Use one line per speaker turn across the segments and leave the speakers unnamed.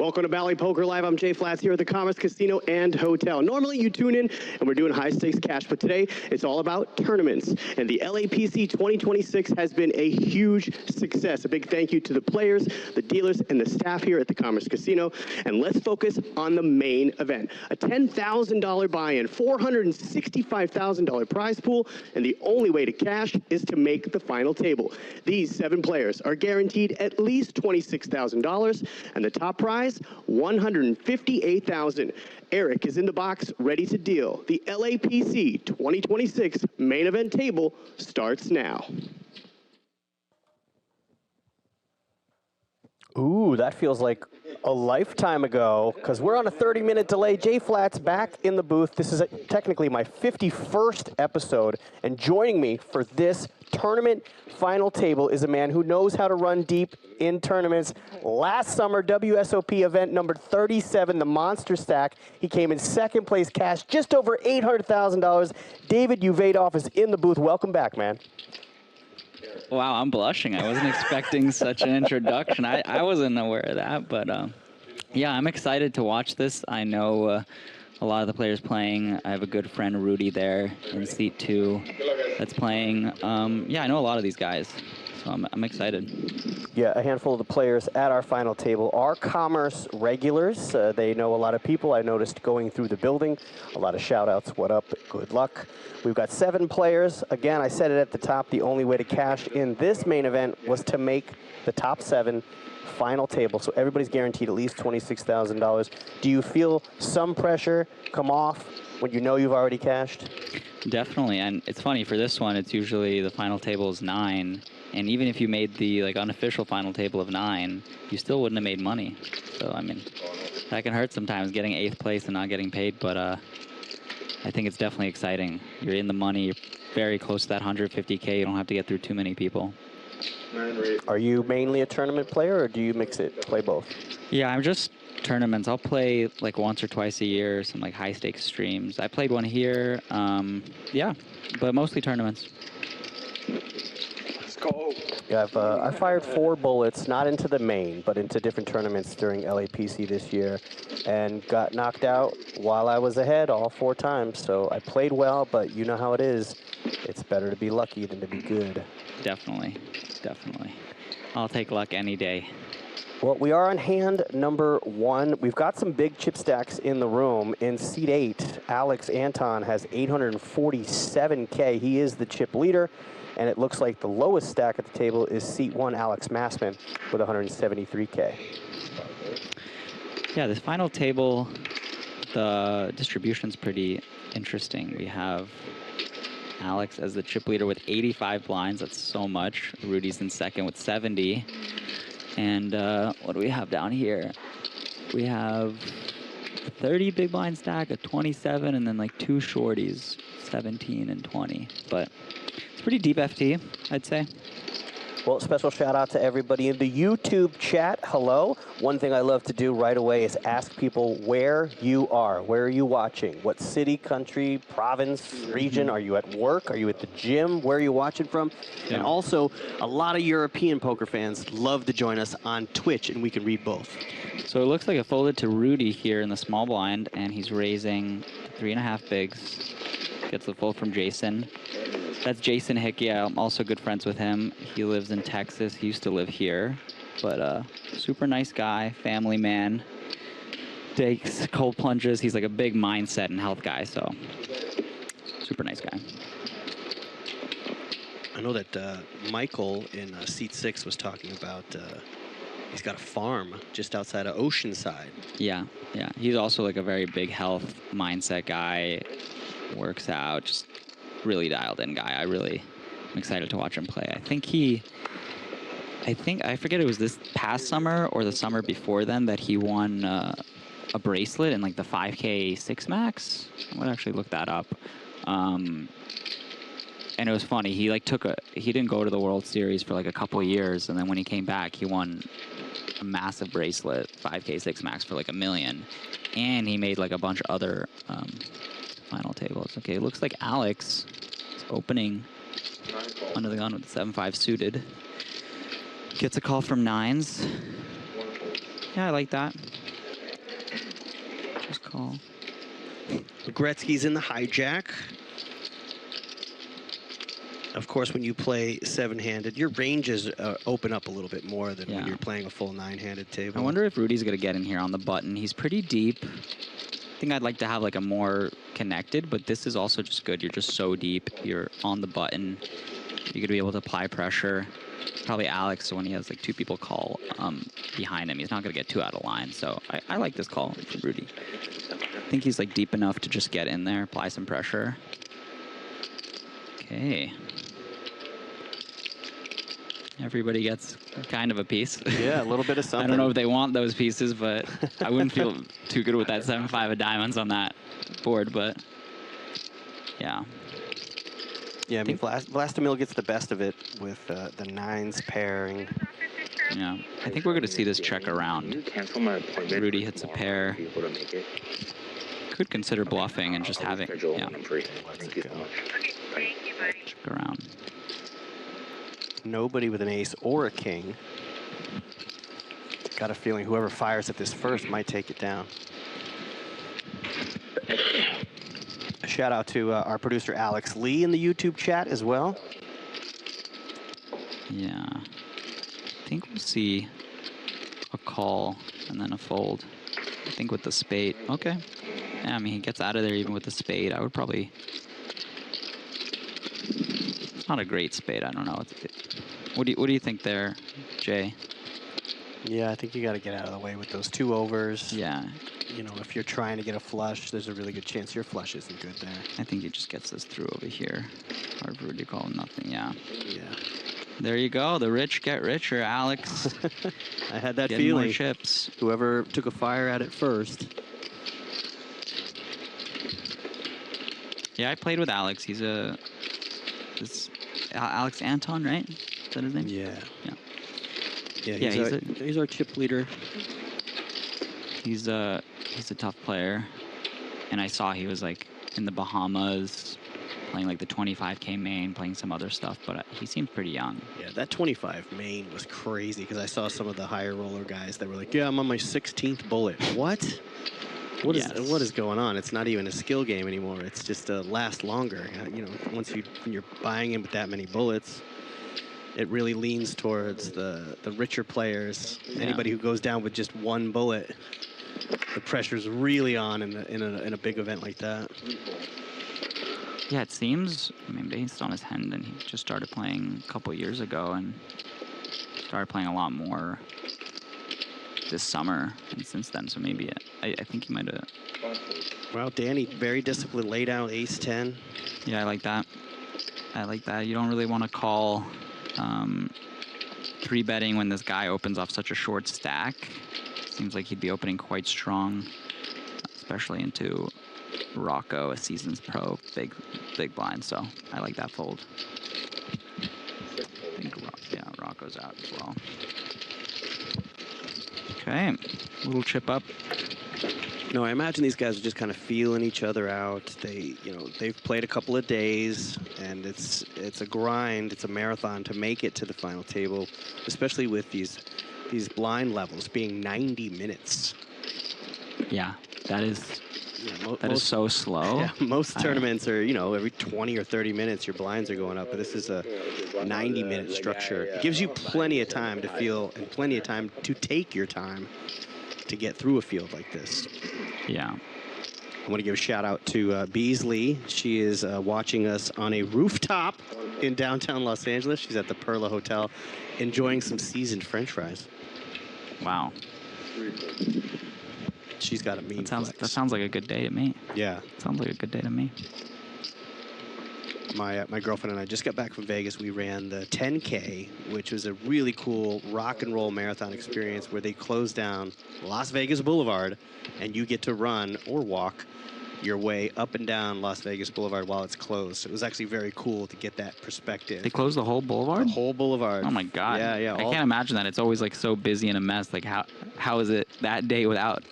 Welcome to Bally Poker Live. I'm Jay Flats here at the Commerce Casino and Hotel. Normally you tune in and we're doing high stakes cash, but today it's all about tournaments. And the LAPC 2026 has been a huge success. A big thank you to the players, the dealers, and the staff here at the Commerce Casino. And let's focus on the main event. A $10,000 buy-in, $465,000 prize pool, and the only way to cash is to make the final table. These 7 players are guaranteed at least $26,000, and the top prize, $158,000. Eric is in the box, ready to deal. The LAPC 2026 main event table starts now.
Ooh, that feels like a lifetime ago, because we're on a 30-minute delay. Jay Flats back in the booth. This is technically my 51st episode, and joining me for this tournament final table is a man who knows how to run deep in tournaments. Last summer, WSOP event number 37, the Monster Stack. He came in second place cash, just over $800,000. David Uvadoff is in the booth. Welcome back, man.
Wow, I'm blushing. I wasn't expecting such an introduction. I wasn't aware of that, but yeah, I'm excited to watch this. I know a lot of the players playing. I have a good friend, Rudy, there in seat 2 that's playing. Yeah, I know a lot of these guys, so I'm excited.
Yeah, a handful of the players at our final table are Commerce regulars. They know a lot of people. I noticed going through the building. A lot of shout-outs. What up? Good luck. We've got 7 players. Again, I said it at the top, the only way to cash in this main event was to make the top 7 final table. So everybody's guaranteed at least $26,000. Do you feel some pressure come off when you know you've already cashed?
Definitely, and it's funny, for this one, it's usually the final table is 9, and even if you made the unofficial final table of 9, you still wouldn't have made money. So, I mean, that can hurt sometimes, getting 8th place and not getting paid, but I think it's definitely exciting. You're in the money, you're very close to that 150K, you don't have to get through too many people.
Are you mainly a tournament player, or do you mix it, play both?
Yeah, I'm just tournaments. I'll play like once or twice a year, some like high stakes streams. I played one here, yeah, but mostly tournaments.
Let's go.
Yeah, I fired 4 bullets, not into the main, but into different tournaments during LAPC this year, and got knocked out while I was ahead all 4 times. So I played well, but you know how it is. It's better to be lucky than to be good.
Definitely, definitely. I'll take luck any day.
Well, we are on hand number 1. We've got some big chip stacks in the room. In seat 8, Alex Anton has 847K. He is the chip leader. And it looks like the lowest stack at the table is seat 1, Alex Massman, with 173K.
Yeah, this final table, the distribution's pretty interesting. We have Alex as the chip leader with 85 blinds. That's so much. Rudy's in second with 70. And what do we have down here? We have a 30 big blind stack, a 27, and then like 2 shorties, 17 and 20. But it's pretty deep FT, I'd say.
Well, special shout out to everybody in the YouTube chat. Hello. One thing I love to do right away is ask people where you are. Where are you watching? What city, country, province, region? Are you at work? Are you at the gym? Where are you watching from?
Yeah.
And also, a lot of European poker fans love to join us on Twitch, and we can read both.
So it looks like it folded to Rudy here in the small blind, and he's raising 3.5 bigs. Gets the fold from Jason. That's Jason Hickey. I'm also good friends with him. He lives in Texas. He used to live here. But super nice guy, family man. Takes cold plunges. He's like a big mindset and health guy, so super nice guy.
I know that Michael in seat 6 was talking about he's got a farm just outside of Oceanside.
Yeah, yeah. He's also like a very big health mindset guy. Works out, just really dialed in guy. I'm excited to watch him play. I forget it was this past summer or the summer before then that he won a bracelet in like the 5K 6 max. I would actually look that up. And it was funny. He like he didn't go to the World Series for like a couple of years, and then when he came back, he won a massive bracelet, 5K 6 max for like $1 million, and he made like a bunch of other final tables. Okay, it looks like Alex is opening under the gun with the 7-5 suited. Gets a call from 9s. Yeah, I like that. call.
Gretzky's in the hijack. Of course, when you play 7-handed, your ranges open up a little bit more than when you're playing a full 9-handed table.
I wonder if Rudy's going to get in here on the button. He's pretty deep. I think I'd like to have like a more connected, but this is also just good. You're just so deep. You're on the button. You're going to be able to apply pressure. Probably Alex, when he has like 2 people call behind him, he's not going to get too out of line. So I like this call from Rudy. I think he's like deep enough to just get in there, apply some pressure. Okay. Everybody gets kind of a piece.
Yeah, a little bit of something.
I don't know if they want those pieces, but I wouldn't feel too good with that 7-5 of diamonds on that board, but yeah.
Yeah, I mean, Vlastimil gets the best of it with the 9s pairing.
Yeah, I think we're going to see this check around. Rudy hits a pair. Could consider bluffing and just having, yeah. Check around.
Nobody with an ace or a king. Got a feeling whoever fires at this first might take it down. A shout out to our producer Alex Lee in the YouTube chat as well.
Yeah, I think we'll see a call and then a fold. I think with the spade. Okay. Yeah, I mean, he gets out of there even with the spade. I would probably... It's not a great spade. I don't know. What do you think there, Jay?
Yeah, I think you got to get out of the way with those 2 overs.
Yeah.
You know, if you're trying to get a flush, there's a really good chance your flush isn't good there.
I think he just gets this through over here. Hard for Rudy to call nothing. Yeah.
Yeah.
There you go. The rich get richer, Alex.
I had that
Getting
feeling.
more chips.
Whoever took a fire at it first.
Yeah, I played with Alex. He's Alex Anton, right? Is that his name?
Yeah.
Yeah.
Yeah, he's our chip leader.
He's a tough player, and I saw he was like in the Bahamas, playing like the 25K main, playing some other stuff, but he seemed pretty young.
Yeah, that 25 main was crazy because I saw some of the higher roller guys that were like, yeah, I'm on my 16th bullet. What? What is going on? It's not even a skill game anymore. It's just to last longer. You know, when you're buying in with that many bullets, it really leans towards the richer players. Yeah. Anybody who goes down with just 1 bullet, the pressure's really on in a big event like that.
Yeah, it seems, I mean, based on his hand, and he just started playing a couple years ago and started playing a lot more this summer and since then, so maybe I think he might have.
Well, Danny, very disciplined, laid out ace-10.
Yeah, I like that. I like that. You don't really want to call 3-betting when this guy opens off such a short stack. Seems like he'd be opening quite strong, especially into Rocco, a seasoned pro, big blind. So I like that fold. I think Rocco's out as well. Okay, little chip up.
No, I imagine these guys are just kind of feeling each other out. They've played a couple of days, and it's a grind. It's a marathon to make it to the final table, especially with these blind levels being 90 minutes.
Yeah, that is so slow.
Yeah, most tournaments are, every 20 or 30 minutes your blinds are going up, but this is a 90-minute structure. It gives you plenty of time to feel and plenty of time to take your time to get through a field like this.
Yeah.
I want to give a shout out to Beasley. She is watching us on a rooftop in downtown Los Angeles. She's at the Perla Hotel enjoying some seasoned French fries.
Wow.
She's got a mean flex.
That sounds like a good day to me.
Yeah.
Sounds like a good day to me.
My girlfriend and I just got back from Vegas. We ran the 10K, which was a really cool rock and roll marathon experience where they close down Las Vegas Boulevard, and you get to run or walk your way up and down Las Vegas Boulevard while it's closed. It was actually very cool to get that perspective.
They closed the whole boulevard?
The whole boulevard.
Oh my God.
Yeah.
I can't imagine that. It's always like so busy and a mess. Like how is it that day without?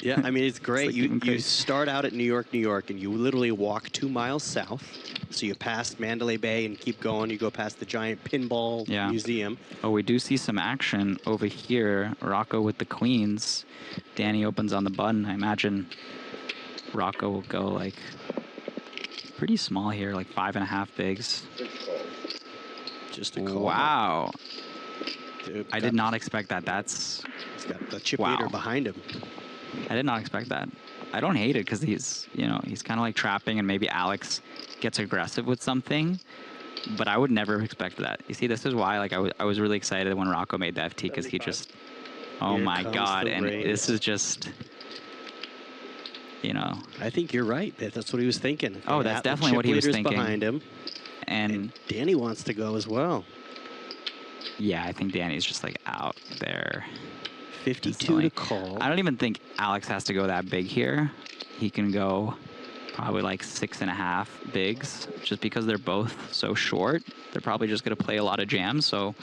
Yeah, I mean, it's great.
It's
you start out at New York, and you literally walk 2 miles south. So you pass Mandalay Bay and keep going. You go past the giant pinball museum.
Oh, we do see some action over here. Rocco with the queens. Danny opens on the button. I imagine Rocco will go like pretty small here, like 5.5 bigs.
Just a call.
Wow.
Dude,
I did not expect that. That's
He's got the chip
wow.
leader behind him.
I did not expect that. I don't hate it because he's, you know, he's kind of like trapping, and maybe Alex gets aggressive with something. But I would never expect that. You see, this is why, like, I was really excited when Rocco made the FT, because he just, oh
Here
my
comes
god,
the
and
raise.
this is just, you know.
I think you're right. That's what he was thinking.
Oh, that's
The
definitely
chip
what he was
leader's
thinking.
behind him.
And
Danny wants to go as well.
yeah, I think Danny's just like out there.
52
instantly.
to call.
I don't even think Alex has to go that big here. He can go probably like 6.5 bigs, just because they're both so short. They're probably just going to play a lot of jams. So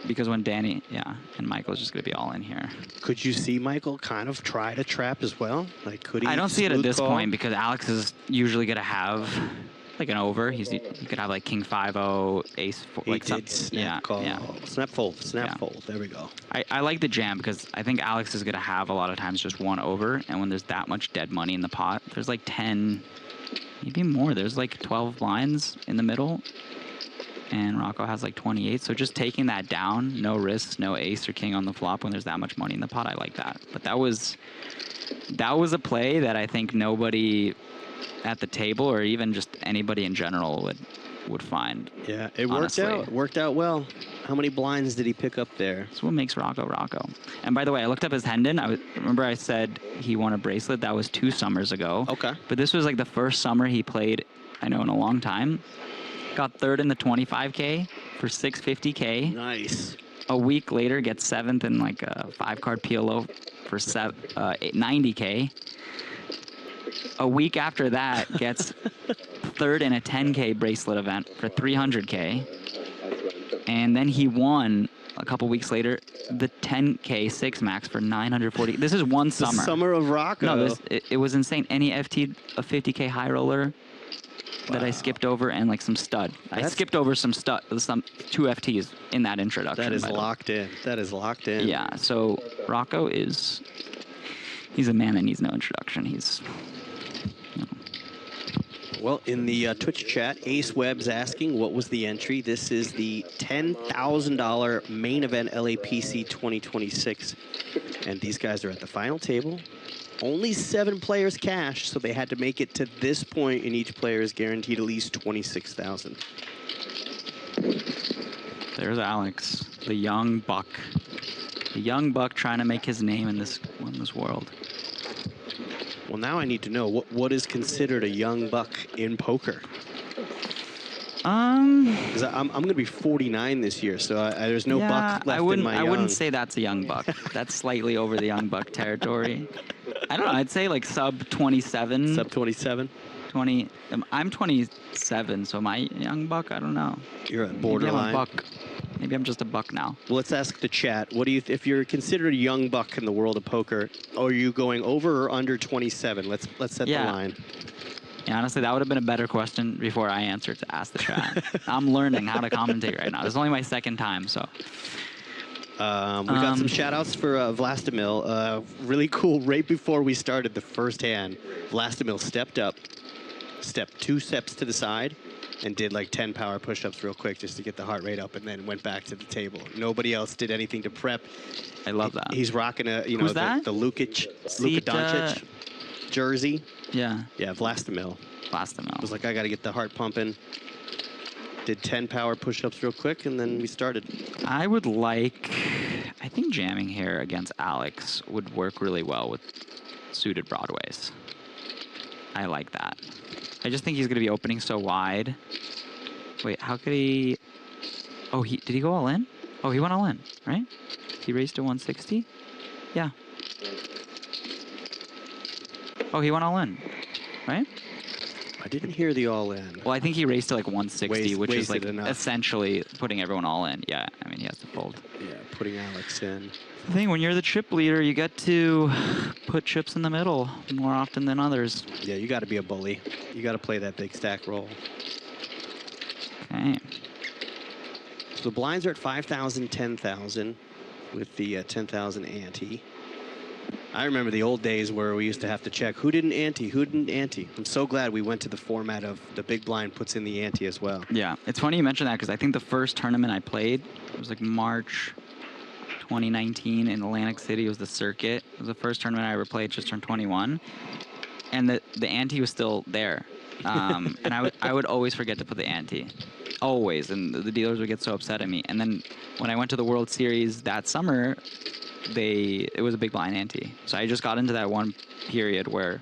because when Danny, yeah, and Michael's just going to be all in here.
Could you see Michael kind of try to trap as well? Like, could he?
I don't see it at
smooth
this
call?
point, because Alex is usually going to have like an over. He could have like king 5-0, ace 4,
He
like some,
did snap
yeah,
call.
yeah.
Snap fold. Snap
Yeah.
fold. There we go.
I like the jam, because I think Alex is going to have a lot of times just one over, and when there's that much dead money in the pot, there's like 10, maybe more. There's like 12 blinds in the middle, and Rocco has like 28. So just taking that down, no risks, no ace or king on the flop when there's that much money in the pot, I like that. But that was a play that I think nobody at the table, or even just anybody in general, would find.
Yeah, it
honestly.
worked out well. How many blinds did he pick up there?
That's what makes Rocco Rocco. And by the way, I looked up his Hendon. Remember I said he won a bracelet. That was 2 summers ago.
Okay.
But this was like the first summer he played, I know, in a long time. Got third in the 25K for 650K.
Nice.
A week later, gets 7th in like a 5-card PLO for 90K. A week after that, gets third in a 10K bracelet event for 300K. And then he won a couple weeks later the 10K 6 max for 940. This is one summer.
The summer of Rocco.
No, it was insane. Any FT a 50K high roller that I skipped over, and like some stud. I skipped over some 2 FTs in that introduction.
That is
by the way.
locked in. That is locked in.
Yeah, so Rocco he's a man that needs no introduction. He's, you know.
Well, in the Twitch chat, Ace Webb's asking, what was the entry? This is the $10,000 main event LAPC 2026. And these guys are at the final table. Only 7 players cash, so they had to make it to this point, and each player is guaranteed at least $26,000.
There's Alex, the young buck. The young buck trying to make his name in this world.
Well, now I need to know, what is considered a young buck in poker? Because I'm going to be 49 this year, so there's no buck left in my young.
I wouldn't say that's a young buck. That's slightly over the young buck territory. I don't know. I'd say like sub 27.
Sub 27?
20. I'm 27, so my young buck, I don't know.
You're at
Maybe
borderline.
I'm a buck. Maybe I'm just a buck now.
Well, let's ask the chat. What do you, if you're considered a young buck in the world of poker, are you going over or under 27? Let's set the line.
Yeah, honestly, that would have been a better question before I answered to ask the chat. I'm learning how to commentate right now. This is only my 2nd time, so.
We got some shout-outs for Vlastimil. Really cool. Right before we started the first hand, Vlastimil stepped up, stepped 2 steps to the side, and did like 10 power push-ups real quick just to get the heart rate up, and then went back to the table. Nobody else did anything to prep.
I love that.
He's rocking the Luka Doncic jersey.
Yeah.
Yeah, Vlastimil.
Vlastimil.
Was like, I got to get the heart pumping. Did 10 power push-ups real quick, and then we started.
I think jamming here against Alex would work really well with suited Broadways. I like that. I just think he's going to be opening so wide. Wait, how could he... Oh, did he go all in? Oh, he went all in, right? He raised to 160? Yeah. Oh, he went all in, right?
I didn't hear the all-in.
Well, I think he raised to like 160, which is like
enough.
essentially putting everyone all in. Yeah, I mean, he has to fold.
Yeah, putting Alex in.
The thing, when you're the chip leader, you get to put chips in the middle more often than others.
Yeah, you got to be a bully. You got to play that big stack roll.
Okay.
So the blinds are at 5,000, 10,000 with the 10,000 ante. I remember the old days where we used to have to check who didn't ante, who didn't ante. I'm so glad we went to the format of the big blind puts in the ante as well.
Yeah, it's funny you mentioned that because I think the first tournament I played was like March 2019 in Atlantic City. It was the circuit. It was the first tournament I ever played. Just turned 21, and the ante was still there. And I would always forget to put the ante, always, and the dealers would get so upset at me. And then when I went to the World Series that summer, it was a big blind ante. So I just got into that one period where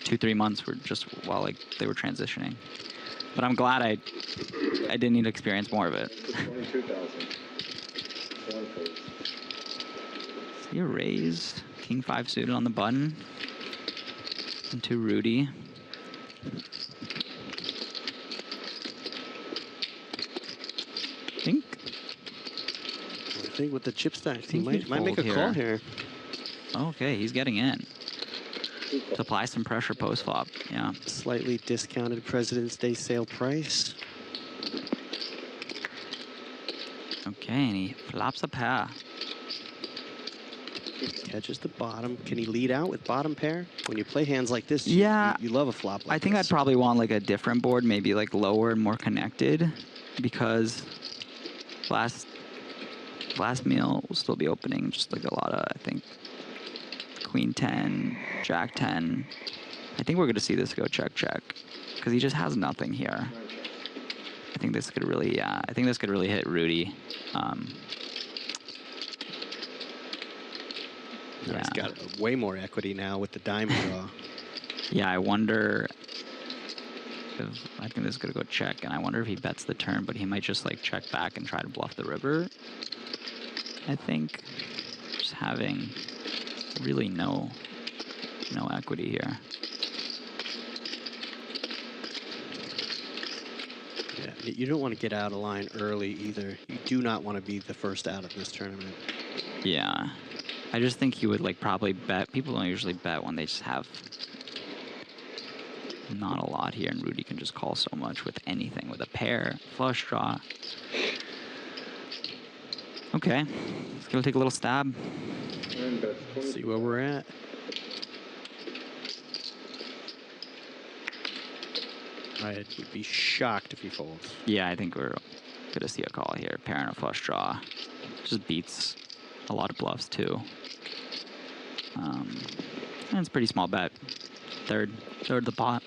2-3 months were just while like they were transitioning. But I'm glad I didn't need to experience more of it.
22,000.
See a raise, King 5 suited on the button, into Rudy.
I think with the chip stack, he
think he'd
might make a
fold
call
here.
here.
Okay, he's getting in. To apply some pressure post flop. Yeah.
Slightly discounted President's Day sale price.
Okay, and he flops a pair.
Catches the bottom. Can he lead out with bottom pair? When you play hands like this,
Yeah.
you love a flop like
I think
this.
I'd probably want like a different board, maybe like lower and more connected, because last meal will still be opening just like a lot of, I think, Queen 10, Jack 10. I think we're going to see this go check check because he just has nothing here. I think this could really, hit Rudy.
He's got way more equity now with the diamond draw.
Yeah, I wonder if, I think this is going to go check, and I wonder if he bets the turn, but he might just like check back and try to bluff the river. I think just having really no equity here.
Yeah, you don't want to get out of line early either. You do not want to be the first out of this tournament.
Yeah. I just think he would like probably bet. People don't usually bet when they just have not a lot here, and Rudy can just call so much with anything, with a pair, flush draw. Okay, let's go take a little stab.
See where we're at. I'd be shocked if he folds.
Yeah, I think we're gonna see a call here. Pair and a flush draw. Just beats a lot of bluffs too. And it's a pretty small bet. Third of the pot.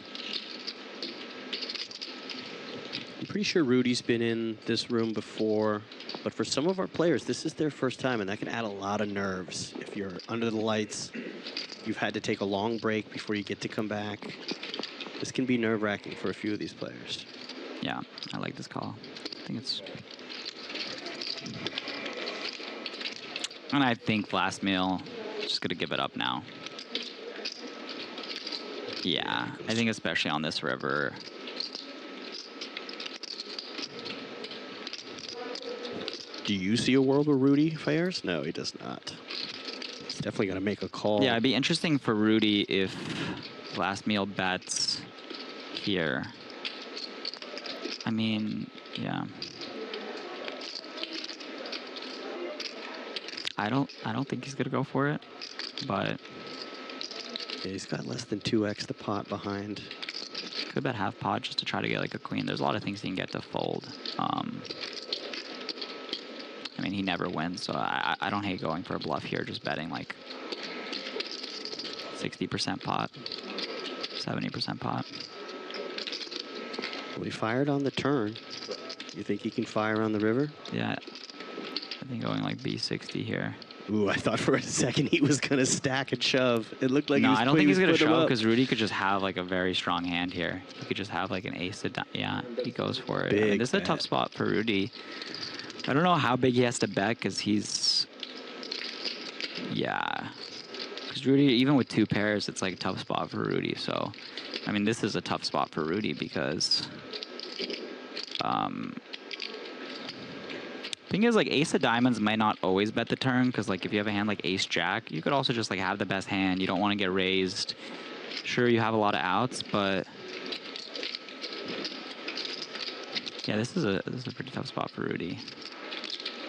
I'm pretty sure Rudy's been in this room before, but for some of our players, this is their first time, and that can add a lot of nerves. If you're under the lights, you've had to take a long break before you get to come back. This can be nerve-wracking for a few of these players.
Yeah, I like this call. I think it's... And I think last meal, just gonna give it up now. Yeah, I think especially on this river.
Do you see a world where Rudy fares? No, he does not. He's definitely going to make a call.
Yeah, it'd be interesting for Rudy if last meal bets here. I mean, yeah. I don't think he's gonna go for it, but
Yeah, he's got less than 2x the pot behind.
could bet half pot just to try to get like a queen. There's a lot of things he can get to fold. I mean, he never wins, so I don't hate going for a bluff here, just betting like 60% pot, 70% pot.
Well, he fired on the turn. You think he can fire on the river?
Yeah, I think going like B60 here.
Ooh, I thought for a second he was going to stack and shove. It looked like
No,
he was
I don't think he's gonna
putting him
shove
up.
because Rudy could just have like a very strong hand here. He could just have like an ace of yeah, he goes for it. I mean,
Big
this is a
bet.
tough spot for Rudy. I don't know how big he has to bet because he's, yeah. Because Rudy, even with two pairs, it's like a tough spot for Rudy. So, I mean, this is a tough spot for Rudy because, thing is, like, ace of diamonds might not always bet the turn because, like, if you have a hand like ace jack, you could also just, like, have the best hand. You don't want to get raised. Sure, you have a lot of outs, but yeah, this is a pretty tough spot for Rudy.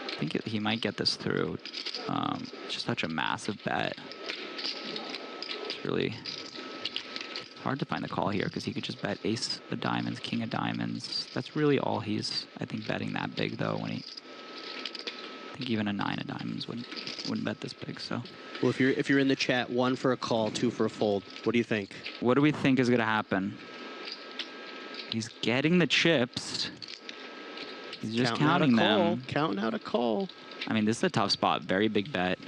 I think he might get this through. Just such a massive bet. really hard to find the call here because he could just bet ace of diamonds, king of diamonds. That's really all he's, I think, betting that big though. When he, I think even a 9 of diamonds wouldn't bet this big. So.
Well, if you're in the chat, 1 for a call, 2 for a fold. What do you think?
What do we think is gonna happen? He's getting the chips. He's just counting them.
Counting out a call.
I mean, this is a tough spot. Very big bet.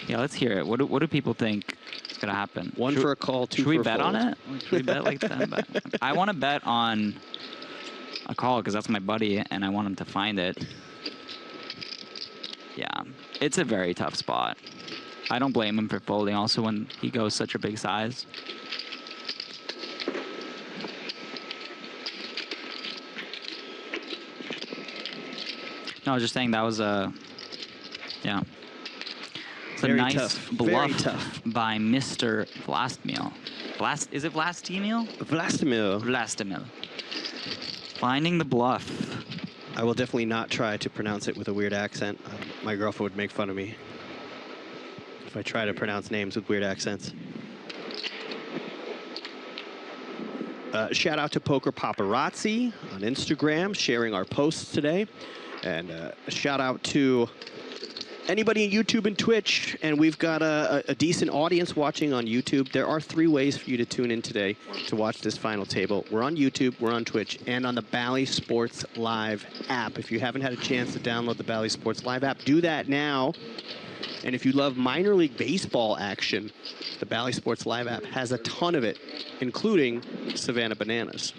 Yeah, let's hear it. What do people think is gonna happen?
1 for a call, 2 for a fold.
Should we bet on it? Should we bet like that? I want to bet on a call because that's my buddy, and I want him to find it. Yeah, it's a very tough spot. I don't blame him for folding. Also, when he goes such a big size. No, I was just saying that was a, yeah. It's a
Very
nice
tough.
bluff
Very tough.
by Mr. Vlastimil. Is it Vlastimil?
Vlastimil.
Vlastimil. Finding the bluff.
I will definitely not try to pronounce it with a weird accent. My girlfriend would make fun of me if I try to pronounce names with weird accents. Shout out to Poker Paparazzi on Instagram, sharing our posts today. And a shout out to anybody on YouTube and Twitch. And we've got a decent audience watching on YouTube. There are 3 ways for you to tune in today to watch this final table. We're on YouTube, we're on Twitch, and on the Bally Sports Live app. If you haven't had a chance to download the Bally Sports Live app, do that now. And if you love minor league baseball action, the Bally Sports Live app has a ton of it, including Savannah Bananas.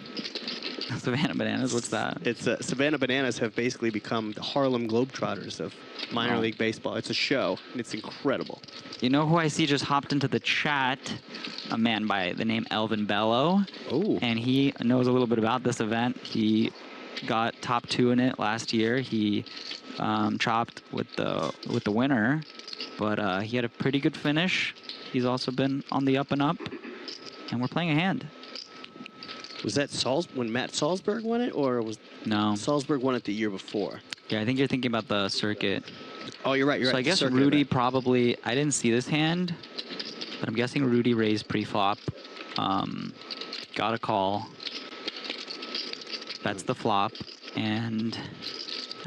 Savannah Bananas, what's that?
It's Savannah Bananas have basically become the Harlem Globetrotters of minor league baseball. It's a show, and it's incredible.
You know who I see just hopped into the chat? A man by the name Elvin Bello.
Oh.
And he knows a little bit about this event. He got top 2 in it last year. He chopped with the winner, but he had a pretty good finish. He's also been on the up and up, and we're playing a hand.
Was that when Matt Salzberg won it, or was Salzberg won it the year before?
Yeah, I think you're thinking about the circuit.
Oh, you're right. You're
so
right.
I guess Rudy probably. I didn't see this hand, but I'm guessing Rudy raised pre-flop. Got a call. That's the flop, and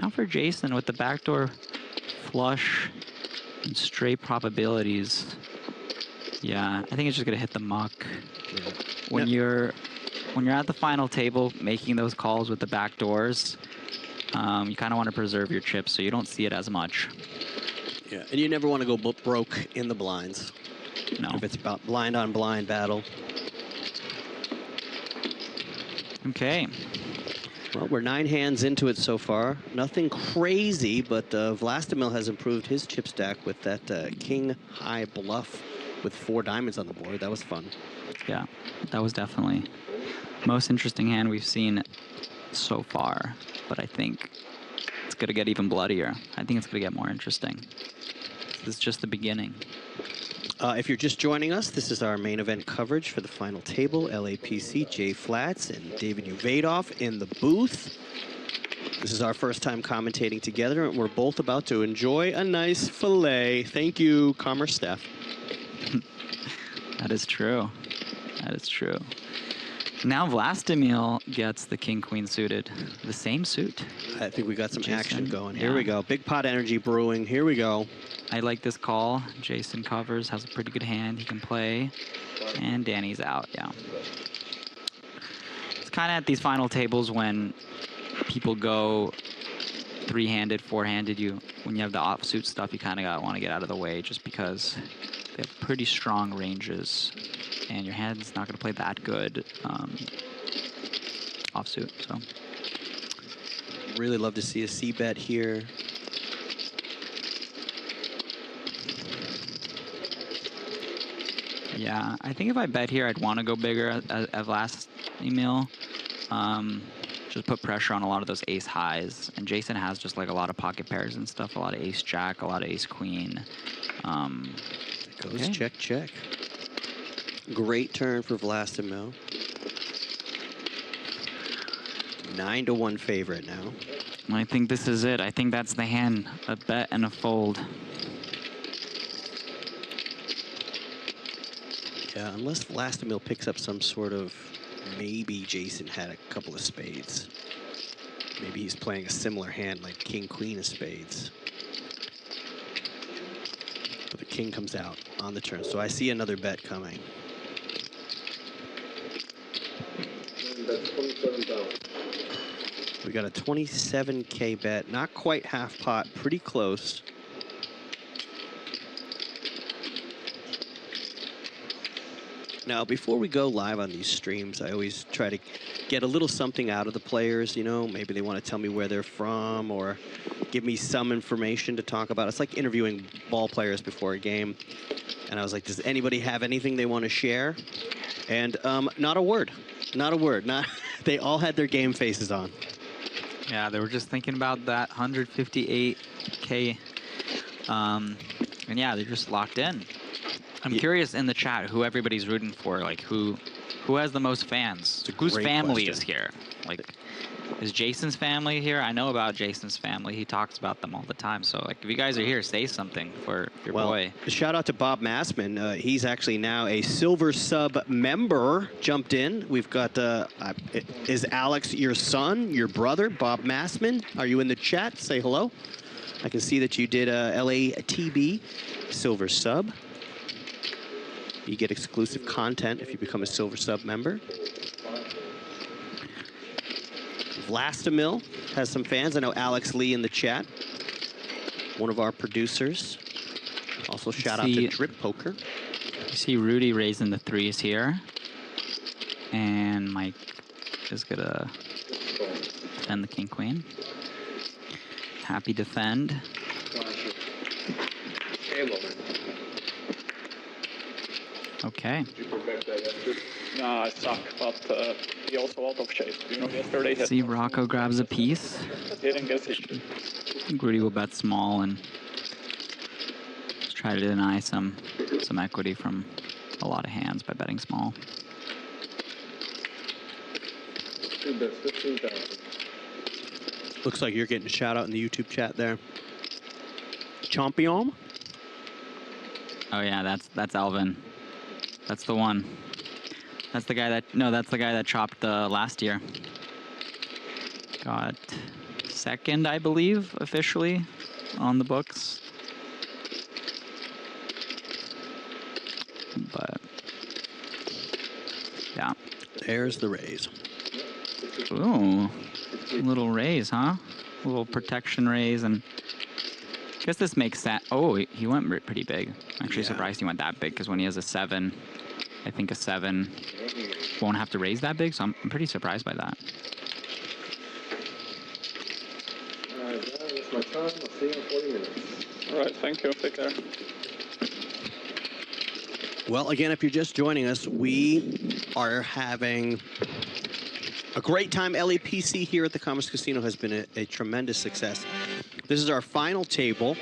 now for Jason with the backdoor flush and straight probabilities. Yeah, I think it's just gonna hit the muck.
Yeah.
When you're at the final table making those calls with the back doors, you kind of want to preserve your chips so you don't see it as much.
Yeah, and you never want to go broke in the blinds.
No.
If it's about blind on blind battle.
Okay.
Well, we're 9 hands into it so far. Nothing crazy, but Vlastimil has improved his chip stack with that king high bluff with 4 diamonds on the board. That was fun.
Yeah, that was definitely most interesting hand we've seen so far, but I think it's going to get even bloodier. I think it's going to get more interesting. This is just the beginning.
If you're just joining us, this is our main event coverage for the final table. LAPC, Jay Flats, and David Uvadoff in the booth. This is our first time commentating together, and we're both about to enjoy a nice fillet. Thank you, commerce staff.
That is true. That is true. Now Vlastimil gets the king-queen suited. The same suit.
I think we got some
Jason,
action going.
yeah.
Here we go. Big pot energy brewing. Here we go.
I like this call. Jason covers, has a pretty good hand he can play. And Danny's out, yeah. It's kind of at these final tables when people go 3-handed, 4-handed. When you have the offsuit stuff, you kind of want to get out of the way just because they have pretty strong ranges. And your hand's not going to play that good offsuit, so.
Really love to see a C-bet here.
Yeah, I think if I bet here, I'd want to go bigger at last email. Just put pressure on a lot of those ace highs. And Jason has just like a lot of pocket pairs and stuff, a lot of ace jack, a lot of ace queen.
It goes check, check. Great turn for Vlastimil. 9-1 favorite now.
I think this is it. I think that's the hand, a bet and a fold.
Yeah, unless Vlastimil picks up some sort of, maybe Jason had a couple of spades. Maybe he's playing a similar hand like king, queen of spades. But the king comes out on the turn, so I see another bet coming.
That's 27,000.
We got a 27K bet, not quite half pot, pretty close. Now, before we go live on these streams, I always try to get a little something out of the players, you know, maybe they want to tell me where they're from or give me some information to talk about. It's like interviewing ball players before a game. And I was like, does anybody have anything they want to share? And not a word, not a word. They all had their game faces on.
Yeah, they were just thinking about that 158K. And yeah, they're just locked in. I'm curious in the chat who everybody's rooting for, like who has the most fans? Whose family is here? Like, is Jason's family here? I know about Jason's family. He talks about them all the time. So, like, if you guys are here, say something for your boy.
Shout out to Bob Massman. He's actually now a silver sub member. Jumped in. We've got, is Alex your son, your brother, Bob Massman? Are you in the chat? Say hello. I can see that you did LATB silver sub. You get exclusive content if you become a silver sub member. Vlastimil has some fans. I know Alex Lee in the chat, one of our producers. Also shout out to Drip Poker.
You see Rudy raising the threes here. And Mike is gonna defend the king queen. Happy defend. Okay.
No, I suck, but he also out of shape. You know, yesterday he
See, Rocco grabs a piece.
didn't get it.
I think Rudy will bet small and just try to deny some equity from a lot of hands by betting small.
15,000.
Looks like you're getting a shout out in the YouTube chat there. Champion?
Oh yeah, that's Alvin. That's the one. That's the guy that chopped last year. Got second, I believe, officially on the books. But yeah.
There's the raise.
Ooh, a little raise, huh? A little protection raise, and I guess this makes sense. Oh, he went pretty big. I'm actually surprised he went that big, because when he has a 7, I think a 7 won't have to raise that big, so I'm pretty surprised by that.
All right, that's my time. I'll see you in 40 minutes.
All right, thank you. Take care.
Well, again, if you're just joining us, we are having a great time. LAPC here at the Commerce Casino has been a tremendous success. This is our final table.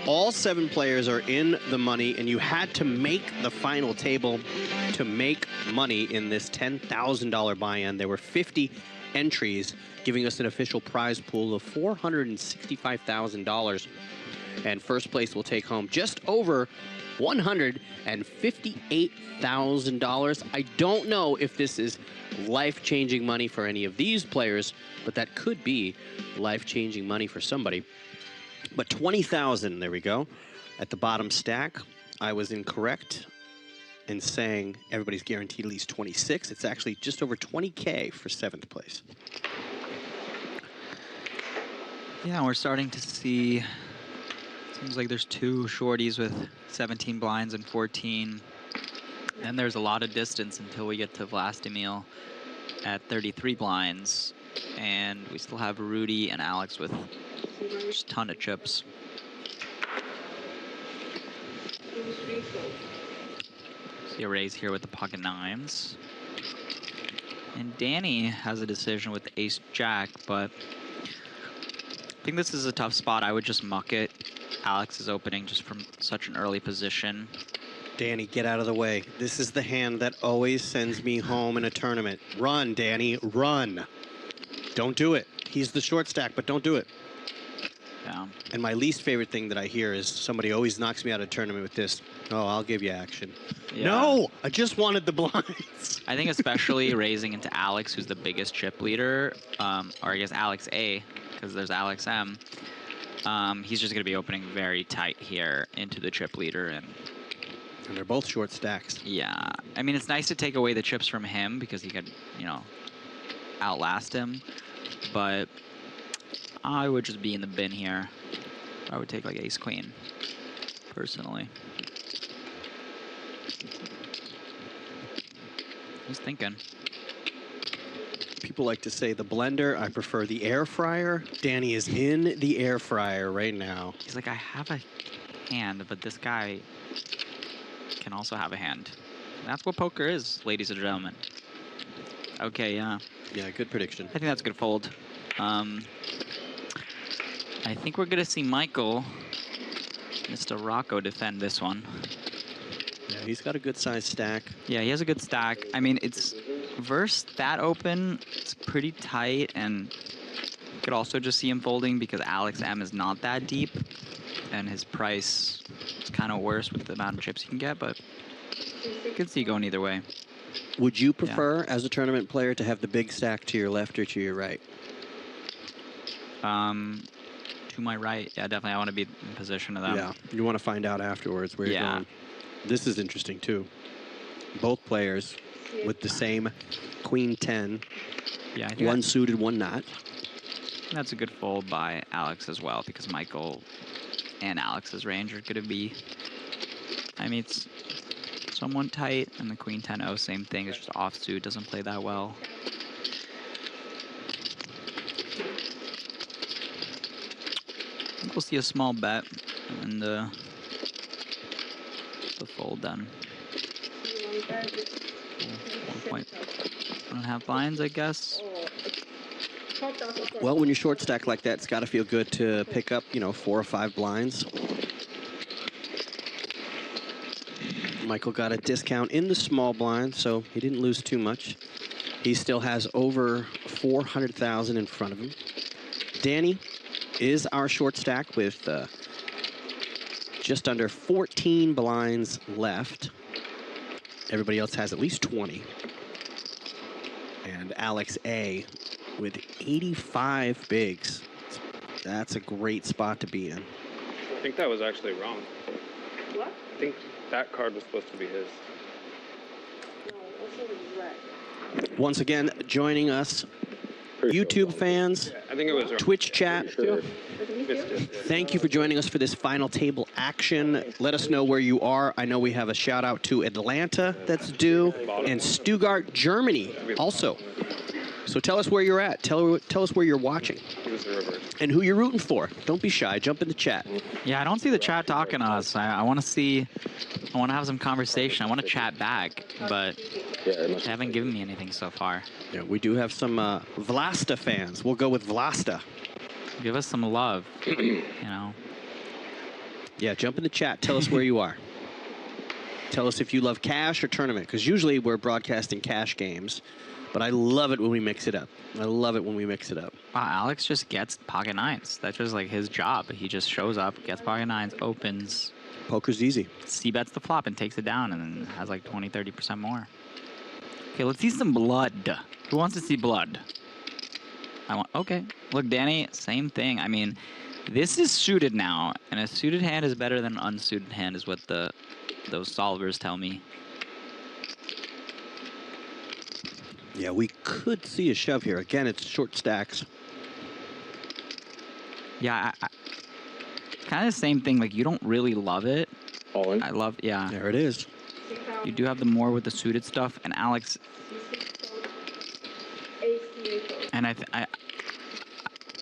All 7 players are in the money, and you had to make the final table to make money in this $10,000 buy-in. There were 50 entries, giving us an official prize pool of $465,000. And first place will take home just over $158,000. I don't know if this is life-changing money for any of these players, but that could be life-changing money for somebody. But 20,000, there we go. At the bottom stack, I was incorrect in saying everybody's guaranteed at least 26. It's actually just over 20K for 7th place.
Yeah, we're starting to see, seems like there's 2 shorties with 17 blinds and 14. Then there's a lot of distance until we get to Vlastimil at 33 blinds. And we still have Rudy and Alex with just a ton of chips. See a raise here with the pocket 9s. And Danny has a decision with the ace-jack, but I think this is a tough spot. I would just muck it. Alex is opening just from such an early position.
Danny, get out of the way. This is the hand that always sends me home in a tournament. Run, Danny, run. Don't do it. He's the short stack, but don't do it.
Yeah.
And my least favorite thing that I hear is somebody always knocks me out of a tournament with this. Oh, I'll give you action.
Yeah.
No, I just wanted the blinds.
I think especially raising into Alex, who's the biggest chip leader, or I guess Alex A, because there's Alex M. He's just going to be opening very tight here into the chip leader. And
they're both short stacks.
yeah, I mean, it's nice to take away the chips from him because he could, outlast him. But I would just be in the bin here. I would take like ace queen, personally. He's thinking.
People like to say the blender. I prefer the air fryer. Danny is in the air fryer right now.
He's like, I have a hand, but this guy can also have a hand. And that's what poker is, ladies and gentlemen. Okay, yeah.
Yeah, good prediction.
I think that's a good fold. I think we're going to see Michael, Mr. Rocco, defend this one.
Yeah, he's got a good size stack.
Yeah, he has a good stack. I mean, it's versus that open, it's pretty tight, and you could also just see him folding because Alex M is not that deep, and his price is kind of worse with the amount of chips you can get, but you can see going either way.
Would you prefer, as a tournament player, to have the big stack to your left or to your right?
To my right, yeah, definitely. I want to be in position of them.
Yeah, you want to find out afterwards where you're going. This is interesting, too. Both players with the same queen 10.
Yeah, I think
one suited, one not.
that's a good fold by Alex as well, because Michael and Alex's range are going to be, I mean, it's somewhat tight, and the queen 10-0, same thing. It's just offsuit, doesn't play that well. I think we'll see a small bet, and the fold then. 1.5 blinds, I guess.
Well, when you're short stack like that, it's got to feel good to pick up, 4 or 5 blinds. Michael got a discount in the small blind, so he didn't lose too much. He still has over 400,000 in front of him. Danny is our short stack with just under 14 blinds left. Everybody else has at least 20. And Alex A with 85 bigs. That's a great spot to be in.
I think that was actually wrong.
What?
I think that card was supposed to be his.
No, also it was red.
Once again, joining us, YouTube fans,
Yeah, I think it was wrong.
Twitch chat.
Sure.
Missed it.
Thank you for joining us for this final table action. Let us know where you are. I know we have a shout out to Atlanta that's due and Stuttgart, Germany also. So tell us where you're at. Tell us where you're watching
It was the reverse.
and who you're rooting for. Don't be shy. Jump in the chat.
Yeah, I don't see the chat talking to us. I want to have some conversation. I want to chat back, but they haven't given me anything so far.
Yeah, we do have some Vlasta fans. We'll go with Vlasta.
Give us some love,
Yeah, jump in the chat. Tell us where you are. Tell us if you love cash or tournament, because usually we're broadcasting cash games, but I love it when we mix it up. I love it when we mix it up.
Wow, Alex just gets pocket nines. That's just like his job. He just shows up, gets pocket nines, opens,
Poker's easy.
c-bets the flop and takes it down and then has like 20, 30% more. Okay, let's see some blood. Who wants to see blood? Okay. Look, Danny, same thing. I mean, this is suited now, and a suited hand is better than an unsuited hand is what those solvers tell me.
Yeah, we could see a shove here. Again, it's short stacks.
Yeah, kind of the same thing. Like, you don't really love it.
All in?
I love, yeah.
There it is.
You do have the more with the suited stuff, and Alex, and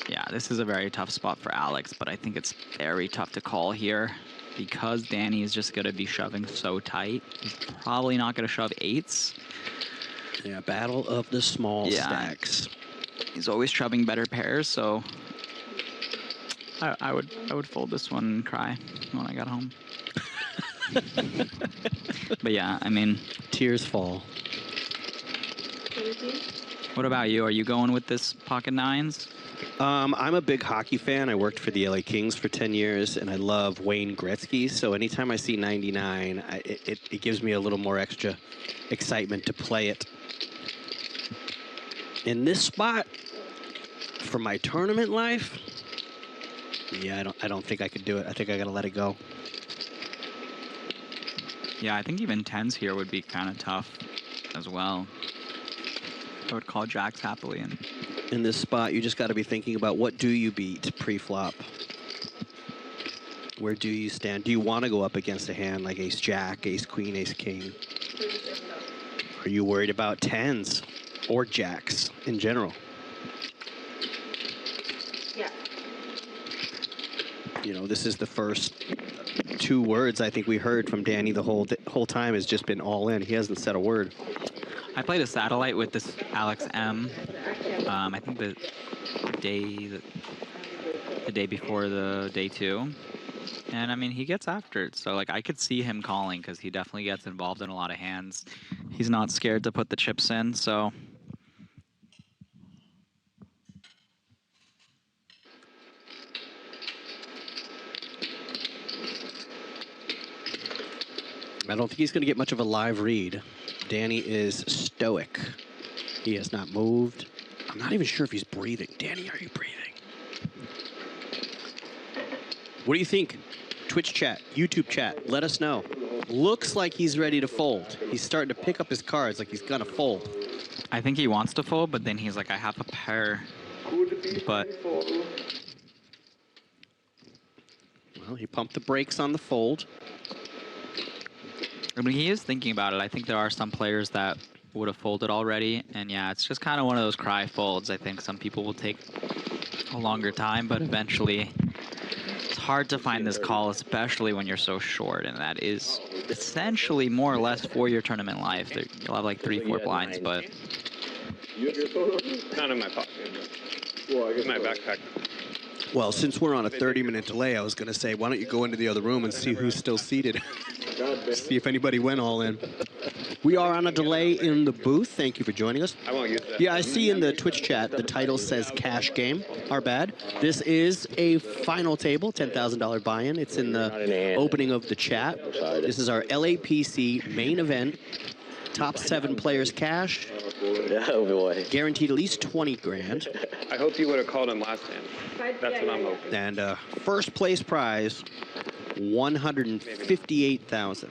yeah, this is a very tough spot for Alex, but I think it's very tough to call here because Danny is just going to be shoving so tight. He's probably not going to shove eights.
Yeah, battle of the small stacks.
He's always shoving better pairs, so I would fold this one and cry when I got home. But yeah, I mean,
Tears fall.
what about you? Are you going with this pocket nines?
I'm a big hockey fan. I worked for the LA Kings for 10 years, and I love Wayne Gretzky. So anytime I see 99, it gives me a little more extra excitement to play it. In this spot, for my tournament life, yeah, I don't think I could do it. I think I got to let it go.
Yeah, I think even 10s here would be kind of tough as well. I would call jacks happily. And
in this spot, you just got to be thinking about what do you beat pre-flop? Where do you stand? Do you want to go up against a hand like ace-jack, ace-queen, ace-king? Are you worried about 10s or jacks in general?
Yeah.
You know, this is the first 2 words I think we heard from Danny the whole time has just been all in. He hasn't said a word.
I played a satellite with this Alex M. I think the day before the day 2. And I mean, he gets after it. So like I could see him calling because he definitely gets involved in a lot of hands. He's not scared to put the chips in, so
I don't think he's going to get much of a live read. Danny is stoic. He has not moved. I'm not even sure if he's breathing. Danny, are you breathing? What do you think? Twitch chat, YouTube chat, let us know. Looks like he's ready to fold. He's starting to pick up his cards like he's going to fold.
I think he wants to fold, but then he's like, I have a pair. But
well, he pumped the brakes on the fold.
I mean, he is thinking about it. I think there are some players that would have folded already. And yeah, it's just kind of one of those cry folds. I think some people will take a longer time, but eventually it's hard to find this call, especially when you're so short. And that is essentially more or less for your tournament life. You'll have like 3-4 blinds, but
Not in my pocket. Well, I guess my backpack.
Well, since we're on a 30-minute delay, I was going to say, why don't you go into the other room and see who's still seated? See if anybody went all in. We are on a delay in the booth. Thank you for joining us.
I won't use that.
Yeah, I see in the Twitch chat the title says cash game. Our bad. This is a final table, $10,000 buy-in. It's in the opening of the chat. This is our LAPC main event. Top 7 players cash.
Oh boy.
Guaranteed at least 20 grand.
I hope you would have called him last time. That's what I'm hoping.
And first place prize, 158,000.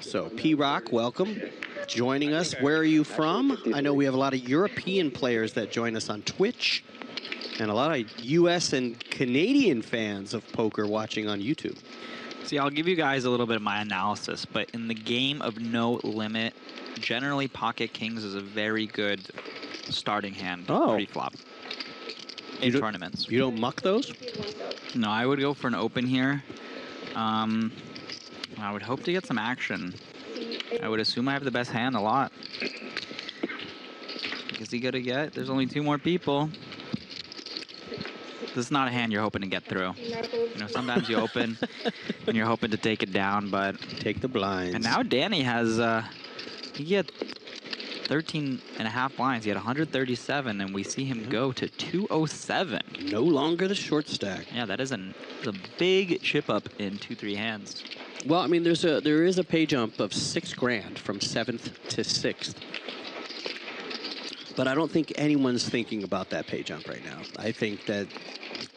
So P-Rock, welcome. Joining us. Where are you from? I know we have a lot of European players that join us on Twitch, and a lot of U.S. and Canadian fans of poker watching on YouTube.
see, I'll give you guys a little bit of my analysis, but in the game of no limit, generally pocket kings is a very good starting hand pre-flop in tournaments.
You don't muck those?
No, I would go for an open here. I would hope to get some action. I would assume I have the best hand a lot. Is he gonna get? There's only 2 more people. This is not a hand you're hoping to get through. You know, sometimes you open and you're hoping to take it down, but
take the blinds.
And now Danny has he had 13.5 blinds. He had 137, and we see him go to 207.
No longer the short stack.
Yeah, that is a big chip up in 2-3 hands.
Well, I mean, there is a pay jump of 6 grand from 7th to 6th. But I don't think anyone's thinking about that pay jump right now. I think that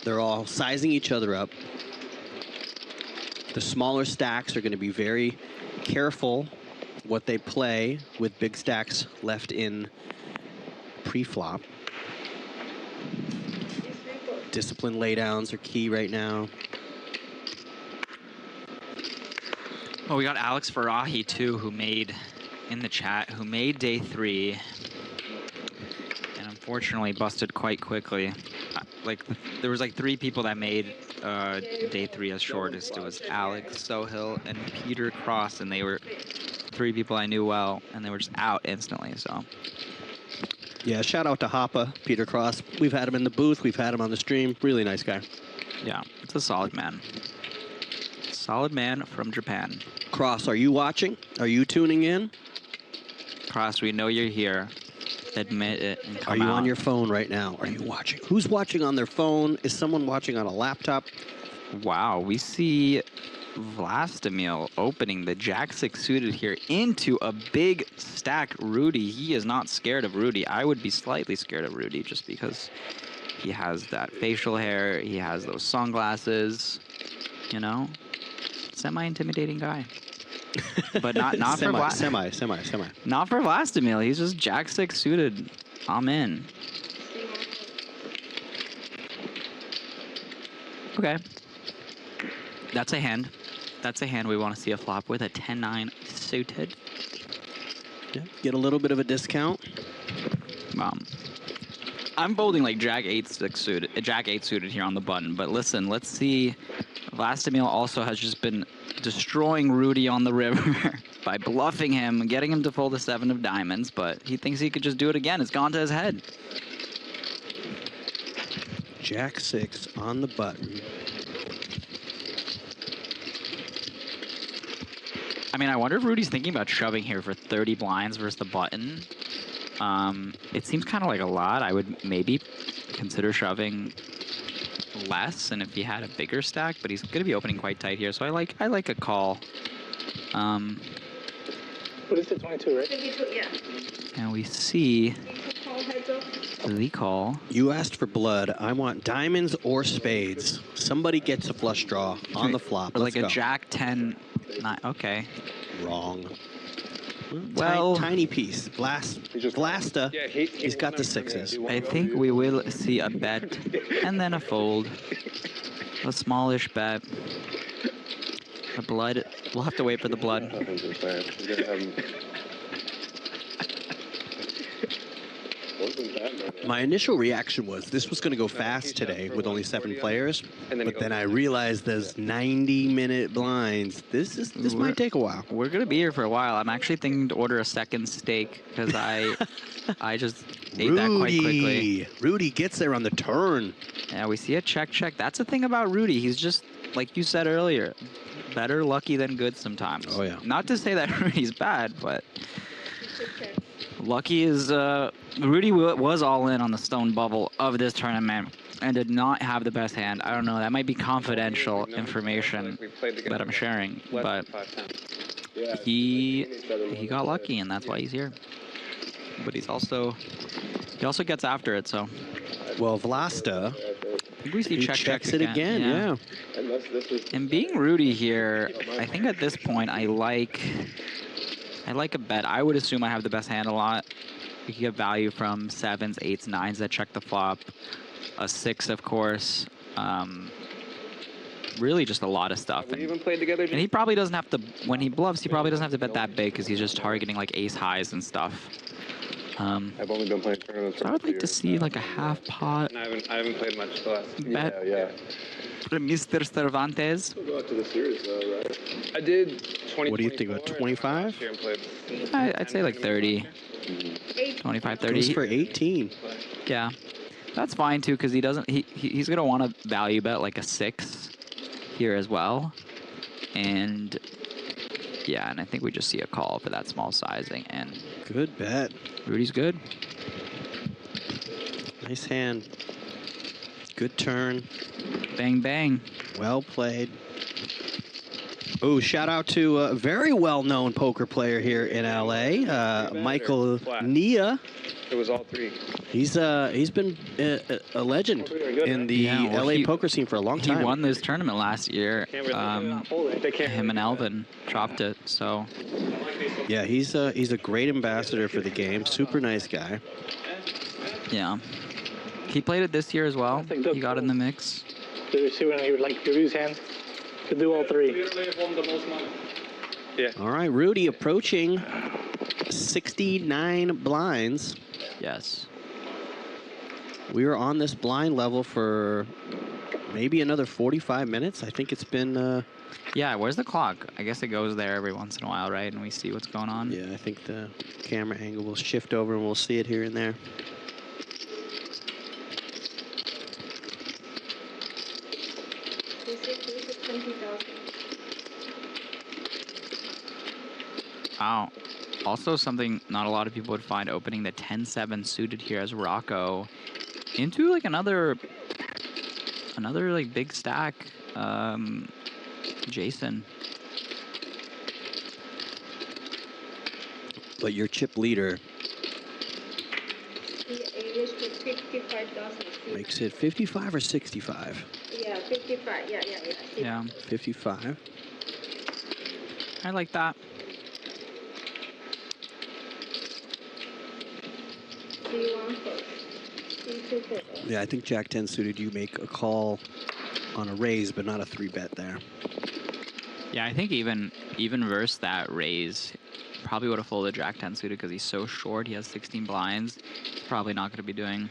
they're all sizing each other up. The smaller stacks are going to be very careful what they play with big stacks left in pre-flop. Discipline laydowns are key right now.
Oh, we got Alex Farahi too, who made in the chat, who made day 3. And unfortunately busted quite quickly. There was like 3 people that made day 3 as shortest. It was Alex, Sohill, and Peter Cross, and they were 3 people I knew well, and they were just out instantly, so.
Yeah, shout out to Hoppa, Peter Cross. We've had him in the booth, we've had him on the stream. Really nice guy.
Yeah, it's a solid man. Solid man from Japan.
Cross, are you watching? Are you tuning in?
Cross, we know you're here. admit it and come
Are you
out.
on your phone right now? Are you watching? Who's watching on their phone? Is someone watching on a laptop?
Wow, we see Vlastimil opening the Jack-6 suited here into a big stack Rudy. He is not scared of Rudy. I would be slightly scared of Rudy just because he has that facial hair. He has those sunglasses, you know? Semi-intimidating guy. But not for
semi.
Not for Vlastimil. He's just Jack-6 suited. I'm in. Okay. That's a hand. That's a hand we want to see a flop with, a 10-9 suited.
Yeah, get a little bit of a discount.
I'm folding like Jack-8 suited, Jack-8 suited here on the button. But listen, let's see. Vlastimil also has just been destroying Rudy on the river by bluffing him, getting him to fold the 7 of diamonds. But he thinks he could just do it again. It's gone to his head.
Jack-6 on the button.
I mean, I wonder if Rudy's thinking about shoving here for 30 blinds versus the button. It seems kind of like a lot. I would maybe consider shoving less, and if he had a bigger stack, but he's going to be opening quite tight here, so I like a call.
What is it, 22, right?
22, yeah.
And we see
Call heads up.
the call.
You asked for blood. I want diamonds or spades. Somebody gets a flush draw on the flop.
Or
Let's
like a
go.
Jack-10. Okay.
Wrong.
Well,
tiny piece. Vlasta.
Yeah,
He's got the 6s.
I think we will see a bet and then a fold. A smallish bet. The blood. We'll have to wait for the blood.
My initial reaction was this was going to go fast today with only 7 players, but then I realized there's 90-minute blinds. This might take a while.
We're gonna be here for a while. I'm actually thinking to order a second steak because I just ate that quite quickly.
Rudy gets there on the turn.
Yeah, we see a check. That's the thing about Rudy. He's just like you said earlier, better lucky than good sometimes.
Oh yeah.
Not to say that Rudy's bad, but lucky is. Rudy was all in on the stone bubble of this tournament and did not have the best hand. I don't know. That might be confidential information that I'm sharing, but he got lucky, and that's why he's here. But he also gets after it. So
Well, Vlasta,
I think we see
he
check
checks it again. Yeah.
And being Rudy here, I think at this point I like a bet. I would assume I have the best hand a lot. You can get value from 7s, 8s, 9s that check the flop. A 6, of course. Really just a lot of stuff. And he probably doesn't have to, when he bluffs, he probably doesn't have to bet that big because he's just targeting like ace highs and stuff.
I've only been playing tournaments.
So I would like to see like a half pot
I haven't played much the last.
bet
Yeah.
from Mr. Cervantes.
Go out to the series though, right? I did 20.
What do you think about 25?
I'd say like 30. 25, 30.
Goes for 18.
Yeah, that's fine too because he's gonna want to value bet like a 6 here as well, and yeah, and I think we just see a call for that small sizing, and
Good bet.
Rudy's good.
Nice hand. Good turn.
Bang bang.
Well played. Oh, shout out to a very well-known poker player here in LA, Michael Nia.
It was all 3.
He's been a legend in the LA poker scene for a long time.
He won this tournament last year. Him and Elvin chopped it. So
Yeah, he's a great ambassador for the game. Super nice guy.
yeah, he played it this year as well. He got in the mix.
Did you see when he would like review his hand? Could do all 3.
Yeah.
All right, Rudy approaching 69 blinds.
Yes.
We were on this blind level for maybe another 45 minutes. I think it's been...
Yeah, where's the clock? I guess it goes there every once in a while, right? And we see what's going on.
Yeah, I think the camera angle will shift over and we'll see it here and there.
Wow. Also, something not a lot of people would find, opening the 10-7 suited here as Rocco into like another like big stack. Jason.
But your chip leader makes it 55 or 65?
Yeah, 55. Yeah.
Yeah.
55.
I like that.
C1 first. C2 first.
Yeah, I think Jack 10 suited, you make a call on a raise, but not a 3-bet there.
Yeah, I think even versus that raise, probably would have folded Jack 10 suited because he's so short. He has 16 blinds. He's probably not going to be doing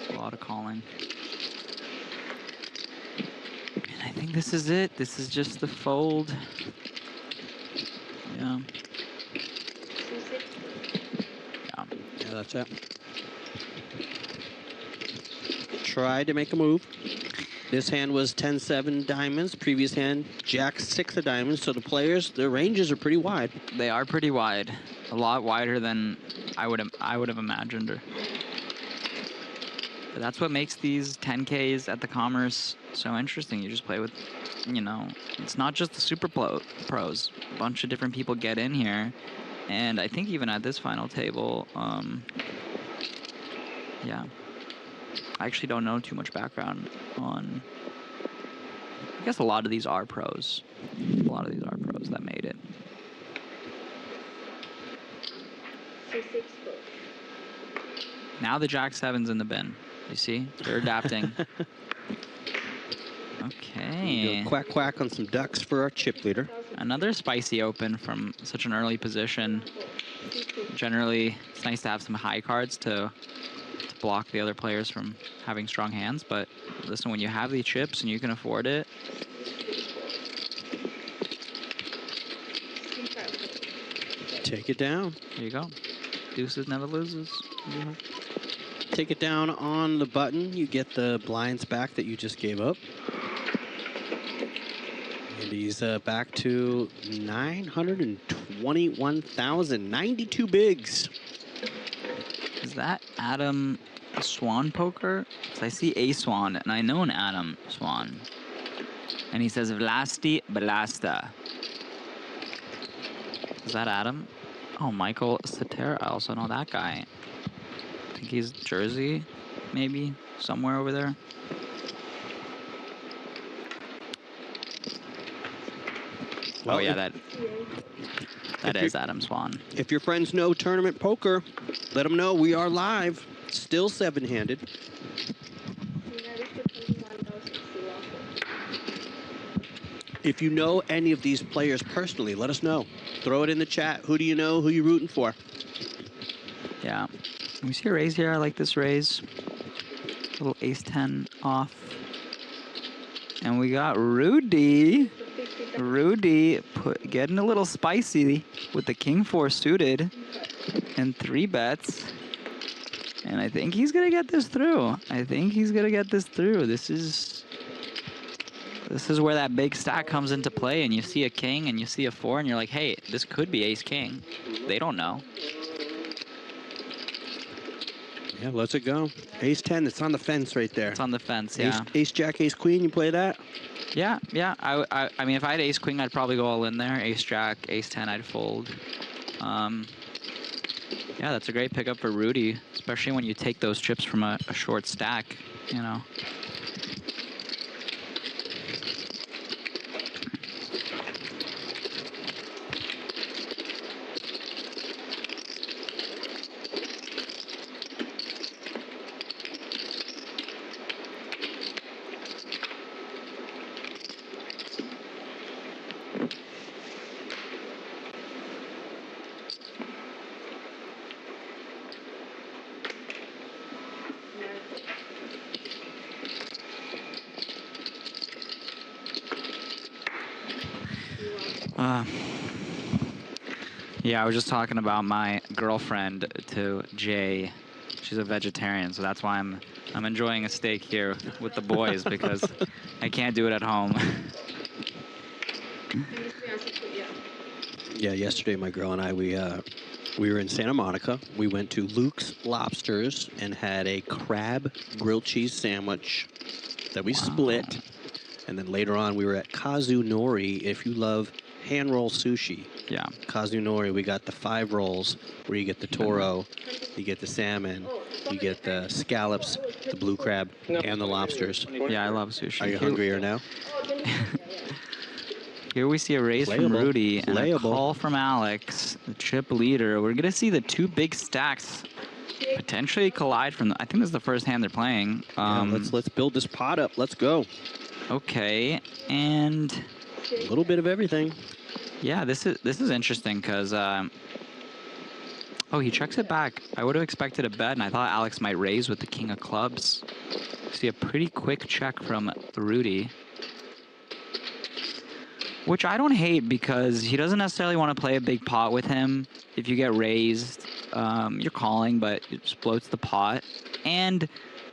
a lot of calling. And I think this is it. This is just the fold. Yeah.
Yeah, that's it. Tried to make a move. This hand was 10-7 diamonds. Previous hand, Jack 6 of diamonds. So the players, their ranges are pretty wide.
They are pretty wide. A lot wider than I would have imagined. But that's what makes these 10Ks at the Commerce so interesting. You just play with, you know, it's not just the super pros. A bunch of different people get in here. And I think even at this final table, yeah. I actually don't know too much background on... I guess a lot of these are pros. A lot of these are pros that made it.
C6 first.
Now the Jack 7's in the bin. You see? They're adapting. Okay.
Quack quack on some ducks for our chip leader.
Another spicy open from such an early position. Generally, it's nice to have some high cards to block the other players from having strong hands, but listen, when you have the chips and you can afford it.
Take it down.
There you go. Deuces never loses.
Take it down on the button. You get the blinds back that you just gave up. And he's back to 921,000. 92 bigs.
Is that Adam Swan Poker? So I see a Swan, and I know an Adam Swan. And he says Vlasti Balasta. Is that Adam? Oh, Michael Sater. I also know that guy. I think he's Jersey, maybe, somewhere over there.
Well,
oh, yeah, that is Adam Swan.
If your friends know tournament poker, let them know we are live. Still 7-handed. If you know any of these players personally, let us know. Throw it in the chat. Who do you know? Who you rooting for?
Yeah. We see a raise here. I like this raise. Little ace-10 off. And we got Rudy. Rudy getting a little spicy with the king-4 suited and 3 bets. And I think he's going to get this through. This is where that big stack comes into play, and you see a king and you see a 4 and you're like, hey, this could be ace-king. They don't know.
Yeah, let's it go. Ace-10, it's on the fence right there.
It's on the fence, yeah.
Ace-jack, ace-queen, you play that?
Yeah. I mean, if I had ace-queen, I'd probably go all in there. Ace-jack, ace-10, I'd fold. Yeah, that's a great pickup for Rudy, especially when you take those chips from a short stack, you know. Yeah, I was just talking about my girlfriend to Jay. She's a vegetarian, so that's why I'm enjoying a steak here with the boys because I can't do it at home.
Yeah, yesterday my girl and I, we We were in Santa Monica. We went to Luke's Lobsters and had a crab grilled cheese sandwich that we split. And then later on, we were at Kazunori. If you love hand roll sushi,
Yeah.
Kazunori, we got the 5 rolls where you get the toro, you get the salmon, you get the scallops, the blue crab, and the lobsters.
Yeah, I love sushi.
Are you hungrier now?
Here we see a raise from
Playable.
Rudy and a
Playable.
call from Alex, the chip leader. We're going to see the 2 big stacks potentially collide from I think this is the first hand they're playing.
Yeah, let's build this pot up. Let's go.
Okay, and
A little bit of everything.
yeah, this is interesting because oh, he checks it back. I would have expected a bet, and I thought Alex might raise with the king of clubs. See a pretty quick check from Rudy, which I don't hate because he doesn't necessarily want to play a big pot with him. If you get raised, you're calling, but it just bloats the pot. And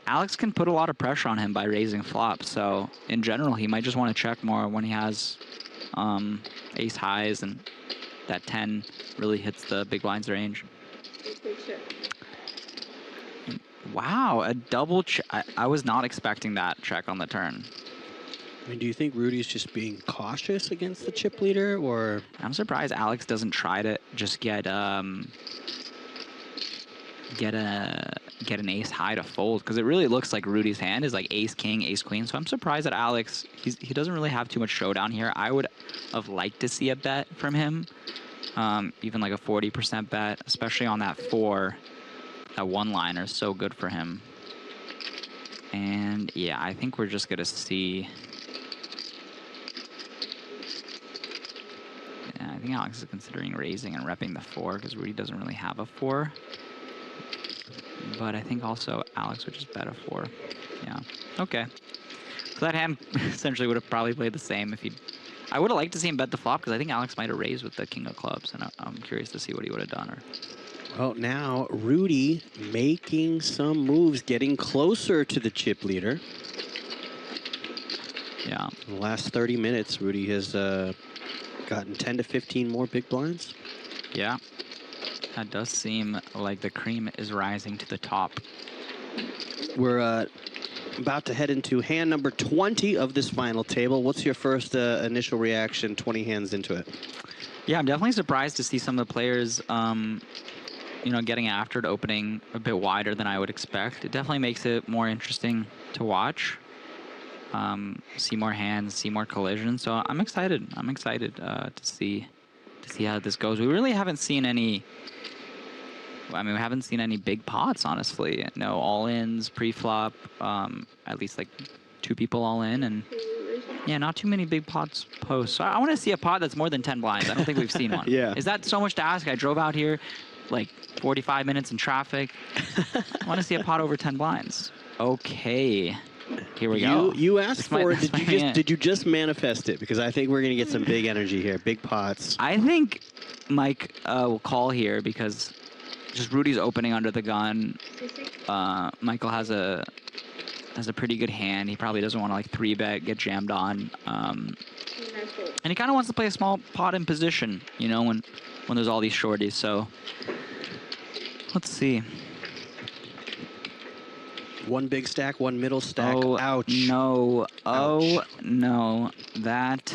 Alex can put a lot of pressure on him by raising flop. So in general, he might just want to check more when he has ace highs and that 10 really hits the big blinds range. Wow, a double check. I was not expecting that check on the turn.
I mean, do you think Rudy's just being cautious against the chip leader, or?
I'm surprised Alex doesn't try to just get an ace high to fold, because it really looks like Rudy's hand is like ace king, ace queen. So I'm surprised that Alex, he doesn't really have too much showdown here. I would have liked to see a bet from him, even like a 40% bet, especially on that 4. That one liner is so good for him. And yeah, I think we're just gonna see. Yeah, I think Alex is considering raising and repping the 4 because Rudy doesn't really have a 4. But I think also Alex would just bet a 4. Yeah. Okay. So that hand essentially would have probably played the same if he. I would have liked to see him bet the flop because I think Alex might have raised with the king of clubs, and I'm curious to see what he would have done. Or.
Well, now Rudy making some moves, getting closer to the chip leader.
Yeah.
In the last 30 minutes, Rudy has gotten 10 to 15 more big blinds.
Yeah. That does seem like the cream is rising to the top.
We're about to head into hand number 20 of this final table. What's your first initial reaction 20 hands into it?
Yeah, I'm definitely surprised to see some of the players getting after it, opening a bit wider than I would expect. It definitely makes it more interesting to watch. See more hands, see more collisions. So I'm excited. I'm excited to see how this goes. We really haven't seen any. I mean, we haven't seen any big pots, honestly. No all-ins pre-flop. At least like 2 people all in, and yeah, not too many big pots post. So I want to see a pot that's more than 10 blinds. I don't think we've seen one.
Yeah.
Is that so much to ask? I drove out here like 45 minutes in traffic. I want to see a pot over 10 blinds. Okay. Here we go.
You asked for it. Did you just manifest it? Because I think we're going to get some big energy here. Big pots.
I think Mike will call here because just Rudy's opening under the gun. Michael has a pretty good hand. He probably doesn't want to like 3-bet, get jammed on. And he kind of wants to play a small pot in position, when there's all these shorties. So let's see.
1 big stack, 1 middle stack.
Oh,
ouch.
No. Oh,
Ouch.
no. That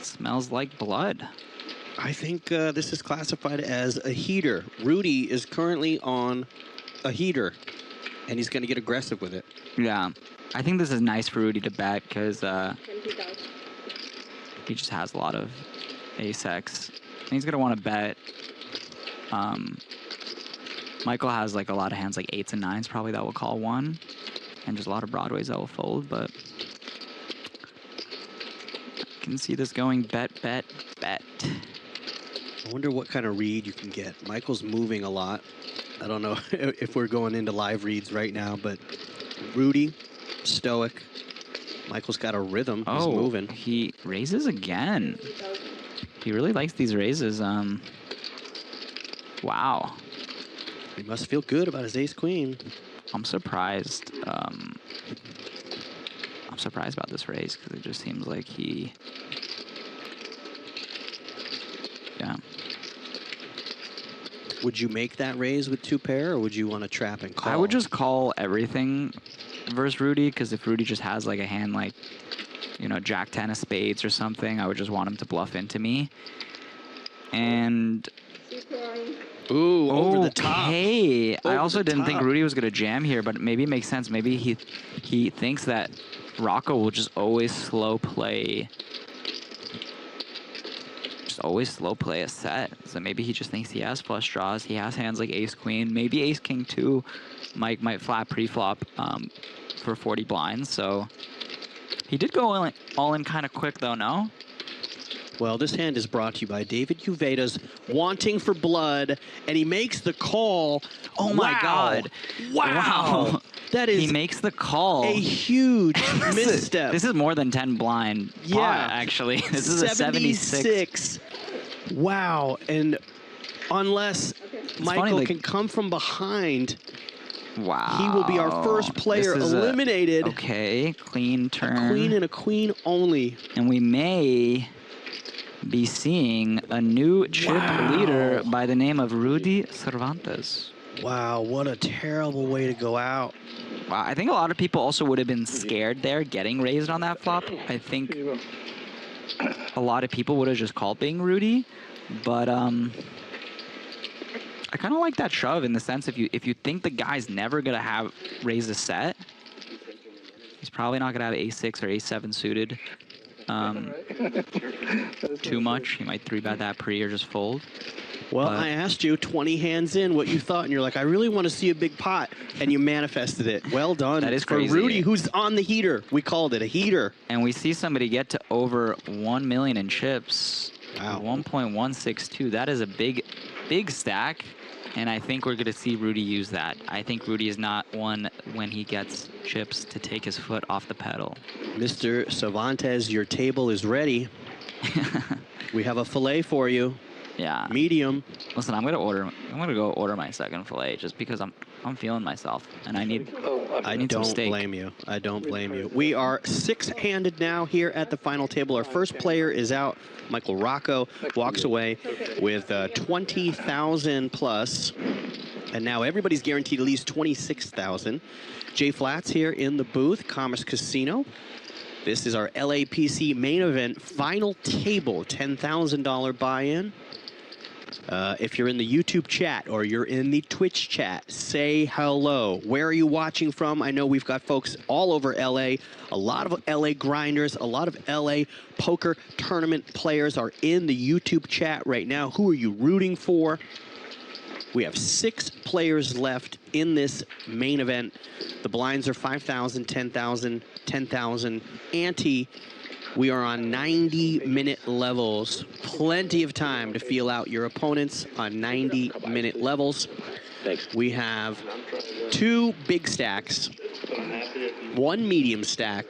smells like blood.
I think this is classified as a heater. Rudy is currently on a heater, and he's going to get aggressive with it.
Yeah. I think this is nice for Rudy to bet because he just has a lot of ace-x. And he's going to want to bet. Michael has like a lot of hands, like 8s and 9s probably that will call 1. And just a lot of broadways that will fold, but I can see this going bet, bet, bet.
I wonder what kind of read you can get. Michael's moving a lot. I don't know if we're going into live reads right now, but Rudy, stoic. Michael's got a rhythm. He's moving.
He raises again. He really likes these raises. Wow.
He must feel good about his ace-queen.
I'm surprised. I'm surprised about this raise because it just seems like he. Yeah.
Would you make that raise with 2 pair, or would you want to trap and call?
I would just call everything versus Rudy, because if Rudy just has like a hand like, you know, Jack 10 of spades or something, I would just want him to bluff into me. And
ooh, over the top.
Okay. I also
the
didn't think
top.
Rudy was going to jam here, but maybe it makes sense. Maybe he thinks that Rocco will just always slow play. Just always slow play a set. So maybe he just thinks he has flush draws. He has hands like ace queen, maybe ace king too. Mike might flat pre-flop for 40 blinds. So he did go all in kind of quick though, no?
Well, this hand is brought to you by David Uveda's Wanting for Blood, and he makes the call.
Oh my God.
Wow. That is
he makes the call.
a huge misstep.
This is more than 10 blind pot,
Yeah.
actually. This is a 76.
Wow. And unless Michael
funny, like-
can come from behind,
Wow.
he will be our first player
This is
eliminated.
Okay, clean turn.
Queen and a queen only.
And we may be seeing a new chip leader by the name of Rudy Cervantes.
Wow, what a terrible way to go out.
Wow, I think a lot of people also would have been scared there getting raised on that flop. I think a lot of people would have just called being Rudy, but I kind of like that shove in the sense if you think the guy's never gonna have raised a set, he's probably not gonna have ace-6 or ace-7 suited. Too much. He might 3-bet that pre or just fold.
Well,
But-
I asked you 20 hands in what you thought, and you're like, I really want to see a big pot, and you manifested it. Well done.
That is
for
crazy.
Rudy, who's on the heater. We called it a heater.
And we see somebody get to over 1 million in chips.
Wow.
1.162. That is a big stack. And I think we're going to see Rudy use that. I think Rudy is not one when he gets chips to take his foot off the pedal.
Mr. Cervantes, your table is ready. We have a fillet for you.
Yeah.
Medium.
Listen, I'm gonna go order my second fillet just because I'm feeling myself and I need
I
need some
don't
steak.
blame you. I don't blame you. We are 6-handed now here at the final table. Our first player is out. Michael Rocco walks away with 20,000 plus. And now everybody's guaranteed at least 26,000. Jay Flats here in the booth, Commerce Casino. This is our LAPC main event final table, $10,000 buy-in. If you're in the YouTube chat or you're in the Twitch chat, say hello. Where are you watching from? I know we've got folks all over LA. A lot of LA grinders, a lot of LA poker tournament players are in the YouTube chat right now. Who are you rooting for? We have 6 players left in this main event. The blinds are 5,000, 10,000, 10,000 ante. We are on 90-minute levels. Plenty of time to feel out your opponents on 90-minute levels. We have 2 big stacks, 1 medium stack,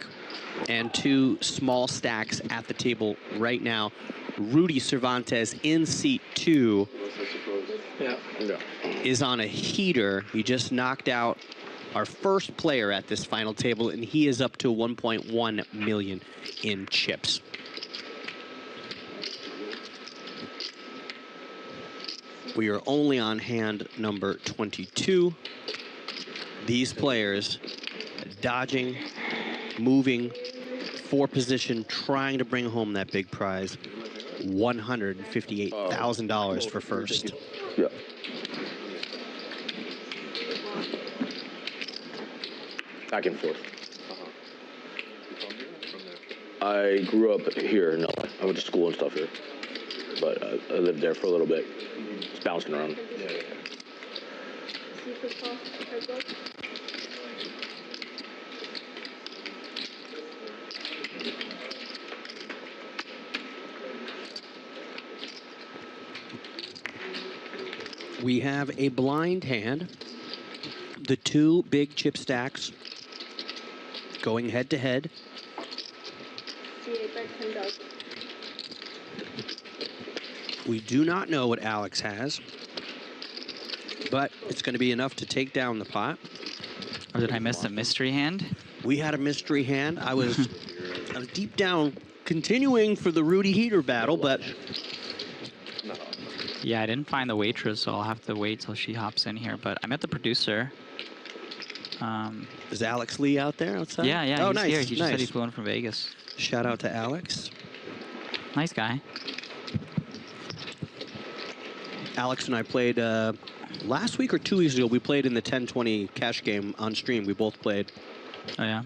and 2 small stacks at the table right now. Rudy Cervantes in seat 2 is on a heater. He just knocked out our first player at this final table, and he is up to 1.1 million in chips. We are only on hand number 22. These players dodging, moving, for position, trying to bring home that big prize. $158,000 for first.
Yeah. Back and forth. I grew up here in LA. I went to school and stuff here. But I lived there for a little bit. Just bouncing around.
We have a blind hand. The 2 big chip stacks going head to head. We do not know what Alex has, but it's going to be enough to take down the pot.
Or did I miss a mystery hand?
We had a mystery hand. I was deep down continuing for the Rudy Heater battle, but
Yeah, I didn't find the waitress, so I'll have to wait till she hops in here. But I met the producer.
Is Alex Lee out there outside?
Yeah, yeah,
Oh,
he's
nice.
here. He just said he
nice.
flew in from Vegas.
Shout out to Alex.
Nice guy.
Alex and I played last week or 2 weeks ago. We played in the 10-20 cash game on stream. We both played.
Oh, yeah.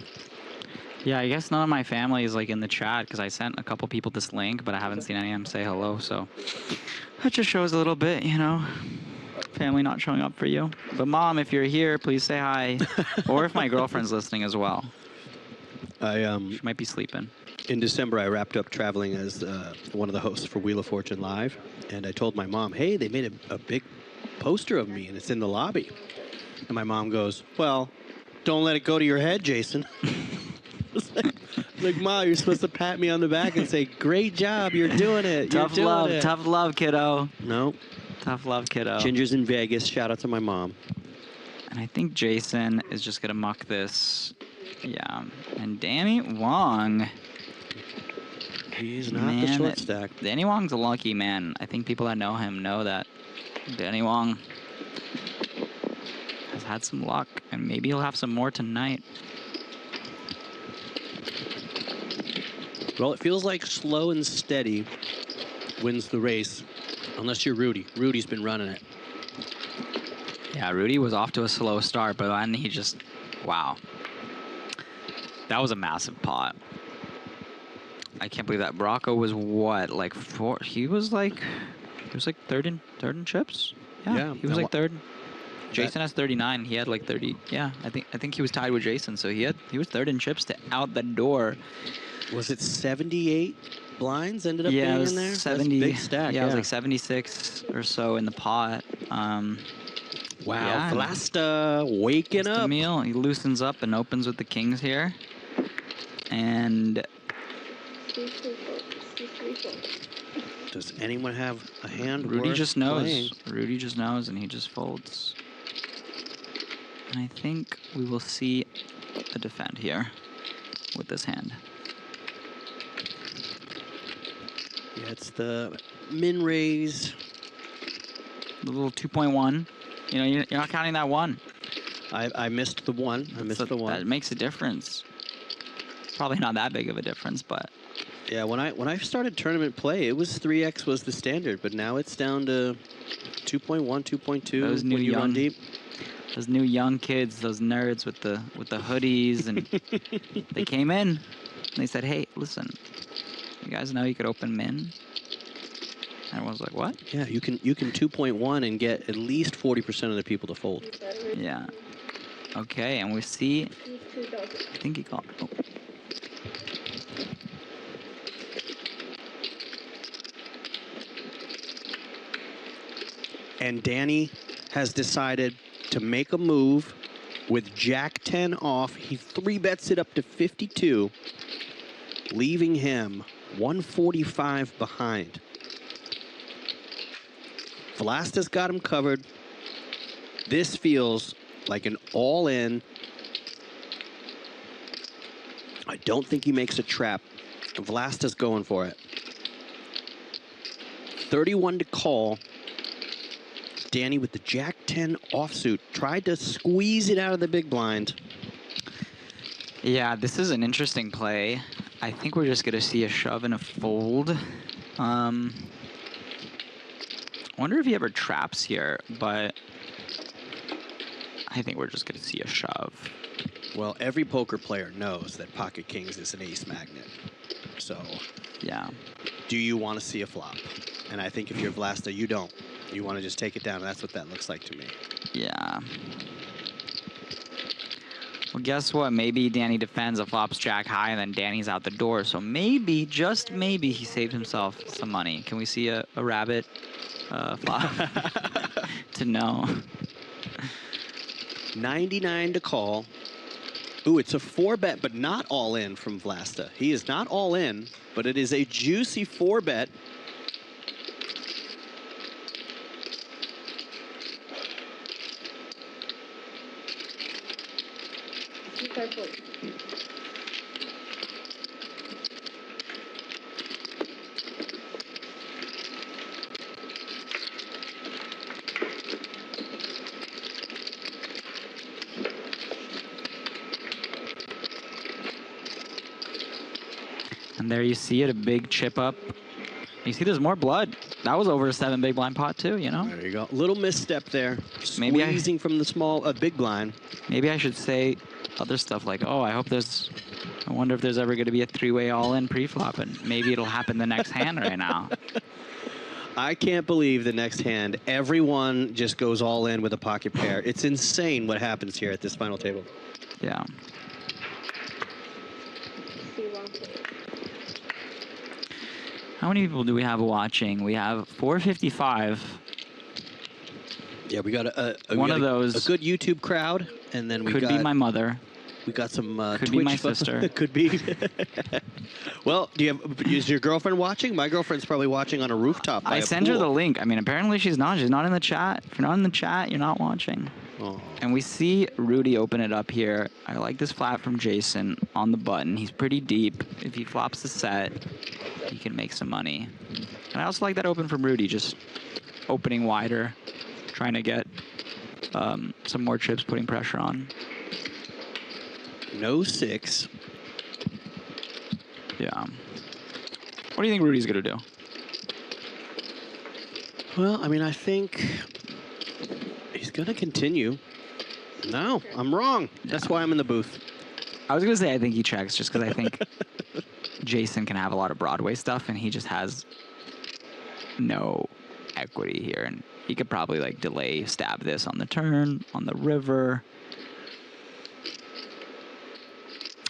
Yeah, I guess none of my family is like in the chat because I sent a couple people this link, but I haven't seen any of them say hello. So that just shows a little bit, you know, family not showing up for you. But Mom, if you're here, please say hi. Or if my girlfriend's listening as well. She might be sleeping.
In December, I wrapped up traveling as one of the hosts for Wheel of Fortune Live, and I told my mom, hey, they made a big poster of me, and it's in the lobby. And my mom goes, well, don't let it go to your head, Jason. It's like, Mom, you're supposed to pat me on the back and say, great job, you're doing it.
Tough love, kiddo.
No.
Tough love, kiddo.
Ginger's in Vegas. Shout out to my mom.
And I think Jason is just going to muck this. Yeah. And Danny Wong.
He's not the short stack.
Danny Wong's a lucky man. I think people that know him know that Danny Wong has had some luck, and maybe he'll have some more tonight.
Well, it feels like slow and steady wins the race, unless you're Rudy. Rudy's been running it.
Yeah, Rudy was off to a slow start, but then he just, wow. That was a massive pot. I can't believe that. Bracco was what, like four? He was like third in chips. Yeah, he was like third. Jason has 39. He had like 30. Yeah, I think he was tied with Jason, so he was third in chips to out the door.
Was it 78 blinds ended up
yeah,
being
it was
in there?
70.
That's a big stack.
Yeah, it was like 76 or so in the pot.
Wow,
yeah,
Vlasta waking up.
Meal. He loosens up and opens with the kings here. And
does anyone have a hand?
Rudy
worth
just knows.
playing?
Rudy just knows, and he just folds. And I think we will see a defend here with this hand.
Yeah, it's the min raise.
The little 2.1. You know, you're not counting that one.
I missed the one.
That makes a difference. Probably not that big of a difference, but
yeah, when I started tournament play, it was 3x was the standard, but now it's down to 2.1, 2.2.
Those new
when you run deep.
Those new young kids, those nerds with the hoodies, and they came in and they said, "Hey, listen, you guys know you could open min." And everyone's like, "What?"
Yeah, you can 2.1 and get at least 40% of the people to fold.
Yeah. Okay, and we see. I think he called. Oh.
And Danny has decided to make a move with Jack 10 off. He 3-bets it up to 52, leaving him 145 behind. Vlasta's got him covered. This feels like an all-in. I don't think he makes a trap. Vlasta's going for it. 31 to call. Danny with the Jack 10 offsuit tried to squeeze it out of the big blind.
Yeah, this is an interesting play. I think we're just going to see a shove and a fold. I wonder if he ever traps here, but I think we're just going to see a shove.
Well, every poker player knows that pocket kings is an ace magnet. So,
yeah.
Do you want to see a flop? And I think if you're Vlasta, you don't. You want to just take it down, and that's what that looks like to me.
Yeah. Well, guess what? Maybe Danny defends a flops jack high, and then Danny's out the door. So maybe, just maybe, he saved himself some money. Can we see a rabbit flop to know?
99 to call. Ooh, it's a 4-bet, but not all in from Vlasta. He is not all in, but it is a juicy 4-bet.
And there you see it, a big chip up. You see there's more blood. That was over a 7 big blind pot too, you know?
There you go. Little misstep there.
Maybe
Squeezing from the big blind.
Maybe I should say other stuff like, oh, I wonder if there's ever going to be a 3-way all-in pre-flop, and maybe it'll happen the next hand right now.
I can't believe the next hand, everyone just goes all in with a pocket pair. It's insane what happens here at this final table.
Yeah. How many people do we have watching? We have 455.
Yeah, we got a good YouTube crowd, and then we
could be my mother.
We got some
could
Twitch
be my sister.
Could be. Well, is your girlfriend watching? My girlfriend's probably watching on a rooftop.
I sent her the link. I mean, apparently she's not. She's not in the chat. If you're not in the chat, you're not watching.
Oh.
And we see Rudy open it up here. I like this flat from Jason on the button. He's pretty deep. If he flops the set, he can make some money. And I also like that open from Rudy, just opening wider, trying to get some more chips, putting pressure on.
No 6.
Yeah. What do you think Rudy's going to do?
Well, I mean, I think he's going to continue. No, I'm wrong. That's why I'm in the booth.
I was going to say I think he checks just because I think Jason can have a lot of Broadway stuff, and he just has no equity here. And he could probably, like, delay stab this on the turn, on the river.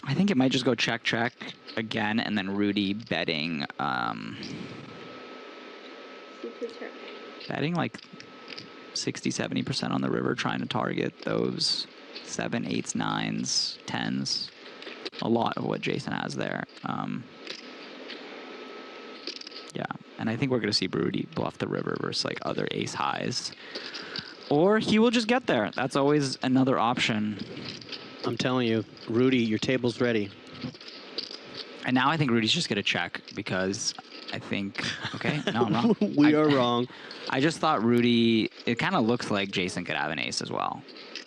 I think it might just go check, check again, and then Rudy betting, betting like 60, 70% on the river, trying to target those 7, 8s, 9s, 10s. A lot of what Jason has there. Yeah, and I think we're going to see Rudy bluff the river versus like other ace highs. Or he will just get there. That's always another option.
I'm telling you, Rudy, your table's ready.
And now I think Rudy's just going to check because I think, okay, no, I'm wrong.
We are wrong.
I just thought Rudy, it kind of looks like Jason could have an ace as well.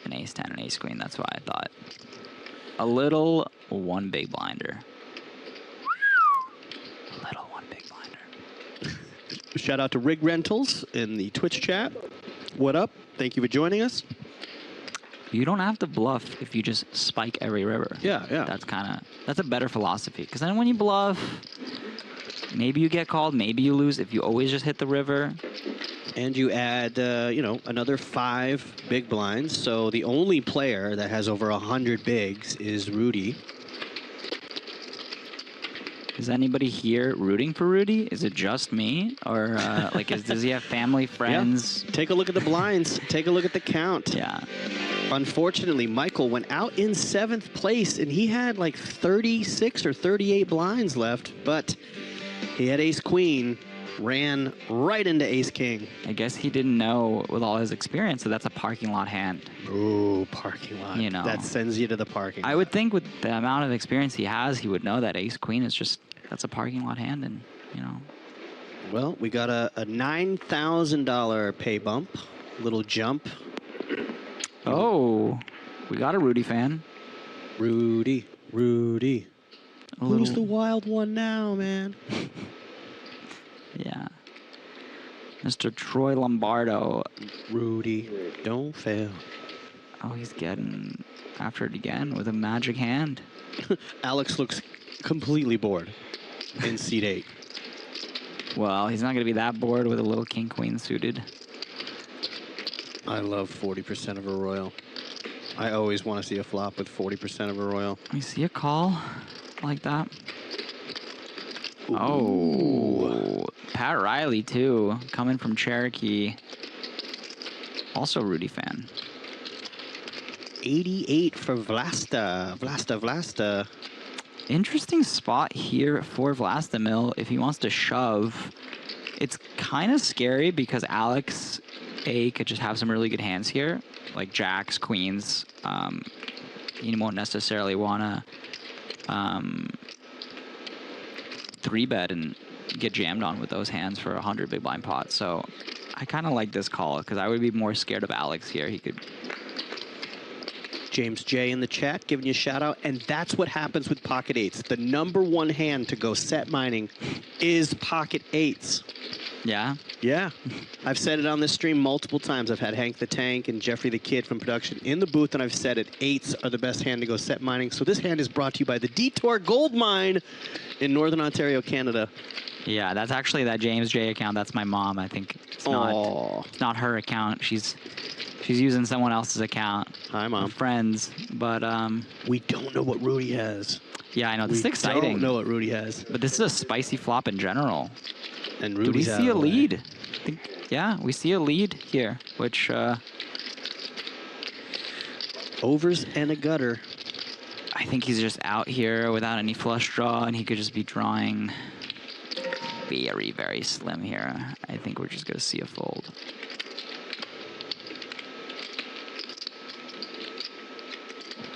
An ace 10, an ace queen. That's why I thought. A little 1 big blinder. A little 1 big blinder.
Shout out to Rig Rentals in the Twitch chat. What up? Thank you for joining us.
You don't have to bluff if you just spike every river.
Yeah, yeah.
That's a better philosophy. Because then when you bluff, maybe you get called, maybe you lose if you always just hit the river.
And you add, another 5 big blinds. So the only player that has over 100 bigs is Rudy.
Is anybody here rooting for Rudy? Is it just me? Or, does he have family, friends?
Yeah. Take a look at the blinds. Take a look at the count.
Yeah.
Unfortunately, Michael went out in 7th place, and he had like 36 or 38 blinds left, but he had ace-queen, ran right into ace-king.
I guess he didn't know with all his experience that that's a parking lot hand.
Ooh, parking lot.
You know.
That sends you to the parking lot.
I would think with the amount of experience he has, he would know that ace-queen is just, that's a parking lot hand, and, you know.
Well, we got a $9,000 pay bump, little jump.
Oh, we got a Rudy fan.
Rudy. Who's the wild one now, man?
Yeah. Mr. Troy Lombardo.
Rudy, don't fail.
Oh, he's getting after it again with a magic hand.
Alex looks completely bored in seat 8.
Well, he's not going to be that bored with a little king-queen suited.
I love 40% of a royal. I always want to see a flop with 40% of a royal.
You see a call like that?
Ooh.
Oh, Pat Riley too, coming from Cherokee. Also Rudy fan.
88 for Vlasta.
Interesting spot here for Vlastimil if he wants to shove. It's kind of scary because Alex A could just have some really good hands here, like jacks, queens. You won't necessarily want to 3-bet and get jammed on with those hands for 100 big blind pots. So I kind of like this call because I would be more scared of Alex here. He could
James J in the chat giving you a shout out. And that's what happens with pocket eights. The #1 hand to go set mining is pocket eights.
Yeah?
Yeah. I've said it on this stream multiple times. I've had Hank the Tank and Jeffrey the Kid from production in the booth, and I've said it. Eights are the best hand to go set mining. So this hand is brought to you by the Detour Gold Mine in Northern Ontario, Canada.
Yeah, that's actually that James J account. That's my mom. I think it's not her account. She's using someone else's account.
Hi, Mom.
Friends, but
we don't know what Rudy has.
Yeah, I know. This is exciting.
We don't know what Rudy has.
But this is a spicy flop in general.
And
do we
Rudy's
see a lead? Yeah, we see a lead here, which
overs and a gutter.
I think he's just out here without any flush draw, and he could just be drawing very, very slim here. I think we're just going to see a fold.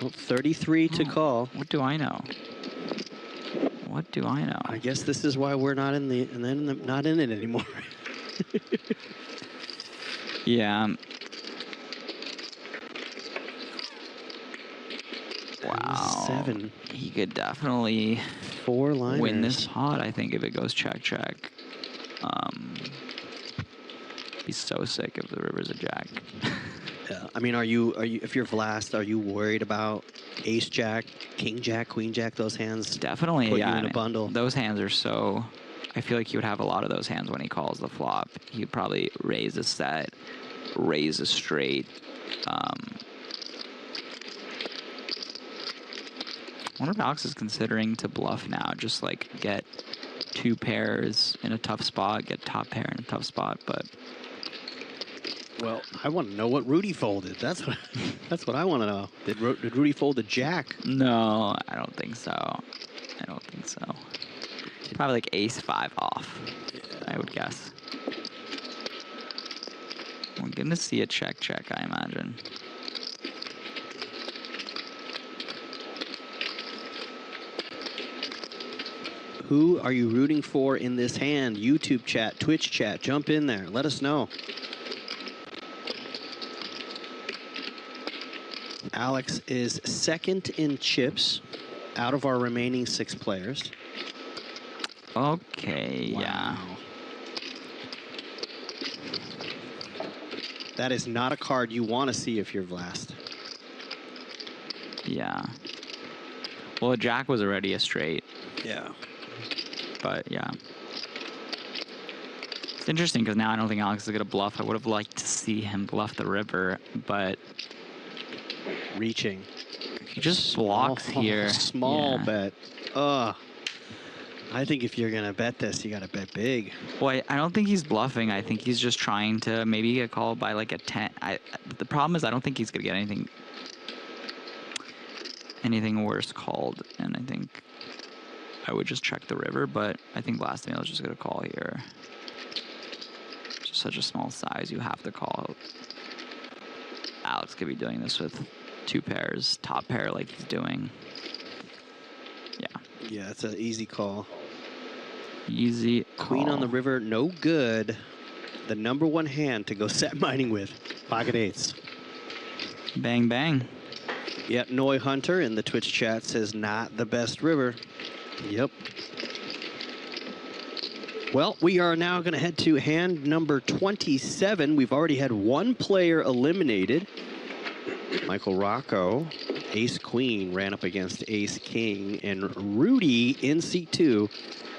Well, 33 to call.
What do I know? What do I know?
I guess this is why we're not in the not in it anymore.
Yeah. Wow.
7.
He could definitely
4 liners.
win this pot, I think, if it goes check. Be so sick if the river's a jack.
Yeah. I mean, are you if you're Vlast, are you worried about ace jack, king jack, queen jack, those hands?
Definitely,
put
yeah.
you in a bundle.
Those hands are so. I feel like he would have a lot of those hands when he calls the flop. He'd probably raise a set, raise a straight. I wonder if Alex is considering to bluff now, just like get 2 pairs in a tough spot, get top pair in a tough spot, but.
Well, I want to know what Rudy folded. That's what I want to know. Did Rudy fold a jack?
No, I don't think so. Probably like ace-5 off, I would guess. We're going to see a check, I imagine.
Who are you rooting for in this hand? YouTube chat, Twitch chat, jump in there. Let us know. Alex is second in chips out of our remaining 6 players.
Okay,
Wow.
yeah.
That is not a card you want to see if you're Vlast.
Yeah. Well, a jack was already a straight,
Yeah.
but yeah. It's interesting because now I don't think Alex is going to bluff. I would have liked to see him bluff the river, but
Reaching.
he just blocks here.
Small
Yeah.
bet. Ugh. I think if you're going to bet this, you got to bet big.
Well, I don't think he's bluffing. I think he's just trying to maybe get called by like a 10. The problem is I don't think he's going to get anything worse called. And I think I would just check the river, but I think Vlastimil is just going to call here. Just such a small size, you have to call. Alex could be doing this with 2 pairs, top pair like he's doing. Yeah.
Yeah, it's an easy call.
Easy
Queen
call.
on the river, no good. The #1 hand to go set mining with. Pocket eights.
Bang, bang.
Yep, Noy Hunter in the Twitch chat says not the best river. Yep. Well, we are now going to head to hand number 27. We've already had 1 player eliminated. Michael Rocco, ace-queen, ran up against ace-king. And Rudy in seat 2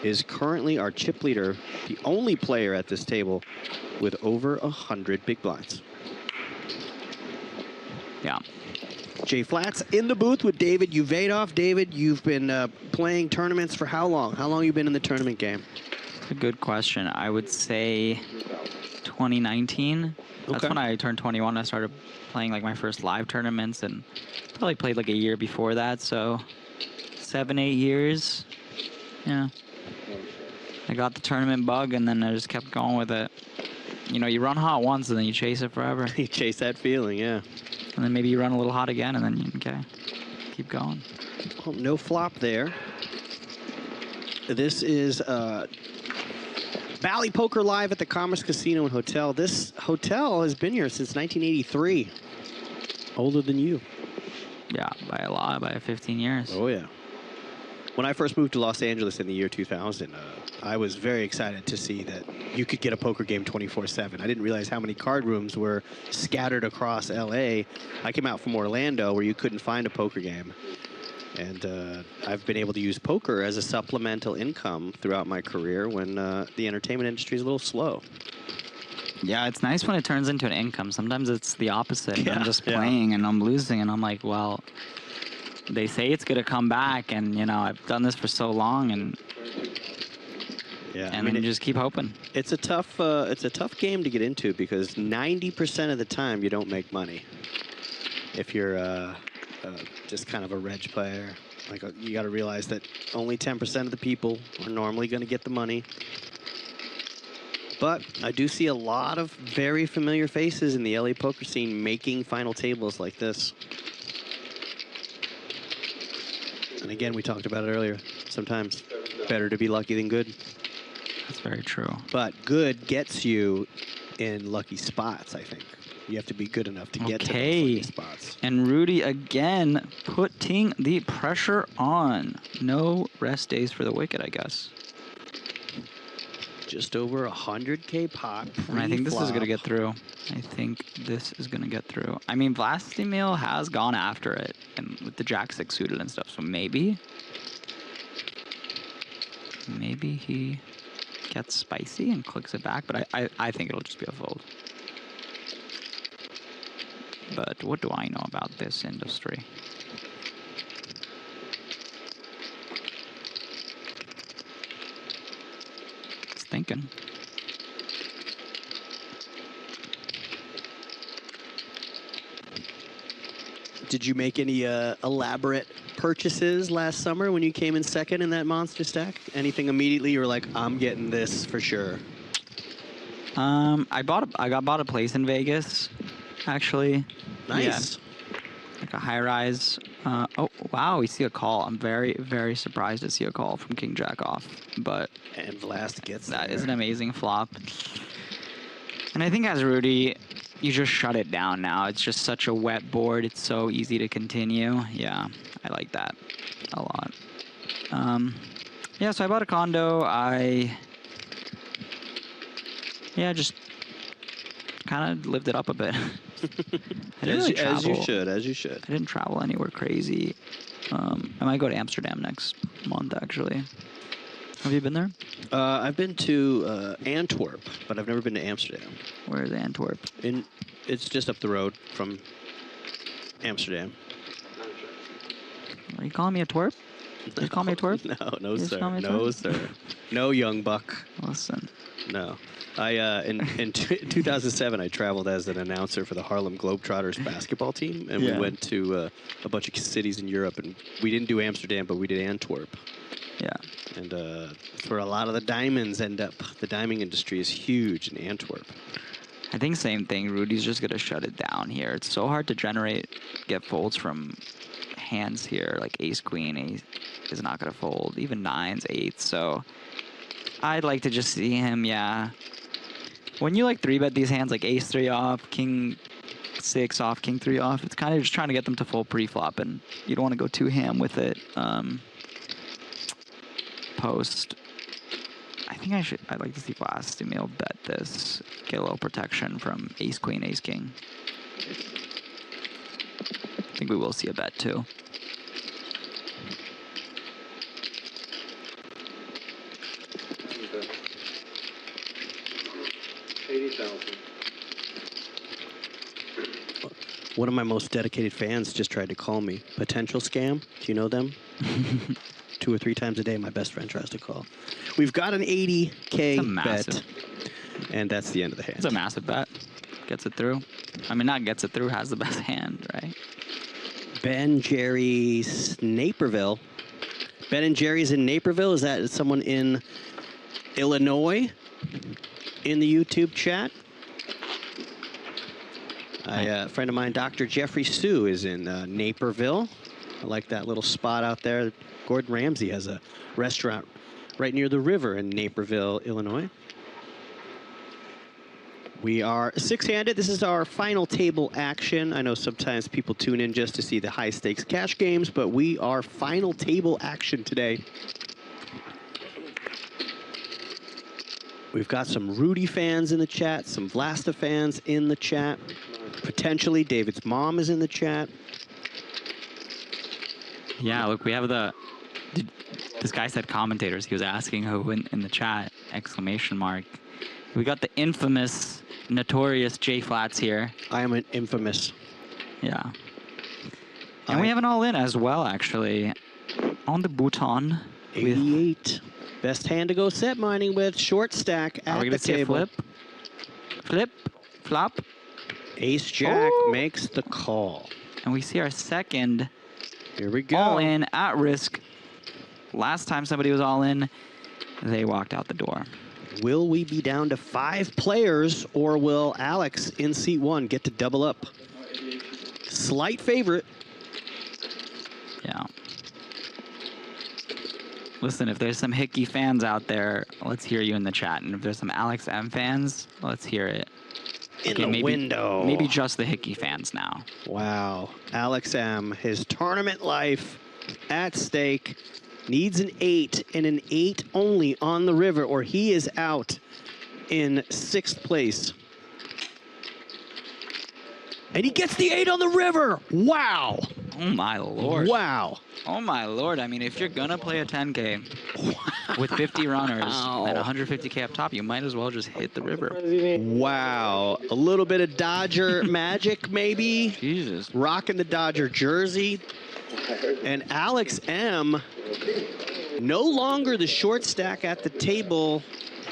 is currently our chip leader, the only player at this table with over 100 big blinds.
Yeah.
Jay Flats in the booth with David Uvadov. David, you've been playing tournaments for how long? How long have you been in the tournament game?
That's a good question. I would say 2019. That's
Okay.
when I turned 21. I started playing like my first live tournaments, and probably played like a year before that. So 7, 8 years. Yeah. I got the tournament bug, and then I just kept going with it. You know, you run hot once, and then you chase it forever.
You chase that feeling, yeah.
And then maybe you run a little hot again, and then okay, keep going.
Well, no flop there. This is Bally Poker Live at the Commerce Casino and Hotel. This hotel has been here since 1983. Older than you.
Yeah, by a lot, by 15 years.
Oh, yeah. When I first moved to Los Angeles in the year 2000, I was very excited to see that you could get a poker game 24/7. I didn't realize how many card rooms were scattered across LA. I came out from Orlando where you couldn't find a poker game. And I've been able to use poker as a supplemental income throughout my career when the entertainment industry is a little slow.
Yeah, it's nice when it turns into an income. Sometimes it's the opposite.
Yeah,
I'm just playing and I'm losing, and I'm like, well, they say it's going to come back, and, you know, I've done this for so long, and
Yeah,
then you just keep hoping.
It's a tough game to get into because 90% of the time you don't make money. If you're just kind of a reg player, like you got to realize that only 10% of the people are normally going to get the money. But I do see a lot of very familiar faces in the LA poker scene making final tables like this. And again, we talked about it earlier. Sometimes better to be lucky than good.
That's very true.
But good gets you in lucky spots, I think. You have to be good enough to get to those lucky spots.
And Rudy again putting the pressure on. No rest days for the wicked, I guess.
Just over 100K pot.
And I think this is going to get through. I think this is going to get through. I mean, Vlastimil has gone after it, and with the Jack-6 suited and stuff, so maybe he gets spicy and clicks it back, but I think it'll just be a fold. But what do I know about this industry? It's thinking.
Did you make any elaborate purchases last summer when you came in second in that monster stack? Anything immediately you were like, I'm getting this for sure?
I bought a place in Vegas, actually.
Nice.
Yeah, like a high rise. Oh wow, we see a call. I'm very, very surprised to see a call from King Jack off, but
and Vlast gets
that
there.
is an amazing flop. And I think as Rudy, you just shut it down now. It's just such a wet board. It's so easy to continue. Yeah, I like that a lot. Yeah, so I bought a condo. Just kind of lived it up a bit. I didn't really travel.
As you should.
I didn't travel anywhere crazy. I might go to Amsterdam next month, actually. Have you been there?
I've been to Antwerp, but I've never been to Amsterdam.
Where is Antwerp?
It's just up the road from Amsterdam.
Are you calling me a twerp? Did you call me a twerp?
No, sir. No, sir. No, young buck.
Listen.
No. In 2007, I traveled as an announcer for the Harlem Globetrotters basketball team, and we went to a bunch of cities in Europe, and we didn't do Amsterdam, but we did Antwerp.
Yeah.
And that's where a lot of the diamonds end up. The diamond industry is huge in Antwerp.
I think same thing. Rudy's just going to shut it down here. It's so hard to get folds from hands here. Like ace, queen, ace is not going to fold. Even nines, eights. So I'd like to just see him, When you like 3-bet these hands, like ace 3 off, king 6 off, king 3 off, it's kind of just trying to get them to fold pre-flop, and you don't want to go too ham with it. Post. I think I'd like to see Vlastimil bet this, get a little protection from ace queen, ace king. I think we will see a bet too.
One of my most dedicated fans just tried to call me. Potential scam. Do you know them? 2 or 3 times a day, my best friend tries to call. We've got an 80K bet, and that's the end of the hand.
It's a massive bet. Gets it through. I mean, not gets it through, has the best hand, right?
Ben Jerry's Naperville. Ben and Jerry's in Naperville. Is that someone in Illinois in the YouTube chat? A friend of mine, Dr. Jeffrey Sue, is in Naperville. I like that little spot out there. Gordon Ramsay has a restaurant right near the river in Naperville, Illinois. We are six-handed. This is our final table action. I know sometimes people tune in just to see the high-stakes cash games, but we are final table action today. We've got some Rudy fans in the chat, some Vlasta fans in the chat. Potentially, David's mom is in the chat.
Yeah, look, we have this guy said commentators. He was asking who in the chat, exclamation mark. We got the infamous, notorious J Flats here.
I am an infamous.
Yeah. And we have an all-in as well, actually. On the bouton.
88. Best hand to go set mining with. Short stack at the table.
Flip? Flip? Flop?
Ace Jack makes the call.
And we see our second
Here we go.
all-in at risk. Last time somebody was all-in, they walked out the door.
Will we be down to 5 players, or will Alex in seat 1 get to double up? Slight favorite.
Yeah. Listen, if there's some Hickey fans out there, let's hear you in the chat. And if there's some Alex M fans, let's hear it.
In the window.
Maybe just the Hickey fans now.
Wow. Alex M, his tournament life at stake. Needs an 8 and an 8 only on the river, or he is out in 6th place. And he gets the 8 on the river. Wow.
Oh, my Lord.
Wow.
Oh, my Lord. I mean, if you're going to play a 10K with 50 runners and 150K up top, you might as well just hit the river.
Wow. A little bit of Dodger magic, maybe.
Jesus.
Rocking the Dodger jersey. And Alex M, no longer the short stack at the table,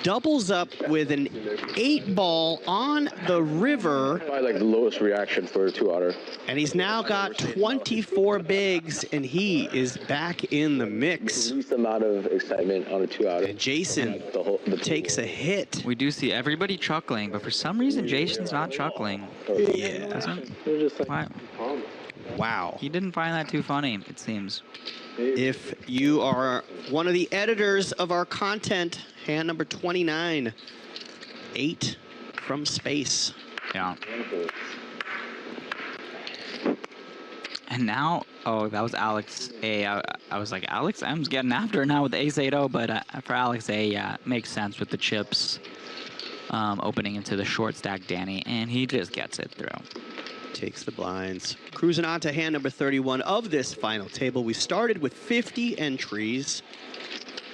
doubles up with an 8-ball on the river.
Probably like the lowest reaction for a 2-outer.
And he's now got 24 bigs, and he is back in the mix.
Least amount of excitement on a 2-outer.
And Jason takes a hit.
We do see everybody chuckling, but for some reason, Jason's not chuckling.
Yeah.
Why?
Wow.
He didn't find that too funny, it seems.
If you are one of the editors of our content, hand number 29, 8 from space.
Yeah. And now, oh, that was Alex A. I was like, Alex M's getting after it now with the Ace 8-0, but for Alex A, yeah, it makes sense with the chips opening into the short stack Danny, and he just gets it through.
Takes the blinds. Cruising on to hand number 31 of this final table. We started with 50 entries,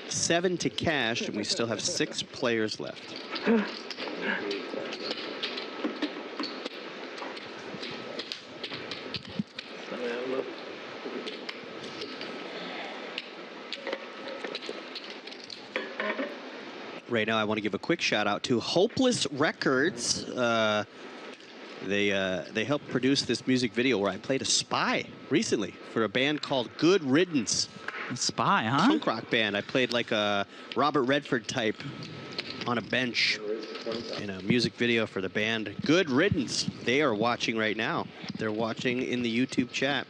7 to cash, and we still have 6 players left. Right now, I want to give a quick shout out to Hopeless Records. They helped produce this music video where I played a spy recently for a band called Good Riddance.
A spy, huh?
Punk rock band. I played like a Robert Redford type on a bench in a music video for the band Good Riddance. They are watching right now. They're watching in the YouTube chat.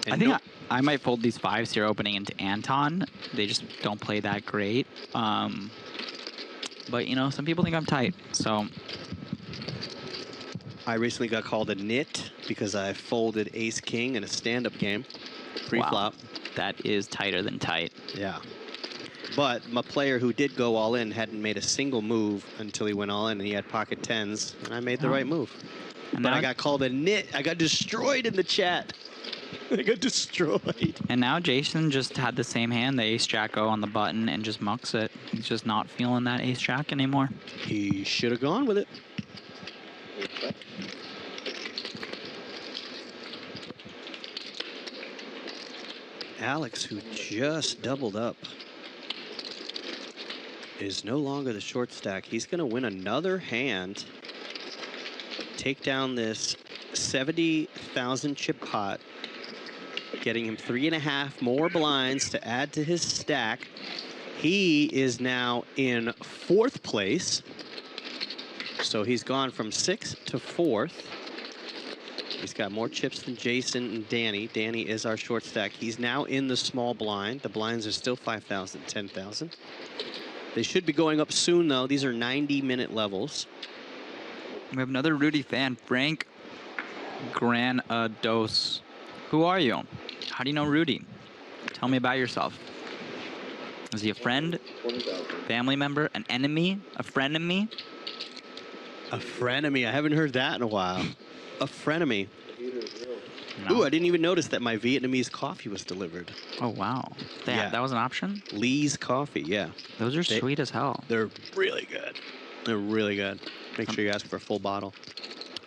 And
I think I might fold these 5s here opening into Anton. They just don't play that great. But, you know, some people think I'm tight, so...
I recently got called a nit because I folded ace-king in a stand-up game, pre-flop.
Wow. That is tighter than tight.
Yeah. But my player who did go all in hadn't made a single move until he went all in, and he had pocket 10s, and I made the right move.
And
but
now
I got called a nit. I got destroyed in the chat. I got destroyed.
And now Jason just had the same hand, the ace-jack-o on the button, and just mucks it. He's just not feeling that ace-jack anymore.
He should have gone with it. Alex, who just doubled up, is no longer the short stack. He's going to win another hand, take down this 70,000 chip pot, getting him 3.5 more blinds to add to his stack. He is now in 4th place. So he's gone from 6th to 4th. He's got more chips than Jason and Danny. Danny is our short stack. He's now in the small blind. The blinds are still 5,000, 10,000. They should be going up soon, though. These are 90-minute levels.
We have another Rudy fan, Frank Granados. Who are you? How do you know Rudy? Tell me about yourself. Is he a friend, family member, an enemy, a frenemy?
A frenemy. I haven't heard that in a while. A frenemy.
No.
Ooh, I didn't even notice that my Vietnamese coffee was delivered.
Oh, wow.
Yeah.
That was an option?
Lee's Coffee, yeah.
Those are sweet as hell.
They're really good. They're really good. Make sure you ask for a full bottle.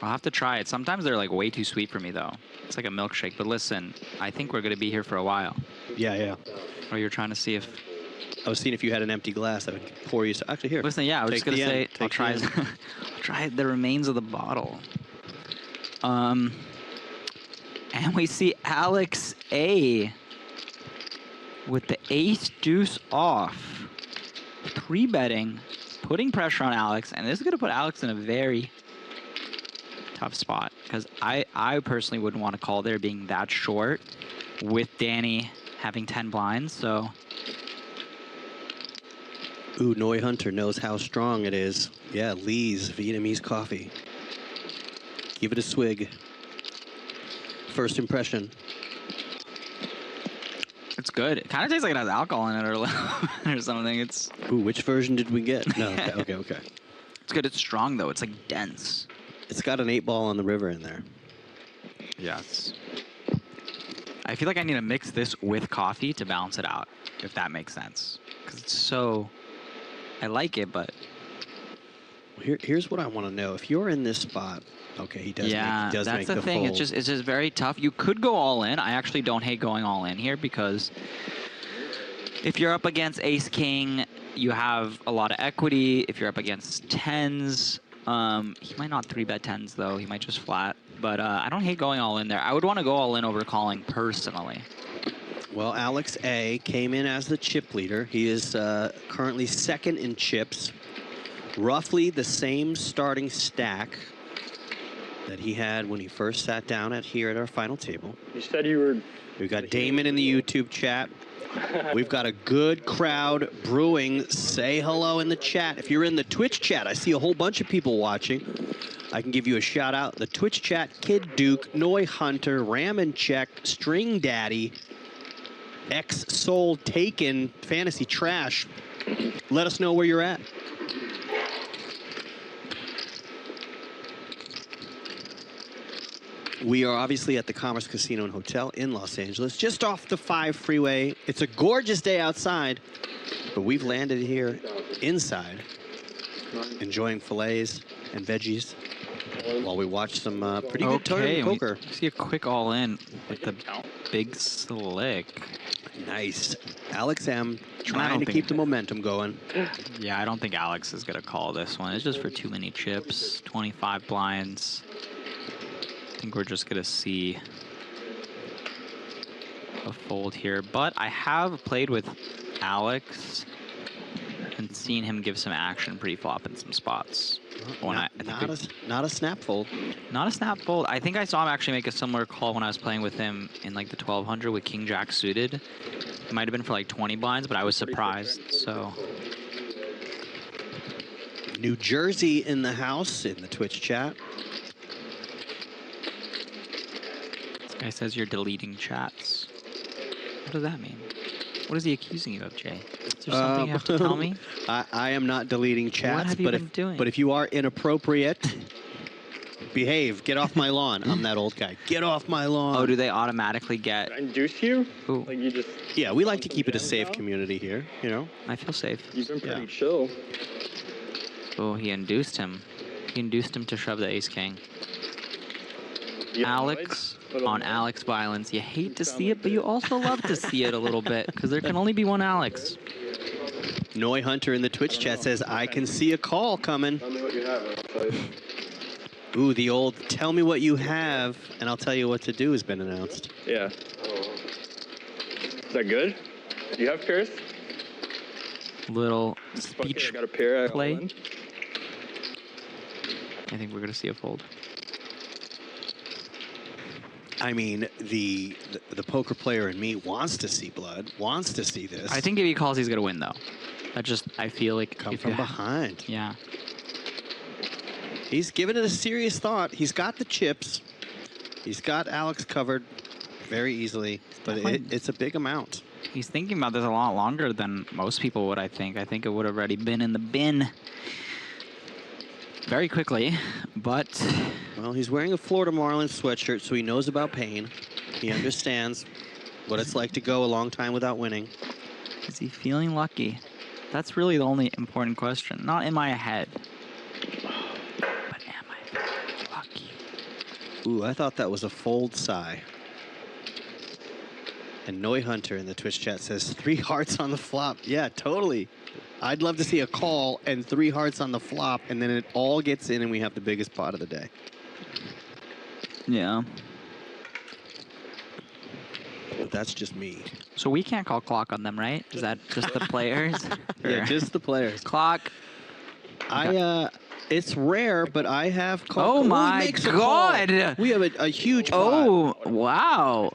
I'll have to try it. Sometimes they're like way too sweet for me, though. It's like a milkshake. But listen, I think we're going to be here for a while.
Yeah.
Or you're trying to see if...
I was seeing if you had an empty glass, I would pour you. Actually, here.
Listen, yeah, I was just going to say, I'll try,
the
I'll try the remains of the bottle. And we see Alex A with the ace deuce off. 3-betting, putting pressure on Alex. And this is going to put Alex in a very tough spot. Because I personally wouldn't want to call there being that short with Danny having 10 blinds. So...
Ooh, Noi Hunter knows how strong it is. Yeah, Lee's Vietnamese coffee. Give it a swig. First impression.
It's good. It kind of tastes like it has alcohol in it or something. It's...
Ooh, which version did we get? No, okay.
It's good. It's strong, though. It's like dense.
It's got an 8-ball on the river in there.
Yes. I feel like I need to mix this with coffee to balance it out, if that makes sense. Because it's so... I like it, but...
Here's what I want to know. If you're in this spot... Okay, he does
yeah,
make
that's the thing.
fold.
It's just very tough. You could go all in. I actually don't hate going all in here because if you're up against ace king, you have a lot of equity. If you're up against tens, he might not 3-bet tens though. He might just flat. But I don't hate going all in there. I would want to go all in over calling personally.
Well, Alex A came in as the chip leader. He is currently second in chips. Roughly the same starting stack that he had when he first sat down here at our final table.
You said you were...
We've got Damon in the YouTube chat. We've got a good crowd brewing. Say hello in the chat. If you're in the Twitch chat, I see a whole bunch of people watching. I can give you a shout out. The Twitch chat, Kid Duke, Noi Hunter, Ram and Check, String Daddy, X Soul Taken, Fantasy Trash. Let us know where you're at. We are obviously at the Commerce Casino and Hotel in Los Angeles, just off the 5 freeway. It's a gorgeous day outside, but we've landed here inside, enjoying fillets and veggies while we watch some pretty good tournament poker.
We see a quick all in with the big slick.
Nice. Alex M trying to keep the momentum going.
Yeah, I don't think Alex is going to call this one. It's just for too many chips, 25 blinds. I think we're just going to see a fold here. But I have played with Alex and seen him give some action pre-flop in some spots.
Not a snap fold.
Not a snap fold. I think I saw him actually make a similar call when I was playing with him in like the 1200 with King Jack suited. It might have been for like 20 blinds, but I was surprised. So
New Jersey in the house in the Twitch chat.
this guy says you're deleting chats. What does that mean? What is he accusing you of, Jay? Is there something you have to tell me?
I am not deleting chats.
What have you been doing?
But if you are inappropriate, behave. Get off my lawn. I'm that old guy. Get off my lawn.
Oh, do they automatically get...
Induce you?
Ooh.
Like you just...
Yeah, we like to keep it a safe community here, you know?
I feel safe.
You've been pretty chill.
Oh, he induced him. He induced him to shove the ace-king. Alex on Alex violence. You hate to see it, but you also love to see it a little bit, because there can only be one Alex.
Noi Hunter in the Twitch chat says, I can see a call coming.
Tell me what you have, and I'll tell you.
Ooh, the old tell me what you have, and I'll tell you what to do has been announced.
Yeah. Is that good? Do you have pairs?
Little
Fuck it,
speech
I got a pair.
play. I think we're going to see a fold.
I mean, the poker player in me wants to see blood, wants to see this.
I think if he calls, he's going to win, though. I feel like...
Come from behind.
Yeah.
He's given it a serious thought. He's got the chips. He's got Alex covered very easily, but it's a big amount.
He's thinking about this a lot longer than most people would, I think. I think it would have already been in the bin very quickly, but...
Well, he's wearing a Florida Marlins sweatshirt, so he knows about pain. He understands what it's like to go a long time without winning.
Is he feeling lucky? That's really the only important question. Not in my head. But am I feeling lucky?
Ooh, I thought that was a fold sigh. And Noi Hunter in the Twitch chat says 3 hearts on the flop. Yeah, totally. I'd love to see a call and 3 hearts on the flop, and then it all gets in and we have the biggest pot of the day.
Yeah.
But that's just me.
So we can't call clock on them, right? Is that just the players?
Yeah, just the players.
Clock.
It's rare, but I have called.
Oh my God!
We have a huge pot.
Oh, wow.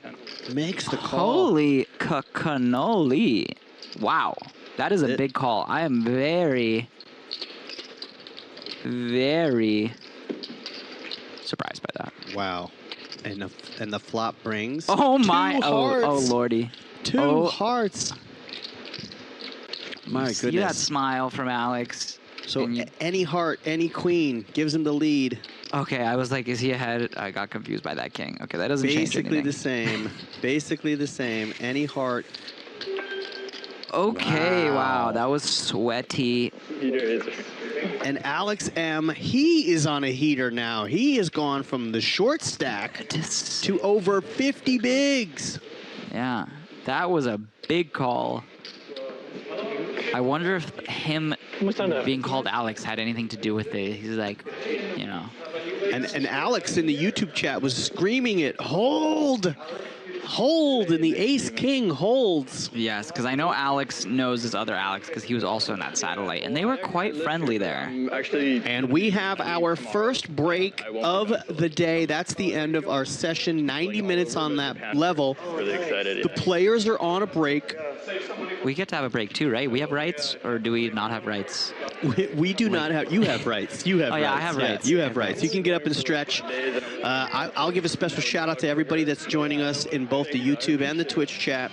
Makes the call.
Holy cannoli. Wow. That is a big call. I am very, very surprised by that.
Wow. And the flop brings.
Oh my.
2 hearts.
Oh lordy.
2 hearts. My
See that
goodness.
smile from Alex.
So any heart, any queen gives him the lead.
Okay, I was like, is he ahead? I got confused by that king. Okay, that doesn't change anything.
Basically the same. Basically the same. Any heart.
Okay, wow, that was sweaty.
And Alex M, he is on a heater now. He has gone from the short stack to over 50 bigs.
Yeah, that was a big call. I wonder if him being called Alex had anything to do with it. He's like, you know.
And Alex in the YouTube chat was screaming it, hold! Hold, and the ace-king holds.
Yes, because I know Alex knows this other Alex because he was also in that satellite, and they were quite friendly there.
And we have our first break of the day. That's the end of our session, 90 minutes on that level.
Really excited.
The players are on a break.
We get to have a break too, right? We have rights, or do we not have rights?
We do not have. You have rights. You have rights.
Yeah, I have rights.
You have rights. You can get up and stretch. I'll give a special shout out to everybody that's joining us in both the YouTube and the Twitch chat.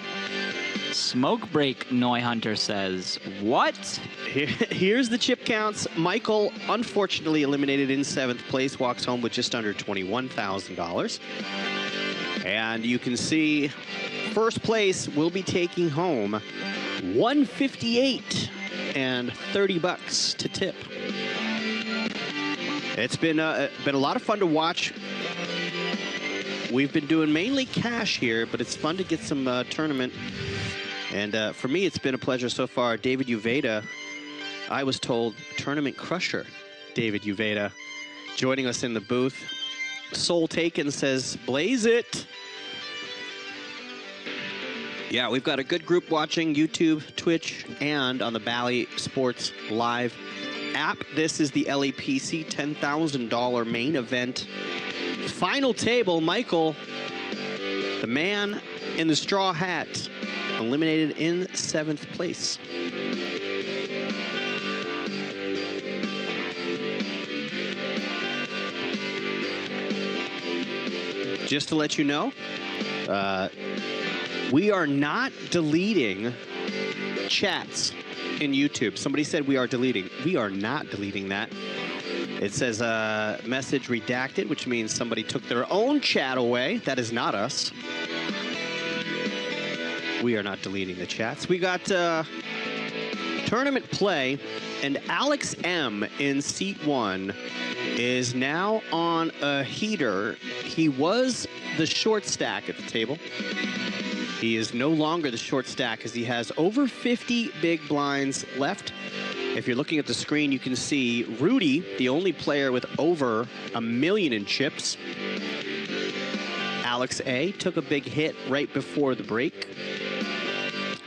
Smoke break, Noi Hunter says. What?
Here's the chip counts. Michael, unfortunately eliminated in 7th place, walks home with just under $21,000. And you can see first place will be taking home $158 and $30 to tip. It's been a lot of fun to watch. We've been doing mainly cash here, but it's fun to get some tournament. And for me, it's been a pleasure so far. David Uveda, I was told tournament crusher, David Uveda, joining us in the booth. Soul Taken says, blaze it. Yeah, we've got a good group watching YouTube, Twitch, and on the Bally Sports Live app. This is the LAPC $10,000 main event. Final table, Michael, the man in the straw hat, eliminated in 7th place. Just to let you know, we are not deleting chats in YouTube. Somebody said we are deleting. We are not deleting that. It says message redacted, which means somebody took their own chat away. That is not us. We are not deleting the chats. We got tournament play, and Alex M in seat 1 is now on a heater. He was the short stack at the table. He is no longer the short stack as he has over 50 big blinds left. If you're looking at the screen, you can see Rudy, the only player with over $1 million in chips. Alex A took a big hit right before the break.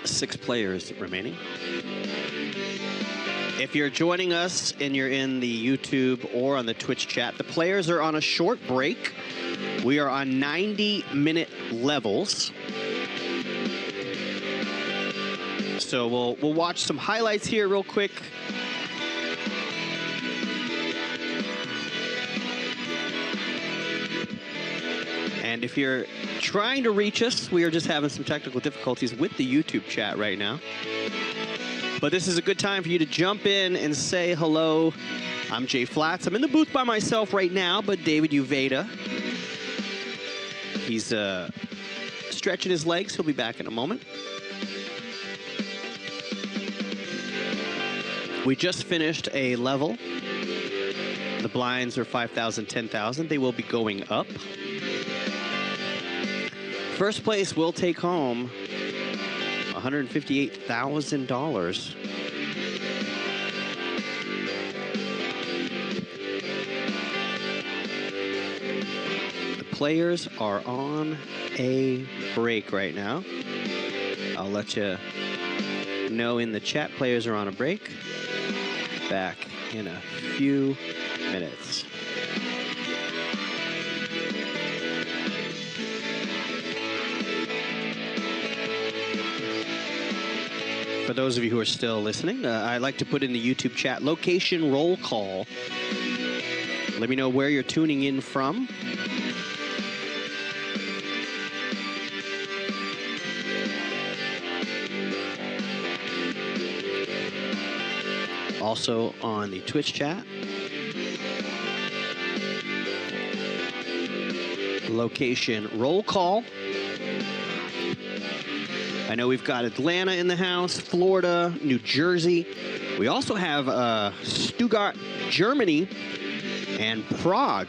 6 players remaining. If you're joining us and you're in the YouTube or on the Twitch chat, the players are on a short break. We are on 90-minute levels. So we'll watch some highlights here real quick. And if you're trying to reach us, we are just having some technical difficulties with the YouTube chat right now. But this is a good time for you to jump in and say hello. I'm Jay Flats. I'm in the booth by myself right now, but David Uveda, he's stretching his legs. He'll be back in a moment. We just finished a level. The blinds are 5,000, 10,000. They will be going up. First place will take home $158,000. The players are on a break right now. I'll let you know in the chat. Players are on a break. Back in a few minutes. For those of you who are still listening, I'd like to put in the YouTube chat location roll call. Let me know where you're tuning in from. Also on the Twitch chat. Location roll call. I know we've got Atlanta in the house, Florida, New Jersey. We also have Stuttgart, Germany, and Prague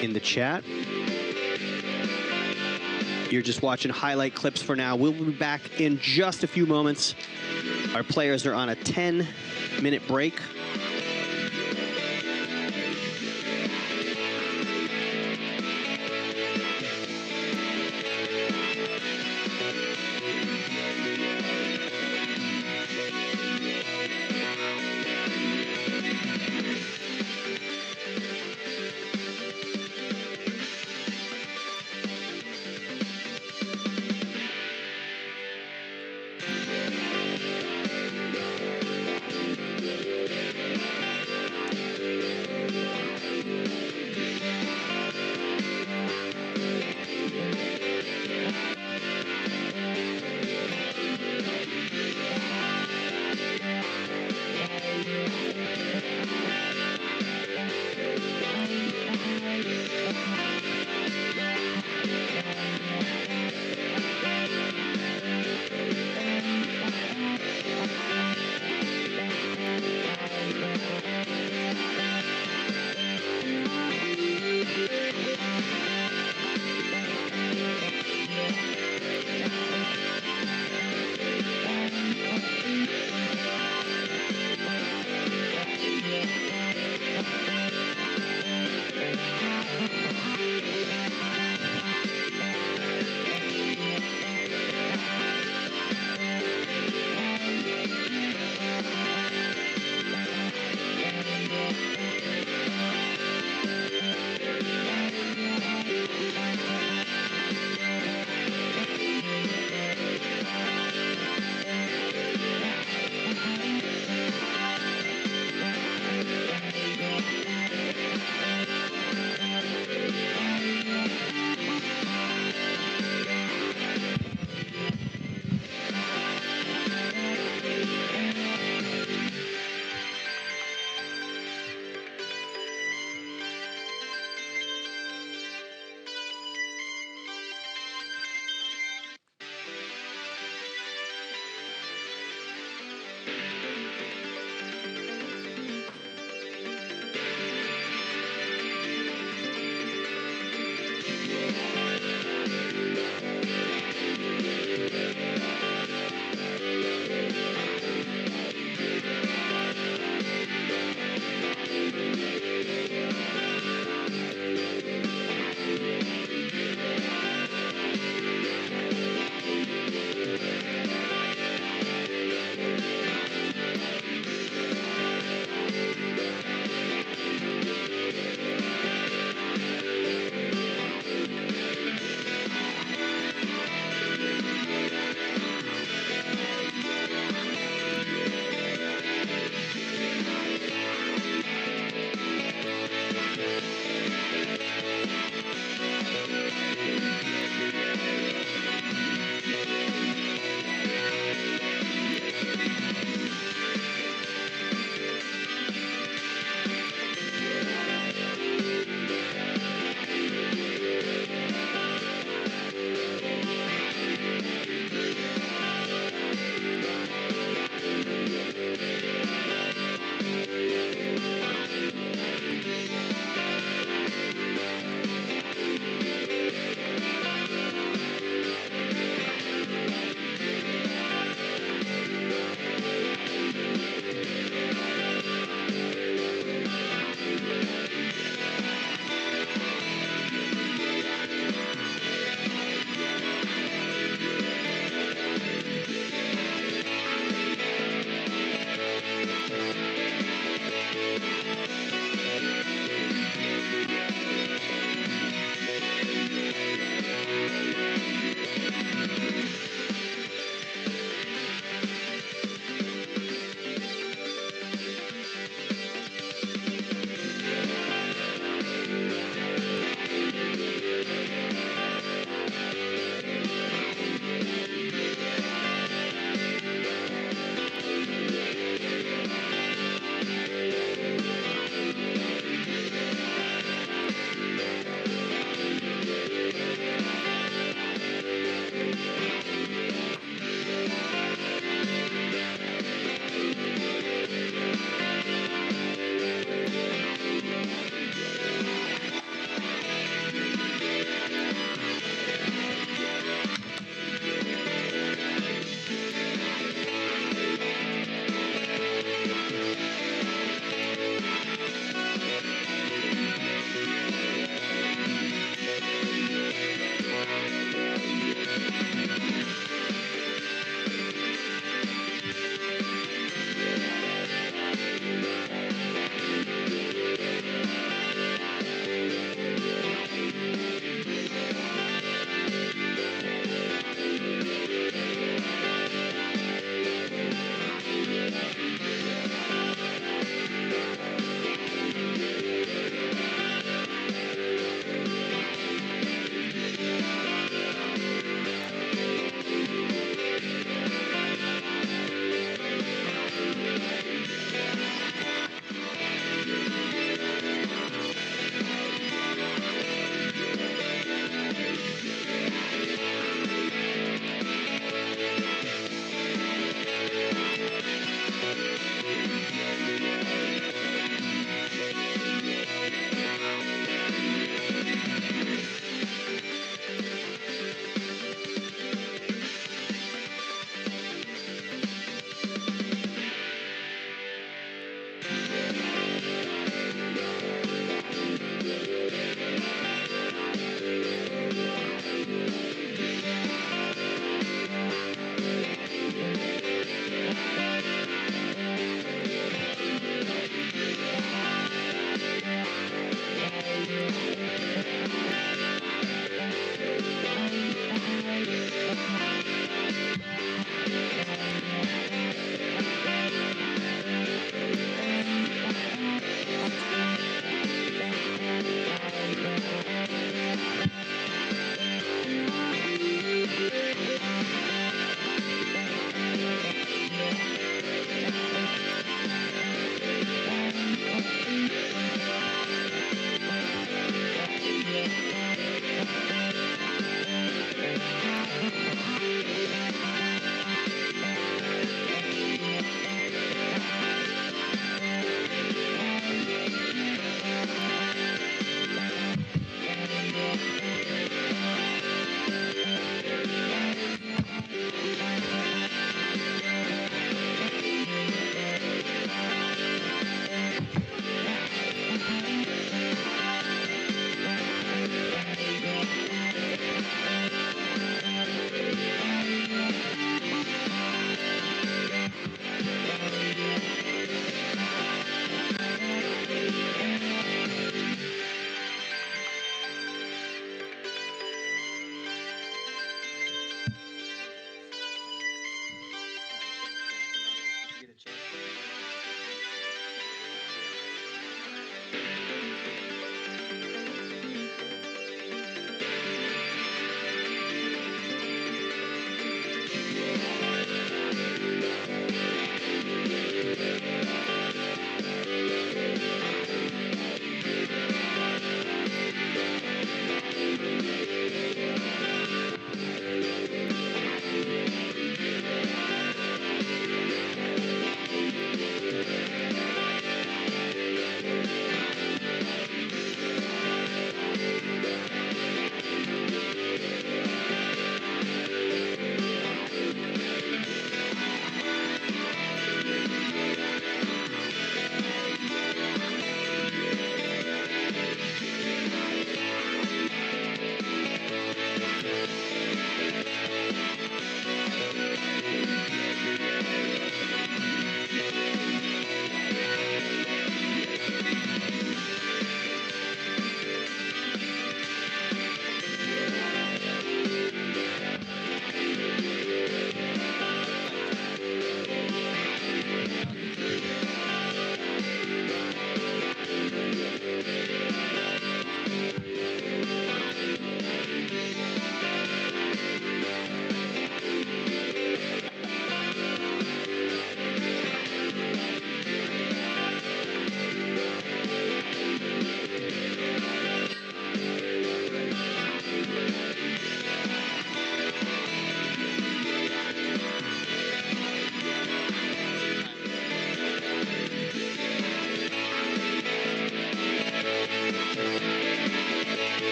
in the chat. You're just watching highlight clips for now. We'll be back in just a few moments. Our players are on a 10-minute break.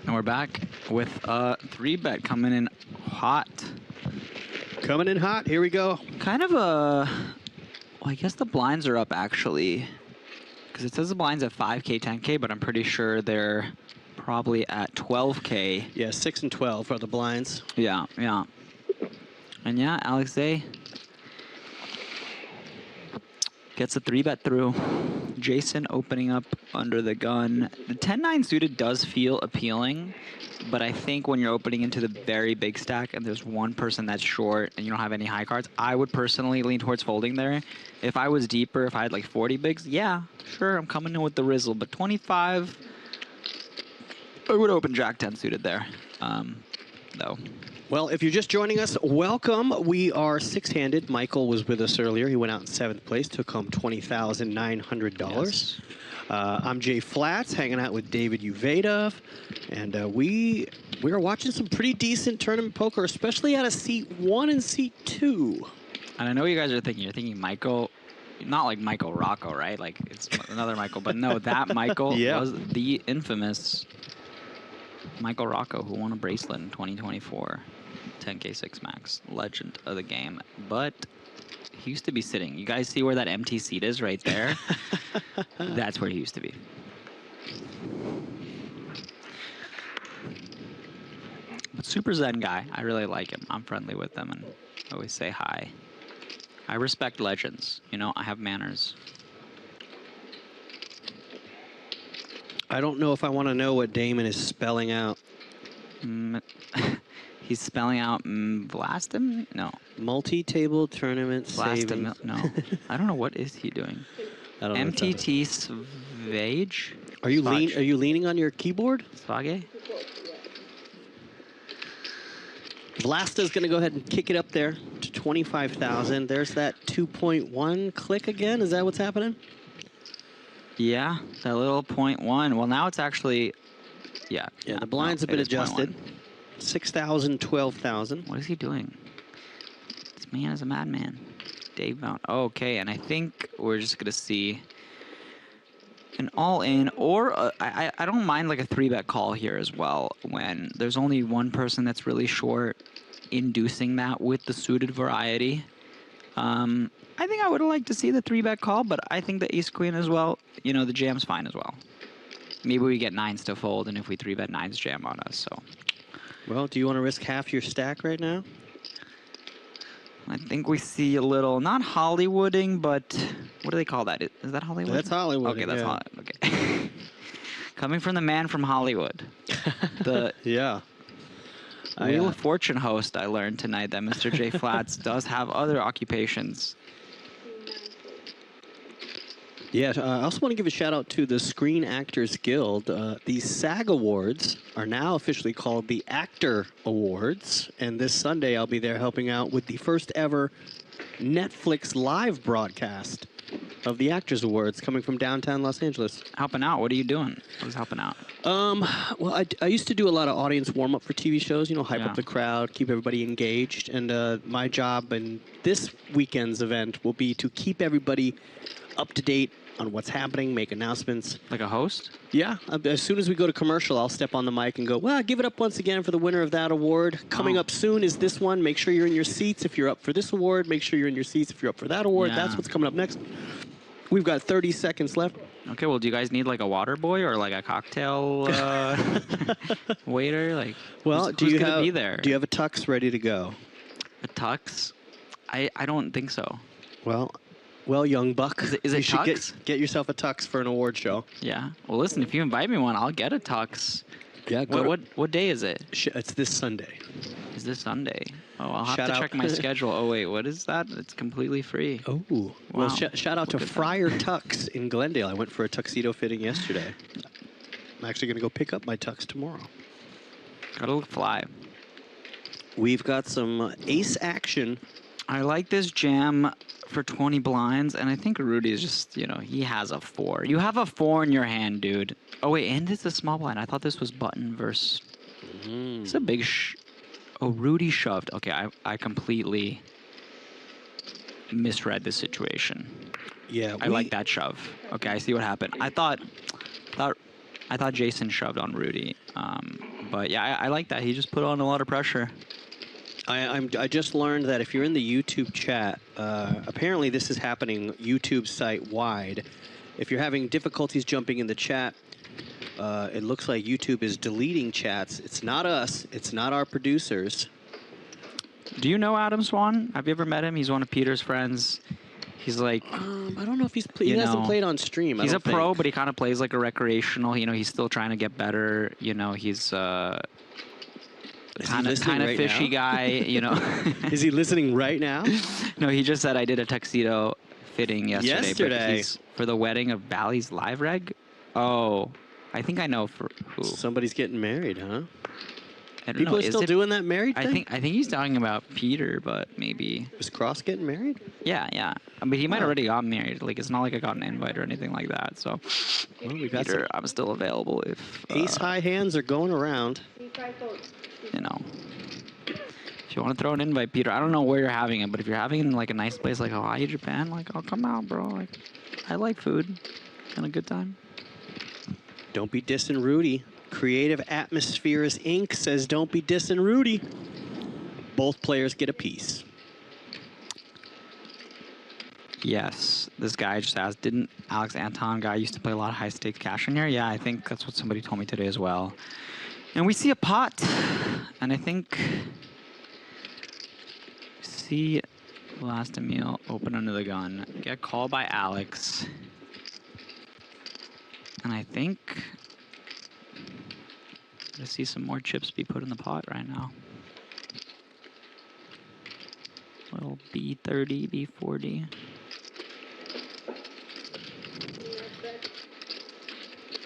And we're back with a 3-bet coming in hot.
Coming in hot. Here we go.
Kind of a... Well, I guess the blinds are up, actually. Because it says the blinds at 5K, 10K, but I'm pretty sure they're probably at 12K.
Yeah, 6 and 12 are the blinds.
Yeah, yeah. And yeah, Alexei gets a 3-bet through. Jason opening up under the gun. The 10-9 suited does feel appealing, but I think when you're opening into the very big stack and there's one person that's short and you don't have any high cards, I would personally lean towards folding there. If I was deeper, if I had like 40 bigs, yeah, sure, I'm coming in with the Rizzle, but 25, I would open Jack 10 suited there, though.
Well, if you're just joining us, welcome. We are six-handed. Michael was with us earlier. He went out in 7th place, took home $20,900.
Yes.
I'm Jay Flats, hanging out with David Uvadov, and we are watching some pretty decent tournament poker, especially out of seat 1 and seat 2.
And I know you guys are thinking, you're thinking Michael, not like Michael Rocco, right? Like it's another Michael, but no, that Michael was the infamous Michael Rocco who won a bracelet in 2024. 10K 6 max, legend of the game. But he used to be sitting. You guys see where that empty seat is right there? That's where he used to be. But super zen guy. I really like him. I'm friendly with him and always say hi. I respect legends. You know, I have manners.
I don't know if I want to know what Damon is spelling out.
He's spelling out Vlastim? No.
Multi-table tournament savings.
No. I don't know. What is he doing?
I don't know.
MTT Svage?
Are you leaning on your keyboard?
Svage?
Vlasta's going to go ahead and kick it up there to 25,000. There's that 2.1 click again. Is that what's happening?
Yeah, that little 0.1. Well, now it's actually, yeah.
The blinds have been adjusted. 6,000, 12,000.
What is he doing? This man is a madman. Dave Mount. Okay, and I think we're just going to see an all-in, or I don't mind like a 3-bet call here as well when there's only one person that's really short, inducing that with the suited variety. I think I would like to see the 3-bet call, but I think the ace-queen as well, you know, the jam's fine as well. Maybe we get 9s to fold, and if we 3-bet 9s jam on us, so.
Well, do you want to risk half your stack right now?
I think we see a little, not Hollywooding, but what do they call that? Is that Hollywood?
That's Hollywood.
Okay, that's Hollywood. Okay. Coming from the man from Hollywood. The Wheel of Fortune host, I learned tonight that Mr. J Flats does have other occupations.
Yeah, I also want to give a shout out to the Screen Actors Guild. The SAG Awards are now officially called the Actor Awards, and this Sunday I'll be there helping out with the first ever Netflix live broadcast of the Actors Awards coming from downtown Los Angeles.
Helping out? What are you doing? What is helping out?
Well, I used to do a lot of audience warm-up for TV shows, you know, hype up the crowd, keep everybody engaged, and my job in this weekend's event will be to keep everybody up to date on what's happening, make announcements.
Like a host?
Yeah. As soon as we go to commercial, I'll step on the mic and go, well, give it up once again for the winner of that award. Coming up soon is this one. Make sure you're in your seats if you're up for this award. Make sure you're in your seats if you're up for that award. That's what's coming up next. We've got 30 seconds left.
Okay, well, do you guys need like a water boy or like a cocktail waiter? Like, who's gonna be there?
Do you have a tux ready to go?
A tux? I don't think so.
Well, young buck,
is it
you should
tux?
get yourself a tux for an award show.
Yeah. Well, listen, if you invite me one, I'll get a tux.
Yeah.
What day is it?
It's this Sunday.
Is this Sunday? Oh, I'll have to check my schedule. Oh wait, what is that? It's completely free.
Oh. Wow. Well, shout out to Friar Tux in Glendale. I went for a tuxedo fitting yesterday. I'm actually going to go pick up my tux tomorrow.
Gotta look fly.
We've got some ace action.
I like this jam for 20 blinds, and I think Rudy is just, you know, he has a 4. You have a 4 in your hand, dude. Oh, wait, and it's a small blind. I thought this was button versus... It's a big... Oh, Rudy shoved. Okay, I completely misread the situation.
Yeah,
I like that shove. Okay, I see what happened. I thought Jason shoved on Rudy, But yeah, I like that. He just put on a lot of pressure.
I just learned that if you're in the YouTube chat, apparently this is happening YouTube site wide. If you're having difficulties jumping in the chat, it looks like YouTube is deleting chats. It's not us. It's not our producers.
Do you know Adam Swan? Have you ever met him? He's one of Peter's friends. He's like,
I don't know if he hasn't played on stream.
He's
I
a
don't
pro,
think.
but he kind of plays like a recreational. You know, he's still trying to get better. You know, he's kind of
right
fishy
now?
guy. You know,
Is he listening right now?
no, he just said I did a tuxedo fitting yesterday. But he's for the wedding of Bally's live reg. Oh, I think I know for who.
Somebody's getting married, huh?
I don't
People
know.
are still doing that married thing?
I think he's talking about Peter, but maybe.
Is Cross getting married?
Yeah. I mean, he might already got married. Like, it's not like I got an invite or anything like that. So,
Well, we got
Peter, I'm still available if.
Ace high hands are going around.
You know, if you want to throw an invite, Peter, I don't know where you're having it, but if you're having it in like a nice place like Hawaii, Japan, like, I'll come out, bro. Like, I like food and a good time.
Don't be dissing Rudy. Creative Atmospheres Inc. says don't be dissing Rudy. Both players get a piece.
Yes, this guy just asked, didn't Alex Anton guy used to play a lot of high stakes cash in here? Yeah, I think that's what somebody told me today as well. And we see a pot, and I think see last Emil open under the gun, get called by Alex, and I think I see some more chips be put in the pot right now. Little B30, B40.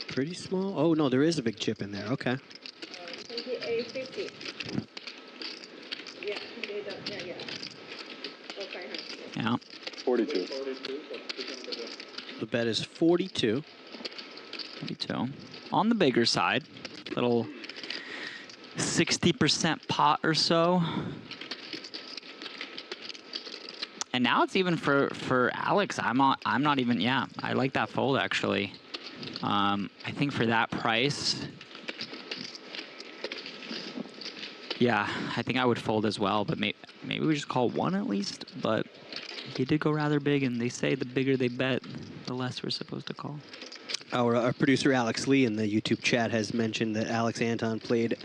Pretty small. Oh, no, there is a big chip in there. Okay.
28.50. Yeah, they don't. Yeah. Okay.
Yeah.
42.
The bet is 42.
42. On the bigger side, little 60% pot or so. And now it's even for Alex. I'm not even. Yeah, I like that fold actually. I think for that price, yeah, I think I would fold as well. But maybe we just call one at least. But he did go rather big, and they say the bigger they bet, the less we're supposed to call.
Our producer Alex Lee in the YouTube chat has mentioned that Alex Anton played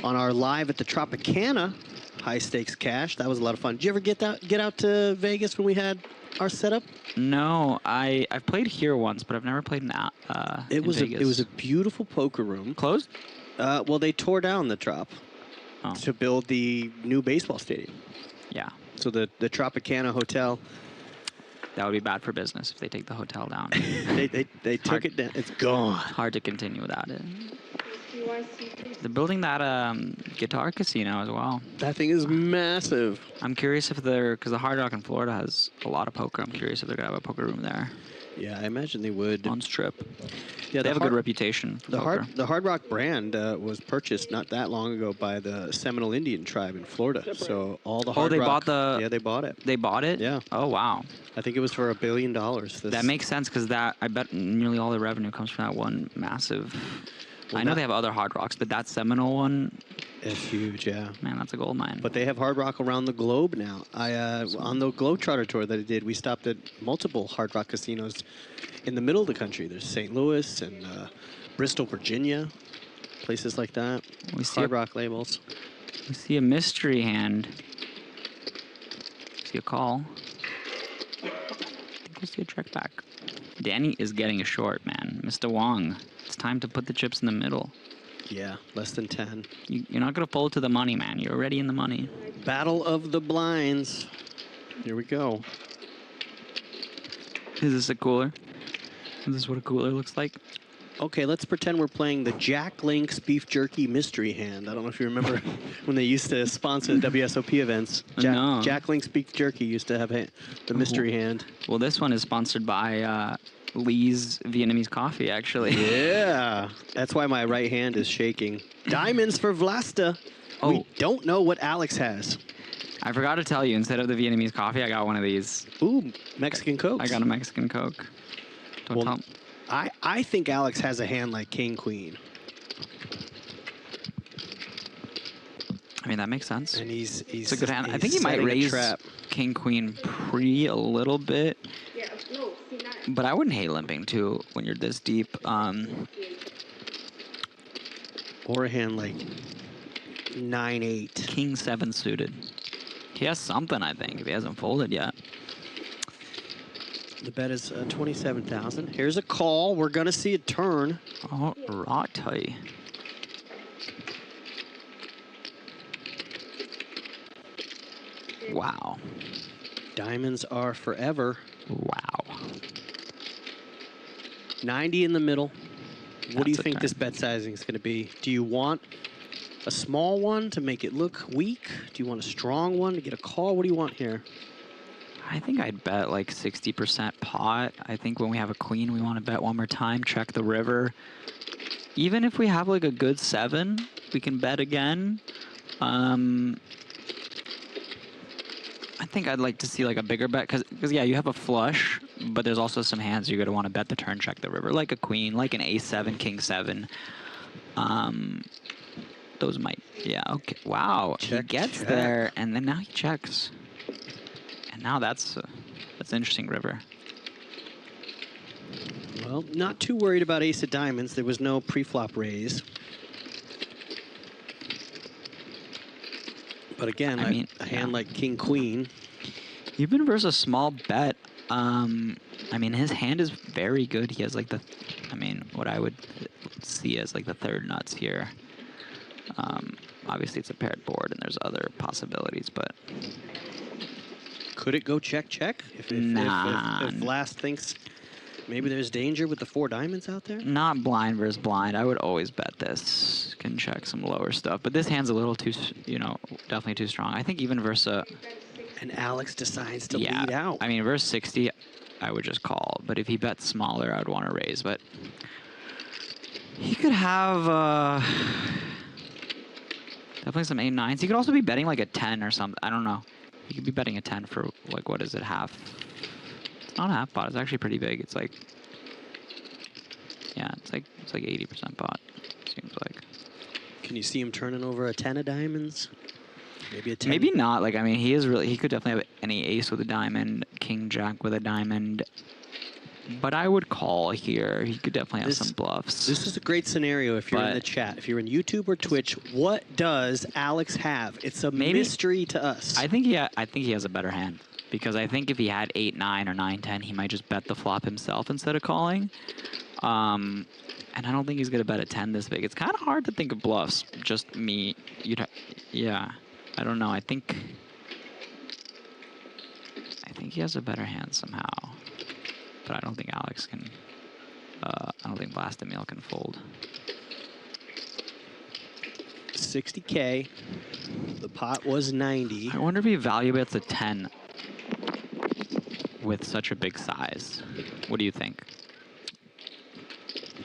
on our live at the Tropicana high stakes cash. That was a lot of fun. Did you ever get out to Vegas when we had our setup?
No, I've played here once, but I've never played in Vegas.
It was a beautiful poker room.
Closed?
Well, they tore down the Trop to build the new baseball stadium.
Yeah.
So the Tropicana Hotel.
That would be bad for business if they take the hotel down.
they took it down. It's gone.
Hard to continue without it. They're building that guitar casino as well.
That thing is massive.
I'm curious if because the Hard Rock in Florida has a lot of poker. I'm curious if they're gonna have a poker room there.
Yeah, I imagine they would.
On Strip.
Yeah,
they have a good reputation. For
the Hard Rock brand was purchased not that long ago by the Seminole Indian tribe in Florida. So all the Hard Rock.
Yeah,
they bought it.
They bought it?
Yeah.
Oh wow.
I think it was for $1 billion.
That makes sense because I bet nearly all the revenue comes from that one massive. Well, I know they have other Hard Rocks, but that Seminole one.
It's huge, yeah.
Man, that's a gold mine.
But they have Hard Rock around the globe now. On the Globetrotter tour that I did, we stopped at multiple Hard Rock casinos in the middle of the country. There's St. Louis and Bristol, Virginia, places like that.
We see
Hard Rock labels.
We see a mystery hand. See a call. I think we'll see a check back. Danny is getting a short, man. Mr. Wong, it's time to put the chips in the middle.
Yeah, less than 10.
You're not going to fold to the money, man. You're already in the money.
Battle of the blinds. Here we go.
Is this a cooler? Is this what a cooler looks like?
Okay, let's pretend we're playing the Jack Link's Beef Jerky Mystery Hand. I don't know if you remember when they used to sponsor the WSOP events.
No.
Jack Link's Beef Jerky used to have the mystery hand.
Well, this one is sponsored by Lee's Vietnamese coffee, actually.
Yeah, that's why my right hand is shaking. Diamonds for Vlasta.
Oh.
We don't know what Alex has.
I forgot to tell you, instead of the Vietnamese coffee, I got one of these.
Ooh, Mexican Coke.
I got a Mexican Coke. Don't tell
I think Alex has a hand like King Queen.
I mean, that makes sense.
And he's
It's a good hand. I
he's
think he might
setting a
raise
trap.
king queen pre a little bit,
Yeah, no, C9.
but I wouldn't hate limping too when you're this deep.
Or a hand like 9-8.
King 7 suited. He has something, I think, if he hasn't folded yet.
The bet is 27,000. Here's a call. We're gonna see a turn.
Oh, righty. Wow.
Diamonds are forever.
Wow.
90 in the middle. What do you
That's a
think
turn.
this bet sizing is going to be? Do you want a small one to make it look weak? Do you want a strong one to get a call? What do you want here?
I think I'd bet like 60% pot. I think when we have a queen, we want to bet one more time, check the river. Even if we have like a good 7, we can bet again. I think I'd like to see like a bigger bet because yeah, you have a flush, but there's also some hands you're gonna want to bet the turn, check the river, like a queen, like an ace-7, king-7. Those might, yeah, okay. Wow,
Check,
he gets
check.
there, and then now he checks, and now that's an interesting river.
Well, not too worried about ace of diamonds. There was no pre-flop raise. But again,
I mean,
a hand
yeah.
like king queen.
Even versus a small bet, I mean, his hand is very good. He has like the, I mean, what I would see as like the third nuts here. Obviously, it's a paired board, and there's other possibilities, but
Could it go check, check? If Last thinks maybe there's danger with the 4 diamonds out there?
not blind versus blind. I would always bet this. Can check some lower stuff, but this hand's a little too, you know, definitely too strong. I think even versus a,
And Alex decides to
yeah,
lead out.
I mean, versus 60, I would just call. But if he bets smaller, I would want to raise. But he could have definitely some 8-9s. He could also be betting like a 10 or something. I don't know. He could be betting a 10 for like, what is it, half? It's not a half pot. It's actually pretty big. It's like, yeah, it's like 80% pot. Seems like.
Can you see him turning over a 10 of diamonds? Maybe a 10?
Maybe not. Like, I mean, he could definitely have any ace with a diamond, king jack with a diamond. But I would call here. He could definitely have some bluffs.
This is a great scenario if you're in the chat. If you're in YouTube or Twitch, what does Alex have? It's a mystery to us.
I think he has a better hand. Because I think if he had 8-9 or 9-10, he might just bet the flop himself instead of calling. And I don't think he's going to bet a 10 this big. It's kind of hard to think of bluffs. Just me. Yeah. I don't know. I think he has a better hand somehow. But I don't think Alex can. I don't think Vlastimil can fold.
60K. The pot was 90.
I wonder if he value bets a 10 with such a big size. What do you think?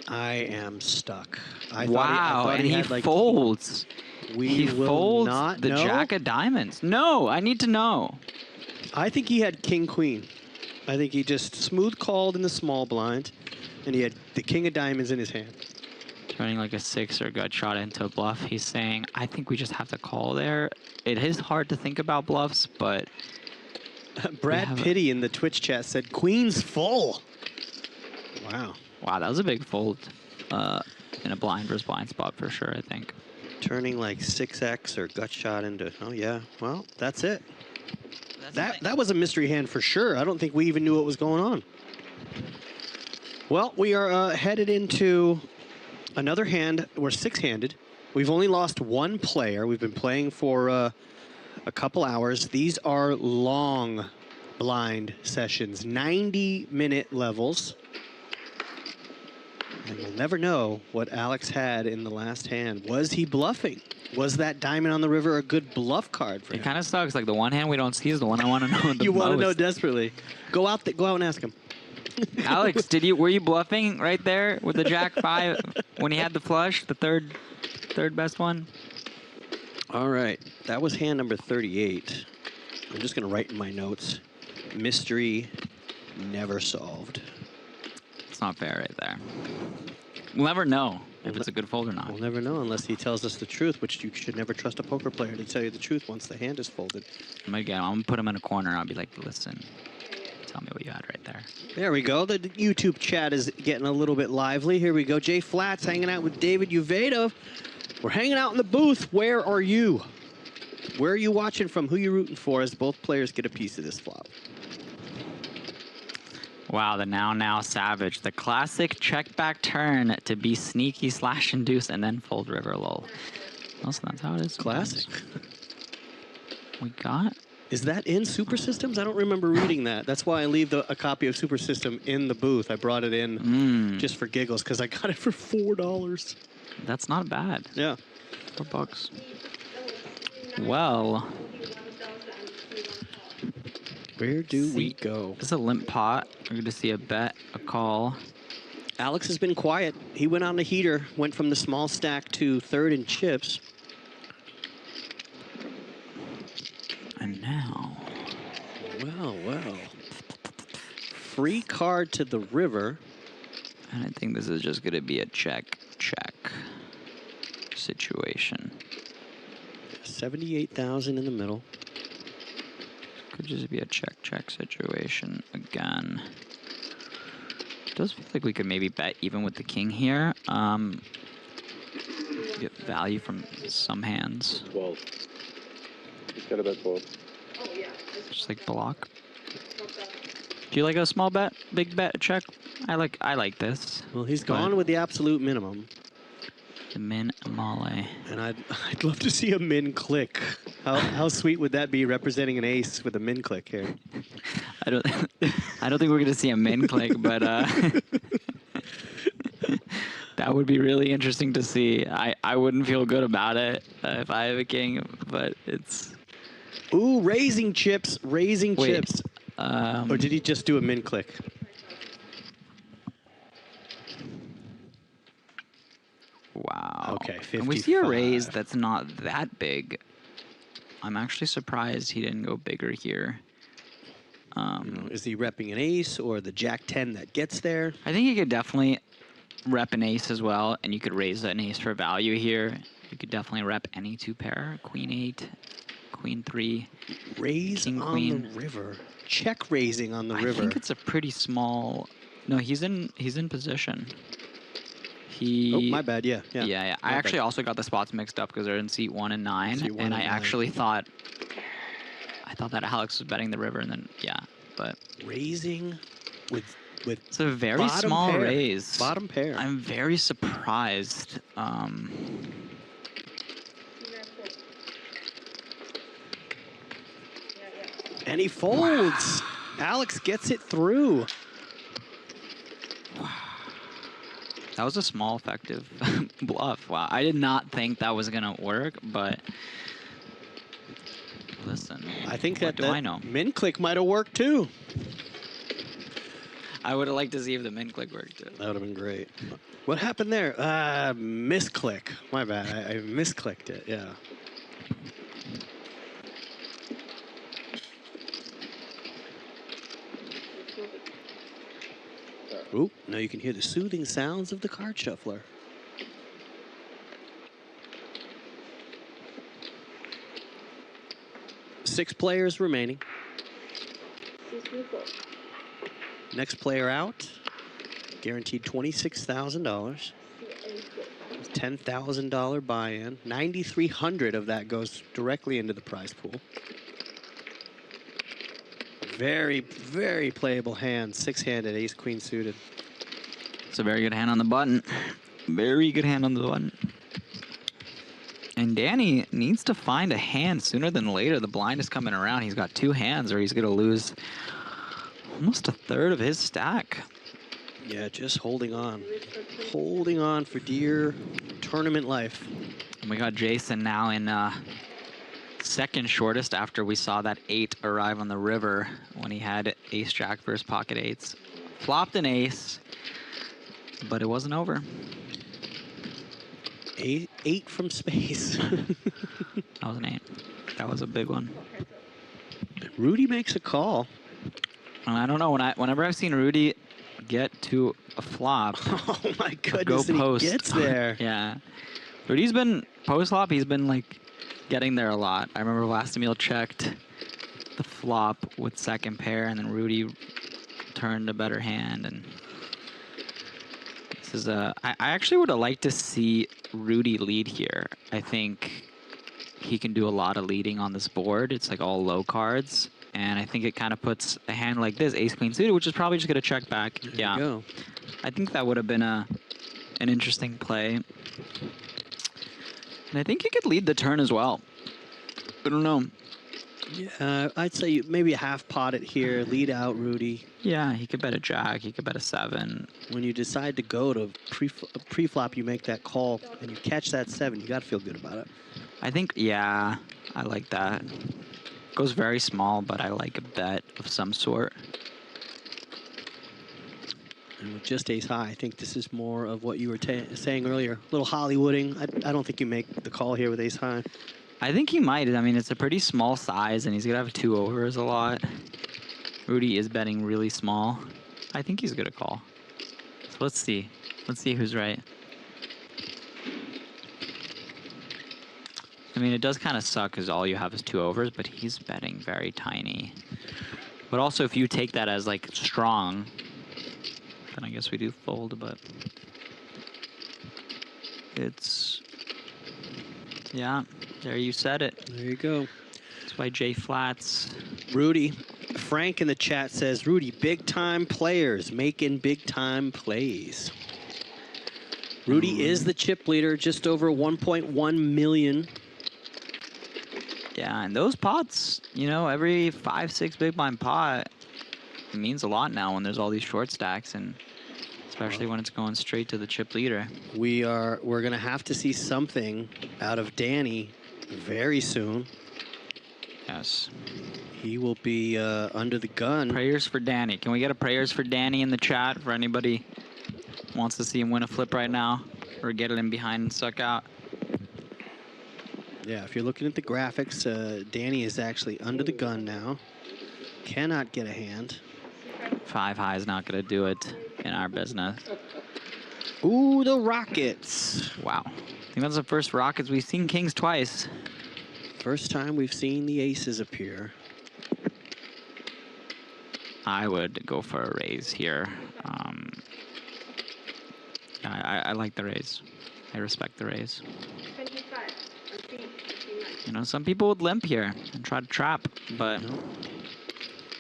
I am stuck.
Wow, and he folds. He folds the jack of diamonds. No, I need to know.
I think he had king queen. I think he just smooth called in the small blind, and he had the king of diamonds in his hand.
Turning like a 6 or gut shot into a bluff. He's saying, I think we just have to call there. It is hard to think about bluffs, but...
Brad Pitty in the Twitch chat said, Queen's full. Wow.
Wow, that was a big fold in a blind versus blind spot for sure, I think.
Turning like 6x or gut shot into, oh yeah, well, that's it. That was a mystery hand for sure. I don't think we even knew what was going on. Well, we are headed into another hand. We're 6-handed. We've only lost 1 player. We've been playing for a couple hours. These are long blind sessions, 90-minute levels. And we'll never know what Alex had in the last hand. Was he bluffing? Was that diamond on the river a good bluff card for him?
It kind of sucks. Like the one hand we don't see is the one I want to know the
You want to
most.
know desperately. Go out and ask him.
Alex, were you bluffing right there with the jack 5 when he had the flush, the third best one?
All right, that was hand number 38. I'm just gonna write in my notes, mystery never solved.
It's not fair right there. We'll never know. if it's a good fold or not.
We'll never know unless he tells us the truth, which you should never trust a poker player to tell you the truth once the hand is folded.
I'm gonna put him in a corner. I'll be like, listen, tell me what you had right there.
There we go. The YouTube chat is getting a little bit lively. Here we go. Jay Flats hanging out with David Uveda. We're hanging out in the booth. Where are you? Where are you watching from? Who you rooting for as both players get a piece of this flop?
Wow, the now savage. The classic check back turn to be sneaky slash induce and then fold river lol. Also, that's how it is.
Classic.
We got.
Is that in Super Systems? I don't remember reading that. That's why I leave a copy of Super System in the booth. I brought it in just for giggles because I got it for $4.
That's not bad.
Yeah.
$4. Well.
Where do we go?
This is a limp pot. We're going to see a bet, a call.
Alex has been quiet. He went on the heater, went from the small stack to third in chips.
And now.
Well. Free card to the river.
And I think this is just going to be a check situation.
78,000 in the middle.
Could just be a check situation again. It does feel like we could maybe bet even with the king here. Get value from some hands.
12. He's got a bet 12.
Just like block. Do you like a small bet, big bet, check? I like this.
Well, he's gone with the absolute minimum.
The min mole.
And I'd love to see a min click. How sweet would that be representing an ace with a min click here?
I don't think we're gonna see a min click, but that would be really interesting to see. I wouldn't feel good about it if I have a king, but it's.
Ooh, raising chips.
Wait,
Or did he just do a min click?
Wow.
Okay, 55.
And we see a raise that's not that big. I'm actually surprised he didn't go bigger here.
Is he repping an ace or the jack-10 that gets there?
I think you could definitely rep an ace as well, and you could raise an ace for value here. You could definitely rep any two pair. Queen 8, Queen 3.
Raise
King,
on
queen.
the river. Check raising on the river.
I think it's a pretty small. No, he's in position.
Oh, my bad. Yeah.
I actually also got the spots mixed up because they're in seat 1 and 9,
Seat 1
and
and
I
9.
actually thought that Alex was betting the river, and then but
raising with
it's a very
bottom
small
pair.
raise.
Bottom pair.
I'm very surprised.
And he folds. Alex gets it through.
That was a small effective bluff. Wow, I did not think that was gonna work, but listen.
I think
what
that
do I know?
min click might have worked too.
I would have liked to see if the min click worked too.
That would have been great. What happened there? Misclick. My bad. I misclicked it. Yeah. Ooh, now you can hear the soothing sounds of the card shuffler. Six players remaining. Next player out, guaranteed $26,000. $10,000 buy-in. $9,300 of that goes directly into the prize pool. Very, very playable hand. Six-handed, ace-queen suited.
It's a very good hand on the button. Very good hand on the button. And Danny needs to find a hand sooner than later. The blind is coming around. He's got two hands, or he's going to lose almost a third of his stack.
Yeah, just holding on. Holding on for dear tournament life.
And we got Jason now in second shortest after we saw that 8 arrive on the river when he had ace-jack versus pocket eights. Flopped an ace, but it wasn't over.
Eight from space.
That was an 8. That was a big one.
Rudy makes a call.
And I don't know, whenever I've seen Rudy get to a flop.
Oh my
Go
goodness, and
post.
he gets there.
Yeah. Rudy's been, post-flop, he's been, like, getting there a lot. I remember Vlastimil checked the flop with second pair, and then Rudy turned a better hand. And this is I actually would have liked to see Rudy lead here. I think he can do a lot of leading on this board. It's, like, all low cards. And I think it kind of puts a hand like this, ace-queen suited, which is probably just going to check back.
There
yeah.
you go.
I think that would have been an interesting play. And I think he could lead the turn as well. I don't know.
Yeah, I'd say maybe half pot it here, lead out Rudy.
Yeah, he could bet a jack. He could bet a 7.
When you decide to go to pre-flop, you make that call and you catch that 7. You got to feel good about it.
I think, yeah, I like that. Goes very small, but I like a bet of some sort.
And with just ace high, I think this is more of what you were saying earlier. A little Hollywooding. I don't think you make the call here with ace high.
I think he might. I mean, it's a pretty small size, and he's going to have 2 overs a lot. Rudy is betting really small. I think he's going to call. So let's see. Let's see who's right. I mean, it does kind of suck because all you have is 2 overs, but he's betting very tiny. But also, if you take that as, like, strong, then I guess we do fold, but it's, yeah, there you said it.
There you go.
That's why J Flats.
Rudy, Frank in the chat says, Rudy, big time players making big time plays. Rudy is the chip leader, just over 1.1 million.
Yeah, and those pots, you know, every 5-6 big blind pot, it means a lot now when there's all these short stacks, and especially when it's going straight to the chip leader.
We're gonna have to see something out of Danny very soon.
Yes.
He will be under the gun.
Prayers for Danny. Can we get a prayers for Danny in the chat for anybody who wants to see him win a flip right now or get it in behind and suck out?
Yeah, if you're looking at the graphics, Danny is actually under the gun now. Cannot get a hand.
5 high is not going to do it in our business.
Ooh, the Rockets.
Wow. I think that's the first Rockets. We've seen Kings twice.
First time we've seen the aces appear.
I would go for a raise here. I like the raise. I respect the raise.
25.
You know, some people would limp here and try to trap, but...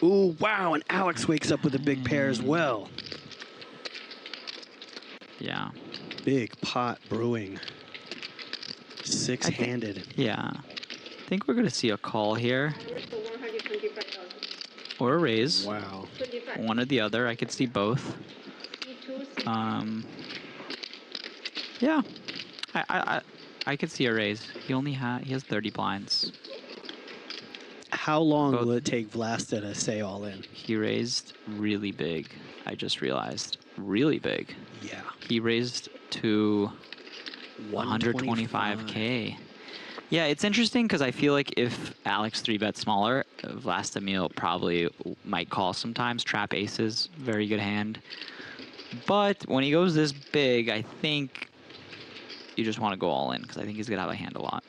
Ooh, wow, and Alex wakes up with a big pair as well.
Yeah.
Big pot brewing. 6-handed.
Yeah. I think we're going to see a call here.
For 125,000.
Or a raise.
Wow.
25.
One or the other. I could see both.
C2,
Yeah. I could see a raise. He has 30 blinds.
How long
Both.
will it take Vlasta to say all in?
He raised really big. I just realized. Really big.
Yeah.
He raised to 125K. Yeah, it's interesting because I feel like if Alex 3-bet smaller, Vlastimil probably might call sometimes. Trap aces, very good hand. But when he goes this big, I think you just want to go all in because I think he's going to have a hand a lot.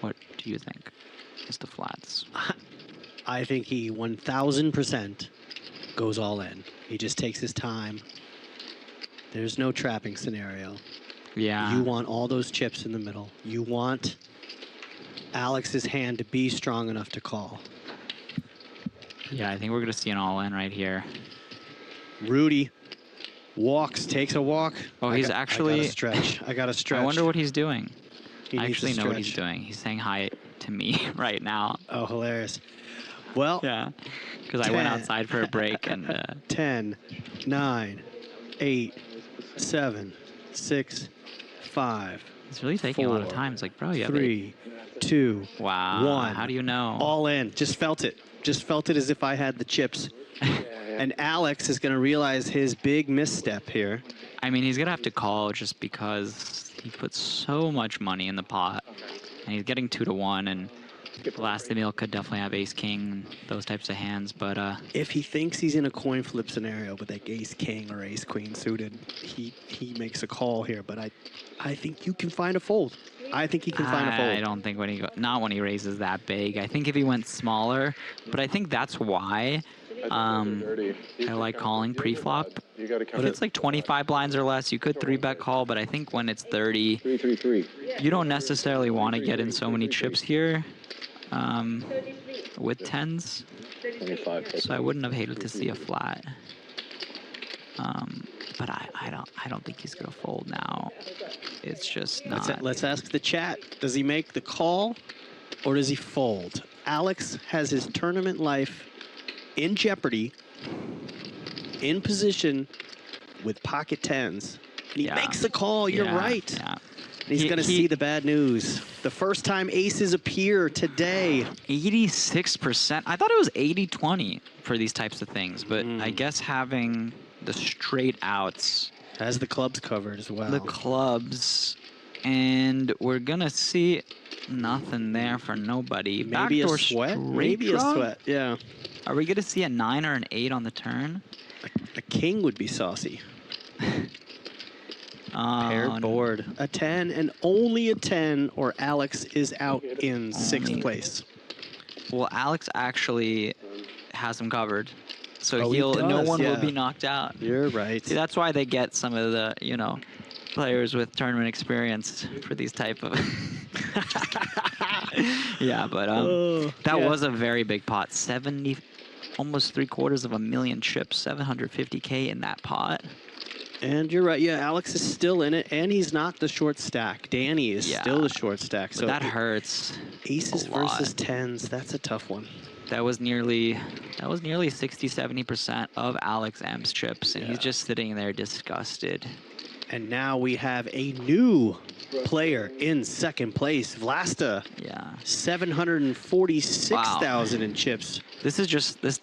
What do you think, Mr. Flats?
I think he 1,000% goes all in. He just takes his time. There's no trapping scenario.
Yeah.
You want all those chips in the middle. You want Alex's hand to be strong enough to call.
Yeah, I think we're going to see an all in right here.
Rudy walks, takes a walk.
Oh, he's actually...
I got to stretch. I got to stretch.
I wonder what he's doing.
He
I
needs to
actually know what he's
stretch.
doing. He's saying hi to me right now.
Oh, hilarious. Well,
Yeah, because I went outside for a break and
10, 9, 8, 7, 6, 5,
it's really taking a lot of
4,
time. It's like, bro, you have
3, 2,
Wow.
1.
How do you know?
All in. Just felt it. Just felt it as if I had the chips. And Alex is going to realize his big misstep here.
I mean, he's going to have to call just because he put so much money in the pot. And he's getting 2-1. And Last meal could definitely have ace king, those types of hands, but
If he thinks he's in a coin flip scenario with like ace king or ace queen suited, he makes a call here. But I think you can find a fold. I think he can find a fold.
I don't think not when he raises that big. I think if he went smaller, but I think that's why I like calling pre-flop. But it's like 25 blinds or less. You could 3-bet call, but I think when it's 30, you don't necessarily want to get in so many chips here with 10s.
25.
So I wouldn't have hated to see a flat. But I don't think he's gonna fold now. It's just not.
Let's ask the chat. Does he make the call or does he fold? Alex has his tournament life in jeopardy, in position with pocket 10s. And he makes the call. You're right.
Yeah.
He's going to see the bad news. The first time aces appear today.
86%. I thought it was 80-20 for these types of things, but I guess having the straight outs.
Has the clubs covered as well.
The clubs. And we're going to see nothing there for nobody.
Maybe
Backdoor
a sweat?
Maybe
a sweat, yeah.
Are we going to see a 9 or an 8 on the turn?
A king would be saucy. Paired board. A 10 and only a 10, or Alex is out in 6th place.
Well, Alex actually has him covered. So
Oh,
no one will be knocked out.
You're right.
See, that's why they get some of the, players with tournament experience for these type of. Yeah, but that was a very big pot. 70, almost 750,000 chips, 750K in that pot.
And you're right. Yeah, Alex is still in it, and he's not the short stack. Danny is still the short stack.
So that hurts.
Aces versus 10s. That's a tough one.
That was nearly 60-70% of Alex M's chips, and he's just sitting there disgusted.
And now we have a new player in 2nd place, Vlasta.
Yeah.
746,000 in chips.
This is just this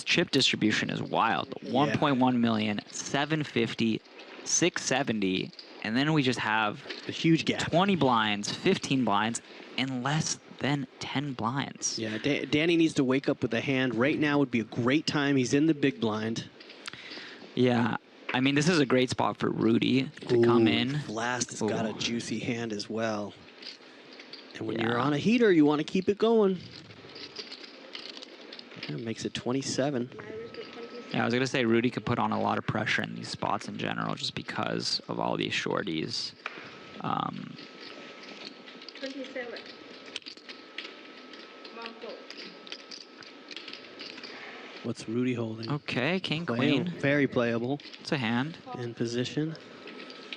chip distribution is wild. 1.1 million, 750, 670, and then we just have
a huge gap.
20 blinds, 15 blinds, and less than 10 blinds.
Yeah, Danny needs to wake up with a hand. Right now would be a great time. He's in the big blind.
Yeah. I mean, this is a great spot for Rudy to come in.
Blast has got a juicy hand as well. And when you're on a heater, you want to keep it going. Yeah, makes it 27.
Yeah, I was going to say Rudy could put on a lot of pressure in these spots in general just because of all these shorties.
27.
What's Rudy holding?
Okay, king,
Playable.
queen.
Very playable.
It's a hand.
In position.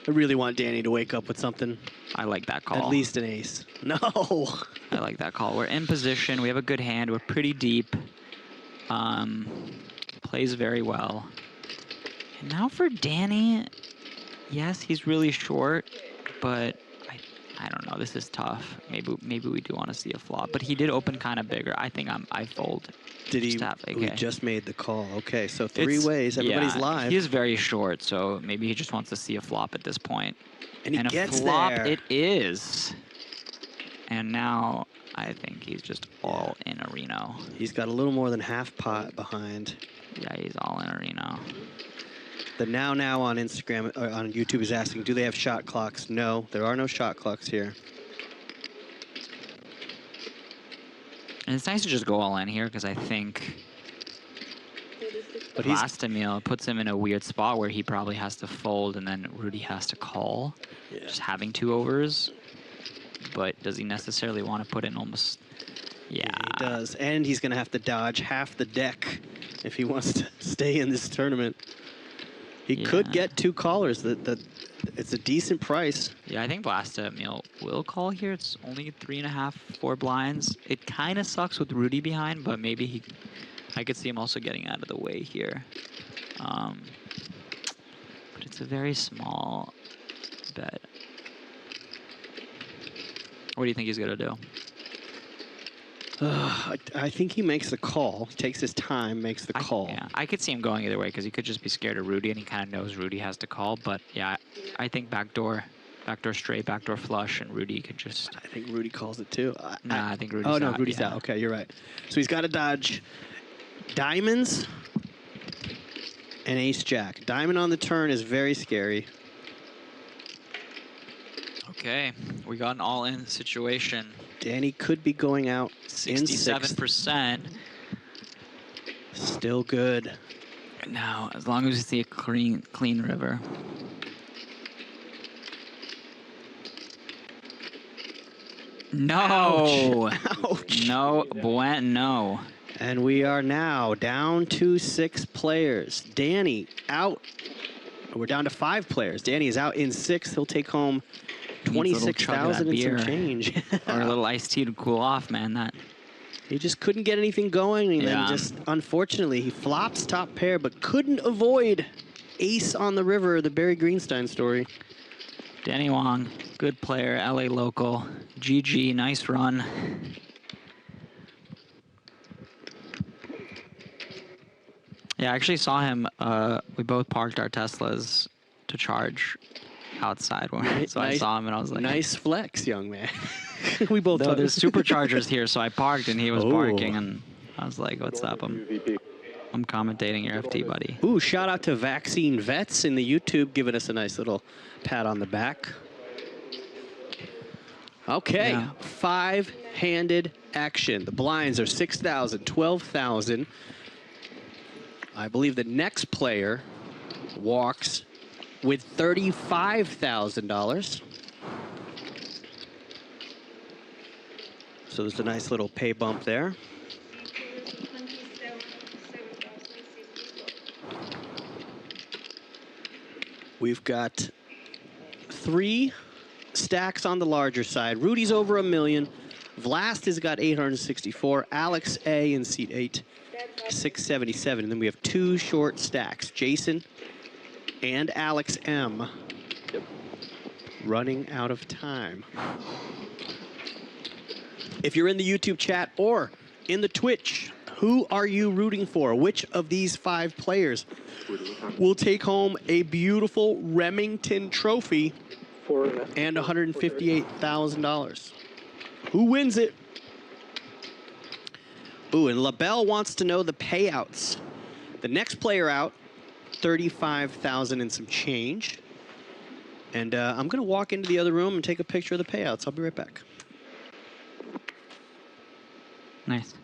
I really want Danny to wake up with something.
I like that call.
At least an ace. No.
I like that call. We're in position. We have a good hand. We're pretty deep. Plays very well. And now for Danny, yes, he's really short, but I don't know. This is tough. Maybe we do want to see a flop, but he did open kind of bigger. I think I fold.
Did he? We just made the call. Okay, so 3 ways. Everybody's live.
He is very short, so maybe he just wants to see a flop at this point.
And he gets
a flop
there.
It is. And now I think he's just all in a Reno.
He's got a little more than half pot behind.
Yeah, he's all in a Reno.
The Now on Instagram, or on YouTube is asking, do they have shot clocks? No, there are no shot clocks here.
And it's nice to just go all in here because I think last Emil puts him in a weird spot where he probably has to fold and then Rudy has to call. Yeah. Just having 2 overs. But does he necessarily want to put in almost... Yeah,
he does. And he's going to have to dodge half the deck if he wants to stay in this tournament. He could get 2 callers. It's a decent price.
Yeah, I think Blasta Emil will call here. It's only 3.5, 4 blinds. It kind of sucks with Rudy behind, but maybe I could see him also getting out of the way here. But it's a very small bet. What do you think he's going to do?
I think he makes the call. He takes his time, makes the call.
Yeah, I could see him going either way because he could just be scared of Rudy and he kind of knows Rudy has to call. But yeah, I think backdoor backdoor straight, backdoor flush, and Rudy could just.
I think Rudy calls it too.
Nah, I think Rudy's
Oh, no,
out.
Rudy's out. Okay, you're right. So he's got to dodge diamonds and ace-jack. Diamond on the turn is very scary.
Okay, we got an all-in situation.
Danny could be going out in sixth.
67%.
Still good.
Now, as long as we see a clean river. No.
Ouch.
No bueno.
And we are now down to 6 players. Danny out. We're down to 5 players. Danny is out in 6th. He'll take home 26,000 and some change.
Or a little iced tea to cool off, man. That.
He just couldn't get anything going, and then just, unfortunately, he flops top pair, but couldn't avoid ace on the river, the Barry Greenstein story.
Danny Wong, good player, LA local. GG, nice run. Yeah, I actually saw him. We both parked our Teslas to charge outside. So I saw him, and I was like...
Nice flex, young man. We both
thought there's superchargers here, so I parked, and he was parking, and I was like, what's up? I'm commentating your FT, buddy.
Ooh, shout out to Vaccine Vets in the YouTube, giving us a nice little pat on the back. Okay, 5-handed action. The blinds are 6,000, 12,000. I believe the next player walks with $35,000. So there's a nice little pay bump there. We've got 3 stacks on the larger side. Rudy's over $1 million. Vlast has got 864. Alex A in seat 8, 677. And then we have 2 short stacks. Jason and Alex M. Running out of time. If you're in the YouTube chat or in the Twitch, who are you rooting for? Which of these 5 players will take home a beautiful Remington trophy and $158,000? Who wins it? Ooh, and LaBelle wants to know the payouts. The next player out, $35,000 and some change. And I'm going to walk into the other room and take a picture of the payouts. I'll be right back.
Nice.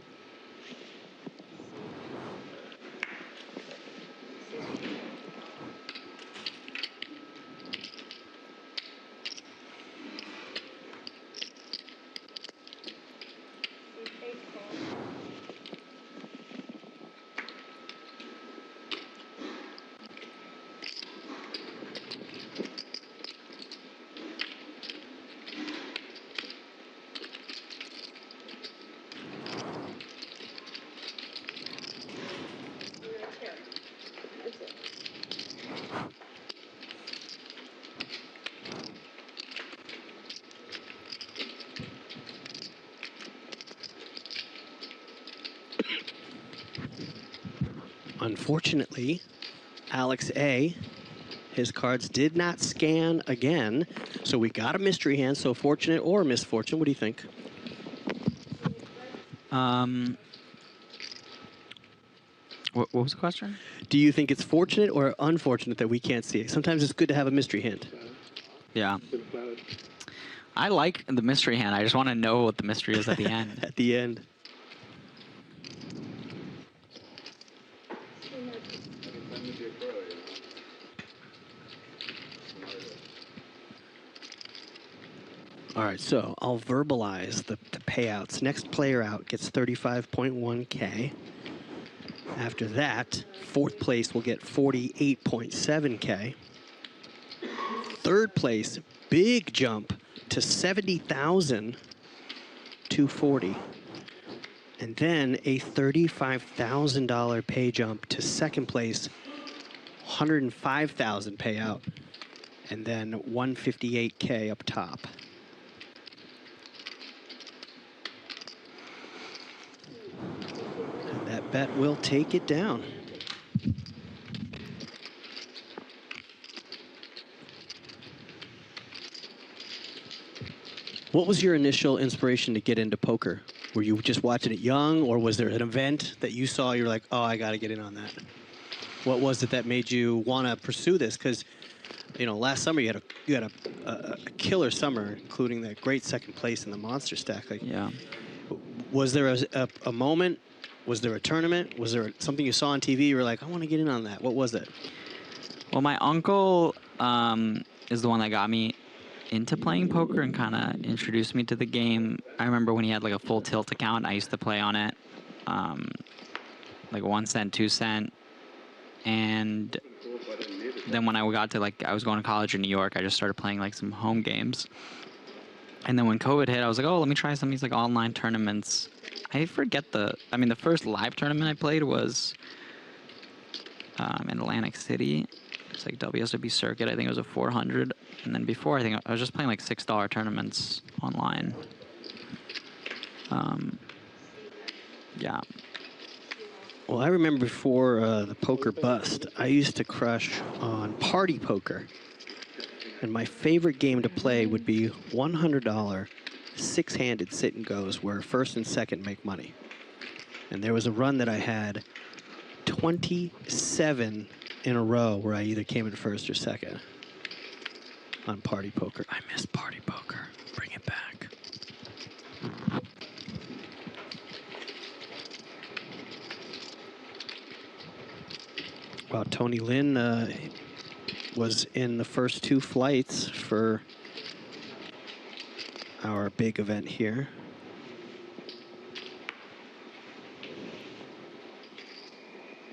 Unfortunately, Alex A, his cards did not scan again, so we got a mystery hand. So fortunate or misfortune, what do you think?
What was the question?
Do you think it's fortunate or unfortunate that we can't see it? Sometimes it's good to have a mystery hand.
Yeah. I like the mystery hand. I just want to know what the mystery is at the end.
At the end. All right, so I'll verbalize the payouts. Next player out gets 35.1K. After that, 4th place will get 48.7K. 3rd place, big jump to 70,240. And then a $35,000 pay jump to 2nd place, 105,000 payout. And then 158K up top. That bet will take it down. What was your initial inspiration to get into poker? Were you just watching it young, or was there an event that you saw, you're like, oh, I got to get in on that? What was it that made you want to pursue this? Because, you know, last summer you had a killer summer, including that great second place in the Monster Stack. Like,
Yeah.
was there a moment? Was there a tournament? Was there something you saw on TV? You were like, I want to get in on that. What was it?
Well, my uncle is the one that got me into playing poker and kind of introduced me to the game. I remember when he had like a full tilt account, I used to play on it, like 1 cent, 2 cent. And then when I got to like, I was going to college in New York, I just started playing like some home games. And then when COVID hit, I was like, oh, let me try some of these like online tournaments. I forget the first live tournament I played was in Atlantic City. It's like WSOP Circuit. I think it was a 400. And then before, I think I was just playing like $6 tournaments online. Yeah.
Well, I remember before the poker bust, I used to crush on party poker. And my favorite game to play would be $100 six-handed sit and goes, where first and second make money. And there was a run that I had 27 in a row where I either came in first or second on party poker. I miss party poker. Bring it back. Wow, Tony Lynn was in the first 2 flights for our big event here.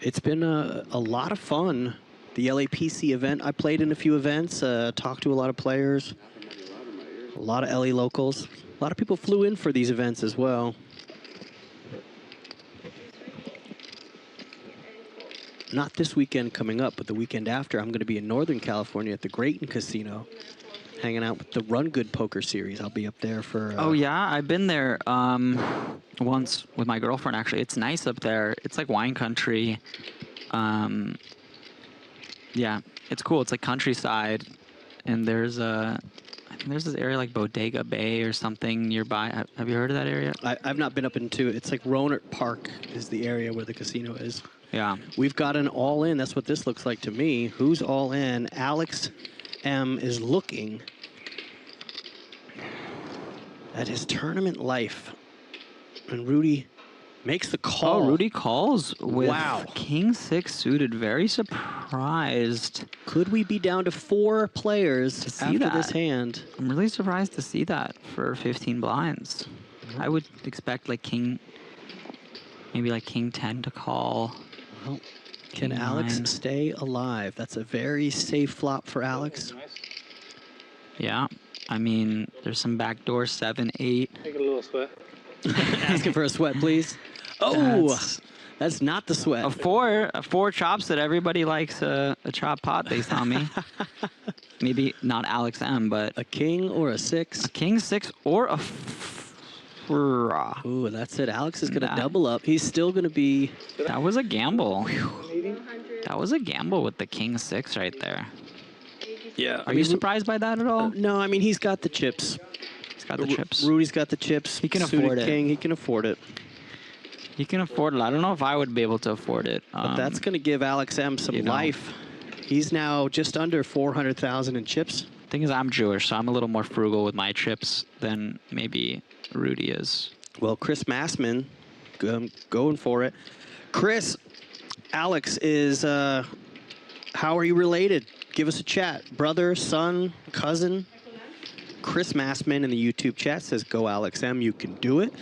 It's been a lot of fun. The LAPC event, I played in a few events, talked to a lot of players, a lot of LA locals. A lot of people flew in for these events as well. Not this weekend coming up, but the weekend after, I'm going to be in Northern California at the Grayton Casino, hanging out with the Run Good Poker Series. I'll be up there for...
Oh, yeah? I've been there once with my girlfriend, actually. It's nice up there. It's like wine country. Yeah, it's cool. It's like countryside. And there's I think there's this area like Bodega Bay or something nearby. Have you heard of that area?
I've not been up into it. It's like Rohnert Park is the area where the casino is.
Yeah.
We've got an all-in. That's what this looks like to me. Who's all in? Alex M is looking at his tournament life. And Rudy makes the call.
Oh, Rudy calls with
Wow.
King 6 suited. Very surprised.
Could we be down to 4 players
To see
after
that.
this hand?
I'm really surprised to see that for 15 blinds. I would expect like maybe like King 10 to call.
Well, can
King
Alex
9.
stay alive? That's a very safe flop for Alex.
Yeah. I mean, there's some backdoor 7, 8.
Take a little sweat.
Asking for a sweat, please. Oh,
That's
that's not the sweat.
a 4 chops that everybody likes a chop pot, they tell me. Maybe not Alex M, but
A king or a 6?
a King 6 or a
Ooh, that's it. Alex is going to
That-
double up. He's still going to be...
That was a gamble. That was a gamble with the King 6 right there.
Yeah.
Are you surprised by that at all?
No, I mean, he's got the chips.
He's got the chips.
Rudy's got the chips.
He can
Suited
afford it.
King, he can afford it.
He can afford it. I don't know if I would be able to afford it.
But that's going to give Alex M some
you know.
life. He's now just under 400,000 in chips.
Thing is, I'm Jewish, so I'm a little more frugal with my chips than maybe Rudy is.
Well, Chris Massman, going for it. Chris, Alex is, how are you related? Give us a chat. Brother, son, cousin? Chris Massman in the YouTube chat says, go Alex M, you can do it.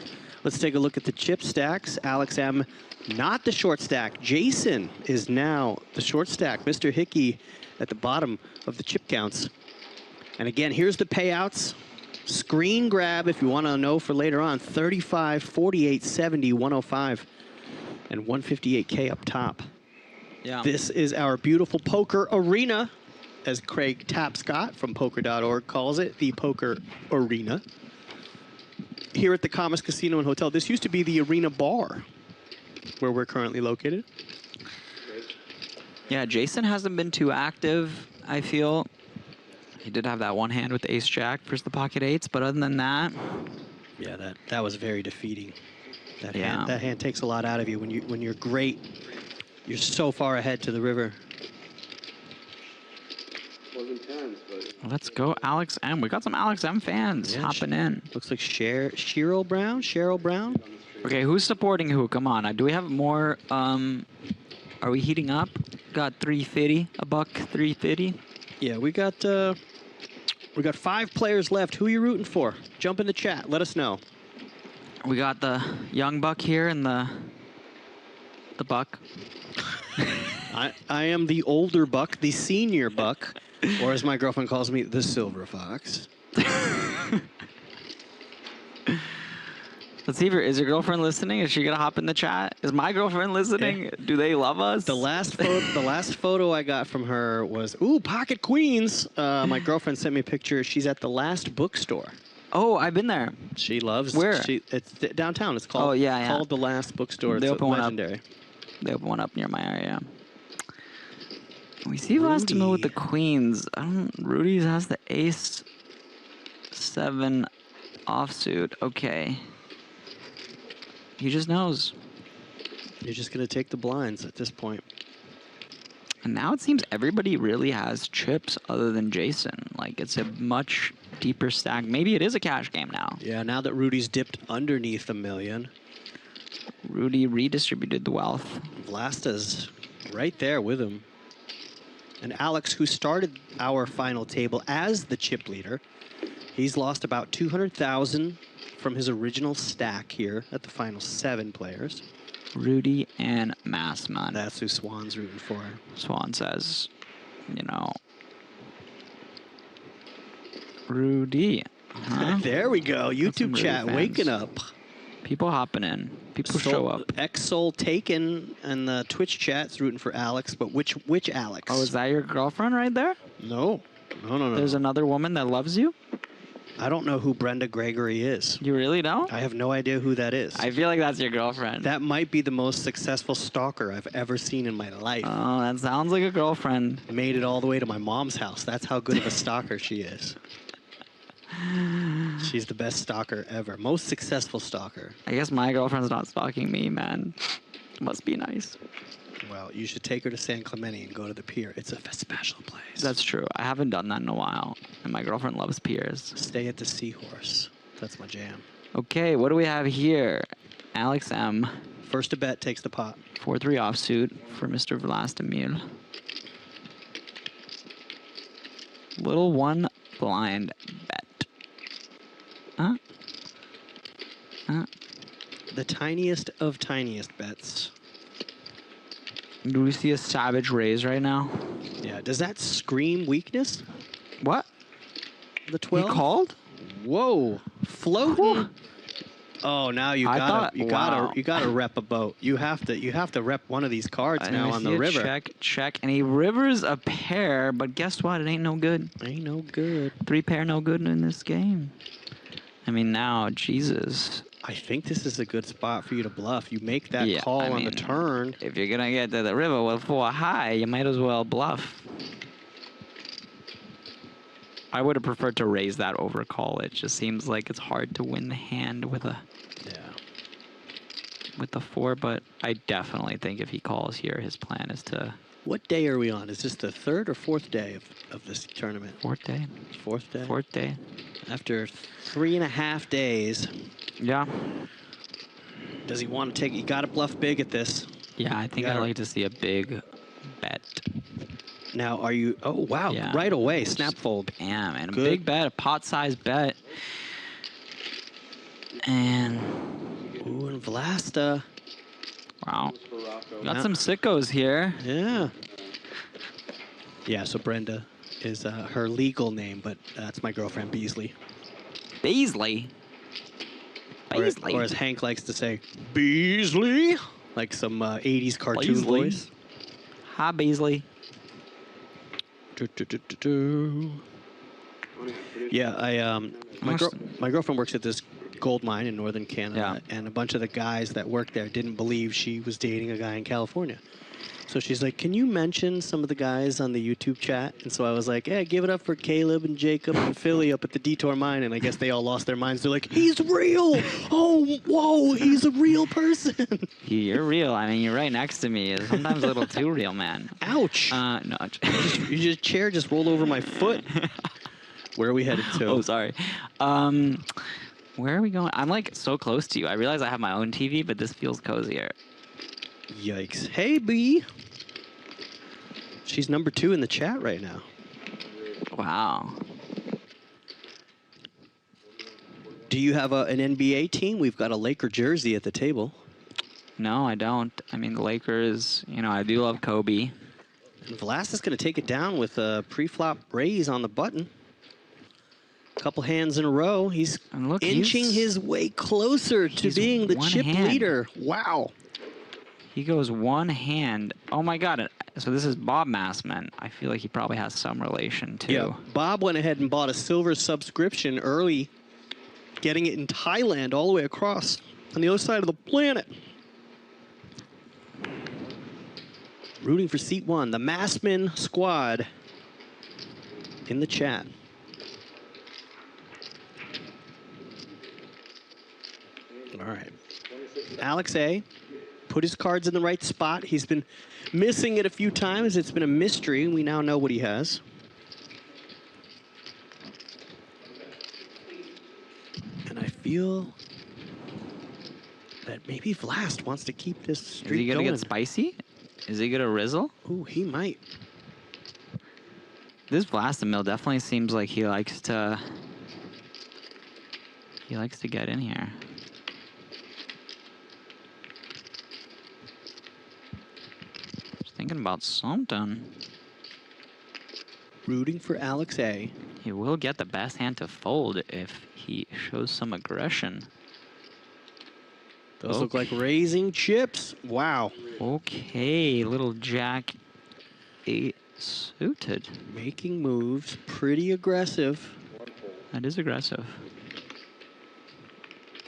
Let's take a look at the chip stacks. Alex M, not the short stack. Jason is now the short stack. Mr. Hickey at the bottom of the chip counts. And again, here's the payouts. Screen grab if you want to know for later on. 35, 48, 70, 105, and 158K up top.
Yeah.
This is our beautiful poker arena, as Craig Tapscott from poker.org calls it, the poker arena. Here at the Commerce Casino and Hotel. This used to be the Arena Bar, where we're currently located.
Yeah, Jason hasn't been too active, I feel. He did have that one hand with the ace jack versus the pocket eights, but other than that,
Yeah, that was very defeating.
Yeah.
That hand takes a lot out of you when you're great. You're so far ahead to the river.
let's go Alex M. We got some Alex M fans
Yeah,
hopping in.
Looks like Cheryl Brown.
Okay, who's supporting who? Come on. Do we have more? Are we heating up? Got 350, a buck 350.
Yeah, we got 5 players left. Who are you rooting for? Jump in the chat. Let us know.
We got the young buck here and the buck.
I am the older buck, the senior buck, or as my girlfriend calls me, the silver fox.
Let's see if is your girlfriend listening? Is she gonna hop in the chat? Is my girlfriend listening?
Yeah.
Do they love us?
The last photo I got from her was, ooh, pocket queens. My girlfriend sent me a picture. She's at the last bookstore.
Oh, I've been there.
She loves.
Where?
It's downtown. It's called.
Oh, yeah.
Called the last bookstore.
They
It's
open one up.
legendary.
They open one up near my area. We see last to move with the queens. Rudy's has the ace 7 offsuit. Okay. He just knows.
You're just gonna take the blinds at this point.
And now it seems everybody really has chips other than Jason. Like, it's a much deeper stack. Maybe it is a cash game now.
Yeah, now that Rudy's dipped underneath $1 million.
Rudy redistributed the wealth.
Vlasta's right there with him. And Alex, who started our final table as the chip leader, he's lost about 200,000 from his original stack here at the final 7 players.
Rudy and Massman.
That's who Swan's rooting for.
Swan says, you know, Rudy. Huh?
There we go. YouTube
Rudy
chat
fans.
waking up.
People hopping in. People show up.
X-Soul Taken and the Twitch chat's rooting for Alex, but which Alex?
Oh, is that your girlfriend right there?
No. No.
There's another woman that loves you?
I don't know who Brenda Gregory is.
You really don't?
I have no idea who that is.
I feel like that's your girlfriend.
That might be the most successful stalker I've ever seen in my life.
Oh, that sounds like a girlfriend.
Made it all the way to my mom's house. That's how good of a stalker she is. She's the best stalker ever. Most successful stalker.
I guess my girlfriend's not stalking me, man. Must be nice.
Well, you should take her to San Clemente and go to the pier. It's a special place.
That's true. I haven't done that in a while. And my girlfriend loves piers.
Stay at the Seahorse. That's my jam.
Okay, what do we have here? Alex M.
First to bet takes the pot.
4-3 offsuit for Mr. Vlastimir. Little one blind bet.
The tiniest of tiniest bets.
Do we see a savage raise right now?
Yeah. Does that scream weakness?
What?
The 12?
He called?
Whoa. Floating.
Whew.
Oh, now you gotta rep a boat. You have to rep one of these cards now on the river.
Check, and he rivers a pair, but guess what? It ain't no good.
Ain't no good.
3 pair no good in this game. I mean, now, Jesus.
I think this is a good spot for you to bluff. You make that
Yeah,
call
I
on
mean,
the turn.
If you're gonna get to the river with 4 high, you might as well bluff. I would have preferred to raise that over call. It just seems like it's hard to win the hand with a with the 4, but I definitely think if he calls here, his plan is to.
What day are we on? Is this the 3rd or 4th day of this tournament?
4th day.
4th day?
4th day.
After 3.5 days.
Yeah.
Does he want to take? You got to bluff big at this.
Yeah, I think I'd like to see a big bet.
Now, are you? Oh wow!
Yeah.
Right away, snap fold.
Yeah, man, a
Good.
big bet, a pot-sized bet, and
Ooh, and Vlasta.
wow, got some sickos here.
Yeah. Yeah. So Brenda is her legal name, but that's my girlfriend Beasley.
Beasley. Beasley.
Or as Hank likes to say, Beasley, like some 80s cartoon
Beasley.
voice.
Hi, Beasley.
Yeah, my girlfriend works at this gold mine in northern Canada,
Yeah.
and a bunch of the guys that worked there didn't believe she was dating a guy in California. So she's like, can you mention some of the guys on the YouTube chat? And so I was like, yeah, give it up for Caleb and Jacob and Philly up at the Detour Mine. And I guess they all lost their minds. They're like, he's real. Oh, whoa, he's a real person.
You're real. I mean, you're right next to me. Sometimes a little too real, man.
Ouch.
No.
Your chair just rolled over my foot. Where are we headed to?
Oh, sorry. Where are we going? I'm like so close to you. I realize I have my own TV, but this feels cozier.
Yikes. Hey, B. She's number 2 in the chat right now.
Wow.
Do you have an NBA team? We've got a Laker jersey at the table.
No, I don't. I mean, the Lakers, you know, I do love Kobe.
And Vlasic is going to take it down with a pre-flop raise on the button. Couple hands in a row. He's
And look,
inching his way closer to
he's
being the
one
chip
hand.
leader. Wow.
He goes one hand. Oh, my God. So this is Bob Massman. I feel like he probably has some relation, too.
Yeah. Bob went ahead and bought a silver subscription early, getting it in Thailand all the way across on the other side of the planet. Rooting for seat 1, the Massman squad in the chat. All right. Alex A. put his cards in the right spot. He's been missing it a few times. It's been a mystery. We now know what he has. And I feel that maybe Vlast wants to keep this streak
Is he going to
going.
get spicy? Is he going to rizzle?
Ooh, he might.
This Vlastimil definitely seems like he likes to get in here. Just thinking about something.
Rooting for Alex A.
He will get the best hand to fold if he shows some aggression.
Those look like raising chips. Wow.
Okay, little Jack 8 suited.
Making moves, pretty aggressive.
That is aggressive.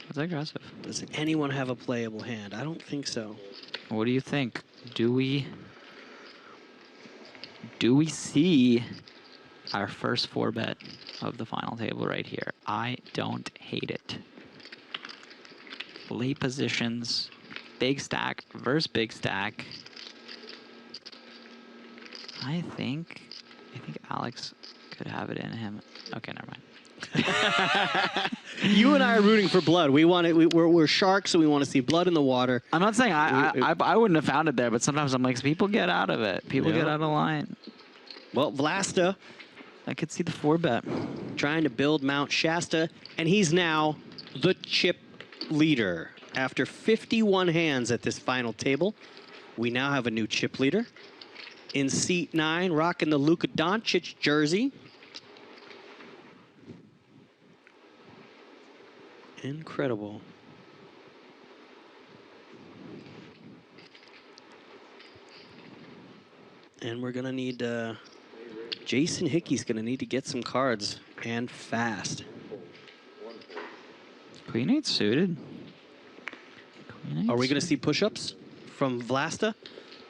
That's aggressive.
Does anyone have a playable hand? I don't think so.
What do you think? Do we see our first 4-bet of the final table right here? I don't hate it. Late positions, big stack versus big stack. I think Alex could have it in him. Okay, never mind.
You and I are rooting for blood. We want it. We're sharks, so we want to see blood in the water.
I'm not saying I wouldn't have found it there, but sometimes I'm like, people get out of it. People get out of line.
Well, Vlasta
I could see the 4-bet.
trying to build Mount Shasta, and he's now the chip leader. After 51 hands at this final table, we now have a new chip leader. In seat 9, rocking the Luka Doncic jersey. Incredible. And we're going to need... Jason Hickey's going to need to get some cards, and fast.
Queen 8 suited. Queen
Are we
8
going to see push-ups from Vlasta?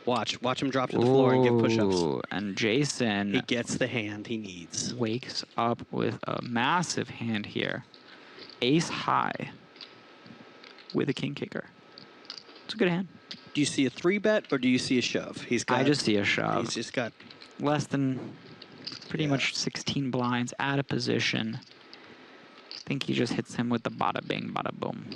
Watch him drop to the floor and give push-ups.
Ooh, and Jason
He gets the hand he needs.
wakes up with a massive hand here. Ace high with a king kicker. It's a good hand.
Do you see a 3-bet or do you see a shove?
I just see a shove.
He's just got...
Less than pretty much 16 blinds out of position. I think he just hits him with the bada bing, bada boom.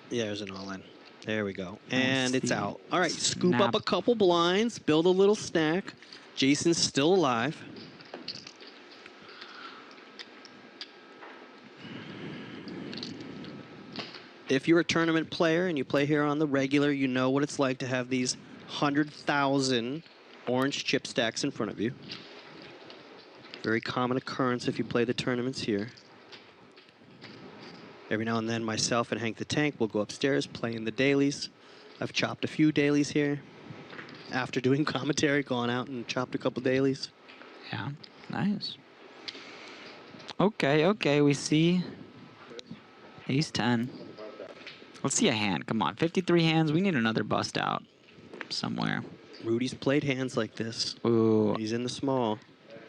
Yeah, there's an all-in. There we go. And it's
the
out. All right, scoop
snap.
up a couple blinds, build a little stack. Jason's still alive. If you're a tournament player and you play here on the regular, you know what it's like to have these 100,000 orange chip stacks in front of you. Very common occurrence if you play the tournaments here. Every now and then, myself and Hank the Tank will go upstairs, play in the dailies. I've chopped a few dailies here. After doing commentary, gone out and chopped a couple dailies.
Yeah, nice. Okay, we see Ace 10. Let's see a hand. Come on. 53 hands. We need another bust out somewhere.
Rudy's played hands like this.
Ooh.
He's in the small.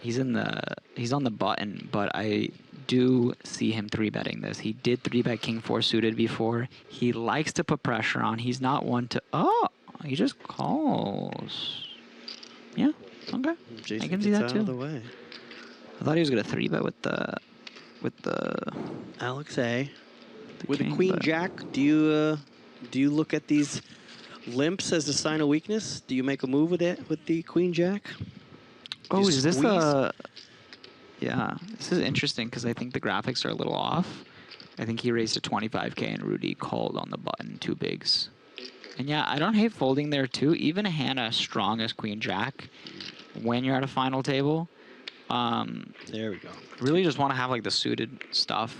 He's on the button, but I do see him 3-betting this. He did 3-bet King 4 suited before. He likes to put pressure on. He's not one to... Oh! He just calls. Yeah. Okay.
Jason
I can see that
gets out
too.
of the way.
I thought he was gonna 3-bet with the
Alex A. With
king,
the queen
but-
jack, do you look at these limps as a sign of weakness? Do you make a move with it with the queen jack?
Oh,
You
is this
squeeze?
Yeah, this is interesting because I think the graphics are a little off. I think he raised to 25K and Rudy called on the button 2 bigs. And yeah, I don't hate folding there too. Even a hand as strong as queen jack, when you're at a final table,
There we go.
really just want to have like the suited stuff.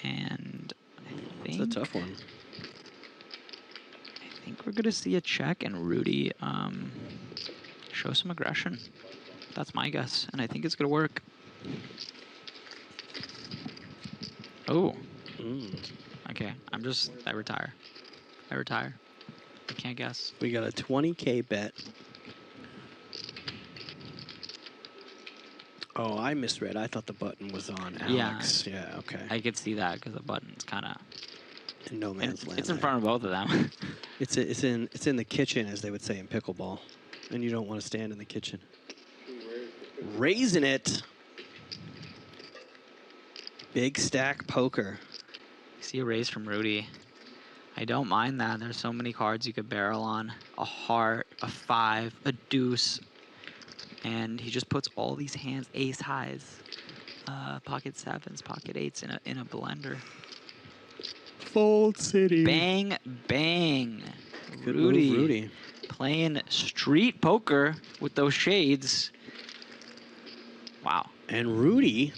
And I
It's
think,
a tough one.
I think we're gonna see a check and Rudy show some aggression. That's my guess, and I think it's gonna work. Oh. Okay, I retire. I can't guess.
We got a 20K bet. Oh, I misread. I thought the button was on Alex. Yeah, okay.
I could see that because the button's kind of...
In no man's land.
It's in
there.
front of both of them.
It's in the kitchen, as they would say in pickleball, and you don't want to stand in the kitchen. Raising it. Big stack poker.
See a raise from Rudy. I don't mind that. There's so many cards you could barrel on. A heart, a 5, a deuce. And he just puts all these hands, ace highs, pocket 7s, pocket 8s in a blender.
Fold City.
Bang, bang.
Good move, Rudy.
Playing street poker with those shades. Wow.
And Rudy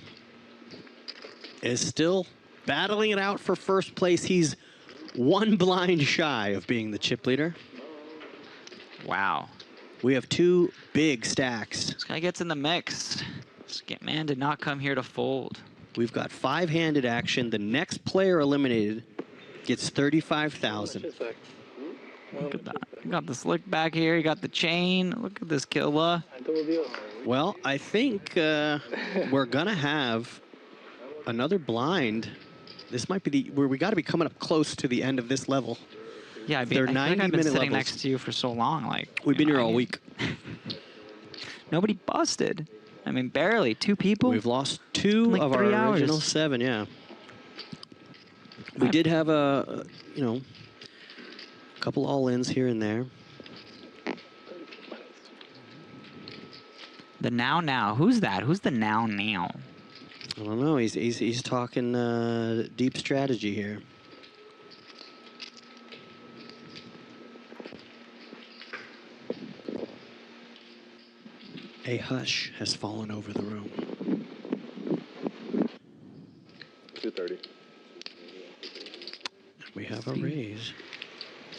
is still battling it out for first place. He's 1 blind shy of being the chip leader.
Wow.
We have 2 big stacks.
This guy gets in the mix. This man did not come here to fold.
We've got 5-handed action. The next player eliminated gets 35,000.
Look at that. You got the slick back here. You got the chain. Look at this killer.
Well, I think we're gonna have another blind. This might be where we got to be coming up close to the end of this level.
Yeah,
They're
I feel like I've been
90-minute
sitting
levels.
next to you for so long. Like
We've been
you know,
here all
I-
week.
Nobody busted. I mean, barely. 2 people.
We've lost 2
Like
of our
3 hours.
original 7. Yeah. We did have a couple all-ins here and there.
The now. Who's that? Who's the now?
I don't know. He's talking deep strategy here. A hush has fallen over the room.
230.
We have a raise.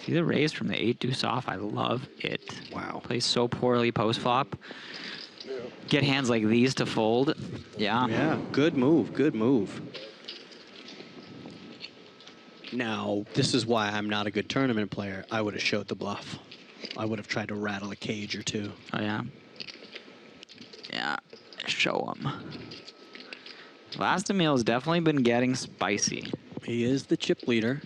See the raise from the 8 deuce off? I love it.
Wow.
Plays so poorly post flop. Get hands like these to fold. Yeah.
Yeah, good move, good move. Now, this is why I'm not a good tournament player. I would have showed the bluff. I would have tried to rattle a cage or 2.
Oh, yeah. Yeah. Show him. Last meal has definitely been getting spicy.
He is the chip leader.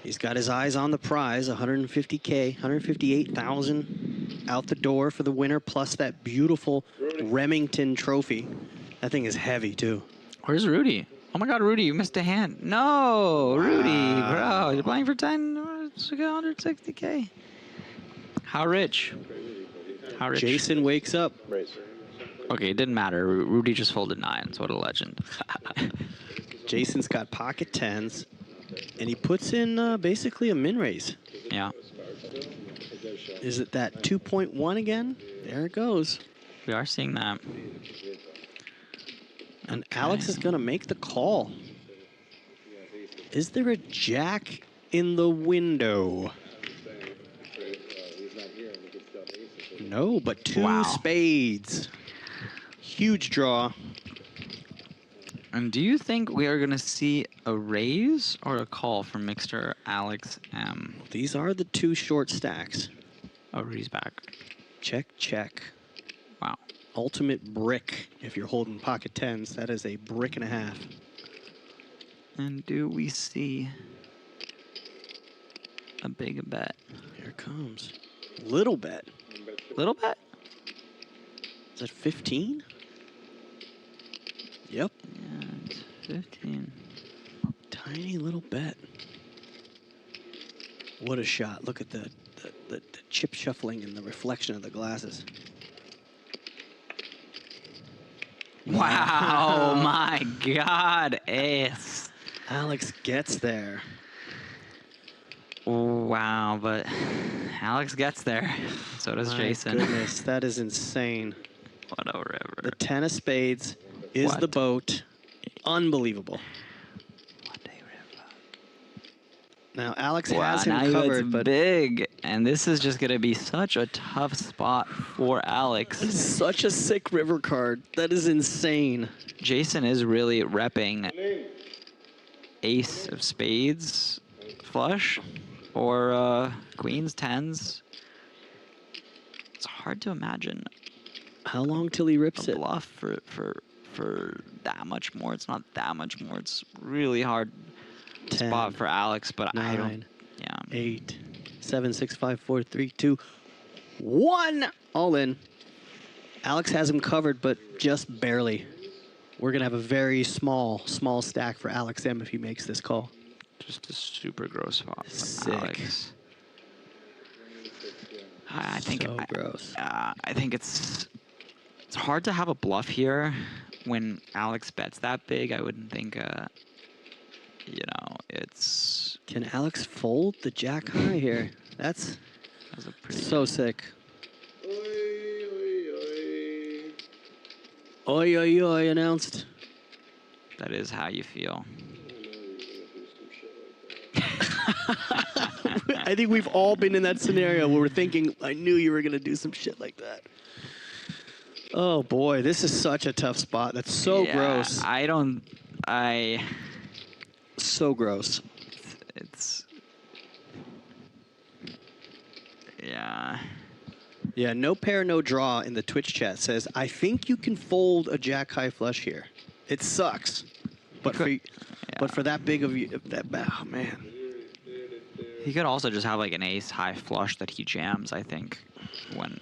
He's got his eyes on the prize, 150K, 158,000 out the door for the winner, plus that beautiful Remington trophy. That thing is heavy, too.
Where's Rudy? Oh my God, Rudy, you missed a hand. No, Rudy, bro, you're playing for 10, it's like 160K. How rich? How rich?
Jason wakes up.
Okay, it didn't matter. Rudy just folded 9s. What a legend.
Jason's got pocket 10s, and he puts in basically a min raise.
Yeah,
Is it that 2.1 again? There it goes.
we are seeing that.
And Alex is going to make the call. Is there a jack in the window? No, but 2
Wow.
spades. Huge draw.
And do you think we are going to see a raise or a call from Mixter Alex M?
These are the 2 short stacks.
Oh, he's back.
Check, check.
Wow.
Ultimate brick. If you're holding pocket 10s, that is a brick and a half.
And do we see a big bet?
Here it comes. Little bet.
Little bet?
Is that 15? Yep.
Yeah, it's 15.
Tiny little bet. What a shot. Look at the chip shuffling and the reflection of the glasses.
Wow, my God, ace.
Alex gets there.
Wow, but Alex gets there. So does
My
Jason.
goodness, that is insane.
What a river.
The 10 of spades is
What?
the boat. Unbelievable.
What a river.
Now, Alex
Wow,
has him
now
covered,
it's
but
big, and this is just going to be such a tough spot for Alex.
it's such a sick river card. That is insane.
Jason is really repping ace of spades flush or queens, tens. It's hard to imagine
How long till he rips
a
it?
bluff for that much more. It's not that much more. It's really hard
10,
spot for Alex, but I
9,
don't. Yeah.
8, 7, 6, 5, 4, 3, 2, 1. All in. Alex has him covered, but just barely. We're going to have a very small stack for Alex M if he makes this call.
Just a super gross spot for
Sick.
Alex. I think
So gross.
I think it's hard to have a bluff here when Alex bets that big. I wouldn't think it's
Can Alex fold the jack high here? That's
a pretty
so sick. Oi, oi, oi, announced.
that is how you feel.
I think we've all been in that scenario where we're thinking, I knew you were going to do some shit like that. Oh, boy, this is such a tough spot. That's so
Yeah,
gross. So gross.
It's yeah.
Yeah, no pair, no draw in the Twitch chat says, I think you can fold a jack high flush here. It sucks. But for that big of you, oh man.
He could also just have like an ace high flush that he jams, I think, when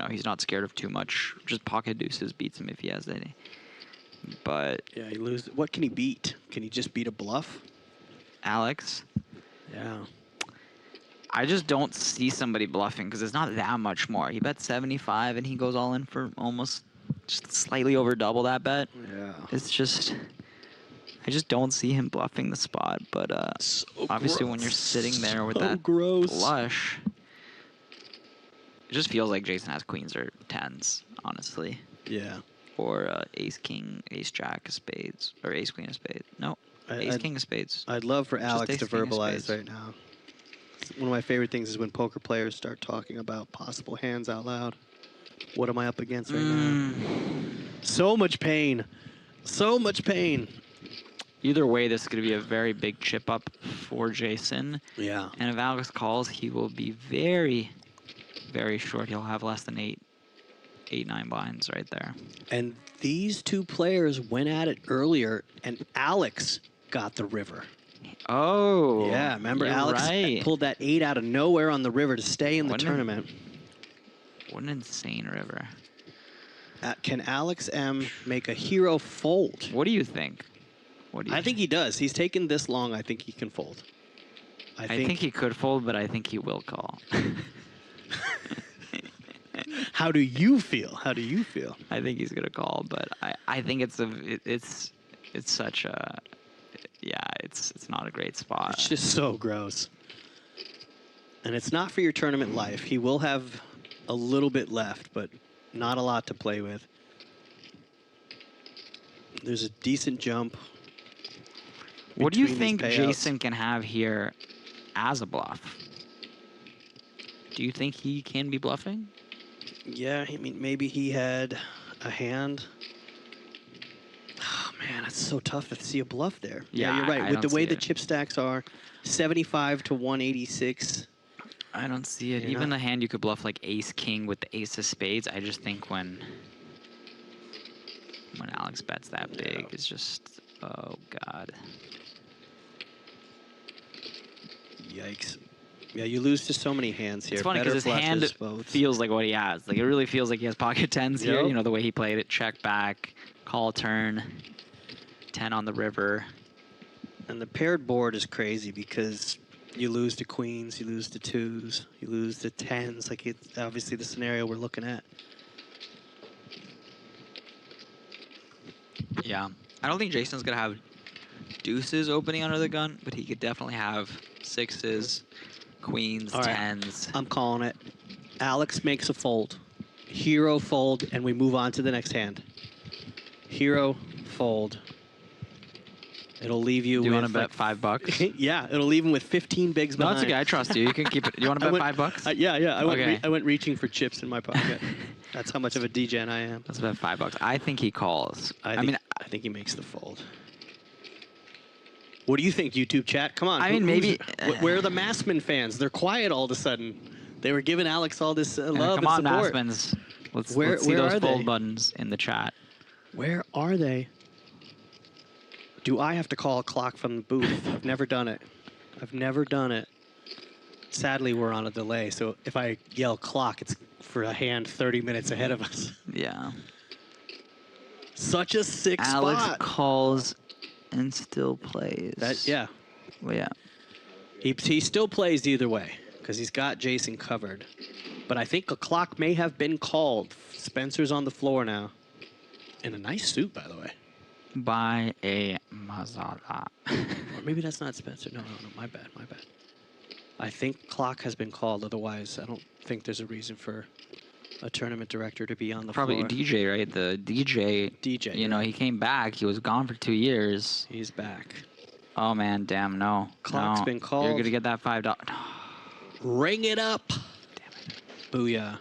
he's not scared of too much. Just pocket deuces beats him if he has any. But
Yeah, he loses. What can he beat? Can he just beat a bluff?
Alex,
Yeah.
I just don't see somebody bluffing because it's not that much more. He bets 75 and he goes all in for almost just slightly over double that bet.
Yeah.
It's just, I just don't see him bluffing the spot. But
So
obviously when
gross.
you're sitting there with
So
that
gross.
flush, it just feels like Jason has queens or tens, honestly.
Yeah.
Or ace king, ace jack of spades, or ace queen of spades. No, ace king of spades.
I'd love for
Just
Alex
ace
to
king of
verbalize
spades.
right now. One of my favorite things is when poker players start talking about possible hands out loud. What am I up against right now? So much pain. So much pain.
Either way, this is going to be a very big chip up for Jason.
Yeah.
And if Alex calls, he will be very, very short. He'll have less than 9 blinds right there.
And these two players went at it earlier, and Alex got the river.
Oh.
Yeah, remember
you're
Alex
right.
pulled that 8 out of nowhere on the river to stay in the
Wouldn't it-
tournament.
What an insane river.
Can Alex M make a hero fold?
What do you think?
I think he does. He's taken this long. I think he can fold.
I think he could fold, but I think he will call.
How do you feel? How do you feel?
I think he's gonna call, but I think it's such a it's not a great spot.
It's just so gross. And it's not for your tournament life. He will have a little bit left, but not a lot to play with. There's a decent jump.
What do you
between these
think
payouts.
Jason can have here as a bluff? Do you think he can be bluffing?
Yeah, I mean, maybe he had a hand. Oh, Man, that's so tough to see a bluff there.
Yeah,
you're right.
I
With the
don't
way
see
the
it.
chip stacks are, 75 to 186.
I don't see it.
You're
Even
not-
the hand you could bluff like ace king with the ace of spades. I just think when Alex bets that big, it's just, oh god.
Yikes. Yeah, you lose to so many hands here.
It's funny
Better
because his hand
flushes, both.
feels like what he has. Like it really feels like he has pocket tens here.
Yep.
You know the way he played it. Check back, call turn, 10 on the river.
And the paired board is crazy because you lose to queens, you lose to twos, you lose to tens. Like it's obviously the scenario we're looking at.
Yeah, I don't think Jason's gonna have deuces opening under the gun, but he could definitely have sixes, queens,
All right.
tens.
I'm calling it. Alex makes a fold. Hero fold, and we move on to the next hand. Hero fold. It'll leave you
Do you
with
want to bet $5?
yeah, it'll leave him with 15 bigs
No,
behind.
it's okay. I trust you. You can keep it. You want to
I
bet
went-
$5?
yeah.
Okay.
I went reaching for chips in my pocket. That's how much of a degen I am.
Let's bet $5. I think he calls.
I think he makes the fold. What do you think, YouTube chat? Come on.
I mean, maybe-
Where are the Massman fans? They're quiet all of a sudden. They were giving Alex all this love
come on,
and support.
Massmans. Let's see
Where
those
are
fold
they?
buttons in the chat.
Where are they? Do I have to call a clock from the booth? I've never done it. I've never done it. Sadly, we're on a delay, so if I yell clock, it's for a hand 30 minutes ahead of us.
Yeah.
Such a sick
Alex
spot.
calls and still plays.
Yeah.
Well, yeah.
He still plays either way because he's got Jason covered. But I think a clock may have been called. Spencer's on the floor now. In a nice suit, by the way.
By a Mazala.
Or maybe that's not Spencer. No, my bad. I think clock has been called. Otherwise, I don't think there's a reason for a tournament director to be on the
Probably
floor.
DJ, right? The DJ. You know, he came back. He was gone for 2 years.
He's back.
Oh, man. Damn, no.
Clock's
no.
been called.
You're going to get that $5.
Ring it up. Damn it. Booyah.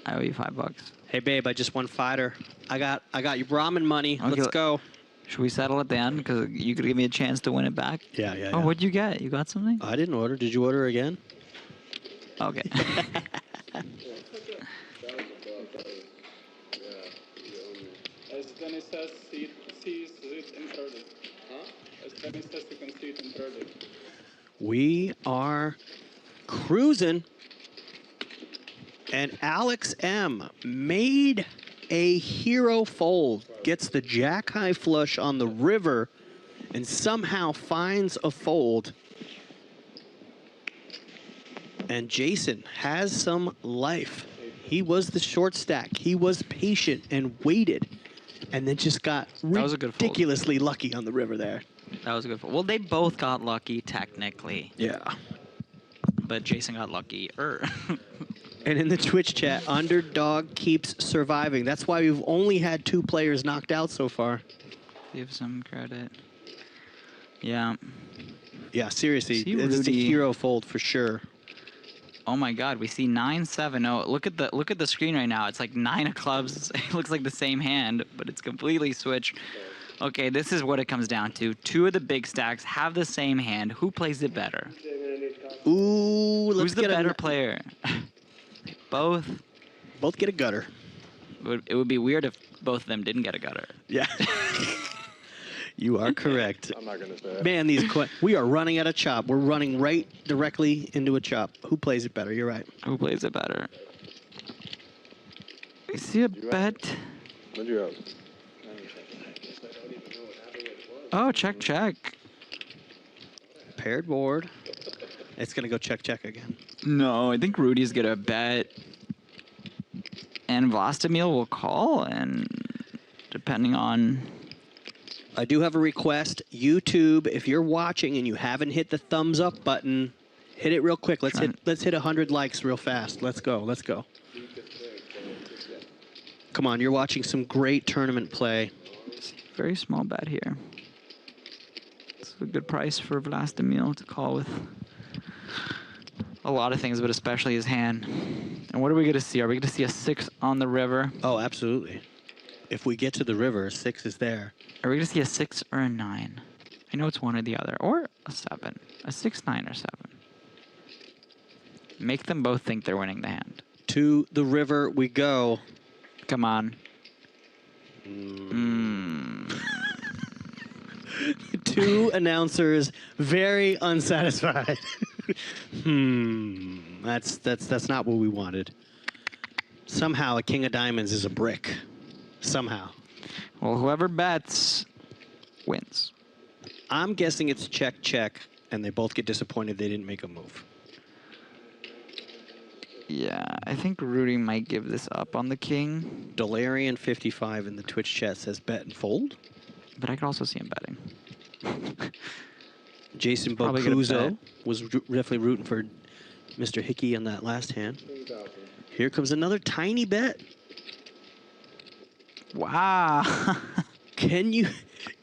I owe you $5.
Hey, babe, I just won fighter. I got your ramen money.
Okay,
Let's go.
Should we settle at the end? Because you could give me a chance to win it back.
Yeah.
Oh, what'd you get? You got something?
I didn't order. Did you order again?
Okay.
As Dennis says, he sees it in 30. As Dennis says, you can see it in 30.
We are cruising. And Alex M made a hero fold, gets the jack high flush on the river, and somehow finds a fold. And Jason has some life. He was the short stack. He was patient and waited, and then just got
was a good fold.
ridiculously lucky on the river there.
That was a good. Well, they both got lucky technically,
Yeah.
but Jason got lucky.
And in the Twitch chat, underdog keeps surviving. That's why we've only had 2 players knocked out so far.
Give some credit. Yeah.
Yeah, seriously,
See,
it's a
Rudy.
hero fold for sure.
Oh my God, we see 9-7-0. Look at the screen right now. It's like 9 of clubs. It looks like the same hand, but it's completely switched. Okay, this is what it comes down to. 2 of the big stacks have the same hand. Who plays it better?
Ooh, let's
Who's the
get
better
a,
player? Both.
both get a gutter.
It would be weird if both of them didn't get a gutter.
Yeah. You are correct.
I'm not gonna say it.
Man, we are running out of chop. We're running right directly into a chop. Who plays it better? You're right.
Who plays it better? I see a bet.
What'd you have?
Oh, check.
Paired board. It's going to go check again.
No, I think Rudy's gonna bet, and Vlastimil will call, and depending on.
I do have a request. YouTube, if you're watching and you haven't hit the thumbs up button, hit it real quick. Let's hit 100 likes real fast. Let's go. Come on, you're watching some great tournament play.
Very small bet here. It's a good price for Vlastimil to call with a lot of things, but especially his hand. And what are we going to see? Are we going to see a 6 on the river?
Oh, absolutely. If we get to the river, 6 is there.
Are we gonna see a 6 or a 9? I know it's one or the other, or a 7, a 6, 9, or 7. Make them both think they're winning the hand.
To the river we go.
Come on.
Two announcers very unsatisfied. That's not what we wanted. Somehow a king of diamonds is a brick. Somehow.
Well, whoever bets wins.
I'm guessing it's check, check, and they both get disappointed they didn't make a move.
Yeah, I think Rudy might give this up on the king.
Dolarian55 in the Twitch chat says bet and fold.
But I could also see him betting.
Jason
Probably gonna
Bocuzo
bet.
was definitely rooting for Mr. Hickey on that last hand. Here comes another tiny bet.
Wow.
Can you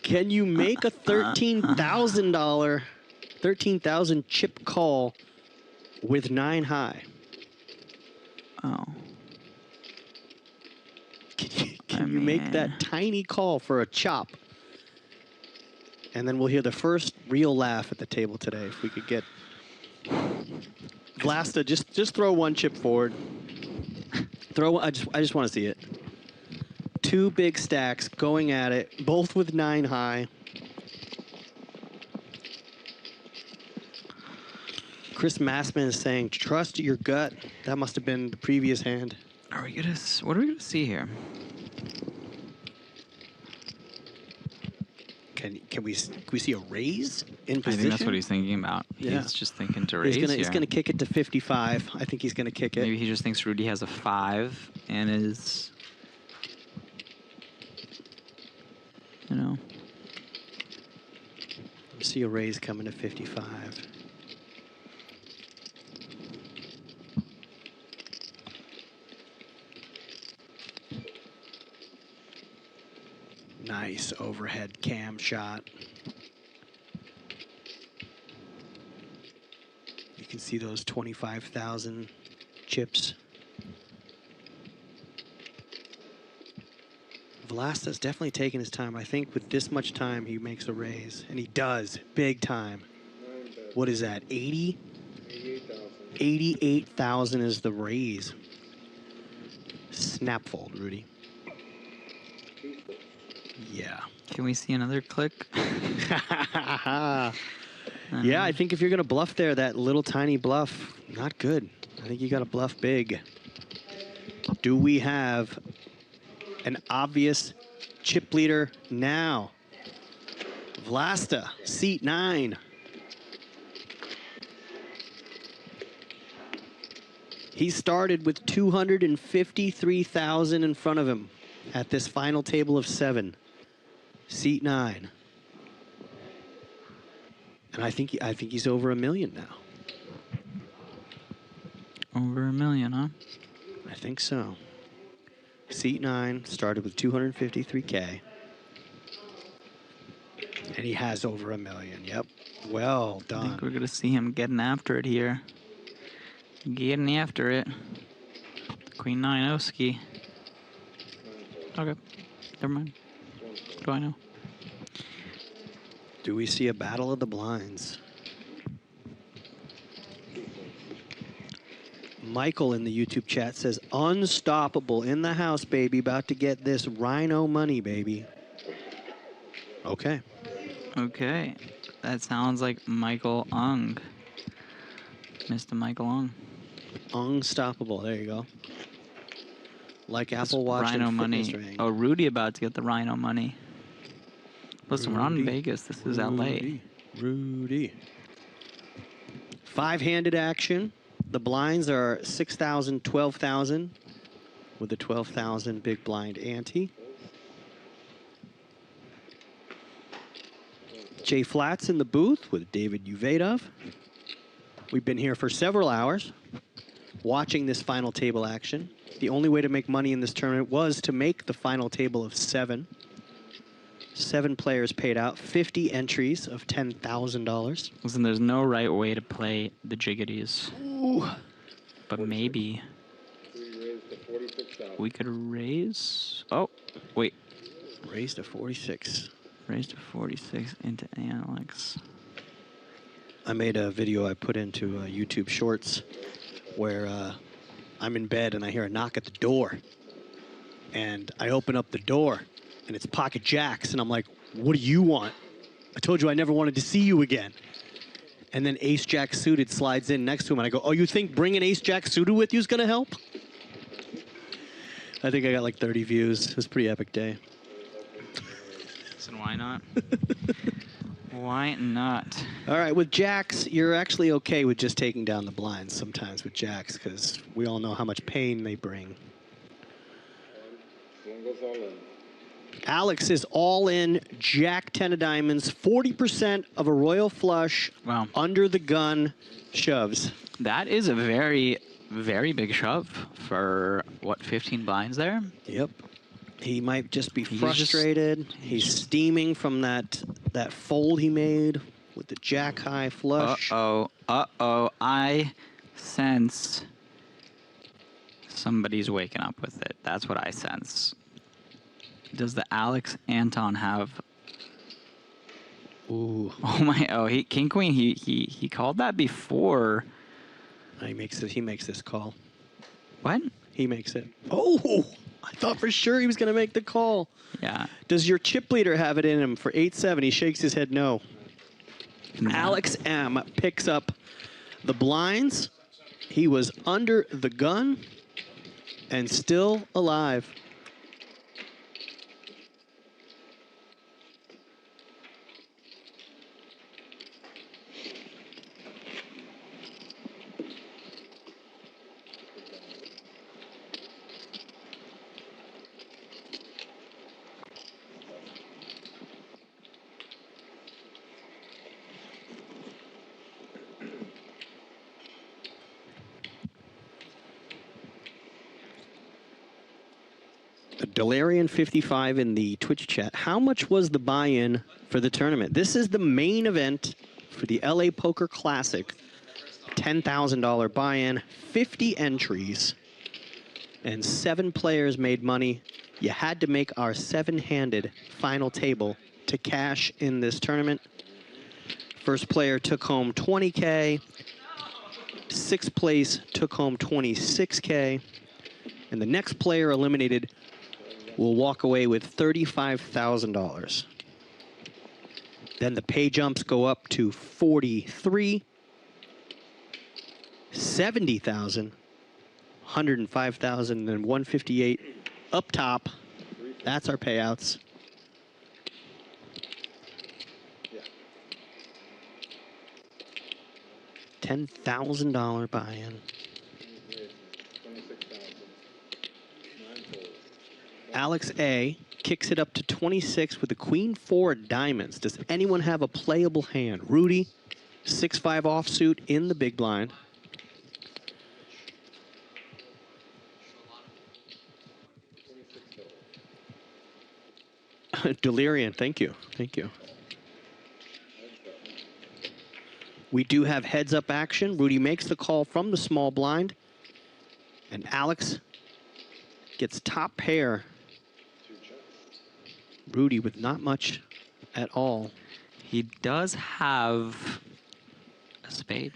make a $13,000 chip call with 9 high?
Oh.
Can you make that tiny call for a chop? And then we'll hear the first real laugh at the table today if we could get Vlasta, just throw one chip forward. I just want to see it. 2 big stacks going at it, both with 9 high. Chris Massman is saying, trust your gut. That must have been the previous hand.
What are we gonna see here?
Can we see a raise in position?
I think that's what he's thinking about.
Yeah.
He's just thinking to raise
He's gonna kick it to 55. I think he's gonna kick it.
Maybe he just thinks Rudy has a 5 and is, you know.
See a raise coming to 55. Nice overhead cam shot. You can see those 25,000 chips. Vlasta's definitely taking his time. I think with this much time, he makes a raise. And he does, big time. What is that, 80? 88,000 is the raise. Snap fold, Rudy. Yeah.
Can we see another click?
Yeah, I think if you're going to bluff there, that little tiny bluff, not good. I think you got to bluff big. Do we have an obvious chip leader now? Vlasta, seat 9. He started with 253,000 in front of him at this final table of 7. Seat 9. And I think he's over $1 million now.
Over $1 million, huh?
I think so. Seat 9 started with 253K. And he has over $1 million. Yep. Well
I
done.
think we're gonna see him getting after it here. Getting after it. Queen 9 Oski. Okay. Never mind. What do I know?
Do we see a battle of the blinds? Michael in the YouTube chat says, unstoppable in the house, baby. About to get this rhino money, baby. Okay.
Okay. That sounds like Michael Ung. Mr. Michael Ung.
Unstoppable. There you go. Like Apple Watch
Rhino
and
money.
fitness ring.
Oh, Rudy about to get the Rhino money. Listen, we're on in Vegas. This is LA.
Rudy. 5-handed action. The blinds are 6,000, 12,000 with the 12,000 big blind ante. Jay Flats in the booth with David Uvedov. We've been here for several hours watching this final table action. The only way to make money in this tournament was to make the final table of 7. 7 players paid out, 50 entries of $10,000.
Listen, there's no right way to play the jiggities.
Ooh.
But maybe we could raise. Oh, wait.
Raised to 46.
Raised to 46 into Alex.
I made a video I put into YouTube Shorts where I'm in bed and I hear a knock at the door. And I open up the door and it's Pocket Jacks. And I'm like, what do you want? I told you I never wanted to see you again. And then Ace Jack Suited slides in next to him. And I go, oh, you think bringing Ace Jack Suited with you is going to help? I think I got like 30 views. It was a pretty epic day.
So why not? Why not?
All right, with jacks, you're actually okay with just taking down the blinds sometimes with jacks because we all know how much pain they bring. Alex is all in, jack 10 of diamonds, 40% of a royal flush,
Wow.
under the gun shoves.
That is a very, very big shove for, what, 15 blinds there?
Yep. He might just be
He's
frustrated. He's steaming from that fold he made with the jack high flush.
Uh-oh. I sense somebody's waking up with it. That's what I sense. Does the Alex Anton have...
Ooh.
Oh, my... Oh, King Queen, he called that before.
He makes this call.
What?
He makes it. Oh! I thought for sure he was going to make the call.
Yeah.
Does your chip leader have it in him for 8-7? He shakes his head no.
No.
Alex M picks up the blinds. He was under the gun and still alive. Delarian 55 in the Twitch chat. How much was the buy-in for the tournament? This is the main event for the LA Poker Classic. $10,000 buy-in, 50 entries, and 7 players made money. You had to make our 7-handed final table to cash in this tournament. First player took home 20K. 6th place took home 26K. And the next player eliminated will walk away with $35,000. Then the pay jumps go up to 43, 70,000, 105,000, and 158 up top. That's our payouts. $10,000 buy-in. Alex A kicks it up to 26 with the Queen 4 diamonds. Does anyone have a playable hand? Rudy, 6-5 offsuit in the big blind. Delirian, thank you. Thank you. We do have heads-up action. Rudy makes the call from the small blind. And Alex gets top pair. Rudy with not much at all.
He does have a spade.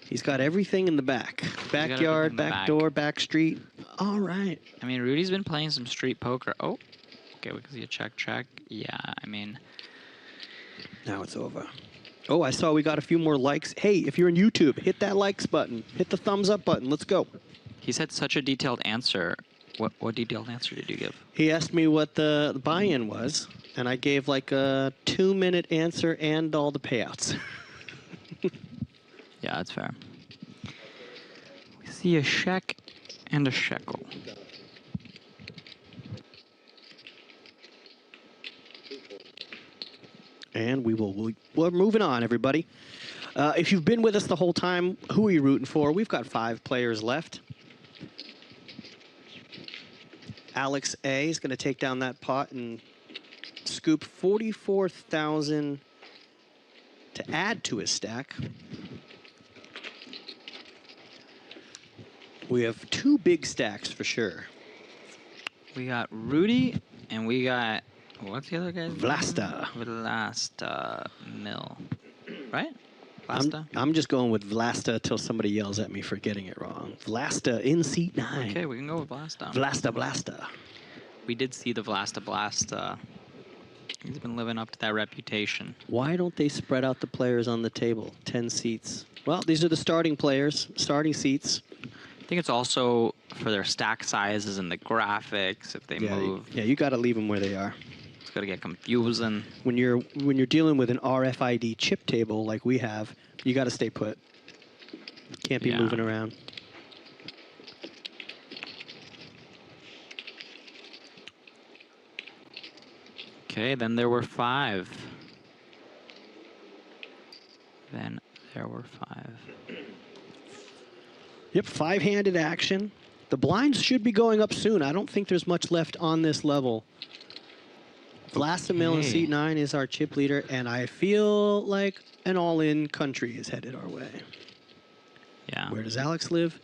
He's got everything in the back. Backyard, back door, back street. All right.
I mean, Rudy's been playing some street poker. Oh, okay, we can see a check. Yeah, I mean...
Now it's over. Oh, I saw we got a few more likes. Hey, if you're on YouTube, hit that likes button. Hit the thumbs up button. Let's go.
He said such a detailed answer. What detailed answer did you give?
He asked me what the buy-in was, and I gave like a 2-minute answer and all the payouts.
Yeah, that's fair. We see a sheck and a shekel.
And we're moving on, everybody. If you've been with us the whole time, who are you rooting for? We've got 5 players left. Alex A is going to take down that pot and scoop 44,000 to add to his stack. We have 2 big stacks for sure.
We got Rudy and we got What's the other guy's name?
Vlasta.
Vlasta Mill. Right?
I'm,
Vlasta?
I'm just going with Vlasta till somebody yells at me for getting it wrong. Vlasta in seat 9.
Okay, we can go with Vlasta.
Vlasta.
We did see the Vlasta Blast. He's been living up to that reputation.
Why don't they spread out the players on the table? 10 seats. Well, these are the starting players, starting seats.
I think it's also for their stack sizes and the graphics if they move.
Yeah, you got to leave them where they are.
It's gonna get confusing.
When you're dealing with an RFID chip table like we have, you got to stay put. Can't be moving around.
Okay, then there were 5. Then there were 5.
Yep, 5-handed action. The blinds should be going up soon. I don't think there's much left on this level. Vlasta Mill in seat 9 is our chip leader, and I feel like an all-in country is headed our way.
Yeah.
Where does Alex live?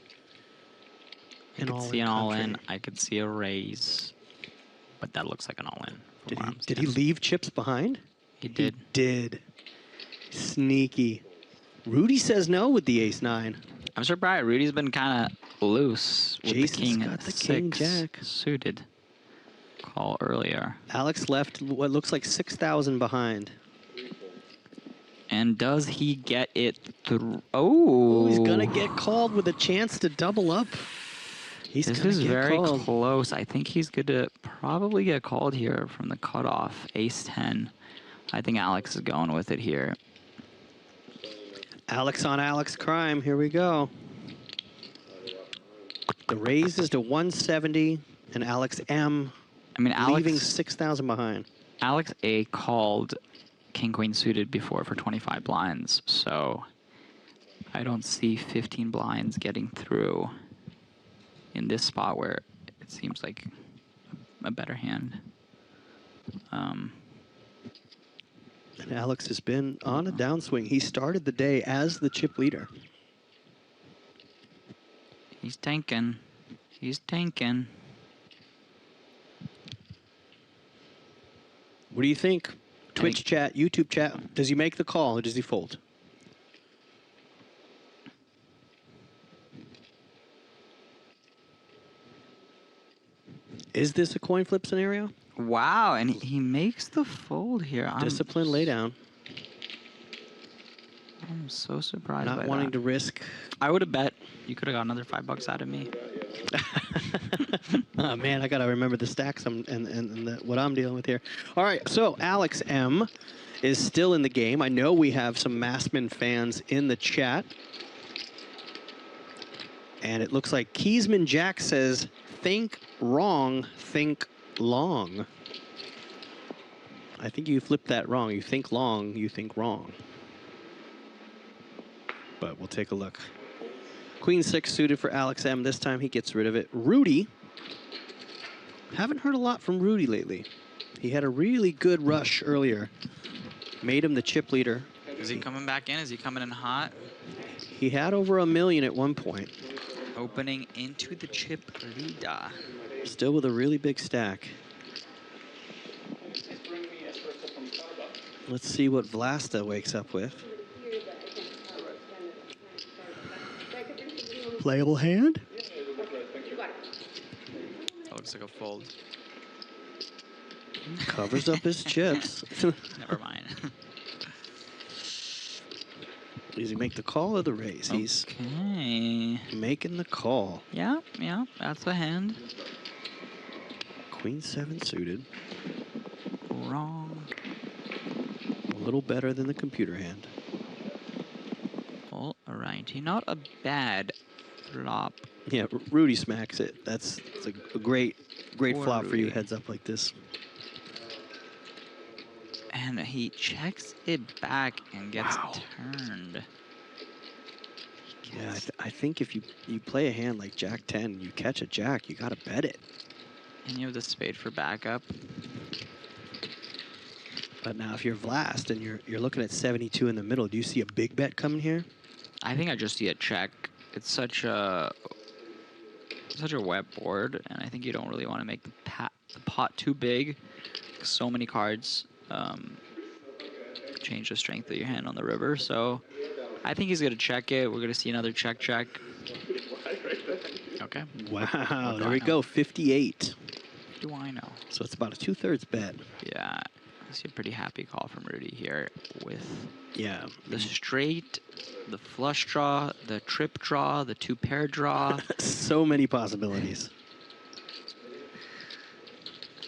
I could see an all-in. I could see a raise. But that looks like an all-in.
Did he leave chips behind?
He did.
He did. Sneaky. Rudy says no with the ace-9.
I'm surprised. Rudy's been kind of loose with
Jason's
the king
got the
6
king-jack.
suited. Call earlier.
Alex left what looks like 6,000 behind.
And does he get it through? Oh.
He's going to get called with a chance to double up.
This is very close. I think he's going to probably get called here from the cutoff. Ace-10. I think Alex is going with it here.
Alex on Alex crime. Here we go. The raise is to 170, and Alex M. leaving 6,000 behind.
Alex A called King-Queen suited before for 25 blinds, so I don't see 15 blinds getting through in this spot where it seems like a better hand.
And Alex has been on a downswing. He started the day as the chip leader.
He's tanking. He's tanking.
What do you think? Twitch chat, YouTube chat. Does he make the call or does he fold? Is this a coin flip scenario?
Wow, and he makes the fold here.
Discipline, lay down.
I'm so surprised by
Not wanting
that.
to risk.
I would have bet you could have got another $5 out of me.
Oh, man, I got to remember the stacks and what I'm dealing with here. All right, so Alex M is still in the game. I know we have some Massman fans in the chat. And it looks like Keysman Jack says, think wrong, think long. I think you flipped that wrong. You think long, you think wrong. But we'll take a look. Queen 6 suited for Alex M. This time he gets rid of it. Rudy. Haven't heard a lot from Rudy lately. He had a really good rush earlier. Made him the chip leader.
Is he coming back in? Is he coming in hot?
He had over $1 million at one point.
Opening into the chip leader.
Still with a really big stack. Let's see what Vlasta wakes up with. Playable hand?
That looks like a fold.
Covers up his chips.
Never mind.
Does he make the call or the raise? He's making the call.
Yeah, that's the hand.
Queen 7 suited.
Wrong.
A little better than the computer hand.
All righty. Not a bad flop.
Yeah, Rudy smacks it. That's a great flop for you,
Rudy.
heads up like this.
And he checks it back and gets turned.
Yeah, I think if you play a hand like Jack 10, you catch a Jack, you gotta bet it.
And you have the spade for backup.
But now if you're Vlast and you're looking at 72 in the middle, do you see a big bet coming here?
I think I just see a check. It's such a wet board, and I think you don't really want to make the pot too big, so many cards change the strength of your hand on the river. So I think he's going to check it. We're going to see another check. Okay.
Wow, there we go, 58.
Do I know?
So it's about a 2/3 bet.
Yeah. I see a pretty happy call from Rudy here with
Yeah.
the straight, the flush draw, the trip draw, the 2-pair draw.
So many possibilities.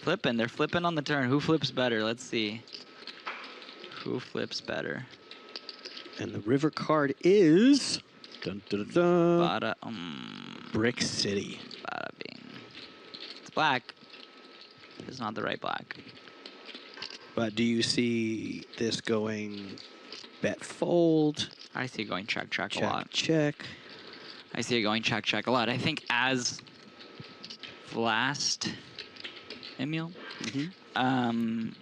Flipping. They're flipping on the turn. Who flips better? Let's see. Who flips better?
And the river card is dun, dun, dun, dun,
Bada,
Brick City.
bada bing. It's black. It's not the right black.
But do you see this going bet fold,
I see it going check a
check,
lot.
check?
I see it going check a lot. I think as last Emil, it's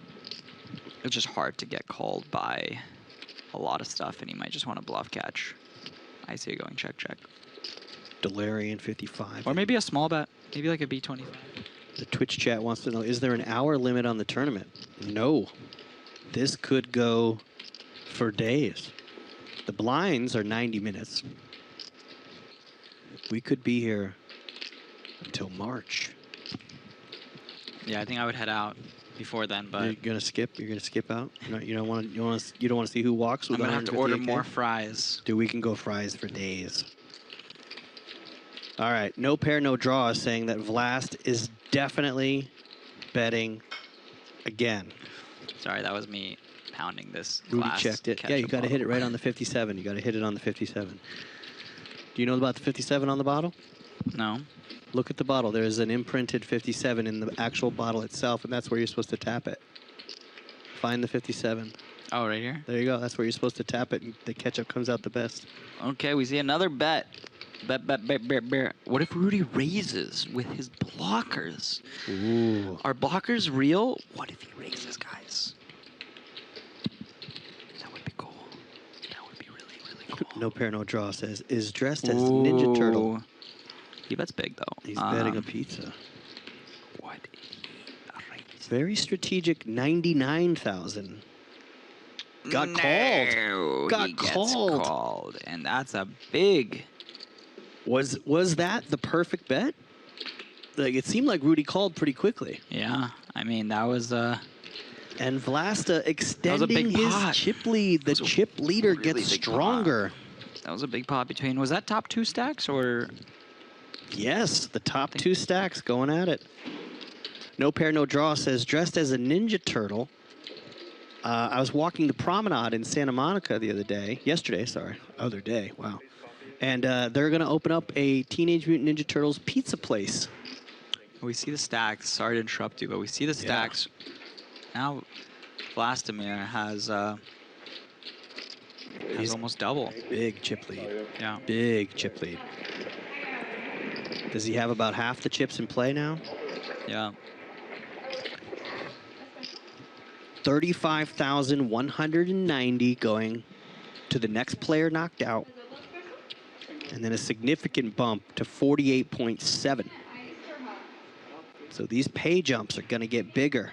just hard to get called by a lot of stuff, and he might just want to bluff catch. I see it going check.
Delarian 55.
Or maybe a small bet. Maybe like a B25.
The Twitch chat wants to know, is there an hour limit on the tournament? No. This could go for days. The blinds are 90 minutes. We could be here until March.
Yeah, I think I would head out before then, but
You're gonna skip. You're gonna skip out. You don't want to see who walks with.
I'm gonna have to order
158K?
more fries.
Dude, we can go fries for days. All right, no pair, no draw is saying that Vlast is definitely betting again.
Sorry, that was me pounding this
Rudy
glass
checked it. Yeah, you
ketchup
got to hit it
bottle.
right on the 57. You got to hit it on the 57. Do you know about the 57 on the bottle?
No.
Look at the bottle. There is an imprinted 57 in the actual bottle itself, and that's where you're supposed to tap it. Find the 57.
Oh, right here?
There you go. That's where you're supposed to tap it, and the ketchup comes out the best.
Okay, we see another bet. Bet. What if Rudy raises with his blockers?
Ooh.
Are blockers real? What if he raises, guys? That would be cool. That would be really, really cool.
No pair, no draw says, is dressed as Ninja Turtle.
He bets big, though.
He's betting a pizza.
What if he raises?
Very strategic, 99,000. Got called. Got
He gets
called.
called. And that's a big...
Was that the perfect bet? Like, it seemed like Rudy called pretty quickly.
Yeah, I mean, that was...
And Vlasta extending
big
his
pot.
chip lead. The chip leader
really
gets
big pot.
stronger.
That was a big pot between... Was that top 2 stacks, or...
Yes, the top 2 stacks going at it. No pair, no draw says, dressed as a Ninja Turtle. I was walking the promenade in Santa Monica the other day. Other day, wow. And they're going to open up a Teenage Mutant Ninja Turtles pizza place.
We see the stacks. Sorry to interrupt you, but we see the stacks. Now, Vlastimir has almost double.
Big chip lead.
Yeah.
Big chip lead. Does he have about half the chips in play now?
Yeah.
35,190 going to the next player knocked out. And then a significant bump to 48.7. So these pay jumps are going to get bigger.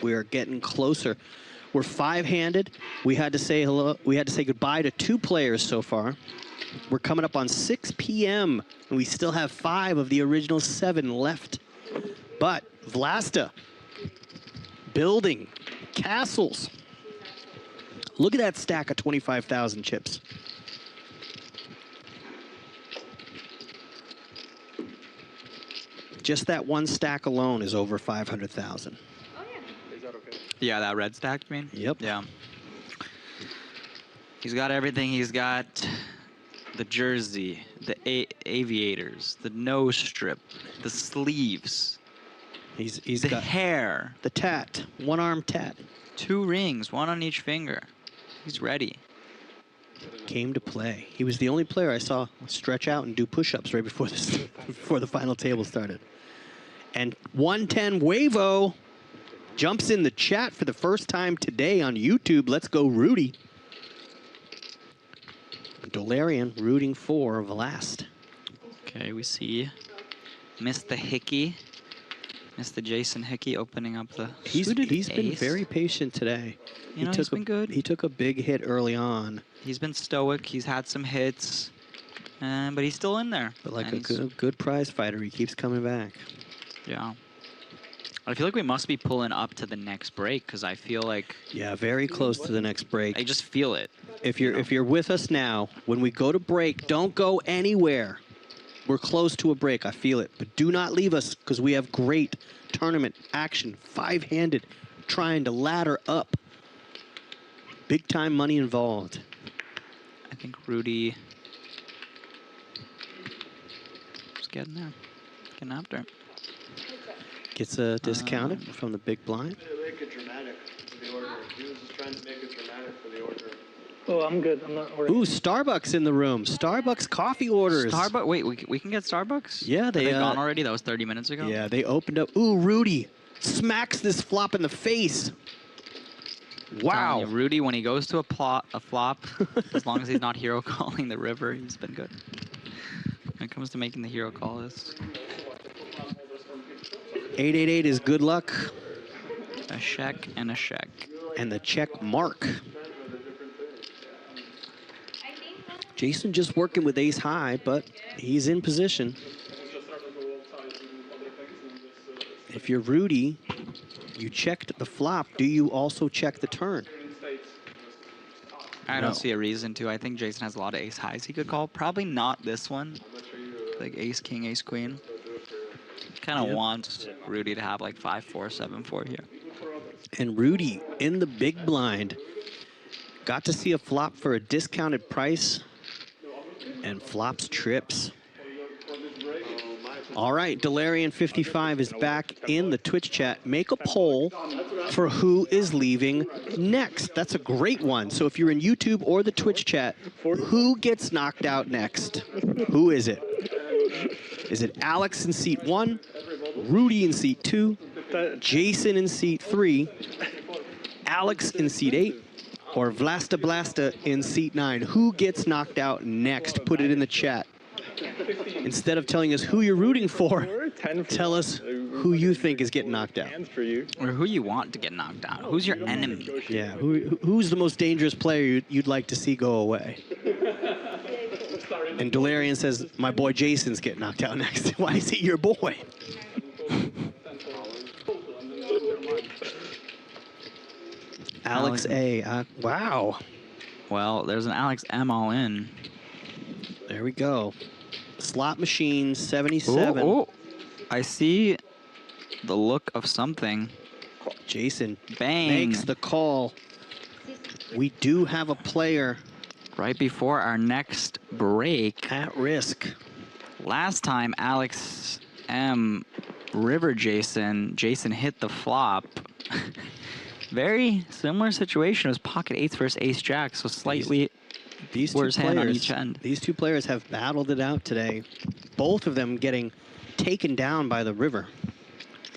We are getting closer. We're 5-handed. We had to say hello. We had to say goodbye to 2 players so far. We're coming up on 6 p.m. and we still have 5 of the original 7 left. But Vlasta building castles. Look at that stack of 25,000 chips. Just that one stack alone is over 500,000.
Yeah, that red stack, you mean?
Yep.
Yeah. He's got everything. He's got the jersey, the aviators, the nose strip, the sleeves,
He's
the
got
hair,
the tat, 1-arm tat.
2 rings, 1 on each finger. He's ready.
Came to play. He was the only player I saw stretch out and do push-ups right before this, before the final table started. And 110 Wavo jumps in the chat for the first time today on YouTube. Let's go, Rudy. Dolarian rooting for Vlast.
Okay, we see Mr. Hickey Mr. Jason Hickey opening up the
He's
suited
been
ace.
very patient today.
You know, he's been good.
He took a big hit early on.
He's been stoic. He's had some hits, but he's still in there.
But like
And
a good prize fighter, he keeps coming back.
Yeah. I feel like we must be pulling up to the next break because I feel like
Yeah, very close to the next break.
I just feel it.
If you're with us now, when we go to break, don't go anywhere. We're close to a break. I feel it. But do not leave us because we have great tournament action. 5-handed, trying to ladder up. Big time money involved.
I think Rudy is getting there. Getting after it.
Gets a discounted from the big blind.
Make it dramatic for the order. He was just trying to make it dramatic for the order.
Oh, I'm good. I'm not ordering.
Ooh, Starbucks in the room. Starbucks coffee orders.
Starbucks. Wait, we can get Starbucks?
Yeah,
Are they
they
gone already? That was 30 minutes ago.
Yeah, they opened up. Ooh, Rudy smacks this flop in the face.
Telling
Wow.
you, Rudy, when he goes to a flop, as long as he's not hero calling the river, he's been good. When it comes to making the hero call, it's
888 is good luck.
a check and a check.
And the check mark. Jason just working with ace high, but he's in position. If you're Rudy, you checked the flop. Do you also check the turn?
I
No.
don't see a reason to. I think Jason has a lot of ace highs he could call. Probably not this one. Like ace king, ace queen. Kind of
Yep.
wants Rudy to have like 5-4, 7-4 here.
And Rudy in the big blind. Got to see a flop for a discounted price. And flops trips. All right, Delarian55 is back in the Twitch chat. Make a poll for who is leaving next. That's a great one. So if you're in YouTube or the Twitch chat, who gets knocked out next? Who is it? Is it Alex in seat 1, Rudy in seat 2, Jason in seat 3, Alex in seat 8, or Vlasta Blasta in seat 9? Who gets knocked out next? Put it in the chat. Instead of telling us who you're rooting for, tell us who you think is getting knocked out.
Or who you want to get knocked out. Who's your enemy?
Yeah, who's the most dangerous player you'd like to see go away? And Delarian says, my boy Jason's getting knocked out next. Why is he your boy? Alex A. Wow.
Well, there's an Alex M all in.
There we go. Slot machine 77.
Ooh. I see the look of something.
Jason
Bang.
makes the call. We do have a player
Right before our next break.
at risk.
Last time, Alex M. River Jason hit the flop. Very similar situation. It was pocket eights versus ace jack, so slightly
These two
worse hand on
players,
each end.
these two players have battled it out today. Both of them getting taken down by the river.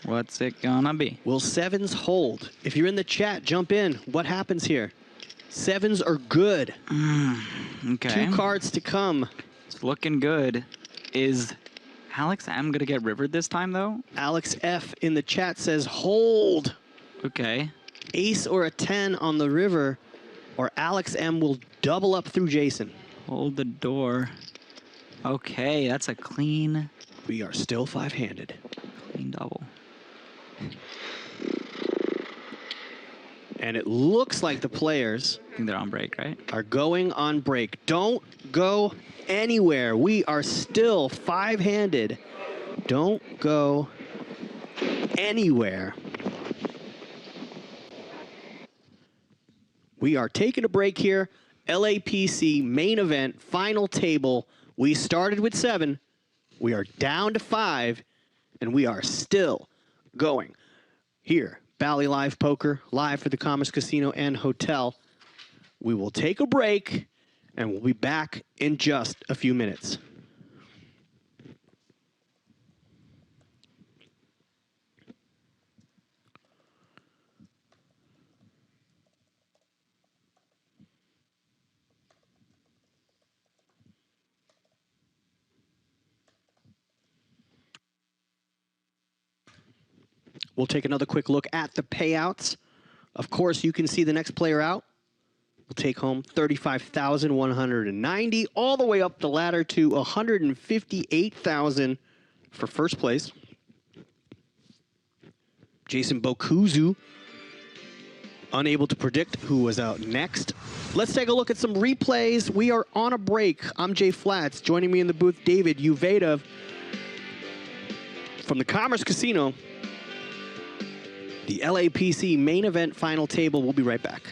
What's it gonna be?
Will sevens hold? If you're in the chat, jump in. What happens here? Sevens are good.
Okay.
2 cards to come.
It's looking good. Is Alex M gonna get rivered this time though?
Alex F in the chat says hold.
Okay.
Ace or a 10 on the river, or Alex M will double up through Jason.
Hold the door. Okay, that's a clean
We are still 5-handed.
double.
And it looks like the players
I think they're on break, right?
are going on break. Don't go anywhere. We are still 5-handed. Don't go anywhere. We are taking a break here. LAPC main event, final table. We started with 7. We are down to 5, and we are still going. Here, Bally Live Poker, live for the Commerce Casino and Hotel. We will take a break, and we'll be back in just a few minutes. We'll take another quick look at the payouts. Of course, you can see the next player out will take home $35,190, all the way up the ladder to $158,000 for first place. Jason Bokuzu, unable to predict who was out next. Let's take a look at some replays. We are on a break. I'm Jay Flats. Joining me in the booth, David Uveda from the Commerce Casino. The LAPC main event final table. We'll be right back.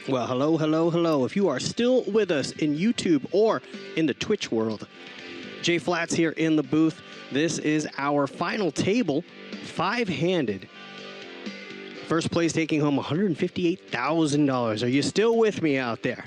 Well, hello, hello, hello. If you are still with us in YouTube or in the Twitch world, Jay Flats here in the booth. This is our final table, 5-handed. First place taking home $158,000. Are you still with me out there?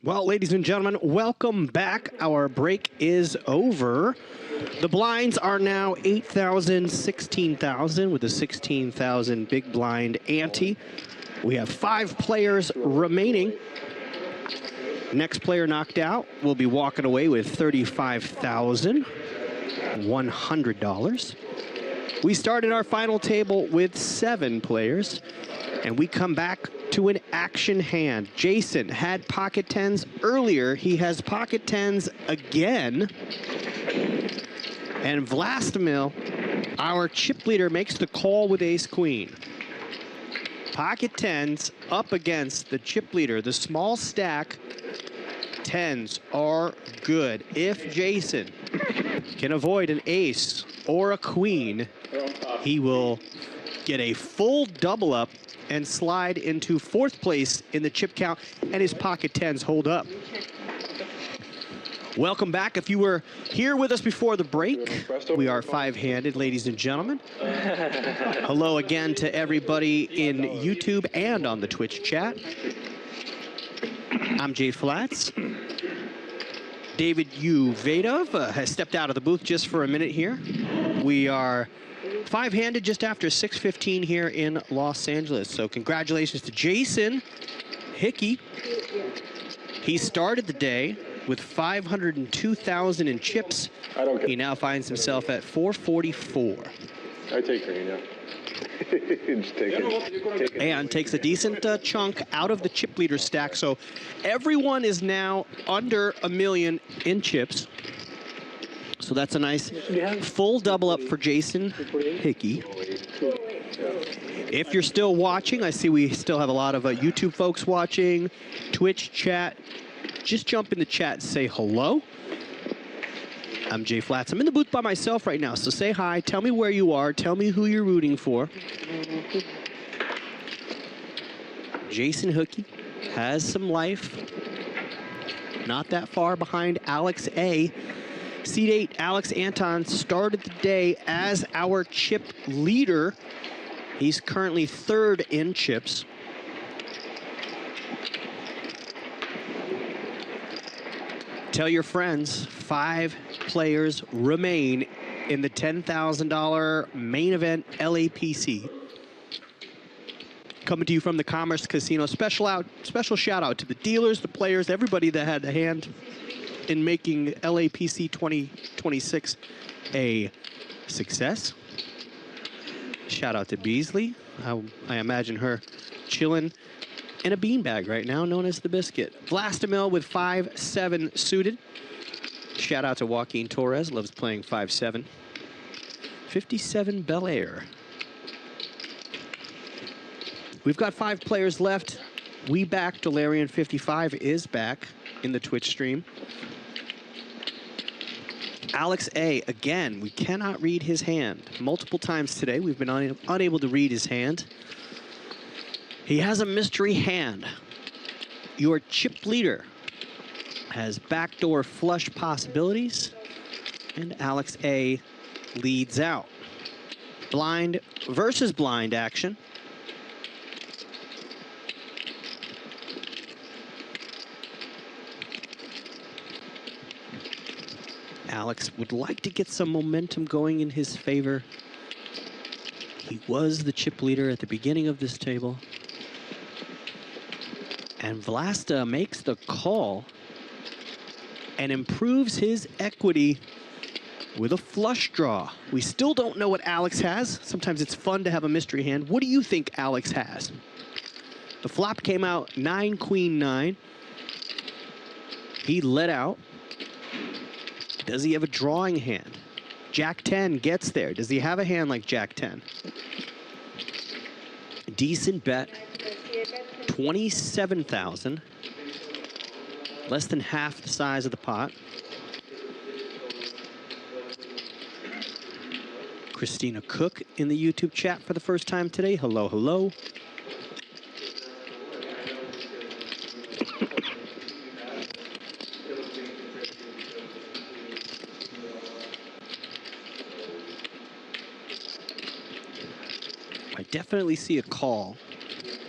Well, ladies and gentlemen, welcome back. Our break is over. The blinds are now 8,000, 16,000 with a 16,000 big blind ante. We have 5 players remaining. Next player knocked out will be walking away with $35,100. We started our final table with 7 players, and we come back to an action hand. Jason had pocket 10s earlier. He has pocket 10s again. And Vlastimil, our chip leader, makes the call with ace queen. Pocket 10s up against the chip leader. The small stack 10s are good. If Jason can avoid an ace or a queen, he will get a full double up and slide into 4th place in the chip count, and his pocket 10s hold up. Welcome back. If you were here with us before the break, we are 5-handed, ladies and gentlemen. Hello again to everybody in YouTube and on the Twitch chat. I'm Jay Flats. David Vedov has stepped out of the booth just for a minute here. We are 5-handed just after 6:15 here in Los Angeles. So congratulations to Jason Hickey. He started the day with 502,000 in chips. He now finds himself at 444.
I take green, yeah. Just take it.
And takes a decent chunk out of the chip leader stack. So everyone is now under $1 million in chips. So that's a nice full double up for Jason Hickey. If you're still watching, I see we still have a lot of YouTube folks watching, Twitch chat. Just jump in the chat and say hello. I'm Jay Flats. I'm in the booth by myself right now, so say hi. Tell me where you are. Tell me who you're rooting for. Jason Hickey has some life. Not that far behind Alex A. Seed 8, Alex Anton, started the day as our chip leader. He's currently 3rd in chips. Tell your friends, 5 players remain in the $10,000 main event LAPC. Coming to you from the Commerce Casino. Special shout out to the dealers, the players, everybody that had a hand in making LAPC 2026 a success. Shout out to Beasley. I imagine her chilling in a beanbag right now, known as the Biscuit. Vlastimil with 5-7 suited. Shout out to Joaquin Torres, loves playing 5-7. 57 Bel Air. We've got 5 players left. We back. Delarian 55 is back in the Twitch stream. Alex A, again, we cannot read his hand. Multiple times today, we've been unable to read his hand. He has a mystery hand. Your chip leader has backdoor flush possibilities, and Alex A leads out. Blind versus blind action. Alex would like to get some momentum going in his favor. He was the chip leader at the beginning of this table. And Vlasta makes the call and improves his equity with a flush draw. We still don't know what Alex has. Sometimes it's fun to have a mystery hand. What do you think Alex has? The flop came out 9, Queen 9. He let out. Does he have a drawing hand? Jack 10 gets there. Does he have a hand like Jack 10? Decent bet. 27,000. Less than half the size of the pot. Christina Cook in the YouTube chat for the first time today. Hello, hello. I definitely see a call.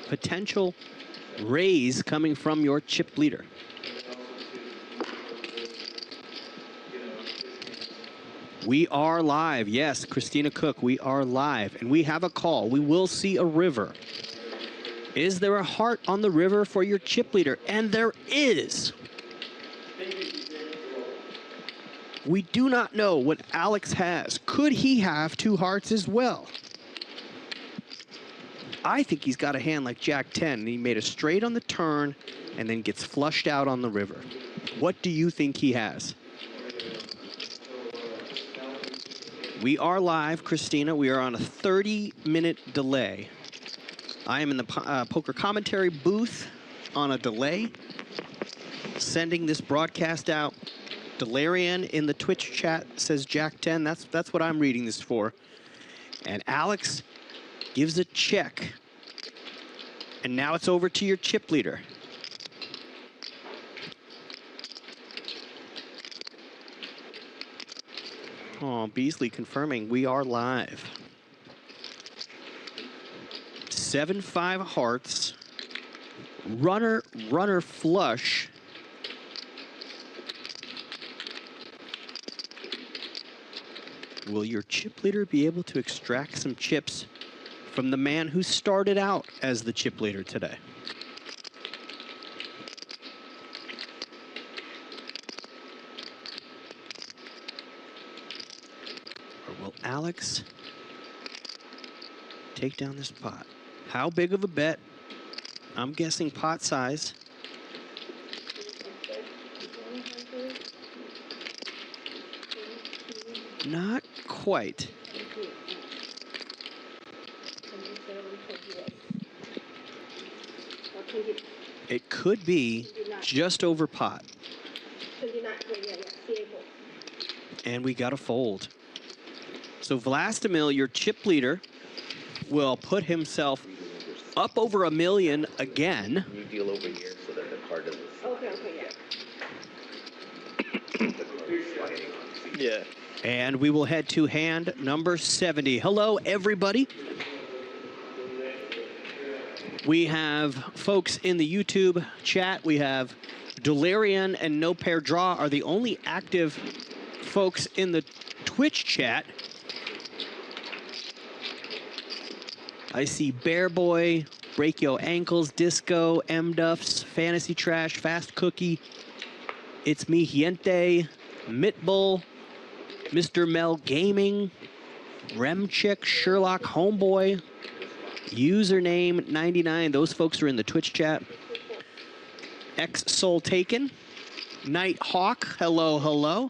Potential raise coming from your chip leader. We are live. Yes, Christina Cook, we are live. And we have a call. We will see a river. Is there a heart on the river for your chip leader? And there is. We do not know what Alex has. Could he have 2 hearts as well? I think he's got a hand like Jack 10, and he made a straight on the turn and then gets flushed out on the river. What do you think he has? We are live, Christina. We are on a 30-minute delay. I am in the poker commentary booth on a delay, sending this broadcast out. Delarian in the Twitch chat says Jack 10. That's what I'm reading this for. And Alex gives a check. And now it's over to your chip leader. Oh, Beasley confirming we are live. 7-5 hearts. Runner flush. Will your chip leader be able to extract some chips from the man who started out as the chip leader today? Or will Alex take down this pot? How big of a bet? I'm guessing pot size. Not quite. It could be just over pot. And we got a fold. So Vlastimil, your chip leader, will put himself up over $1 million again.
You deal over here so that the card doesn't.
Okay, yeah.
Yeah.
And we will head to hand number 70. Hello, everybody. We have folks in the YouTube chat. We have Delarian and No Pair Draw are the only active folks in the Twitch chat. I see Bear Boy, Break Yo Ankles, Disco, M Duffs, Fantasy Trash, Fast Cookie, It's Me Hiente, Mitbull, Mr. Mel Gaming, Remchick, Sherlock Homeboy, Username 99. Those folks are in the Twitch chat. X Soul Taken, Night Hawk. Hello, hello.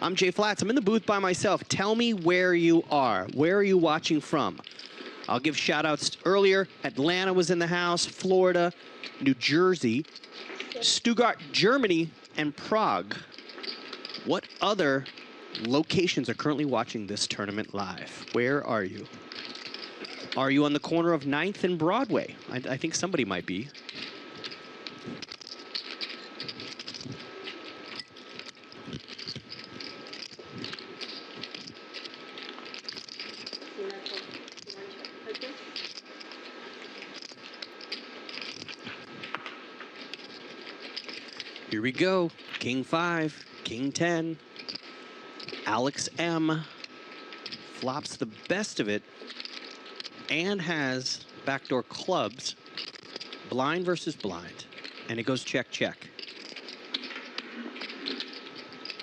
I'm Jay Flats. I'm in the booth by myself. Tell me where you are. Where are you watching from? I'll give shout outs earlier. Atlanta was in the house, Florida, New Jersey, Stuttgart, Germany, and Prague. What other locations are currently watching this tournament live? Where are you? Are you on the corner of 9th and Broadway? I think somebody might be. Here we go. King 5, King 10. Alex M flops the best of it and has backdoor clubs. Blind versus blind. And it goes check, check.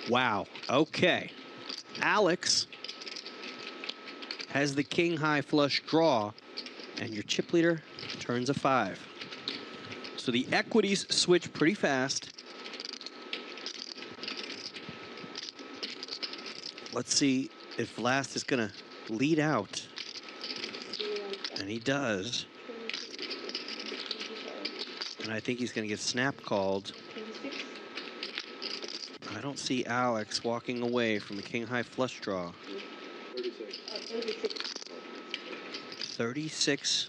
Wow. Okay. Alex has the king high flush draw, and your chip leader turns a 5. So the equities switch pretty fast. Let's see if Last is going to lead out. And he does. And I think he's going to get snap called. I don't see Alex walking away from the king high flush draw. 36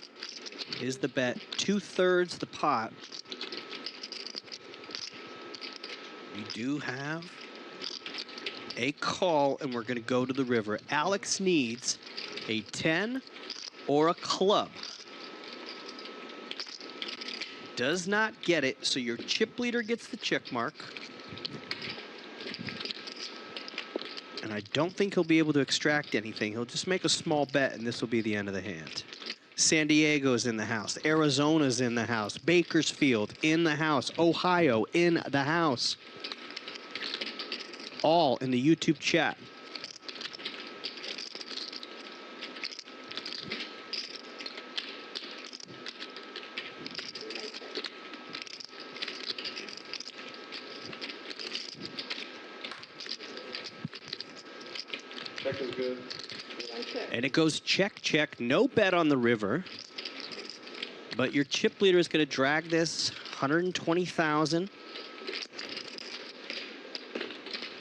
is the bet. 2/3 the pot. We do have a call, and we're going to go to the river. Alex needs a 10 or a club. Does not get it, so your chip leader gets the check mark. And I don't think he'll be able to extract anything. He'll just make a small bet, and this will be the end of the hand. San Diego's in the house. Arizona's in the house. Bakersfield in the house. Ohio in the house. All in the YouTube chat.
Check is good.
And it goes check, check, no bet on the river. But your chip leader is going to drag this 120,000.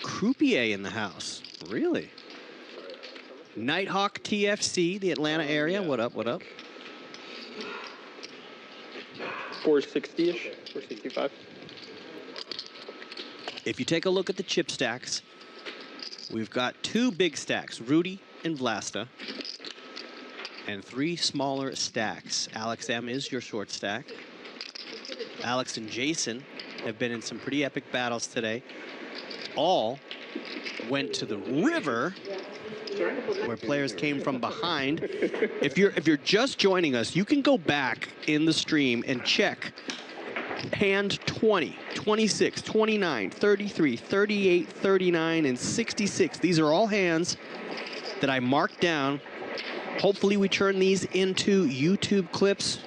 Croupier in the house. Really? Nighthawk TFC, the Atlanta area. What up, what up?
460-ish, 465.
If you take a look at the chip stacks, we've got 2 big stacks, Rudy and Vlasta, and 3 smaller stacks. Alex M is your short stack. Alex and Jason have been in some pretty epic battles today. All went to the river, where players came from behind. If you're just joining us, you can go back in the stream and check hand 20, 26, 29, 33, 38, 39, and 66. These are all hands that I marked down. Hopefully we turn these into YouTube clips.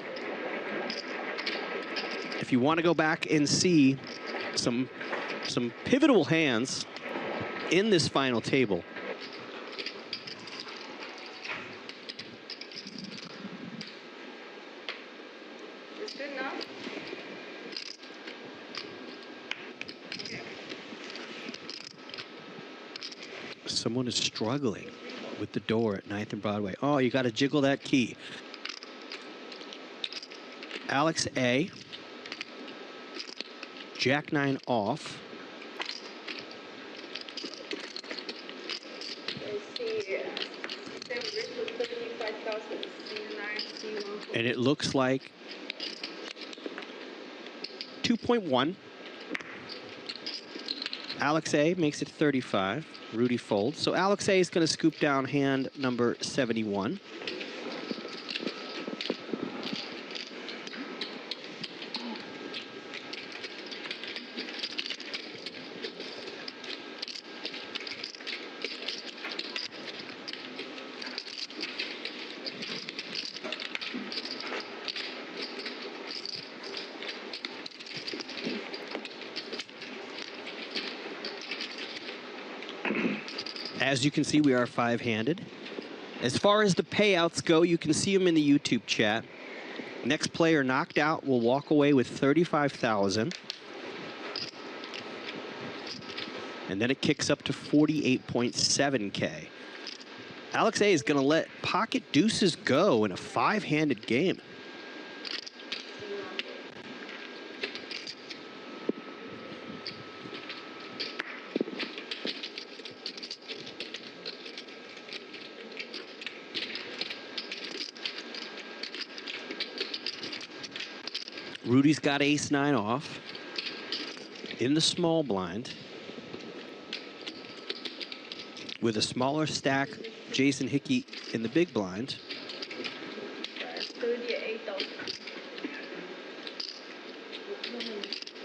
If you want to go back and see some pivotal hands in this final table.
It's good now.
Someone is struggling with the door at 9th and Broadway. Oh, you got to jiggle that key. Alex A. Jack 9 off. And it looks like 2.1. Alex A makes it 35. Rudy folds. So Alex A is going to scoop down hand number 71. As you can see, we are 5-handed. As far as the payouts go, you can see them in the YouTube chat. Next player knocked out will walk away with 35,000. And then it kicks up to 48.7K. Alex A is going to let pocket deuces go in a 5-handed game. Rudy's got ace 9 off in the small blind. With a smaller stack, Jason Hickey in the big blind.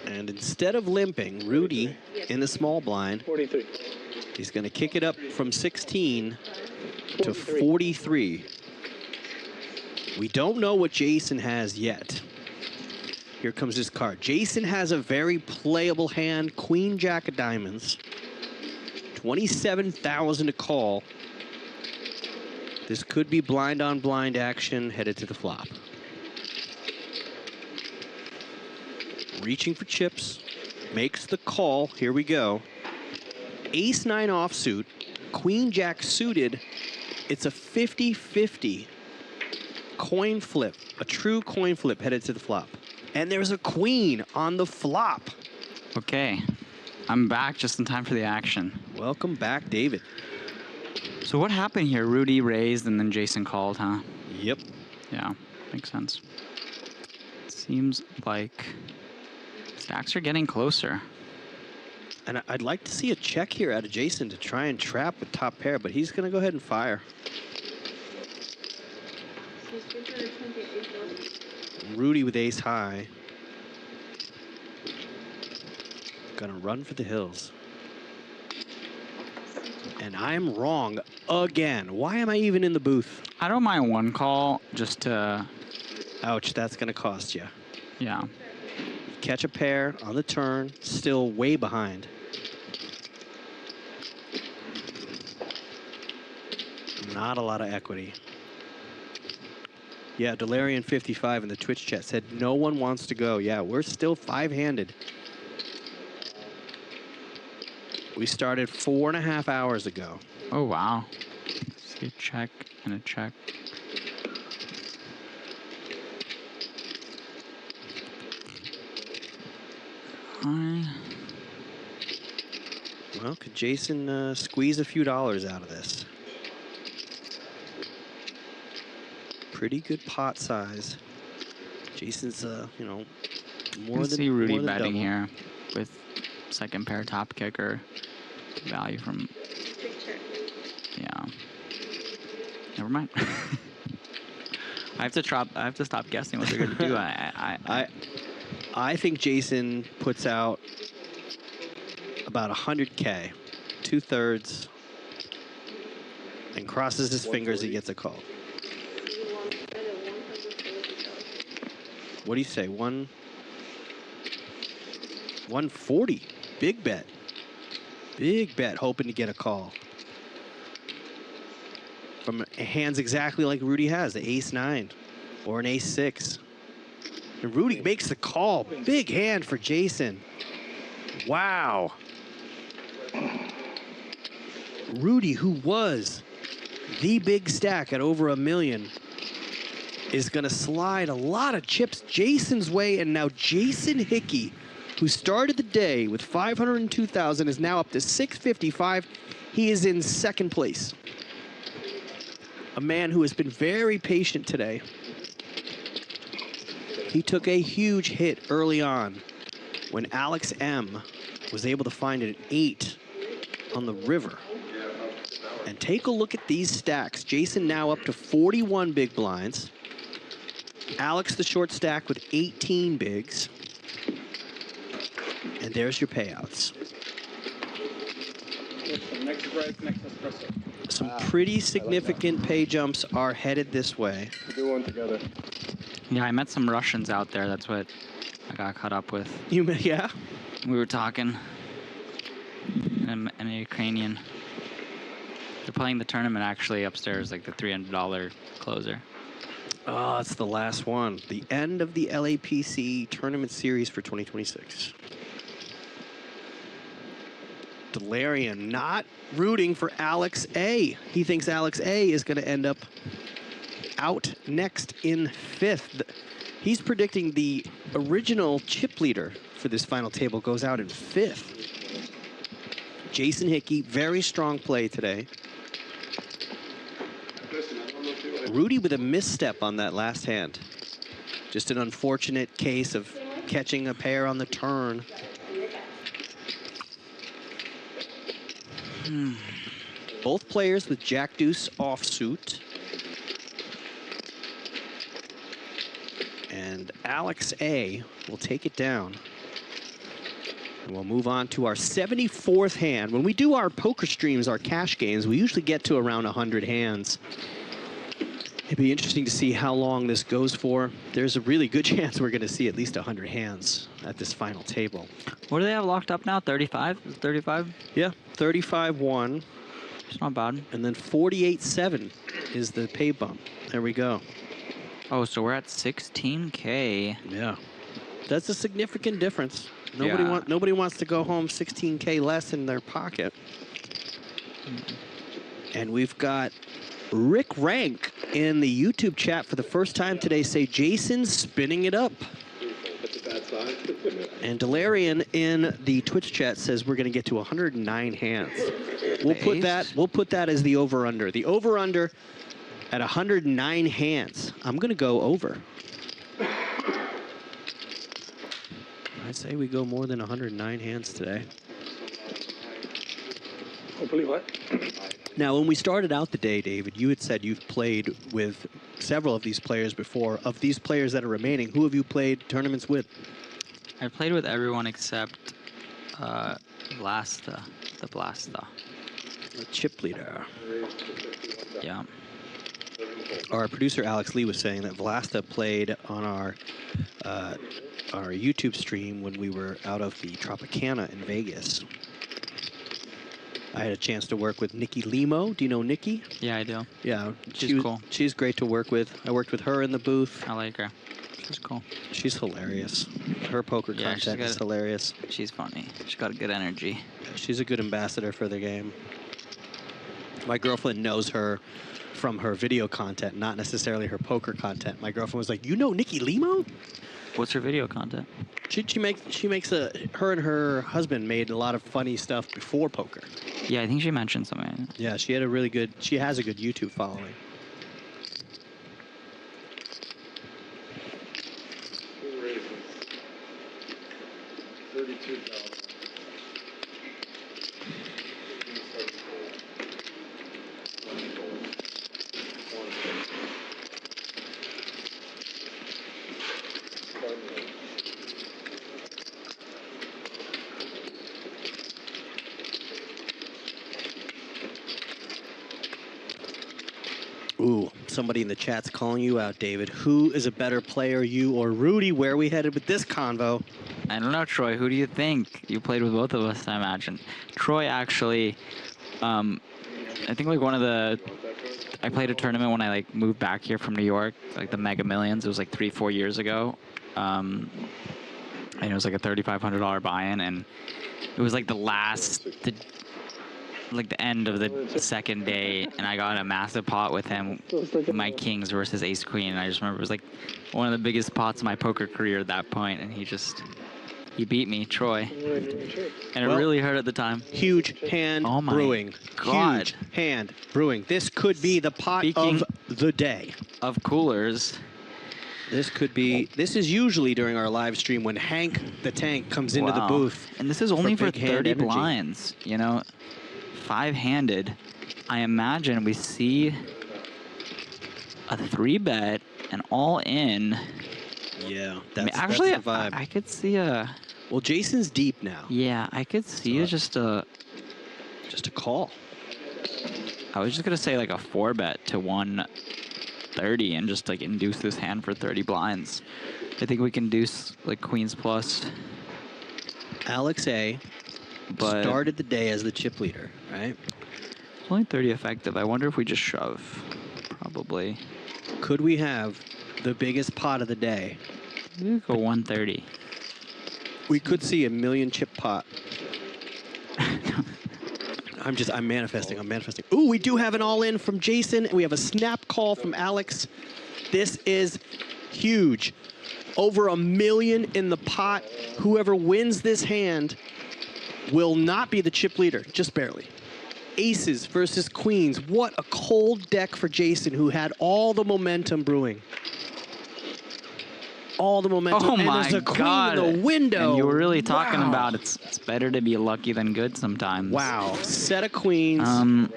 And instead of limping, Rudy in the small blind,
43.
he's going to kick it up from 16 to 43. We don't know what Jason has yet. Here comes his card. Jason has a very playable hand, Queen Jack of Diamonds. 27,000 to call. This could be blind on blind action headed to the flop. Reaching for chips, makes the call. Here we go. Ace 9 offsuit, Queen Jack suited. It's a 50-50 coin flip, a true coin flip headed to the flop. And there's a queen on the flop.
Okay, I'm back just in time for the action.
Welcome back, David.
So what happened here? Rudy raised and then Jason called, huh?
Yep.
Yeah, makes sense. Seems like stacks are getting closer.
And I'd like to see a check here out of Jason to try and trap with top pair, but he's going to go ahead and fire. Rudy with ace high. Gonna run for the hills. And I'm wrong again. Why am I even in the booth?
I don't mind one call just to...
Ouch, that's gonna cost you.
Yeah.
Catch a pair on the turn, still way behind. Not a lot of equity. Yeah, Delarian55 in the Twitch chat said no one wants to go. Yeah, we're still 5-handed. We started 4.5 hours ago.
Oh, wow. See a check and a check.
Well, could Jason squeeze a few dollars out of this? Pretty good pot size. Jason's, you know, more than
see Rudy
more than
betting
double.
here with second pair top kicker. Value from... Yeah. Never mind. I have to stop guessing what they're going to do.
I think Jason puts out about 100K, 2/3, and crosses his fingers he gets a call. What do you say? 140. Big bet. Big bet, hoping to get a call. From hands exactly like Rudy has, the ace-9 or an ace-6. And Rudy makes the call. Big hand for Jason. Wow. Rudy, who was the big stack at over $1 million, is going to slide a lot of chips Jason's way. And now Jason Hickey, who started the day with 502,000, is now up to 655. He is in second place. A man who has been very patient today. He took a huge hit early on when Alex M was able to find an 8 on the river. And take a look at these stacks. Jason now up to 41 big blinds. Alex the short stack with 18 bigs. And there's your payouts.
Next break, next espresso.
Some pretty significant pay jumps are headed this way.
We'll do one together.
Yeah, I met some Russians out there. That's what I got caught up with.
Yeah?
We were talking. And a Ukrainian. They're playing the tournament actually upstairs, like the $300 closer.
Oh, it's the last one. The end of the LAPC tournament series for 2026. Delarian not rooting for Alex A. He thinks Alex A is going to end up out next in 5th. He's predicting the original chip leader for this final table goes out in 5th. Jason Hickey, very strong play today. Rudy with a misstep on that last hand. Just an unfortunate case of catching a pair on the turn. Both players with Jack Deuce offsuit. And Alex A will take it down. And we'll move on to our 74th hand. When we do our poker streams, our cash games, we usually get to around 100 hands. It'd be interesting to see how long this goes for. There's a really good chance we're going to see at least 100 hands at this final table.
What do they have locked up now? 35? Is it 35?
Yeah, 35-1.
It's not bad.
And then 48-7 is the pay bump. There we go.
Oh, so we're at 16K.
Yeah. That's a significant difference. Nobody wants to go home 16K less in their pocket. And we've got Rick Rank in the YouTube chat for the first time today say Jason's spinning it up.
That's a bad sign.
And Delarian in the Twitch chat says we're going to get to 109 hands. We'll put that as the over-under. The over-under at 109 hands. I'm going to go over. I say we go more than 109 hands today.
Hopefully what?
Now, when we started out the day, David, you had said you've played with several of these players before. Of these players that are remaining, who have you played tournaments with?
I played with everyone except Blasta, the Blasta.
The chip leader.
Yeah.
Our producer Alex Lee was saying that Vlasta played on our YouTube stream when we were out of the Tropicana in Vegas. I had a chance to work with Nikki Limo. Do you know Nikki?
Yeah, I do.
Yeah,
She's cool.
She's great to work with. I worked with her in the booth.
I like her. She's cool.
She's hilarious. Her poker content is hilarious.
She's funny. She's got a good energy.
She's a good ambassador for the game. My girlfriend knows her from her video content, not necessarily her poker content. My girlfriend was like, "You know Nikki Limo?"
What's her video content?
She makes her and her husband made a lot of funny stuff before poker.
Yeah, I think she mentioned something.
Yeah, she has a good YouTube following.
Who raises? 32,000.
Ooh, somebody in the chat's calling you out, David. Who is a better player, you or Rudy? Where are we headed with this convo?
I don't know, Troy. Who do you think? You played with both of us, I imagine. Troy actually, I think like I played a tournament when I moved back here from New York, like the Mega Millions. It was like 3-4 years ago. And it was like a $3,500 buy-in, and it was like the end of the second day, and I got a massive pot with him, my kings versus ace queen, and I just remember it was like one of the biggest pots of my poker career at that point, and he beat me, Troy, and it really hurt at the time.
Huge hand brewing.
God.
Huge hand brewing. This could be the pot of the day.
Of coolers.
This is usually during our live stream when Hank the Tank comes into the booth.
And this is only for 30 blinds, you know, 5-handed. I imagine we see a 3-bet and all in.
Yeah,
that's the vibe. I could see a...
Well, Jason's deep now.
Yeah, I could see just a
call.
I was just going to say like a 4-bet to 130 and just like induce this hand for 30 blinds. I think we can induce like queens plus.
Alex A. started the day as the chip leader, right?
It's only 30 effective. I wonder if we just shove. Probably.
Could we have the biggest pot of the day?
We could go 130.
We could see a million chip pot. I'm manifesting. Ooh, we do have an all-in from Jason. We have a snap call from Alex. This is huge. Over $1 million in the pot. Whoever wins this hand will not be the chip leader, just barely. Aces versus queens. What a cold deck for Jason, who had all the momentum brewing. All the momentum.
Oh
and
my
there's a queen
God.
in the window.
And you were really talking about it's better to be lucky than good sometimes.
Wow. Set of queens.
And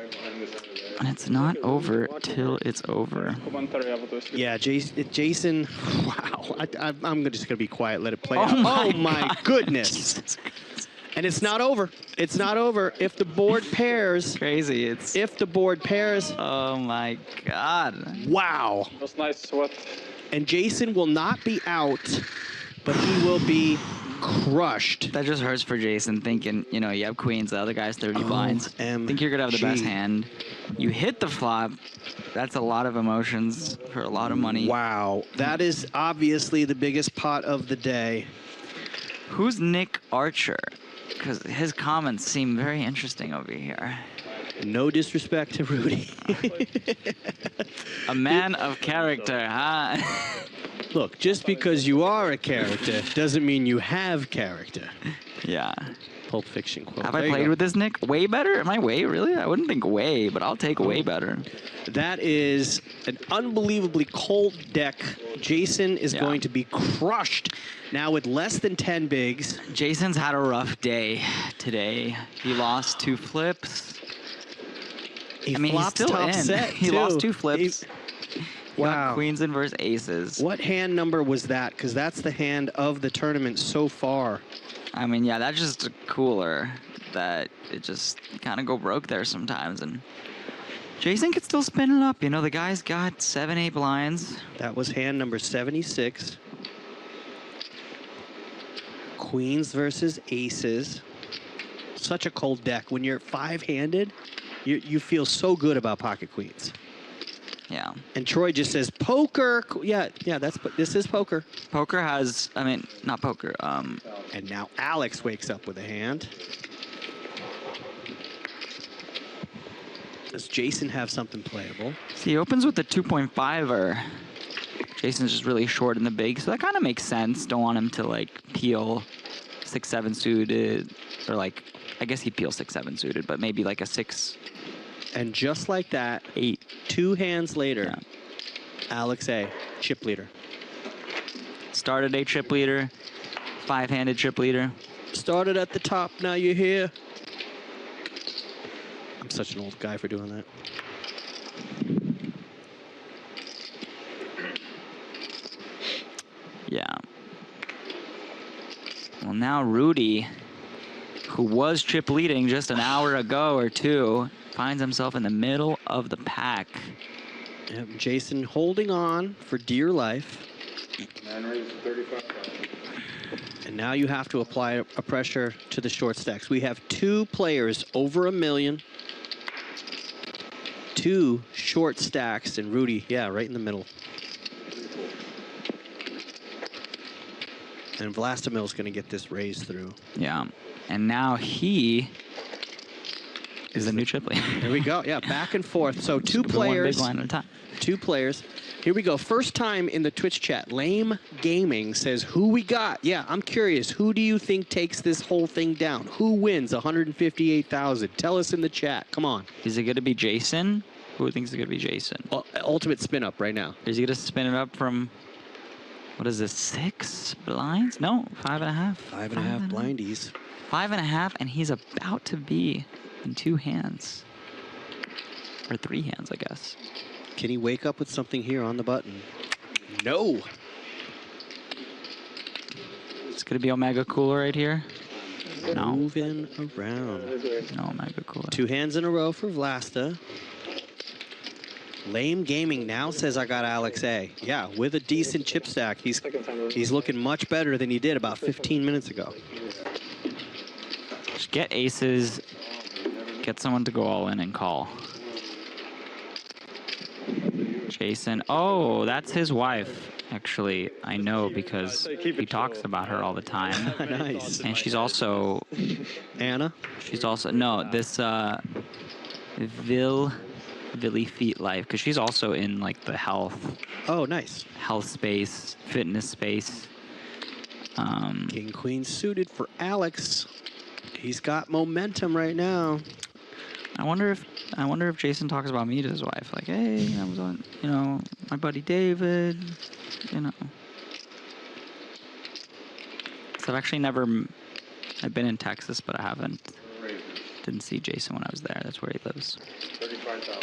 it's not over till it's over.
Yeah, Jason. Wow. I'm just gonna be quiet. Let it play out.
Oh
my goodness. And it's not over. It's not over. If the board pairs.
Crazy.
If the board pairs.
Oh my God.
Wow.
It was nice sweat.
And Jason will not be out, but he will be crushed.
That just hurts for Jason, thinking, you know, you have queens, the other guy's 30 blinds. Think you're gonna have the best hand. You hit the flop. That's a lot of emotions for a lot of money.
Wow. That is obviously the biggest pot of the day.
Who's Nick Archer? Because his comments seem very interesting over here.
No disrespect to Rudy.
A man of character, huh?
Look, just because you are a character doesn't mean you have character.
Yeah.
Pulp Fiction quote.
Have I played with this, Nick? Way better? Am I way, really? I wouldn't think way, but I'll take way better.
That is an unbelievably cold deck. Jason is going to be crushed now with less than 10 bigs.
Jason's had a rough day today. He lost 2 flips.
He
I mean, he's
flops
still
top
in.
set,
He
too.
lost 2 flips.
Wow.
Queens in versus aces.
What hand number was that? Because that's the hand of the tournament so far.
I mean, yeah, that's just cooler that it just kind of go broke there sometimes. And Jason could still spin it up. You know, the guy's got 7, 8 blinds.
That was hand number 76. Queens versus aces. Such a cold deck. When you're 5-handed, you feel so good about pocket queens.
Yeah.
And Troy just says poker. Yeah, this is poker.
Poker has, I mean, not poker.
And now Alex wakes up with a hand. Does Jason have something playable?
See, he opens with the 2.5er. Jason's just really short in the big, so that kind of makes sense. Don't want him to like peel 6-7 suited, or like, I guess he'd peel 6-7 suited, but maybe like a 6.
And just like that,
8.
2 hands later,
Yeah.
Alex A, chip leader.
Started a chip leader, 5-handed chip leader.
Started at the top, now you're here. I'm such an old guy for doing that.
Yeah. Well, now Rudy, who was chip leading just an hour ago or 2, finds himself in the middle of the pack.
Yep, Jason holding on for dear life.
9 raises 35,000.
And now you have to apply a pressure to the short stacks. We have 2 players over $1 million. 2 short stacks, and Rudy, yeah, right in the middle. And Vlastimil's going to get this raise through.
Yeah. And now he is the new chip leader.
There we go. Yeah, back and forth. So 2
One big
players.
line at a time.
2 players. Here we go. First time in the Twitch chat. Lame Gaming says, who we got? Yeah, I'm curious. Who do you think takes this whole thing down? Who wins 158,000? Tell us in the chat. Come on.
Is it going to be Jason? Who thinks it's going to be Jason?
Ultimate spin up right now.
Is he going to spin it up from, what is this, 6 blinds? No, 5.5.
5.5 blindies.
5.5, and he's about to be in 2 hands. Or 3 hands, I guess.
Can he wake up with something here on the button? No.
It's going to be Omega Cooler right here. No.
Moving around.
No Omega Cooler.
2 hands in a row for Vlasta. Lame Gaming now says I got Alex A. Yeah, with a decent chip stack. He's looking much better than he did about 15 minutes ago.
Just get aces. Get someone to go all in and call. Jason. Oh, that's his wife. Actually, I know because he talks about her all the time.
Nice.
And she's also...
Anna?
She's also... No, this... Villy Feet Life, because she's also in like the health space, fitness space.
King Queen suited for Alex. He's got momentum right now.
I wonder if Jason talks about me to his wife, like, hey, I was on, you know, my buddy David, you know. So I've actually never, I've been in Texas, but I didn't see Jason when I was there. That's where he lives.
35,000.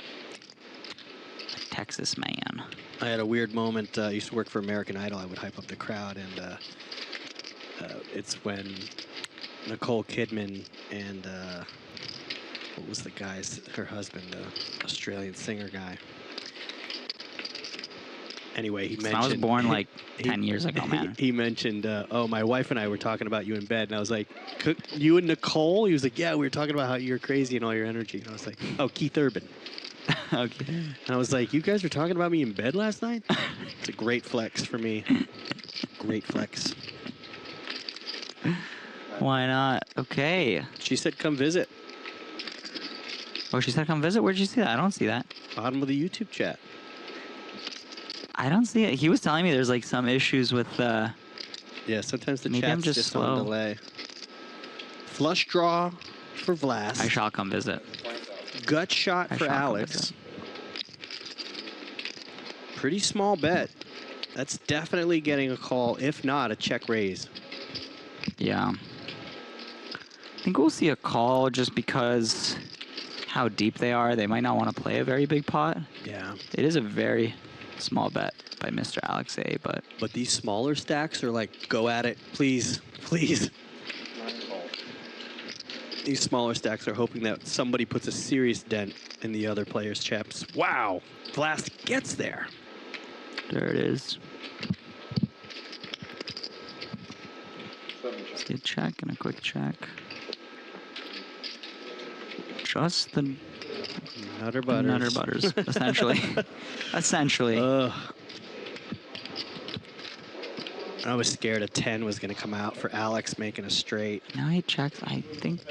Texas man.
I had a weird moment. I used to work for American Idol. I would hype up the crowd, and it's when Nicole Kidman and what was the guy's, her husband, the Australian singer guy. Anyway, he mentioned...
I was born like 10 years ago, man.
He mentioned, oh, my wife and I were talking about you in bed, and I was like, you and Nicole? He was like, yeah, we were talking about how you're crazy and all your energy. And I was like, oh, Keith Urban.
Okay.
And I was like, you guys were talking about me in bed last night? It's a great flex for me. Great flex.
Why not? Okay.
She said come visit.
Oh, she said come visit? Where'd you see that? I don't see that.
Bottom of the YouTube chat.
I don't see it. He was telling me there's like some issues with
yeah, sometimes the
maybe I'm
chat's
just
on
slow.
delay. Flush draw for Vlast.
I shall come visit.
Gut shot for Alex. Pretty small bet. That's definitely getting a call, if not a check raise.
Yeah. I think we'll see a call just because how deep they are, they might not want to play a very big pot.
Yeah.
It is a very small bet by Mr. Alex A, but
these smaller stacks are like, go at it, please, please. These smaller stacks are hoping that somebody puts a serious dent in the other player's chips. Wow, Blast gets there.
there it is. Let's get a check and a quick check. Just the
Nutter butters.
Nutter butters, essentially. Essentially.
I was scared a 10 was going to come out for Alex making a straight.
Now he checks. I think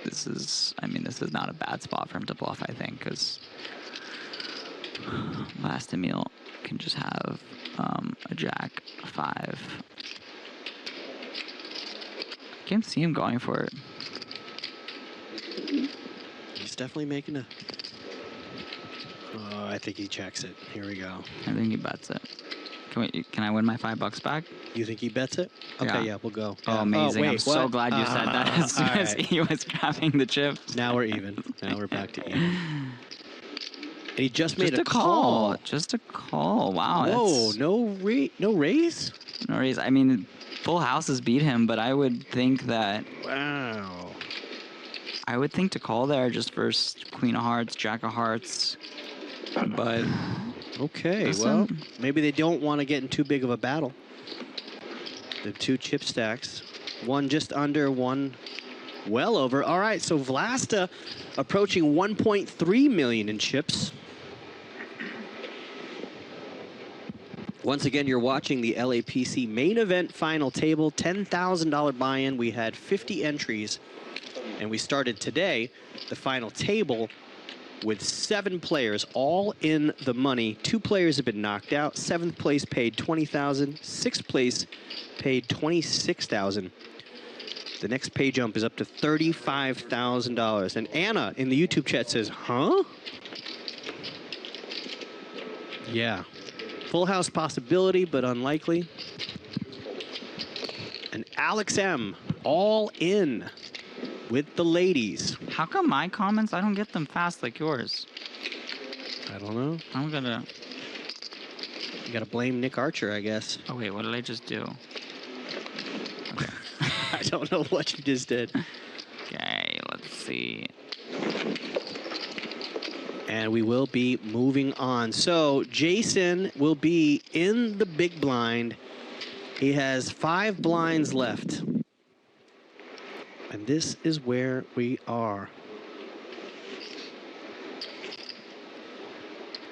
this is, I mean, this is not a bad spot for him to bluff, I think, because last Emil can just have a jack, a 5. I can't see him going for it.
He's definitely making a... Oh, I think he checks it. Here we go.
I think he bets it. Can I win my $5 back?
You think he bets it? Okay, yeah, we'll go.
Oh,
Yeah.
amazing.
Wait,
I'm so
what?
glad you said that as soon as he was grabbing the chips.
Now we're even. Now we're back to even. And he just made
Just
a call.
Just a call. Wow.
Whoa,
that's-
no raise?
No raise. I mean, full houses beat him, but I would think that...
Wow.
I would think to call there just versus Queen of Hearts, Jack of Hearts, but...
Okay,
Listen.
well, maybe they don't want to get in too big of a battle. The 2 chip stacks. One just under, one well over. All right, so Vlasta approaching 1.3 million in chips. Once again, you're watching the LAPC main event final table, $10,000 buy-in. We had 50 entries, and we started today the final table with 7 players, all in the money. 2 players have been knocked out. 7th place paid $20,000. 6th place paid $26,000. The next pay jump is up to $35,000. And Anna in the YouTube chat says, huh? Yeah. Full house possibility, but unlikely. And Alex M, all in with the ladies.
How come my comments, I don't get them fast like yours?
I don't know.
I'm gonna...
You gotta blame Nick Archer, I guess.
Oh wait, what did I just do? Okay.
I don't know what you just did.
Okay, let's see.
And we will be moving on. So Jason will be in the big blind. He has 5 blinds left. And this is where we are.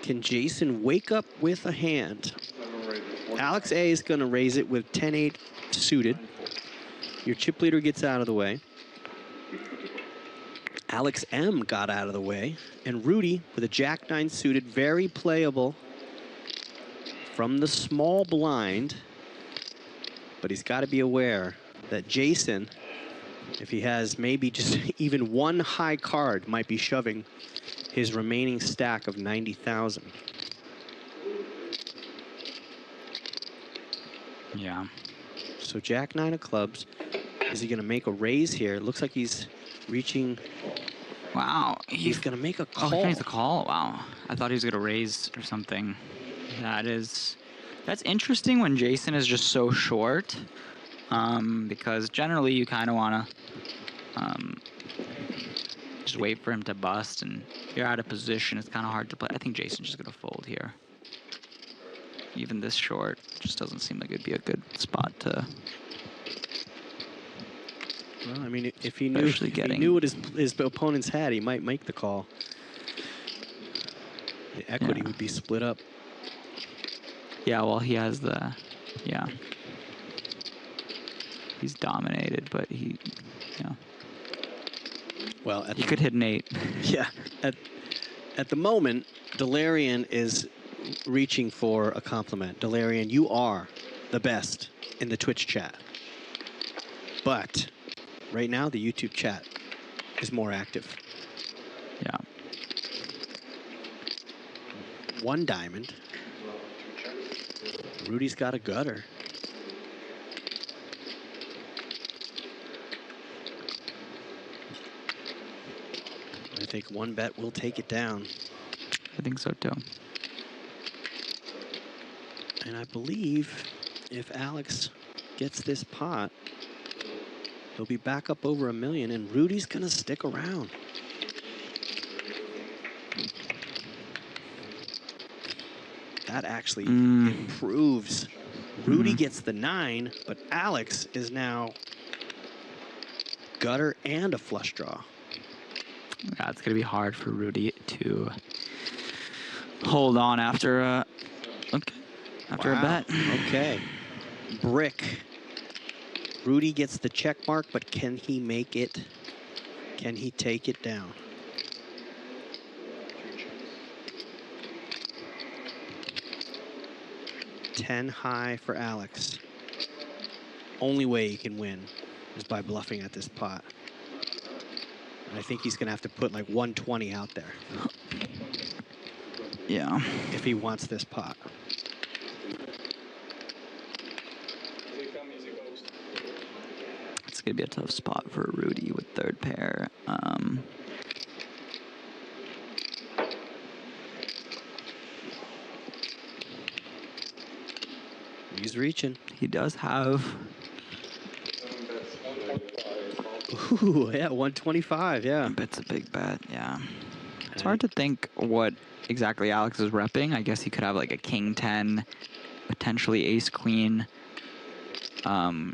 Can Jason wake up with a hand? Alex A is going to raise it with 10-8 suited. Your chip leader gets out of the way. Alex M got out of the way. And Rudy with a Jack-9 suited, very playable from the small blind. But he's got to be aware that Jason, if he has maybe just even one high card, might be shoving his remaining stack of 90,000.
Yeah.
So Jack-9 of clubs. Is he going to make a raise here? It looks like he's reaching.
Wow.
He's going to make a call.
Oh, he makes the call. Wow. I thought he was gonna raise or something. That's interesting when Jason is just so short. Because generally you kind of want to just wait for him to bust, and you're out of position. It's kind of hard to play. I think Jason's just gonna fold here. Even this short just doesn't seem like it'd be a good spot to.
Well, I mean, if he knew what his opponents had, he might make the call. The equity would be split up.
Yeah, well, he has the, he's dominated, but he,
Well,
he could hit an 8.
Yeah, at the moment, Delarian is reaching for a compliment. Delarian, you are the best in the Twitch chat. But right now, the YouTube chat is more active.
Yeah.
1 diamond. Rudy's got a gutter. think one bet will take it down.
I think so too.
And I believe if Alex gets this pot, he'll be back up over $1 million, and Rudy's gonna stick around. That actually improves. Rudy gets the 9, but Alex is now gutter and a flush draw.
Yeah, it's gonna be hard for Rudy to hold on after a bet.
Okay. Brick. Rudy gets the check mark, but can he make it? Can he take it down? $10 high for Alex. Only way he can win is by bluffing at this pot. I think he's gonna have to put like 120 out there.
Yeah.
If he wants this pot.
It's gonna be a tough spot for Rudy with third pair.
He's reaching.
He does have.
Ooh, yeah, 125, yeah.
Bet's a big bet, yeah. It's hard to think what exactly Alex is repping. I guess he could have like a king 10, potentially ace queen. I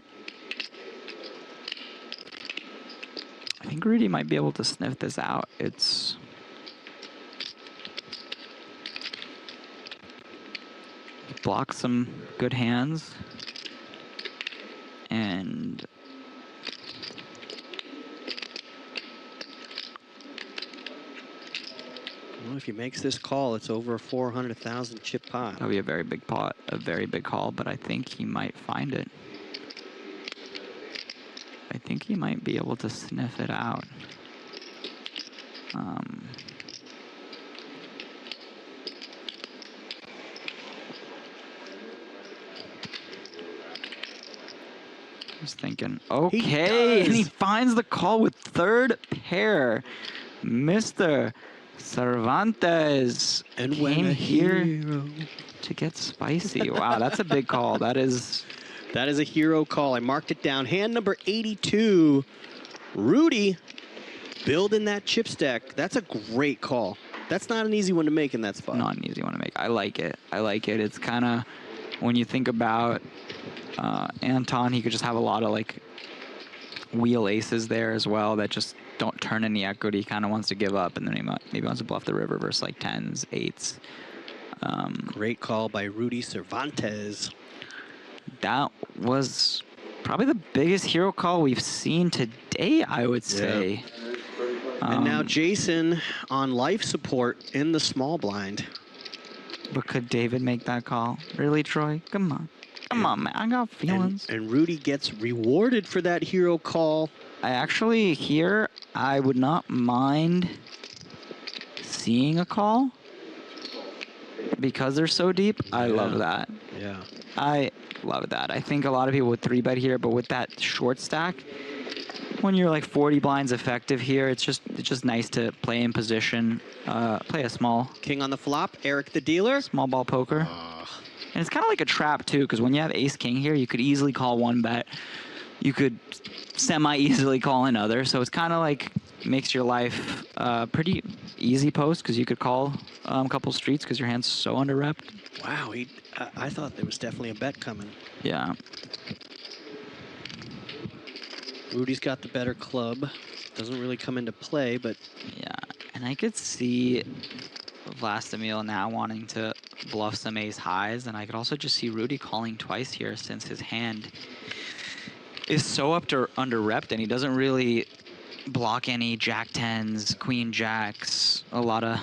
think Rudy might be able to sniff this out. It's blocks some good hands, and
well, if he makes this call, it's over a 400,000 chip pot.
that'll be a very big pot, a very big call, but I think he might find it. I think he might be able to sniff it out. I was thinking, okay, and he finds the call with third pair. Mr. Cervantes
And
came here to get spicy. Wow, that's a big call. That is
a hero call. I marked it down. Hand number 82. Rudy building that chip stack. That's a great call. That's not an easy one to make in that spot.
not an easy one to make. I like it. I like it. It's kind of, when you think about Anton, he could just have a lot of like wheel aces there as well that just don't turn any equity. He kind of wants to give up, and then he maybe wants to bluff the river versus like 10s, 8s.
Great call by Rudy Cervantes.
That was probably the biggest hero call we've seen today, I would say.
And now Jason on life support in the small blind.
But could David make that call? Really, Troy? Come on. Come on, man. I got feelings.
And Rudy gets rewarded for that hero call.
I actually here, I would not mind seeing a call because they're so deep. I love that.
Yeah.
I love that. I think a lot of people would 3-bet here, but with that short stack, when you're like 40 blinds effective here, it's just nice to play in position, play a small
King on the flop, Eric the dealer.
small ball poker. And it's kind of like a trap too, because when you have ace king here, you could easily call 1-bet. You could semi-easily call another, so it's kind of like makes your life pretty easy post, because you could call a couple streets because your hand's so under-repped.
Wow, I thought there was definitely a bet coming.
Yeah.
Rudy's got the better club. Doesn't really come into play, but
Yeah, and I could see Vlastimil now wanting to bluff some ace highs, and I could also just see Rudy calling twice here since his hand is so under-repped, and he doesn't really block any jack 10s, queen jacks, a lot of,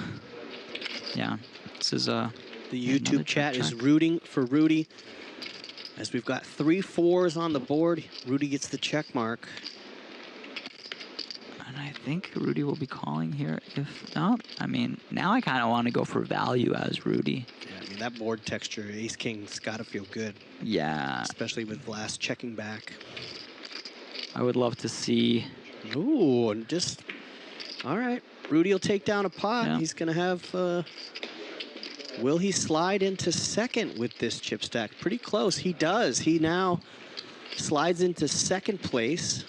yeah, this is
the YouTube chat is rooting for Rudy. As we've got 3 4s on the board, Rudy gets the check mark.
And I think Rudy will be calling here if not. I mean, now I kind of want to go for value as Rudy.
Yeah, I mean, that board texture, ace king's got to feel good.
Yeah.
Especially with Vlast checking back.
I would love to see.
Ooh, and just, all right. Rudy will take down a pot.
Yeah.
He's going to have... will he slide into second with this chip stack? Pretty close. He does. He now slides into second place.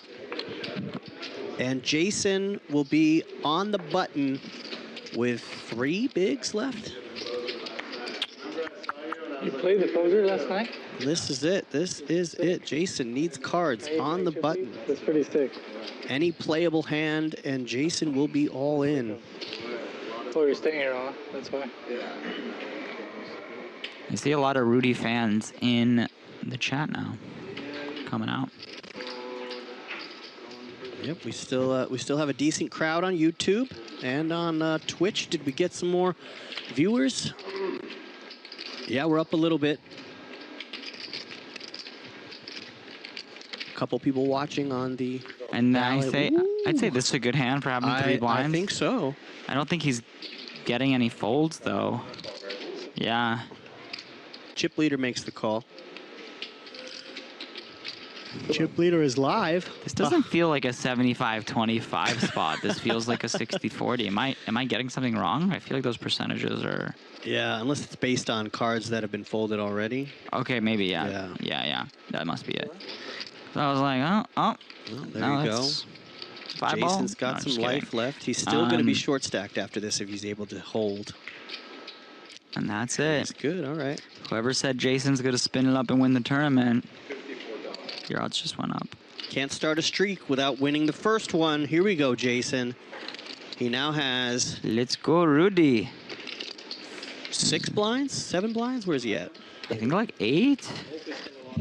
And Jason will be on the button with 3 bigs left.
You played the poser last night?
This is it. This is it. Jason needs cards on the button.
That's pretty sick.
Any playable hand, and Jason will be all in.
Oh, you're staying here, huh? That's why.
I see a lot of Rudy fans in the chat now, coming out.
Yep, we still have a decent crowd on YouTube and on Twitch. Did we get some more viewers? Yeah, we're up a little bit. A couple people watching on the.
And
Bally.
I'd say this is a good hand for having 3 blinds.
I think so.
I don't think he's getting any folds though. Yeah.
Chip leader makes the call. Chip leader is live.
This doesn't feel like a 75-25 spot. This feels like a 60-40. Am I getting something wrong? I feel like those percentages are.
Yeah, unless it's based on cards that have been folded already.
Okay, maybe yeah. That must be it. So I was like, oh.
Well, there you go. Jason's got some life left. He's still going to be short stacked after this if he's able to hold.
And that's it.
That's good. All right.
Whoever said Jason's going to spin it up and win the tournament, your odds just went up.
Can't start a streak without winning the first one. Here we go, Jason. He now has...
Let's go, Rudy.
6 blinds? 7 blinds? Where's he at?
I think like 8.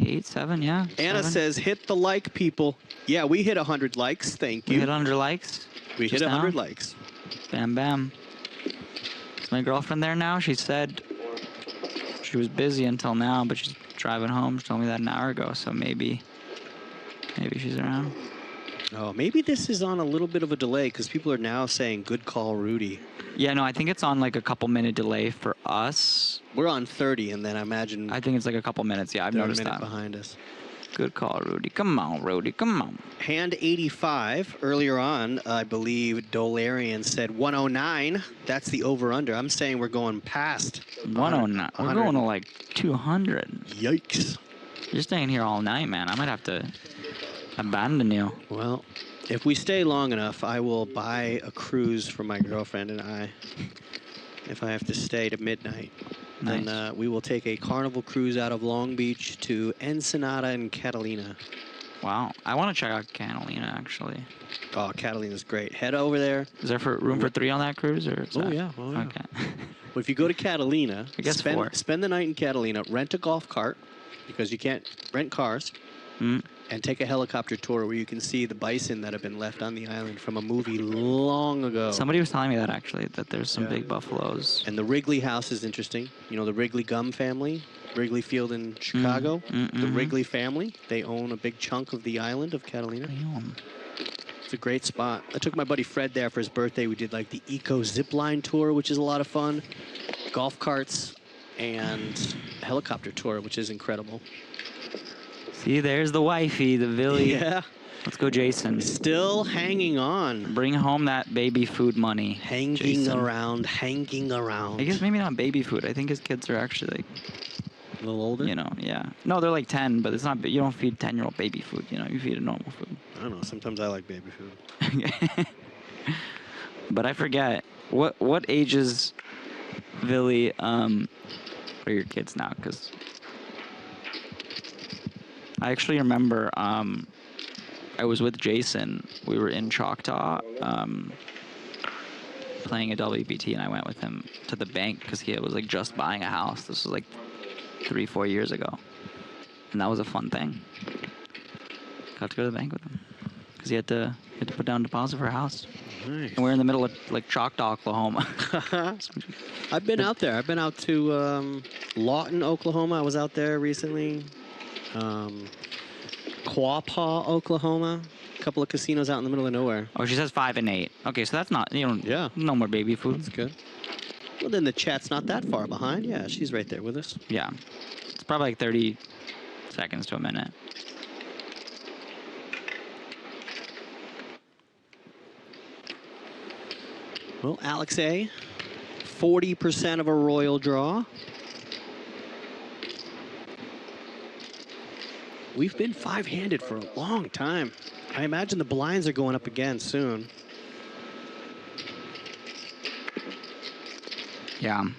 8, 7, yeah.
Anna
7.
says, hit the like, people. Yeah, we hit 100 likes. Thank you.
We hit 100 likes?
We hit 100 likes.
Bam, bam. Is my girlfriend there now? She said she was busy until now, but she's driving home. She told me that an hour ago, so maybe she's around.
Oh, maybe this is on a little bit of a delay because people are now saying, good call, Rudy.
Yeah, no, I think it's on like a couple minute delay for us.
We're on 30, and then I imagine...
I think it's like a couple minutes. Yeah, I've noticed that.
Behind us.
Good call, Rudy. Come on, Rudy. Come on.
Hand 85. Earlier on, I believe Dolarian said 109. That's the over-under. I'm saying we're going past
109. We're going to like 200.
Yikes.
You're staying here all night, man. I might have to abandon you.
Well, if we stay long enough, I will buy a cruise for my girlfriend and I. If I have to stay to midnight.
Nice.
Then we will take a Carnival cruise out of Long Beach to Ensenada and Catalina.
Wow. I want to check out Catalina, actually.
Oh, Catalina's great. Head over there.
Is there room for 3 on that cruise? Or
Oh, yeah.
Okay.
Well, if you go to Catalina,
I guess 4.
spend the night in Catalina, rent a golf cart, because you can't rent cars, and take a helicopter tour where you can see the bison that have been left on the island from a movie long ago.
Somebody was telling me that, actually, that there's some big buffaloes.
And the Wrigley house is interesting. You know, the Wrigley Gum family, Wrigley Field in Chicago. The Wrigley family, they own a big chunk of the island of Catalina. It's a great spot. I took my buddy Fred there for his birthday. We did like the Eco Zipline tour, which is a lot of fun. Golf carts and a helicopter tour, which is incredible.
See, there's the wifey, the Villy.
Yeah.
Let's go, Jason.
Still hanging on.
Bring home that baby food money.
Hanging around.
I guess maybe not baby food. I think his kids are actually like
a little older.
You know, yeah. No, they're like 10, but it's not. You don't feed 10-year-old baby food. You know, you feed a normal food.
I don't know. Sometimes I like baby food.
But I forget what ages, Villy, are your kids now? Because I actually remember I was with Jason. We were in Choctaw playing a WBT, and I went with him to the bank because he was like just buying a house. This was like 3-4 years ago, and that was a fun thing. Got to go to the bank with him because he had to put down a deposit for a house.
Nice.
And we're in the middle of like Choctaw, Oklahoma.
I've been out there. I've been out to Lawton, Oklahoma. I was out there recently. Quapaw, Oklahoma. A couple of casinos out in the middle of nowhere.
Oh, she says 5 and 8. Okay, so that's not,
Yeah.
No more baby food.
That's good. Well, then the chat's not that far behind. Yeah, she's right there with us.
Yeah. It's probably like 30 seconds to a minute.
Well, Alex A, 40% of a royal draw. We've been five-handed for a long time. I imagine the blinds are going up again soon.
Yeah.
And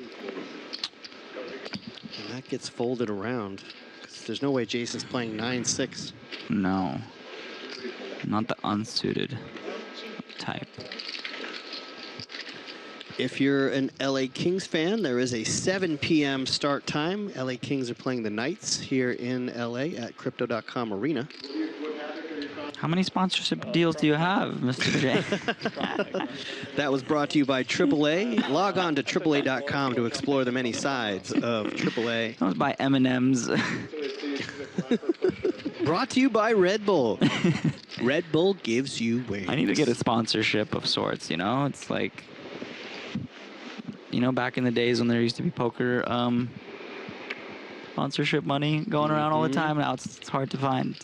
that gets folded around. 'Cause there's no way Jason's playing 9-6.
No. Not the unsuited type.
If you're an LA Kings fan, there is a 7 p.m. start time. LA Kings are playing the Knights here in LA at Crypto.com Arena.
How many sponsorship deals do you have, Mr. J?
That was brought to you by AAA. Log on to AAA.com to explore the many sides of AAA.
That was by M&M's.
Brought to you by Red Bull. Red Bull gives you wings.
I need to get a sponsorship of sorts, you know? It's like, you know, back in the days when there used to be poker sponsorship money going around all the time. Now it's hard to find.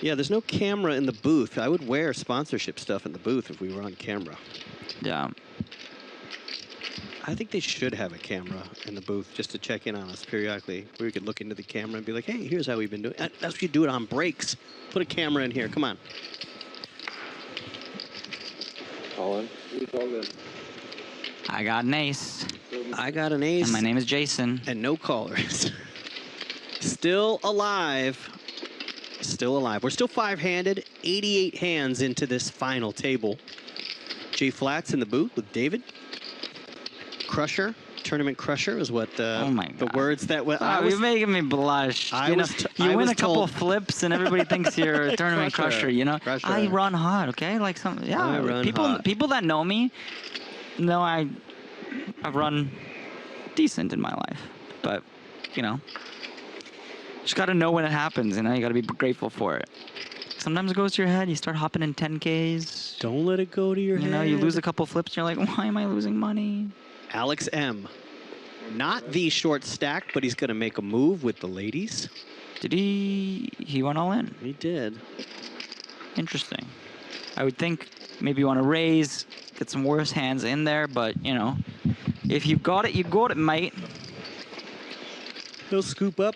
Yeah, there's no camera in the booth. I would wear sponsorship stuff in the booth if we were on camera.
Yeah.
I think they should have a camera in the booth just to check in on us periodically. We could look into the camera and be like, hey, here's how we've been doing. That's what you do it on breaks. Put a camera in here. Come on.
All in?
I got an ace.
I got an ace.
And my name is Jason.
And no callers. Still alive. Still alive. We're still five-handed. 88 hands into this final table. Jay Flats in the booth with David. Crusher. Tournament crusher is what
oh my
the
God.
words that were.
You're making me blush. You win a couple flips and everybody thinks you're a tournament crusher, you know?
Crusher.
I run hot, okay? Like some, yeah.
I run hot.
People that know me know I've run decent in my life. But, you know, just got to know when it happens, you know? You got to be grateful for it. Sometimes it goes to your head. You start hopping in 10Ks.
Don't let it go to your head.
You know, you lose a couple flips and you're like, why am I losing money?
Alex M. Not the short stack, but he's going to make a move with the ladies.
Did he went all in.
He did.
Interesting. I would think maybe you want to raise, get some worse hands in there, but, you know, if you got it, you got it, mate.
He'll scoop up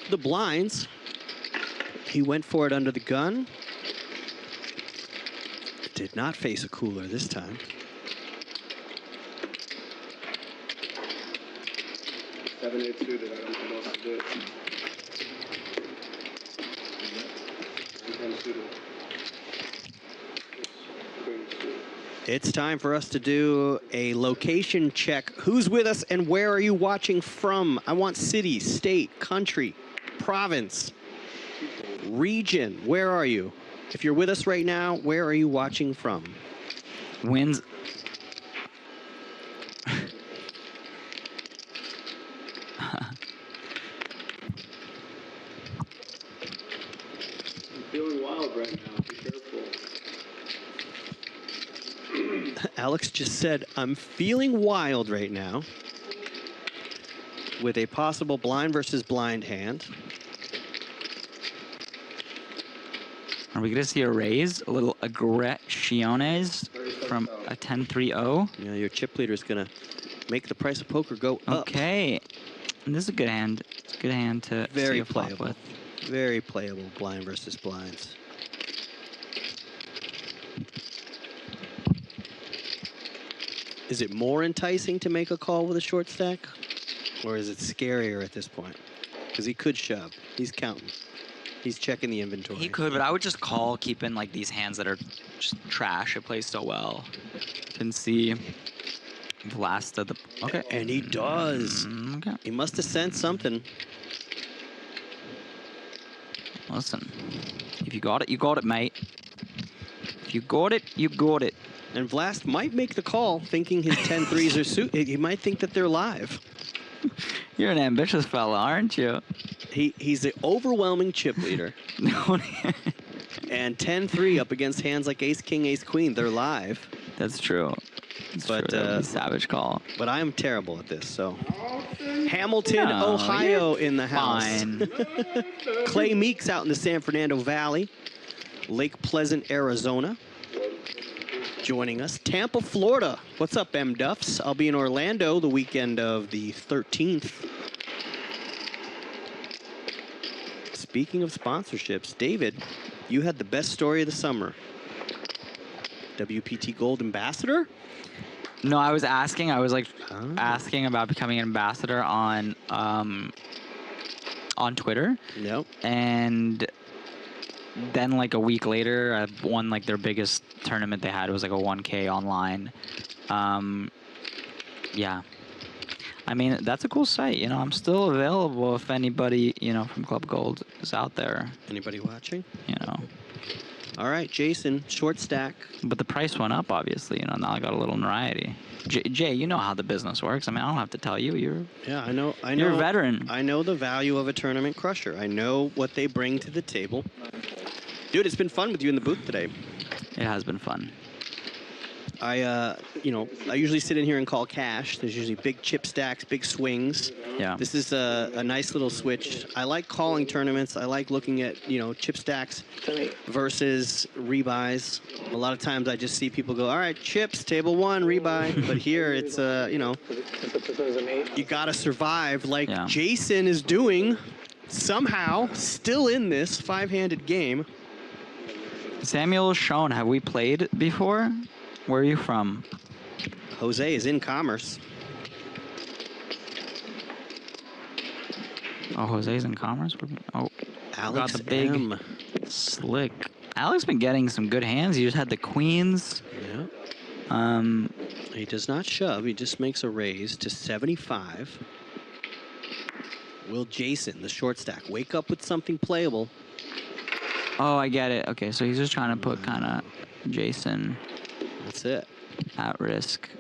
the blinds. He went for it under the gun. Did not face a cooler this time.
7-8 suited. I don't know what else to do. 10 suited.
It's time for us to do a location check. Who's with us and where are you watching from? I want city, state, country, province, region. Where are you? If you're with us right now, where are you watching from?
Wins.
Feeling wild right now. Be careful.
Alex just said, I'm feeling wild right now with a possible blind versus blind hand.
Are we going to see a raise? A little aggressiones from a 10-3-0?
Yeah, your chip leader is going to make the price of poker go up.
Okay. And this is a good hand. It's a good hand to
Very
see a flop
playable.
with.
Very playable blind versus blinds. Is it more enticing to make a call with a short stack? Or is it scarier at this point? Because he could shove. He's counting. He's checking the inventory.
He could, but I would just call keeping like these hands that are just trash. It plays so well. Can see the last of the... Okay.
And he does.
Okay.
He must have sent something.
Listen, if you got it, you got it, mate. If you got it, you got it.
And Vlast might make the call thinking his 10-3s are suited. He might think that they're live.
You're an ambitious fella, aren't you?
He's the overwhelming chip leader.
No.
And 10-3 up against hands like Ace King, Ace Queen, they're live.
That's true.
But
true. That would be a savage call.
But I am terrible at this, so. Hamilton, Ohio in the house.
Fine.
Clay Meeks out in the San Fernando Valley. Lake Pleasant, Arizona. joining us. Tampa, Florida. What's up, M. Duffs? I'll be in Orlando the weekend of the 13th. Speaking of sponsorships, David, you had the best story of the summer. WPT Gold Ambassador?
No, I was asking. I was like asking about becoming an ambassador on Twitter.
Nope.
And then like a week later, I won like their biggest tournament they had. It was like a 1K online. Yeah. I mean, that's a cool site. You know, I'm still available if anybody, you know, from Club Gold is out there.
Anybody watching?
You know.
All right, Jason, short stack.
But the price went up, obviously. You know, now I got a little notoriety. Jay, you know how the business works. I mean, I don't have to tell you.
Yeah, I know.
You're a veteran.
I know the value of a tournament crusher. I know what they bring to the table. Dude, it's been fun with you in the booth today.
It has been fun.
I usually sit in here and call cash. There's usually big chip stacks, big swings.
Yeah.
This is a nice little switch. I like calling tournaments. I like looking at, chip stacks versus rebuys. A lot of times I just see people go, all right, chips, table one, rebuy. But here it's, you got to survive like Jason is doing somehow still in this five-handed game.
Samuel Schoen, have we played before? Where are you from?
Jose is in Commerce.
Oh, Jose's in Commerce? Oh,
Alex
got the big
M.
slick. Alex been getting some good hands. He just had the queens.
Yeah. He does not shove. He just makes a raise to 75. Will Jason, the short stack, wake up with something playable?
Oh, I get it. Okay, so he's just trying to put kind of Jason.
That's it.
At risk.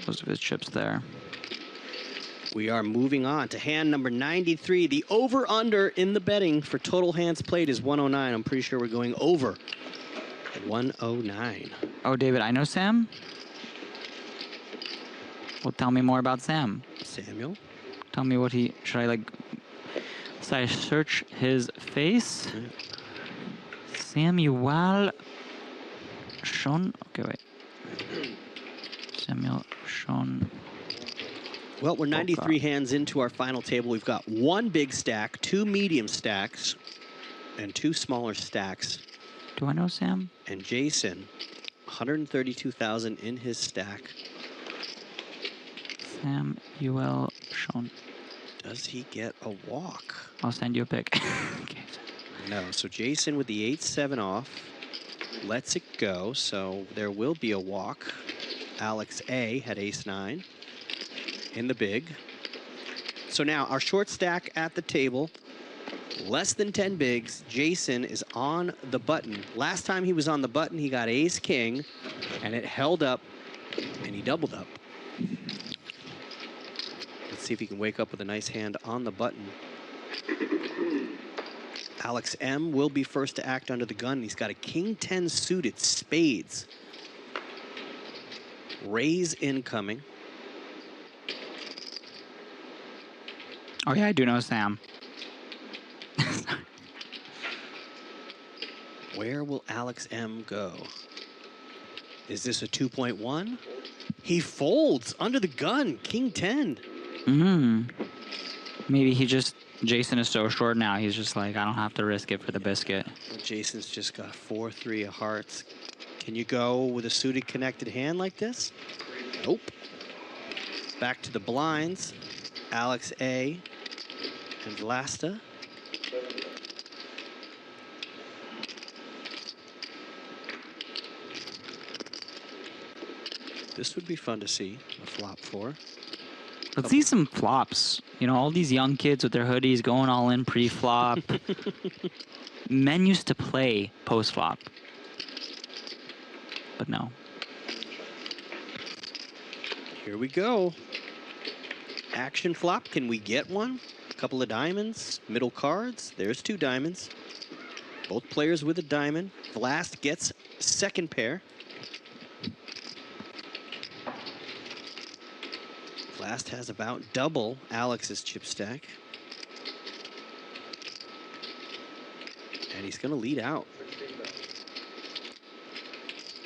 Most of his chips there.
We are moving on to hand number 93. The over-under in the betting for total hands played is 109. I'm pretty sure we're going over 109.
Oh, David, I know Sam. Well, tell me more about Sam.
Samuel?
Tell me what he... Should I search his face?
Yeah.
Samuel Schoen. Okay, wait. Samuel Schoen.
Well, we're 93 hands into our final table. We've got one big stack, two medium stacks, and two smaller stacks.
Do I know Sam?
And Jason, 132,000 in his stack.
Samuel Schoen.
Does he get a walk?
I'll send you a pic. Okay.
No, so Jason with the 8-7 off lets it go, so there will be a walk. Alex A had ace-9 in the big. So now our short stack at the table, less than 10 bigs. Jason is on the button. Last time he was on the button, he got ace-king, and it held up, and he doubled up. Let's see if he can wake up with a nice hand on the button. Alex M will be first to act under the gun. He's got a king-10 suited, spades. Raise incoming.
Oh, yeah, I do know Sam.
Where will Alex M go? Is this a 2.1? He folds under the gun, king-10.
Maybe Jason is so short now, he's just like, I don't have to risk it for the biscuit.
Jason's just got 4-3 of hearts. Can you go with a suited connected hand like this? Nope. Back to the blinds. Alex A and Vlasta. This would be fun to see, a flop for.
Let's see some flops. You know, all these young kids with their hoodies going all in pre-flop. Men used to play post-flop. But no.
Here we go. Action flop. Can we get one? A couple of diamonds. Middle cards. There's two diamonds. Both players with a diamond. Vlast gets second pair. Vlast has about double Alex's chip stack. And he's going to lead out.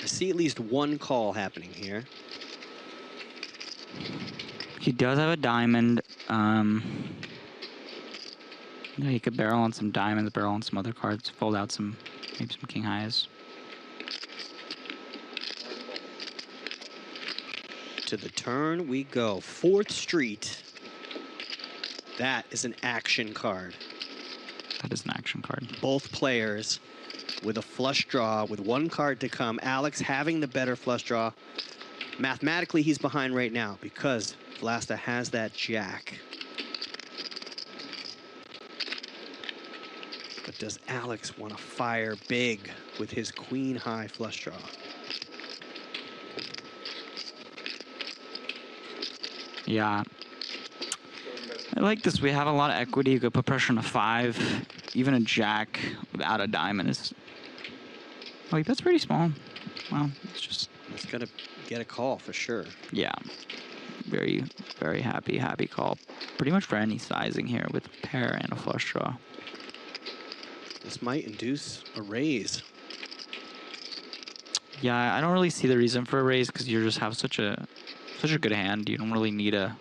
I see at least one call happening here.
He does have a diamond. Yeah, he could barrel on some diamonds, barrel on some other cards, fold out some, maybe some king highs.
To the turn we go. 4th Street. That is an action card.
That is an action card.
Both players with a flush draw with one card to come. Alex having the better flush draw. Mathematically, he's behind right now because Vlasta has that jack. But does Alex want to fire big with his queen high flush draw?
Yeah. I like this. We have a lot of equity. You could put pressure on a 5. Even a jack without a diamond is... Like, that's pretty small. Well, it's just...
It's going to get a call for sure.
Yeah. Very, very happy call. Pretty much for any sizing here with a pair and a flush draw.
This might induce a raise.
Yeah, I don't really see the reason for a raise because you just have such a good hand. You don't really need to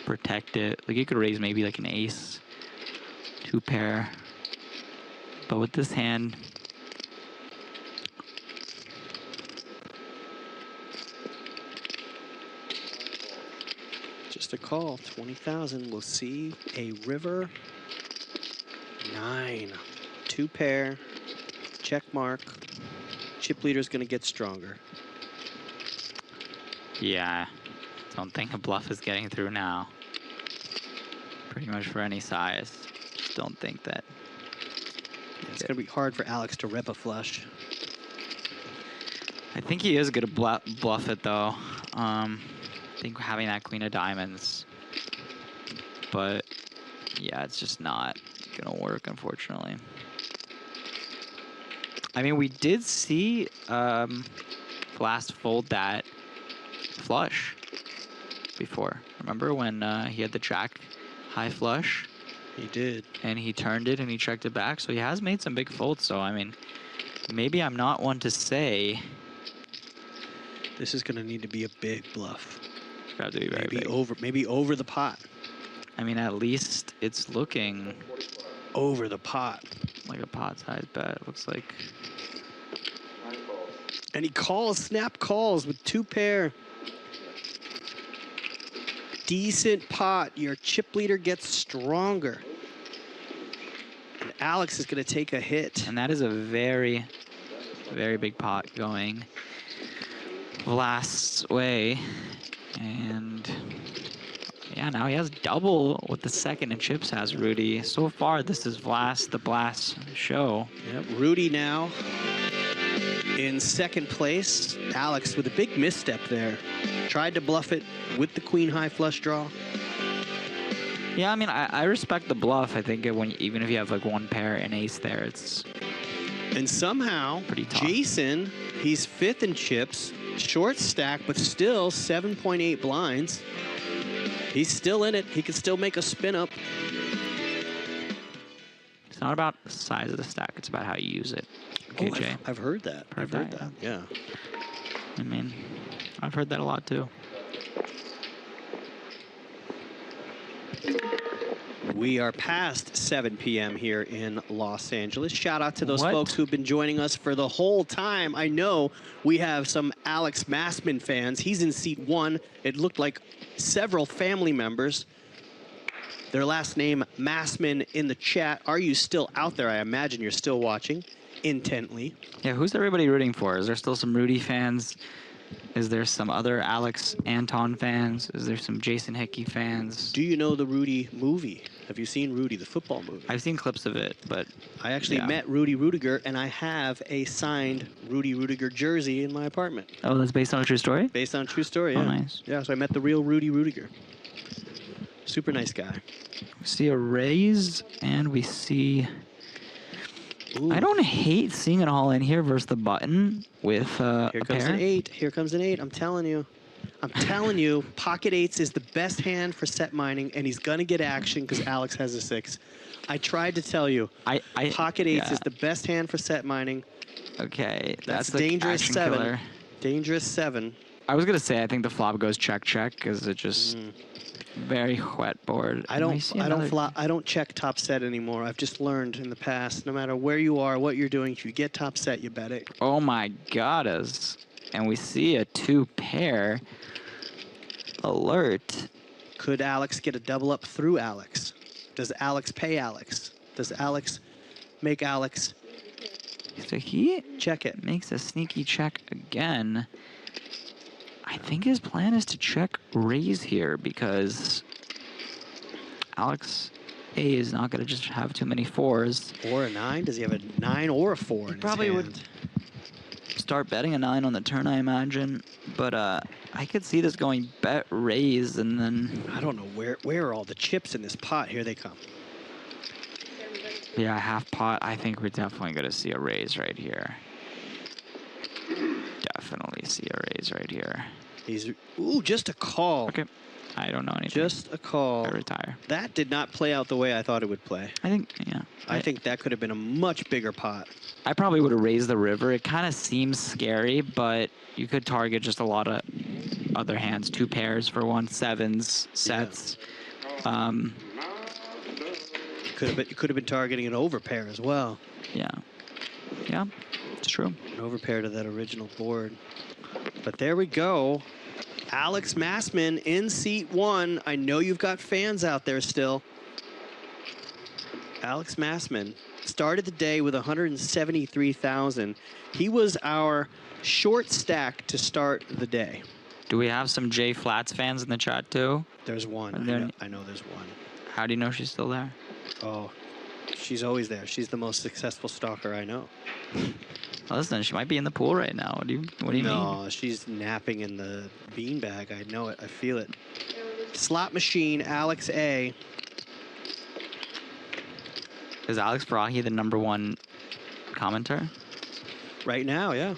protect it. Like, you could raise maybe like an ace, 2 pair. But with this hand,
just a call. 20,000. We'll see a river. 9. 2 pair. Check mark. Chip leader's going to get stronger.
yeah, don't think a bluff is getting through now. Pretty much for any size. Just don't think that.
Yeah, it's going to be hard for Alex to rep a flush.
I think he is going to bluff it, though. I think having that queen of diamonds. But, yeah, it's just not going to work, unfortunately. I mean, we did see Blast fold that flush before. Remember when he had the jack high flush?
He did.
And he turned it and he checked it back. So he has made some big folds. So, I mean, maybe I'm not one to say.
This is going to need to be a big bluff.
It's got to be very big.
Maybe over the pot.
I mean, at least it's looking
over the pot.
Like a pot size bet, it looks like.
And he snap calls with 2 pair. Decent pot. Your chip leader gets stronger. And Alex is going to take a hit.
And that is a very, very big pot going Blast's way. And yeah, now he has double what the second and chips has, Rudy. So far, this is the Blast show.
Yep, Rudy now in 2nd place. Alex with a big misstep there. Tried to bluff it with the queen high flush draw.
Yeah, I mean, I respect the bluff. I think even if you have like 1 pair and ace there, it's
and somehow
pretty tough.
Jason, he's 5th in chips, short stack, but still 7.8 blinds. He's still in it. He can still make a spin up.
It's not about the size of the stack. It's about how you use it. Okay, Jay.
I've heard that. I've heard that. Yeah.
I mean, I've heard that a lot too.
We are past 7 p.m. here in Los Angeles. Shout out to those folks who've been joining us for the whole time. I know we have some Alex Massman fans. He's in seat 1. It looked like several family members. Their last name, Massman, in the chat. Are you still out there? I imagine you're still watching intently.
Yeah, who's everybody rooting for? Is there still some Rudy fans? Is there some other Alex Anton fans? Is there some Jason Hickey fans?
Do you know the Rudy movie? Have you seen Rudy, the football movie?
I've seen clips of it, but
I actually met Rudy Rudiger, and I have a signed Rudy Rudiger jersey in my apartment.
Oh, that's based on a true story?
Based on a true story, yeah.
Oh, nice.
Yeah, so I met the real Rudy Rudiger. Super nice guy.
We see a raise, and we see...
Ooh.
I don't hate seeing it all in here versus the button with
Here
a
comes
pair.
an 8. Here comes an 8. I'm telling you. I'm telling you, pocket 8s is the best hand for set mining, and he's going to get action because Alex has a 6. I tried to tell you. Pocket 8s is the best hand for set mining.
Okay, that's
dangerous
action
7.
killer.
Dangerous 7.
I was gonna say I think the flop goes check because it just very wet board.
I don't check top set anymore. I've just learned in the past, no matter where you are, what you're doing, if you get top set, you bet it.
Oh my god, and we see a 2 pair alert.
Could Alex get a double up through Alex? Does Alex pay Alex? Does Alex make Alex
So he
check it?
Makes a sneaky check again. I think his plan is to check raise here because Alex A is not going to just have too many 4s.
Or a 9? Does he have a 9 or a 4 in his
Probably
hand?
would start betting a 9 on the turn, I imagine. But I could see this going bet raise and then...
I don't know where are all the chips in this pot. Here they come.
Yeah, half pot. I think we're definitely going to see a raise right here. Definitely see a raise right here.
Ooh, just a call.
Okay. I don't know anything.
Just a call.
I retire.
That did not play out the way I thought it would play.
I think, yeah.
I think that could have been a much bigger pot.
I probably would have raised the river. It kind of seems scary, but you could target just a lot of other hands. 2 pairs for 1, 7s, sets.
Yeah. You could have been targeting an overpair as well.
Yeah. Yeah, it's true.
An overpair to that original board. But there we go. Alex Massman in seat 1. I know you've got fans out there still. Alex Massman started the day with 173,000. He was our short stack to start the day.
Do we have some J Flats fans in the chat too?
There's one. I know there's one.
How do you know she's still there?
Oh, she's always there. She's the most successful stalker I know.
Listen, she might be in the pool right now. What do you mean?
No, she's napping in the beanbag. I know it. I feel it. Slot machine, Alex A.
Is Alex Farahi the #1 commenter?
Right now, yeah.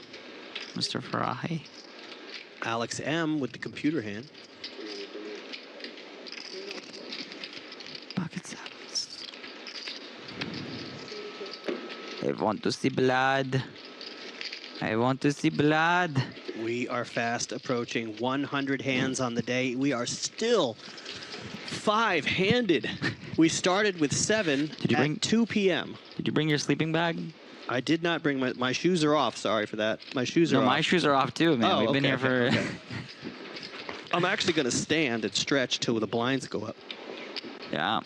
Mr. Farahi.
Alex M with the computer hand.
Pocket sevens. I want to see blood. I want to see blood.
We are fast approaching 100 hands on the day. We are still 5-handed. We started with 7 at 2 p.m.
Did you bring your sleeping bag?
I did not bring my shoes are off. Sorry for that. My shoes are off.
No, my shoes are off too, man.
Oh,
We've been here for...
Okay. I'm actually going to stand and stretch till the blinds go up.
Yeah.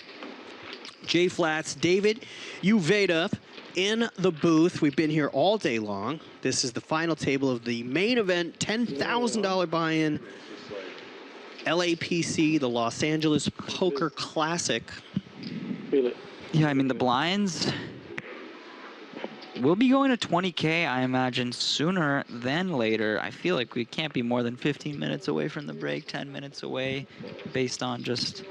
J Flats, David Uveda in the booth. We've been here all day long. This is the final table of the main event, $10,000 buy-in. LAPC, the Los Angeles Poker Classic.
Feel it.
Yeah, I mean, the blinds will be going to 20K, I imagine, sooner than later. I feel like we can't be more than 15 minutes away from the break, 10 minutes away, based on just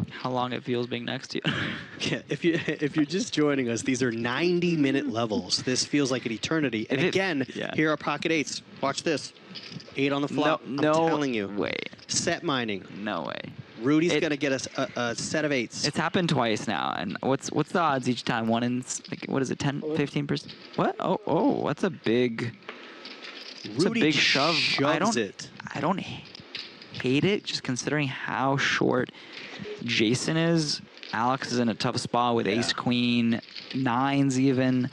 how long it feels being next to you.
Yeah, if you're just joining us, these are 90-minute levels. This feels like an eternity. And again, here are pocket 8s. Watch this. 8 on the flop.
No
I'm telling you.
way.
Set mining.
No way.
Rudy's gonna get us a set of 8s.
It's happened twice now, and what's the odds each time? 1 in, like, what is it, 10, 15%? What? Oh, that's a big. It's a big shove. I don't hate it, just considering how short Jason is. Alex is in a tough spot with ace queen, 9s even.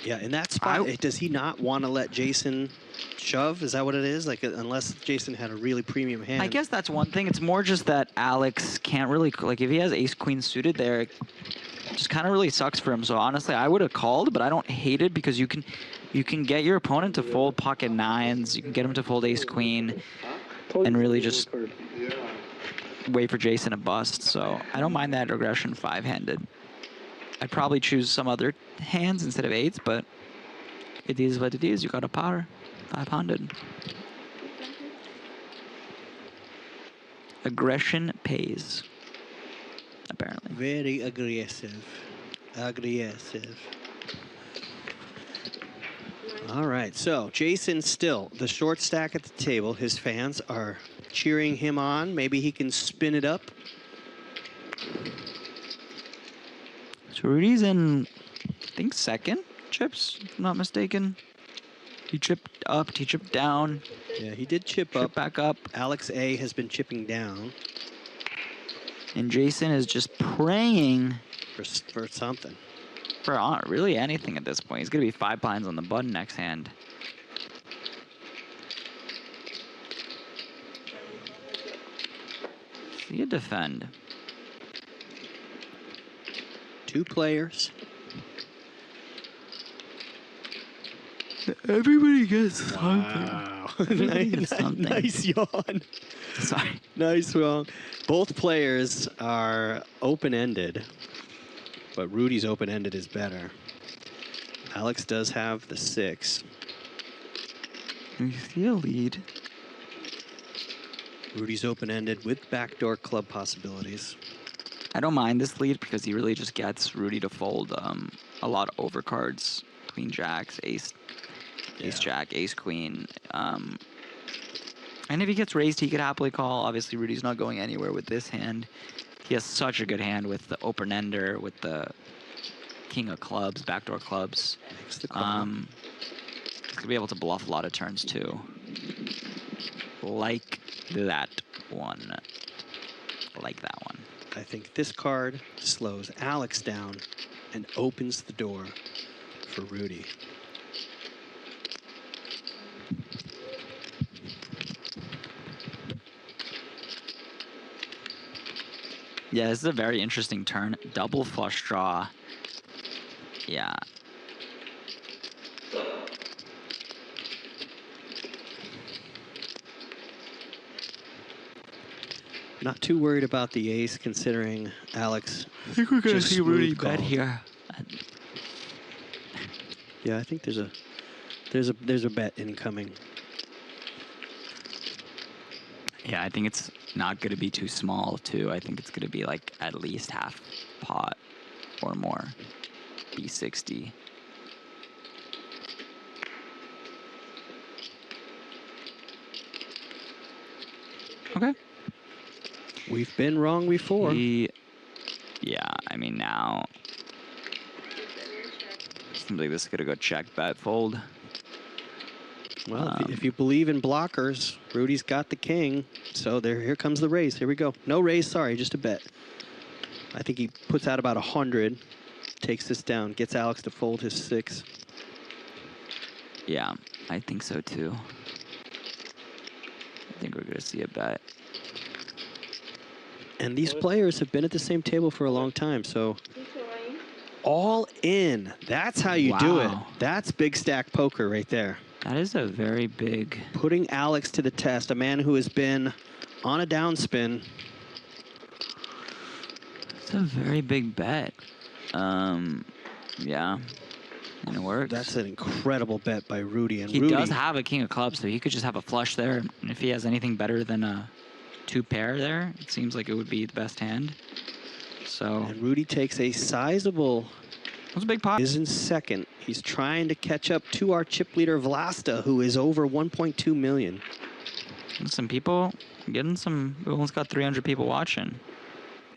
Yeah, in that spot, does he not want to let Jason shove? Is that what it is? Like, unless Jason had a really premium hand.
I guess that's one thing. It's more just that Alex can't really, like, if he has ace queen suited there, it just kind of really sucks for him. So honestly, I would have called, but I don't hate it because you can get your opponent to fold pocket 9s. You can get him to fold ace queen, and really just wait for Jason to bust. So I don't mind that aggression 5-handed. I'd probably choose some other hands instead of 8s, but it is what it is. You got a power 500. Aggression pays, apparently.
Very aggressive. Aggressive. All right, so Jason still the short stack at the table. His fans are cheering him on. Maybe he can spin it up.
So Rudy's in, I think, second chips, if I'm not mistaken. He chipped up, he chipped down.
Yeah, he did chip
Chip
up.
back up.
Alex A has been chipping down
And Jason is just praying
for something.
for really anything at this point. He's going to be 5 blinds on the button next hand. See a defend.
2 players.
Everybody gets
Wow.
gets something.
Nice yawn.
Sorry.
Nice yawn. Both players are open-ended, but Rudy's open-ended is better. Alex does have the 6.
We see a lead.
Rudy's open-ended with backdoor club possibilities.
I don't mind this lead because he really just gets Rudy to fold a lot of overcards. Queen jacks, ace jack, ace queen. And if he gets raised, he could happily call. Obviously, Rudy's not going anywhere with this hand. He has such a good hand with the open ender, with the king of clubs, backdoor clubs. He's gonna be able to bluff a lot of turns too. Like that one. Like that one.
I think this card slows Alex down and opens the door for Rudy.
Yeah, this is a very interesting turn. Double flush draw. Yeah.
Not too worried about the ace, considering Alex.
I think we're gonna
just
see Rudy
smooth
bet
called.
here.
Yeah, I think there's a bet incoming.
Yeah, I think it's not going to be too small, too. I think it's going to be like at least half pot or more. B60. Okay.
We've been wrong before.
Yeah, I mean, now seems like this is going to go check, bet, fold.
Well, if you believe in blockers, Rudy's got the king. So here comes the raise. Here we go. No raise, sorry, just a bet. I think he puts out about 100, takes this down, gets Alex to fold his 6.
Yeah, I think so too. I think we're going to see a bet.
And these players have been at the same table for a long time, so all in. That's how you do it.
Wow.
That's big stack poker right there.
That is a very big...
Putting Alex to the test, a man who has been on a downspin.
It's a very big bet. Yeah, and it works.
That's an incredible bet by Rudy. And
He
Rudy
does have a king of clubs, so he could just have a flush there. And if he has anything better than a 2 pair there, it seems like it would be the best hand. So...
And Rudy takes a sizable...
That's a big pot.
Is in second. He's trying to catch up to our chip leader Vlasta, who is over 1.2 million.
Some people getting some... We almost got 300 people watching.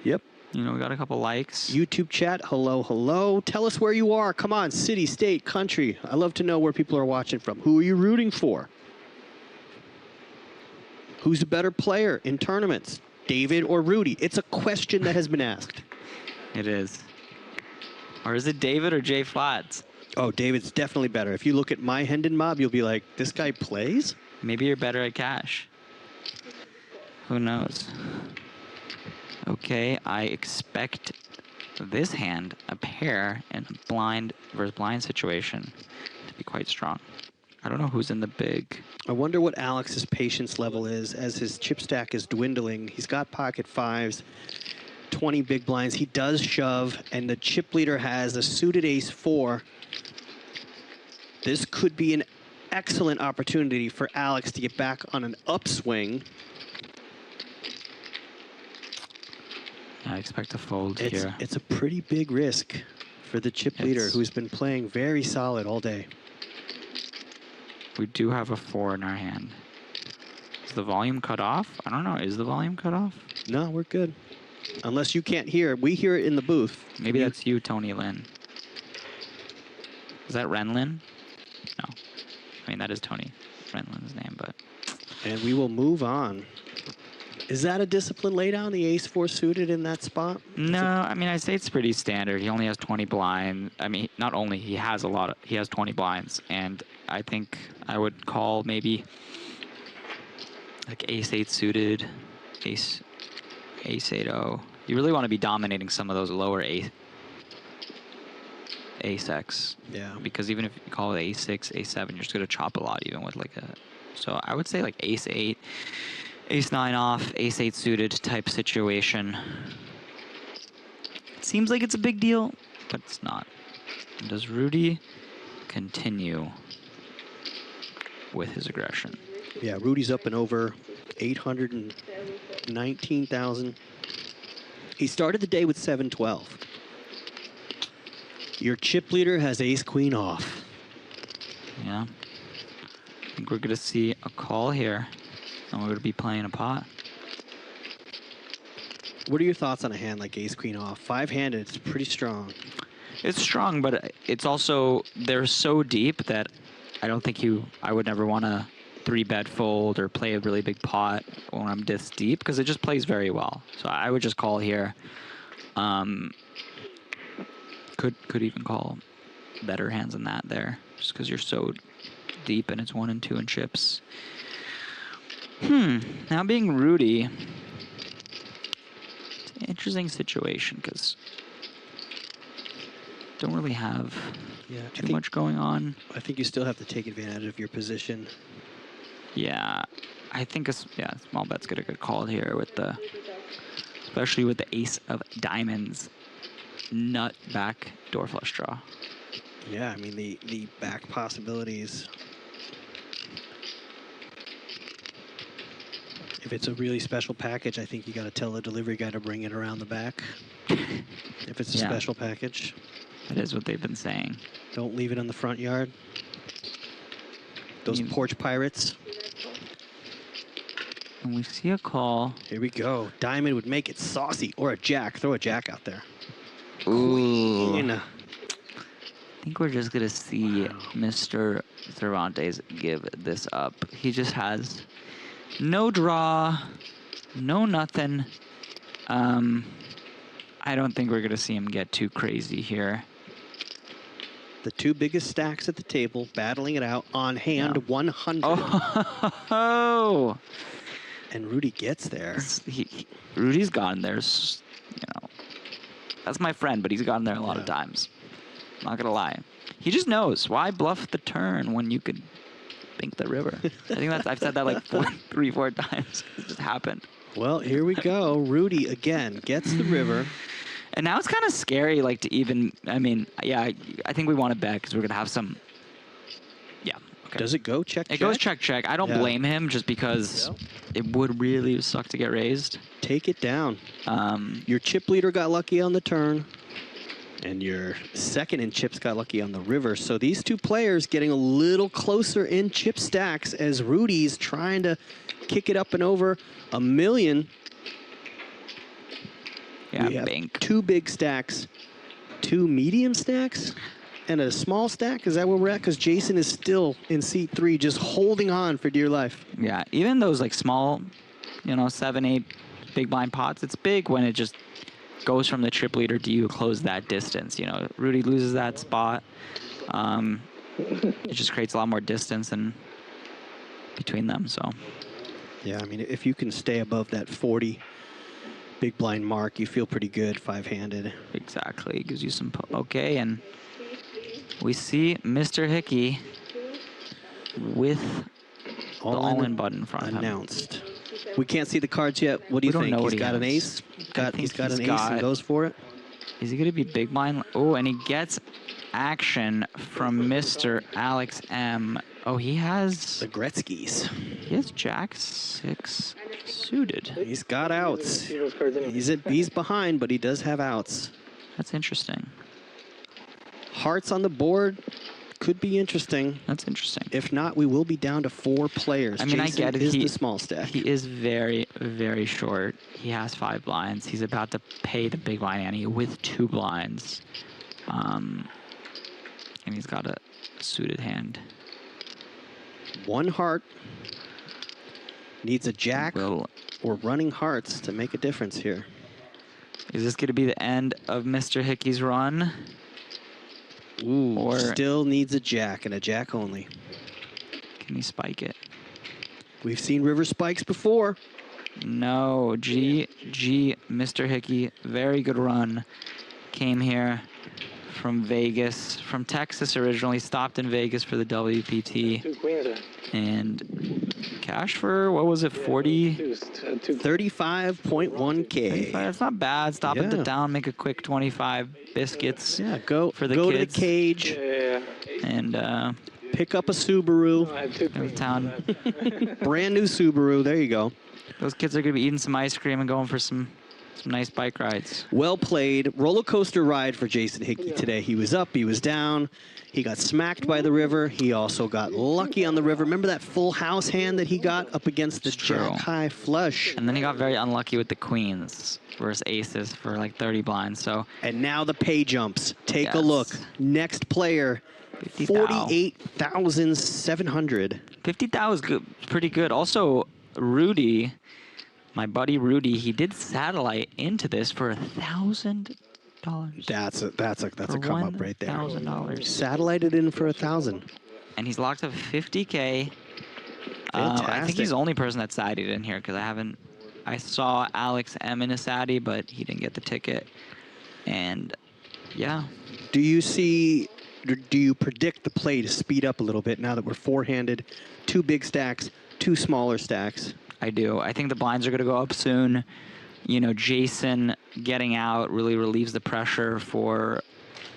Yep.
You know, we got a couple likes.
YouTube chat, hello, hello. Tell us where you are. Come on, city, state, country. I love to know where people are watching from. Who are you rooting for? Who's a better player in tournaments, David or Rudy? It's a question that has been asked.
It is. Or is it David or Jay Flats?
Oh, David's definitely better. If you look at my Hendon mob, you'll be like, this guy plays?
Maybe you're better at cash. Who knows? Okay, I expect this hand, a pair, in a blind versus blind situation, to be quite strong. I don't know who's in the big.
I wonder what Alex's patience level is as his chip stack is dwindling. He's got pocket 5s. 20 big blinds. He does shove, and the chip leader has a suited ace-4. This could be an excellent opportunity for Alex to get back on an upswing.
I expect a fold here.
It's a pretty big risk for the chip leader, who's been playing very solid all day.
We do have a 4 in our hand. Is the volume cut off? I don't know. Is the volume cut off?
No, we're good. Unless you can't hear. We hear it in the booth.
Maybe that's you, Tony Lynn. Is that Ren Lynn? No. I mean, that is Tony Friendland's name, but.
And we will move on. Is that a discipline laid down, the ace-4 suited in that spot?
No, I mean, I'd say it's pretty standard. He only has 20 blinds. I mean, not only, he has 20 blinds, and I think I would call maybe like ace-8 suited, ace-8-0. You really want to be dominating some of those lower ace-X.
Yeah.
Because even if you call it ace-6, ace-7, you're just going to chop a lot, even with like a... So I would say like ace-8, ace-9 off, ace-8 suited type situation. It seems like it's a big deal, but it's not. Does Rudy continue with his aggression?
Yeah, Rudy's up and over 819,000. He started the day with 712. Your chip leader has ace-queen off.
Yeah. I think we're going to see a call here, and we're going to be playing a pot.
What are your thoughts on a hand like ace-queen off? Five-handed, it's pretty strong.
It's strong, but it's also, they're so deep that I don't think I would never want to 3-bet fold or play a really big pot when I'm this deep, because it just plays very well. So I would just call here. Could even call better hands than that there, just because you're so deep and it's 1 and 2 in chips. Now being Rudy, it's an interesting situation because don't really have too much going on.
I think you still have to take advantage of your position.
Yeah, I think small bet's get a good call here with especially with the ace of diamonds, nut back door flush draw.
Yeah, I mean the back possibilities. If it's a really special package, I think you got to tell the delivery guy to bring it around the back. If it's a special package.
That is what they've been saying.
Don't leave it in the front yard. Those porch pirates.
And we see a call.
Here we go. Diamond would make it saucy. Or a jack. Throw a jack out there.
Ooh.
Queen.
I think we're just going to see Mr. Cervantes give this up. He just has no draw, no nothing. I don't think we're going to see him get too crazy here.
The two biggest stacks at the table, battling it out on hand 100.
Oh!
And Rudy gets there.
Rudy's gotten there, that's my friend, but he's gotten there a lot of times. Not gonna lie. He just knows. Why bluff the turn when you could think the river? I think I've said that like 3-4 times. It just happened.
Well, here we go. Rudy again gets the river.
And now it's kind of scary, like to even. I mean, I think we want to bet because we're gonna have some. Yeah. Okay.
Does it go check?
It goes check. I don't blame him just because it would really suck to get raised.
Take it down. Your chip leader got lucky on the turn, and your second in chips got lucky on the river. So these two players getting a little closer in chip stacks as Rudy's trying to kick it up and over $1 million.
Yeah,
we have
bank.
2 big stacks, 2 medium stacks, and a small stack. Is that where we're at? Because Jason is still in seat 3, just holding on for dear life.
Yeah, even those like small, 7, 8 big blind pots, it's big when it just goes from the chip leader to you close that distance. Rudy loses that spot. It just creates a lot more distance and between them. So.
Yeah, I mean, if you can stay above that 40 big blind mark, you feel pretty good 5-handed.
Exactly, it gives you some. Okay, and we see Mr. Hickey with the all-in button in front of him.
Announced. We can't see the cards yet. What do you think? He's got an ace. He's got an ace and goes for it.
Is he going to be big blind? Oh, and he gets action from Mr. Alex M. Oh, he has
the Gretzky's.
He has Jack 6 suited.
He's got outs. He's behind, but he does have outs.
That's interesting.
Hearts on the board could be interesting.
That's interesting.
If not, we will be down to 4 players.
I mean,
Jason
I get it.
Is the small stack.
He is very, very short. He has 5 blinds. He's about to pay the big blind ante with 2 blinds. And he's got a suited hand.
1 heart. Needs a jack
Will,
or running hearts to make a difference here.
is this going to be the end of Mr. Hickey's run?
Ooh,
Or
still needs a jack and a jack only.
can he spike it?
We've seen river spikes before.
No, Mr. Hickey, very good run. Came here from Vegas, from Texas originally, stopped in Vegas for the WPT.
2 queens there.
And cash for, what was it, 40?
35.1K.
That's not bad. Stop
Yeah.
it down, make a quick 25 biscuits
Yeah, go
for the
go
kids.
to the cage,
Yeah.
And
pick up a Subaru,
I have 2
go to
queens.
town.
brand new Subaru. There you go.
Those kids are going to be eating some ice cream and going for some nice bike rides.
Well played. Roller coaster ride for Jason Hickey today. He was up, he was down. He got smacked by the river. He also got lucky on the river. Remember that full house hand that he got up against the
It's true.
jack high flush?
And then he got very unlucky with the queens versus aces for like 30 blinds. So
And now the pay jumps. Take a
Yes.
look. Next player,
50 thou.
48,700.
50,000 is good, pretty good. Also, Rudy, my buddy Rudy, he did satellite into this for $1,000.
That's a come up right there.
$1,000.
Satellited in for 1,000.
And he's locked up 50K. I think
Fantastic.
he's the only person that saddied in here because I saw Alex M in a saddy, but he didn't get the ticket. And yeah,
Do you predict the play to speed up a little bit now that we're 4-handed? 2 big stacks, 2 smaller stacks.
I do. I think the blinds are going to go up soon. You know, Jason getting out really relieves the pressure for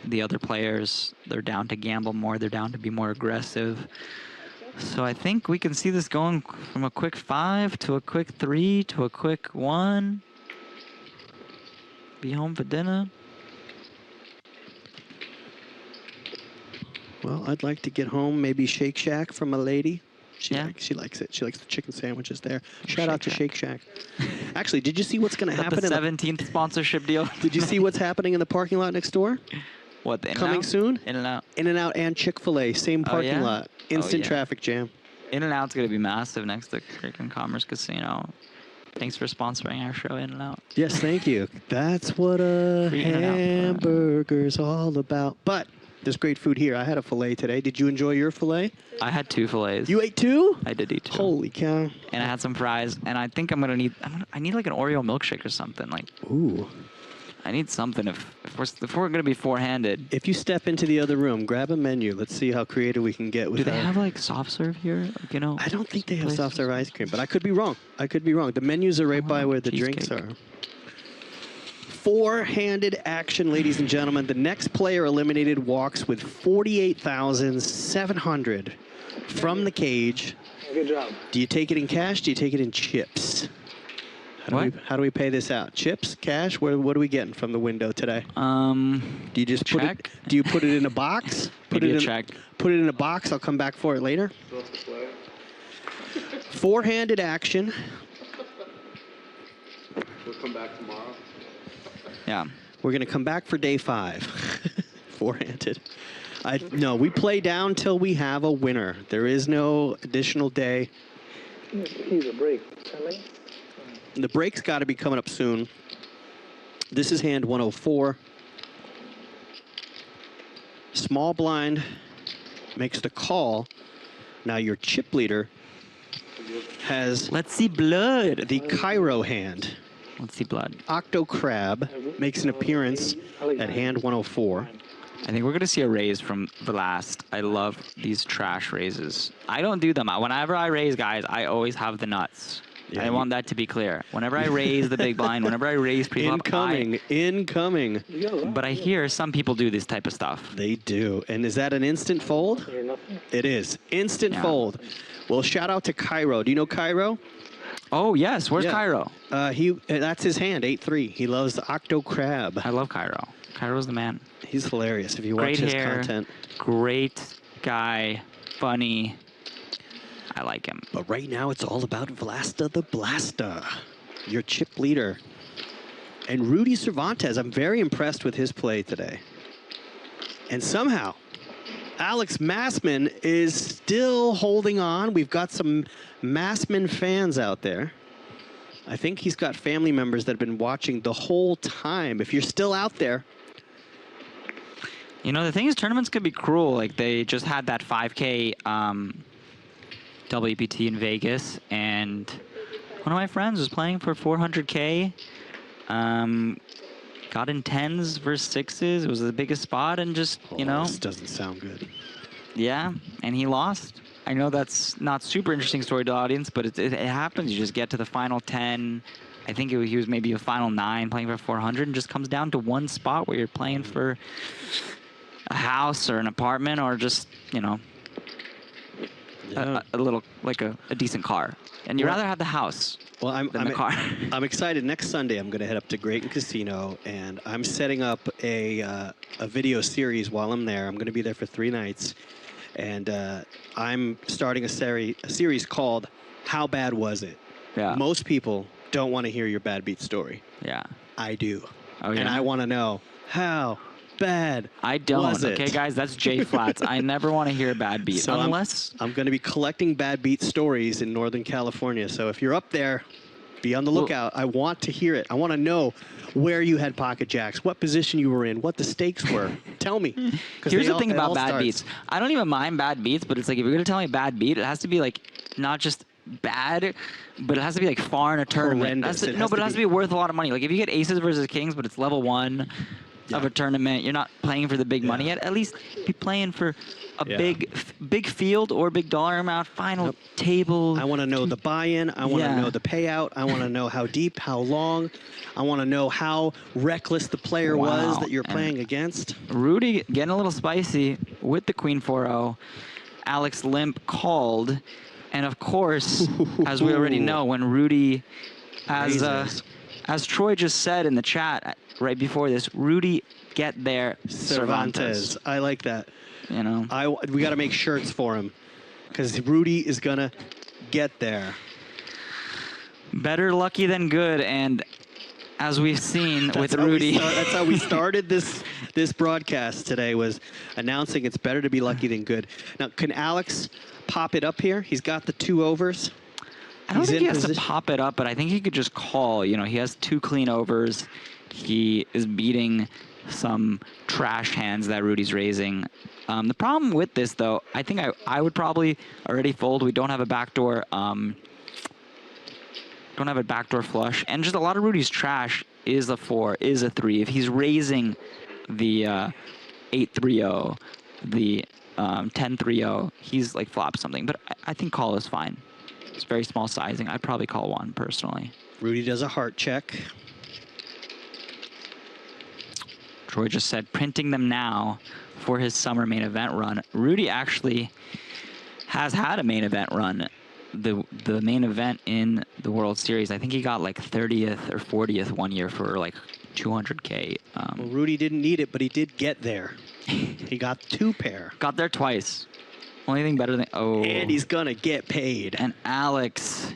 the other players. They're down to gamble more. They're down to be more aggressive. So I think we can see this going from a quick 5 to a quick 3 to a quick 1. Be home for dinner.
Well, I'd like to get home, maybe Shake Shack from a lady. She
Yeah.
likes it. She likes the chicken sandwiches there. Shout out to
Shake
Shake Shack. Actually, did you see what's going to
Is that
happen?
the 17th sponsorship deal?
Did you see what's happening in the parking lot next door?
What, the
Coming
In-N-Out?
soon?
In-N-Out.
In-N-Out and Chick-fil-A, same parking
yeah?
lot. Instant
yeah.
traffic jam.
In-N-Out's going to be massive next to Freaking Commerce Casino. Thanks for sponsoring our show, In-N-Out.
Yes, thank you. That's what a
Free In-N-Out.
hamburger's all about. But there's great food here. I had a filet today. Did you enjoy your filet?
I had 2 fillets.
You ate 2?
I did eat 2.
Holy cow.
And I had some fries, and I think I need like an Oreo milkshake or something. Like,
Ooh.
I need something if we're gonna be 4-handed.
If you step into the other room, grab a menu. Let's see how creative we can get with
Do they
our-
have like soft serve here? Like, you know,
I don't think they have
places?
soft serve ice cream, but I could be wrong. The menus are right by where the drinks
cheesecake.
are. 4-handed action, ladies and gentlemen. The next player eliminated walks with 48,700 from the cage.
Good job.
Do you take it in cash? Do you take it in chips? How do we pay this out? Chips, cash? What are we getting from the window today? Do you just put it?
check.
Do you put it in a box?
Maybe
it
a
in,
check.
Put it in a box. I'll come back for it later. 4-handed action.
We'll come back tomorrow.
Yeah.
We're gonna come back for day 5. 4-handed. No, we play down till we have a winner. There is no additional day.
He's a break. 10 minutes?
The break's got to be coming up soon. This is hand 104. Small blind makes the call. Now your chip leader has
Let's see blood.
the Cairo hand.
Let's see blood.
Octo Crab makes an appearance at hand 104.
I think we're gonna see a raise from the last. I love these trash raises. I don't do them. Whenever I raise, guys, I always have the nuts.
Yeah,
I want that to be clear. Whenever I raise the big blind, whenever I raise pre-flop,
Incoming.
but I hear some people do this type of stuff.
They do. And is that an instant fold?
You're nothing.
It is. Instant
Yeah.
fold. Well, shout out to Cairo. Do you know Cairo?
Oh yes, where's
Yeah.
Cairo?
That's his hand, 8-3. He loves the Octo Crab.
I love Cairo. Cairo's the man.
He's hilarious if you watch
Great
his
hair,
content.
great guy, funny. I like him.
But right now, it's all about Vlasta the Blasta, your chip leader. And Rudy Cervantes, I'm very impressed with his play today. And somehow, Alex Massman is still holding on. We've got some Massman fans out there. I think he's got family members that have been watching the whole time. If you're still out there.
You know, the thing is, tournaments could be cruel. Like, they just had that 5K WPT in Vegas, and one of my friends was playing for 400K. Got in 10s versus 6s. It was the biggest spot, and just, you know.
This doesn't sound good.
Yeah, and he lost. I know that's not super interesting story to the audience, but it happens. You just get to the final 10. I think he was maybe a final 9 playing for 400, and just comes down to one spot where you're playing for a house or an apartment or just, you know, a little, like a decent car. And you'd rather have the house than the car.
I'm excited. Next Sunday, I'm going to head up to Grayton Casino, and I'm setting up a video series while I'm there. I'm going to be there for 3 nights. And I'm starting a series called How Bad Was It?
Yeah.
Most people don't want to hear your bad beat story.
Yeah.
I do.
Oh, yeah?
And I want to know how bad
I don't.
was it?
Okay, guys, that's J Flats. I never want to hear a bad beat.
So
unless...
I'm going to be collecting bad beat stories in Northern California. So if you're up there, be on the lookout. I want to hear it. I want to know where you had pocket jacks, what position you were in, what the stakes were. Tell me.
Here's the thing about bad beats. I don't even mind bad beats, but it's like, if you're going to tell me a bad beat, it has to be like not just bad, but it has to be like far in a tournament. But it has to be worth a lot of money. Like, if you get aces versus kings, but it's level 1 of a tournament, you're not playing for the big money yet. At least be playing for a big field or big dollar amount, final table.
I want to know the buy-in. I want to know the payout. I want to know how deep, how long. I want to know how reckless the player was that you're playing against.
Rudy getting a little spicy with the Queen 4-0. Alex limp called. And of course, as we already know, when Rudy, as Troy just said in the chat right before this, Rudy get there Cervantes.
I like that.
You know,
we got to make shirts for him because Rudy is gonna get there.
Better lucky than good, and as we've seen with Rudy,
that's how we started this broadcast today. Was announcing it's better to be lucky than good. Now, can Alex pop it up here? He's got the 2 overs.
I don't think he has to pop it up, but I think he could just call. You know, he has 2 clean overs. He is beating some trash hands that Rudy's raising. The problem with this, though, I think I would probably already fold. We don't have a backdoor. Don't have a backdoor flush, and just a lot of Rudy's trash is a 4, is a 3. If he's raising the 8-3-0, the 10-3-0, he's like flop something. But I think call is fine. It's very small sizing. I'd probably call 1 personally.
Rudy does a heart check.
Troy just said printing them now for his summer main event run. Rudy actually has had a main event run. The main event in the World Series, I think he got like 30th or 40th one year for like 200K.
Well, Rudy didn't need it, but he did get there. He got 2 pair.
Got there twice. Only thing better than... Oh.
And he's going to get paid.
And Alex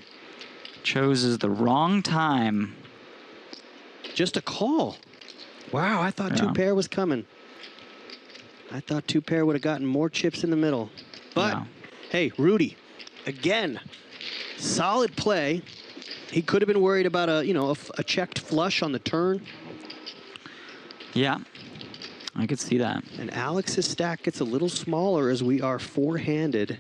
chooses the wrong time.
Just a call. Wow, I thought 2 pair was coming. I thought 2 pair would have gotten more chips in the middle. But, hey, Rudy, again, solid play. He could have been worried about a checked flush on the turn.
Yeah, I could see that.
And Alex's stack gets a little smaller as we are 4-handed.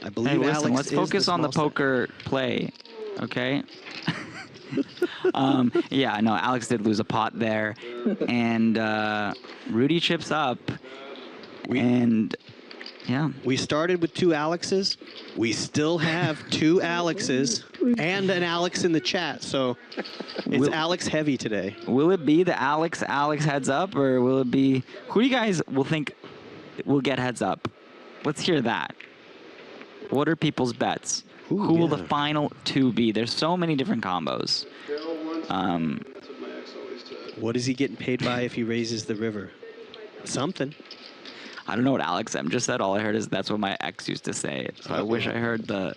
I believe
hey, listen,
Alex
let's focus on the poker play, okay? Yeah, no, Alex did lose a pot there. And Rudy chips up. We started with 2 Alexes. We still have 2 Alexes and an Alex in the chat. So it's Alex heavy today. Will it be the Alex heads up, or will it be... Who do you guys will think will get heads up? Let's hear that. What are people's bets? Who will the final 2 be? There's so many different combos.
What is he getting paid by if he raises the river? Something.
I don't know what Alex M just said. All I heard is that's what my ex used to say. So I wish I heard the...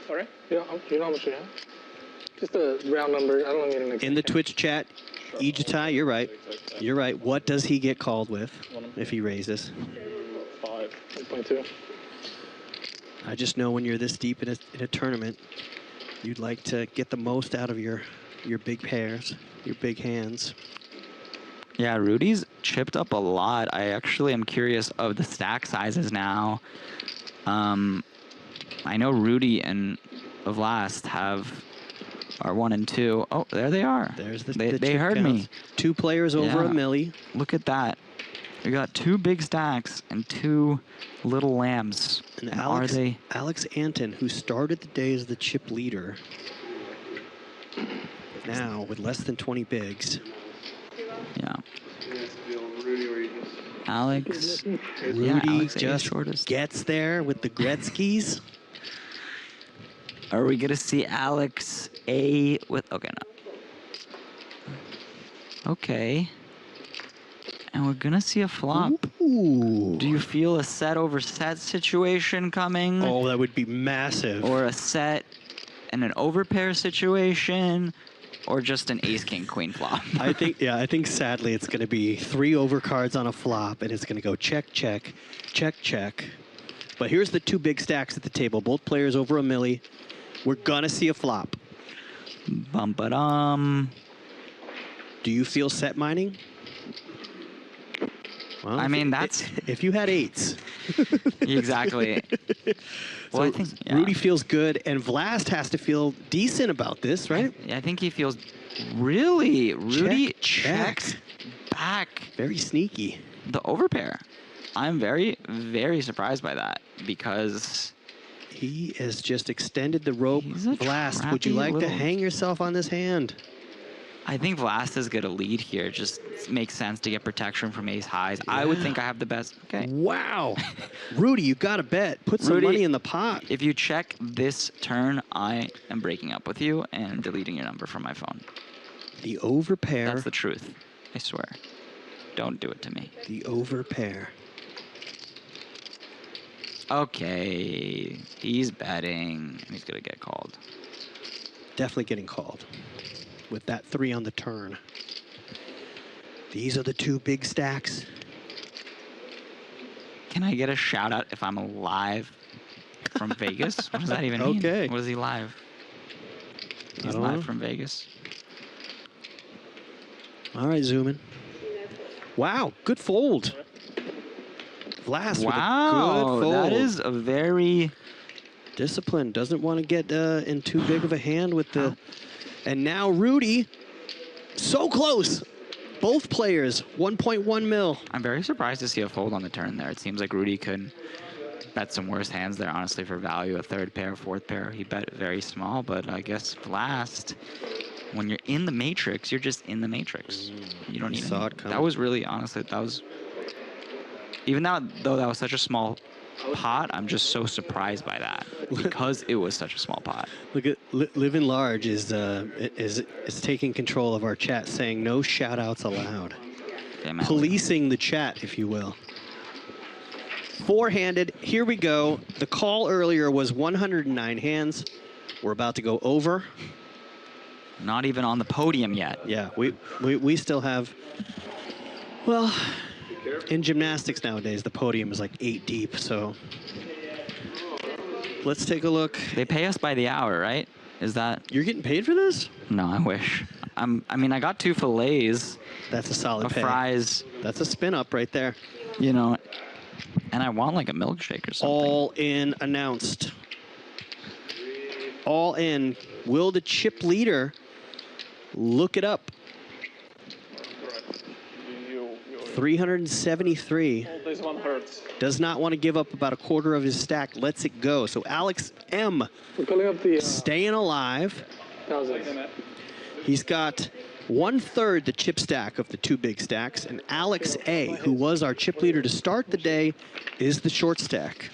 Sorry? You know how much you have? Just a round number. I don't need an exact.
In the Twitch chat, Ijitai, you're right. You're right. What does he get called with if he raises?
6.2.
I just know when you're this deep in a tournament, you'd like to get the most out of your big pairs, your big hands.
Yeah, Rudy's chipped up a lot. I actually am curious of the stack sizes now. I know Rudy and Vlast are 1 and 2. Oh, there they are.
There's
they heard me.
2 players over a milli.
Look at that. We got 2 big stacks and 2 little lambs.
And Alex Anton, who started the day as the chip leader, now with less than 20 bigs.
Yeah. Alex.
Rudy just gets there with the Gretzkys.
Are we gonna see Alex A with? Okay, no. Okay. And we're gonna see a flop.
Ooh.
Do you feel a set over set situation coming?
Oh, that would be massive.
Or a set and an overpair situation? Or just an ace king queen flop?
I think sadly it's going to be 3 overcards on a flop, and it's going to go check, check, check, check. But here's the 2 big stacks at the table, both players over a milli. We're going to see a flop.
Bum-ba-dum.
Do you feel set mining? Well,
I mean, that's...
If you had 8s.
Exactly. Well,
So
I think
Rudy feels good, and Vlast has to feel decent about this, right?
I think he feels really... Rudy
check.
checks back.
Very sneaky.
The overpair. I'm very, very surprised by that because...
He has just extended the rope.
He's a
Vlast, would you like to hang yourself on this hand?
I think Vlast is going to lead here. Just makes sense to get protection from ace highs. Yeah. I would think I have the best. Okay.
Wow. Rudy, you got to bet. Put some money in the pot.
If you check this turn, I am breaking up with you and deleting your number from my phone.
The overpair.
That's the truth. I swear. Don't do it to me.
The overpair.
Okay. He's betting, and he's going to get called.
Definitely getting called. With that 3 on the turn. These are the 2 big stacks.
Can I get a shout out if I'm live from Vegas? What does that even mean?
Okay.
What is he live? He's live from Vegas.
All right, zoom in. Wow, good fold. Vlast with a good fold.
That is a very...
Disciplined. Doesn't want to get in too big of a hand with the... And now Rudy, so close. Both players, 1.1 mil.
I'm very surprised to see a fold on the turn there. It seems like Rudy could bet some worse hands there, honestly, for value. A 3rd pair, 4th pair. He bet very small, but I guess Vlast, when you're in the matrix, you're just in the matrix. You don't need it. That was really, honestly, that was... Even though that was such a small pot, I'm just so surprised by that because it was such a small pot.
Look at Living Large is taking control of our chat, saying no shout outs allowed. Policing the chat, if you will. 4-handed, here we go. The call earlier was 109 hands. We're about to go over.
Not even on the podium yet.
Yeah, we still have, well, in gymnastics nowadays, the podium is like 8 deep, so let's take a look.
They pay us by the hour, right? Is that...
You're getting paid for this?
No, I wish. I mean, I got 2 fillets.
That's a solid pay.
Fries.
That's a spin up right there.
You know, and I want like a milkshake or something.
All in announced. All in. Will the chip leader look it up? 373.
This one hurts.
Does not want to give up about a quarter of his stack. Lets it go. So Alex M.
We're calling up the
staying alive. He's got 1/3 the chip stack of the 2 big stacks. And Alex A., who was our chip leader to start the day, is the short stack.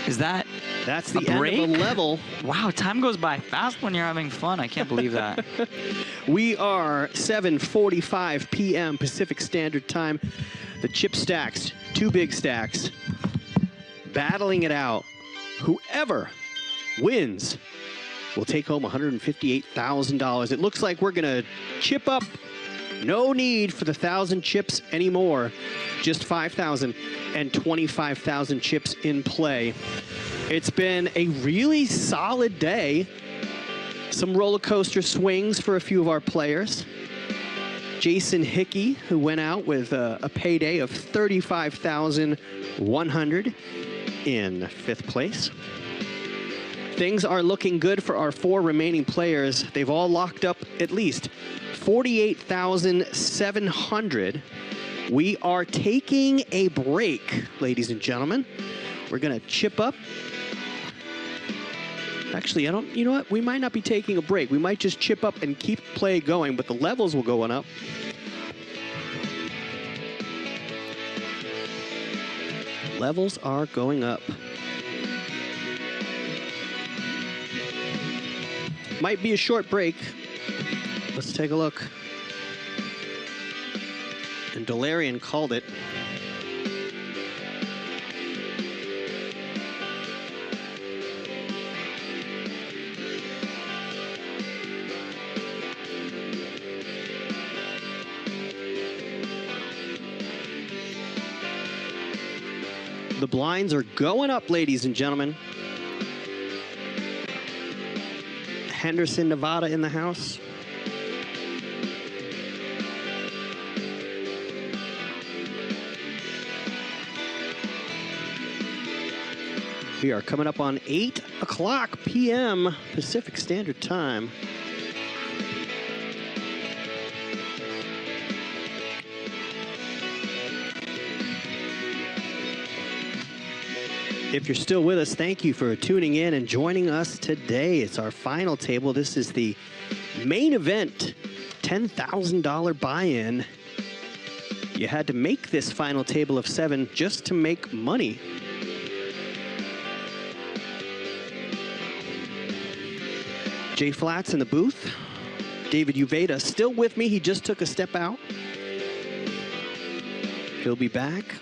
Is that...
That's the end of a level.
Wow, time goes by fast when you're having fun. I can't believe that.
We are 7:45 p.m. Pacific Standard Time. The chip stacks, 2 big stacks, battling it out. Whoever wins will take home $158,000. It looks like we're going to chip up
No need for the 1,000 chips anymore. Just 5,000 and 25,000 chips in play. It's been a really solid day. Some roller coaster swings for a few of our players. Jason Hickey, who went out with a payday of 35,100 in 5th place. Things are looking good for our 4 remaining players. They've all locked up at least 48,700. We are taking a break, ladies and gentlemen. We're gonna chip up. Actually, you know what? We might not be taking a break. We might just chip up and keep play going, but the levels will go on up. Levels are going up. Might be a short break. Let's take a look. And Delarian called it. The blinds are going up, ladies and gentlemen. Henderson, Nevada in the house. We are coming up on 8 o'clock p.m. Pacific Standard Time. If you're still with us, thank you for tuning in and joining us today. It's our final table. This is the main event, $10,000 buy-in. You had to make this final table of 7 just to make money. Jay Flats in the booth. David Uveda still with me. He just took a step out. He'll be back.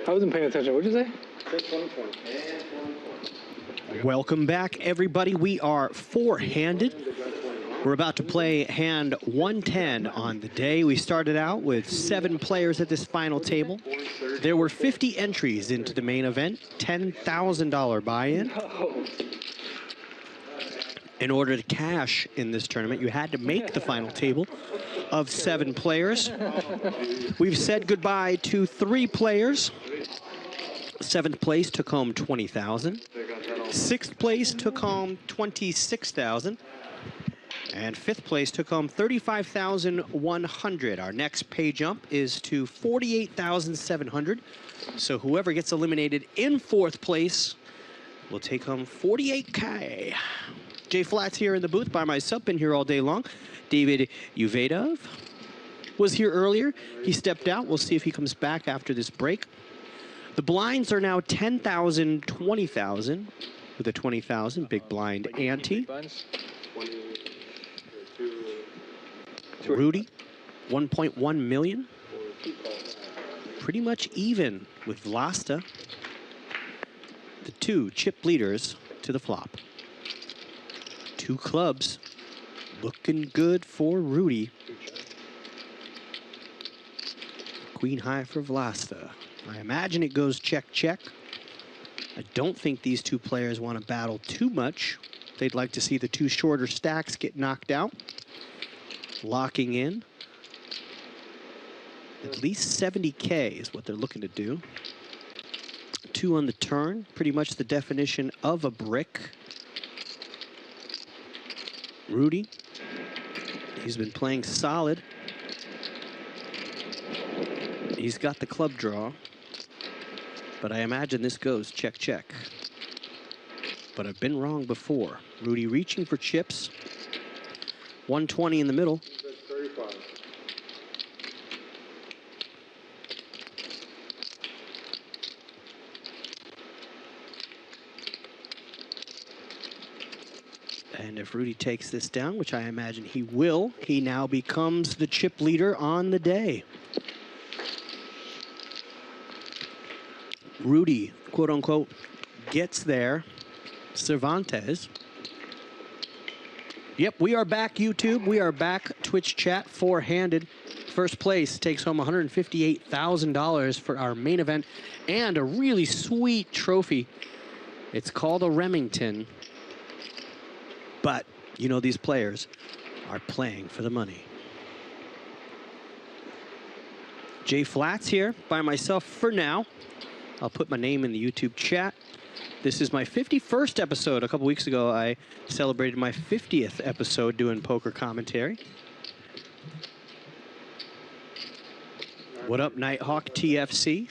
I wasn't paying attention. What'd you say?
Welcome back, everybody. We are four-handed. We're about to play hand 110 on the day. We started out with 7 players at this final table. There were 50 entries into the main event, $10,000 buy-in. In order to cash in this tournament, you had to make the final table of 7 players. We've said goodbye to 3 players. 7th place took home $20,000. 6th place took home $26,000. And 5th place took home $35,100. Our next pay jump is to $48,700. So whoever gets eliminated in 4th place will take home $48K. Jay Flat's here in the booth by myself, been here all day long. David Uvedov was here earlier. He stepped out. We'll see if he comes back after this break. The blinds are now 10,000, 20,000 with a 20,000 big blind ante. Rudy, 1.1 million. Pretty much even with Vlasta. The 2 chip leaders to the flop. 2 clubs looking good for Rudy. Queen high for Vlasta. I imagine it goes check, check. I don't think these 2 players want to battle too much. They'd like to see the 2 shorter stacks get knocked out. Locking in. At least 70K is what they're looking to do. 2 on the turn, pretty much the definition of a brick. Rudy, he's been playing solid. He's got the club draw, but I imagine this goes check, check. But I've been wrong before. Rudy reaching for chips. 120 in the middle. And if Rudy takes this down, which I imagine he will, he now becomes the chip leader on the day. Rudy, quote unquote, gets there. Cervantes. Yep, we are back, YouTube. We are back, Twitch chat, four-handed. First place takes home $158,000 for our main event and a really sweet trophy. It's called a Remington. But, you know, these players are playing for the money. Jay Flat's here by myself for now. I'll put my name in the YouTube chat. This is my 51st episode. A couple weeks ago, I celebrated my 50th episode doing poker commentary. What up, Nighthawk TFC?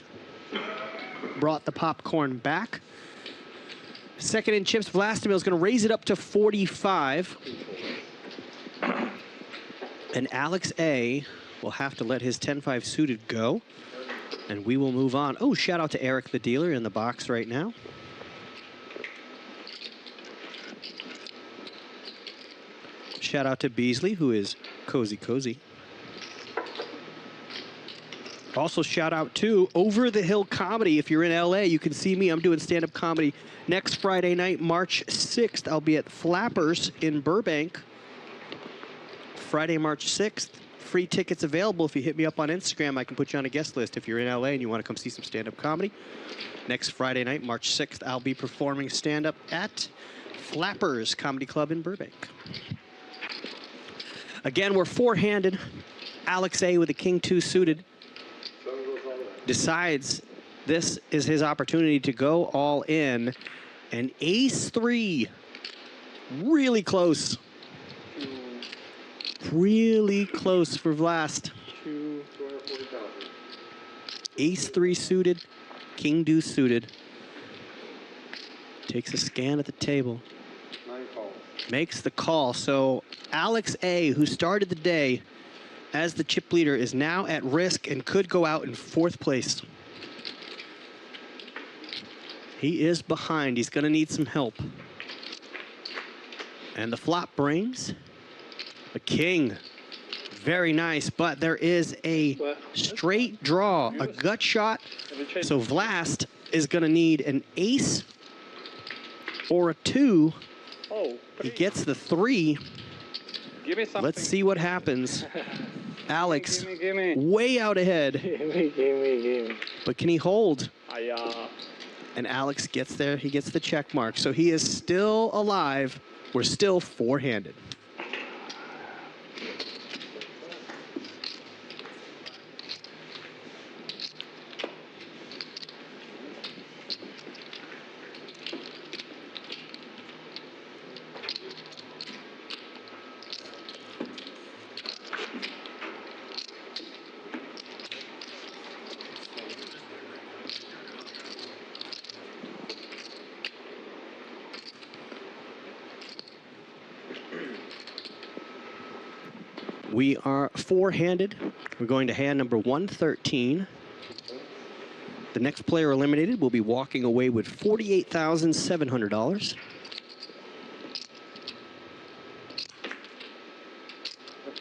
Brought the popcorn back. Second in chips, Vlastimil is going to raise it up to 45. And Alex A will have to let his 10-5 suited go. And we will move on. Oh, shout out to Eric the dealer in the box right now. Shout out to Beasley, who is cozy. Also shout out to Over the Hill Comedy. If you're in LA, you can see me. I'm doing stand-up comedy next Friday night, March 6th. I'll be at Flappers in Burbank. Friday, March 6th. Free tickets available. If you hit me up on Instagram, I can put you on a guest list if you're in LA and you want to come see some stand-up comedy. Next Friday night, March 6th, I'll be performing stand-up at Flappers Comedy Club in Burbank. Again, we're four-handed. Alex A with the King 2 suited decides this is his opportunity to go all in. And Ace 3, really close. Really close for Vlast. Ace 3 suited, King Deuce suited. Takes a scan at the table. Makes the call. So Alex A, who started the day as the chip leader, is now at risk and could go out in 4th place. He is behind. He's going to need some help. And the flop brings a king. Very nice, but there is a straight draw, a gut shot. So Vlast is going to need an ace or a 2. He gets the 3.
Give me something.
Let's see what happens. Alex,
Give me.
way out ahead.
Give me.
But can he hold? And Alex gets there. He gets the check mark. So he is still alive. We're still 4-handed. We are 4-handed. We're going to hand number 113. The next player eliminated will be walking away with $48,700.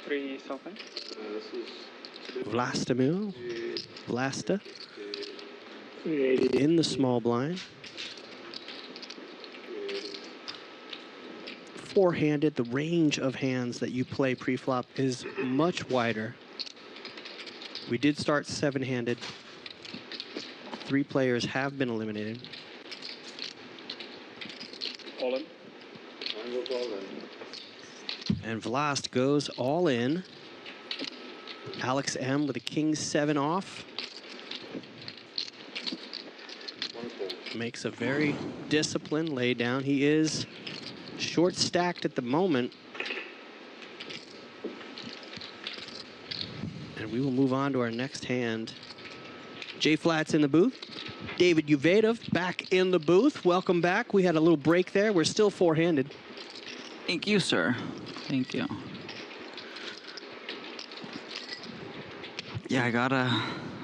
3 something.
Vlasta in the small blind. 4-handed, the range of hands that you play pre-flop is much wider. We did start 7-handed. 3 players have been eliminated.
All in.
And Vlast goes all in. Alex M with a king 7 off. Makes a very disciplined lay down. He is short stacked at the moment. And we will move on to our next hand. J Flat's in the booth. David Uvedov back in the booth. Welcome back. We had a little break there. We're still 4-handed.
Thank you, sir. Thank you. Yeah, I got a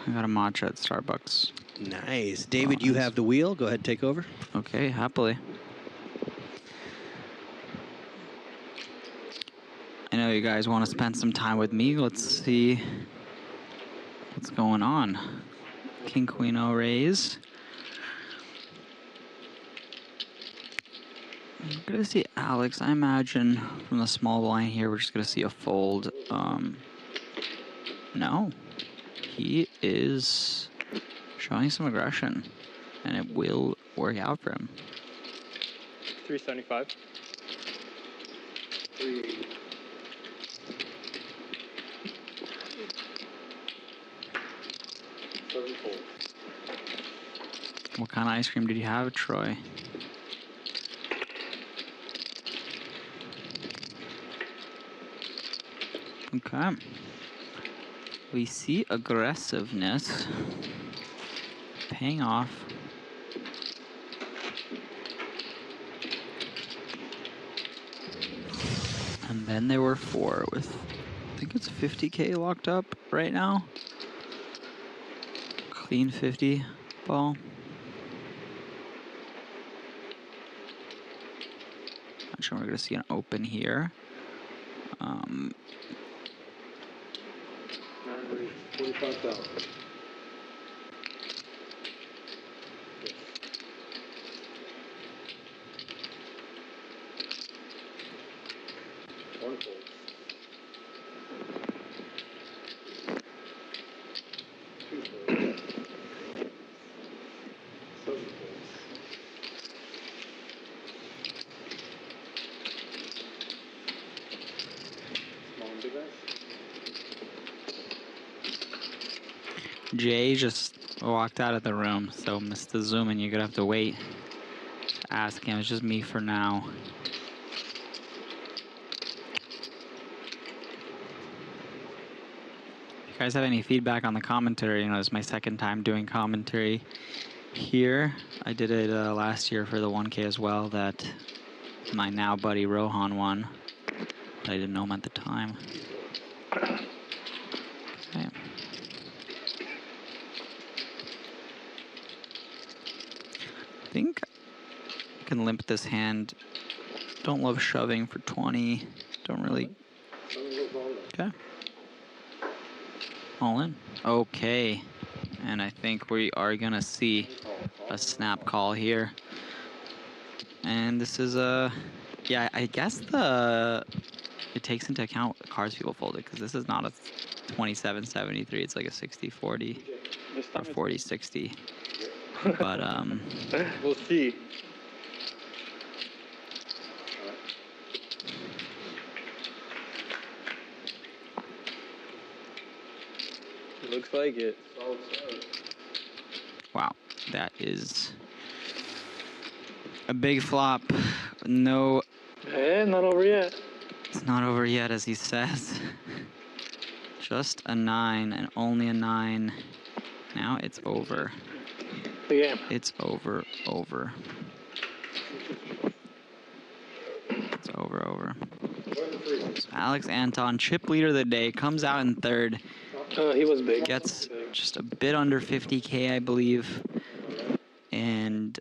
matcha at Starbucks.
Nice. David, you have the wheel. Go ahead, take over.
Okay, happily. I know you guys want to spend some time with me. Let's see what's going on. King, Queen, O raise. I'm going to see Alex. I imagine from the small blind here, we're just going to see a fold. No. He is showing some aggression, and it will work out for him.
375.
What kind of ice cream did you have, Troy? Okay. We see aggressiveness paying off. And then there were 4 with, I think it's 50K locked up right now. Clean 50 ball. Not sure we're going to see an open here.
45,000. One fold. 2 folds. 7 folds. Small and big ice.
Jay just walked out of the room, so Mr. Zoom, and you're gonna have to wait to ask him. It's just me for now. If you guys have any feedback on the commentary, you know, it's my second time doing commentary here. I did it last year for the 1K as well, that my now buddy Rohan won. But I didn't know him at the time. Okay. I think I can limp this hand. Don't love shoving for 20. Don't really. Okay. All in. Okay. And I think we are going to see a snap call here. And this is yeah, I guess it takes into account the cards people folded, because this is not a 27-73. It's like a 60-40 or 40-60. But
we'll see. Looks like it.
wow, that is a big flop. No,
Not over yet.
it's not over yet, as he says. Just a 9 and only a 9. Now it's over.
The game.
It's over. It's over. So Alex Anton, chip leader of the day, comes out in third.
He was big.
Gets just a bit under 50K, I believe. And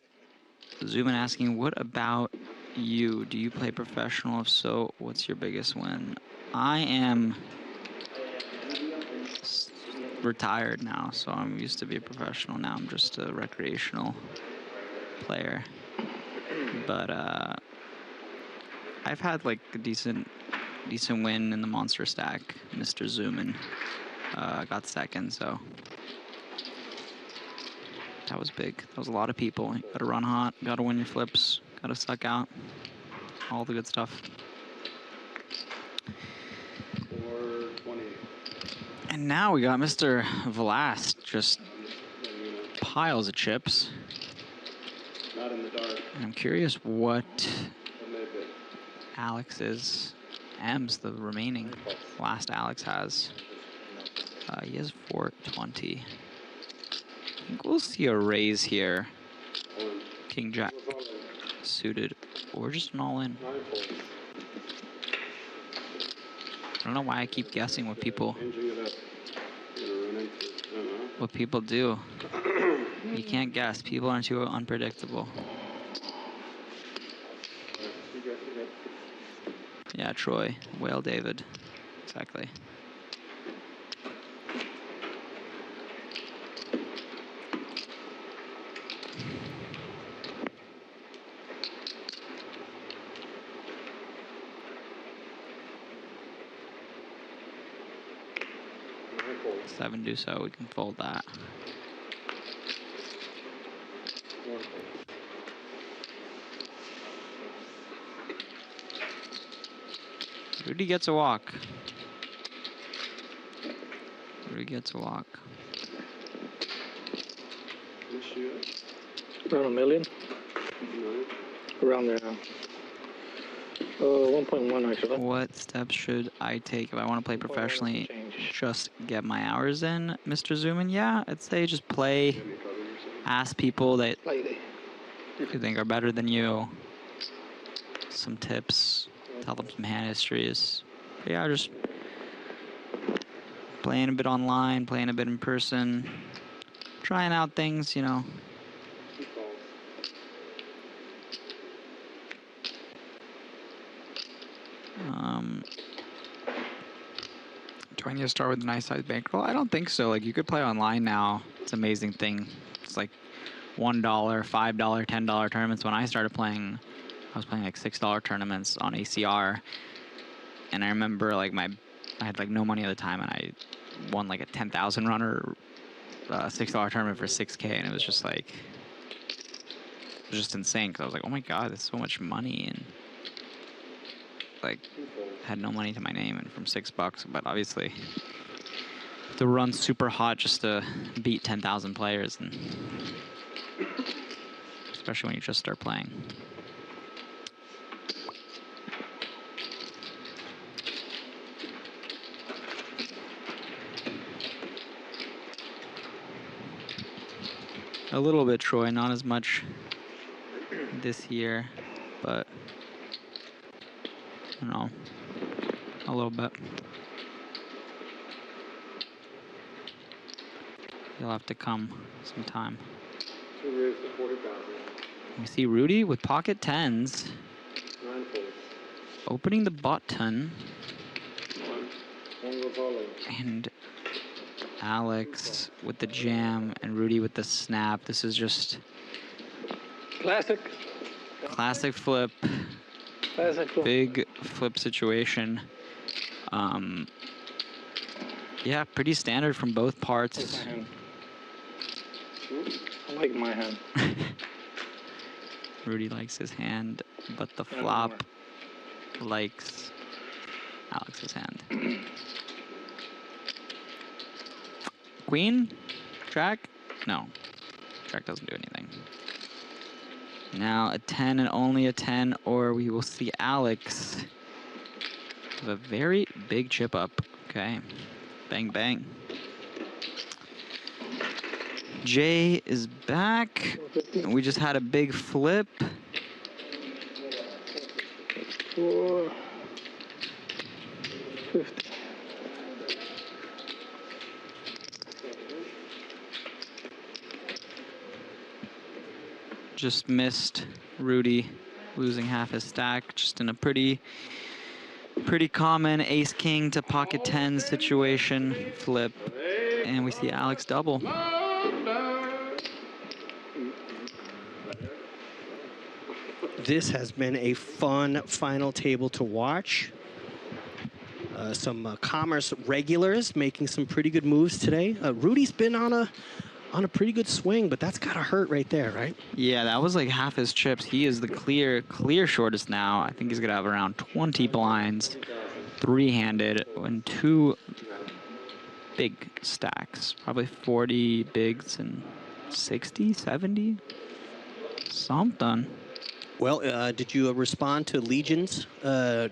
Zuman asking, what about you? Do you play professional? If so, what's your biggest win? I am retired now, so I'm used to be a professional. Now I'm just a recreational player. But I've had like a decent win in the monster stack. Mr. Zuman got second, so that was big. That was a lot of people. You gotta run hot, gotta win your flips, gotta suck out, all the good stuff. And now we got Mr. Vlast, just piles of chips.
Not in the dark.
And I'm curious what Alex's M's, the remaining last Alex has. He has 420. I think we'll see a raise here. King Jack suited, or just an all-in. I don't know why I keep guessing what people do. You can't guess. People aren't too unpredictable. Yeah, Troy, Whale David, exactly. Seven do so, we can fold that. Rudy gets a walk.
Around $1 million? Around there now. 1.1 actually.
What steps should I take if I want to play professionally? Just get my hours in, Mr. Zuman? Yeah, I'd say just play. Ask people that you think are better than you. Some tips. Tell them some hand histories. But yeah, just playing a bit online, playing a bit in person. Trying out things, you know. Do I need to start with a nice size bankroll? I don't think so. Like, you could play online now. It's an amazing thing. It's like $1, $5, $10 tournaments. When I started playing, I was playing like $6 tournaments on ACR. And I remember like I had like no money at the time, and I won like a 10,000 runner, $6 tournament for 6K, and it was just like, it was just insane. Cause I was like, oh my God, that's so much money. And like, had no money to my name, and from $6, but obviously to run super hot just to beat 10,000 players, and especially when you just start playing. A little bit, Troy, not as much this year, but I don't know, a little bit. You'll have to come sometime. We see Rudy with pocket tens, opening the button, and Alex with the jam and Rudy with the snap. This is just
Classic.
classic flip.
Classic. Flip.
Big flip situation. Yeah, pretty standard from both parts.
My hand. I like my hand.
Rudy likes his hand, but the flop likes Alex's hand. Queen? Jack? No. Jack doesn't do anything. Now a 10 and only a 10, or we will see Alex with a very big chip up. Okay. Bang, bang. Jay is back. And we just had a big flip.
450.
Just missed Rudy losing half his stack. Just in a pretty common ace king to pocket 10 situation flip. And we see Alex double.
This has been a fun final table to watch. Some Commerce regulars making some pretty good moves today. Rudy's been on a pretty good swing, but that's gotta hurt right there, right?
Yeah, that was like half his chips. He is the clear shortest now. I think he's gonna have around 20 blinds, three-handed, and two big stacks. Probably 40 bigs and 60, 70, something.
Well, did you respond to Legion's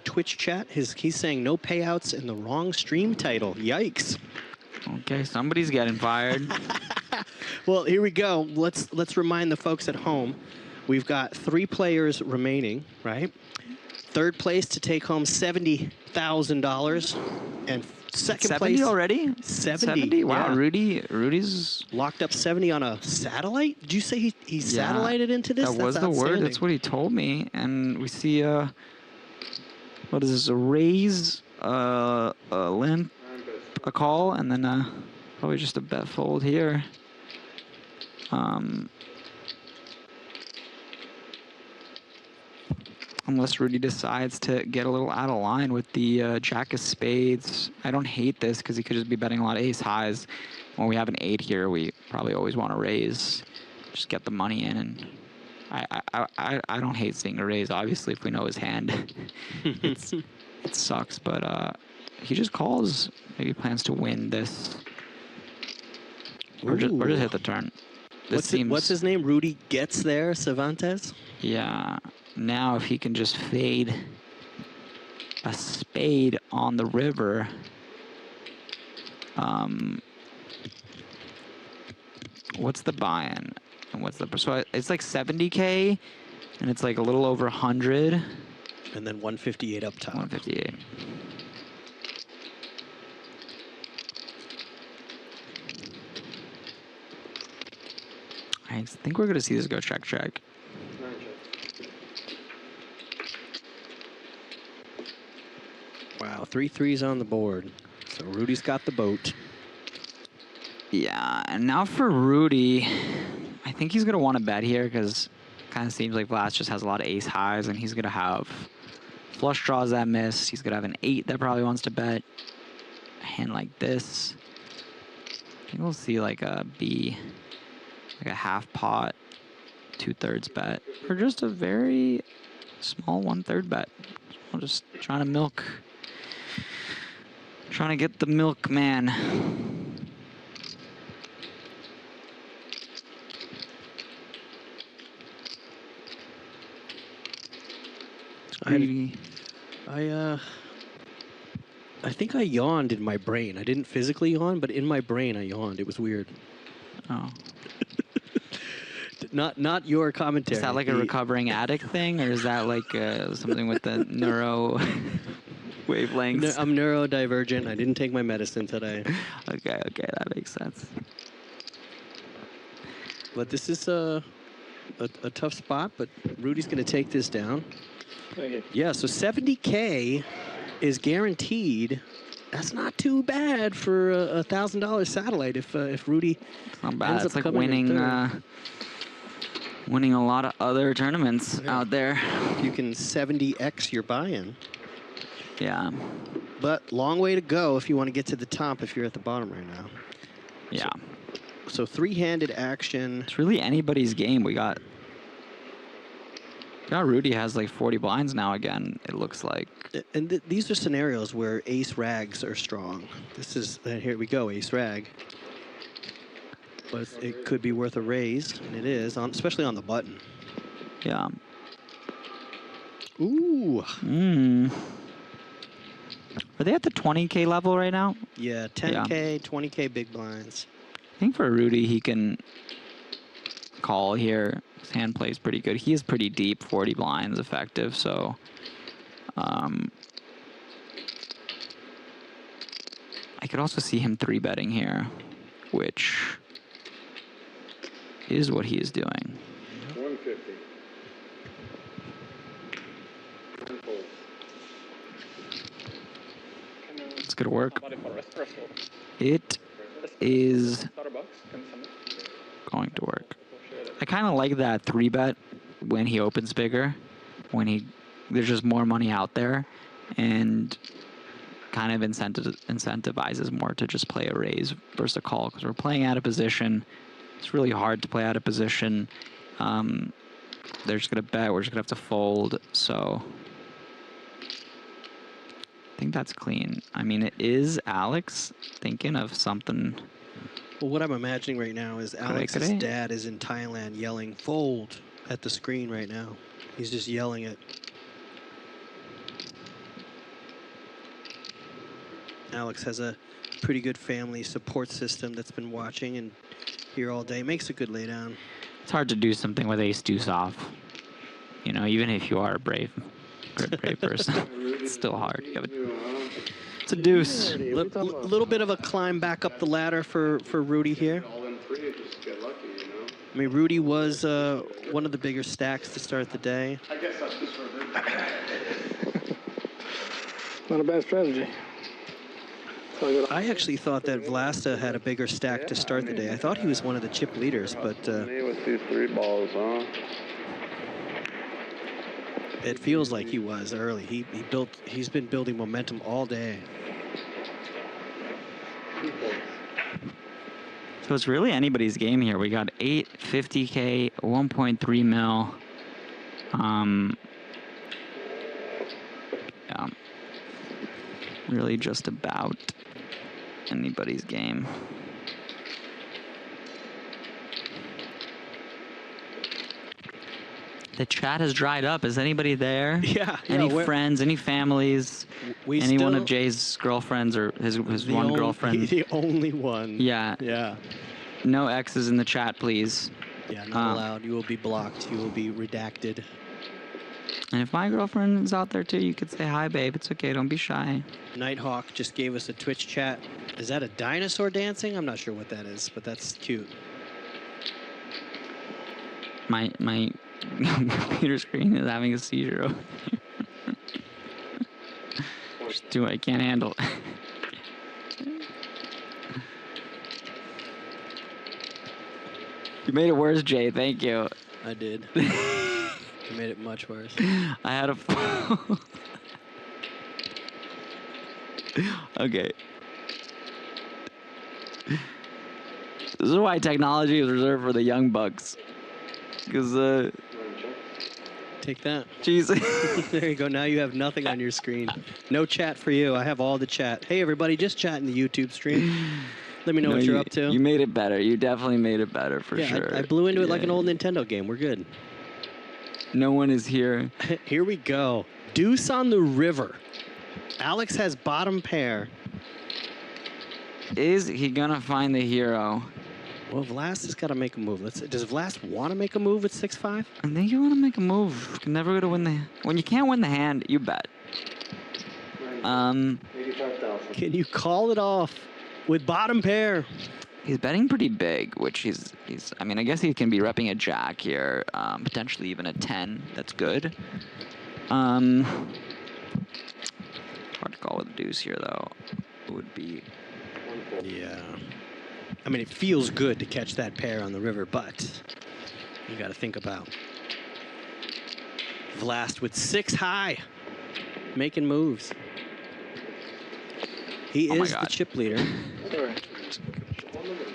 Twitch chat? He's saying no payouts and the wrong stream title. Yikes.
Okay, somebody's getting fired.
Well, here we go. Let's remind the folks at home. We've got 3 players remaining, right? Third place to take home $70,000, and second
70
place
already?
70.
Wow,
yeah.
Rudy's
Locked up 70 on a satellite. Did you say he satellited into this?
That was
That's
the word.
outstanding.
That's what he told me. And we see what is this? A raise, a limp, a call, and then probably just a bet fold here. Unless Rudy decides to get a little out of line with the jack of spades. I don't hate this because he could just be betting a lot of ace highs. When we have an 8 here, we probably always want to raise, just get the money in. And I don't hate seeing a raise, obviously, if we know his hand. It sucks, but he just calls. Maybe plans to win this. Or just hit the turn.
What's his name? Rudy gets there, Cervantes?
Yeah. Now if he can just fade a spade on the river, what's the buy-in? And what's the, so it's like 70K, and it's like a little over 100.
And then 158 up top.
158. I think we're going to see this go check, check.
Wow, 3 threes on the board. So Rudy's got the boat.
Yeah, and now for Rudy, I think he's going to want to bet here because it kind of seems like Vlad just has a lot of ace highs, and he's going to have flush draws that miss. He's going to have an 8 that probably wants to bet. A hand like this. I think we'll see like a B, like a half pot, 2/3 bet, or just a very small 1/3 bet. I'm just trying to milk. Trying to get the milkman.
I think I yawned in my brain. I didn't physically yawn, but in my brain I yawned. It was weird.
Oh.
Not your commentary.
Is that like a recovering addict thing, or is that like something with the neuro wavelengths?
I'm neurodivergent. I didn't take my medicine today.
Okay, that makes sense.
But this is a tough spot, but Rudy's going to take this down.
Thank you.
Yeah, so 70K is guaranteed That's not too bad for a $1,000 satellite if Rudy
Not bad.
ends
It's
up
like
coming in third.
winning a lot of other tournaments out there.
You can 70x your buy-in.
Yeah.
But long way to go if you want to get to the top if you're at the bottom right now.
Yeah.
So three-handed action.
It's really anybody's game. We got Rudy has like 40 blinds now again, it looks like.
And these are scenarios where ace rags are strong. This is, here we go, ace rag. But it could be worth a raise, and it is, especially on the button.
Yeah.
Ooh.
Are they at the 20K level right now?
Yeah, 10K, 20K big blinds.
I think for Rudy, he can call here. His hand plays pretty good. He is pretty deep, 40 blinds effective, so... I could also see him 3-betting here, which is what he is doing.
150.
It's gonna work. It is going to work. I kind of like that 3-bet when he opens bigger, when there's just more money out there, and kind of incentivizes more to just play a raise versus a call, because we're playing out of position. It's really hard to play out of position. They're just gonna bet. We're just gonna have to fold. So I think that's clean. I mean, it is Alex thinking of something.
Well, what I'm imagining right now is Alex's dad is in Thailand yelling "fold" at the screen right now. He's just yelling it. Alex has a pretty good family support system that's been watching and here all day. Makes a good laydown.
It's hard to do something with ace deuce off. You know, even if you are a brave person, it's still hard. It's a deuce.
Little bit of a climb back up the ladder for Rudy here. I mean, Rudy was one of the bigger stacks to start the day.
I guess that's just for it.
Not a bad strategy.
I actually thought that Vlasta had a bigger stack to start the day. I thought he was one of the chip leaders, but
With these 3 balls, huh?
it feels like he was early. He's been building momentum all day.
So it's really anybody's game here. We got 850K, 1.3 mil. Yeah. Really just about anybody's game. The chat has dried up. Is anybody there?
Yeah.
Any friends, any families, any one of Jay's girlfriends or his one girlfriend?
The only one.
Yeah.
Yeah.
No X's in the chat, please.
Yeah, not allowed. You will be blocked. You will be redacted.
And if my girlfriend is out there too, you could say hi, babe. It's okay. Don't be shy.
Nighthawk just gave us a Twitch chat. Is that a dinosaur dancing? I'm not sure what that is, but that's cute.
My computer screen is having a seizure over here. Just do what I can't handle. You made it worse, Jay. Thank you.
I did. You made it much worse.
I had a Okay. This is why technology is reserved for the young bucks. Because,
Take that.
Jeez.
There you go. Now you have nothing on your screen. No chat for you. I have all the chat. Hey, everybody, just chat in the YouTube stream. Let me know what you're up to.
You made it better. You definitely made it better for sure.
I blew into it like an old Nintendo game. We're good.
No one is here.
Here we go. Deuce on the river. Alex has bottom pair.
Is he gonna find the hero?
Well, Vlast has got to make a move. Does Vlast want to make a move with 6-5?
I think you want to make a move. You can never go to win the... When you can't win the hand, you bet.
85,000.
Can you call it off with bottom pair?
He's betting pretty big, which he's. I mean, I guess he can be repping a jack here, potentially even a 10. That's good. Hard to call with a deuce here, though. would be.
Yeah. I mean, it feels good to catch that pair on the river, but you got to think about Vlast with 6 high, making moves. He
Oh my
is the
God.
chip leader.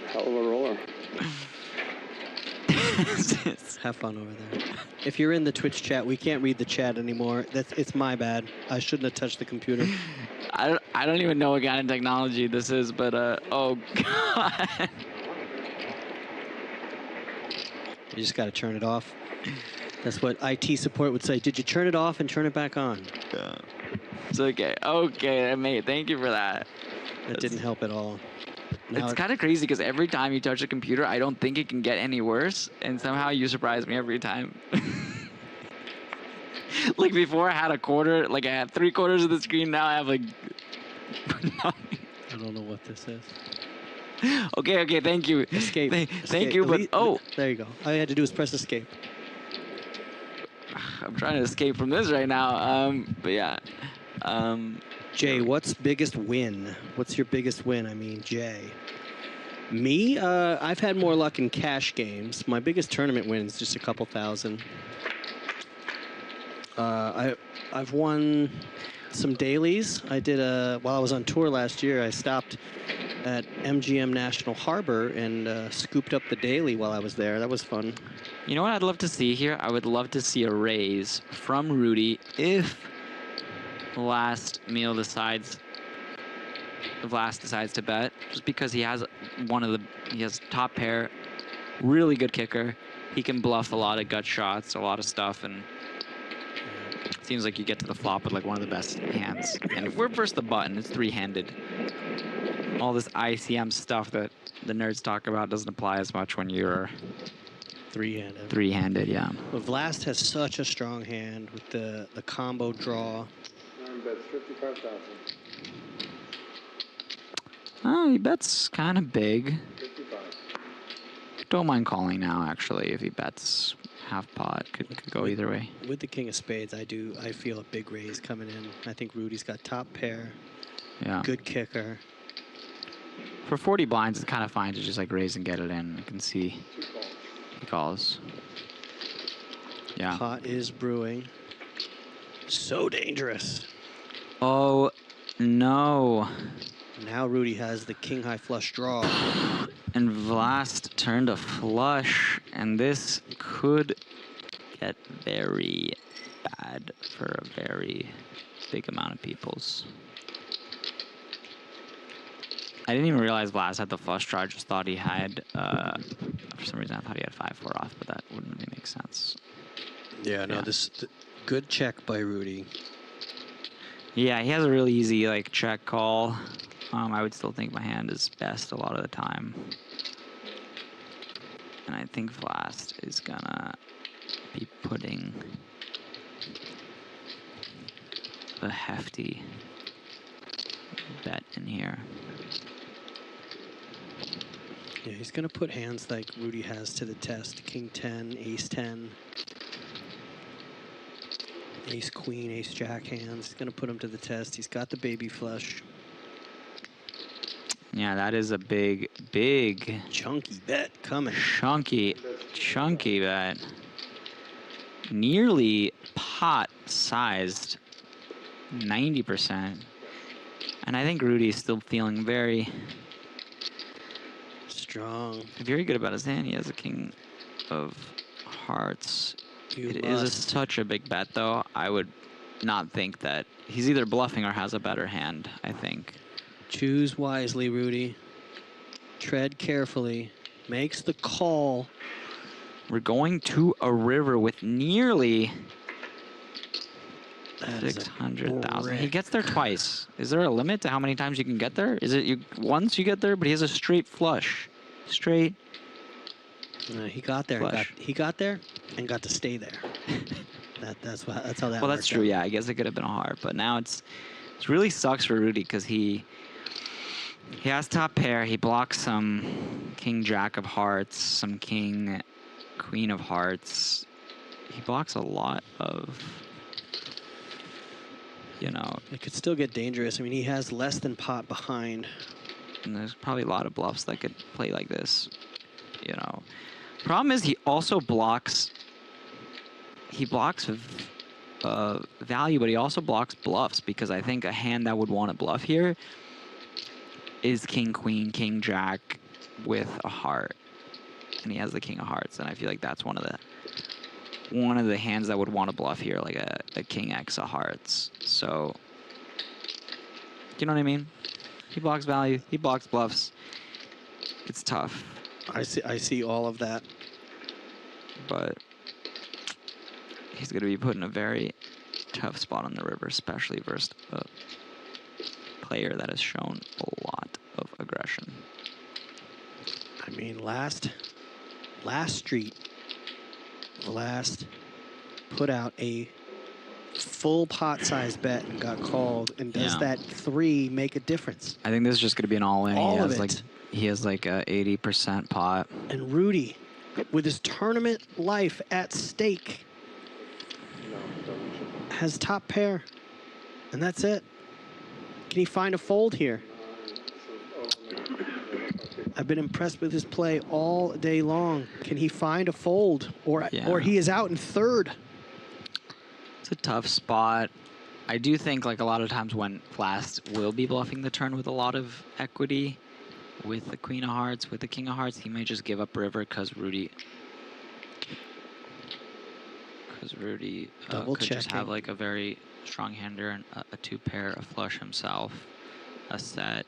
Hell of a roller.
Have fun over there. If you're in the Twitch chat, we can't read the chat anymore. It's my bad. I shouldn't have touched the computer.
I don't even know what kind of technology this is, but oh God.
You just got to turn it off. That's what IT support would say. Did you turn it off and turn it back on?
Yeah. It's okay. Okay, mate. Thank you for that.
That didn't help at all. Now
It's kind of crazy because every time you touch a computer, I don't think it can get any worse, and somehow you surprise me every time. Like before, I had a quarter. Like I had 3/4 of the screen. Now I have like.
I don't know what this is.
Okay. Thank you.
Escape.
Thank you, but
there you go. All you had to do was press escape.
I'm trying to escape from this right now. But yeah.
Jay, what's biggest win? What's your biggest win? I mean, Jay. Me? I've had more luck in cash games. My biggest tournament win is just a couple thousand. I've won some dailies. I did while I was on tour last year, I stopped at MGM National Harbor and scooped up the daily while I was there. That was fun.
You know what I'd love to see here? I would love to see a raise from Rudy if Vlast decides to bet, just because he has top pair, really good kicker. He can bluff a lot of gut shots, a lot of stuff, and it seems like you get to the flop with like one of the best hands. And if we're versus the button, it's 3-handed. All this ICM stuff that the nerds talk about doesn't apply as much when you're
Three-handed.
3-handed, yeah.
But Vlast has such a strong hand with the combo draw.
Bets 55,000.
Oh, he bets kind of big.
55.
Don't mind calling now, actually, if he bets half pot. Could go either way.
With the king of spades, I feel a big raise coming in. I think Rudy's got top pair.
Yeah.
Good kicker.
For 40 blinds, it's kind of fine to just like raise and get it in. I can see he calls. Yeah.
Pot is brewing. So dangerous.
Oh, no.
Now Rudy has the king high flush draw.
And Vlast turned a flush, and this could get very bad for a very big amount of people's. I didn't even realize Vlast had the flush draw. I just thought he had, for some reason I thought he had 5-4 off, but that wouldn't really make sense.
Yeah, no, good check by Rudy.
Yeah, he has a really easy like check call. I would still think my hand is best a lot of the time. And I think Vlast is gonna be putting a hefty bet in here.
Yeah, he's going to put hands like Rudy has to the test. King 10, ace 10, ace queen, ace jack hands. He's going to put them to the test. He's got the baby flush.
Yeah, that is a big, big...
chunky bet coming.
Chunky bet. Nearly pot-sized, 90%. And I think Rudy's still feeling very...
strong.
very good about his hand. He has a king of hearts. It is such a big bet, though. I would not think that... he's either bluffing or has a better hand, I think.
Choose wisely, Rudy. Tread carefully. Makes the call.
We're going to a river with nearly 600,000. He gets there twice. Is there a limit to how many times you can get there? Is it once you get there, but he has a straight flush? Straight.
He got there. He got there and got to stay there. That's how that.
Well, that's true. Yeah, I guess it could have been hard, but now it really sucks for Rudy because he has top pair. He blocks some king jack of hearts, some king queen of hearts. He blocks a lot of you know.
It could still get dangerous. I mean, he has less than pot behind.
And there's probably a lot of bluffs that could play like this, you know. Problem is he also blocks. He blocks value, but he also blocks bluffs, because I think a hand that would want to bluff here is king, queen, king, jack with a heart, and he has the king of hearts, and I feel like that's one of the hands that would want to bluff here, like a king x of hearts. So, you know what I mean? He blocks value, he blocks bluffs. It's tough.
I see all of that.
But he's going to be put in a very tough spot on the river, especially versus a player that has shown a lot of aggression.
I mean, last street, Last put out a full pot size bet and got called. And does that 3 make a difference?
I think this is just going to be an all-in.
All of it.
He has like a 80% pot.
And Rudy, with his tournament life at stake, has top pair. And that's it. Can he find a fold here? I've been impressed with his play all day long. Can he find a fold? Or he is out in third.
It's a tough spot. I do think like a lot of times when Flast will be bluffing the turn with a lot of equity, with the queen of hearts, with the king of hearts, he may just give up river because Rudy could just have like a very strong hander and a 2-pair, a flush himself, a set.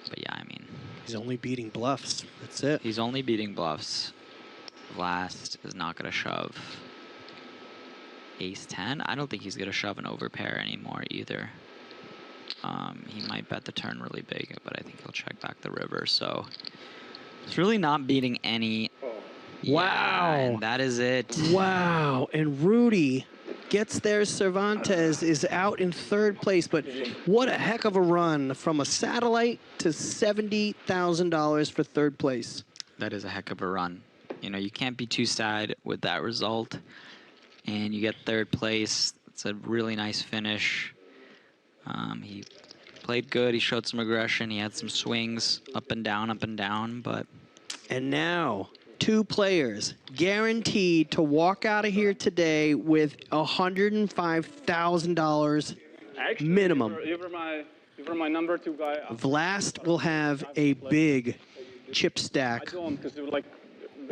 But yeah, I mean,
he's only beating bluffs. That's it.
He's only beating bluffs. Last is not going to shove ace 10. I don't think he's going to shove an overpair anymore either. He might bet the turn really big, but I think he'll check back the river. So it's really not beating any.
Wow.
And that is it.
Wow. And Rudy gets there. Cervantes is out in third place, but what a heck of a run from a satellite to $70,000 for third place.
That is a heck of a run. You know, you can't be too sad with that result. And you get third place. It's a really nice finish. He played good. He showed some aggression. He had some swings up and down, but...
And now, 2 players guaranteed to walk out of here today with $105,000 minimum.
You were my number 2 guy.
Vlast will have a big chip stack.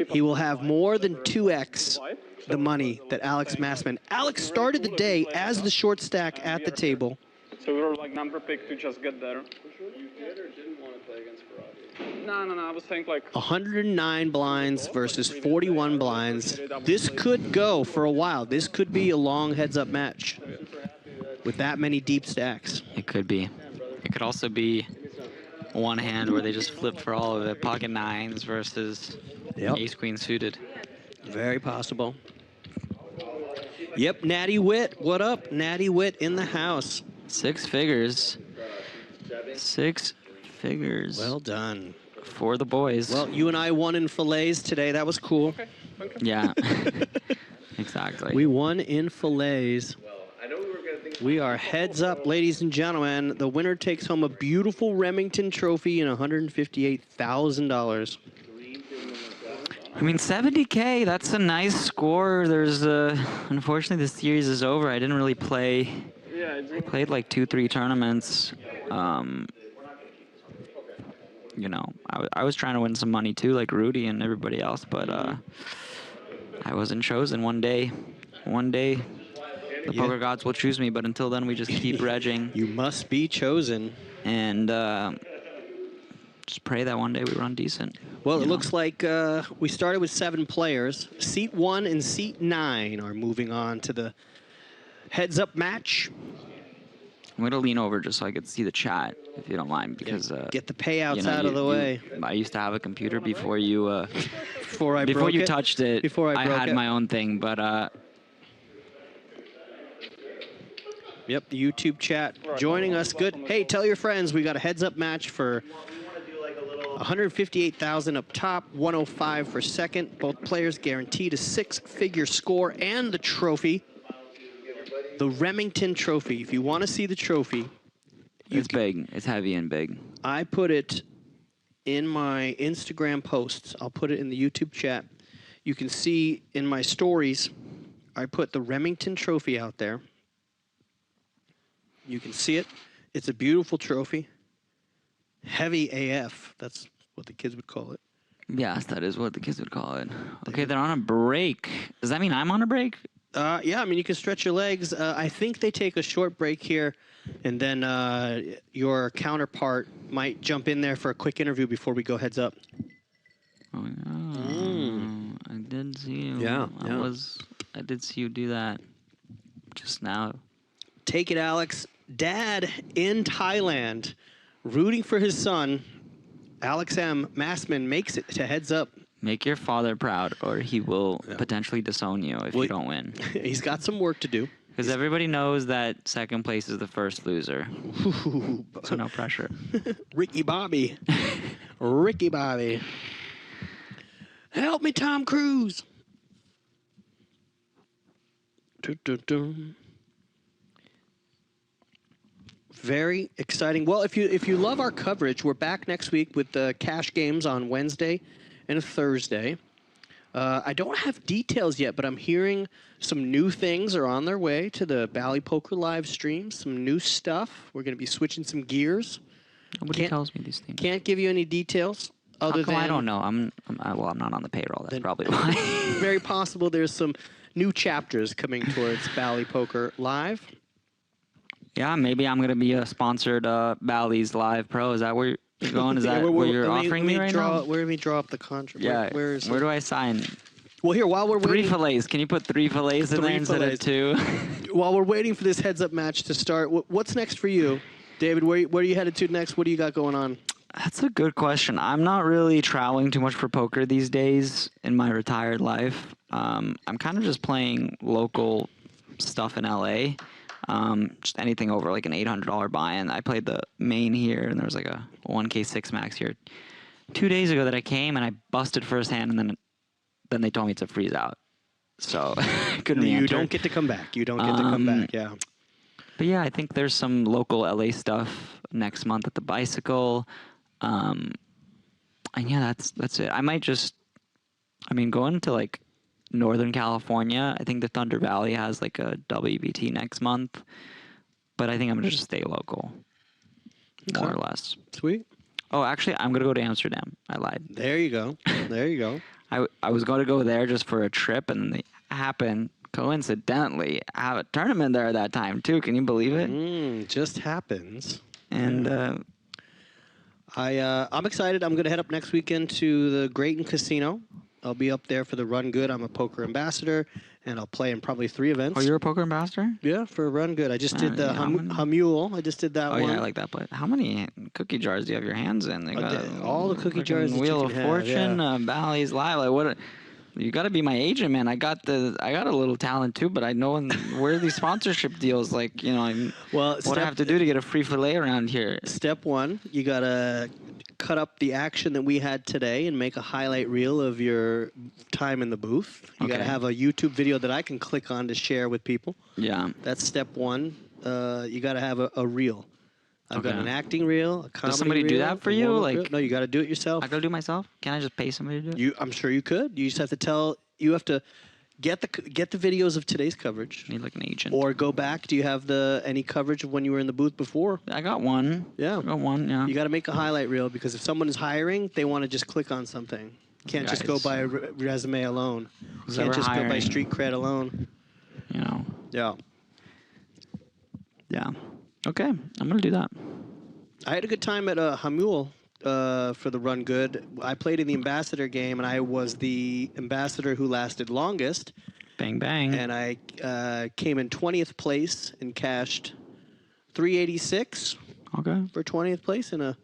He will have more than 2x the money that Alex Massman. Alex started the day as the short stack at the table.
So we were like number pick to just get there.
You did or didn't want to play against Ferrari?
No. I was saying like
109 blinds versus 41 blinds. This could go for a while. This could be a long heads-up match with that many deep stacks.
It could be. It could also be one hand where they just flip for all of it. Pocket 9s versus ace queen suited.
Very possible. Yep, Natty Witt. What up? Natty Witt in the house.
6 figures. 6 figures.
Well done.
For the boys.
Well, you and I won in fillets today. That was cool.
okay.
Yeah. Exactly.
We won in fillets. We are heads up, ladies and gentlemen. The winner takes home a beautiful Remington trophy and $158,000.
I mean, 70K, that's a nice score. There's unfortunately the series is over. I didn't really play. I played like 2-3 tournaments. You know, I was trying to win some money too, like Rudy and everybody else, but I wasn't chosen. One day the poker gods will choose me, but until then we just keep regging.
You must be chosen.
And just pray that one day we run decent.
Well, it looks like we started with 7 players. Seat 1 and Seat 9 are moving on to the heads-up match.
I'm going to lean over just so I could see the chat, if you don't mind, because...
get the payouts out of the way.
I used to have a computer before you...
before
you touched it.
Before I
had my own thing, but...
Yep, the YouTube chat joining us. Good. Hey, tell your friends we got a heads-up match for 158,000 up top, 105 for second. Both players guaranteed a 6-figure score and the trophy. The Remington Trophy. If you want to see the trophy,
It's big. It's heavy and big.
I put it in my Instagram posts. I'll put it in the YouTube chat. You can see in my stories, I put the Remington Trophy out there. You can see it. It's a beautiful trophy. Heavy AF. That's what the kids would call it.
Yes, that is what the kids would call it. Okay, they're on a break. Does that mean I'm on a break?
Yeah, I mean, you can stretch your legs. I think they take a short break here, and then your counterpart might jump in there for a quick interview before we go heads up.
Oh, yeah. I did see you.
Yeah,
I did see you do that just now.
Take it, Alex. Dad in Thailand, rooting for his son. Alex M. Massman makes it to heads up.
Make your father proud, or he will potentially disown you if you don't win.
He's got some work to do.
Because everybody knows that second place is the first loser. So no pressure.
Ricky Bobby. Ricky Bobby. Help me, Tom Cruise. Dun-dun-dun. Very exciting. Well, if you love our coverage, we're back next week with the cash games on Wednesday and Thursday. I don't have details yet, but I'm hearing some new things are on their way to the Bally Poker live stream. Some new stuff. We're going to be switching some gears.
Nobody tells me these things.
Can't give you any details.
How come I don't know? I'm not on the payroll. That's probably why.
Very possible there's some new chapters coming towards Bally Poker live.
Yeah, maybe I'm going to be a sponsored Bally's Live Pro. Is that where you're going? Is that what you're offering me right now?
Where do we draw up the contract?
Yeah. Where do I sign?
Well, here, while we're waiting...
3 fillets. Can you put 3 fillets in there instead of 2?
While we're waiting for this heads-up match to start, what's next for you? David, where are you headed to next? What do you got going on?
That's a good question. I'm not really traveling too much for poker these days in my retired life. I'm kind of just playing local stuff in LA. Just anything over like an $800 buy-in. I played the main here, and there was like a 1K 6 max here 2 days ago that I came, and I busted first hand, and then they told me to freeze out. So couldn't
You
re-enter.
don't get to come back. You don't get to come back, yeah.
But yeah, I think there's some local LA stuff next month at the Bicycle. And yeah, that's it. I might going to like Northern California. I think the Thunder Valley has like a WBT next month, but I think I'm gonna just stay local, more or less.
Sweet.
Oh, actually, I'm gonna go to Amsterdam. I lied.
There you go. There you go.
I was going to go there just for a trip, and they happened coincidentally have a tournament there that time too. Can you believe it?
Just happens.
And
I'm excited. I'm gonna head up next weekend to the Grayton Casino. I'll be up there for the Run Good. I'm a poker ambassador, and I'll play in probably 3 events.
Oh, you're a poker ambassador?
Yeah, for Run Good. I just did the Hamule. I just did that one.
Oh, yeah, I like that play. How many cookie jars do you have your hands in? They got
all the cookie jars that
Wheel
you
of
can
Fortune,
have,
Bally's Live. Like, what? You got to be my agent, man. I got a little talent too, but I know where are these sponsorship deals? Like, you know, what I have to do to get a free fillet around here.
Step 1, you gotta cut up the action that we had today and make a highlight reel of your time in the booth. You gotta have a YouTube video that I can click on to share with people.
Yeah.
That's step 1. You gotta have a reel. I've got an acting reel, a comedy
Does somebody do that for you?
No, you got to do it yourself.
I got to do it myself? Can I just pay somebody to do it?
I'm sure you could. You just have to get the videos of today's coverage.
Need like an agent.
Or go back. Do you have any coverage of when you were in the booth before?
I got one.
Yeah.
I got one, yeah.
You got to make a highlight reel because if someone is hiring, they want to just click on something. Can't just go by a resume alone. Can't just go by street cred alone.
You know.
Yeah.
Yeah. Okay, I'm going to do that.
I had a good time at Hamule for the Run Good. I played in the ambassador game, and I was the ambassador who lasted longest.
Bang, bang.
And I came in 20th place and cashed $386 for 20th place in a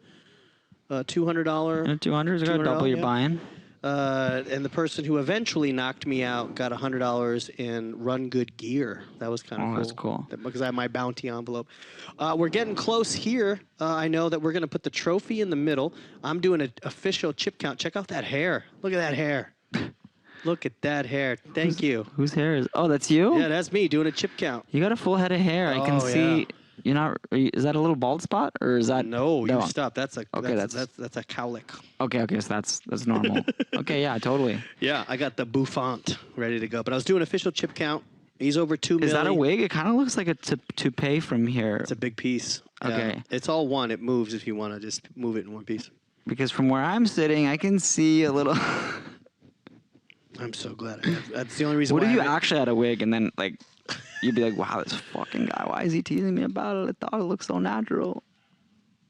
$200.
And $200 is going to double your buy-in.
And the person who eventually knocked me out got $100 in Run Good gear. That was kind of cool.
That's cool.
Because I have my bounty envelope. We're getting close here. I know that we're going to put the trophy in the middle. I'm doing an official chip count. Check out that hair. Look at that hair. Look at that hair. Thank you.
Whose hair is? Oh, that's you?
Yeah, that's me doing a chip count.
You got a full head of hair. I can see.
Yeah.
You're not. Is that a little bald spot, or is that?
No, you stop. That's a
Okay,
that's a cowlick.
Okay, so that's normal. Okay, yeah, totally.
Yeah, I got the bouffant ready to go. But I was doing official chip count. He's over 2 million.
Is that a wig? It kind of looks like a toupee from here.
It's a big piece.
Okay.
Yeah. It's all one. It moves if you want to just move it in one piece.
Because from where I'm sitting, I can see a little.
I'm so glad. That's the only reason
What
why
if you
I
actually had a wig and then like you'd be like, wow, this fucking guy, why is he teasing me about it? I thought it looked so natural.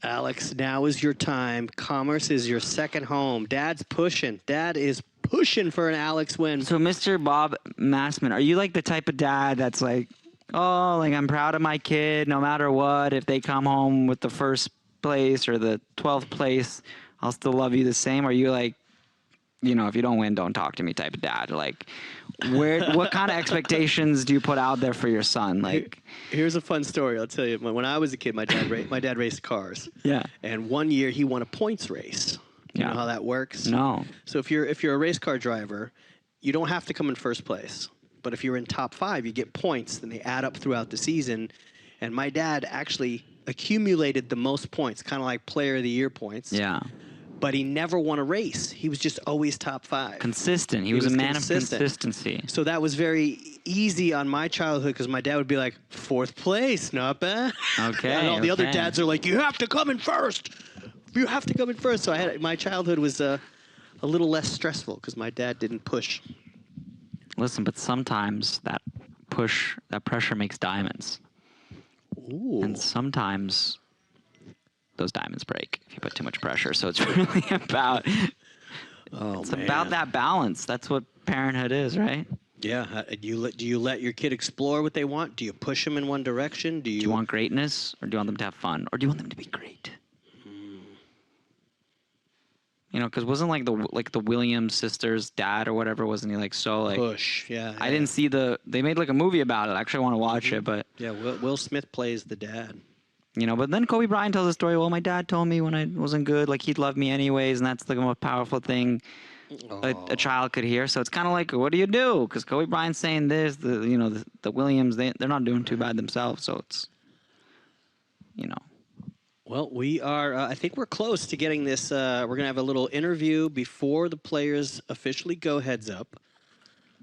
Alex, now is your time. Commerce is your second home. Dad's pushing. Dad is pushing for an Alex win.
So, Mr. Bob Massman, are you like the type of dad that's like, oh, like I'm proud of my kid no matter what. If they come home with the first place or the 12th place, I'll still love you the same? Or are you like, you know, if you don't win, don't talk to me type of dad? Like, what kind of expectations do you put out there for your son? Like,
here's a fun story. I'll tell you. When I was a kid, my dad raced cars.
Yeah.
And one year he won a points race. You know how that works?
No.
So if you're a race car driver, you don't have to come in first place. But if you're in top 5, you get points. Then they add up throughout the season. And my dad actually accumulated the most points, kind of like Player of the Year points.
Yeah.
But he never won a race. He was just always top 5.
Consistent. He was a man
consistent.
of consistency.
So that was very easy on my childhood because my dad would be like, 4th place, not bad.
Okay.
And all the other dads are like, you have to come in first. You have to come in first. So my childhood was a little less stressful because my dad didn't push.
Listen, but sometimes that pressure makes diamonds.
Ooh.
And sometimes those diamonds break if you put too much pressure. So it's really about about that balance. That's what parenthood is, right?
Yeah. Do you let your kid explore what they want? Do you push them in one direction? Do you
want greatness, or do you want them to have fun, or do you want them to be great? You know, because wasn't like the Williams sisters' dad or whatever, wasn't he like so like
push? Yeah.
I didn't see they made like a movie about it. I actually want to watch it, but
yeah, Will Smith plays the dad.
You know, but then Kobe Bryant tells a story. Well, my dad told me when I wasn't good, like he'd love me anyways, and that's the most powerful thing a child could hear. So it's kind of like, what do you do? Because Kobe Bryant's saying this. The Williams, they're not doing too bad themselves. So it's, you know.
Well, we are. I think we're close to getting this. We're gonna have a little interview before the players officially go heads up.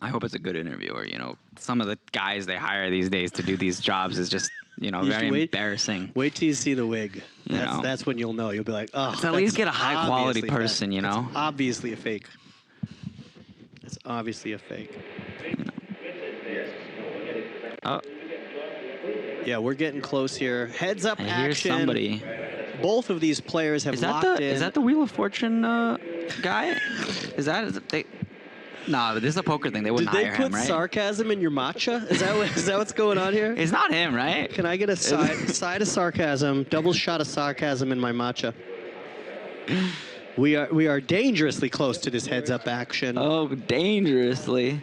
I hope it's a good interviewer. You know, some of the guys they hire these days to do these jobs is just, you know, very embarrassing.
Wait till you see the wig. That's when you'll know. You'll be like, oh.
Let's at least get a high quality person, you know.
It's obviously a fake. It's obviously a fake.
Oh.
Yeah, we're getting close here. Heads up
I
action.
hear somebody.
Both of these players have locked in.
Is that the Wheel of Fortune guy? Is they? No, but this is a poker thing. They wouldn't hire him, right?
Did they put sarcasm in your matcha? Is that what's going on here?
It's not him, right?
Can I get a side of sarcasm, double shot of sarcasm in my matcha? We are dangerously close to this heads up action.
Oh, dangerously.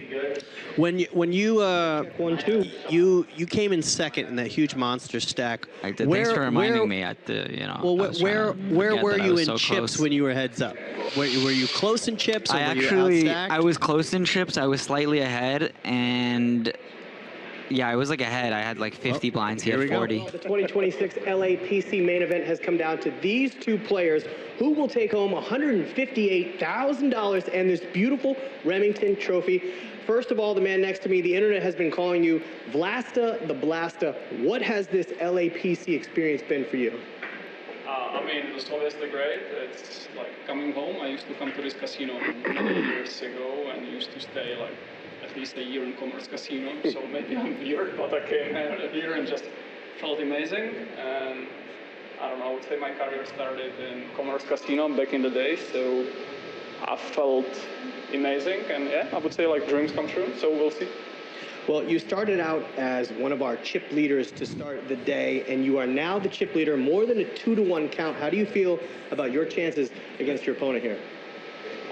When you 1-2, you came in second in that huge monster stack.
Thanks for reminding me at the, you know.
Well, where were you in chips
close.
when you were heads up? Were you close in chips or were you outstacked?
I was close in chips. I was slightly ahead, and yeah, I was like ahead. I had like 50 blinds. He had 40.
The 2026 LAPC main event has come down to these two players who will take home $158,000 and this beautiful Remington trophy. First of all, the man next to me, the internet has been calling you Vlasta the Blasta. What has this LAPC experience been for you?
I mean, it was obviously great. It's like coming home. I used to come to this casino many years ago and used to stay like at least a year in Commerce Casino. So maybe I'm weird, but I came here and just felt amazing. And I don't know, I would say my career started in Commerce Casino back in the day. So I felt amazing, and yeah, I would say like dreams come true, so we'll see.
Well, you started out as one of our chip leaders to start the day, and you are now the chip leader, more than a 2-to-1 count. How do you feel about your chances against your opponent here?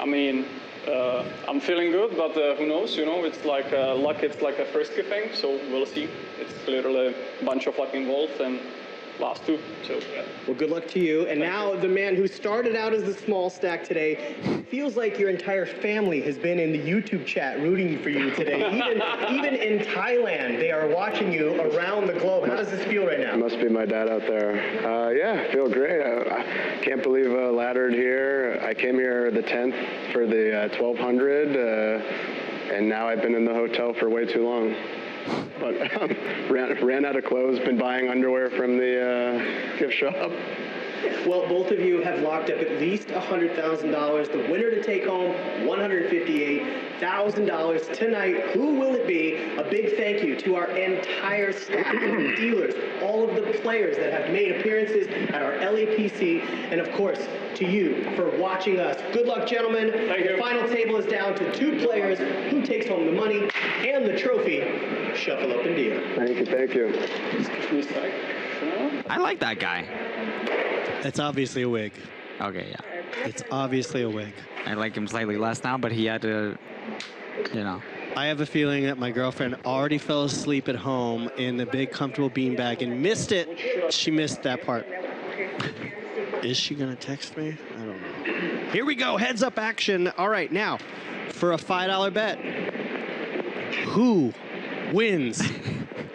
I mean, I'm feeling good, but who knows? You know, it's like luck. It's like a frisky thing, so we'll see. It's literally a bunch of luck involved, and last two. So yeah.
Well, good luck to you. And now the man who started out as the small stack today, feels like your entire family has been in the YouTube chat rooting for you today. Even in Thailand, they are watching you around the globe. How does this feel right now?
Must be my dad out there. Yeah, I feel great. I can't believe I laddered here. I came here the 10th for the 1200, and now I've been in the hotel for way too long. But ran out of clothes, been buying underwear from the gift shop.
Well, both of you have locked up at least $100,000. The winner to take home $158,000 tonight. Who will it be? A big thank you to our entire staff of dealers, all of the players that have made appearances at our LAPC, and of course, to you for watching us. Good luck, gentlemen.
Thank you.
The final table is down to 2 players. Who takes home the money and the trophy? Shuffle up and deal.
Thank you, thank you.
I like that guy.
It's obviously a wig.
Okay, yeah.
It's obviously a wig.
I like him slightly less now, but he had to, you know.
I have a feeling that my girlfriend already fell asleep at home in the big comfortable beanbag and missed it. She missed that part. Is she gonna text me? I don't know. Here we go, heads up action. All right, now for a $5 bet. Who wins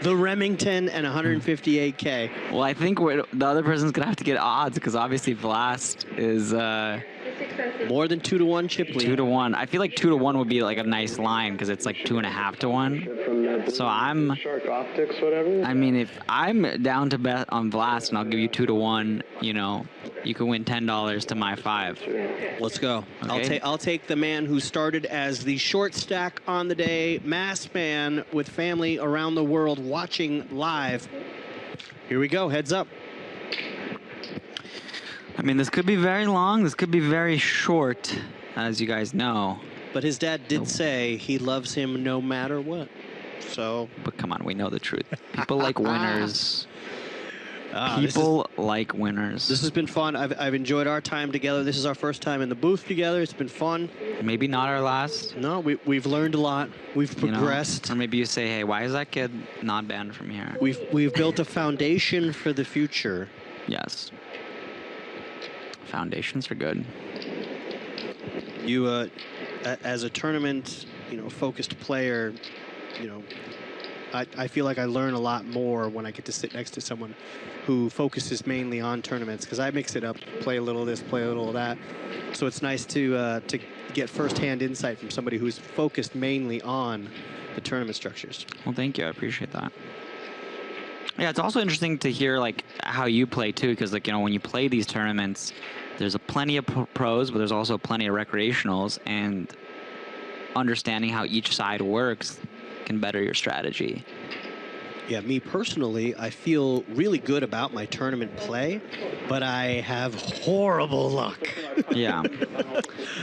the Remington and 158K?
Well, I think the other person's gonna have to get odds because obviously Vlast is
More than 2-to-1 chip lead.
2-to-1. I feel like 2-to-1 would be like a nice line because it's like 2.5 to 1. So I'm.
Shark Optics, whatever.
I mean, if I'm down to bet on Vlast and I'll give you 2-to-1, you know, you can win $10 to my 5.
Let's go.
Okay.
I'll take the man who started as the short stack on the day, masked man with family around the world watching live. Here we go. Heads up.
I mean, this could be very long. This could be very short, as you guys know.
But his dad did say he loves him no matter what. So.
But come on, we know the truth. People like winners. People like winners.
This has been fun. I've enjoyed our time together. This is our first time in the booth together. It's been fun.
Maybe not our last.
No, we've learned a lot. We've progressed.
Or maybe you say, hey, why is that kid not banned from here?
We've built a foundation for the future.
Yes. Foundations are good.
You, as a tournament, focused player, I feel like I learn a lot more when I get to sit next to someone who focuses mainly on tournaments, because I mix it up, play a little of this, play a little of that. So it's nice to get firsthand insight from somebody who's focused mainly on the tournament structures.
Well, thank you. I appreciate that. Yeah, it's also interesting to hear like how you play too, because when you play these tournaments, there's plenty of pros, but there's also plenty of recreationals, and understanding how each side works can better your strategy.
Yeah, me personally, I feel really good about my tournament play, but I have horrible luck.
Yeah.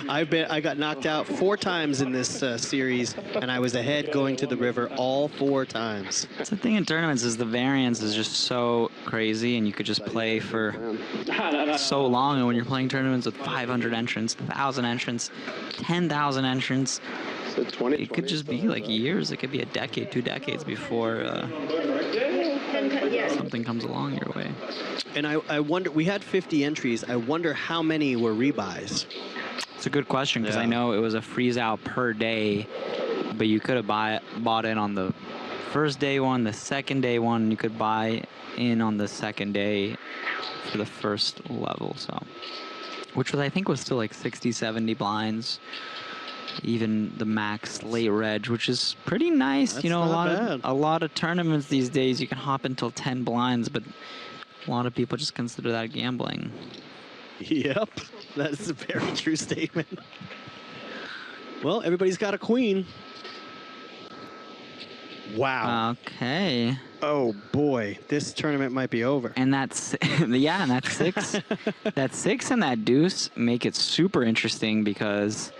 I got knocked out 4 times in this series, and I was ahead going to the river all 4 times.
That's the thing in tournaments is the variance is just so crazy, and you could just play for so long. And when you're playing tournaments with 500 entrants, 1,000 entrants, 10,000 entrants, it could just be like years. It could be a decade, 2 decades before something comes along your way.
And I wonder, we had 50 entries. I wonder how many were rebuys.
It's a good question, because I know it was a freeze out per day, but you could have bought in on the first day one, the second day one. You could buy in on the second day for the first level, so which I think was still like 60, 70 blinds. Even the max late reg, which is pretty nice.
That's
a
not
lot of tournaments these days you can hop until 10 blinds, but a lot of people just consider that gambling.
Yep, that is a very true statement. Well, everybody's got a queen. Wow.
Okay.
Oh boy, this tournament might be over.
And that's and that's 6. That 6 and that deuce make it super interesting, because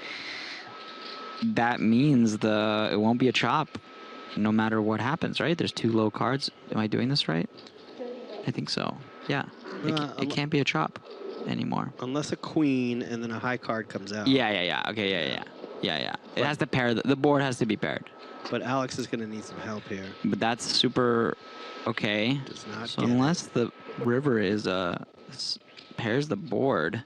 that means it won't be a chop no matter what happens, right? There's 2 low cards. Am I doing this right? I think so. Yeah. It can't be a chop anymore.
Unless a queen and then a high card comes out.
Yeah. Okay, yeah. Yeah. It has to pair. The board has to be paired.
But Alex is going to need some help here.
But that's super okay.
Does not
So
get
unless the river is pairs the board,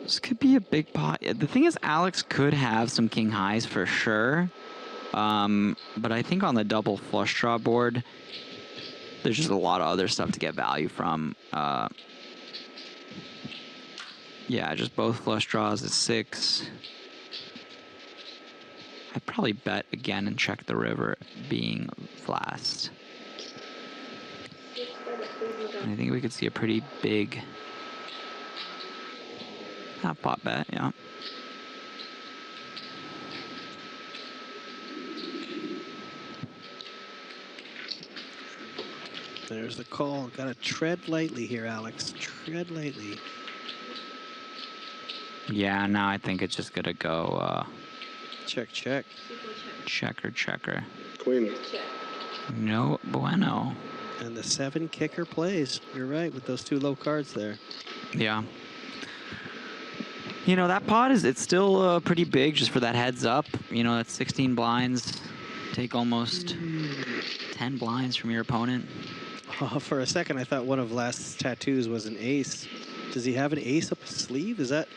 this could be a big pot. The thing is, Alex could have some king highs for sure. But I think on the double flush draw board, there's just a lot of other stuff to get value from. Yeah, just both flush draws is 6. I'd probably bet again and check the river being fast. And I think we could see a pretty big half pot bet, yeah.
There's the call. Got to tread lightly here, Alex. Tread lightly.
Yeah, now I think it's just going to go
Check, check.
checker.
Queen.
No bueno.
And the 7 kicker plays. You're right with those 2 low cards there.
Yeah. You know, that pot it's still pretty big just for that heads up. You know, that's 16 blinds. Take almost 10 blinds from your opponent.
Oh, for a second, I thought one of Last's tattoos was an ace. Does he have an ace up his sleeve? Is that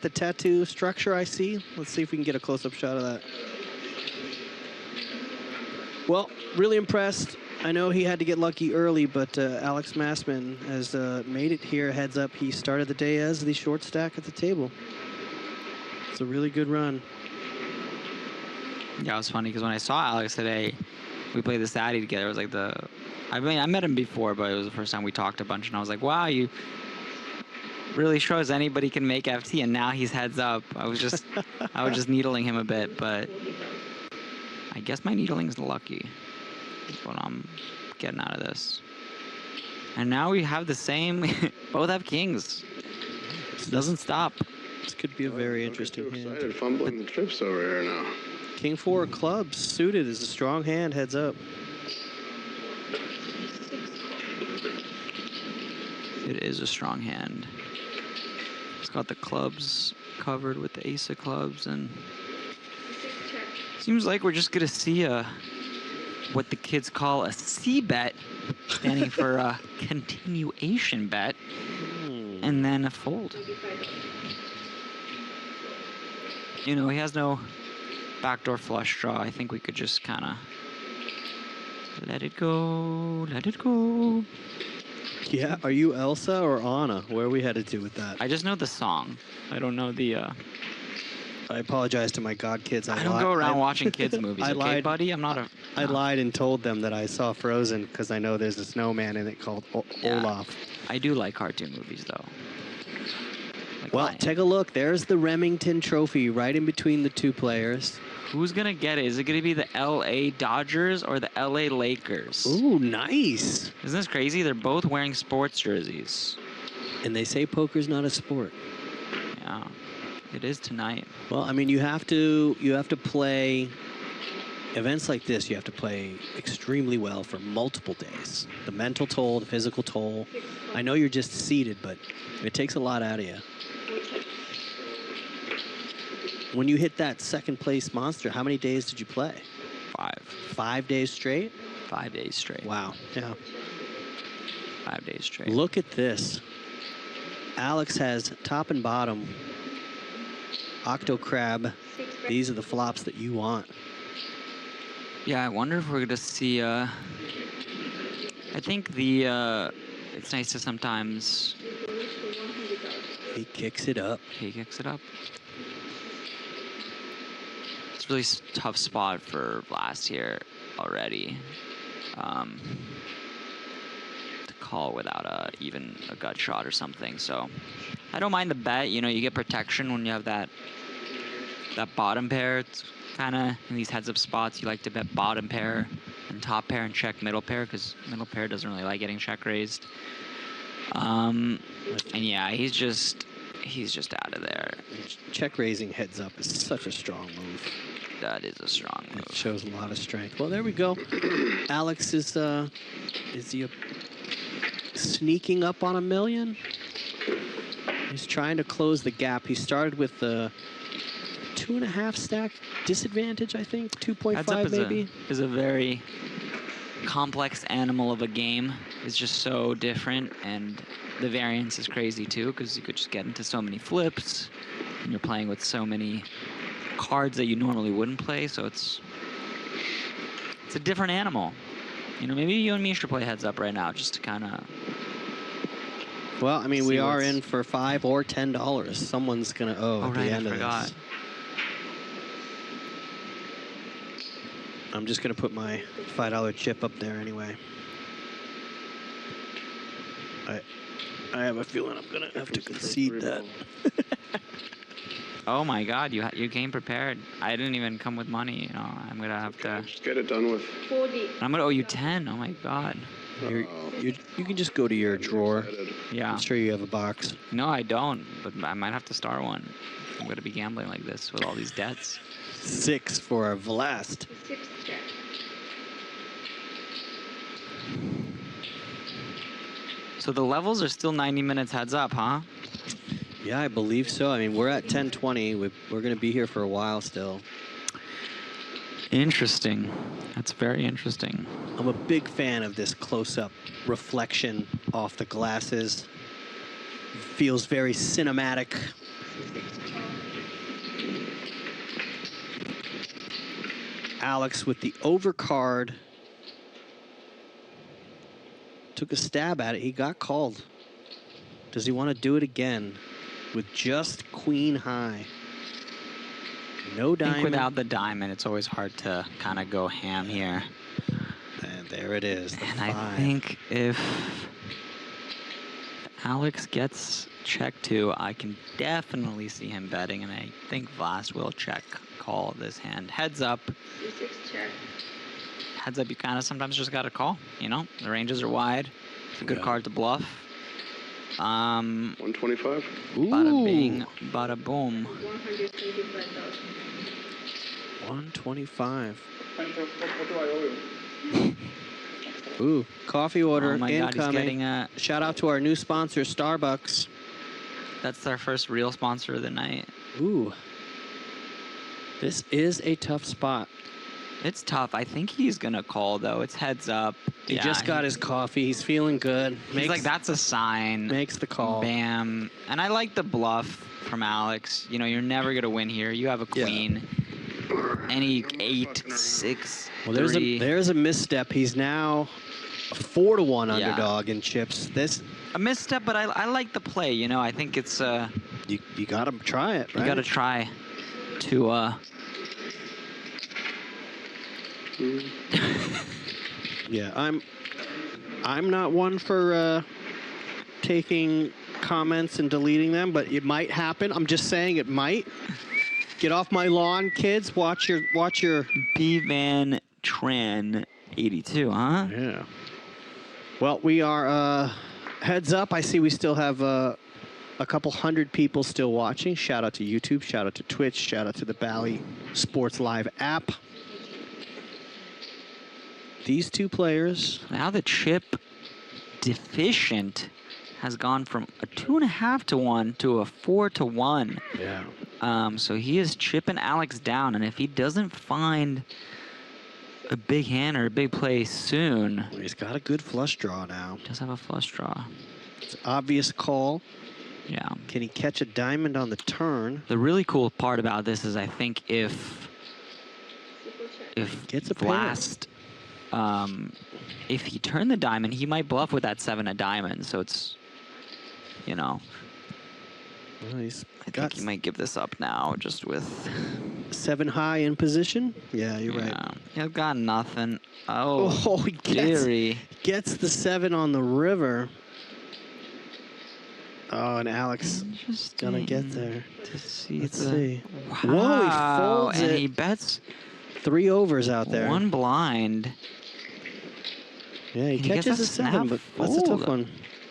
the tattoo structure I see? Let's see if we can get a close-up shot of that. Well, really impressed. I know he had to get lucky early, but Alex Massman has made it here heads up. He started the day as the short stack at the table. It's a really good run.
Yeah, it was funny because when I saw Alex today, we played the Saturday together. It was like I mean, I met him before, but it was the first time we talked a bunch, and I was like, wow, you really shows anybody can make FT, and now he's heads up. I was just needling him a bit, but I guess my needling's lucky. That's what I'm getting out of this. And now we have the same, both have kings. It doesn't stop.
This could be a very interesting hand.
Excited, fumbling the trips over here now.
King 4 of clubs suited is a strong hand, heads up.
It is a strong hand. It's got the clubs covered with the ace of clubs, and seems like we're just gonna see what the kids call a C bet, standing for a continuation bet, and then a fold. You know, he has no backdoor flush draw. I think we could just kind of let it go, let it go.
Yeah, are you Elsa or Anna? Where are we headed to with that?
I just know the song. I don't know the...
I apologize to my god kids.
I don't go around watching kids' movies,
I
okay,
lied,
buddy? I'm not a...
I lied and told them that I saw Frozen because I know there's a snowman in it called Olaf.
I do like cartoon movies, though. Like
Well,
Lion.
take a look. There's the Remington trophy right in between the 2 players.
Who's going to get it? Is it going to be the L.A. Dodgers or the L.A. Lakers?
Ooh, nice.
Isn't this crazy? They're both wearing sports jerseys.
And they say poker's not a sport.
Yeah, it is tonight.
Well, I mean, you have to play events like this. You have to play extremely well for multiple days. The mental toll, the physical toll. I know you're just seated, but it takes a lot out of you. When you hit that second place monster, how many days did you play?
5.
5 days straight?
5 days straight.
Wow. Yeah.
5 days straight.
Look at this. Alex has top and bottom. Octo crab. These are the flops that you want.
Yeah, I wonder if we're going to see... I think the... it's nice to sometimes...
He kicks it up.
He kicks it up. It's a really tough spot for last year already. To call without even a gut shot or something. So I don't mind the bet. You know, you get protection when you have that bottom pair. It's kind of in these heads-up spots. You like to bet bottom pair and top pair and check middle pair because middle pair doesn't really like getting check raised. And yeah, he's just out of there.
Check raising heads up is such a strong move.
That is a strong move.
It shows a lot of strength. Well, there we go. Alex is he sneaking up on $1 million? He's trying to close the gap. He started with 2.5 stack disadvantage, I think. 2.5 maybe.
Is a very complex animal of a game. It's just so different, and the variance is crazy too, because you could just get into so many flips, and you're playing with so many cards that you normally wouldn't play, so it's a different animal. You know, maybe you and me should play heads up right now, just to kind of.
Well, I mean, we are in for $5 or $10. Someone's gonna owe at the end of this. I'm just gonna put my $5 chip up there anyway. I have a feeling I'm gonna have to concede that.
Oh my God, you came prepared. I didn't even come with money. You know, I'm gonna have to.
Just get it done with.
40.
I'm gonna owe you 10. Oh my God.
You can just go to your drawer.
Yeah.
I'm sure you have a box.
No, I don't. But I might have to start one. I'm gonna be gambling like this with all these debts.
6 for Vlast.
6 check.
So the levels are still 90 minutes heads up, huh?
Yeah, I believe so. I mean, we're at 10:20. We're going to be here for a while still.
Interesting. That's very interesting.
I'm a big fan of this close-up reflection off the glasses. Feels very cinematic. Alex with the overcard. Took a stab at it. He got called. Does he want to do it again with just queen high? No
I
diamond.
think without the diamond, it's always hard to kind of go ham here.
And there it is.
And I think if Alex gets check 2, I can definitely see him betting, and I think Vlast will check call this hand. Heads up.
6 check.
Heads up, you kind of sometimes just got to call, you know? The ranges are wide. It's a good card to bluff.
125.
Bada bing, bada boom.
125,000.
125.
What do I owe you?
Ooh, coffee order
Oh my God, he's
incoming.
getting a.
Shout out to our new sponsor, Starbucks.
That's our first real sponsor of the night.
Ooh. This is a tough spot.
It's tough. I think he's gonna call though. It's heads up.
He just got his coffee. He's feeling good.
He's like, that's a sign.
Makes the call.
Bam. And I like the bluff from Alex. You know, you're never gonna win here. You have a queen. Any 8, 6,
Well,
3.
there's a misstep. He's now a 4-to-1 underdog in chips. This
a misstep, but I like the play. You know, I think it's
you gotta try it. Right?
you gotta try to
Yeah, I'm not one for taking comments and deleting them, but it might happen. I'm just saying it might. Get off my lawn, kids. Watch your
B Van Tran 82, huh?
Yeah. Well, we are heads up. I see we still have a couple hundred people still watching. Shout out to YouTube. Shout out to Twitch. Shout out to the Bally Sports Live app. These two players.
Now the chip deficient has gone from a 2.5-to-1 to a 4-to-1.
Yeah.
So he is chipping Alex down, and if he doesn't find a big hand or a big play soon,
He's got a good flush draw now.
he does have a flush draw.
It's an obvious call.
Yeah.
Can he catch a diamond on the turn?
The really cool part about this is I think if
Gets a pair.
Blast, if he turned the diamond, he might bluff with that 7 of diamonds. So it's, you know,
Well, he's
I
got
think he might give this up now just with
7 high in position. Yeah, you're right.
He's got nothing. Oh,
he
dearie.
gets the 7 on the river. Oh, and Alex gonna get there.
To see
Let's
the-
see.
Wow.
Whoa, he folds
and
it.
he bets
3 overs out there.
1 blind.
Yeah, he
He gets
catches
a
a 7,
snap
but that's a tough
fold.
one.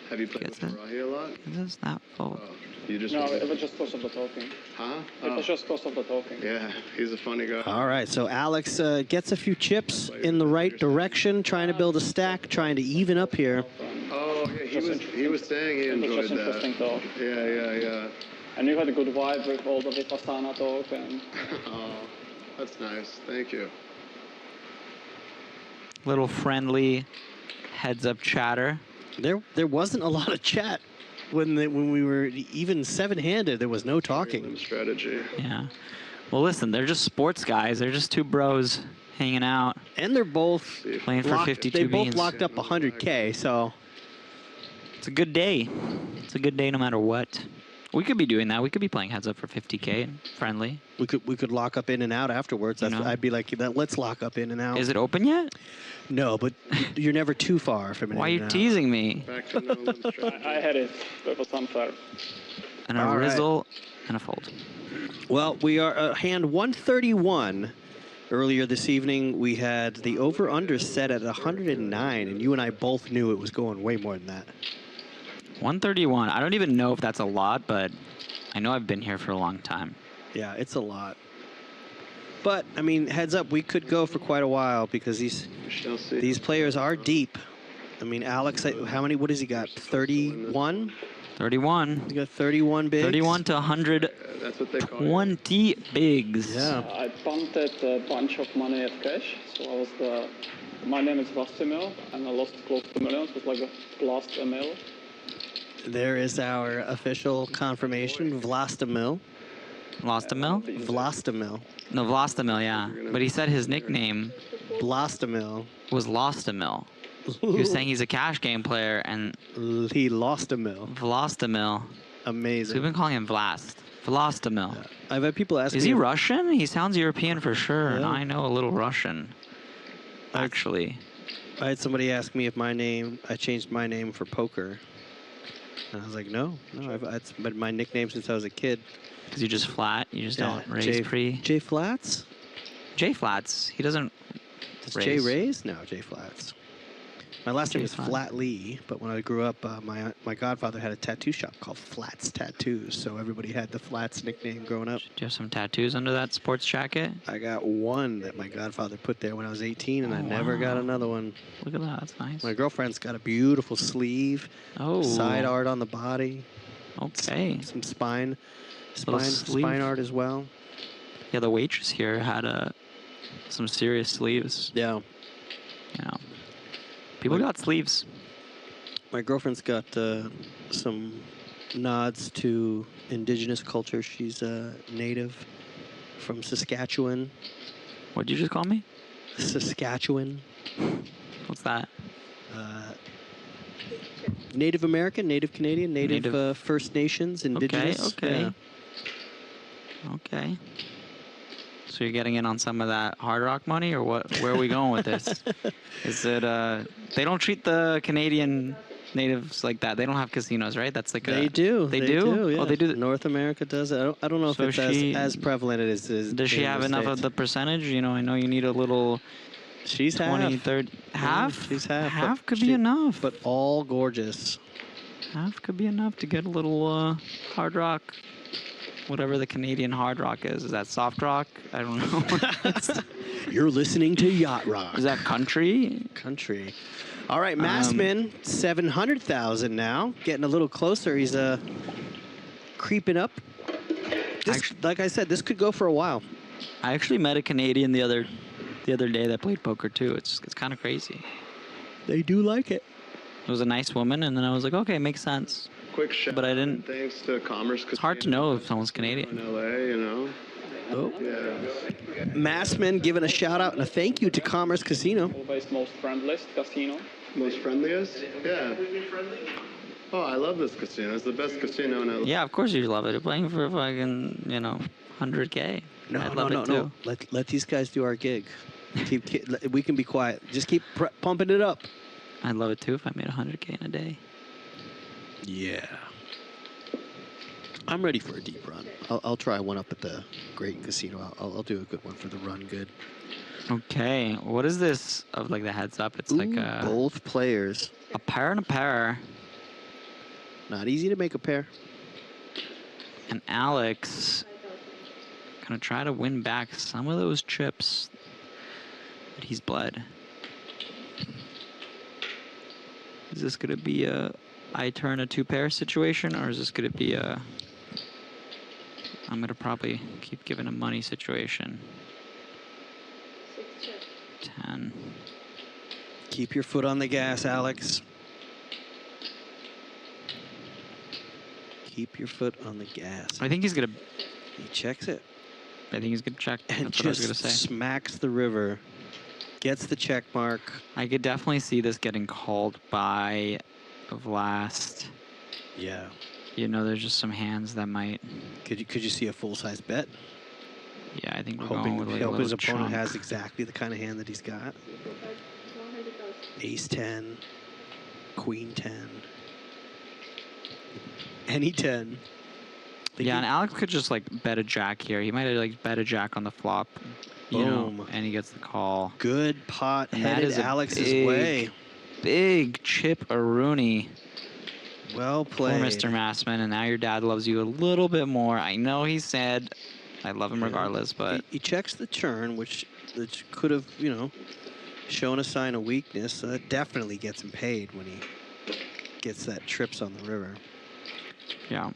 Have you played
Gets
with
it.
Rahi a lot?
It's a snap fold.
You just
No, it was just because of the talking.
Huh?
It was just because of the talking.
Yeah, he's a funny guy.
All right, so Alex gets a few chips in the right direction, trying to build a stack, trying to even up here.
Oh, yeah, he was saying he
It was
enjoyed
just
that.
interesting talk.
Yeah.
And you had a good vibe with all the Vipassana talk. And
Oh, that's nice. Thank you.
Little friendly heads-up chatter.
There wasn't a lot of chat when we were even seven-handed. There was no talking.
Strategy.
Yeah. Well, listen, they're just sports guys. They're just two bros hanging out,
And they're both
playing for 52
They both
beans.
locked up 100K. So
It's a good day. It's a good day no matter what. We could be doing that. We could be playing heads up for 50K and friendly.
we could lock up in and out afterwards.
You know?
I'd be like, let's lock up in and out.
Is it open yet?
No, but you're never too far from it.
Why are you teasing me?
Back to Nolan's strategy.
I had it. That was unfair.
And a
All right.
rizzle and a fold.
Well, we are hand 131. Earlier this evening, we had the over-under set at 109, and you and I both knew it was going way more than that.
131. I don't even know if that's a lot, but I know I've been here for a long time.
Yeah, it's a lot. But, I mean, heads up, we could go for quite a while because
We shall see.
these players are deep. I mean, Alex, how many, what has he got, 31?
31.
He got 31 bigs?
31 to 120
That's what they call it.
bigs.
Yeah.
I punted a bunch of money at cash. So I was my name is Vlastimil, and I lost close to millions. It was like a blast a mil.
There is our official confirmation, Vlastimil.
Lost a mil?
Vlastimil.
No, Vlastimil, yeah. But he said his nickname
Vlastimil.
was Lost a Mil. He was saying he's a cash game player, and
He lost a mil.
Vlastimil. So we've
Amazing.
been calling him Vlast. Vlastimil.
I've had people ask
Is
me
he
if-
Russian? He sounds European for sure, and
Yeah.
I know a little Russian. Actually.
I had somebody ask me if I changed my name for poker. And I was like, no, it's been my nickname since I was a kid.
Because you're just flat. You just don't raise
J,
pre.
J Flats?
J flats. He doesn't.
Does
raise.
J raise? No, J Flats. My last name
J
is
Flat.
Flatley, but when I grew up, my godfather had a tattoo shop called Flats Tattoos, so everybody had the Flats nickname growing up.
Do you have some tattoos under that sports jacket?
I got one that my godfather put there when I was 18, and I
Oh,
never got
wow.
another one.
Look at that. That's nice.
My girlfriend's got a beautiful sleeve,
Oh.
side art on the body,
Okay.
some spine
Little sleeve.
art as well.
Yeah, the waitress here had some serious sleeves.
Yeah.
You know, people got sleeves.
My girlfriend's got some nods to indigenous culture. She's a native from Saskatchewan.
What'd you just call me?
Saskatchewan.
What's that?
Native American, Native Canadian, Native,
Native-
First Nations, indigenous.
Okay.
Yeah.
Okay. So you're getting in on some of that hard rock money, or what? Where are we going with this? Is it? They don't treat the Canadian natives like that. They don't have casinos, right? That's like
They do.
They do?
Yeah.
Oh, they do.
North America does it. I don't know if
So
it's
she-
as prevalent as
Does she have enough of the percentage? You know, I know you need a little
She's
20,
half.
30. Half?
She's half.
Half
but
could be enough.
But all gorgeous.
Half could be enough to get a little hard rock. Whatever the Canadian hard rock is. Is that soft rock? I don't know.
You're listening to Yacht Rock.
Is that country?
Country. All right, Massman, 700,000 now. Getting a little closer. He's creeping up. Like I said, this could go for a while.
I actually met a Canadian the other day that played poker too. It's kind of crazy.
They do like it.
It was a nice woman, and then I was like, okay, makes sense.
Quick shout
But I
out
didn't-
and thanks to Commerce
It's hard to know if someone's
in
Canadian.
LA, you know.
Oh.
Yeah.
Massman giving a shout out and a thank you to Commerce Casino.
Always most friendliest casino.
Most friendliest? Yeah. Oh, I love this casino. It's the best casino in LA.
Yeah, of course you love it. You're playing for fucking, 100K.
No,
I'd
no,
love
no,
it too.
no. Let these guys do our gig. We can be quiet. Just keep pumping it up.
I'd love it too if I made 100K in a day.
Yeah. I'm ready for a deep run. I'll try one up at the Great Casino. I'll do a good one for the run good.
Okay, what is this of like the heads up? It's like
both players.
a pair and a pair.
Not easy to make a pair.
And Alex gonna try to win back some of those chips that he's bled. Is this gonna be a I turn a two pair situation, or is this gonna be a I'm gonna probably keep giving him money situation.
6 check.
10.
Keep your foot on the gas, Alex. Keep your foot on the gas.
I think he's gonna.
He checks it.
I think he's gonna check.
And
That's what I was
just
gonna say.
smacks the river. Gets the check mark.
I could definitely see this getting called by Vlast.
Yeah.
You know, there's just some hands that might.
Could you see a full-size bet?
Yeah, I think we're
Hoping
going with like a
his
little
opponent
chunk.
has exactly the kind of hand that he's got.
100,000.
Ace 10, Queen 10, any 10.
Yeah, and Alex could just like bet a jack here. He might have like bet a jack on the flop, you know,
Boom.
and he gets the call.
Good pot
And that
headed
is a
Alex's
big,
way.
Big chip a Rooney
Well
for
played.
Mr. Massman, and now your dad loves you a little bit more. I know he said, I love him regardless, but
He checks the turn, which could have, you know, shown a sign of weakness. So that definitely gets him paid when he gets that trips on the river.
yeah,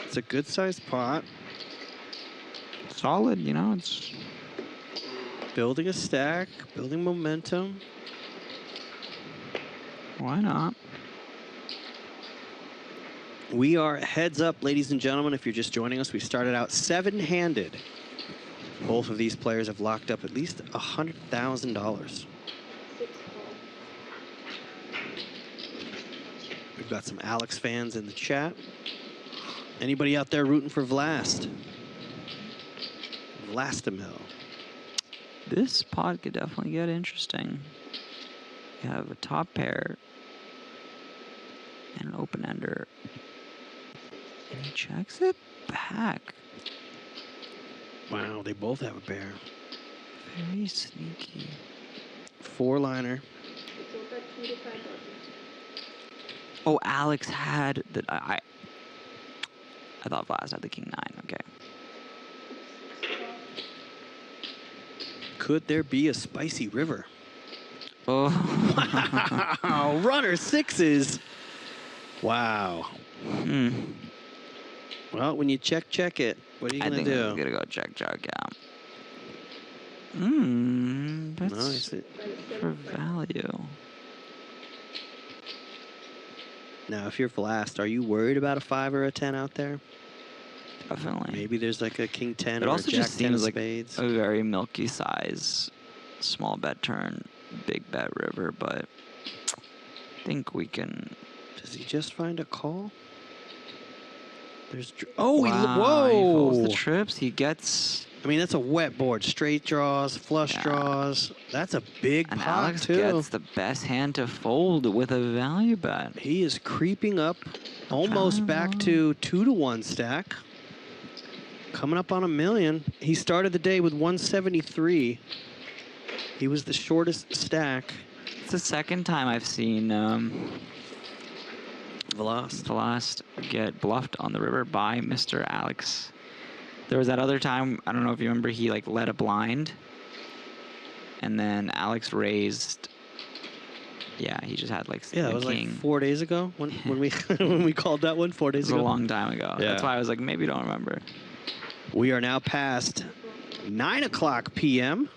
It's a good-sized pot.
solid. You know, it's
Building a stack, building momentum.
why not?
We are heads up, ladies and gentlemen. If you're just joining us, we started out 7-handed. Both of these players have locked up at least $100,000.
6 call.
We've got some Alex fans in the chat. Anybody out there rooting for Vlast? Vlastimil.
This pot could definitely get interesting. You have a top pair and an open ender, and he checks it back.
Wow, they both have a pair.
Very sneaky.
4-liner.
It's all bet 25,000.
Oh, Alex had the I thought Vlad had the king 9. Okay.
6 call.
Could there be a spicy river?
Oh.
Wow, runner 6s. Wow.
Hmm.
Well, when you check it, what are you
I
going
think
to
I'm
do?
gonna go check out. That's
Nice.
for value.
Now, if you're Vlast, are you worried about a 5 or a 10 out there?
Definitely.
Maybe there's like a king 10
It
or
also
a jack
just
10 of
seems like
spades.
a very milky size, small bet turn, big bet river, but I think we can.
Does he just find a call? There's
Wow,
he
he folds
whoa!
the trips. He gets.
I mean, that's a wet board. Straight draws, flush
Yeah.
draws. That's a big
And
pot
Alex
too.
gets the best hand to fold with a value bet.
He is creeping up, almost back to 2-to-1 stack. Coming up on $1 million. He started the day with 173. He was the shortest stack.
It's the second time I've seen
Veloz.
Vlast get bluffed on the river by Mr. Alex. There was that other time, I don't know if you remember, he like led a blind, and then Alex raised. Yeah, he just had like
Yeah,
the
that was
king.
like 4 days ago when we when we called that one 4
It
days
was a
ago.
long time ago.
Yeah.
That's why I was like, maybe you don't remember.
We are now past 9 o'clock p.m.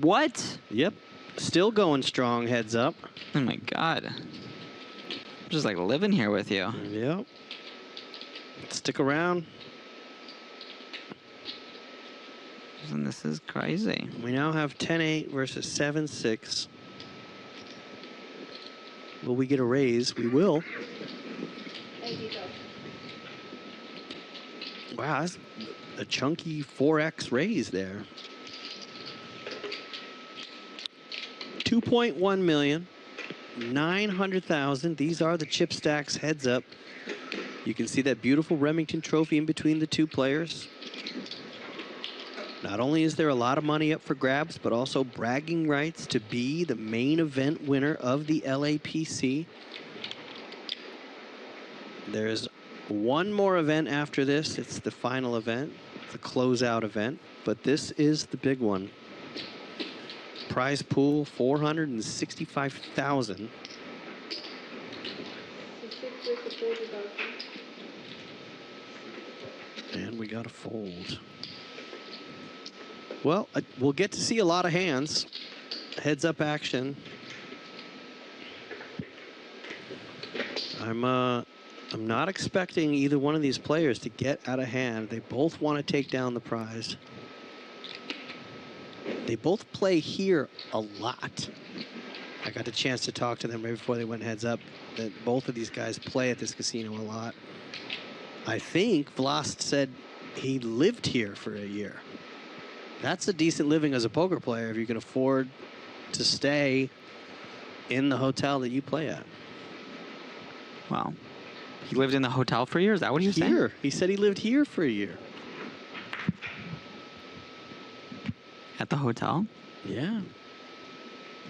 What?
Yep, still going strong. Heads up.
Oh my god. I'm just like living here with you.
Yep. Stick around.
And this is crazy.
We now have 10-8 versus 7-6. Will we get a raise? We will.
80,000.
Wow, that's a chunky 4x raise there. 2.1 million, 900,000. These are the chip stacks. Heads up. You can see that beautiful Remington trophy in between the two players. Not only is there a lot of money up for grabs, but also bragging rights to be the main event winner of the LAPC. There's one more event after this. It's the final event, the closeout event, but this is the big one. Prize pool, 465,000.
6 versus 40,000.
We got a fold. Well, we'll get to see a lot of hands. Heads up action. I'm not expecting either one of these players to get out of hand. They both want to take down the prize. They both play here a lot. I got the chance to talk to them right before they went heads up, that both of these guys play at this casino a lot. I think Vlast said he lived here for a year. That's a decent living as a poker player if you can afford to stay in the hotel that you play at.
Wow. He lived in the hotel for a year? Is that what he was saying?
Here. He said he lived here for a year.
At the hotel?
Yeah.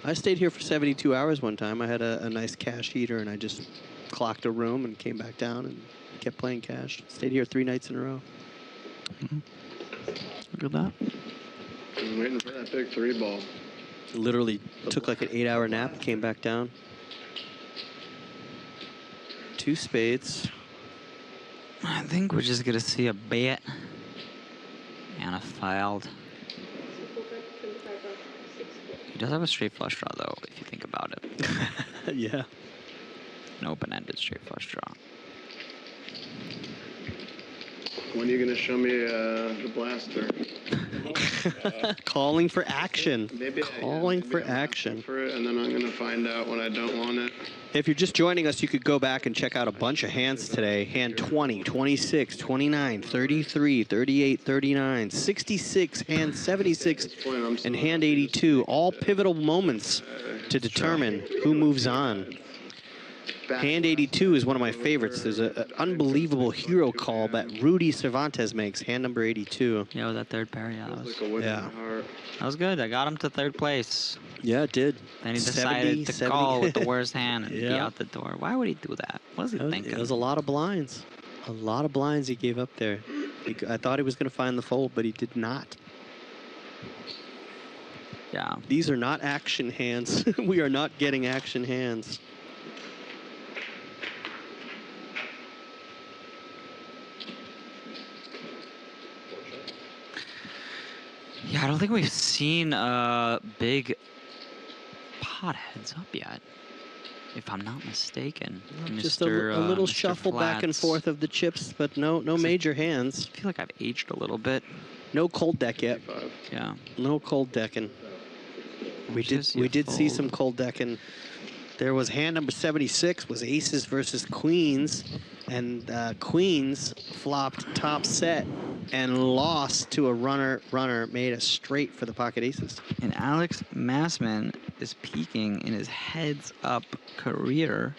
I stayed here for 72 hours one time. I had a nice cash heater, and I just clocked a room and came back down and kept playing cash. Stayed here 3 nights in a row.
Look at that.
I'm waiting for that big 3-ball.
Literally took like an 8-hour nap, came back down. 2 spades.
I think we're just going to see a bet and a failed. He does have a straight flush draw, though, if you think about it.
Yeah.
An open-ended straight flush draw.
When are you going to show me the blaster?
Calling for action.
Maybe
Calling for action.
For it, and then I'm going to find out when I don't want it.
If you're just joining us, you could go back and check out a bunch of hands today. Hand 20, 26, 29, 33, 38, 39, 66, hand 76, and hand 82. All pivotal moments to determine who moves on. Hand 82 is one of my favorites. There's an unbelievable hero call that Rudy Cervantes makes, hand number 82.
Yeah, with that third pair, yeah. That was good. I got him to third place.
Yeah, it did.
Then he
70,
decided to call with the worst hand and be
Yeah.
out the door. Why would he do that? What was he thinking?
It was a lot of blinds. A lot of blinds he gave up there. I thought he was going to find the fold, but he did not.
Yeah.
These are not action hands. We are not getting action hands.
Yeah, I don't think we've seen a big pot heads up yet, if I'm not mistaken.
Just a little
Mr.
shuffle back and
Flats.
forth of the chips, but no major hands.
I feel like I've aged a little bit.
No cold deck yet.
Yeah.
No cold decking. We
Just
did see
fold.
some cold decking. There was hand number 76 was aces versus queens, and queens flopped top set and lost to a runner made a straight for the pocket aces.
And Alex Massman is peaking in his heads-up career.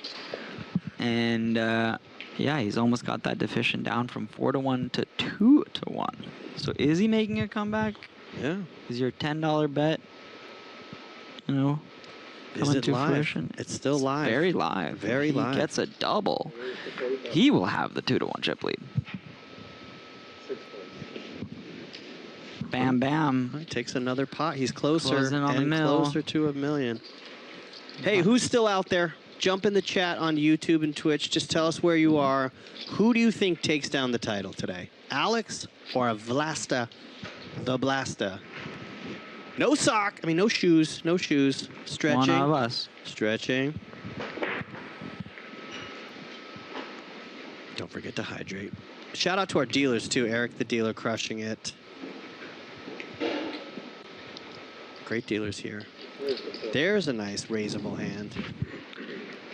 And, yeah, he's almost got that deficient down from 4-1 to 2-1. So is he making a comeback?
Yeah.
Is your $10 bet, you know,
Is
coming
it
to
live?
fruition?
It's still live.
Very live.
Very
he
live.
He gets a double. He will have the 2-1 chip lead. Bam, bam.
He takes another pot. He's closer
Closing on the
and
mill.
closer to $1 million. Hey, who's still out there? Jump in the chat on YouTube and Twitch. Just tell us where you are. Who do you think takes down the title today? Alex or Vlasta the Blasta? No sock. I mean, no shoes. No shoes. Stretching.
One of us.
Stretching. Don't forget to hydrate. Shout out to our dealers, too. Eric, the dealer, crushing it. Great dealers here. There's a nice raisable hand.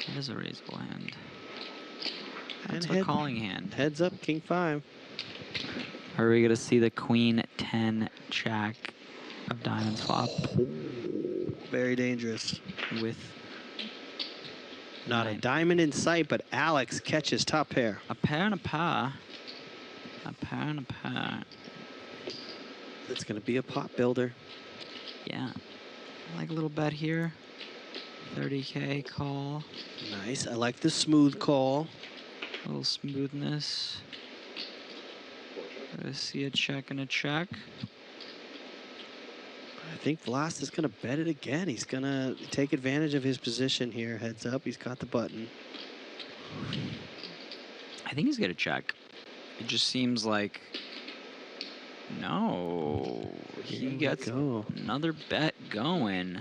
It is a raisable hand.
And
That's a calling hand.
Heads up, king 5.
Are we going to see the queen 10 jack of diamonds flop
Very dangerous.
with
Not a
nine?
diamond in sight, but Alex catches top pair.
A pair and a pair. A pair and a pair.
It's going to be a pot builder.
Yeah. I like a little bet here. 30K call.
Nice. I like the smooth call.
A little smoothness. I see a check and a check.
I think Vlast is going to bet it again. He's going to take advantage of his position here. Heads up. He's got the button.
I think he's going to check. It just seems like No. He gets another bet going.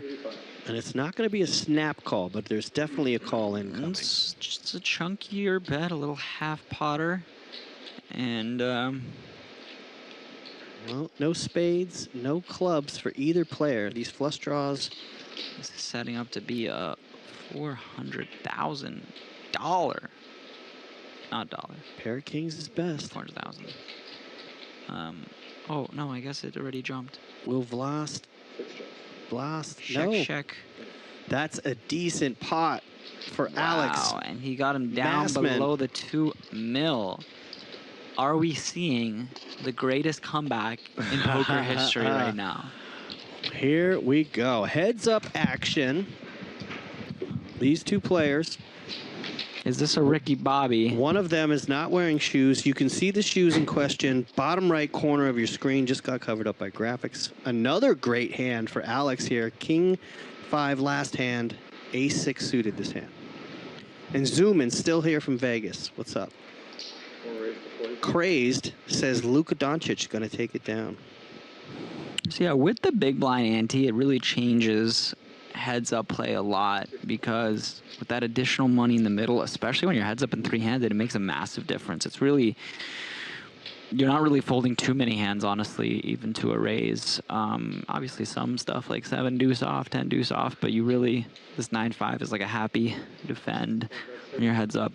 And it's not going to be a snap call, but there's definitely a call incoming.
It's just a chunkier bet, a little half potter. And,
well, no spades, no clubs for either player. These flush draws.
this is setting up to be a $400,000. Not dollar.
Pair of kings is best.
400,000. Oh, no, I guess it already jumped.
Will Vlast.
Check.
That's a decent pot for Alex.
Wow, and he got him down below the 2 mil. Are we seeing the greatest comeback in poker history right now?
Here we go. Heads up action. These two players.
Is this a Ricky Bobby?
One of them is not wearing shoes. You can see the shoes in question. Bottom right corner of your screen just got covered up by graphics. Another great hand for Alex here. King 5 last hand. Ace 6 suited this hand. And Zoom in still here from Vegas. What's up? Crazed says Luka Doncic going to take it down.
So yeah, with the big blind ante, it really changes heads up play a lot, because with that additional money in the middle, especially when you're heads up and 3-handed, it makes a massive difference. It's really, you're not really folding too many hands, honestly, even to a raise. Obviously some stuff like 7 deuce off, 10 deuce off, but you really, this 9-5 is like a happy defend when you're heads up.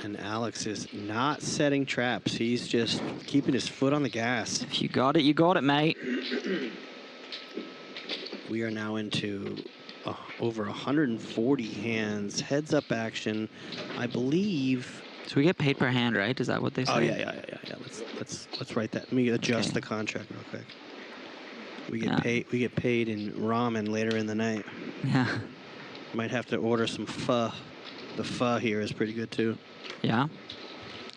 And Alex is not setting traps. He's just keeping his foot on the gas.
If you got it, you got it, mate.
We are now into over 140 hands. Heads up action, I believe.
So we get paid per hand, right? Is that what they say?
Oh yeah. Let's write that. Let me adjust the contract real quick. We get paid. We get paid in ramen later in the night.
Yeah.
Might have to order some pho. The pho here is pretty good too.
Yeah.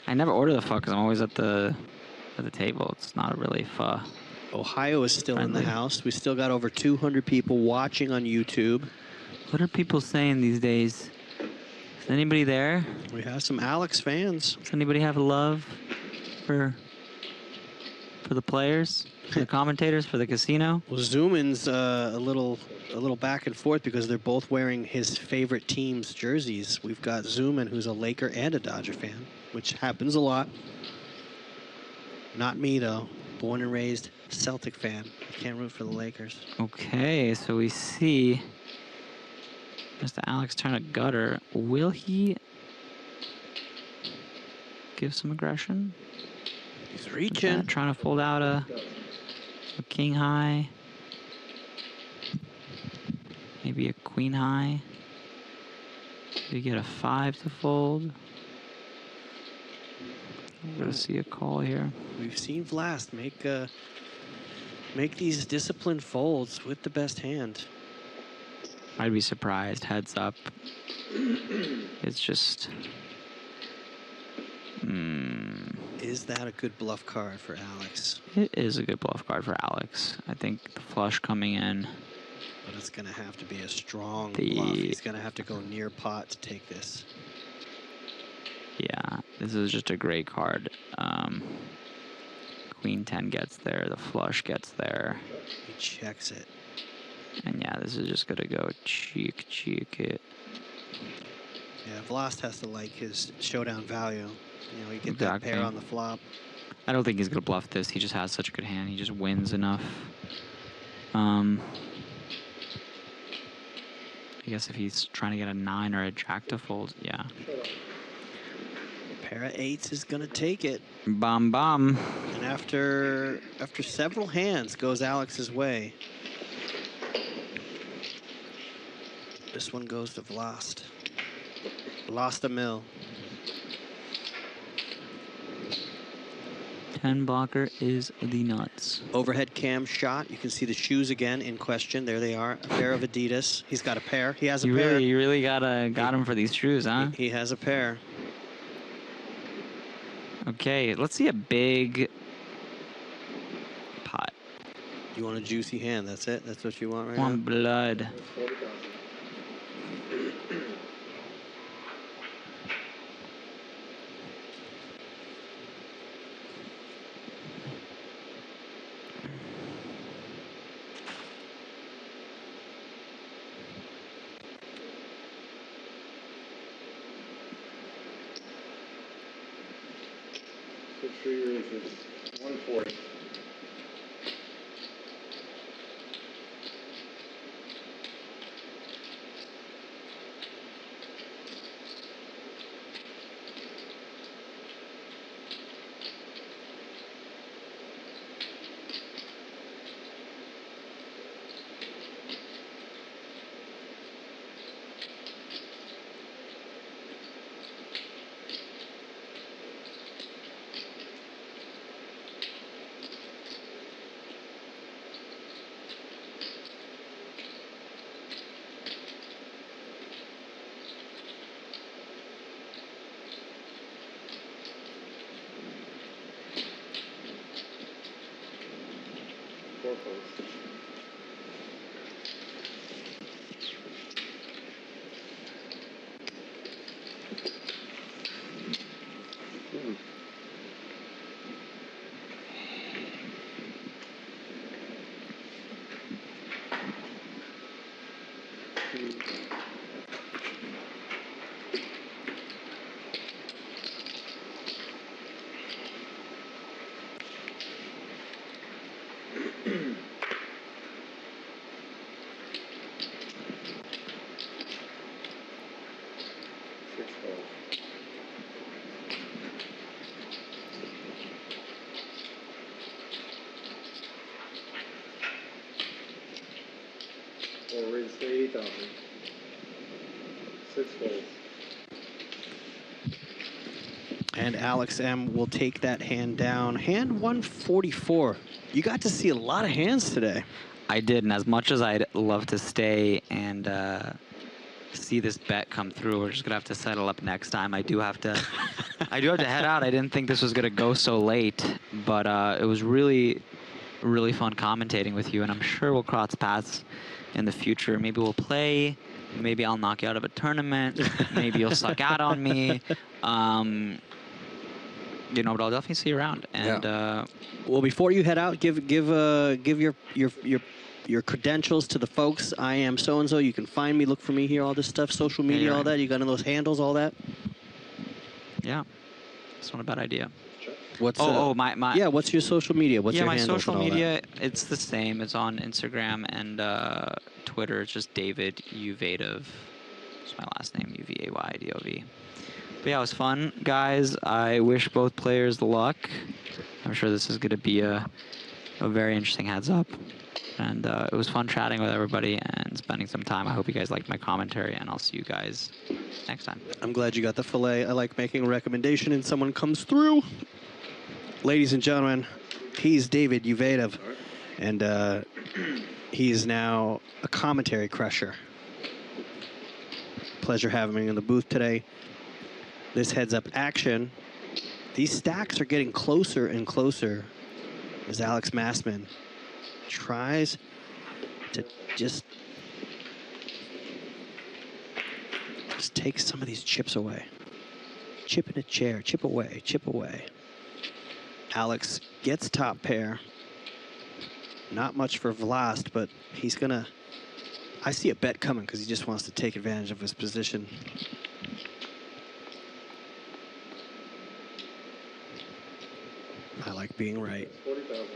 I never order the pho because I'm always at the table. It's not really pho.
Ohio is still
friendly.
In the house. We still got over 200 people watching on YouTube.
What are people saying these days? Is anybody there?
We have some Alex fans.
Does anybody have a love for the players, for the commentators, for the casino?
Well, Zoomin's a little back and forth because they're both wearing his favorite team's jerseys. We've got Zoomin, who's a Laker and a Dodger fan, which happens a lot. Not me though. Born and raised Celtic fan. Can't root for the Lakers.
Okay, so we see Mr. Alex turn a gutter. Will he give some aggression?
He's reaching.
Trying to fold out a king high. Maybe a queen high. You get a 5 to fold. I'm gonna see a call here.
We've seen Vlast make these disciplined folds with the best hand.
I'd be surprised. Heads up. It's just.
Is that a good bluff card for Alex?
It is a good bluff card for Alex. I think the flush coming in.
But it's going to have to be a strong bluff. He's going to have to go near pot to take this.
Yeah, this is just a great card. Queen 10 gets there. The flush gets there.
He checks it.
And yeah, this is just going to go cheek it.
Yeah, Vlast has to like his showdown value. You know, you get that pair on the flop.
I don't think he's going to bluff this. He just has such a good hand. He just wins enough. I guess if he's trying to get a 9 or a jack to fold, yeah.
Pair of 8s is going to take it.
Bam, bam.
And after several hands goes Alex's way. This one goes to Vlast. Lost a mill.
10 blocker is the nuts.
Overhead cam shot. You can see the shoes again in question. There they are. A pair of Adidas. He's got a pair. He has a pair.
You really got him for these shoes, huh?
He has a pair.
Okay, let's see a big pot.
You want a juicy hand? That's it? That's what you want right now?
Want blood.
2 years is 140. Or raise to 80,000. 6 folds.
And Alex M will take that hand down. Hand 144. You got to see a lot of hands today.
I did, and as much as I'd love to stay and see this bet come through, we're just gonna have to settle up next time. I do have to head out. I didn't think this was gonna go so late, but it was really fun commentating with you, and I'm sure we'll cross paths in the future. Maybe we'll play. Maybe I'll knock you out of a tournament. Maybe you'll suck out on me. You know, but I'll definitely see you around. And
well, before you head out, give your credentials to the folks. I am so and so. You can find me. Look for me here. All this stuff, social media, all that. You got those handles, all that.
Yeah, it's not a bad idea.
What's
my
yeah? What's your social media? What's your
my
handles
social
and all
media?
that?
It's the same. It's on Instagram and Twitter. It's just David Uvadov. It's my last name, UVAYDOV. But yeah, it was fun, guys. I wish both players luck. I'm sure this is going to be a very interesting heads up. And it was fun chatting with everybody and spending some time. I hope you guys liked my commentary, and I'll see you guys next time.
I'm glad you got the fillet. I like making a recommendation and someone comes through. Ladies and gentlemen, he's David Uvadov, and he's now a commentary crusher. Pleasure having him in the booth today. This heads-up action. These stacks are getting closer and closer as Alex Massman tries to just take some of these chips away. Chip in a chair, chip away, chip away. Alex gets top pair. Not much for Vlast, but he's gonna, I see a bet coming because he just wants to take advantage of his position. I like being right.
40,000.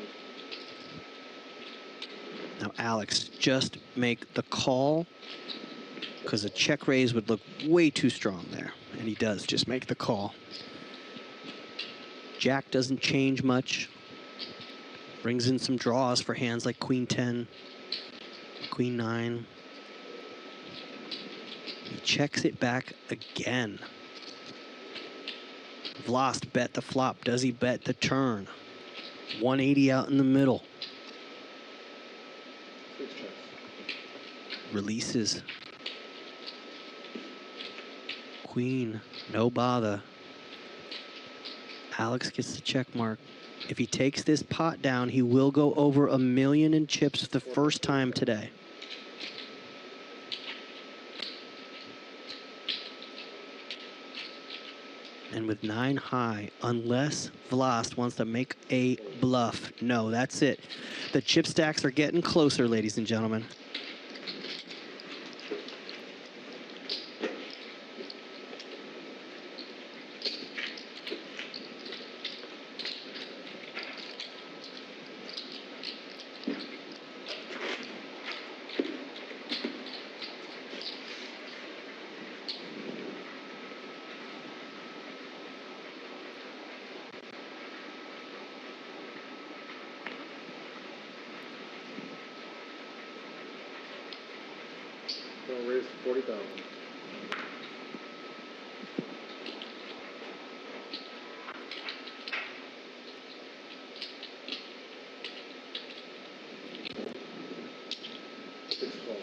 Now, Alex, just make the call because a check raise would look way too strong there. And he does just make the call. Jack doesn't change much. Brings in some draws for hands like Queen 10, Queen 9. He checks it back again. Vlast bet the flop. Does he bet the turn? 180 out in the middle. Releases. Queen, no bother. Alex gets the check mark. If he takes this pot down, he will go over 1 million in chips the first time today. And with 9 high, unless Vlast wants to make a bluff. No, that's it. The chip stacks are getting closer, ladies and gentlemen.
40,000. Six call.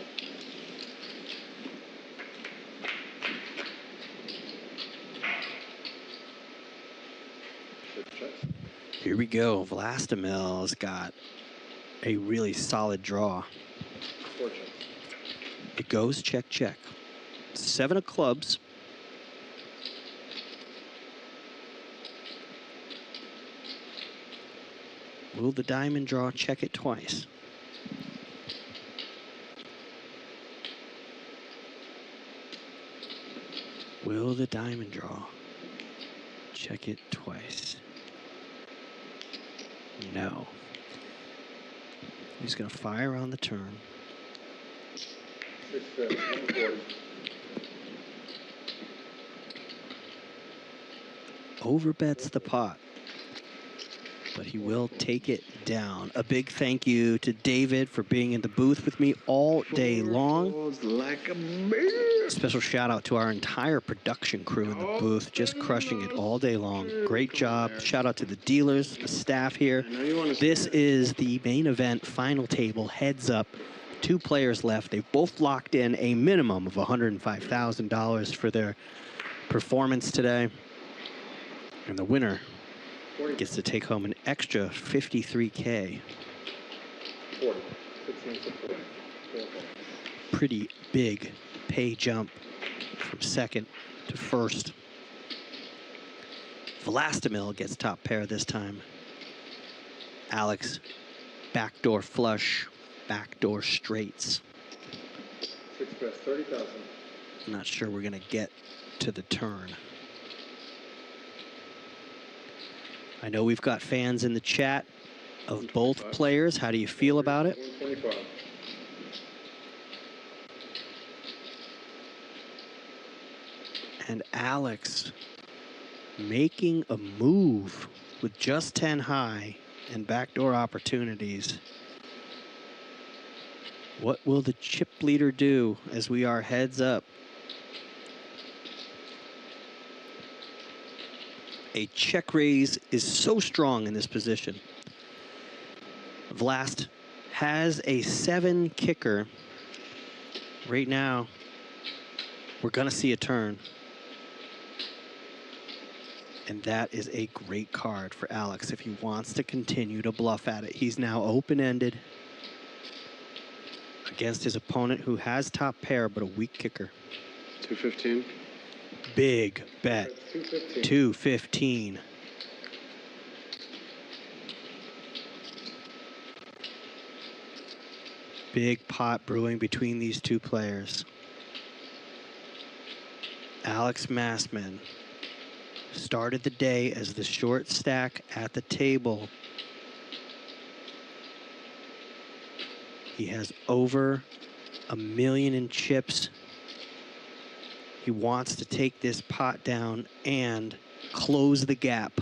Six check.
Here we go. Vlastimel's got a really solid draw.
Four checks.
It goes check, check. 7 of clubs. Will the diamond draw check it twice? Will the diamond draw check it twice? No. He's going to fire on the turn.
6 bet, 140.
Overbets the pot, but he will take it down. A big thank you to David for being in the booth with me all day long. Special shout out to our entire production crew in the booth, just crushing it all day long. Great job. Shout out to the dealers, the staff here. This is the main event final table, heads up. 2 players left. They've both locked in a minimum of $105,000 for their performance today. And the winner gets to take home an extra $53K.
40. 16 to 40.
Pretty big pay jump from second to first. Vlastimil gets top pair this time. Alex, backdoor flush, backdoor straights.
6 bets, 30,000.
I'm not sure we're gonna get to the turn. I know we've got fans in the chat of both players. How do you feel about it?
125.
And Alex making a move with just 10 high and backdoor opportunities. What will the chip leader do as we are heads up? A check raise is so strong in this position. Vlast has a 7 kicker. Right now, we're gonna see a turn. And that is a great card for Alex if he wants to continue to bluff at it. He's now open-ended against his opponent who has top pair but a weak kicker.
215.
Big bet.
215.
215. Big pot brewing between these 2 players. Alex Massman started the day as the short stack at the table. He has over $1 million in chips. He wants to take this pot down and close the gap.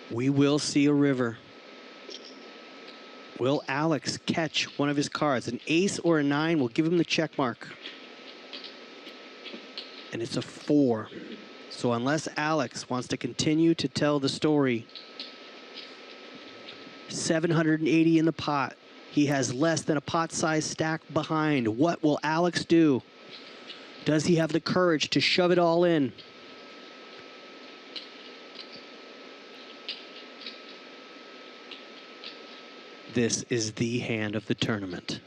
We will see a river. Will Alex catch one of his cards? An ace or a 9 will give him the check mark. And it's a 4. So unless Alex wants to continue to tell the story, 780 in the pot. He has less than a pot size stack behind. What will Alex do? Does he have the courage to shove it all in? This is the hand of the tournament.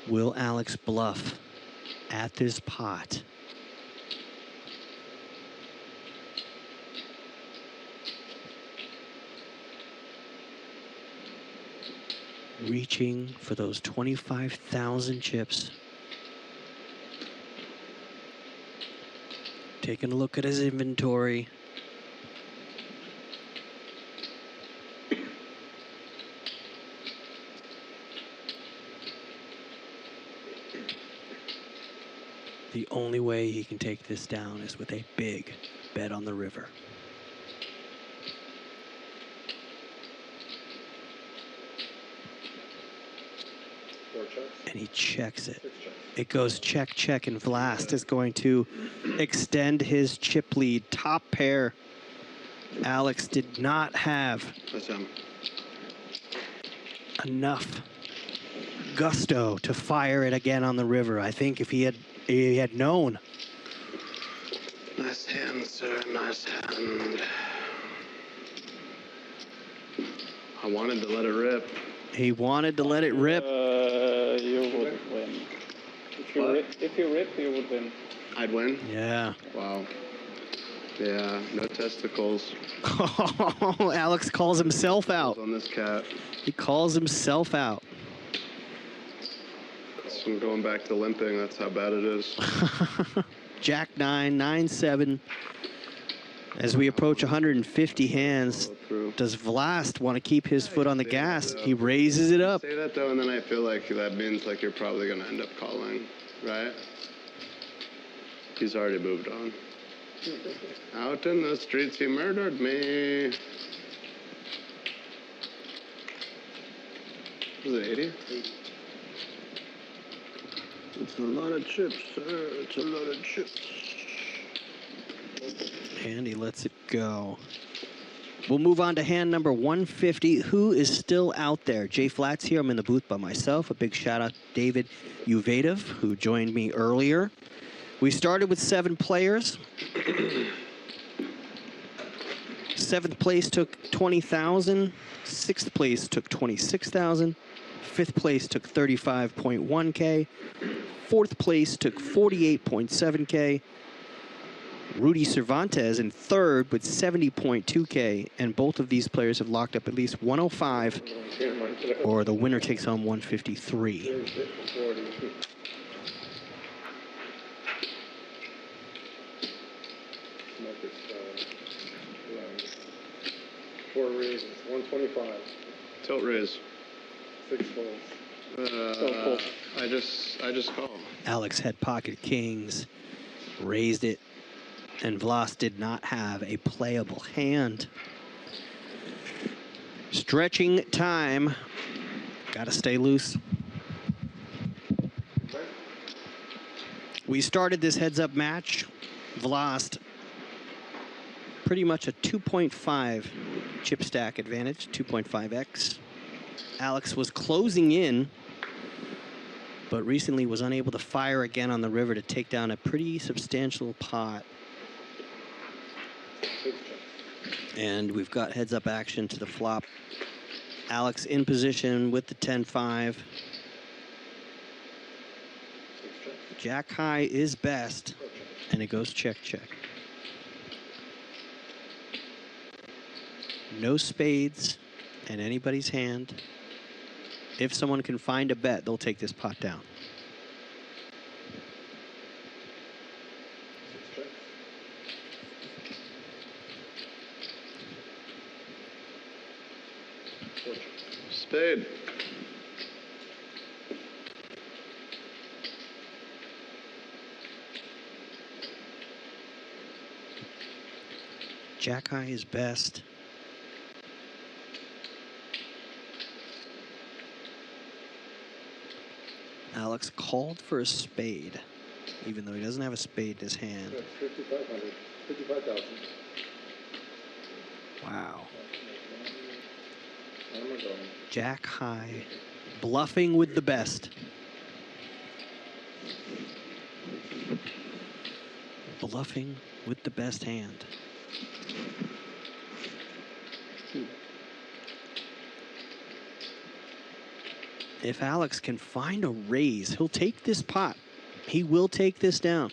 Will Alex bluff at this pot? Reaching for those 25,000 chips. Taking a look at his inventory. The only way he can take this down is with a big bet on the river. And he checks it. It goes check, check, and Vlast is going to extend his chip lead. Top pair. Alex did not have enough gusto to fire it again on the river. I think if he had known.
Nice hand, sir. Nice hand. I wanted to let it rip.
He wanted to let it rip.
You would win. If you rip, you would win.
I'd win?
Yeah.
Wow. Yeah, no testicles.
Alex calls himself out.
On this cat.
He calls himself out.
So I'm going back to limping. That's how bad it is.
Jack 9, 9-7. As we approach 150 hands, does Vlast want to keep his foot on the gas? He raises it up.
Say that though, and then I feel like that means like you're probably going to end up calling, right? He's already moved on. Out in the streets, he murdered me. Was it 80? It's a lot of chips, sir. It's a lot of chips.
And he lets it go. We'll move on to hand number 150. Who is still out there? Jay Flat's here. I'm in the booth by myself. A big shout out to David Uvedov, who joined me earlier. We started with 7 players. 7th place took 20,000. 6th place took 26,000. 5th place took 35.1K. 4th place took 48.7K. Rudy Cervantes in 3rd with 70.2K, and both of these players have locked up at least 105, or the winner takes home 153.
Four raises, 125.
Tilt raise.
6 folds.
I just call.
Alex had pocket kings, raised it, and Vlast did not have a playable hand. Stretching time. Gotta stay loose. We started this heads-up match. Vlast, pretty much a 2.5 chip stack advantage, 2.5x. Alex was closing in, but recently was unable to fire again on the river to take down a pretty substantial pot. And we've got heads-up action to the flop. Alex in position with the 10-5. Jack high is best, and it goes check, check. No spades in anybody's hand. If someone can find a bet, they'll take this pot down.
Spade.
Jack high is best. Alex called for a spade, even though he doesn't have a spade in his hand.
5,500. 55,000.
Wow.
I'm going.
Jack high, bluffing with the best. Bluffing with the best hand. If Alex can find a raise, he'll take this pot. He will take this down.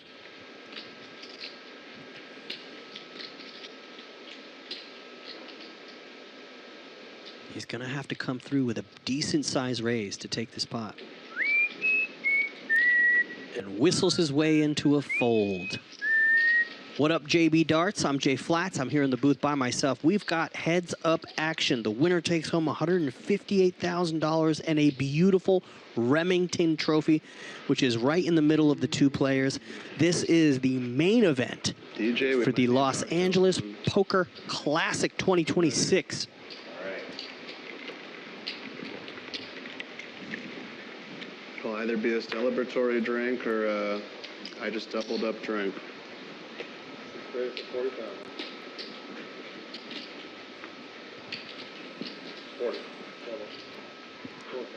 He's going to have to come through with a decent size raise to take this pot. And whistles his way into a fold. What up, JB Darts? I'm Jay Flats. I'm here in the booth by myself. We've got heads up action. The winner takes home $158,000 and a beautiful Remington trophy, which is right in the middle of the two players. This is the main event for the Los Angeles Poker Classic 2026.
It'll either be a celebratory drink or I just doubled up drink.
Great for 40,000. 40. Double. 4 pins.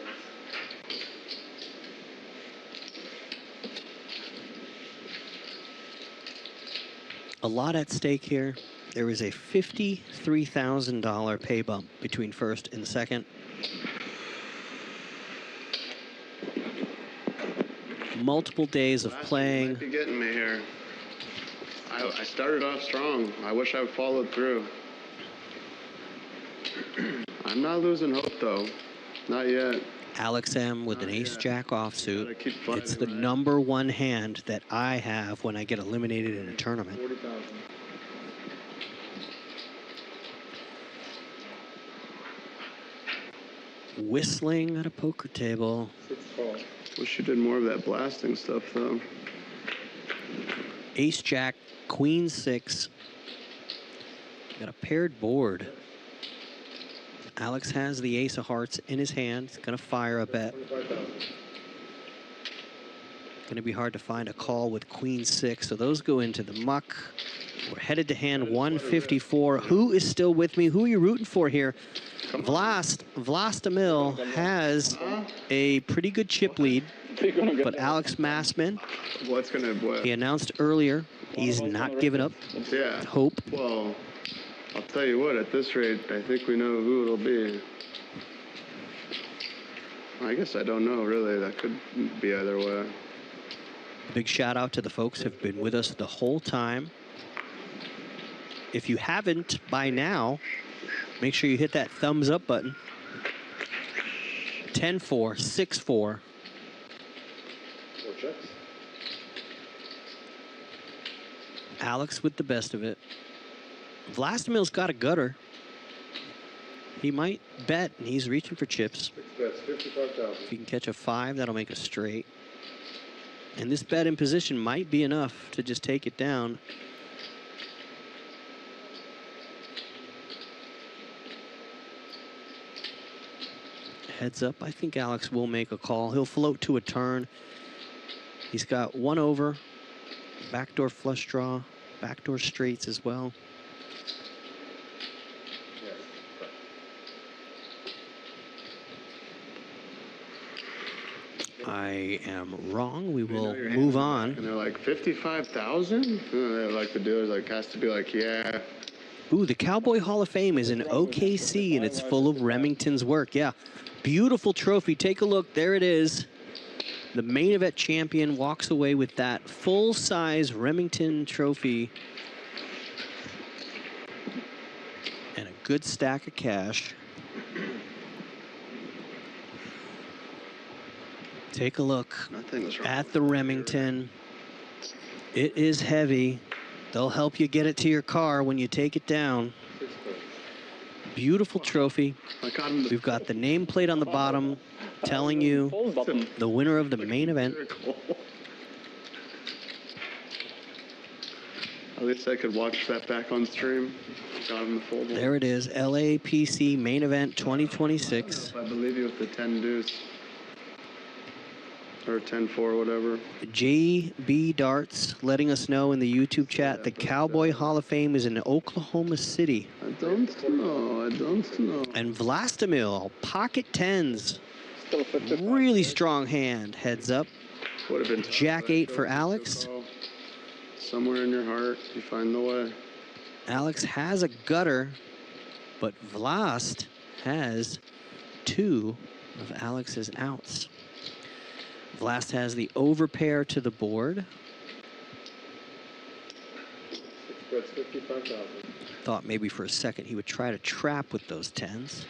A lot at stake here. There is a $53,000 pay bump between first and second. Multiple days of playing.
Might be getting me here. I started off strong. I wish I followed through. I'm not losing hope though. Not yet.
Alex M with an ace-jack offsuit.
Gotta keep fighting,
It's the
right?
#1 hand that I have when I get eliminated in a tournament.
40,000.
Whistling at a poker table.
6 call.
Wish you did more of that blasting stuff though.
Ace-jack, queen 6. Got a paired board. Alex has the ace of hearts in his hand. He's gonna fire a bet.
25,000.
Gonna be hard to find a call with queen 6, so those go into the muck. We're headed to hand 154. Who is still with me? Who are you rooting for here? Vlastimil has a pretty good chip lead, but Alex Massman, he announced earlier he's not giving up
Yeah.
hope.
Well, I'll tell you what, at this rate, I think we know who it'll be. I guess I don't know, really. That could be either way.
Big shout out to the folks who have been with us the whole time. If you haven't by now, make sure you hit that thumbs up button. 10-4, 6-4.
4 checks.
Alex with the best of it. Vlastimil's got a gutter. He might bet, and he's reaching for chips.
6 bets, 55,000.
If he can catch a 5, that'll make a straight. And this bet in position might be enough to just take it down. Heads up, I think Alex will make a call. He'll float to a turn. He's got 1 over, backdoor flush draw, backdoor straights as well.
Yes.
I am wrong. We will
know your
move
hand
on.
And they're like, 55,000? Like the dealer's like, has to be like, yeah.
Ooh, the Cowboy Hall of Fame is in OKC, and it's full of Remington's work. Yeah, beautiful trophy. Take a look. There it is. The main event champion walks away with that full-size Remington trophy and a good stack of cash. Take a look
Nothing was wrong.
at the Remington. It is heavy. They'll help you get it to your car when you take it down.
6 bets.
Beautiful trophy.
I got him
We've got the nameplate on the bottom telling you the winner of the main event.
At least I could watch that back on stream. Got him the full.
There it is, LAPC main event 2026.
I believe you with the 10 deuce. Or 10-4, whatever.
JB Darts letting us know in the YouTube chat the Cowboy Hall of Fame is in Oklahoma City.
I don't know.
And Vlastimil, pocket tens.
Still a 55.
Really strong hand, heads up.
Would have been tough,
Jack
but
8 for Alex.
Somewhere in your heart, you find the way.
Alex has a gutter, but Vlast has 2 of Alex's outs. Vlast has the overpair to the board.
6 bets, 55,000.
Thought maybe for a second he would try to trap with those tens.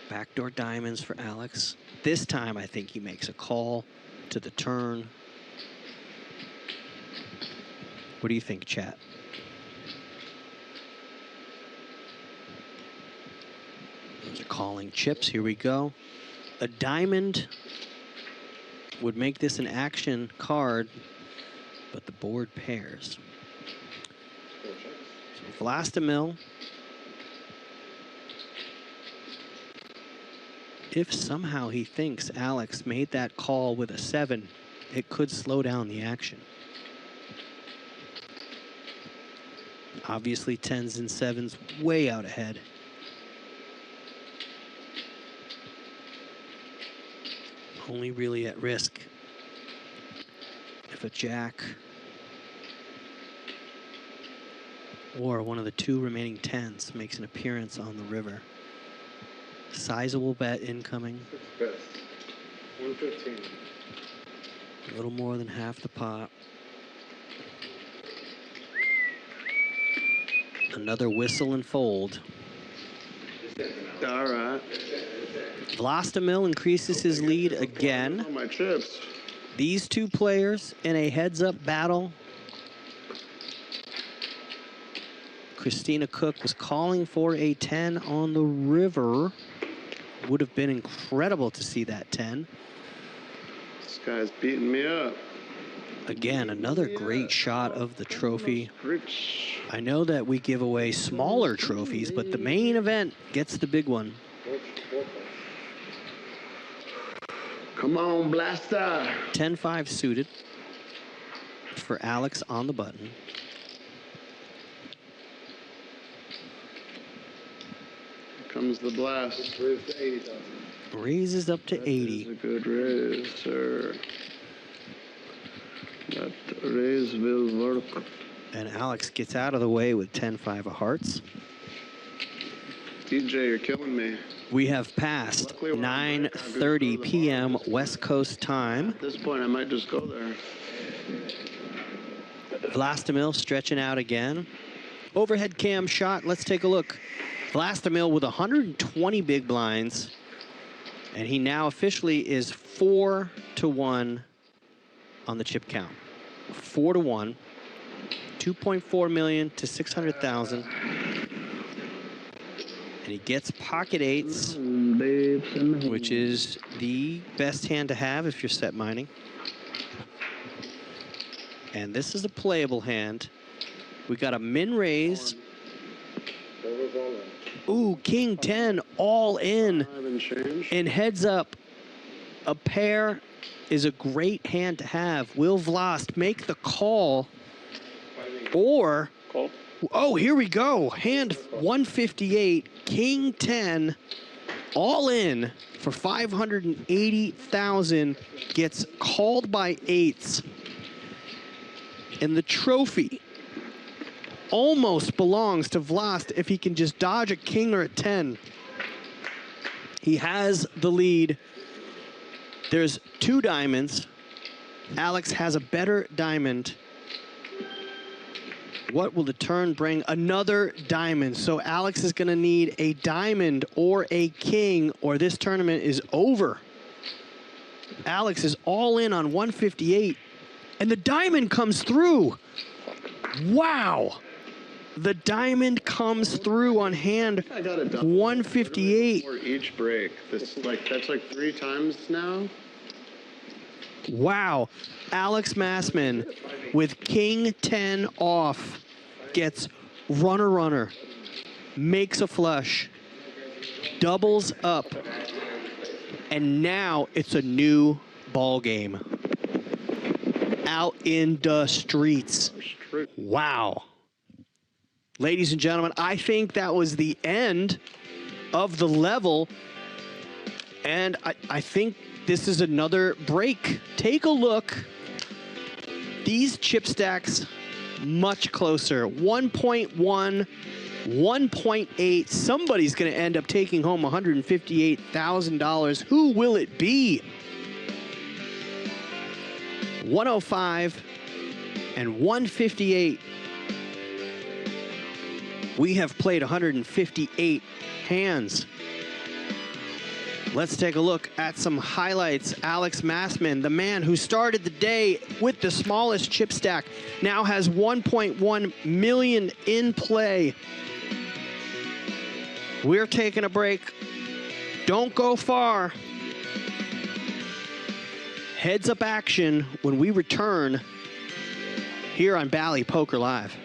Backdoor diamonds for Alex. This time I think he makes a call to the turn. What do you think, chat? Those are calling chips. Here we go. A diamond would make this an action card, but the board pairs. So Vlastimil, if somehow he thinks Alex made that call with a 7, it could slow down the action. Obviously 10s and 7s way out ahead. Only really at risk if a jack or one of the 2 remaining 10s makes an appearance on the river. Sizable bet incoming.
Best. 115.
A little more than half the pot. Another whistle and fold.
All right.
Vlastimil increases his lead again.
My chips.
These 2 players in a heads-up battle. Christina Cook was calling for a 10 on the river. Would have been incredible to see that 10.
This guy's beating me up.
Again, another great shot of the trophy.
Rich.
I know that we give away smaller trophies, but the main event gets the big one.
Come on, Blaster.
10-5 suited for Alex on the button.
Here comes the blast.
Raise to 80,000.
Raises up to 80.
It's a good raise, sir. That raise will work.
And Alex gets out of the way with 10-5 of hearts.
DJ, you're killing me.
We have passed 9:30 p.m. West Coast time.
At this point, I might just go there.
Vlastimil stretching out again. Overhead cam shot. Let's take a look. Vlastimil with 120 big blinds. And he now officially is 4-1 on the chip count. 4-1. 2.4 million to 600,000. And he gets pocket 8s, which is the best hand to have if you're set mining. And this is a playable hand. We got a min raise. Ooh, king 10 all in. And heads up, a pair is a great hand to have. Will Vlast make the call? Or, oh, here we go. Hand 158, king 10, all in for 580,000, gets called by 8s. And the trophy almost belongs to Vlast if he can just dodge a king or a 10. He has the lead. There's 2 diamonds. Alex has a better diamond. What will the turn bring? Another diamond. So Alex is going to need a diamond or a king, or this tournament is over. Alex is all in on 158, and the diamond comes through. Wow. The diamond comes through on hand 158.
For each break. That's like 3 times now.
Wow. Alex Massman with king 10 off gets runner, makes a flush, doubles up, and now it's a new ball game. Out in the streets. Wow. Ladies and gentlemen, I think that was the end of the level, and I think this is another break. Take a look. These chip stacks much closer. 1.1, 1.8. Somebody's going to end up taking home $158,000. Who will it be? 105 and 158. We have played 158 hands. Let's take a look at some highlights. Alex Massman, the man who started the day with the smallest chip stack, now has 1.1 million in play. We're taking a break. Don't go far. Heads up action when we return here on Bally Poker Live.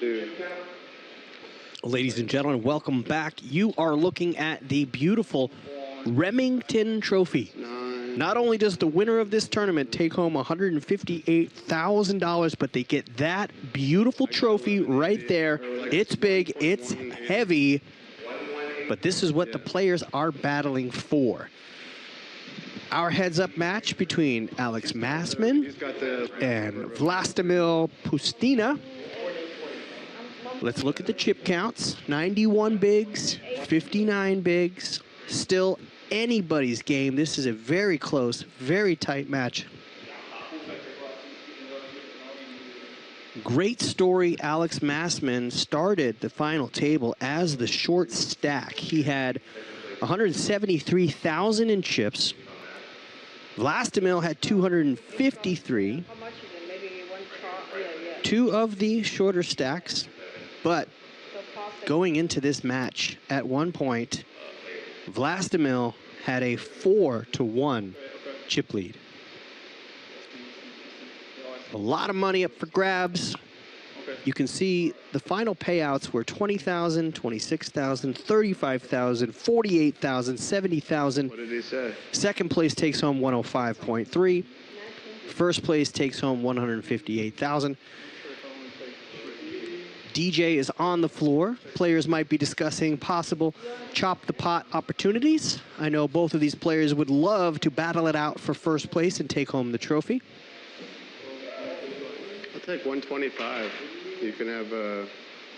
2.
Ladies and gentlemen, welcome back. You are looking at the beautiful Remington Trophy. Not only does the winner of this tournament take home $158,000, but they get that beautiful trophy right there. It's big, it's heavy, but this is what the players are battling for. Our heads-up match between Alex Massman and Vlastimil Pustina. Let's look at the chip counts. 91 bigs, 59 bigs. Still anybody's game. This is a very close, very tight match. Great story. Alex Massman started the final table as the short stack. He had 173,000 in chips. Vlastimil had 253. Two of the shorter stacks. But going into this match, at one point, Vlastimil had a 4-1 chip lead. A lot of money up for grabs. You can see the final payouts were 20,000, 26,000, 35,000, 48,000, 70,000.
What did he say?
Second place takes home 105.3. First place takes home 158,000. DJ is on the floor. Players might be discussing possible chop the pot opportunities. I know both of these players would love to battle it out for first place and take home the trophy.
I'll take 125. You can have the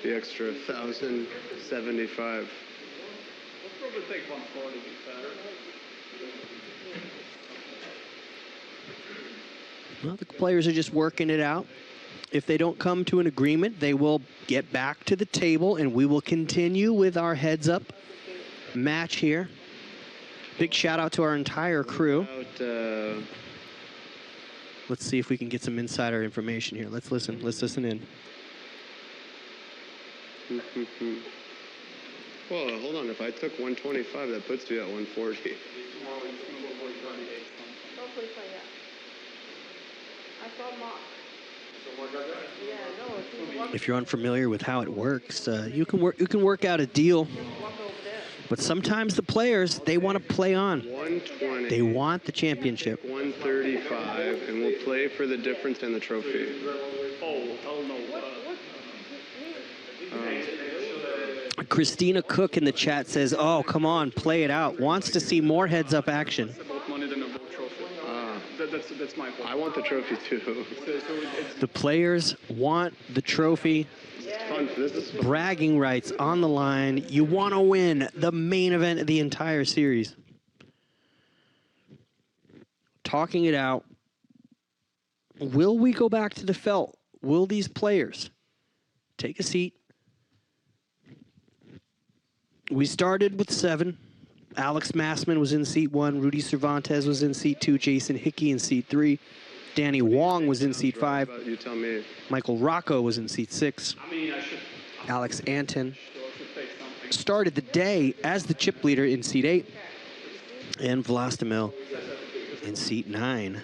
extra 1,075.
We'll probably take 140 to be fair.
Well, the players are just working it out. If they don't come to an agreement, they will get back to the table, and we will continue with our heads-up match here. Big shout-out to our entire crew. Let's see if we can get some insider information here. Let's listen. Let's listen in.
Well, hold on. If I took 125, that puts you at 140.
If you're unfamiliar with how it works, you can work out a deal. But sometimes the players, they want to play on.
120.
They want the championship.
135, and we'll play for the difference in the trophy.
Oh, hell no.
Christina Cook in the chat says, "Oh, come on, play it out." Wants to see more heads-up action.
About money than about trophy. That's my point.
I want the trophy too.
The players want the trophy.
Fun. This is fun.
Bragging rights on the line. You want to win the main event of the entire series. Talking it out. Will we go back to the felt? Will these players take a seat? We started with 7. Alex Massman was in seat 1. Rudy Cervantes was in seat 2. Jason Hickey in seat 3. Danny Wong was in seat 5.
You tell me.
Michael Rocco was in seat 6. Alex Anton started the day as the chip leader in seat 8. And Vlastimil in seat 9.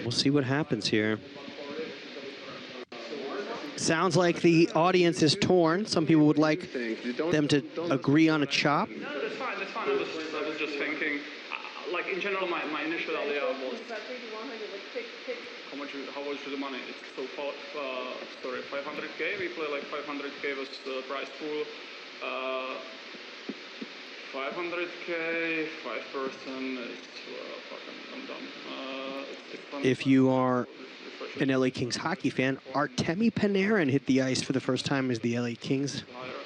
We'll see what happens here. Sounds like the audience is torn. Some people would like them to agree on a chop.
No, that's fine. That's fine. I was just thinking, like in general, my initial idea was how much is the money? It's so 500k. We play like 500k was the prize pool. 500k, 5 person. I'm done.
If you are an LA Kings hockey fan, Artemi Panarin hit the ice for the first time as the LA Kings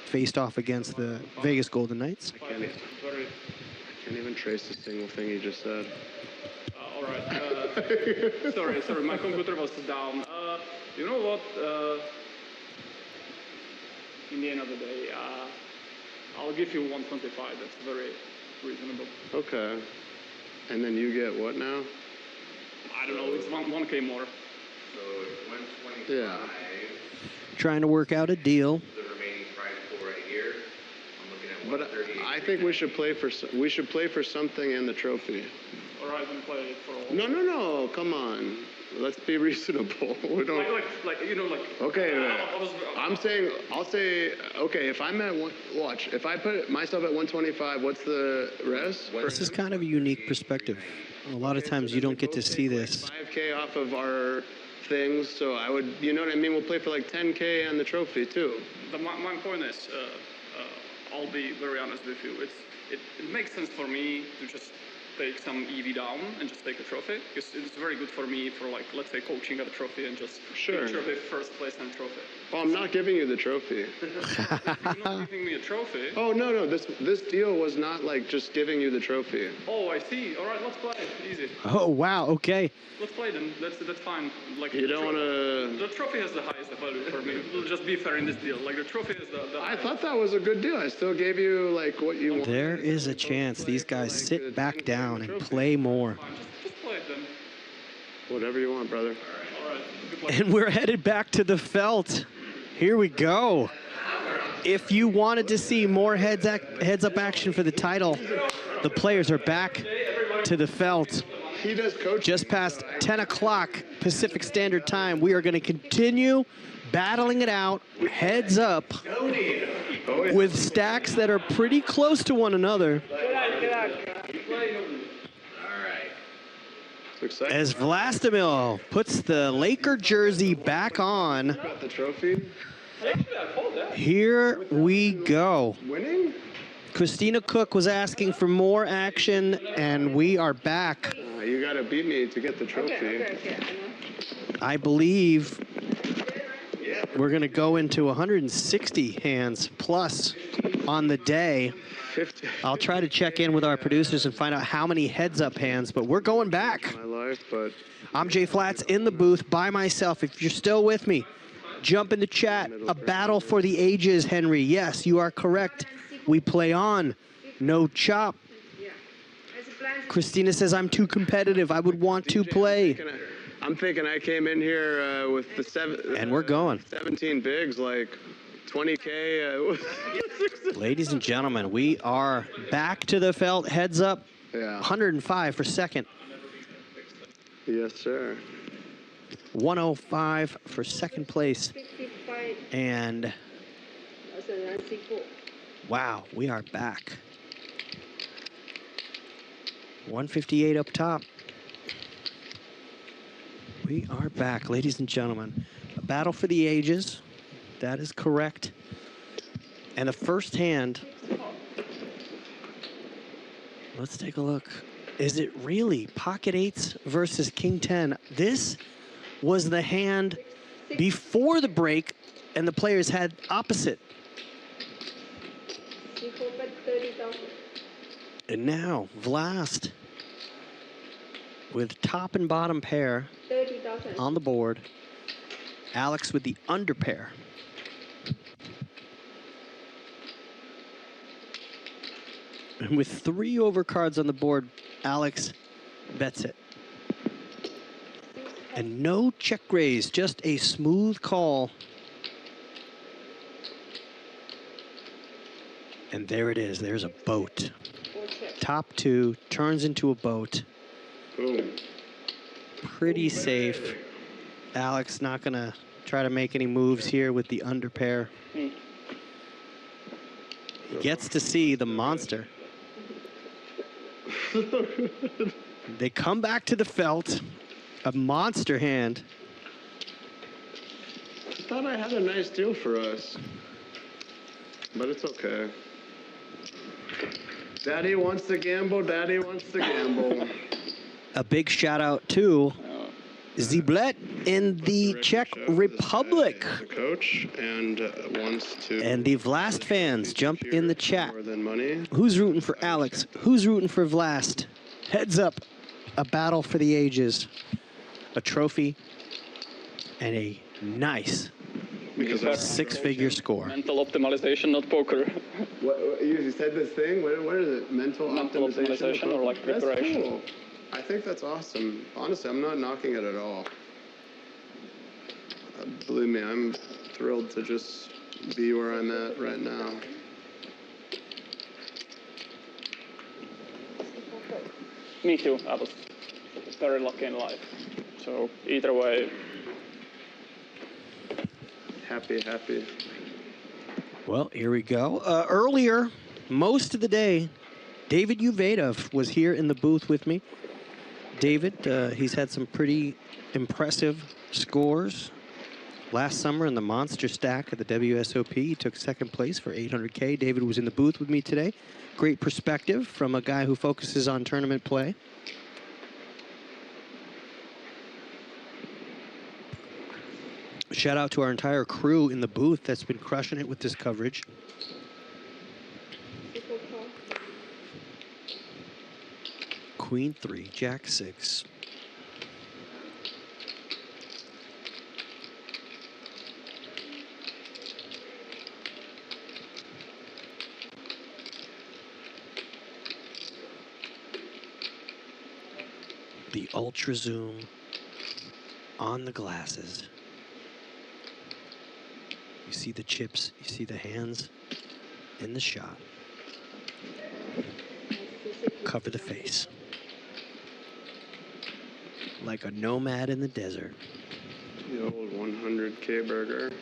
faced off against the Vegas Golden Knights.
I can't even trace a single thing you just said.
All right. Sorry. My computer was down. You know what? In the end of the day, I'll give you 125. That's very reasonable.
Okay. And then you get what now?
I don't know. It's 1k more.
So it's 125.
Yeah.
Trying to work out a deal.
The remaining prize pool right here. I'm looking at
But
138.
I think we should play for something in the trophy.
All right, then play it for all.
No. Come on. let's be reasonable. We don't. Okay, I'll say, okay, if I'm at watch, if I put myself at 125, what's the rest?
This is kind of a unique perspective. A lot of times you don't get to see this.
5K off of our things, so I would, you know what I mean? We'll play for like 10K on the trophy too.
My point is, I'll be very honest with you. It makes sense for me to just take some EV down and just take a trophy, because it's very good for me for, like, let's say, coaching at a trophy and just
Sure.
trophy first place and trophy.
Well, I'm not giving you the trophy.
You're not giving me a trophy.
Oh, no, this deal was not like just giving you the trophy.
Oh, I see. All right, let's play. Easy.
Oh, wow, okay.
Let's play then. That's fine. Like,
You don't want to...
The trophy has the highest value for me. We'll just be fair in this deal. Like, the trophy is the
I thought that was a good deal. I still gave you like what you wanted.
There is a chance these guys sit back down and play more.
Just play it then.
Whatever you want, brother.
All right. Good luck.
And we're headed back to the felt. Here we go. If you wanted to see more heads-up action for the title, the players are back to the felt.
He does coach.
Just past 10 o'clock Pacific Standard Time, we are going to continue battling it out, heads up, with stacks that are pretty close to one another. As Vlastimil puts the Laker jersey back on,
Got the trophy.
here we go.
Winning?
Christina Cook was asking for more action, and we are back.
You got to beat me to get the trophy.
I believe we're going to go into 160 hands plus on the day.
50.
I'll try to check in with our producers and find out how many heads-up hands, but we're going back.
My life, but
I'm Jay Flats in the booth by myself. If you're still with me, jump in the chat. A battle for the ages, Henry. Yes, you are correct. We play on. No chop. Christina says, I'm too competitive. I would want to play.
I'm thinking I came in here with the
And we're going.
17 bigs, like 20K.
Ladies and gentlemen, we are back to the felt. Heads up.
Yeah.
105 for second.
Yes, sir.
105 for second place. And wow, we are back. 158 up top. We are back, ladies and gentlemen. A battle for the ages. That is correct. And the first hand, let's take a look. Is it really pocket eights versus king 10? This was the hand before the break, and the players had opposite. And now, Vlast with top and bottom pair on the board. Alex with the under pair. And with 3 overcards on the board, Alex bets it. And no check raise, just a smooth call. And there it is, there's a boat. Top 2 turns into a boat.
Boom.
Pretty safe. Alex not gonna try to make any moves here with the under pair. He gets to see the monster. They come back to the felt. A monster hand.
I thought I had a nice deal for us, but it's okay. Daddy wants to gamble. Daddy wants to gamble.
A big shout out to Ziblet in the Czech Republic.
The coach and wants to.
And the Vlast fans jump in the chat.
More than money.
Who's rooting for Alex? Who's rooting for Vlast? Heads up. A battle for the ages. A trophy and a nice
Because of
6-figure score.
Mental optimization, not poker.
What you said this thing? What is it? Mental
optimization or like preparation.
That's cool. I think that's awesome. Honestly, I'm not knocking it at all. Believe me, I'm thrilled to just be where I'm at right now.
Me too. I was very lucky in life. So either way.
Happy. Well, here we go. Earlier, most of the day, David Uvedov was here in the booth with me. David, he's had some pretty impressive scores. Last summer in the Monster Stack at the WSOP, he took second place for 800K. David was in the booth with me today. Great perspective from a guy who focuses on tournament play. Shout out to our entire crew in the booth that's been crushing it with this coverage. Queen 3, Jack 6. The ultra zoom on the glasses. You see the chips, you see the hands in the shot. Cover the face. Like a nomad in the desert.
The old 100K burger.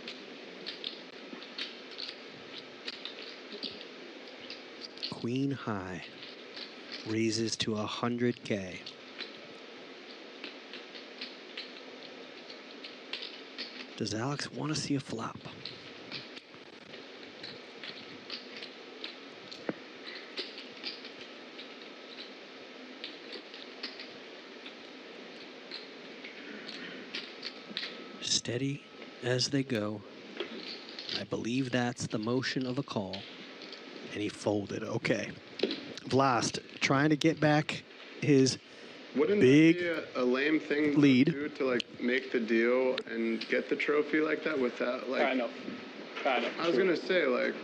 Queen high raises to 100K. Does Alex want to see a flop? Steady as they go. I believe that's the motion of a call. And he folded. Okay. Vlast trying to get back his
Wouldn't
big
that be a lame thing
lead
to do to like make the deal and get the trophy like that without like?
Kind of.
I was gonna say like,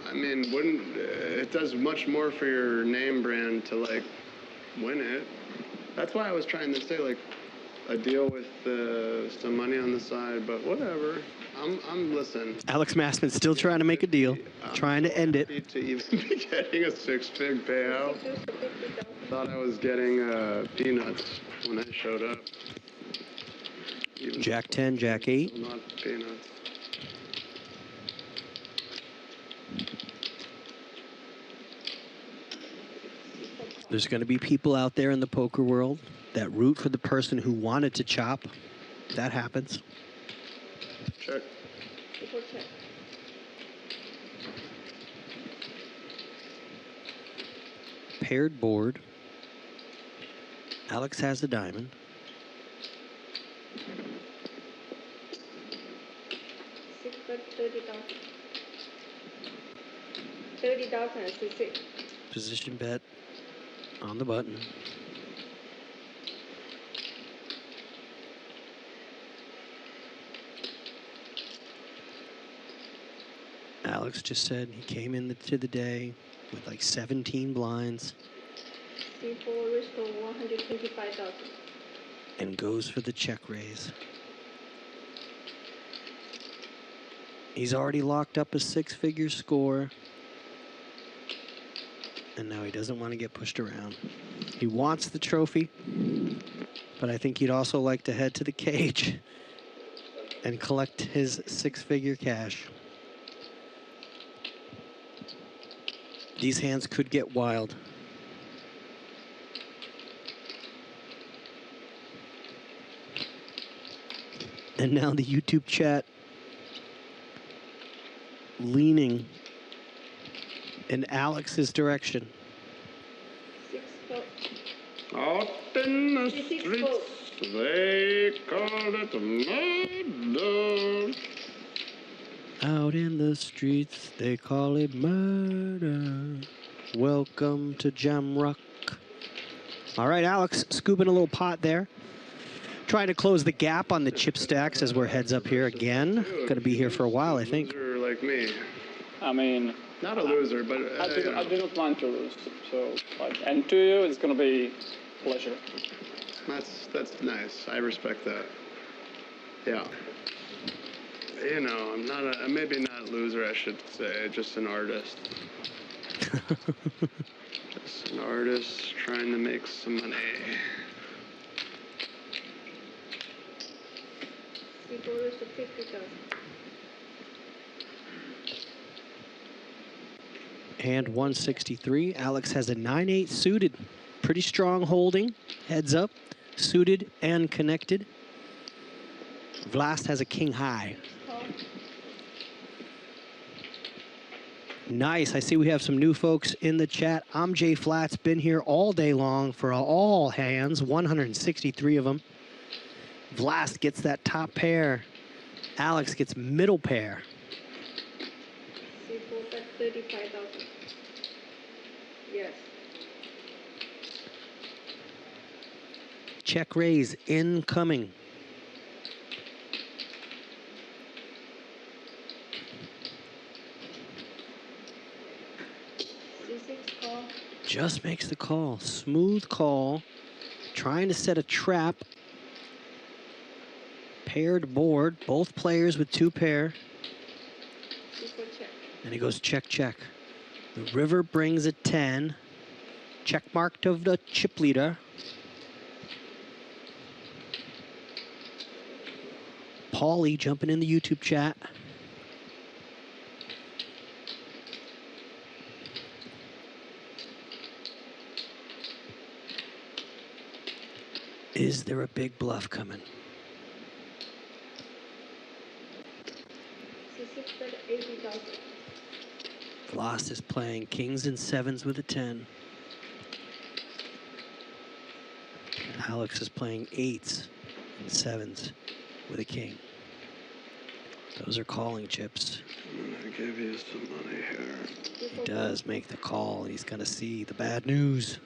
I mean, wouldn't it does much more for your name brand to like win it? That's why I was trying to say like a deal with some money on the side, but whatever. I'm listening.
Alex Massman's still trying to make a deal, trying to end it.
To even be getting a 6-fig payout. Thought I was getting peanuts when I showed up. Even
Jack 10, Jack 8.
not peanuts.
There's going to be people out there in the poker world that root for the person who wanted to chop. That happens.
Check.
Paired board. Alex has the diamond.
$30,000.
Position bet on the button. Alex just said he came into the day with like 17 blinds
C4 risk of 125,000.
and goes for the check raise. He's already locked up a 6-figure score. And now he doesn't want to get pushed around. He wants the trophy, but I think he'd also like to head to the cage and collect his 6-figure cash. These hands could get wild. And now the YouTube chat leaning in Alex's direction.
Out in the streets, they call it murder.
Out in the streets, they call it murder. Welcome to Jamrock. All right, Alex, scooping a little pot there. Trying to close the gap on the chip stacks as we're heads up here again. Going to be here for a while, I think.
Loser like me.
I mean,
not a loser, but
I do not want to lose. So, like, and to you, it's gonna be pleasure.
That's nice. I respect that. Yeah. You know, I'm not a maybe not a loser. I should say, just an artist. Just an artist trying to make some money.
People raised to 50,000.
And 163. Alex has a 9-8 suited. Pretty strong holding. Heads up. Suited and connected. Vlast has a king high.
Call.
Nice. I see we have some new folks in the chat. I'm Jay Flats. Been here all day long for all hands. 163 of them. Vlast gets that top pair. Alex gets middle pair.
People bet 35,000. Yes.
Check raise incoming.
C6 call.
Just makes the call. Smooth call. Trying to set a trap. Paired board. Both players with two pair.
People check.
And he goes check, check. The river brings a 10. Check mark to the chip leader. Paulie jumping in the YouTube chat. Is there a big bluff coming?
C6 bet 80,000.
Vlast is playing kings and sevens with a 10. Alex is playing eights and sevens with a king. Those are calling chips.
I'm gonna give you some money here.
He does make the call. He's gonna see the bad news.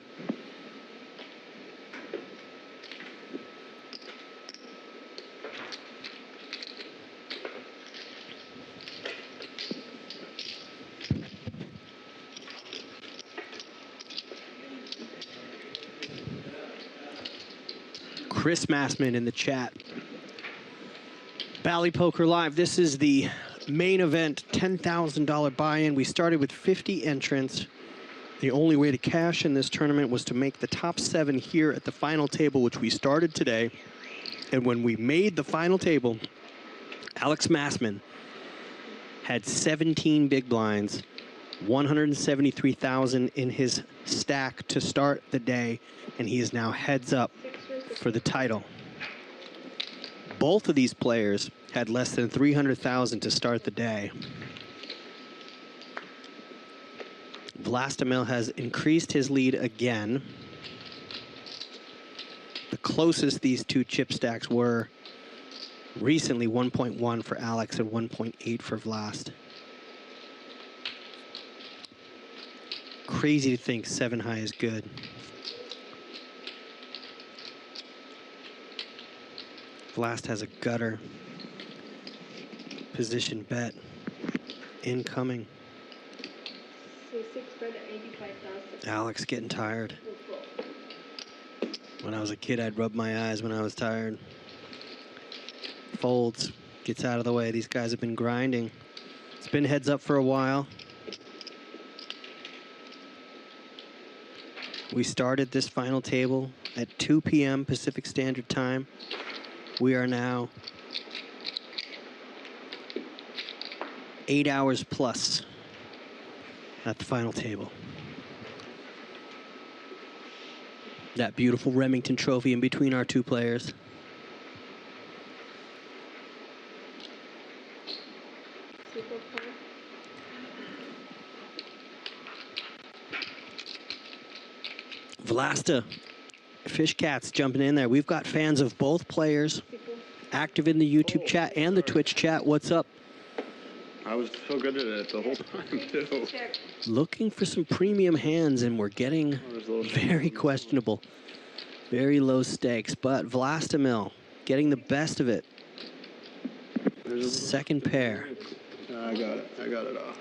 Chris Massman in the chat. Bally Poker Live. This is the main event, $10,000 buy-in. We started with 50 entrants. The only way to cash in this tournament was to make the top 7 here at the final table, which we started today. And when we made the final table, Alex Massman had 17 big blinds, 173,000 in his stack to start the day, and he is now heads up for the title. Both of these players had less than 300,000 to start the day. Vlastimil has increased his lead again. The closest these two chip stacks were recently 1.1 for Alex and 1.8 for Vlast. Crazy to think 7 high is good. Vlast has a gutter. Position bet. Incoming.
C6 bet 85,000.
Alex getting tired. When I was a kid, I'd rub my eyes when I was tired. Folds. Gets out of the way. These guys have been grinding. It's been heads up for a while. We started this final table at 2 p.m. Pacific Standard Time. We are now 8 hours plus at the final table. That beautiful Remington trophy in between our two players.
People call.
Vlasta, Fish Cats jumping in there. We've got fans of both players
People.
active in the YouTube chat and the Twitch chat. What's up?
I was so good at it the whole time, too.
Check.
Looking for some premium hands, and we're getting very questionable. Very low stakes, but Vlastimil getting the best of it. Second pair.
I got it. I got it off.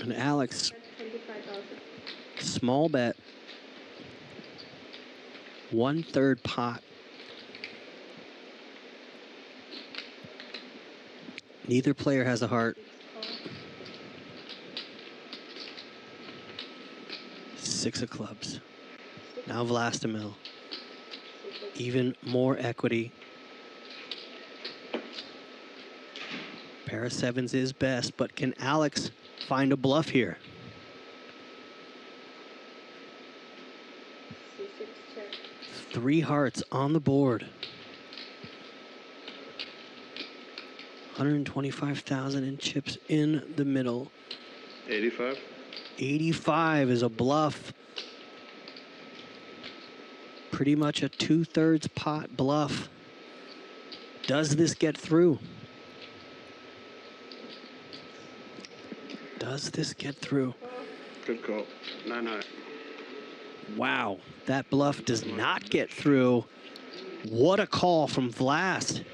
And Alex,
Bet 25,000.
small bet. 1/3 pot. Neither player has a heart.
Call.
6 of clubs.
6
Now Vlastimil. Even more equity. Pair of sevens is best, but can Alex find a bluff here?
C6 check.
3 hearts on the board. 125,000 in chips in the middle.
85.
85 is a bluff. Pretty much a 2/3 pot bluff. Does this get through? Does this get through?
Good call. 9 high.
Wow, that bluff does not get through. What a call from Vlast.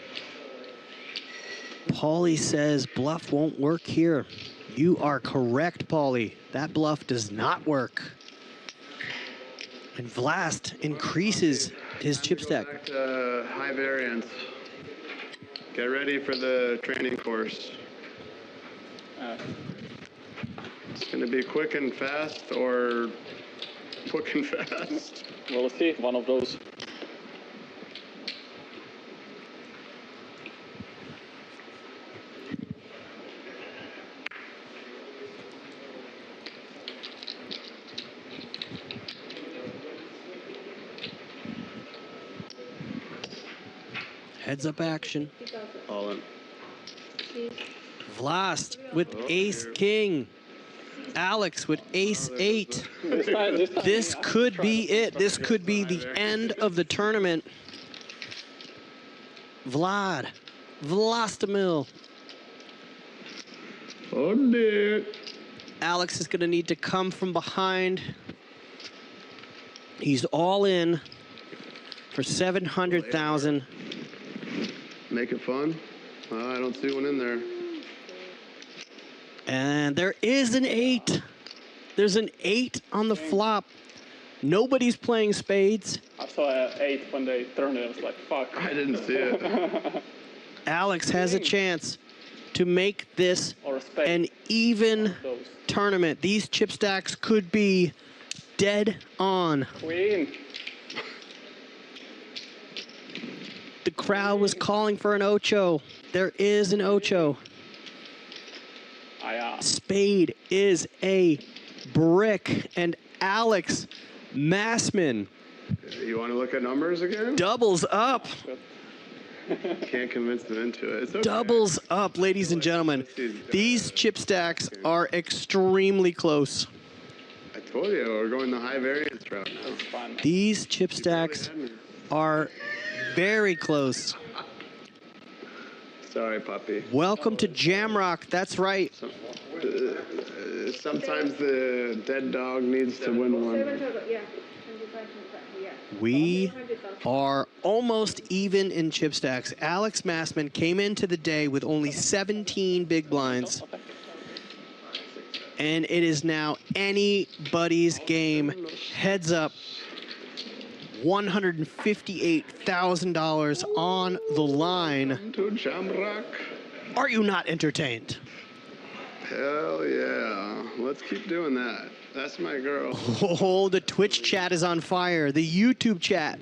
Paulie says bluff won't work here. You are correct, Paulie. That bluff does not work. And Vlast increases his chip stack.
Back to high variance. Get ready for the training course. It's going to be quick and fast or quick and fast.
We'll see. One of those.
Heads up action.
50,000.
All in.
Please.
Vlast with ace king. Alex with ace 8. This could be it. This could be the end of the tournament. Vlastimil.
Oh, dear.
Alex is going to need to come from behind. He's all in for 700,000.
Make it fun. I don't see one in there.
And there is an 8. There's an 8 on the flop. Nobody's playing spades.
I saw an 8 when they turned it. I was like, fuck.
I didn't see it.
Alex has a chance to make this
Or a spade.
an even
Those.
tournament. These chip stacks could be dead on.
Queen.
The crowd was calling for an ocho. There is an ocho. Spade is a brick, and Alex Massman
You want to look at numbers again?
doubles up.
Can't convince them into it. It's okay.
Doubles up, ladies and gentlemen. These chip stacks are extremely close.
I told you, we're going the high variance route now.
These chip stacks are very close.
Sorry, puppy.
Welcome to Jamrock. That's right.
Sometimes the dead dog needs to win one.
7,000, yeah. 25, yeah.
We
100,000.
are almost even in chip stacks. Alex Massman came into the day with only 17 big blinds. And it is now anybody's game. Heads up. $158,000 on the line.
To Jamrock.
Are you not entertained?
Hell yeah. Let's keep doing that. That's my girl.
Oh, the Twitch chat is on fire. The YouTube chat.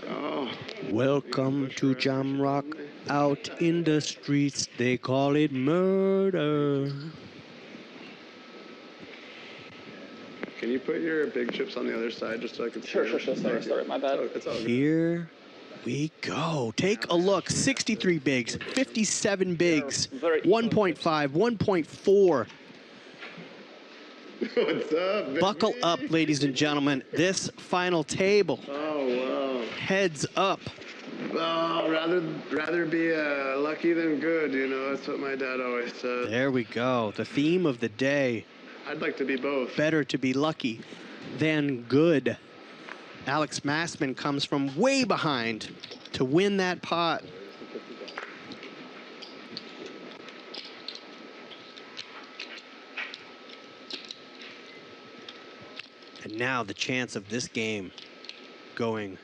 Oh.
Welcome to Jamrock. Out in the streets, they call it murder.
Can you put your big chips on the other side just so I can see?
Sure. Sorry, my bad.
It's all good.
Here we go. Take a look. 63 bigs, 57 bigs, 1.5, 1.4.
What's up, baby?
Buckle up, ladies and gentlemen. This final table.
Oh, wow.
Heads up.
Oh, rather be lucky than good, you know. That's what my dad always said.
There we go. The theme of the day.
I'd like to be both.
Better to be lucky than good. Alex Massman comes from way behind to win that pot. And now the chance of this game going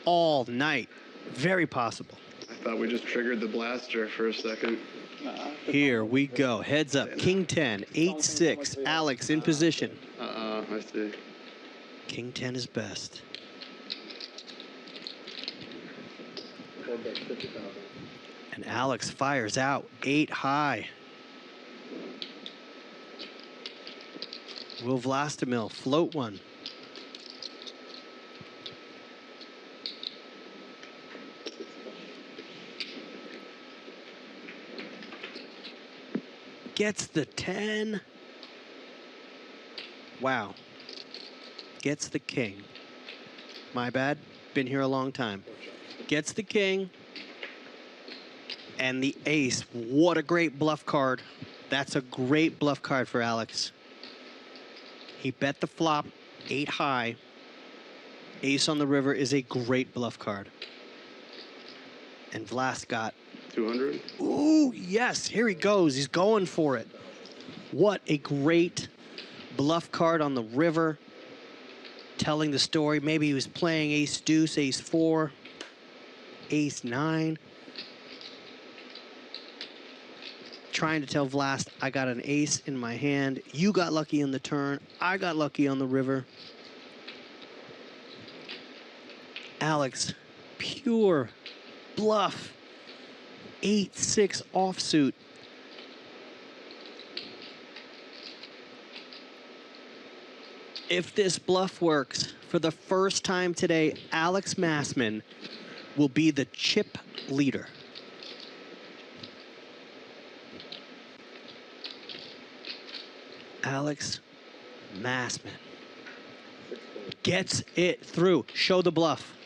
all night. Very possible.
I thought we just triggered the blaster for a second.
Here we go. Heads up. King 10, 8-6. Alex in position.
I see.
King 10 is best. And Alex fires out 8 high. Will Vlastimil float one? Gets the 10. Wow. Gets the king. My bad. Been here a long time. Gets the king. And the ace. What a great bluff card. That's a great bluff card for Alex. He bet the flop 8 high. Ace on the river is a great bluff card. And Vlast got
200.
Ooh, yes, here he goes. He's going for it. What a great bluff card on the river. Telling the story. Maybe he was playing ace deuce, ace 4, ace 9. Trying to tell Vlast, I got an ace in my hand. You got lucky in the turn. I got lucky on the river. Alex, pure bluff. 8-6 offsuit. If this bluff works, for the first time today, Alex Massman will be the chip leader. Alex Massman gets it through. Show the bluff.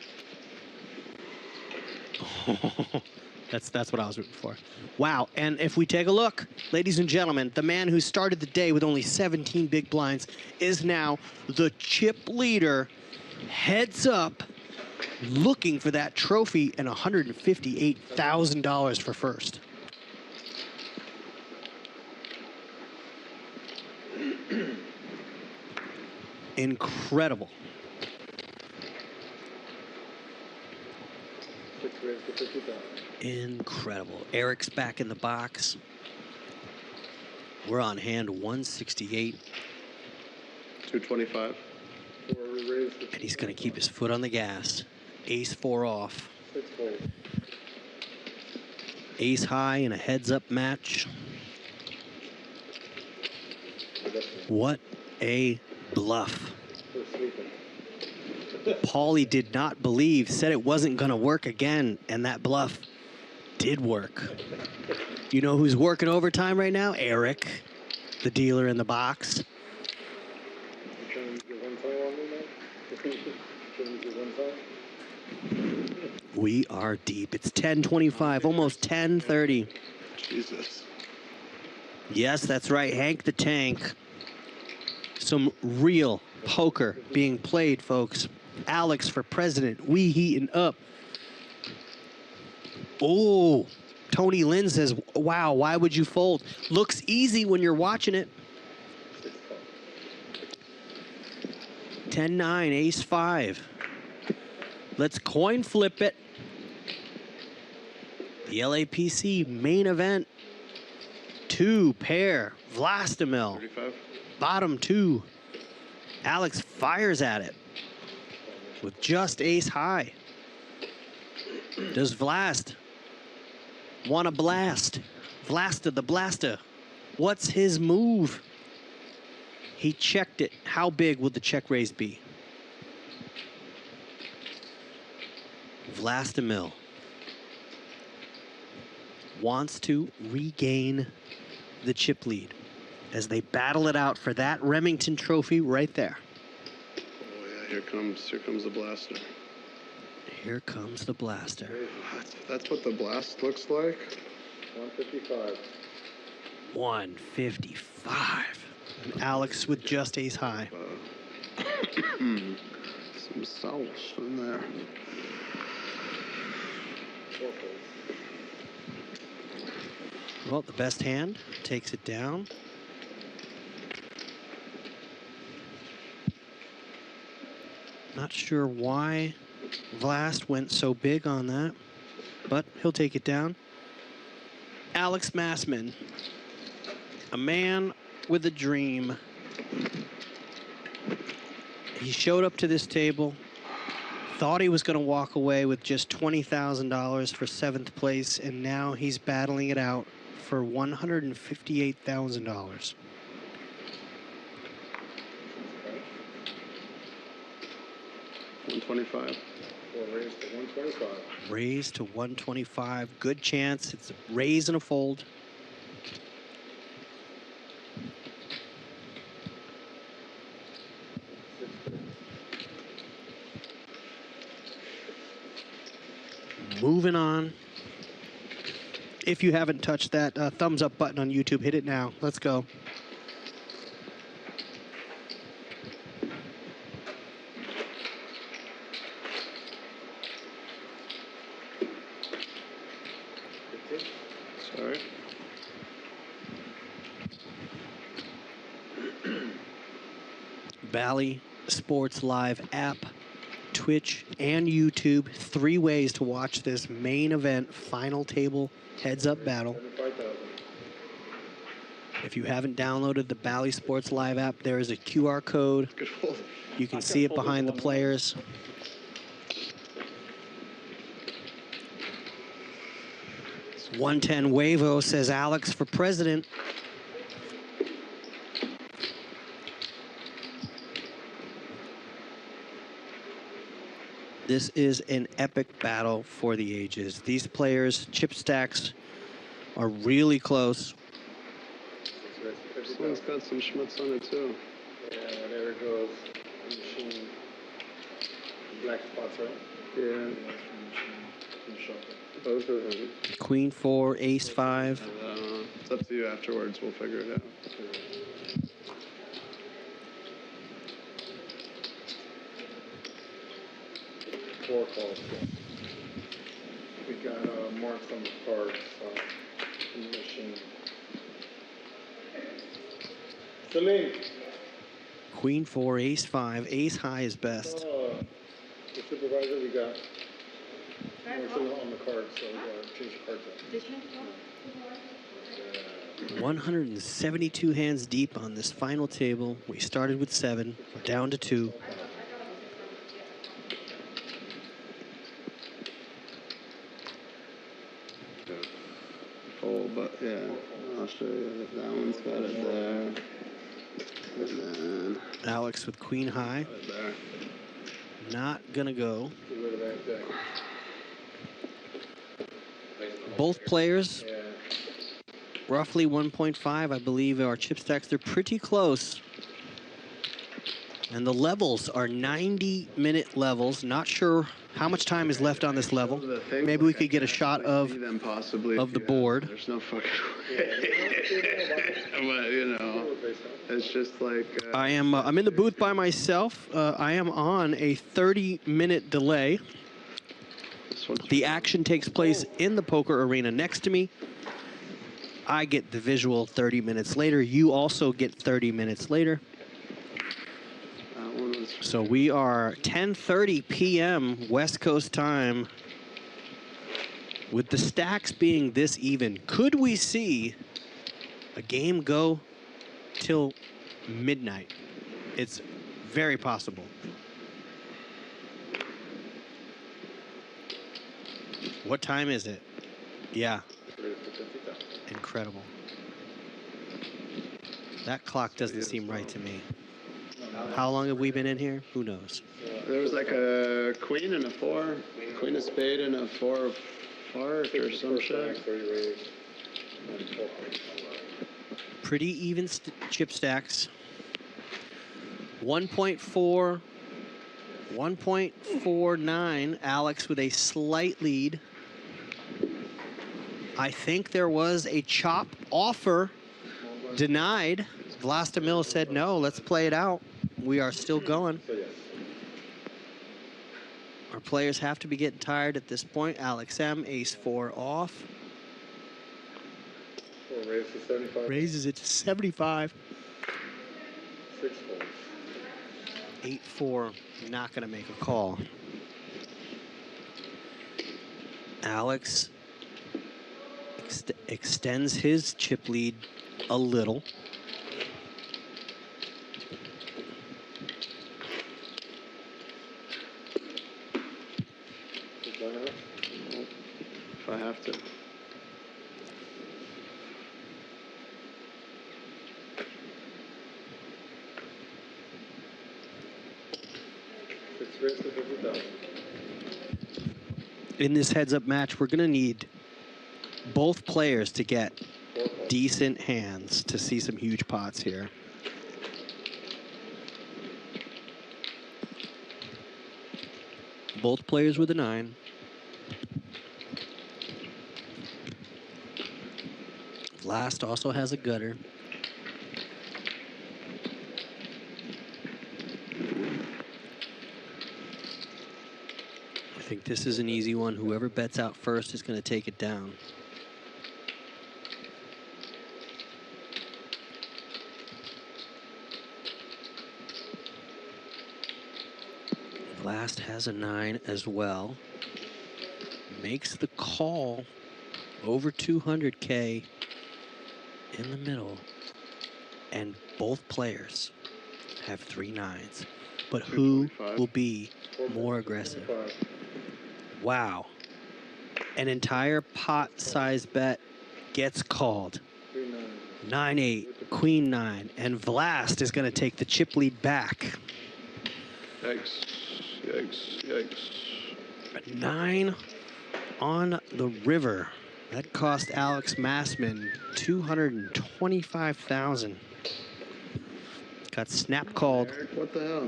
That's what I was rooting for. Wow, and if we take a look, ladies and gentlemen, the man who started the day with only 17 big blinds is now the chip leader, heads up, looking for that trophy and $158,000 for first. Incredible. Incredible. Eric's back in the box. We're on hand 168.
225.
And he's going to keep his foot on the gas. Ace 4 off. Ace high in a heads-up match. What a bluff. Paulie did not believe, said it wasn't going to work again, and that bluff did work. You know who's working overtime right now? Eric, the dealer in the box. We are deep. It's 10:25, almost 10:30.
Jesus.
Yes, that's right, Hank the Tank. Some real poker being played, folks. Alex for president. We heating up. Oh, Tony Lynn says, wow, why would you fold? Looks easy when you're watching it. 10-9, ace 5. Let's coin flip it. The LAPC main event. 2 pair. Vlastimil.
35.
Bottom 2. Alex fires at it with just ace high. Does Vlast want to blast? Vlasta the blaster. What's his move? He checked it. How big would the check raise be? Vlastimil wants to regain the chip lead as they battle it out for that Remington trophy right there.
Oh yeah, here comes the blaster.
Here comes the blaster.
That's what the blast looks like.
155.
155. And Alex with just ace high.
Some sauce in there.
Well, the best hand takes it down. Not sure why Vlast went so big on that, but he'll take it down. Alex Massman, a man with a dream. He showed up to this table, thought he was going to walk away with just $20,000 for 7th place, and now he's battling it out for $158,000.
$125.
We'll raise to 125.
Raise to 125. Good chance. It's a raise and a fold. Moving on. If you haven't touched that thumbs up button on YouTube, hit it now. Let's go.
Sorry.
Bally Sports Live app, Twitch, and YouTube. 3 ways to watch this main event final table heads-up battle.
75,000.
If you haven't downloaded the Bally Sports Live app, there is a QR code.
Good fold.
You can see it behind the players. It's 110 Wavo, says Alex for president. This is an epic battle for the ages. These players, chip stacks, are really close.
This one's got some schmutz on it too.
Yeah, there it goes. Machine. Black spots, right?
Yeah. Both of them.
Queen 4, Ace 5.
It's up to you afterwards. We'll figure it out.
4 calls. We got marks on the cards in the machine. Celine.
Queen 4, Ace 5. Ace high is best.
The supervisor, we got marks on the cards, so we gotta change the cards up.
172 hands deep on this final table. We started with 7, we're down to 2.
Full, but yeah, I'll show you. That one's got it there. And then
Alex with Queen high.
right there.
Not gonna go.
Get rid of that deck.
Both players,
Yeah.
roughly 1.5, I believe, are chip stacks. They're pretty close. And the levels are 90-minute levels. Not sure how much time is left on this level.
The thing,
Maybe we
like,
could get a
I can't
shot
really
of
see them possibly
of
if
the
you
board.
have- There's no fucking way. But you know, it's just like.
I'm in the booth by myself. I am on a 30-minute delay.
This one's
The action takes place in the poker arena next to me. I get the visual 30 minutes later. You also get 30 minutes later.
that one was.
So we are 10:30 p.m. West Coast time. With the stacks being this even, could we see a game go till midnight? It's very possible. What time is it? Yeah. Incredible. That clock doesn't seem right to me. How long have we been in here? Who knows?
There was like a queen and a 4, queen of spade and a 4 of heart or some shit.
Pretty even chip stacks. 1.4, 1.49. Alex with a slight lead. I think there was a chop offer denied. Vlastimil said no, let's play it out. We are still going. Our players have to be getting tired at this point. Alex M, Ace 4 off.
Raise to 75.
Raises it to 75.
6 folds.
8-4, not gonna make a call. Alex extends his chip lead a little.
if I have to.
In this heads-up match, we're going to need both players to get decent hands to see some huge pots here. Both players with a 9. Last also has a gutter. I think this is an easy one. Whoever bets out first is going to take it down. Last has a 9 as well. Makes the call over 200K in the middle. And both players have 3 9s. But who will be more aggressive? Wow. An entire pot-sized bet gets called. 9-8, Queen 9, and Vlast is going to take the chip lead back.
Yikes. Yikes. Yikes.
A 9 on the river. That cost Alex Massman $225,000. Got snap called.
Eric, what the hell?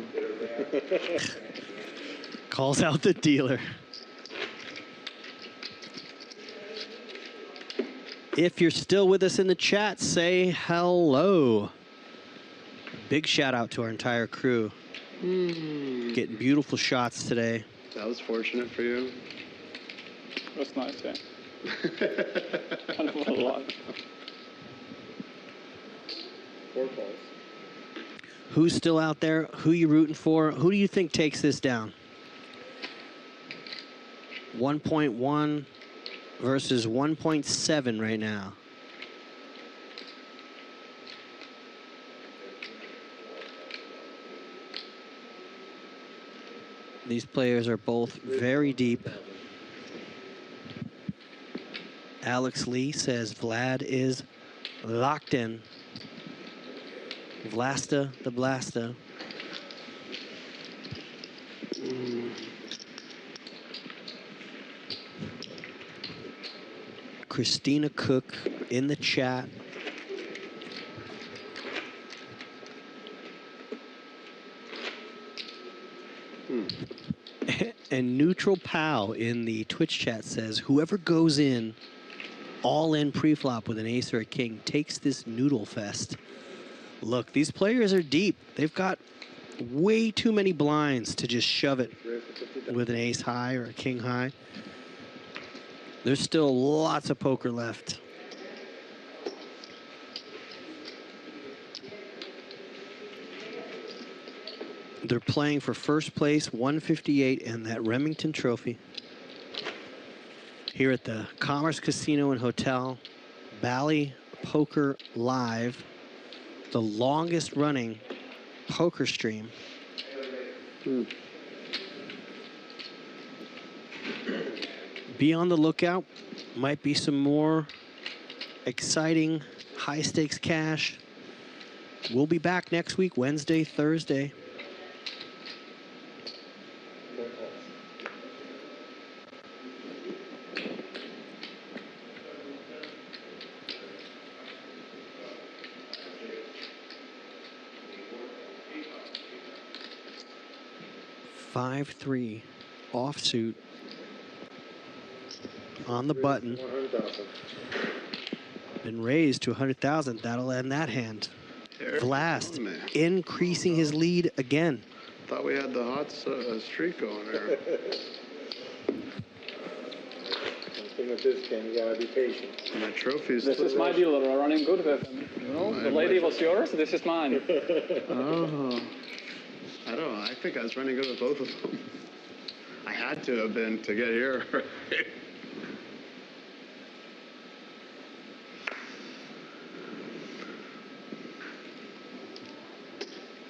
Calls out the dealer. If you're still with us in the chat, say hello. Big shout out to our entire crew. Getting beautiful shots today.
That was fortunate for you.
That's nice, yeah. Kind of a lot.
4 calls.
Who's still out there? Who you rooting for? Who do you think takes this down? 1.1 versus 1.7 right now. These players are both very deep. Alex Lee says Vlad is locked in. Vlasta the Blasta. Christina Cook in the chat. And Neutral Pow in the Twitch chat says, whoever goes in all in pre-flop with an ace or a king takes this noodle fest. Look, these players are deep. They've got way too many blinds to just shove it with an ace high or a king high. There's still lots of poker left. They're playing for first place, 158, and that Remington Trophy. Here at the Commerce Casino and Hotel, Bally Poker Live, the longest running poker stream. Be on the lookout. Might be some more exciting high stakes cash. We'll be back next week, Wednesday, Thursday. $5-3 offsuit on the button. Been raised to 100,000. That'll end that hand. Vlast increasing his lead again.
Thought we had the hot streak going there.
Thing with this game, you gotta be patient.
And that trophy's
This is my dealer, I'm running good with him. You know, the lady was yours, this is mine.
Oh. I don't know. I think I was running good with both of them. I had to have been to get here.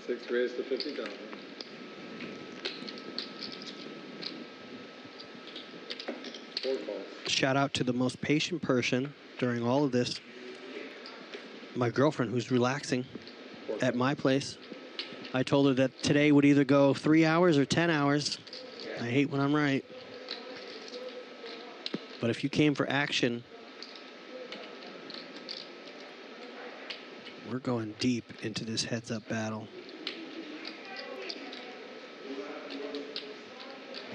Six raised to 50,000.
Shout out to the most patient person during all of this. My girlfriend, who's relaxing at my place. I told her that today would either go 3 hours or 10 hours. I hate when I'm right. But if you came for action, we're going deep into this heads-up battle.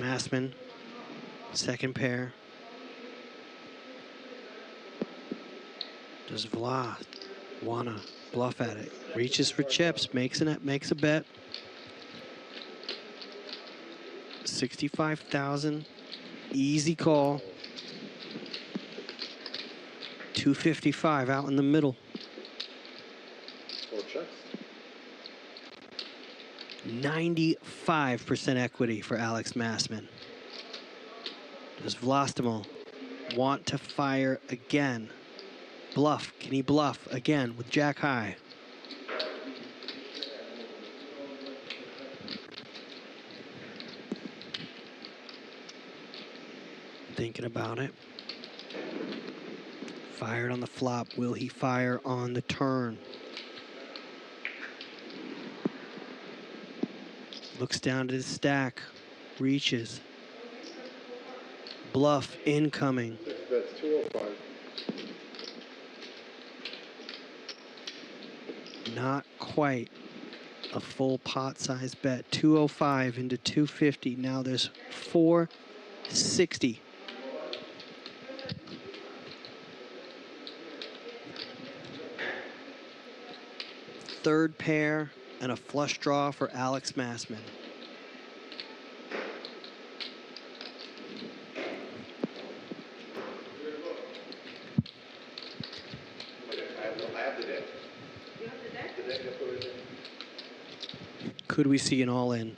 Massman, second pair. Does Vla wanna bluff at it? Reaches for chips, makes a bet. 65,000, easy call. 255 out in the middle. 95% equity for Alex Massman. Does Vlastimil want to fire again? Bluff. Can he bluff again with Jack high? Thinking about it. Fired on the flop. Will he fire on the turn? Looks down to the stack. Reaches. Bluff incoming.
That's 205.
Not quite a full pot size bet. 205 into 250. Now there's 460. Third pair and a flush draw for Alex Massman. Could we see an all-in?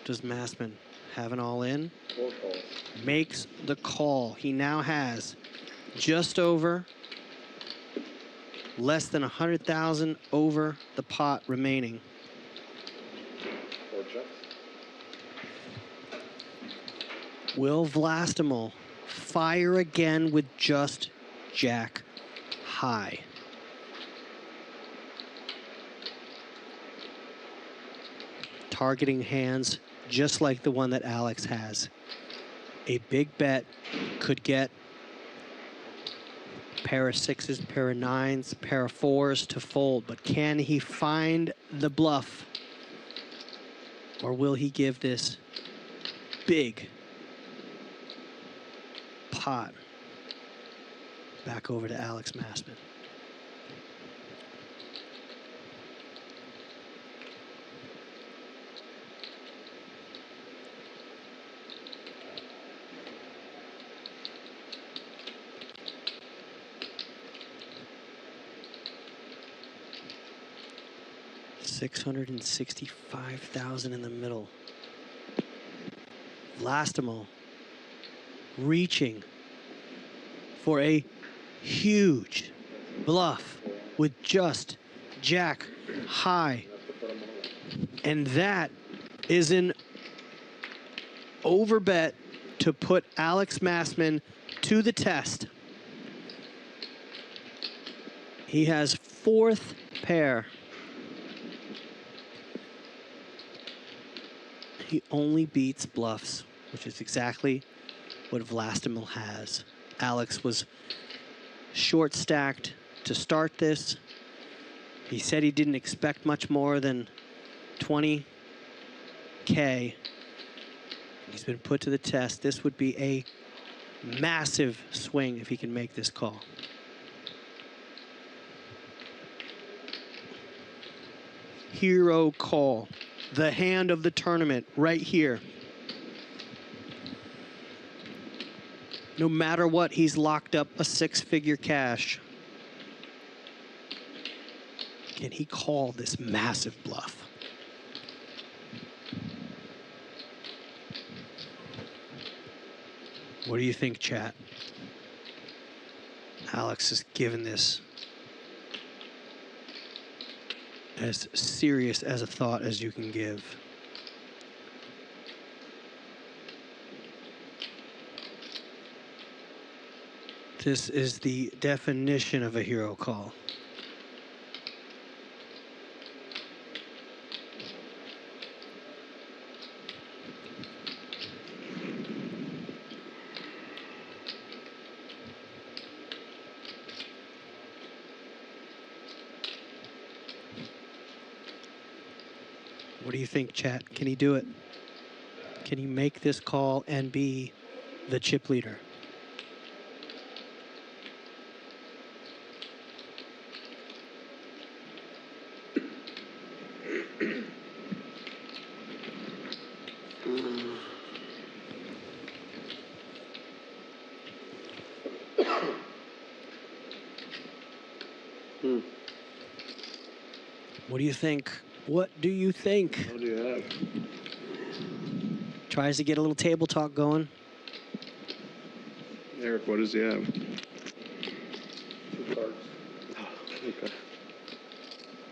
Does Massman have an all-in? Makes the call. He now has just over, less than 100,000 over the pot remaining. Will Vlastimil fire again with just Jack high? Targeting hands just like the one that Alex has. A big bet could get pair of sixes, pair of nines, pair of fours to fold, but can he find the bluff? Or will he give this big pot back over to Alex Massman? $665,000 in the middle. Vlastimil reaching for a huge bluff with just Jack high. And that is an overbet to put Alex Massman to the test. He has fourth pair. He only beats bluffs, which is exactly what Vlastimil has. Alex was short stacked to start this. He said he didn't expect much more than 20K. He's been put to the test. This would be a massive swing if he can make this call. Hero call. The hand of the tournament right here. No matter what, he's locked up a six-figure cash. Can he call this massive bluff? What do you think, chat? Alex has given this as serious as a thought as you can give. This is the definition of a hero call. What do you think, chat? Can he do it? Can he make this call and be the chip leader? What do you think? What do you think?
What do you have?
Tries to get a little table talk going.
Eric, what does he have?
2 cards.
Okay.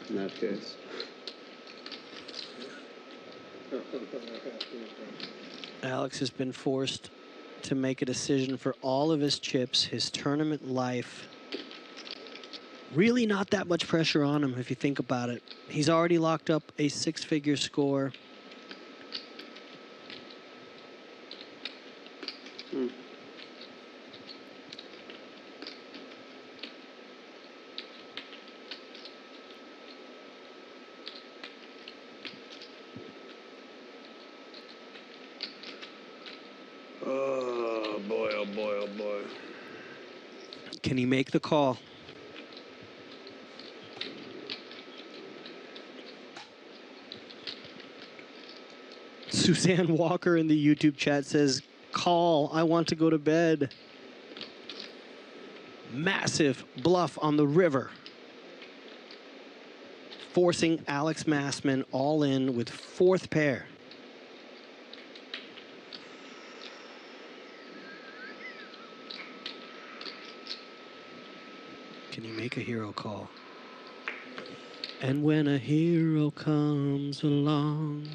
In that case.
Alex has been forced to make a decision for all of his chips, his tournament life. Really not that much pressure on him if you think about it. He's already locked up a 6-figure score.
Oh boy, oh boy, oh boy.
Can he make the call? Suzanne Walker in the YouTube chat says, call, I want to go to bed. Massive bluff on the river. Forcing Alex Massman all in with 4th pair. Can you make a hero call? And when a hero comes along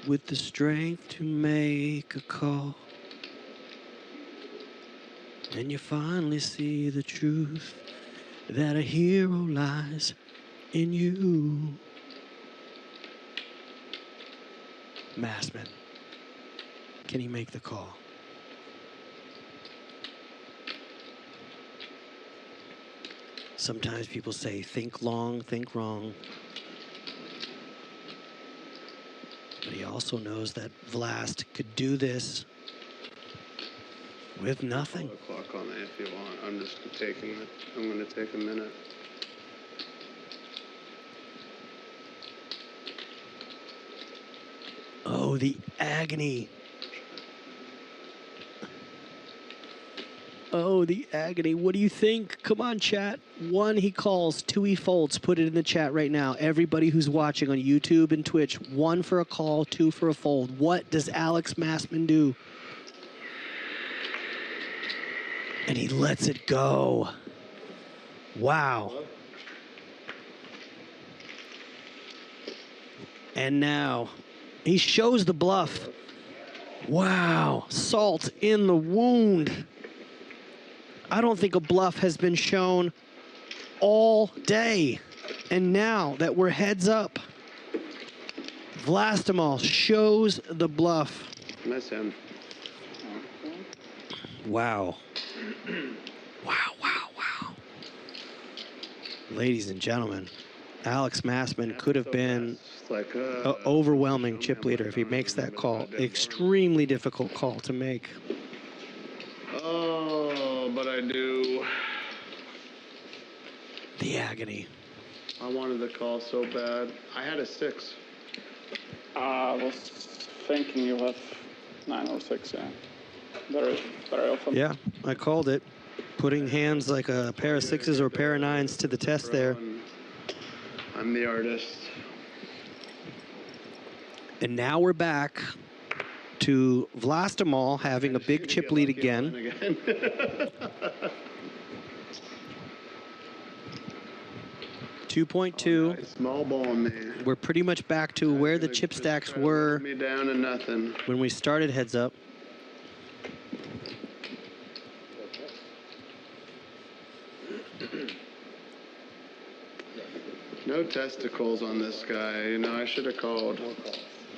with the strength to make a call, and you finally see the truth that a hero lies in you. Massman, can he make the call? Sometimes people say, think long, think wrong. But he also knows that Vlast could do this with nothing.
Call the clock on that if you want. I'm just taking it. I'm going to take a minute.
Oh, the agony. Oh, the agony. What do you think? Come on, chat. 1, he calls. 2, he folds. Put it in the chat right now. Everybody who's watching on YouTube and Twitch, 1 for a call, 2 for a fold. What does Alex Massman do? And he lets it go. Wow. And now he shows the bluff. Wow. Salt in the wound. I don't think a bluff has been shown all day. And now that we're heads up, Vlastimal shows the bluff.
Miss him.
Wow. Wow, wow, wow. Ladies and gentlemen, Alex Massman could have been
Like
an overwhelming chip leader if he makes that call. Extremely difficult call to make.
Oh, but I do.
The agony.
I wanted the call so bad. I had a 6.
I was thinking you have 9 or 6, yeah. Very, very often.
Yeah, I called it. Putting hands like a pair of 6s or a pair of 9s to the test there.
I'm the artist.
And now we're back to Vlastimal having a big chip lead again. 2.2.
Small ball me.
We're pretty much back to where the chip stacks were
Me down to nothing.
when we started heads up.
No testicles on this guy. You know, I should have called.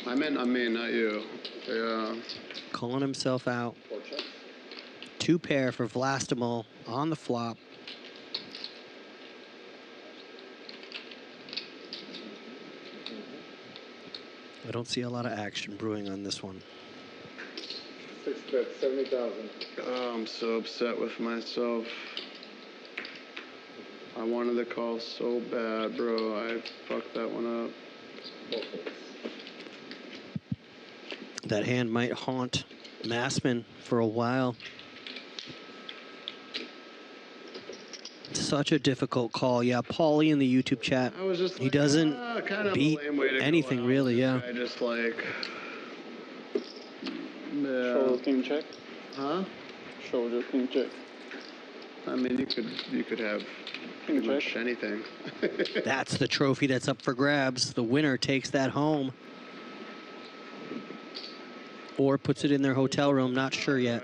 I meant on me, not you. Yeah.
Calling himself out. 2 pair for Vlastimil on the flop. I don't see a lot of action brewing on this one.
6 bet, 70,000.
Oh, I'm so upset with myself. I wanted the call so bad, bro. I fucked that one up.
That hand might haunt Massman for a while. Such a difficult call. Yeah, Paulie in the YouTube chat.
I was just
He
like,
doesn't
kind of
beat
a lame way to
anything,
go out.
really,
This
yeah.
guy just like,
Show king check.
huh?
Show your king check.
I mean, you could have pretty much anything.
That's the trophy that's up for grabs. The winner takes that home. Or puts it in their hotel room, not sure yet.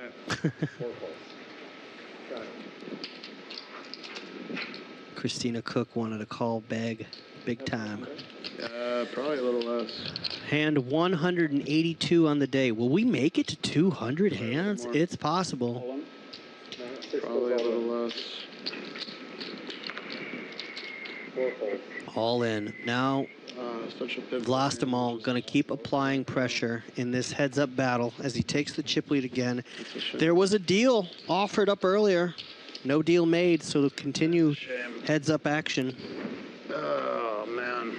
Christina Cook wanted a call big time.
Probably a little less.
Hand 182 on the day. Will we make it to 200 hands? It's possible.
Probably a little less.
All in. Now,
Such a pivot.
Vlastimil going to keep applying pressure in this heads-up battle as he takes the chip lead again. There was a deal offered up earlier. No deal made, so they'll continue heads-up action.
Oh, man.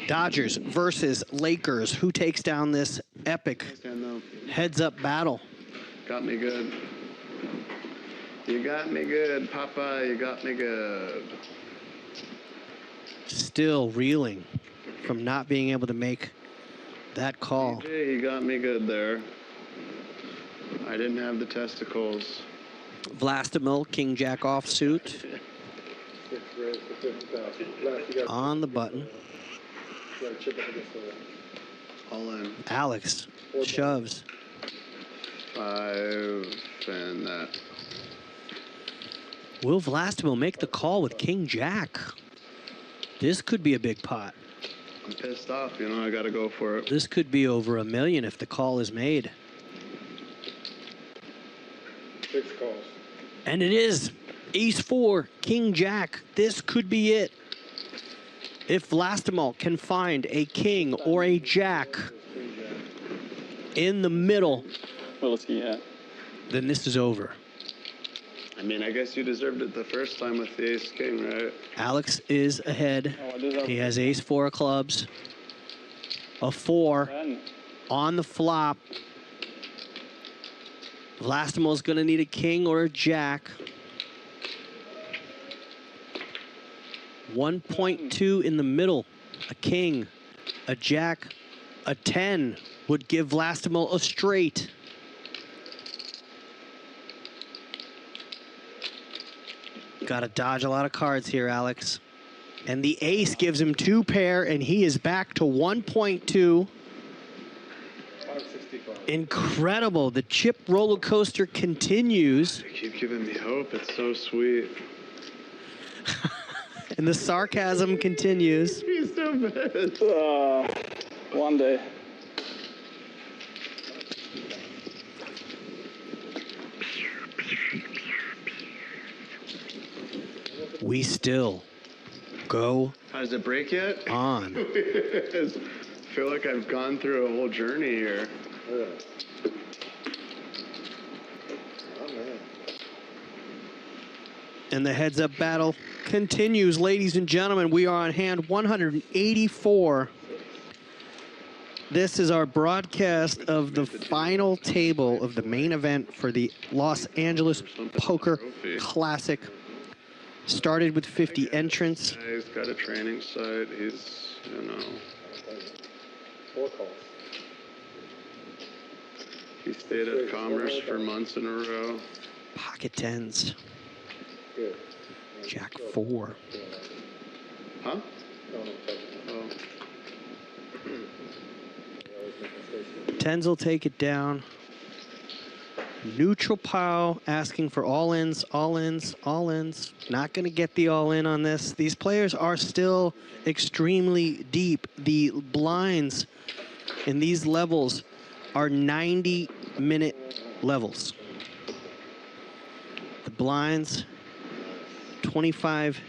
Dodgers versus Lakers. Who takes down this epic heads-up battle?
Got me good. You got me good, Papa. You got me good.
Still reeling from not being able to make that call.
He got me good there. I didn't have the testicles.
Vlastimil, King Jack offsuit.
6 red for 50,000. Last, you got
On the button.
you got to chip up against the
All in.
Alex shoves.
5 and that.
Will Vlastimil make the call with King Jack? This could be a big pot.
I'm pissed off, you know, I gotta go for it.
This could be over $1 million if the call is made.
6 calls.
And it is. Ace-4, King Jack. This could be it. If Vlastimil can find a king or a jack in the middle,
Well, see, yeah.
then this is over.
I mean, I guess you deserved it the first time with the ace king, right?
Alex is ahead. He has ace-4 of clubs. A 4 on the flop. Vlastimil's going to need a king or a jack. 1.2 in the middle. A king, a jack, a 10 would give Vlastimil a straight. Got to dodge a lot of cards here, Alex. And the ace gives him 2 pair, and he is back to 1.2.
565.
Incredible. The chip roller coaster continues.
You keep giving me hope. It's so sweet.
And the sarcasm continues.
He's so bad.
One day.
We still go
Has it break yet?
on.
I feel like I've gone through a whole journey here.
Yeah. Oh, man.
And the heads-up battle continues, ladies and gentlemen. We are on hand 184. This is our broadcast of the final table of the main event for the Los Angeles Poker Classic. Started with 50 entrants.
He's got a training site. He's, you know.
4 calls.
He stayed at Commerce for months in a row.
Pocket tens.
Good.
Jack 4.
Huh?
No,
Oh.
Tens will take it down. Neutral pile asking for all-ins, all-ins, all-ins. Not going to get the all-in on this. These players are still extremely deep. The blinds in these levels are 90-minute levels. The blinds, 25-50.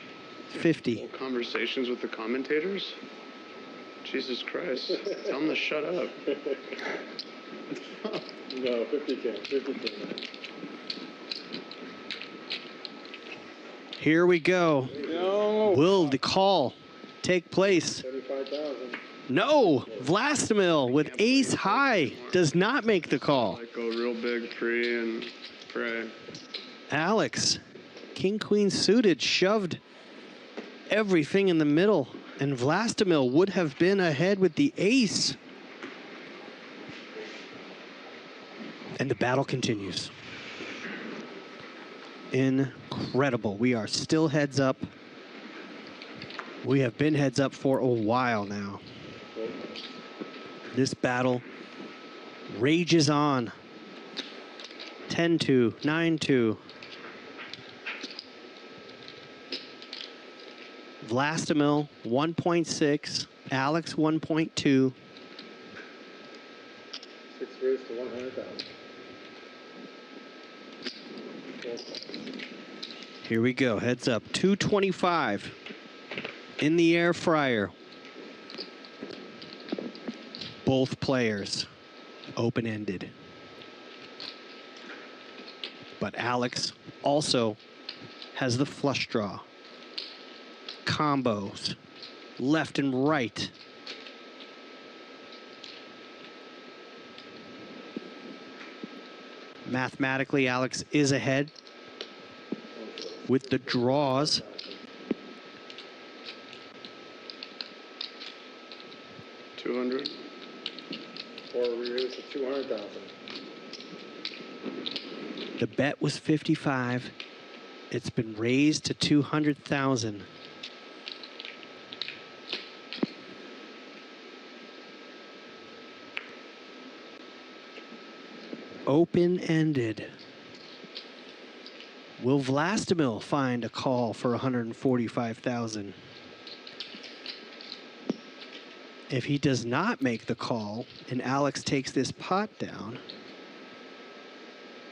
Conversations with the commentators? Jesus Christ. Tell them to shut up.
No, 50K, 50K.
Here we go.
No.
Will the call take place?
35,000.
No, Vlastimil with ace high does not make the call.
Like go real big free and pray.
Alex, king queen suited, shoved everything in the middle, and Vlastimil would have been ahead with the ace. And the battle continues. Incredible. We are still heads up. We have been heads up for a while now. This battle rages on. 10-2, 9-2. Vlastimil 1.6, Alex 1.2.
6 raised to 100,000.
Here we go, heads up, 225 in the air fryer. Both players open-ended. But Alex also has the flush draw. Combos, left and right. Mathematically, Alex is ahead with the draws.
$200.
Or we raised to 200,000.
The bet was 55. It's been raised to 200,000. Open-ended. Will Vlastimil find a call for 145,000? If he does not make the call and Alex takes this pot down,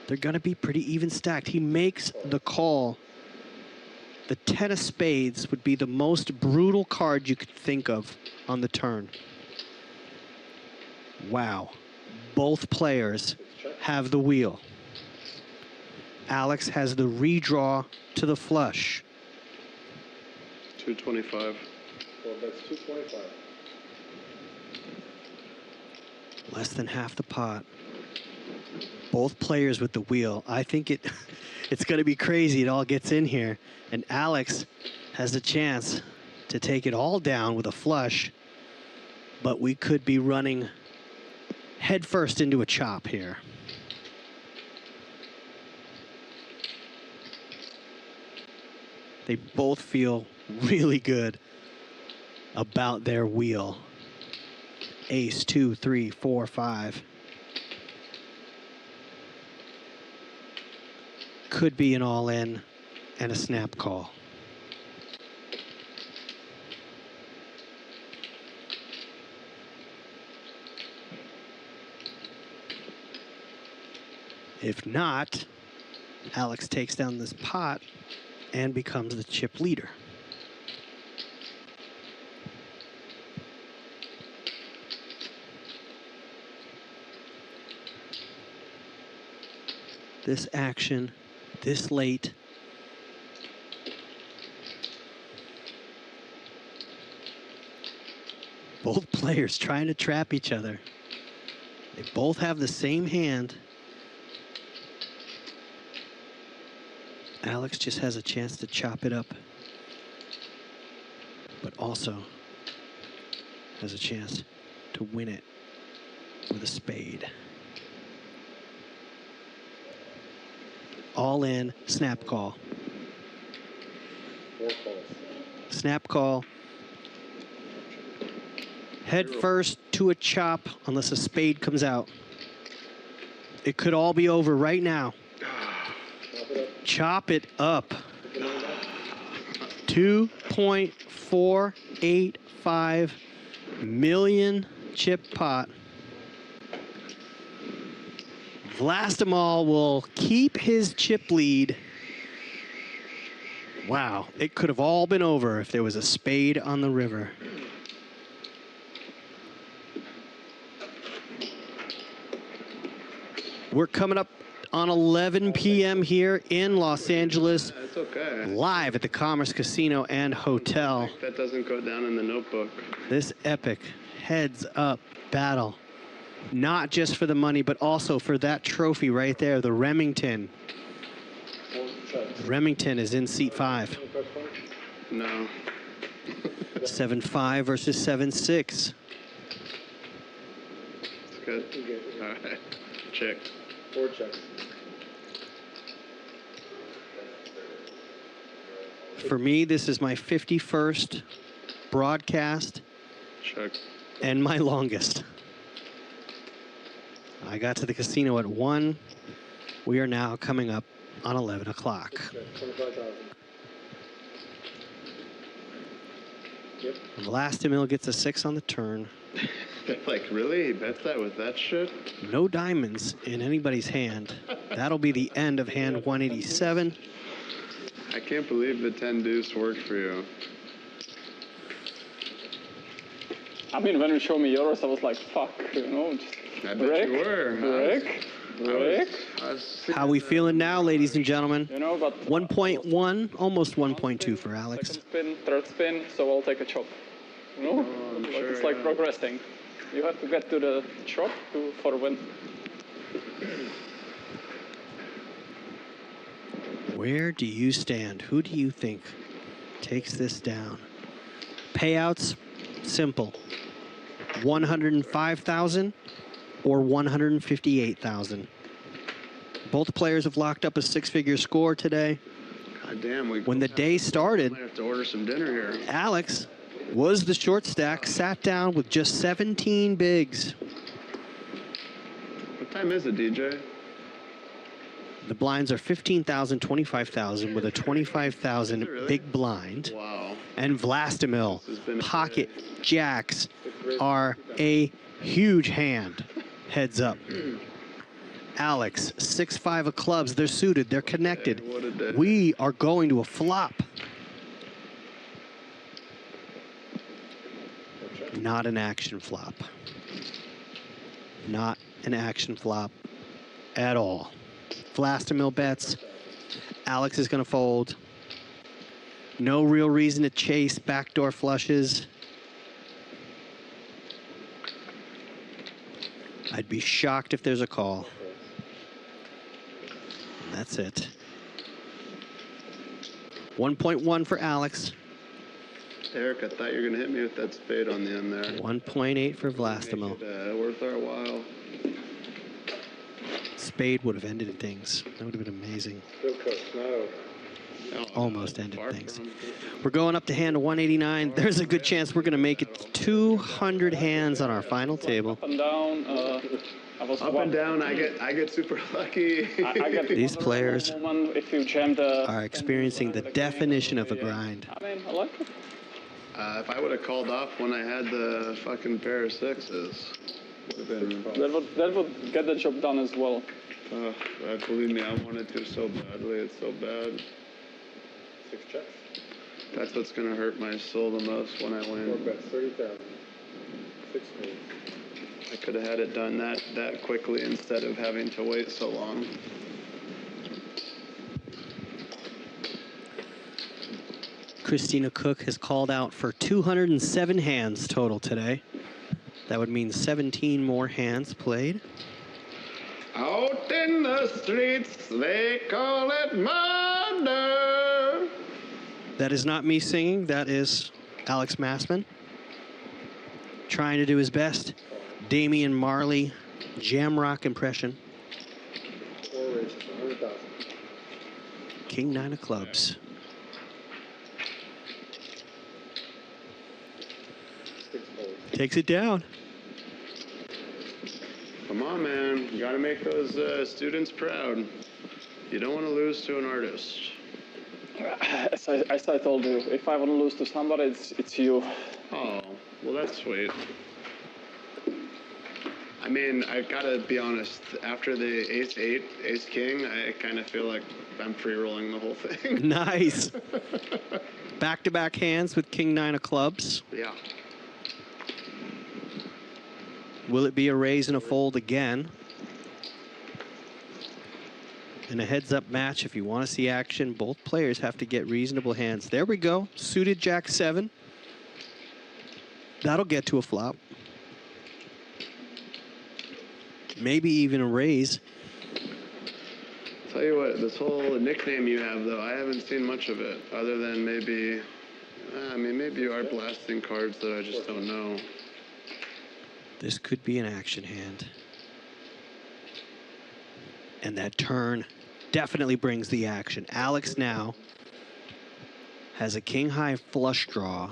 they're going to be pretty even stacked. He makes the call. The 10 of spades would be the most brutal card you could think of on the turn. Wow. Both players have the wheel. Alex has the redraw to the flush.
225.
Well, that's 225.
Less than half the pot. Both players with the wheel. I think it's going to be crazy. It all gets in here. And Alex has a chance to take it all down with a flush. But we could be running headfirst into a chop here. They both feel really good about their wheel. Ace, 2, 3, 4, 5. Could be an all-in and a snap call. If not, Alex takes down this pot and becomes the chip leader. This action, this late. Both players trying to trap each other. They both have the same hand. Alex just has a chance to chop it up, but also has a chance to win it with a spade. All in, snap call.
4 calls.
Snap call. Head first to a chop unless a spade comes out. It could all be over right now. Chop it up. 2.485 million chip pot. Vlastimal will keep his chip lead. Wow, it could have all been over if there was a spade on the river. We're coming up on 11 p.m. here in Los Angeles,
It's okay.
live at the Commerce Casino and Hotel.
That doesn't go down in the notebook.
This epic heads-up battle, not just for the money, but also for that trophy right there, the Remington. Remington is in seat 5.
No.
7-5 versus 7-6.
It's good. All right. Check.
4 checks.
For me, this is my 51st broadcast
Check.
and my longest. I got to the casino at 1. We are now coming up on 11 o'clock.
25,000. Yep.
Vlastimil gets a 6 on the turn.
Like, really? He bets that with that shit?
No diamonds in anybody's hand. That'll be the end of hand 187.
I can't believe the 10 deuce worked for you.
I mean, when you showed me yours, I was like, fuck, you know, just
I bet you were.
Rick.
How we feeling now, ladies and gentlemen?
You know, but
1.1, almost 1.2 for Alex.
Second spin, third spin, so I'll take a chop. You know,
I'm
like,
sure,
it's like
yeah.
progressing. You have to get to the chop for a win.
Where do you stand? Who do you think takes this down? Payouts, simple. 105,000 or 158,000. Both players have locked up a 6-figure score today.
God damn,
When the day started,
might have to order some dinner here.
Alex was the short stack, sat down with just 17 bigs.
What time is it, DJ?
The blinds are 15,000, 25,000 with a 25,000
really?
big blind.
Wow.
And Vlastimil,
This has been a
pocket jacks are a huge hand. Heads up. Alex, 6-5 of clubs. They're suited. They're connected.
Hey, what a day.
We are going to a flop. Not an action flop. Not an action flop at all. Vlastimil bets. Alex is going to fold. No real reason to chase backdoor flushes. I'd be shocked if there's a call. And that's it. 1.1 for Alex.
Eric, I thought you were going to hit me with that spade on the end there.
1.8 for Vlastimil.
Make it, worth our while.
Spade would have ended things. That would have been amazing.
Still cooked, not over.
Almost ended things. We're going up to hand 189. There's a good chance we're going to make it to 200 hands on our final table.
Up and down. I was
Up and down, I get super lucky.
I get
These players
if you jam the
are experiencing the definition of a grind.
I mean, I like it.
If I would have called off when I had the fucking pair of sixes, would have been.
That would get the job done as well.
Believe me, I wanted to so badly. It's so bad.
6 checks.
That's what's gonna hurt my soul the most when I
4
win.
bets, 30,000. 6 spades.
I could have had it done that quickly instead of having to wait so long.
Christina Cook has called out for 207 hands total today. That would mean 17 more hands played.
Out in the streets, they call it murder.
That is not me singing. That is Alex Massman trying to do his best. Damian Marley, Jamrock impression.
4 races, 100,000.
King 9 of clubs.
6 folds.
Takes it down.
Come on, man. You gotta make those students proud. You don't want to lose to an artist.
As I told you, if I want to lose to somebody, it's you.
Oh, well, that's sweet. I mean, I gotta be honest. After the ace-8, ace-king, I kind of feel like I'm free-rolling the whole thing.
Nice. Back-to-back hands with king-9 of clubs.
Yeah.
Will it be a raise and a fold again? In a heads-up match, if you want to see action, both players have to get reasonable hands. There we go. Suited Jack-7. That'll get to a flop. Maybe even a raise.
Tell you what, this whole nickname you have, though, I haven't seen much of it, other than maybe, I mean, maybe you are blasting cards that I just don't know.
This could be an action hand. And that turn definitely brings the action. Alex now has a king-high flush draw.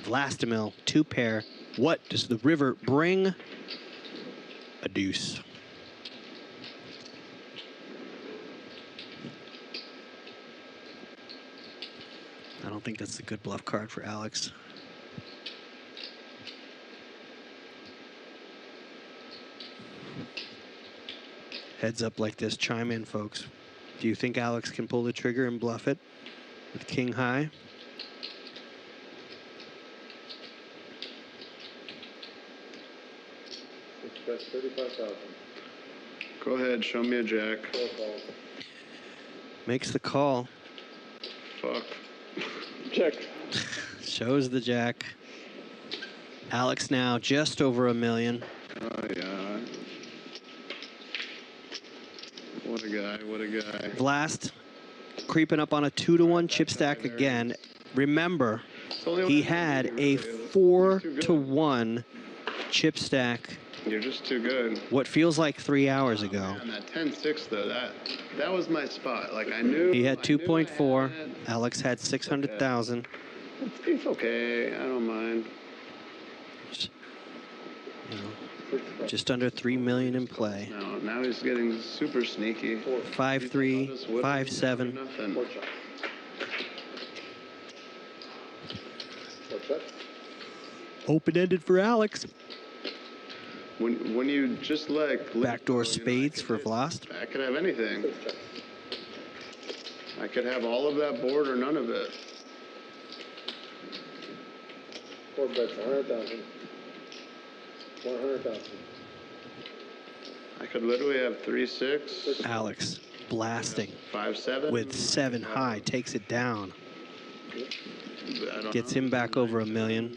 Vlastimil, 2-pair. What does the river bring? A deuce. I don't think that's a good bluff card for Alex. Heads up like this, chime in, folks. Do you think Alex can pull the trigger and bluff it with king high?
That's 35,000.
Go ahead, show me a jack.
Makes the call.
Fuck.
Check.
Shows the jack. Alex now just over $1 million.
Oh, yeah. What a guy, what a guy.
Vlast creeping up on a 2-to-1 chip stack again. Remember, he had a 4-to-1 chip stack.
You're just too good.
What feels like 3 hours ago.
Man, that 10-6 though, that was my spot. Like I knew.
He had 2.4. Alex had 600,000.
It's okay. I don't mind.
You know, just under 3 million in play.
No, now he's getting super sneaky.
5-3, 5-7.
Nothing.
Open-ended for Alex.
When you just like
backdoor spades for Vlast.
I could have anything. I could have all of that board or none of it.
4 bets, 100,000. 100,000.
I could literally have 3-6.
Alex blasting
5-7
with 7 high, takes it down. Gets
know.
him back over $1 million.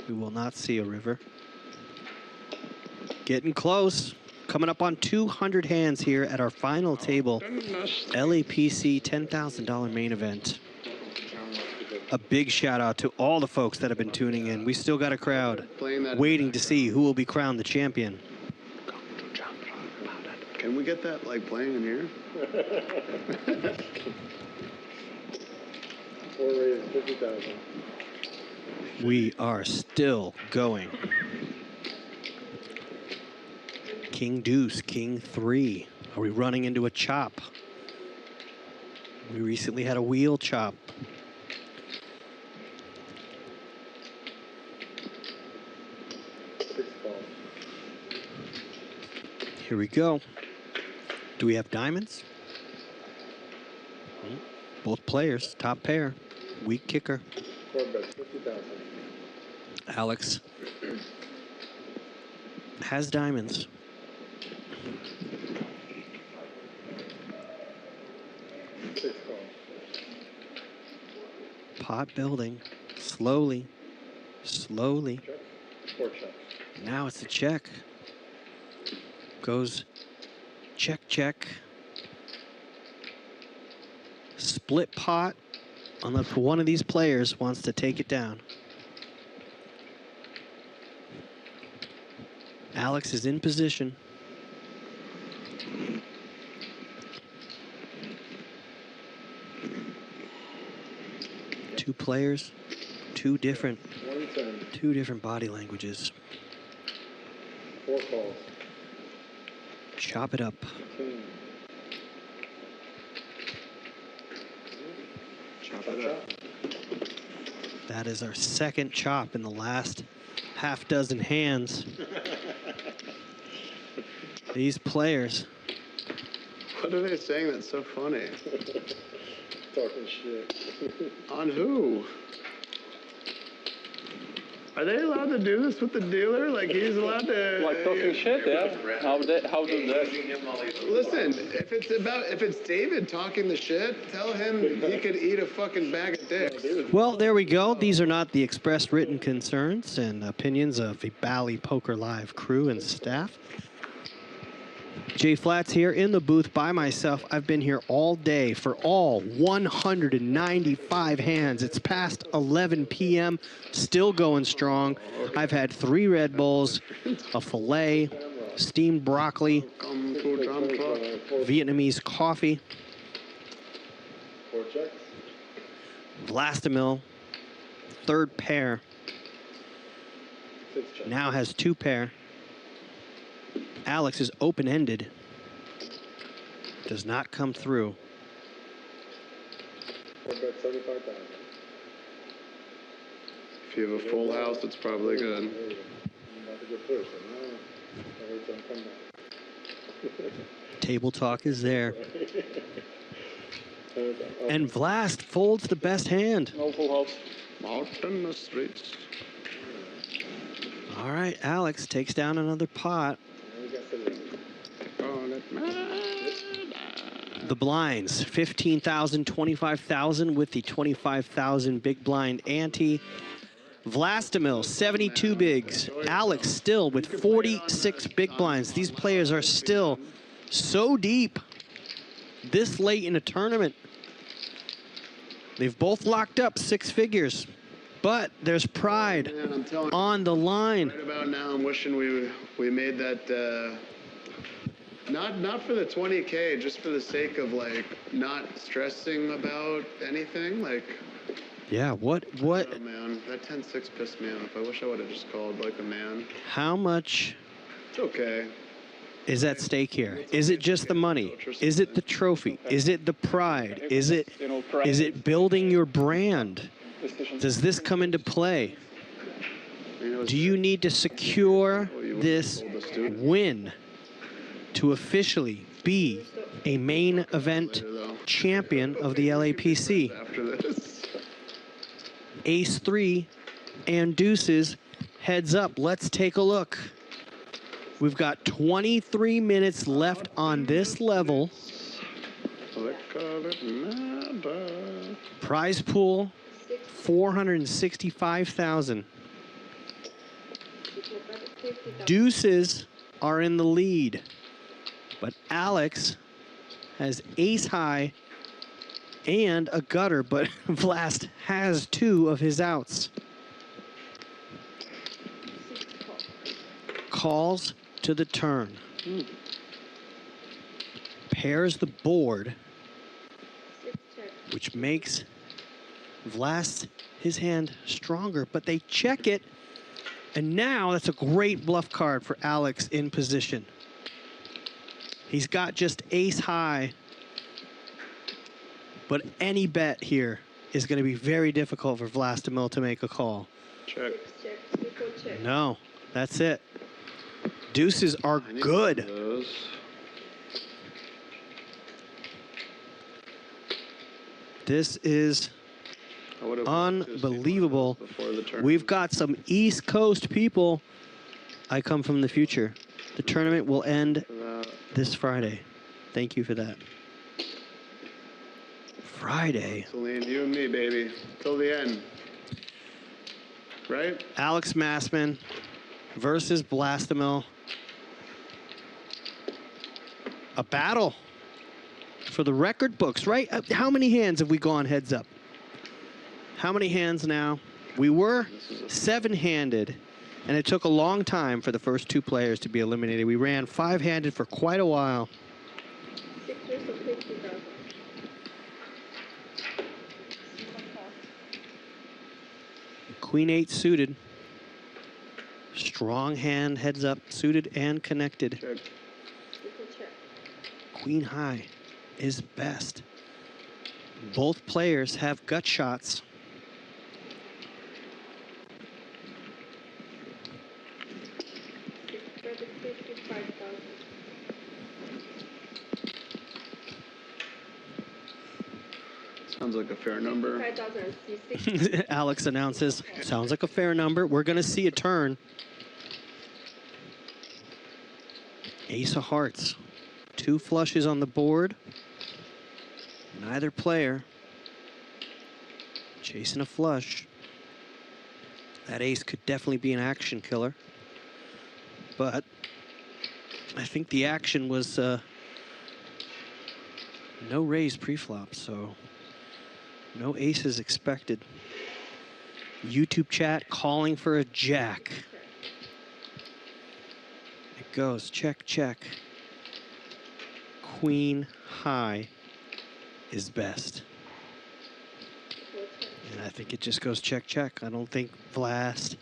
We will not see a river. Getting close. Coming up on 200 hands here at our final table. LAPC $10,000 main event. A big shout out to all the folks that have been tuning in. We still got a crowd waiting to see who will be crowned the champion.
Can we get that like playing in here?
4 raise, 50,000.
We are still going. King deuce, king 3. Are we running into a chop? We recently had a wheel chop. Here we go. Do we have diamonds? Both players, top pair, weak kicker.
4 bets, 50,000.
Alex has diamonds. Pot building, slowly, slowly.
Check. 4 checks.
Now it's a check. Goes check, check. Split pot unless one of these players wants to take it down. Alex is in position. Two players, two different body languages.
4 calls.
Chop it up.
Chop it up.
That is our second chop in the last half dozen hands. These players.
What are they saying that's so funny?
Talking shit.
On who? Are they allowed to do this with the dealer? Like he's allowed to.
Like talking shit, yeah. How do that?
Listen, if it's David talking the shit, tell him he could eat a fucking bag of dicks.
Well, there we go. These are not the expressed written concerns and opinions of the Bally Poker Live crew and staff. Jay Flats here in the booth by myself. I've been here all day for all 195 hands. It's past 11 p.m., still going strong. I've had 3 Red Bulls, a filet, steamed broccoli, Vietnamese coffee, Vlastimil, third pair. Now has 2 pair. Alex is open-ended. Does not come through.
Bet 75,000.
If you have a full house, it's probably good.
Not a good person. No. Every time come back.
Table talk is there. And Vlast folds the best hand.
No full house.
Out in the streets.
All right, Alex takes down another pot. The blinds, 15,000, 25,000 with the 25,000 big blind ante. Vlastimil, 72 bigs. Alex still with 46 big blinds. These players are still so deep this late in a tournament. They've both locked up 6 figures, but there's pride on the line.
Right about now, I'm wishing we made that. Not for the 20K, just for the sake of like not stressing about anything. Like.
Yeah. What?
Oh man, that 10-6 pissed me off. I wish I would have just called like a man.
How much?
It's okay.
Is at stake here? Is it just the money? Is it the trophy? Is it the pride? Is it building your brand? Does this come into play? Do you need to secure this win to officially be a main event champion of the LAPC? Ace 3 and deuces, heads up. Let's take a look. We've got 23 minutes left on this level. Prize pool, 465,000. Deuces are in the lead, but Alex has ace high and a gutter, but Vlast has 2 of his outs. Calls to the turn. Pairs the board, which makes Vlast his hand stronger, but they check it, and now that's a great bluff card for Alex in position. He's got just ace high, but any bet here is going to be very difficult for Vlastimil to make a call.
Check.
No, that's it. Deuces are good. This is unbelievable. We've got some East Coast people. I come from the future. The tournament will end this Friday. Thank you for that. Friday.
Celine, you and me, baby. Till the end. Right?
Alex Massman versus Vlastimil. A battle for the record books, right? How many hands have we gone heads up? How many hands now? We were 7-handed, and it took a long time for the first 2 players to be eliminated. We ran 5-handed for quite a while. Queen 8 suited. Strong hand, heads up, suited and connected. Queen high is best. Both players have gut shots.
Sounds like a fair number.
Alex announces, sounds like a fair number. We're going to see a turn. Ace of hearts. 2 flushes on the board. Neither player chasing a flush. That ace could definitely be an action killer. But I think the action was no raise pre-flop, so no aces expected. YouTube chat calling for a jack. It goes check, check. Queen high is best. And I think it just goes check, check. I don't think Blast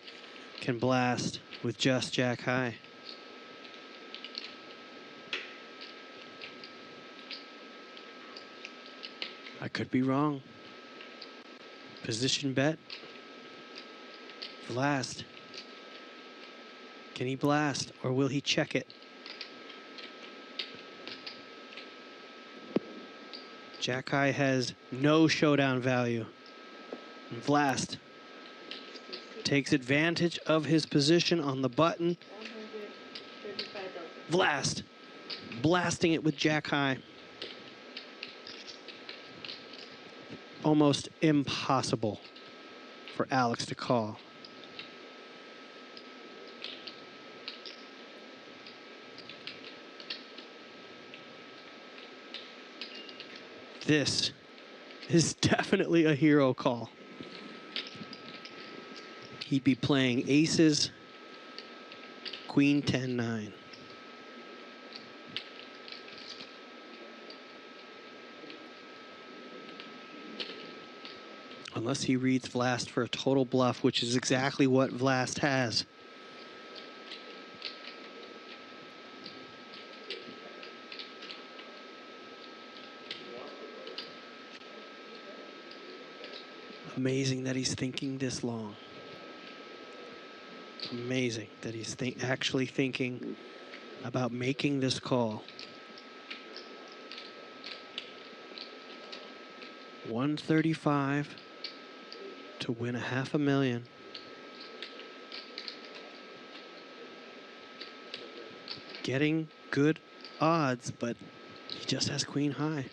can blast with just jack high. I could be wrong. Position bet. Blast. Can he blast or will he check it? Jack high has no showdown value. And Blast takes advantage of his position on the button. Blast. Blasting it with jack high. Almost impossible for Alex to call. This is definitely a hero call. He'd be playing aces, queen 10-9. Unless he reads Vlast for a total bluff, which is exactly what Vlast has. Amazing that he's thinking this long. Amazing that he's actually thinking about making this call. 135 to win $500,000. Getting good odds, but he just has queen high.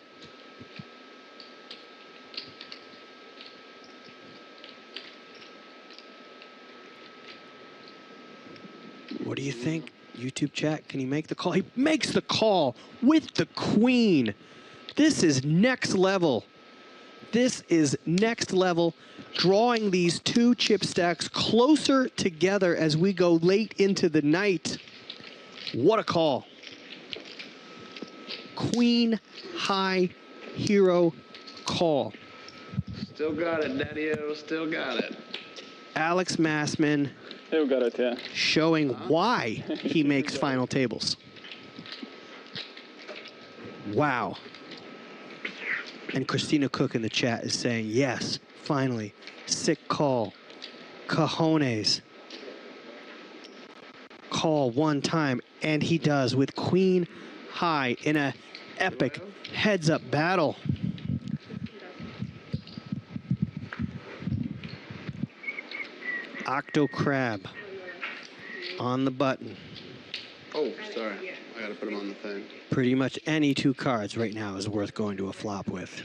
What do you think? YouTube chat, can he make the call? He makes the call with the queen. This is next level. This is next level, drawing these 2 chip stacks closer together as we go late into the night. What a call. Queen high hero call.
Still got it, Daddy-O, still got it.
Alex Massman
You got it, yeah.
showing why he makes final tables. Wow. And Christina Cook in the chat is saying, yes, finally, sick call. Cojones. Call one time, and he does with queen high in a epic heads-up battle. Octo Crab on the button.
Oh, sorry. I gotta put him on the thing.
Pretty much any 2 cards right now is worth going to a flop with.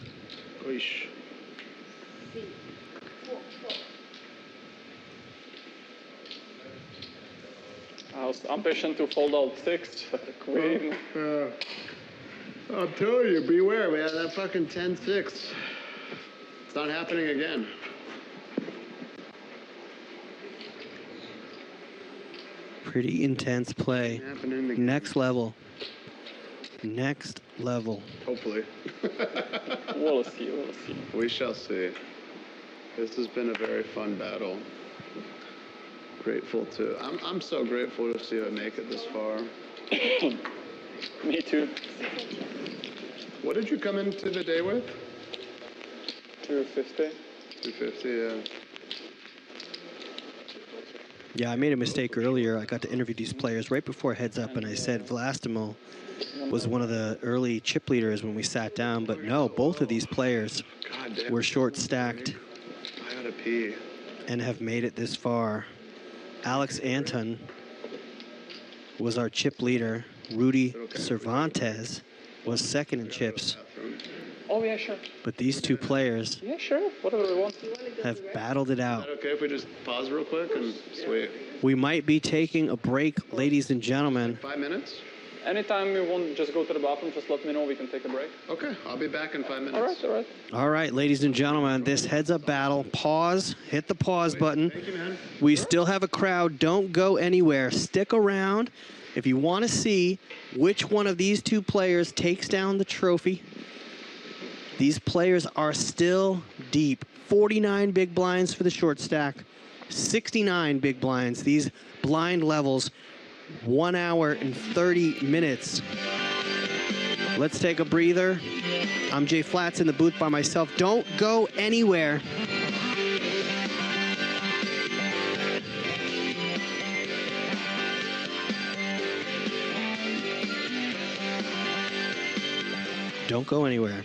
Oish.
I was impatient to fold out 6, queen.
I'm telling you, beware, man. That fucking 10-6. It's not happening again.
Pretty intense play. Next level. Next level.
Hopefully.
We'll see, we'll see.
We shall see. This has been a very fun battle. Grateful to. I'm so grateful to see it make it this far.
Me too.
What did you come into the day with?
250.
250, yeah.
Yeah, I made a mistake earlier. I got to interview these players right before heads up, and I said Vlastimo was one of the early chip leaders when we sat down, but no, both of these players were short stacked
I gotta pee.
and have made it this far. Alex Anton was our chip leader. Rudy Cervantes was second in chips.
Oh, yeah, sure.
But these two players
Yeah, sure. Whatever we want.
have battled it out.
Is that okay if we just pause real quick and sweet?
We might be taking a break, ladies and gentlemen.
5 minutes?
Anytime you want, just go to the bathroom. Just let me know. We can take a break.
Okay, I'll be back in 5 minutes.
All right, all right.
All right, ladies and gentlemen, this heads-up battle. Pause. Hit the pause button.
Thank you, man.
We still have a crowd. Don't go anywhere. Stick around. If you want to see which one of these two players takes down the trophy, these players are still deep. 49 big blinds for the short stack, 69 big blinds. These blind levels, 1 hour and 30 minutes. Let's take a breather. I'm Jay Flats in the booth by myself. Don't go anywhere. Don't go anywhere.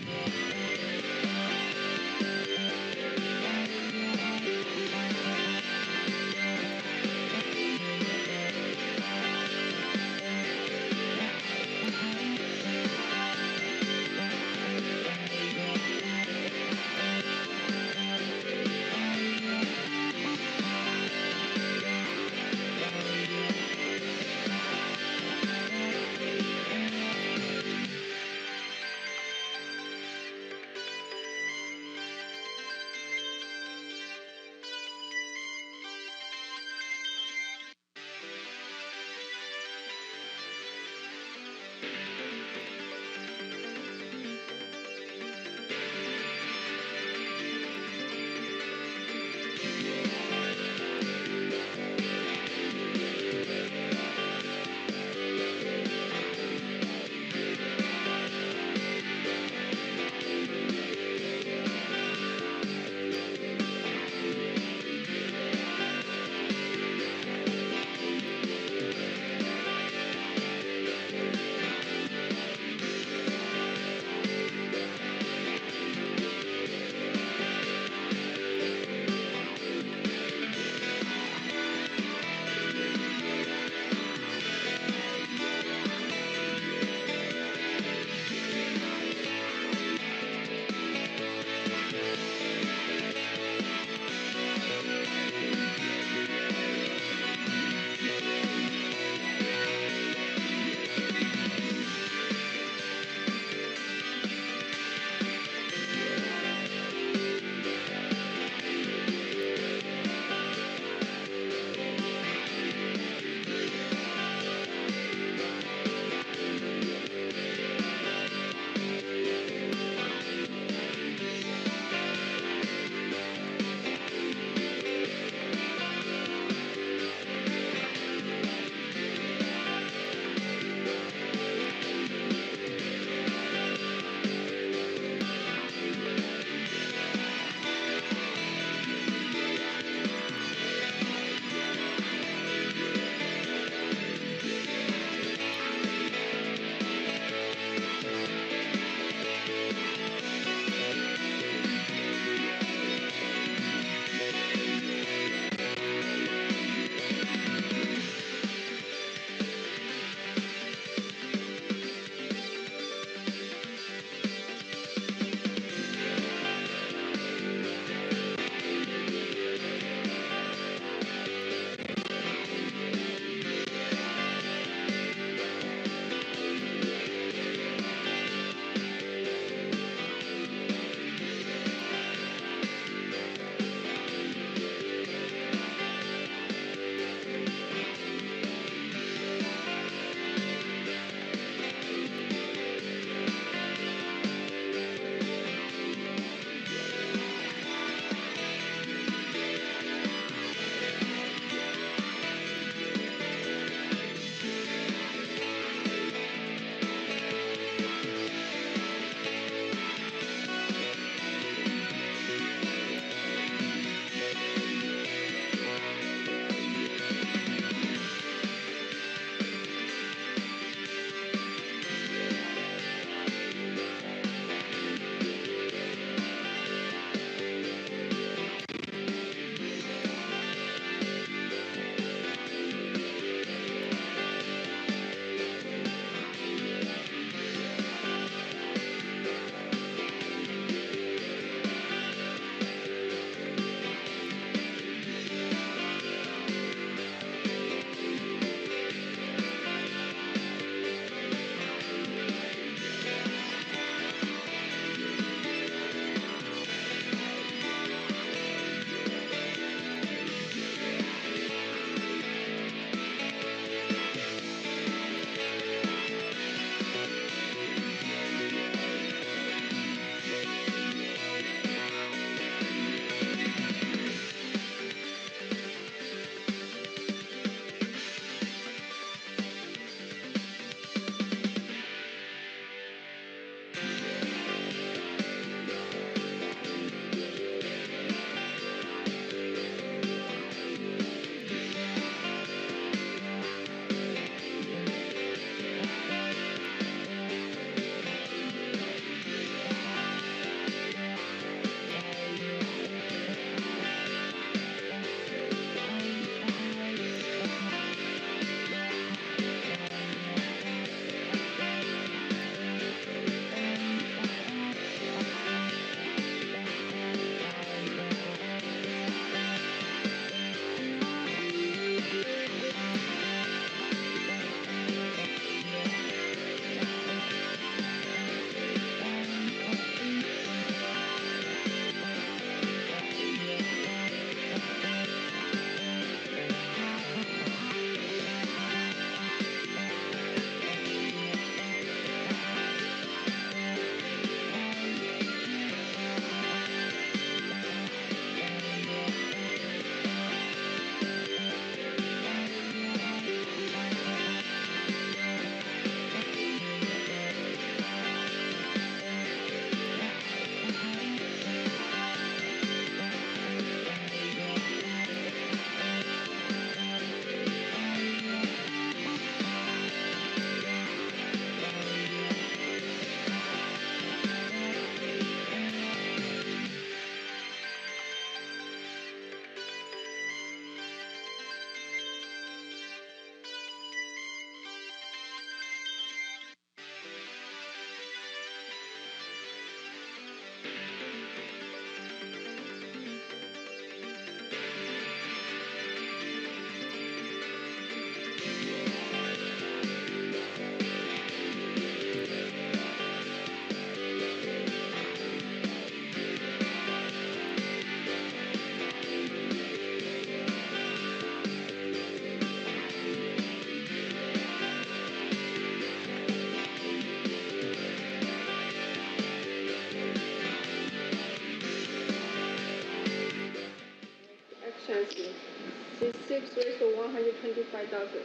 125,000.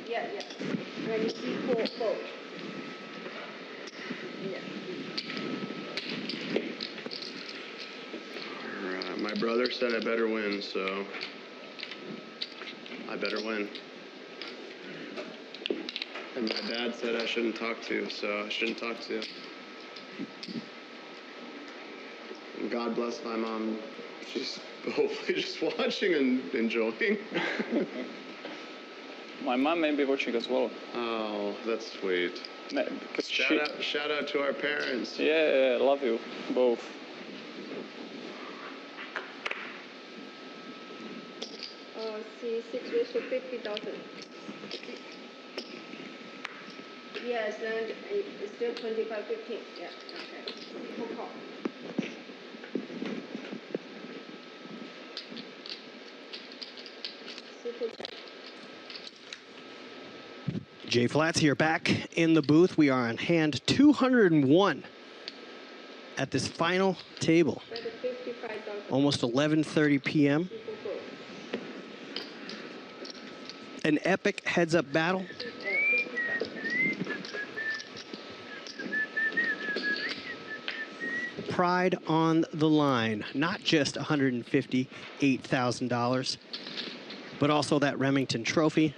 Yeah, yeah. When you see fold. Yeah.
Alright, my brother said I better win, so I better win. And my dad said I shouldn't talk to, so I shouldn't talk to. And God bless my mom. She's hopefully just watching and enjoying.
My mom may be watching as well.
Oh, that's sweet.
Because
Shout out to our parents.
Yeah, love you both.
See, 6 raised to 50,000. Yes, and it's still 25.15. Yeah, okay. Full call.
Jay Flats here, back in the booth. We are on hand 201 at this final table. Almost 11:30 p.m. An epic heads-up battle. Pride on the line. Not just $158,000, but also that Remington trophy.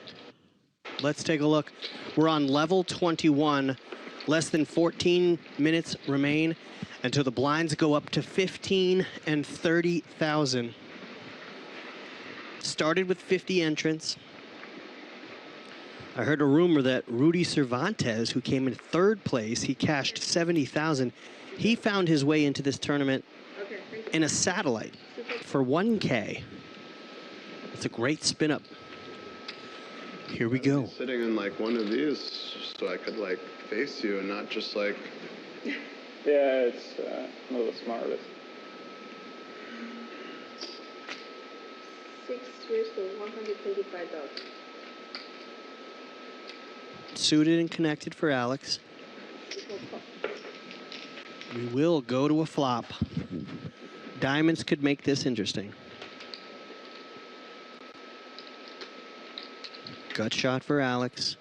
Let's take a look. We're on level 21. Less than 14 minutes remain until the blinds go up to 15 and 30,000. Started with 50 entrants. I heard a rumor that Rudy Cervantes, who came in third place, he cashed 70,000. He found his way into this tournament in a satellite for 1K. It's a great spin up. Here we go.
Sitting in like one of these so I could like face you and not just like.
Yeah, it's not the smartest.
6 raised to 125,000.
Suited and connected for Alex. We will go to a flop. Diamonds could make this interesting. Gut shot for Alex.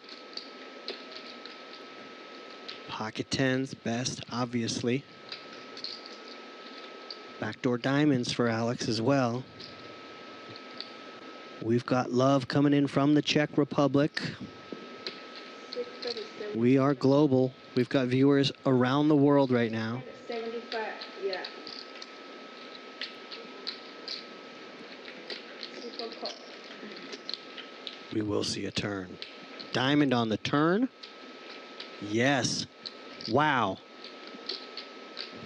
Pocket tens, best, obviously. Backdoor diamonds for Alex as well. We've got love coming in from the Czech Republic. We are global. We've got viewers around the world right now.
75, yeah. Super call.
We will see a turn. Diamond on the turn. Yes. Wow.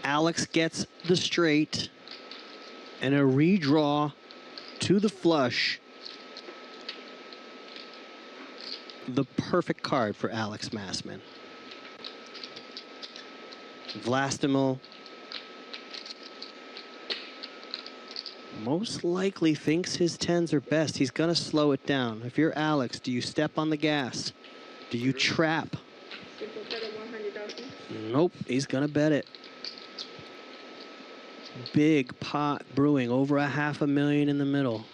Alex gets the straight and a redraw to the flush. The perfect card for Alex Massman. Vlastimil most likely thinks his tens are best. He's gonna slow it down. If you're Alex, do you step on the gas? Do you trap? Nope, he's gonna bet it. Big pot brewing, over $500,000 in the middle.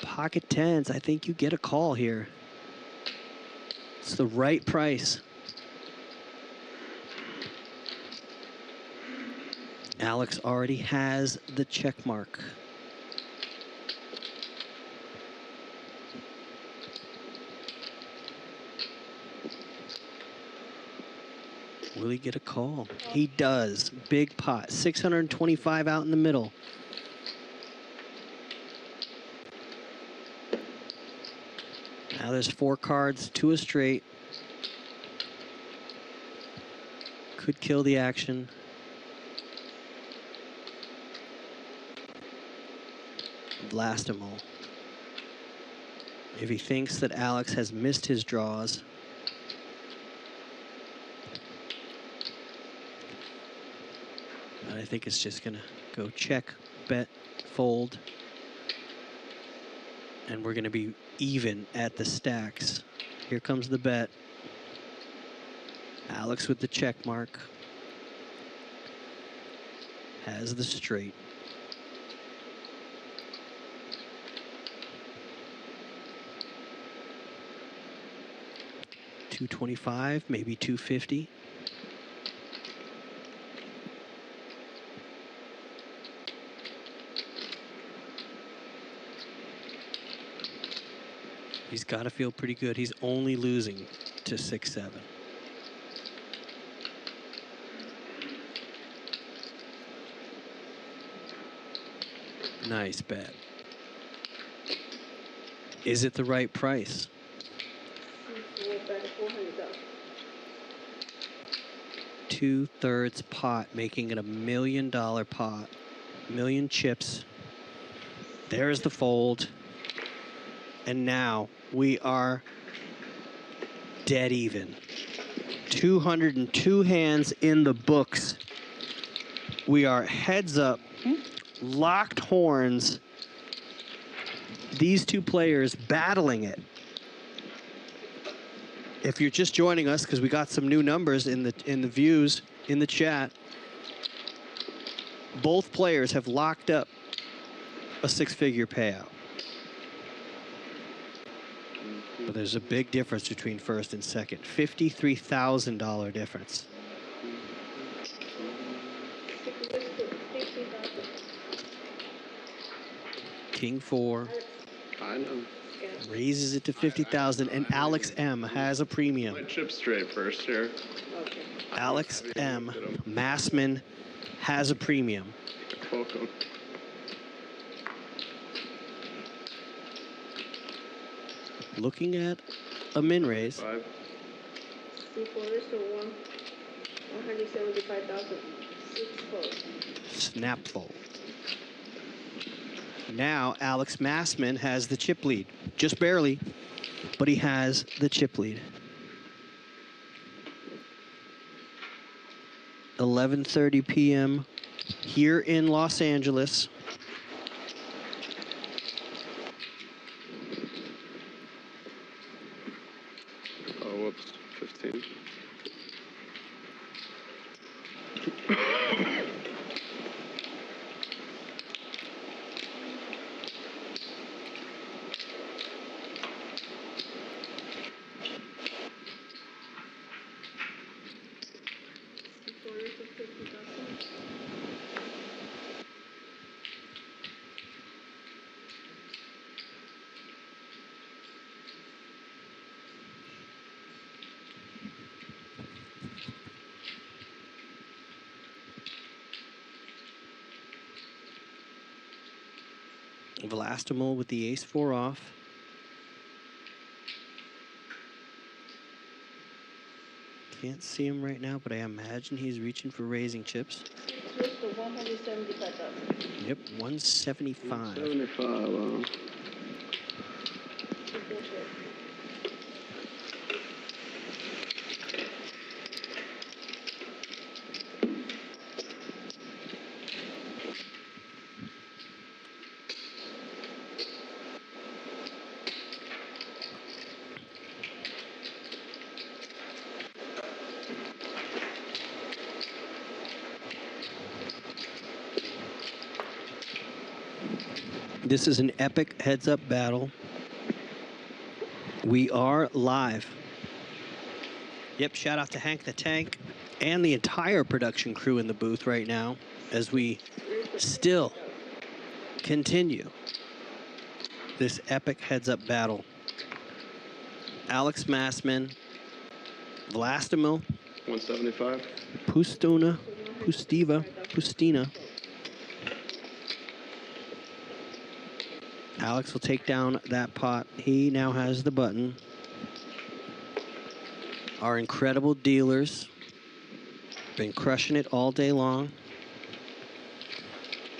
Pocket tens, I think you get a call here. It's the right price. Alex already has the check mark. Will he get a call? He does. Big pot. 625 out in the middle. Now there's 4 cards to a straight. Could kill the action. Vlastimil. If he thinks that Alex has missed his draws, I think it's just gonna go check, bet, fold, and we're gonna be even at the stacks. Here comes the bet. Alex with the check mark. Has the straight.
225, maybe 250. He's got to feel pretty good. He's only losing to 6-7. Nice bet. Is it the right price? Two-thirds pot, making it $1 million pot. Million chips. There's the fold. And now we are dead even. 202 hands in the books. We are heads up, locked horns. These two players battling it. If you're just joining us, because we got some new numbers in the views in the chat, both players have locked up a 6-figure payout. But there's a big difference between first and second. $53,000 difference. King 4.
I know.
Raises it to 50,000, and Alex M has a premium.
My chip straight first here.
Alex M. Massman has a premium.
Welcome.
Looking at a min raise.
5.
175,000. 6 fold.
Snap fold. Now Alex Massman has the chip lead. Just barely, but he has the chip lead. 11:30 p.m. here in Los Angeles.
Oh, whoops. 15.
Vlastimal with the ace-4 off. Can't see him right now, but I imagine he's reaching for raising chips.
Just the 175,000.
Yep, 175.
175, wow.
This is an epic heads-up battle. We are live. Yep, shout out to Hank the Tank and the entire production crew in the booth right now as we still continue this epic heads-up battle. Alex Massman, Vlastimil,
175.
Pustina. Alex will take down that pot. He now has the button. Our incredible dealers been crushing it all day long.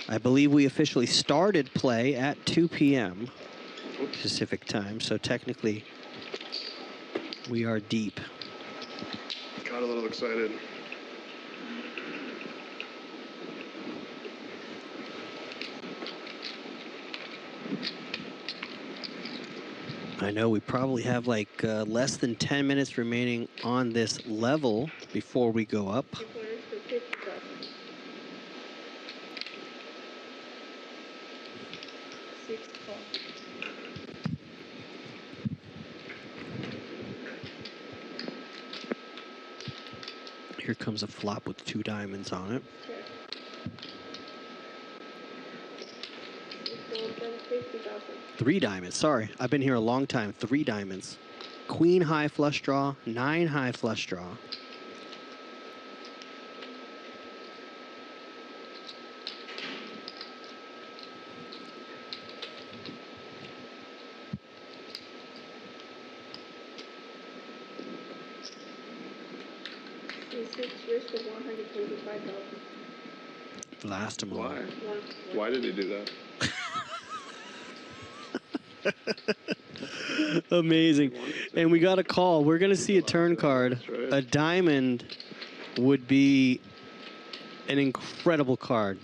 I believe we officially started play at 2 p.m. Pacific time, so technically we are deep.
Got a little excited.
I know we probably have like less than 10 minutes remaining on this level before we go up. Here comes a flop with 2 diamonds on it.
$50,000.
3 diamonds. Sorry, I've been here a long time. 3 diamonds. Queen high flush draw. 9 high flush draw.
Risk of $125,000.
Blast him all.
Why? Why did he do that?
Amazing. And we got a call. We're going to see a turn card.
right.
A diamond would be an incredible card.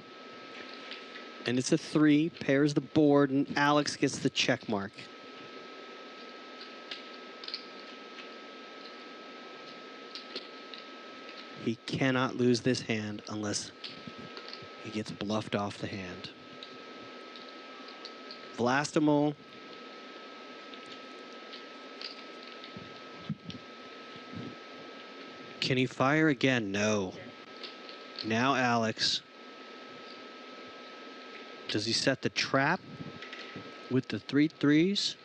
And it's a 3, pairs the board, and Alex gets the check mark. He cannot lose this hand unless he gets bluffed off the hand. Vlastimal. Can he fire again? No. Now Alex. Does he set the trap with the 3 threes?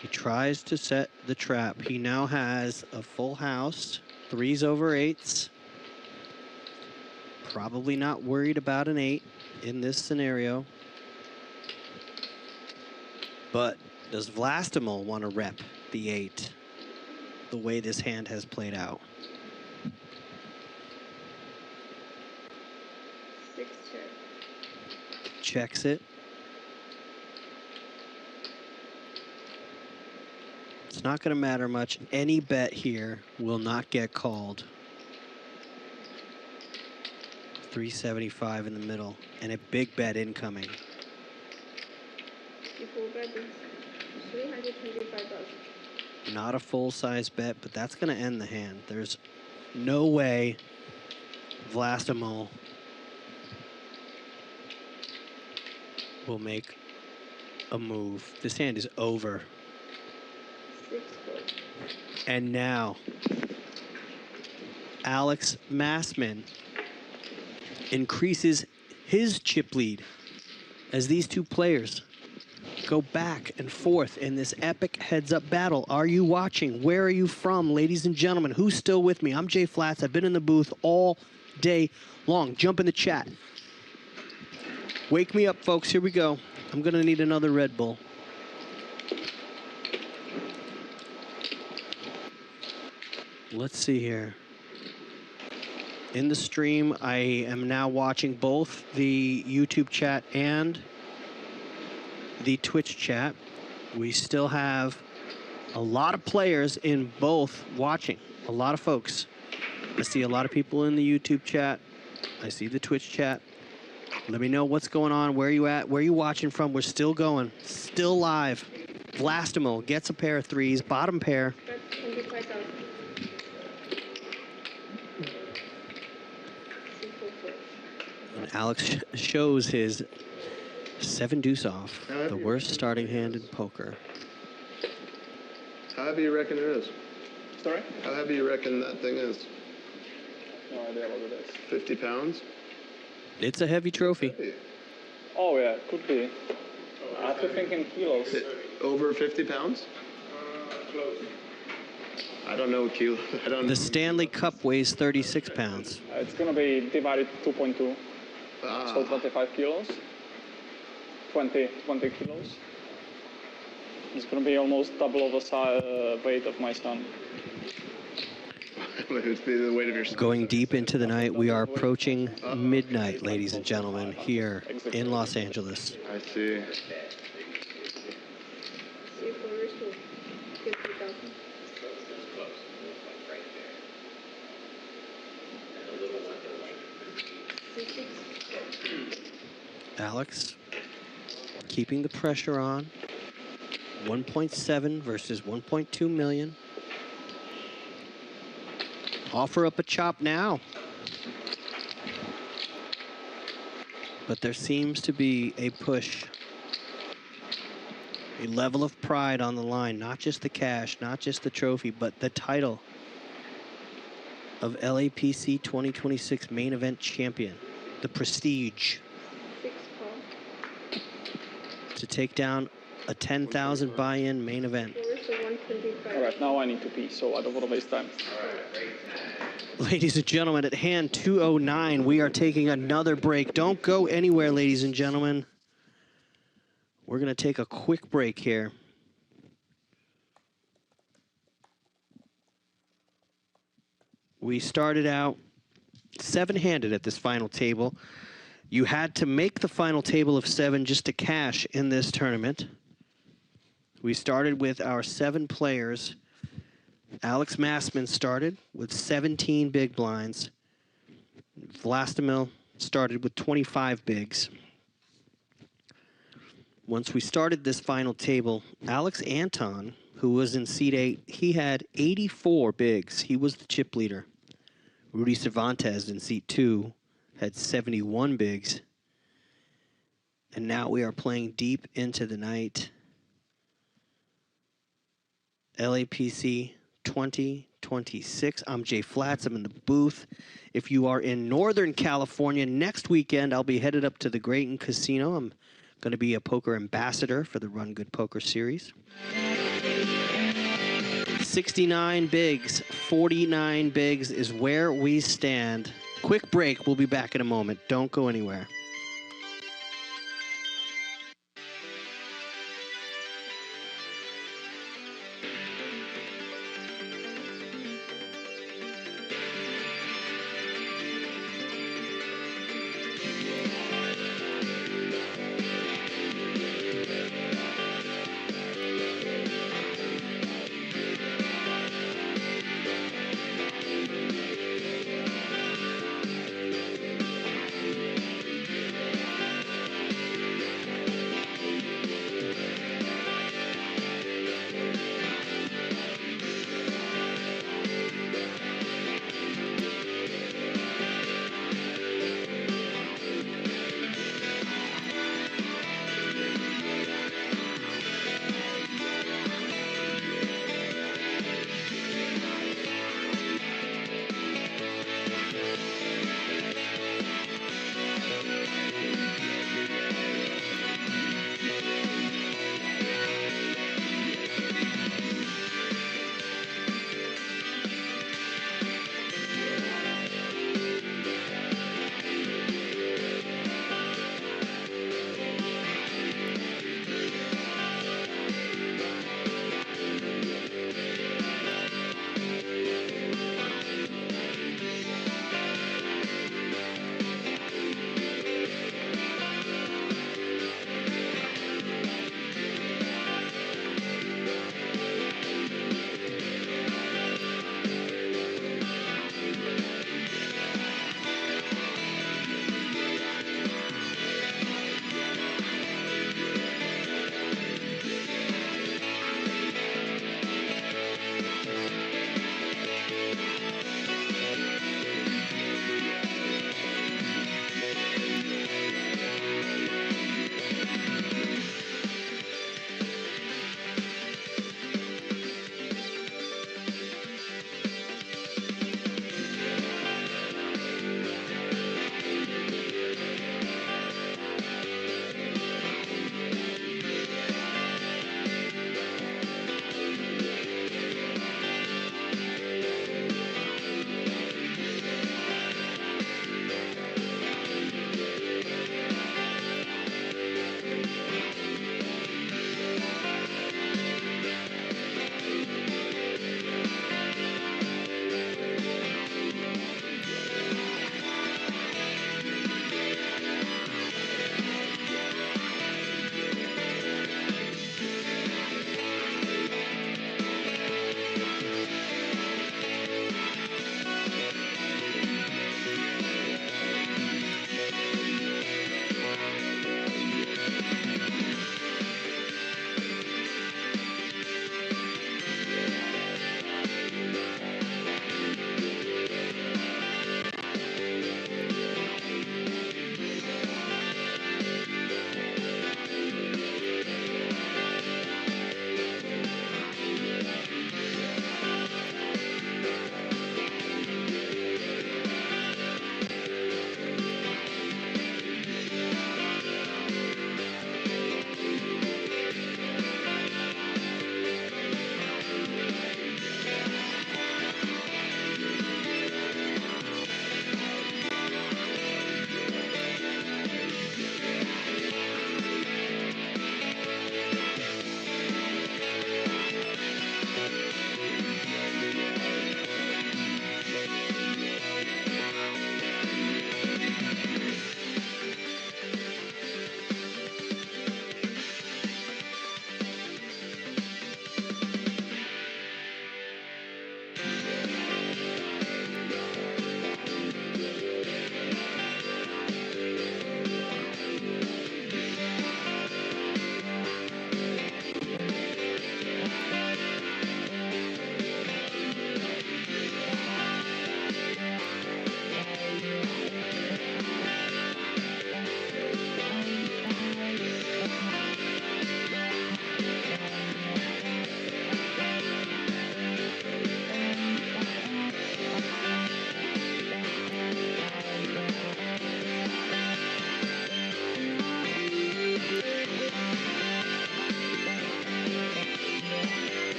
He tries to set the trap. He now has a full house, 3s over 8s. Probably not worried about an 8 in this scenario. But does Vlastimal want to rep the 8 the way this hand has played out?
6 check.
Checks it. It's not going to matter much. Any bet here will not get called. 375 in the middle, and a big bet incoming.
Before betting, $325,000.
Not a full-size bet, but that's going to end the hand. There's no way Vlastimal will make a move. This hand is over.
6 4.
And now, Alex Massman increases his chip lead as these 2 players go back and forth in this epic heads-up battle. Are you watching? Where are you from, ladies and gentlemen? Who's still with me? I'm Jay Flats. I've been in the booth all day long. Jump in the chat. Wake me up, folks. Here we go. I'm going to need another Red Bull. Let's see here. In the stream, I am now watching both the YouTube chat and the Twitch chat. We still have a lot of players in both watching. A lot of folks. I see a lot of people in the YouTube chat. I see the Twitch chat. Let me know what's going on. Where you at? Where you watching from? We're still going. Still live. Vlastimal gets a pair of 3s. Bottom pair.
That's $25,000. 6 4.
And Alex shows his 7 deuce off. The worst starting hand in poker.
How heavy you reckon it is?
Sorry?
How heavy you reckon that thing is?
No idea what it is.
50 pounds?
It's a heavy trophy.
Heavy.
Oh yeah, could be. I have to think in kilos.
Over 50 pounds? Close. I don't know kilo. I don't.
The Stanley Cup weighs 36 pounds.
It's gonna be divided 2.2. So 25 kilos. 20 kilos. It's gonna be almost double of the weight of my son.
It would be the weight of your son.
Going deep into the night, we are approaching midnight, ladies and gentlemen, here in Los Angeles.
I see.
3 4 risk of $50,000.
Alex, keeping the pressure on. 1.7 versus 1.2 million. Offer up a chop now. But there seems to be a push. A level of pride on the line. Not just the cash, not just the trophy, but the title of LAPC 2026 main event champion, the Prestige,
6 call.
to take down a 10,000 buy-in main event.
Where is the 125?
All right, now I need to pee, so I don't want to waste time.
Ladies and gentlemen, at hand 209, we are taking another break. Don't go anywhere, ladies and gentlemen. We're going to take a quick break here. We started out 7-handed at this final table. You had to make the final table of 7 just to cash in this tournament. We started with our 7 players. Alex Massman started with 17 big blinds. Vlastimil started with 25 bigs. Once we started this final table, Alex Anton, who was in seat 8, he had 84 bigs. He was the chip leader. Rudy Cervantes in seat 2 had 71 bigs. And now we are playing deep into the night. LAPC 2026. I'm Jay Flats. I'm in the booth. If you are in Northern California, next weekend I'll be headed up to the Grayton Casino. I'm going to be a poker ambassador for the Run Good Poker Series. 69 bigs, 49 bigs is where we stand. Quick break. We'll be back in a moment. Don't go anywhere.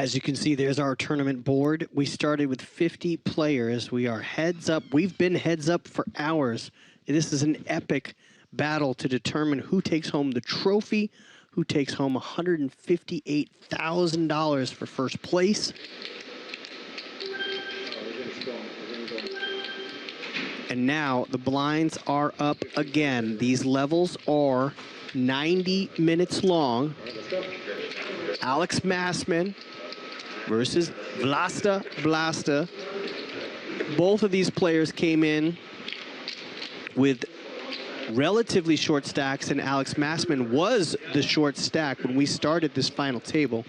As you can see, there's our tournament board. We started with 50 players. We are heads up. We've been heads up for hours. This is an epic battle to determine who takes home the trophy, who takes home $158,000 for first place. And now the blinds are up again. These levels are 90 minutes long. Alex Massman versus Vlasta Blasta. Both of these players came in with relatively short stacks, and Alex Massman was the short stack when we started this final table.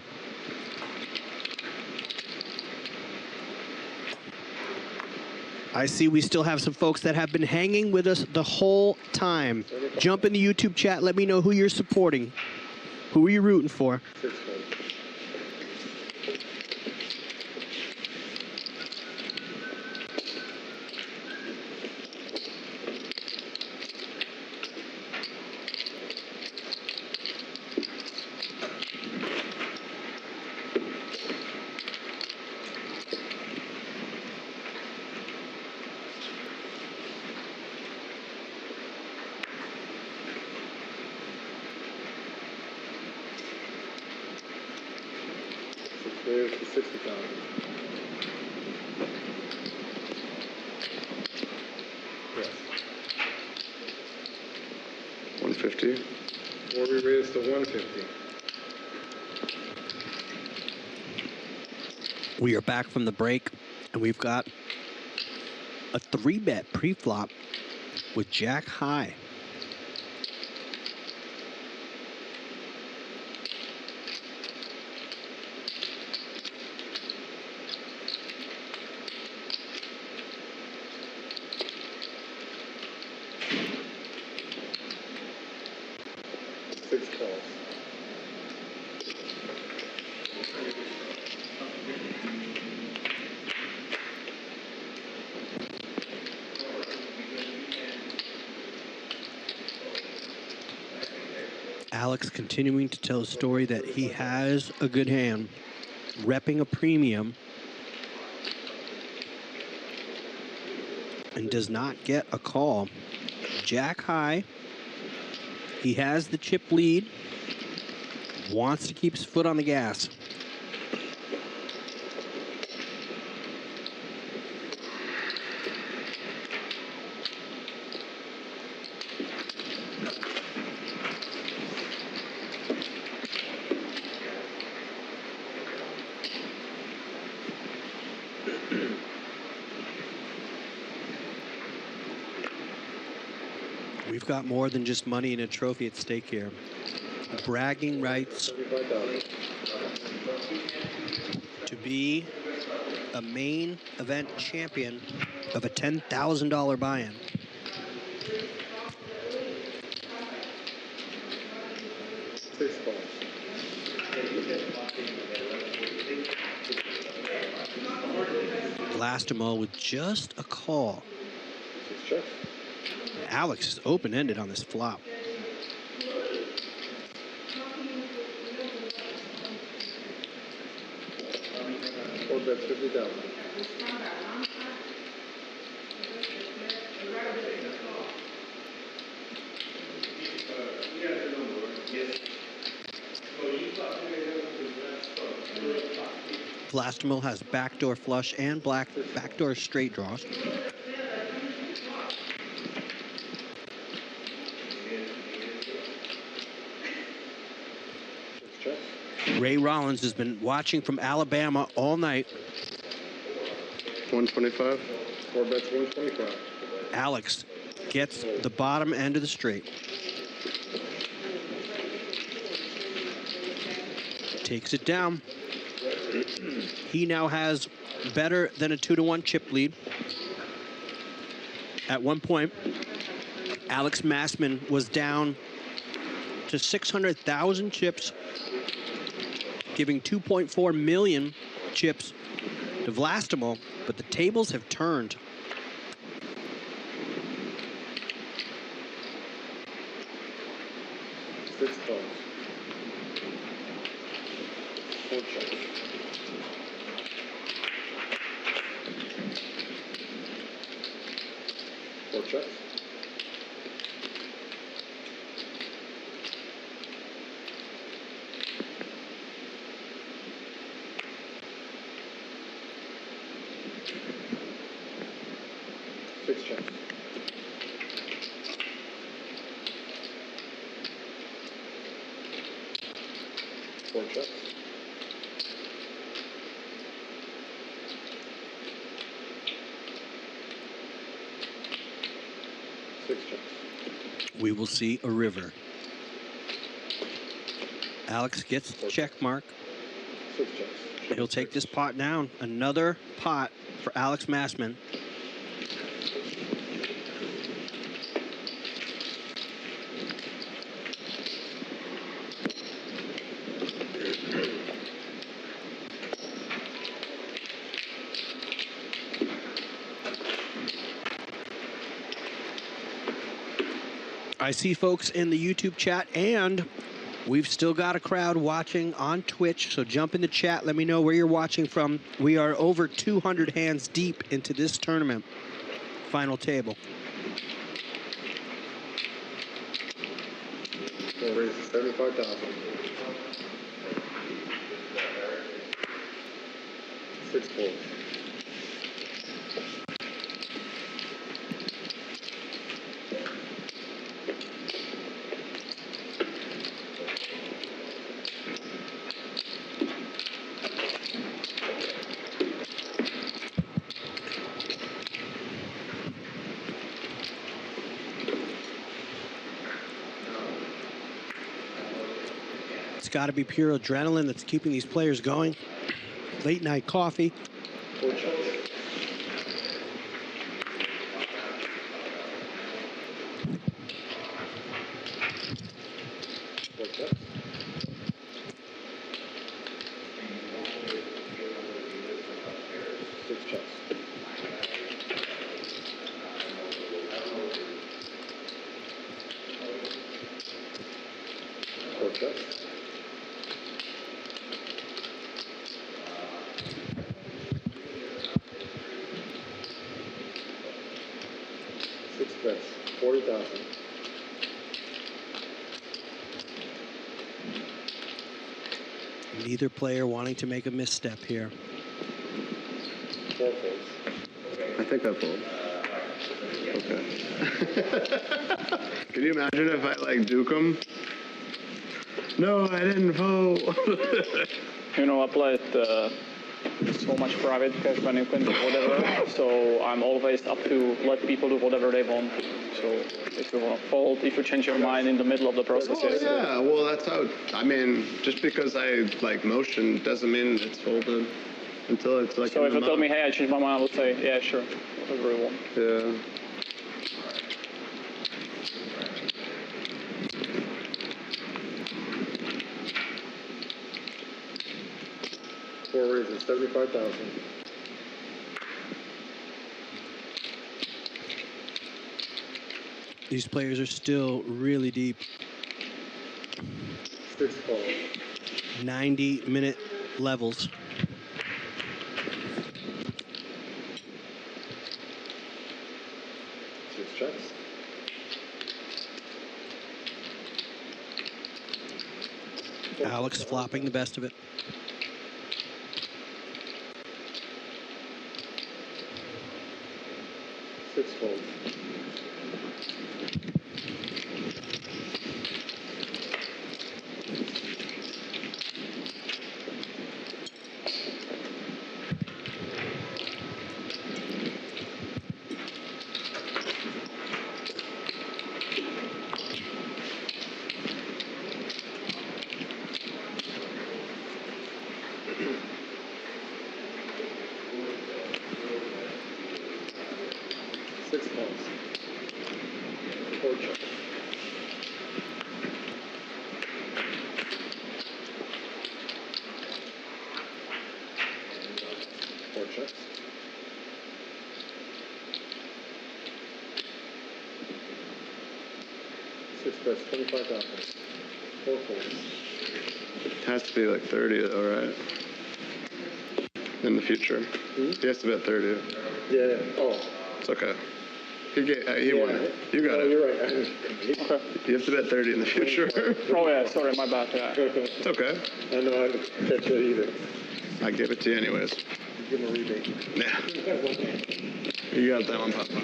I see we still have some folks that have been hanging with us the whole time. Jump in the YouTube chat. Let me know who you're supporting. Who are you rooting for?
There's the 60,000. Yes.
150.
Or we raise to 150.
We are back from the break, and we've got a 3-bet pre-flop with Jack High. Alex continuing to tell a story that he has a good hand, repping a premium, and does not get a call. Jack High, he has the chip lead, wants to keep his foot on the gas. We've got more than just money and a trophy at stake here. Bragging rights to be a main event champion of a $10,000 buy-in. Blastimo with just a call. Alex is open-ended on this flop. Blastimo has backdoor flush and backdoor straight draws. Ray Rollins has been watching from Alabama all night.
125.
4 bets 125.
Alex gets the bottom end of the straight. Takes it down. He now has better than a 2-to-1 chip lead. At one point, Alex Massman was down to 600,000 chips, giving 2.4 million chips to Vlastimo, but the tables have turned.
Six calls. 4 checks. checks. Six checks. Four checks. Six checks.
We will see a river. Alex gets the check mark.
Six checks.
He'll take this pot down. Another pot for Alex Massman. I see folks in the YouTube chat, and we've still got a crowd watching on Twitch, so jump in the chat. Let me know where you're watching from. We are over 200 hands deep into this tournament. Final table.
We'll raise 75,000. Six folds.
It's got to be pure adrenaline that's keeping these players going. Late night coffee.
Four checks. Four checks. Six checks. Four checks. Six bets. 40,000.
Neither player wanting to make a misstep here.
Four folds.
I think I fold. Okay. Can you imagine if I like duke him? No, I didn't vote.
You know, I played so much private cash when you can do whatever, so I'm always up to let people do whatever they want. So if you want to fold, if you change your mind in the middle of the process,
Oh,
yes.
yeah, well, that's how, I mean, just because I like motion doesn't mean it's folded until it's like.
So if you tell me, hey, I changed my mind, I would say, yeah, sure, whatever you want.
Yeah.
Four raises. 75,000.
These players are still really deep.
Six folds.
90-minute levels.
Six checks.
Alex flopping the best of it.
Six folds. Six folds. Four checks. Four checks. Six bets. 25,000. Four folds.
It has to be like 30 though, right? In the future. He has to be at 30.
Yeah. Oh.
It's okay. He won it. You got it.
You're right.
Okay.
You have to bet 30 in the future.
Oh yeah, sorry, my bad. Yeah.
It's okay.
I don't know how to catch it either.
I give it to you anyways.
Give him a rebate.
Yeah. You got that one, Papa.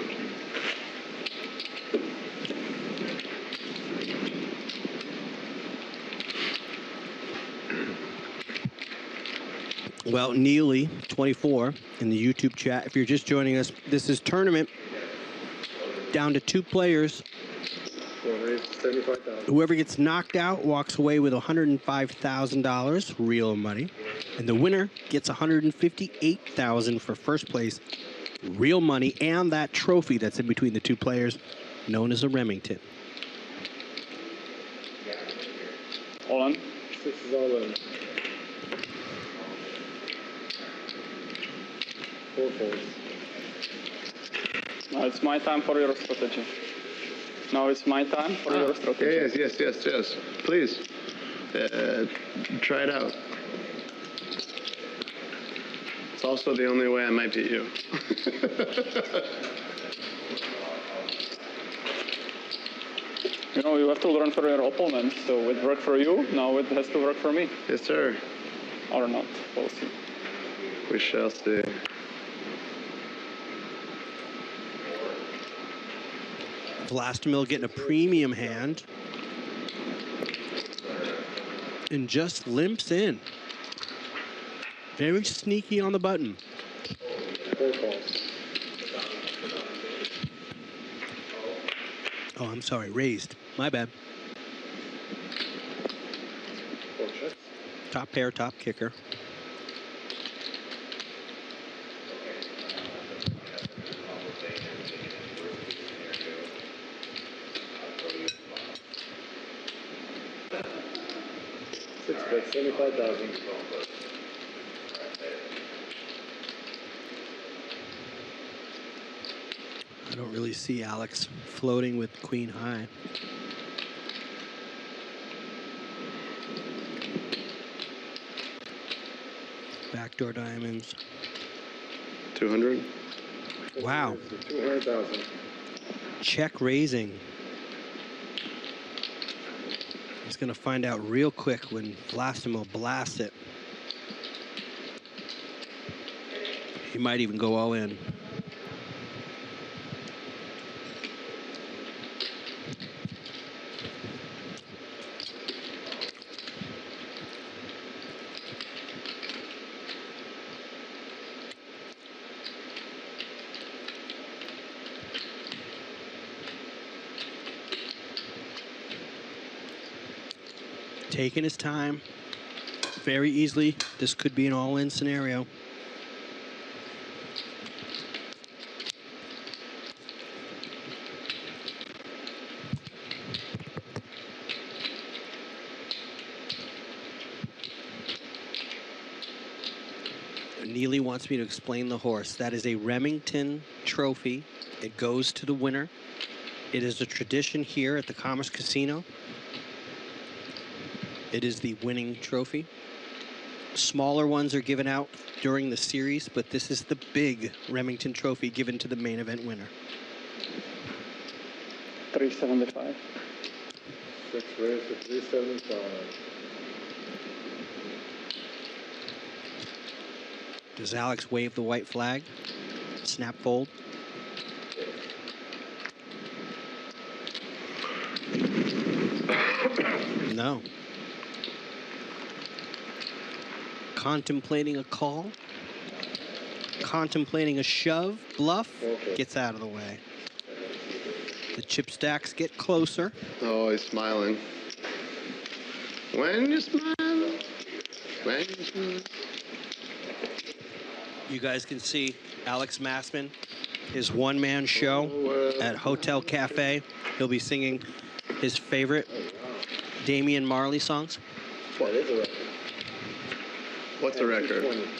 Well, Neely, 24, in the YouTube chat. If you're just joining us, this is tournament down to 2 players.
So raise 75,000.
Whoever gets knocked out walks away with $105,000 real money, and the winner gets $158,000 for first place real money and that trophy that's in between the 2 players, known as a Remington.
Hold on.
6 is all in. 4 folds.
Now it's my time for your strategy. Now it's my time for your strategy.
Yes. Please. Try it out. It's also the only way I might beat you.
You know, you have to learn from your opponent. So it worked for you, now it has to work for me.
Yes, sir.
Or not. We'll see.
We shall see.
Vlastimil getting a premium hand and just limps in. Very sneaky on the button.
4 calls.
Oh, I'm sorry, raised. My bad.
4 checks.
Top pair, top kicker.
Bet 75,000.
I don't really see Alex floating with queen high. Backdoor diamonds.
200.
Wow.
200,000.
Check raising. He's going to find out real quick when Vlastimil blasts it. He might even go all in. Taking his time. Very easily, this could be an all-in scenario. Neely wants me to explain the horse. That is a Remington trophy. It goes to the winner. It is a tradition here at the Commerce Casino. It is the winning trophy. Smaller ones are given out during the series, but this is the big Remington trophy given to the main event winner.
375.
6 raised to 375.
Does Alex wave the white flag? Snap fold? No. Contemplating a call, contemplating a shove, bluff, gets out of the way. The chip stacks get closer.
Oh, he's smiling. When you smile, when you smile.
You guys can see Alex Massman, his one-man show at Hotel Cafe. He'll be singing his favorite Damian Marley songs.
That is a record.
What's a record?
220.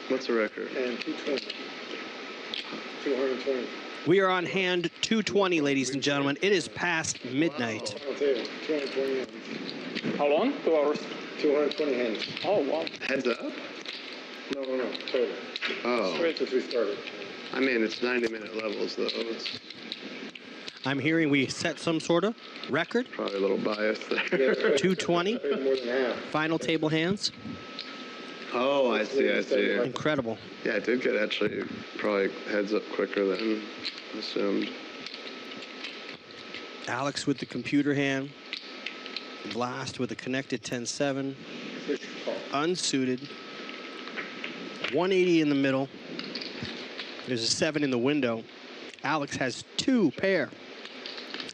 What's a record?
And 220. 220.
We are on hand 220, ladies and gentlemen. It is past midnight.
I'll tell you, 220 hands.
How long? 2 hours.
220 hands.
Oh, wow.
Heads up?
No, total.
Oh.
Since we started.
I mean, it's 90-minute levels, though. It's
I'm hearing we set some sort of record.
probably a little biased there.
220.
More than half.
Final table hands.
Oh, I see.
Incredible.
Yeah, it did get actually probably heads up quicker than assumed.
Alex with the computer hand. Blast with a connected 10-7. Unsuited. 180 in the middle. There's a 7 in the window. Alex has 2 pair.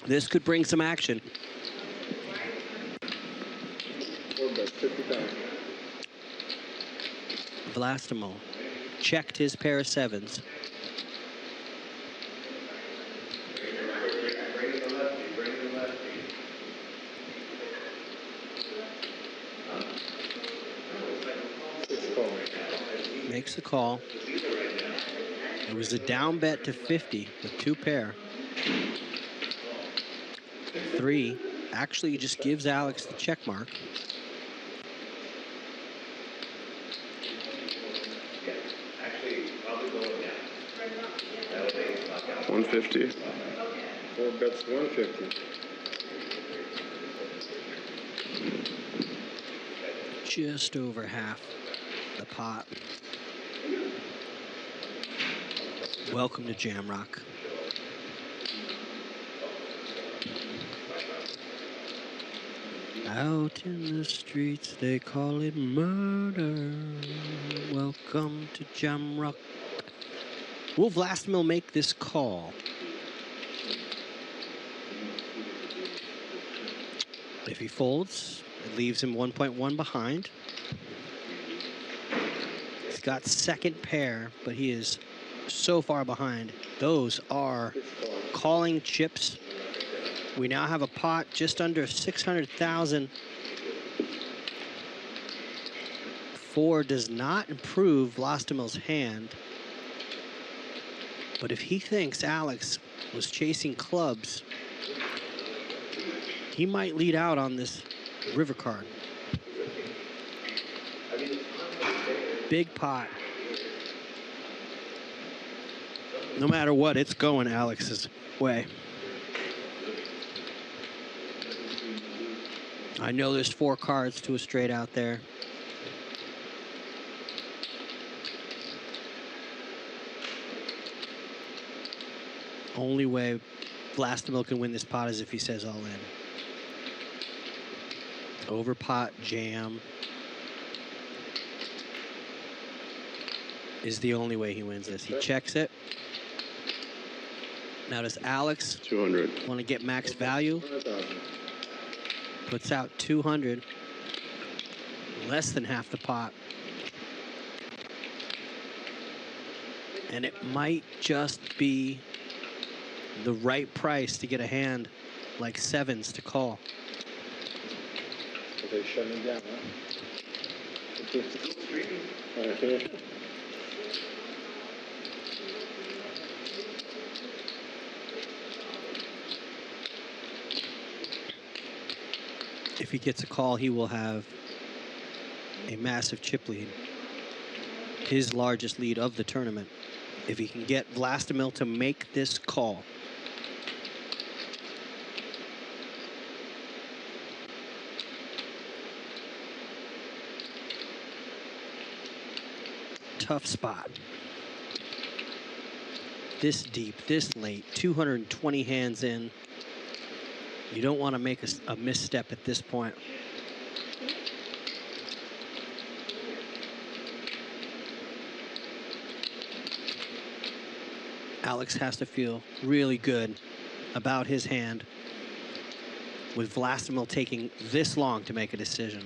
This could bring some action. Blastimo checked his pair of 7s. Makes the call. It was a down bet to 50 with 2 pair. 3 actually just gives Alex the check mark.
$150.
4 bets, 150.
Just over half the pot. Welcome to Jamrock. Out in the streets they call it murder. Welcome to Jamrock. Will Vlastimil make this call? If he folds, it leaves him 1.1 behind. He's got second pair, but he is so far behind. Those are calling chips. We now have a pot just under 600,000. 4 does not improve Vlastimil's hand. But if he thinks Alex was chasing clubs, he might lead out on this river card. Big pot. No matter what, it's going Alex's way. I know there's 4 cards to a straight out there. Only way Vlastimil can win this pot is if he says all in. Over pot jam is the only way he wins this. He checks it. Now does Alex
200
want to get max value? Puts out 200. Less than half the pot. And it might just be the right price to get a hand like 7s to call.
So they shut him down, huh? Okay.
If he gets a call, he will have a massive chip lead. His largest lead of the tournament. If he can get Vlastimil to make this call. Tough spot. This deep, this late, 220 hands in. You don't want to make a misstep at this point. Alex has to feel really good about his hand with Vlastimil taking this long to make a decision.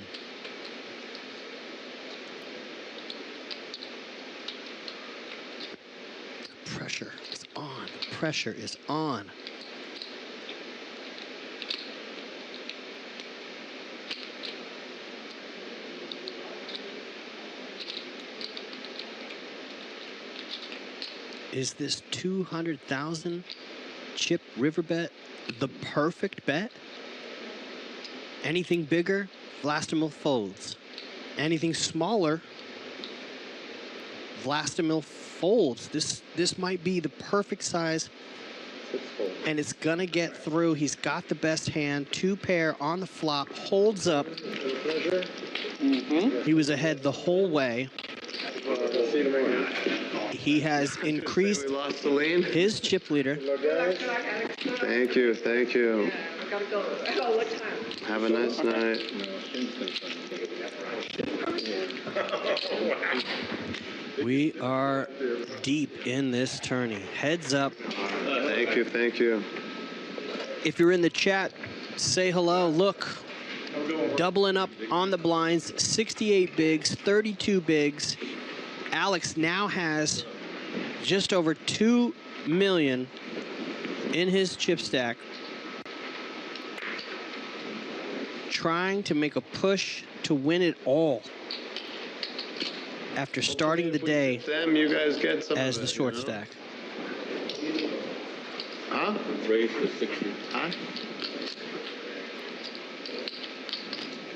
Pressure is on. Pressure is on. Is this 200,000 chip river bet the perfect bet? Anything bigger, Vlastimil folds. Anything smaller, Vlastimil folds. This might be the perfect size, and it's gonna get through. He's got the best hand. 2 pair on the flop, holds up. He was ahead the whole way. He has increased his chip leader.
Thank you, thank you. Have a nice night.
We are deep in this tourney. Heads up.
Thank you, thank you.
If you're in the chat, say hello. Look, doubling up on the blinds, 68 bigs, 32 bigs. Alex now has just over 2 million in his chip stack, trying to make a push to win it all after starting the day
You guys get some
as the short stack.
Huh?
Raise to 60.
Huh?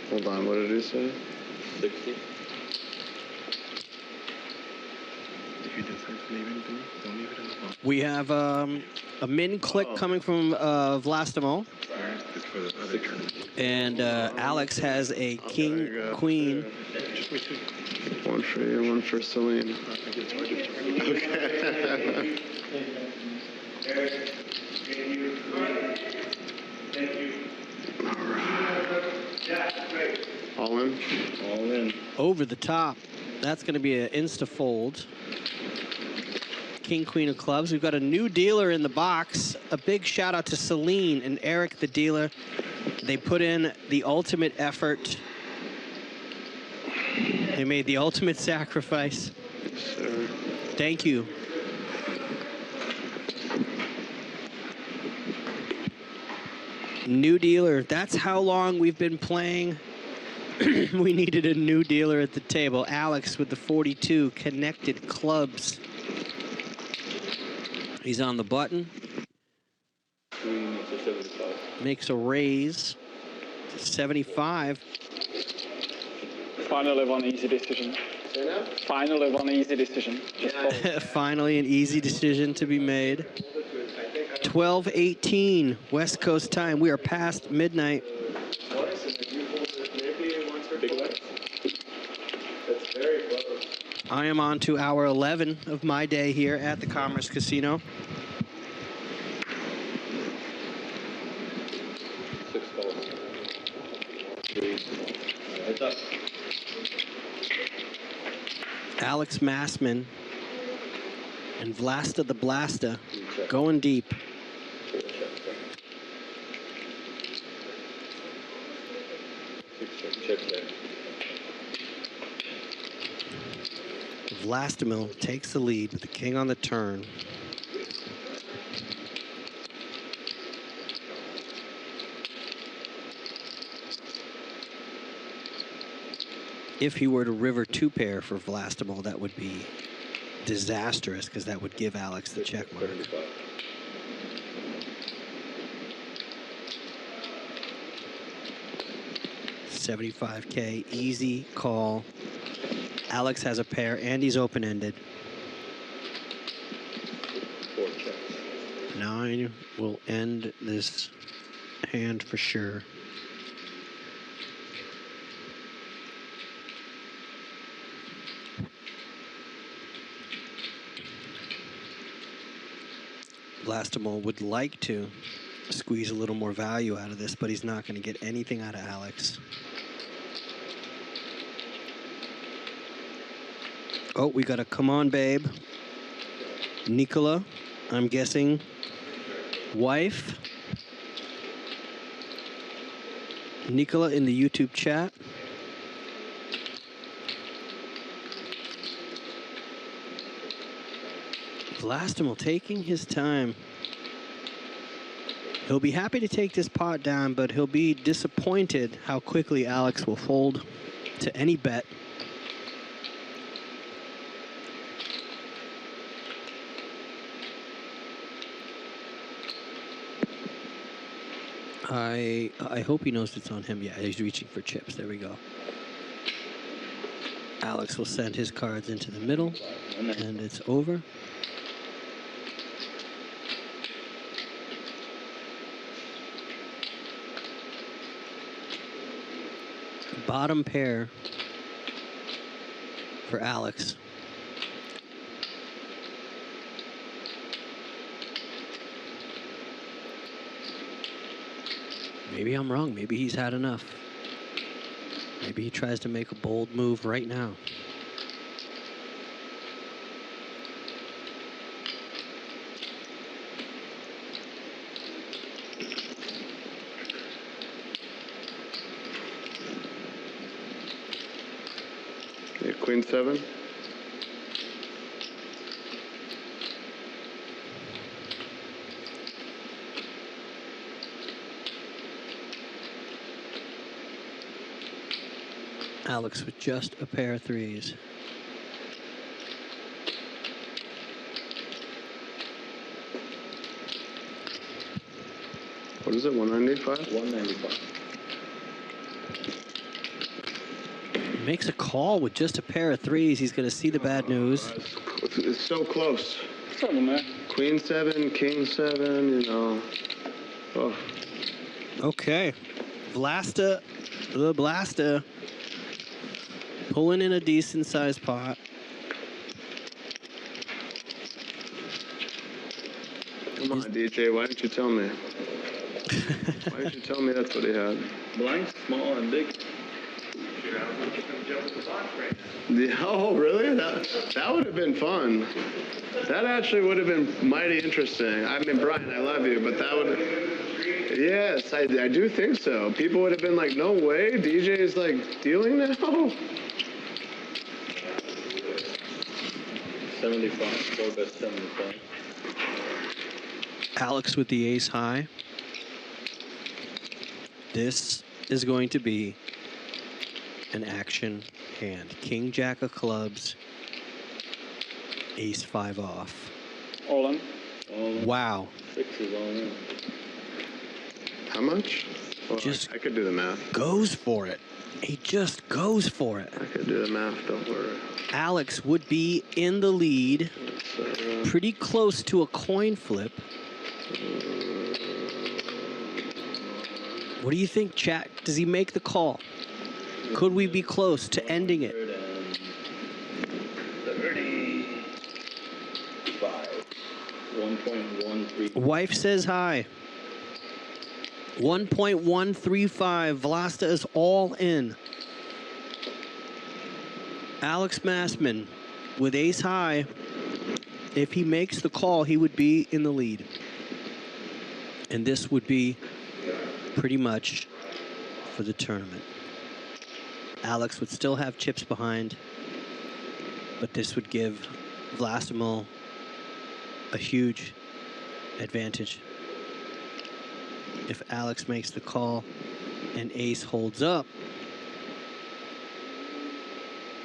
Hold on, what did he say?
60.
If you decide to leave anything, don't leave it in the box.
We have a min click coming from Vlastimil.
It's for the other tournament.
And Alex has a king, queen.
Just wait till
One for you, one for Celine. All in?
All in.
Over the top. That's going to be an insta fold. King, queen of clubs. We've got a new dealer in the box. A big shout out to Celine and Eric, the dealer. They put in the ultimate effort. They made the ultimate sacrifice. Thank you. New dealer. That's how long we've been playing. We needed a new dealer at the table. Alex with the 42 connected clubs. He's on the button. Makes a raise to 75.
Finally one easy decision. Finally one easy decision.
Finally an easy decision to be made. 12:18 West Coast time. We are past midnight. I am on to hour 11 of my day here at the Commerce Casino.
6 balls. 3. Heads up.
Alex Massman and Vlasta the Blasta going deep. Vlastimil takes the lead with the king on the turn. If he were to river 2 pair for Vlastimil, that would be disastrous because that would give Alex the check mark. 75K, easy call. Alex has a pair and he's open-ended. 9 will end this hand for sure. Vlastimil would like to squeeze a little more value out of this, but he's not going to get anything out of Alex. Oh, we got a come on, babe. Nicola, I'm guessing, wife. Nicola in the YouTube chat. Vlastimil taking his time. He'll be happy to take this pot down, but he'll be disappointed how quickly Alex will fold to any bet. I hope he knows it's on him. Yeah, he's reaching for chips. There we go. Alex will send his cards into the middle. And it's over. Bottom pair for Alex. Maybe I'm wrong. Maybe he's had enough. Maybe he tries to make a bold move right now.
Okay, Queen 7.
Alex with just a pair of threes.
What is it, 195?
195.
Makes a call with just a pair of threes. He's going to see the bad news.
It's so close.
7, man.
Queen 7, King 7, you know. Oh.
Okay. Vlasta, the Blaster, pulling in a decent sized pot.
Come on, DJ, why didn't you tell me? Why didn't you tell me that's what he had?
Blinds, small and big.
Yeah, oh, really? That would have been fun. That actually would have been mighty interesting. I mean, Brian, I love you, but that would. Yes, I do think so. People would have been like, no way, DJ is like dealing now?
75, 4-bet 75.
Alex with the ace high. This is going to be an action hand. King Jack of clubs. Ace 5 off.
All in.
Wow.
6 is all in.
How much? Well,
Just
I could do the math.
goes for it. He just goes for it.
I could do the math, don't worry.
Alex would be in the lead. Pretty close to a coin flip. What do you think, chat? Does he make the call? Could we be close to ending it?
35. 1.13.
Wife says hi. 1.135. Vlasta is all in. Alex Massman with ace high. If he makes the call, he would be in the lead. And this would be pretty much for the tournament. Alex would still have chips behind, but this would give Vlastimil a huge advantage. If Alex makes the call and ace holds up,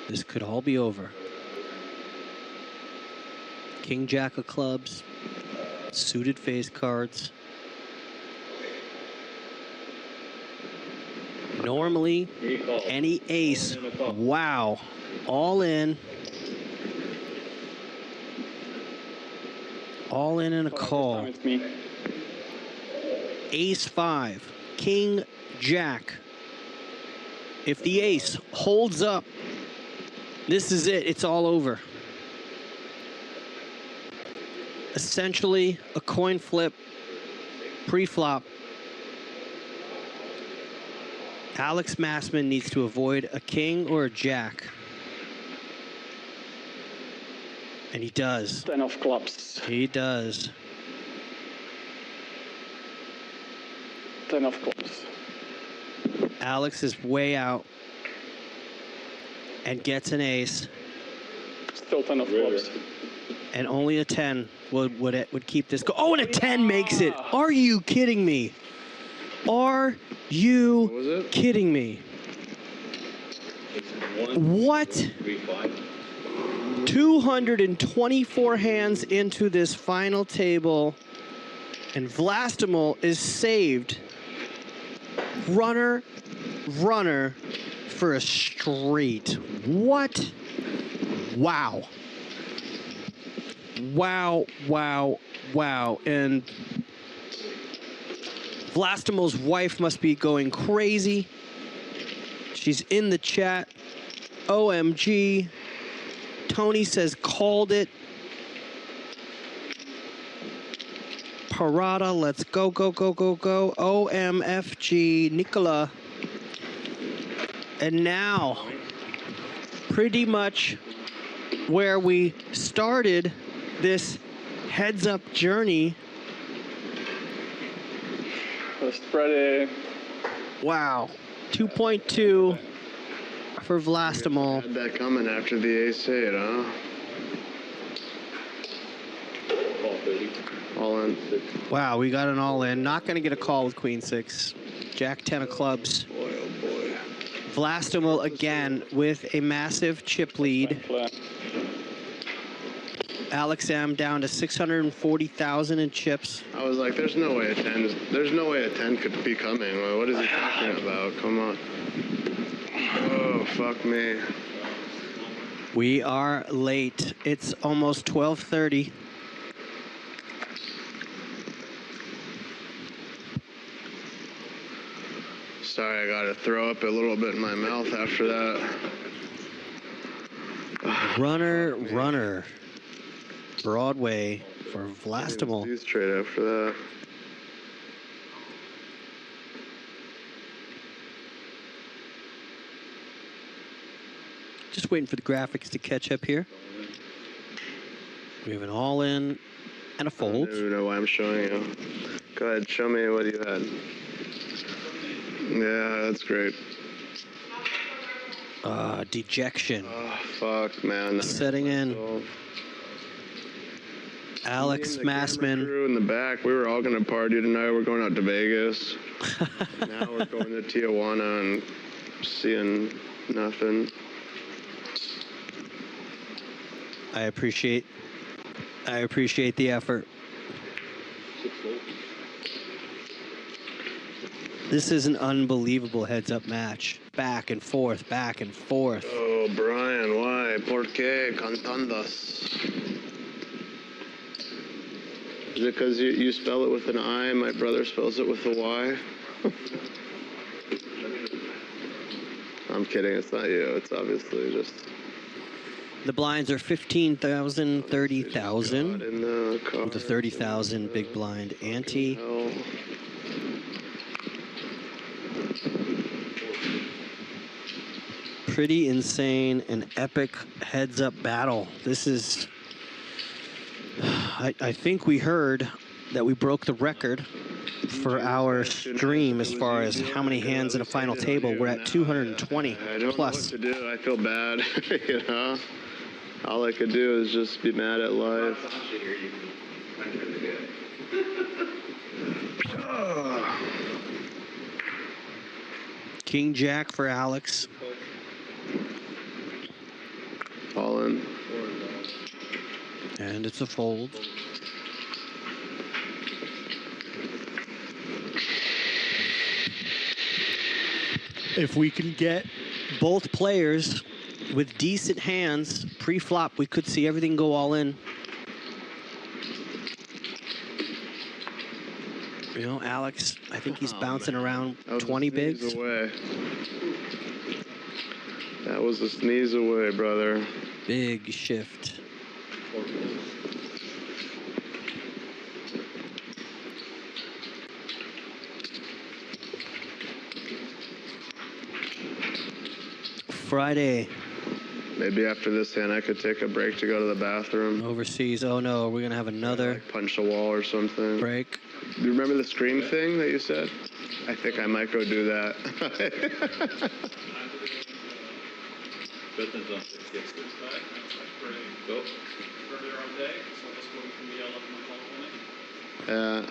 this could all be over. King Jack of clubs, suited face cards. Normally, any ace, wow, all in. All in and a call.
It's me.
Ace 5, King Jack. If the ace holds up, this is it, it's all over. Essentially, a coin flip, pre-flop. Alex Massman needs to avoid a king or a jack. And he does.
10 of clubs.
He does.
10 of clubs.
Alex is way out and gets an ace.
Still 10 of clubs.
And only a 10 would keep this go. Oh, and a 10 makes it. Are you kidding me? Are you kidding me? What? 224 hands into this final table, and Vlastimil is saved. Runner for a straight. What? Wow. Wow, wow, wow. And Vlastimo's wife must be going crazy. She's in the chat. OMG. Tony says called it. Parada, let's go, go, go, go, go. OMFG, Nicola. And now, pretty much where we started this heads-up journey.
Just ready.
Wow, 2.2 for Vlastimo.
Had that coming after the ace-8, huh? All in.
Wow, we got an all-in. Not going to get a call with Queen 6. Jack 10 of clubs.
Boy, oh boy.
Vlastimo again with a massive chip lead. Alex M down to 640,000 in chips.
I was like, there's no way a 10 could be coming. Well, what is he talking about? Come on. Oh, fuck me.
We are late. It's almost 12:30.
Sorry, I gotta throw up a little bit in my mouth after that.
Runner, runner. Broadway for Vlastimo.
He's straight after that.
Just waiting for the graphics to catch up here. We have an all-in and a fold.
I don't even know why I'm showing you. Go ahead, show me what you had. Yeah, that's great.
Dejection.
Oh, fuck, man.
Setting in. Alex Massman.
Crew in the back. We were all going to party tonight. We're going out to Vegas. Now we're going to Tijuana and seeing nothing.
I appreciate the effort. This is an unbelievable heads-up match. Back and forth, back and forth.
Oh, Brian, why? ¿Por qué cantandas? Is it because you spell it with an I, my brother spells it with a Y? I'm kidding, it's not you. It's obviously just...
The blinds are 15,000, 30,000. With the 30,000 big blind ante. Pretty insane and epic heads-up battle. This is... I think we heard that we broke the record for our stream as far as how many hands in a final table. We're at 220
I don't
plus.
know what to do. I feel bad, you know? All I could do is just be mad at life.
King Jack for Alex.
All in.
And it's a fold. If we can get both players with decent hands pre-flop, we could see everything go all in. You know, Alex, I think he's bouncing around 20 bigs.
Away. That was a sneeze away, brother.
Big shift. Friday.
Maybe after this hand, I could take a break to go to the bathroom.
Overseas. Oh no, we're gonna have another
punch a wall or something.
Break.
Do you remember the scream thing that you said? I think I might go do that. Yeah.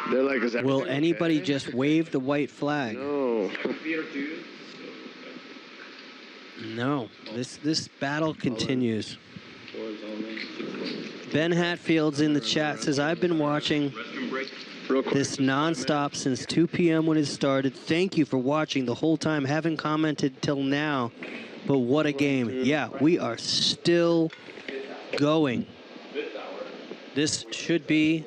They're like, is
will anybody just wave the white flag?
No.
No. This battle continues. Ben Hatfield's in the chat says, I've been watching this nonstop since 2 p.m. when it started. Thank you for watching the whole time. Haven't commented till now. But what a game. Yeah, we are still going. This should be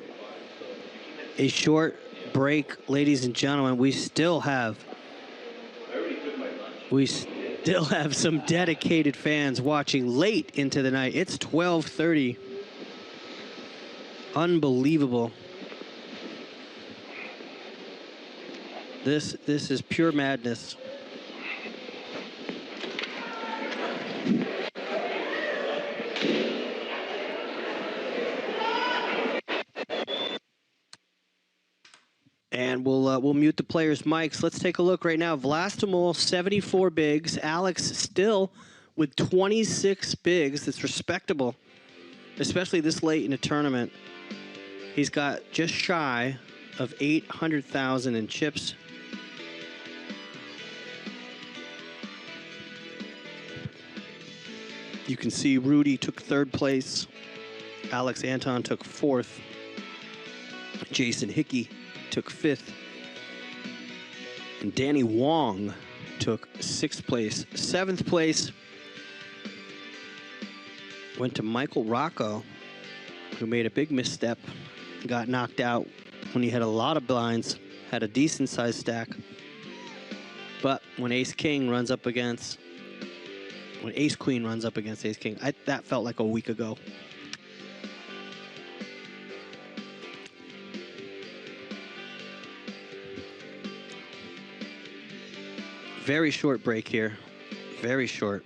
a short break, ladies and gentlemen. We still have some dedicated fans watching late into the night. It's 12:30. Unbelievable. This is pure madness. And we'll mute the players' mics. Let's take a look right now. Vlastimil, 74 bigs. Alex still with 26 bigs. That's respectable, especially this late in a tournament. He's got just shy of 800,000 in chips. You can see Rudy took 3rd place. Alex Anton took 4th. Jason Hickey took 5th. And Danny Wong took 6th place. 7th place went to Michael Rocco, who made a big misstep, got knocked out when he had a lot of blinds, had a decent sized stack. But when Ace Queen runs up against Ace King, that felt like a week ago. Very short break here. Very short.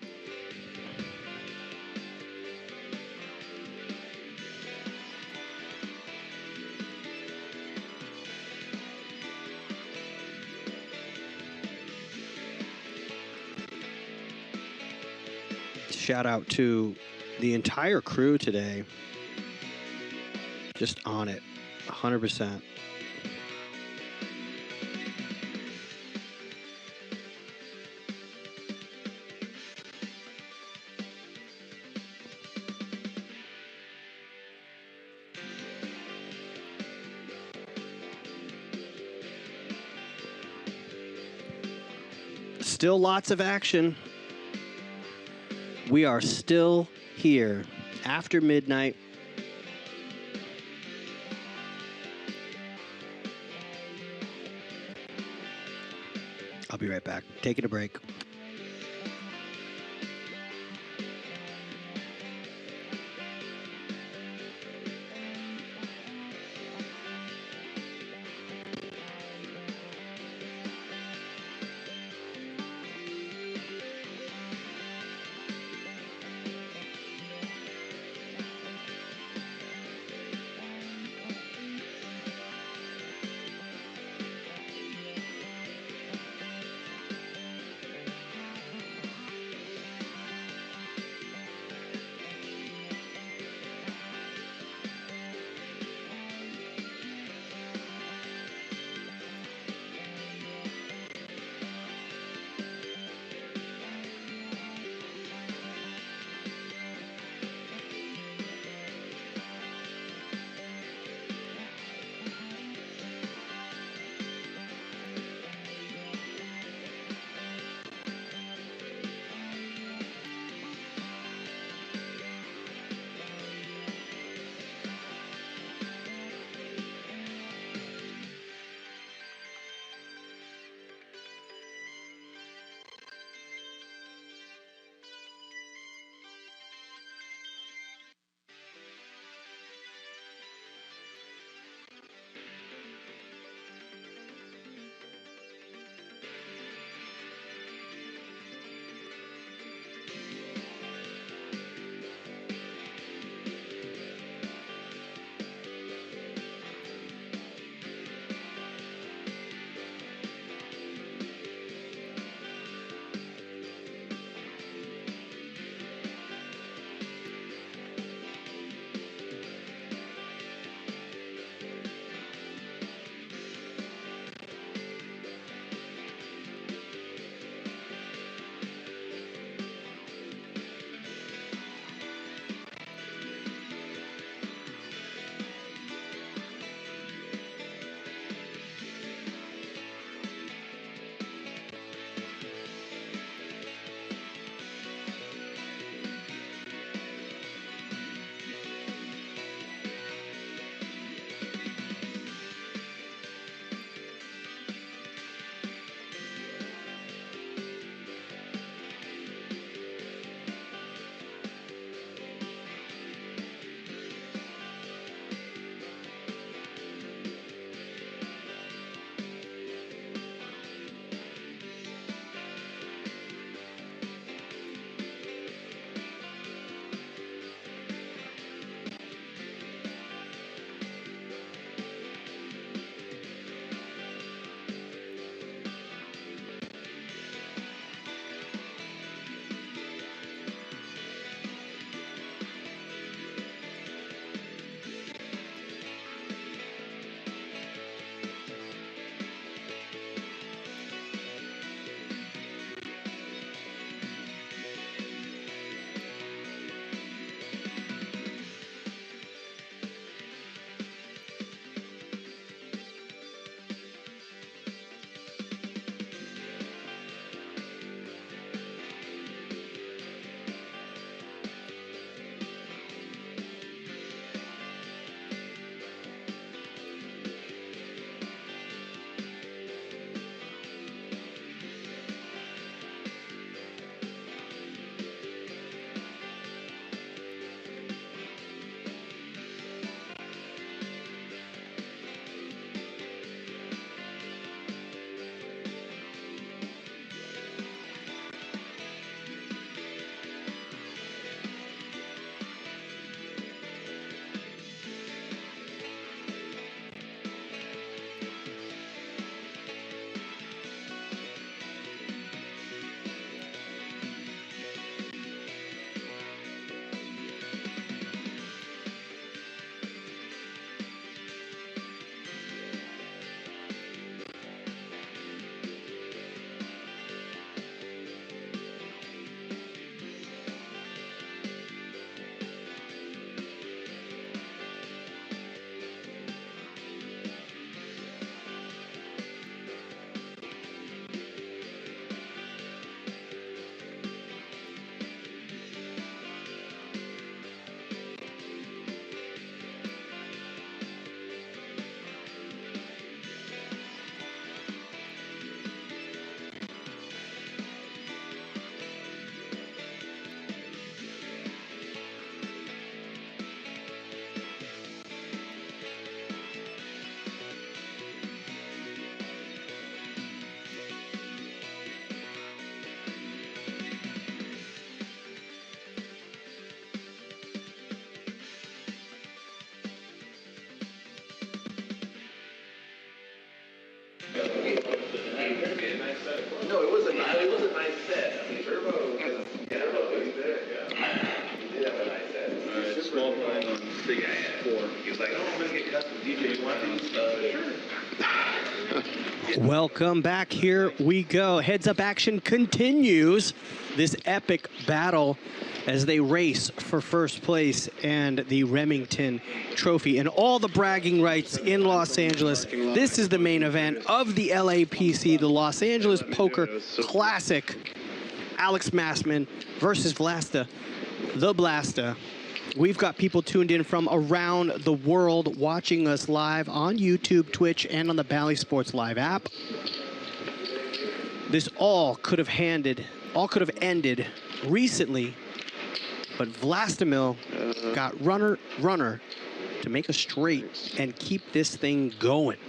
Shout out to the entire crew today. Just on it, 100%. Still lots of action. We are still here after midnight. I'll be right back. Taking a break.
was like, oh, I'm going to get custom DJ. You want these? Sure.
Welcome back. Here we go. Heads up action continues. This epic battle as they race for first place and the Remington Trophy and all the bragging rights in Los Angeles. This is the main event of the LAPC, the Los Angeles Poker Classic. Alex Massman versus Vlasta, the Blasta. We've got people tuned in from around the world watching us live on YouTube, Twitch, and on the Bally Sports Live app. This all could have ended recently, but Vlastimil got runner to make a straight and keep this thing going.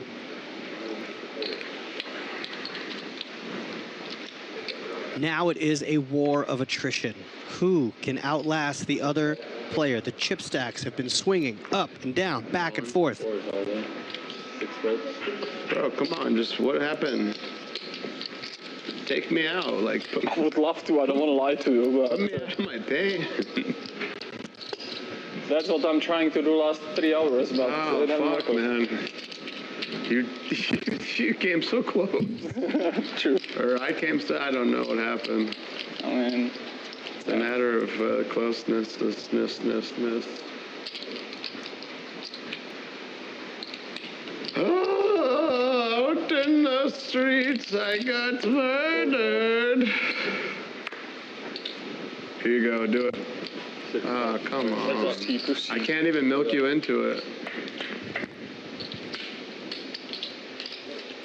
Now it is a war of attrition. Who can outlast the other player? The chip stacks have been swinging up and down, back and forth.
Bro, come on, just what happened? Take me out, like.
I would love to, I don't want to lie to you, but...
Put me out of my pain.
That's what I'm trying to do last 3 hours, but...
Oh, fuck, man. You came so close.
True.
Or I came so, I don't know what happened.
I mean...
It's a matter of closeness, Oh, out in the streets, I got murdered. Here you go, do it. Oh, come on. I can't even milk you into it.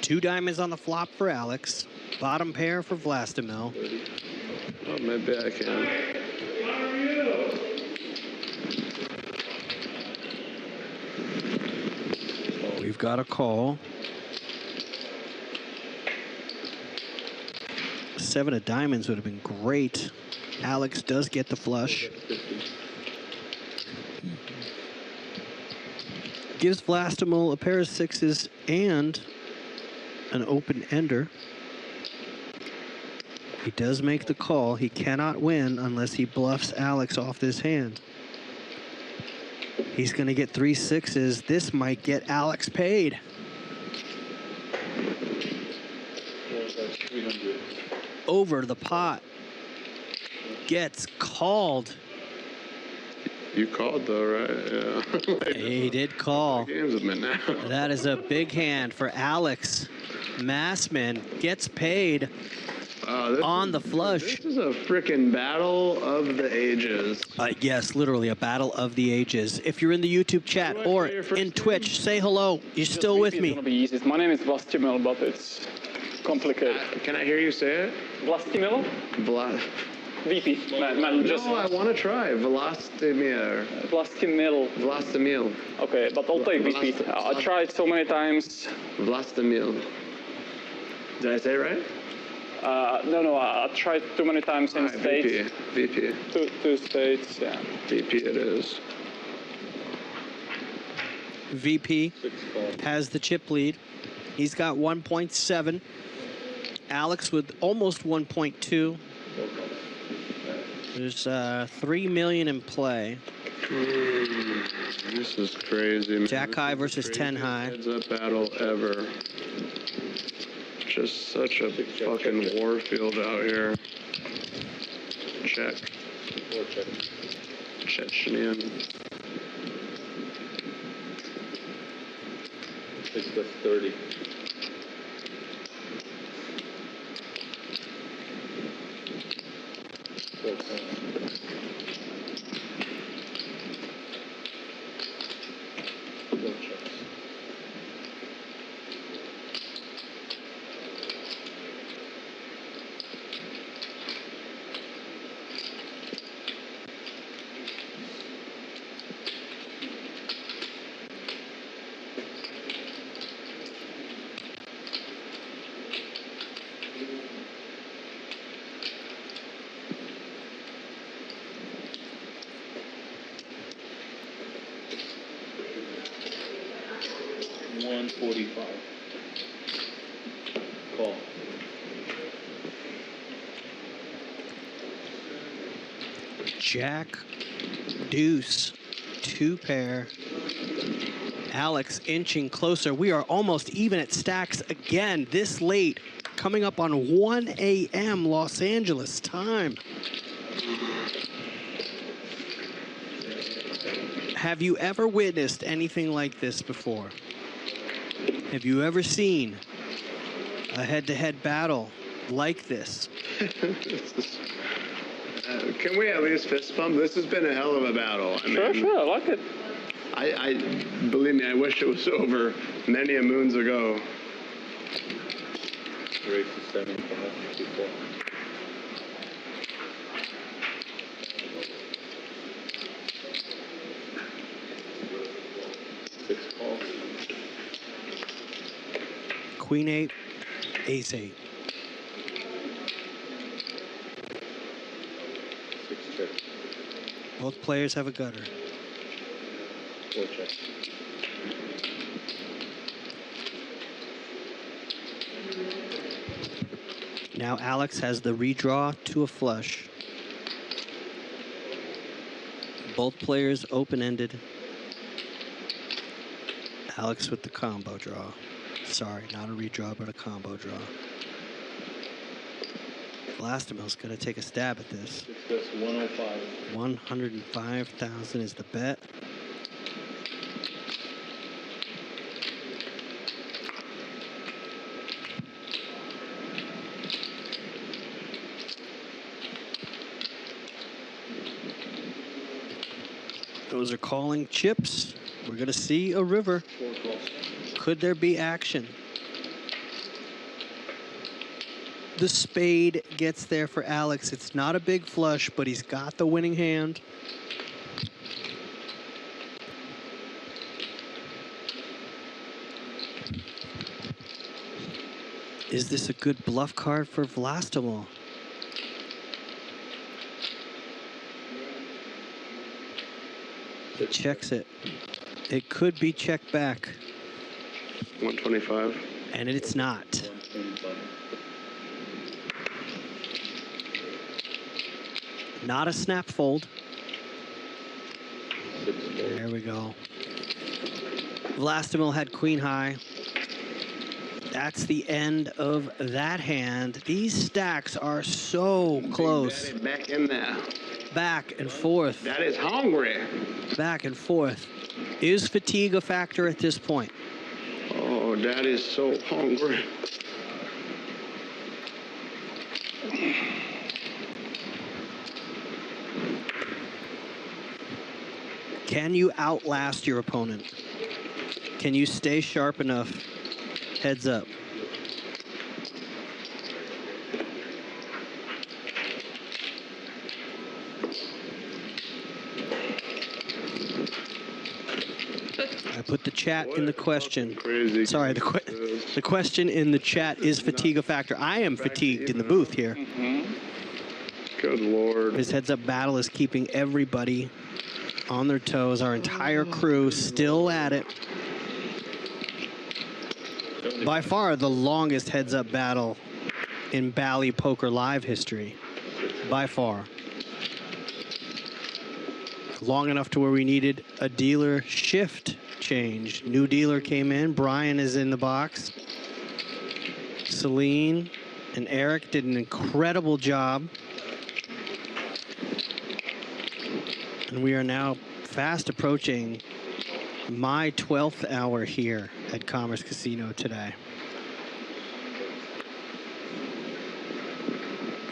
2 diamonds on the flop for Alex. Bottom pair for Vlastimil.
Oh, maybe I can.
We've got a call. 7 of diamonds would have been great. Alex does get the flush. Gives Vlastimil a pair of 6s and an open ender. He does make the call. He cannot win unless he bluffs Alex off this hand. He's going to get 3 6s. This might get Alex paid. Over the pot. Gets called.
You called though, right? Yeah.
He did call.
Game's a minute now.
That is a big hand for Alex. Massman gets paid on the flush.
This is a freaking battle of the ages.
Yes, literally a battle of the ages. If you're in the YouTube chat or in Twitch, say hello. You're still with me.
It's gonna be easy. My name is Vlastimil, but it's complicated.
Can I hear you say it?
Vlastimil? VP.
No, I want to try. Vlastimir.
Vlastimil. Okay, but I'll take VP. I tried so many times.
Vlastimil. Did I say it right?
No, I tried too many times in states.
VP.
Two states, yeah.
VP it is.
VP has the chip lead. He's got 1.7. Alex with almost 1.2. There's 3 million in play.
This is crazy, man.
Jack high versus 10 high.
Heads up battle ever. Just such a fucking war field out here. Check. Chechenian.
6+30. Call.
Jack, deuce, 2 pair. Alex inching closer. We are almost even at stacks again this late, coming up on 1 a.m. Los Angeles time. Have you ever witnessed anything like this before? Have you ever seen a head-to-head battle like this?
Can we at least fist bump? This has been a hell of a battle. I mean,
Sure, I like it.
I believe me, I wish it was over many a moons ago.
Race is 75, 54. Six calls.
Queen 8, Ace 8.
6 checks.
Both players have a gutter.
4 checks.
Now Alex has the redraw to a flush. Both players open-ended. Alex with the combo draw. Sorry, not a redraw, but a combo draw. Vlastimil's gonna take a stab at this.
That's 105.
105,000 is the bet. Those are calling chips. We're gonna see a river.
4 calls.
Could there be action? The spade gets there for Alex. It's not a big flush, but he's got the winning hand. Is this a good bluff card for Vlastimil? He checks it. It could be checked back.
125.
And it's not.
125.
Not a snap fold.
6 calls.
There we go. Vlastimil had queen high. That's the end of that hand. These stacks are so close.
Back in there.
Back and forth.
That is hungry.
Back and forth. Is fatigue a factor at this point?
Oh, that is so hungry.
Can you outlast your opponent? Can you stay sharp enough? Heads up. I put the chat in the question. Sorry, the question in the chat is fatigue a factor. I am fatigued in the booth here.
Good Lord.
This heads-up battle is keeping everybody on their toes. Our entire crew still at it. By far the longest heads-up battle in Bally Poker Live history. By far. Long enough to where we needed a dealer shift change. New dealer came in. Brian is in the box. Celine and Eric did an incredible job. And we are now fast approaching my 12th hour here at Commerce Casino today.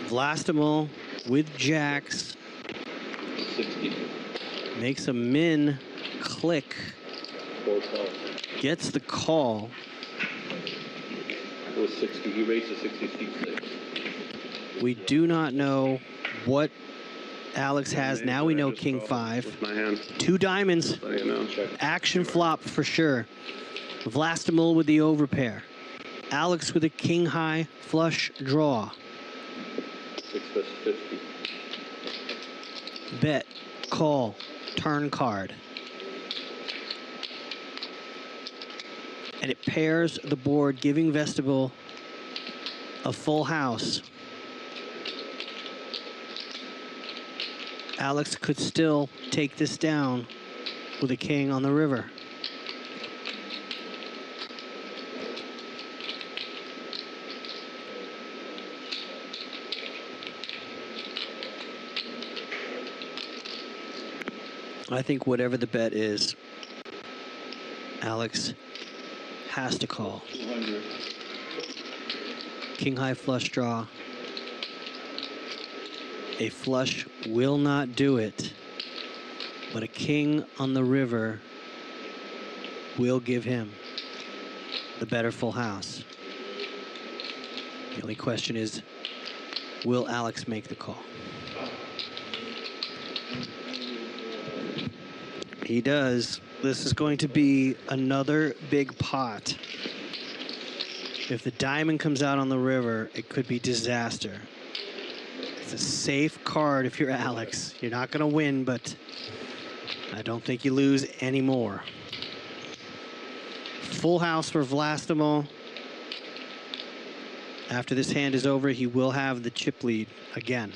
Vlastimil with jacks
60.
makes a min click,
4 calls.
gets the call.
It was 60. He raised to 66.
We do not know what Alex has. Now we know King 5.
My hand.
2 diamonds.
So you know.
Action flop for sure. Vlastimil with the overpair. Alex with a king high flush draw.
6 plus 50.
Bet, call, turn card. And it pairs the board, giving Vestibule a full house. Alex could still take this down with a king on the river. I think whatever the bet is, Alex has to call.
200.
King high flush draw. A flush will not do it, but a king on the river will give him the better full house. The only question is, will Alex make the call? He does. This is going to be another big pot. If the diamond comes out on the river, it could be disaster. It's a safe card if you're Alex. You're not going to win, but I don't think you lose anymore. Full house for Vlastimil. After this hand is over, he will have the chip lead again.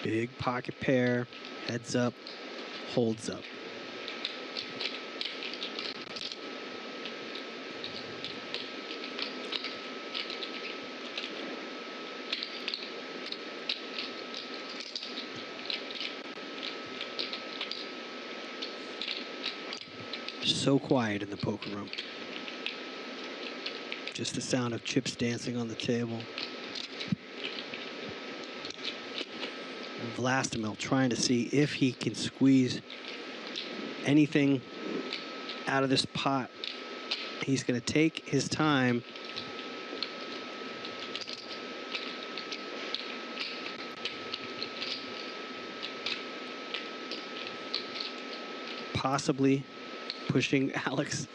Big pocket pair, heads up, holds up. So quiet in the poker room. Just the sound of chips dancing on the table. And Vlastimil trying to see if he can squeeze anything out of this pot. He's going to take his time. Possibly pushing Alex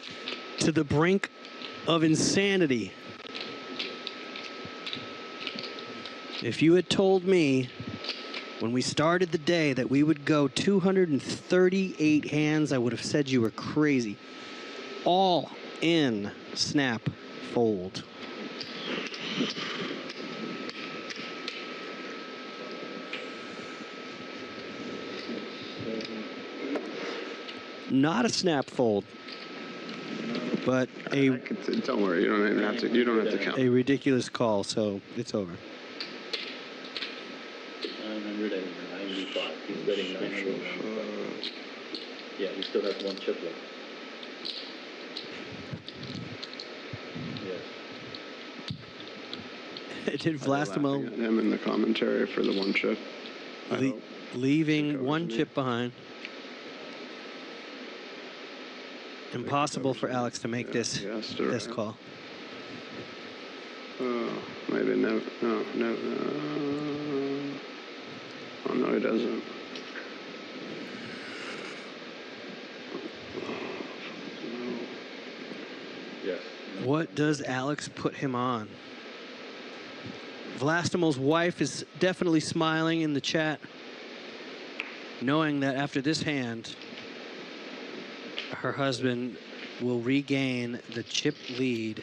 to the brink of insanity. If you had told me when we started the day that we would go 238 hands, I would have said you were crazy. All in, snap, fold. Not a snap fold, but a.
Don't worry, you don't even have to. You don't have to count.
A ridiculous call, so it's over.
995. He's betting 995. Yeah, he still has one chip left.
It did Vlastimil.
Him in the commentary for the one chip.
Leaving one chip behind. Impossible for Alex to make this call.
Maybe no. Oh, no, he doesn't.
Yes.
What does Alex put him on? Vlastimil's wife is definitely smiling in the chat, knowing that after this hand, her husband will regain the chip lead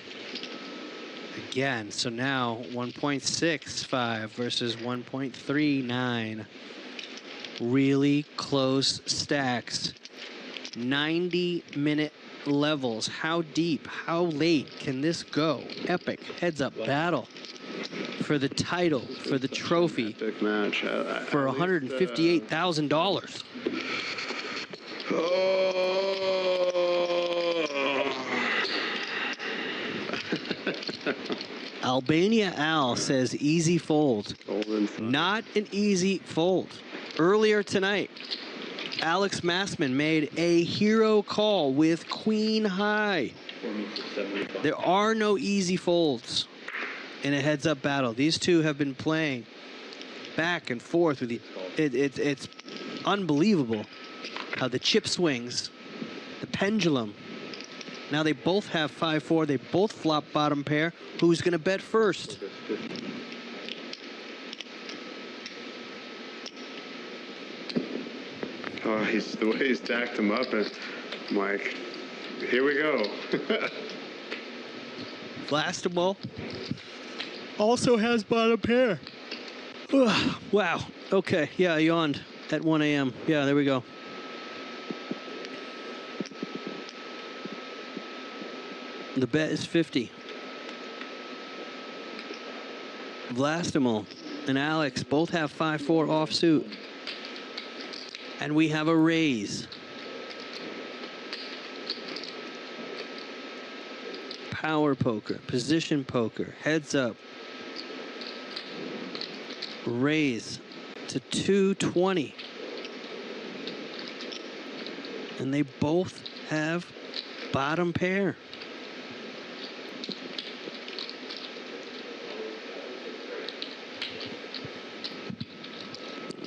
again. So now 1.65 versus 1.39. Really close stacks. 90-minute levels. How deep, how late can this go? Epic heads-up battle for the title, for the trophy,
match.
for $158,000. Albania Al says easy fold. Not an easy fold. Earlier tonight, Alex Massman made a hero call with queen high. There are no easy folds in a heads-up battle. These two have been playing back and forth with it's unbelievable how the chip swings, the pendulum. Now they both have 5-4. They both flop bottom pair. Who's going to bet first?
Oh, the way he stacked him up, and I'm like, here we go.
Vlastimil also has bottom pair. Ugh, wow. Okay. Yeah, I yawned at 1 a.m. Yeah, there we go. The bet is 50. Vlastimil and Alex both have 5-4 offsuit. And we have a raise. Power poker, position poker, heads up. Raise to 220. And they both have bottom pair.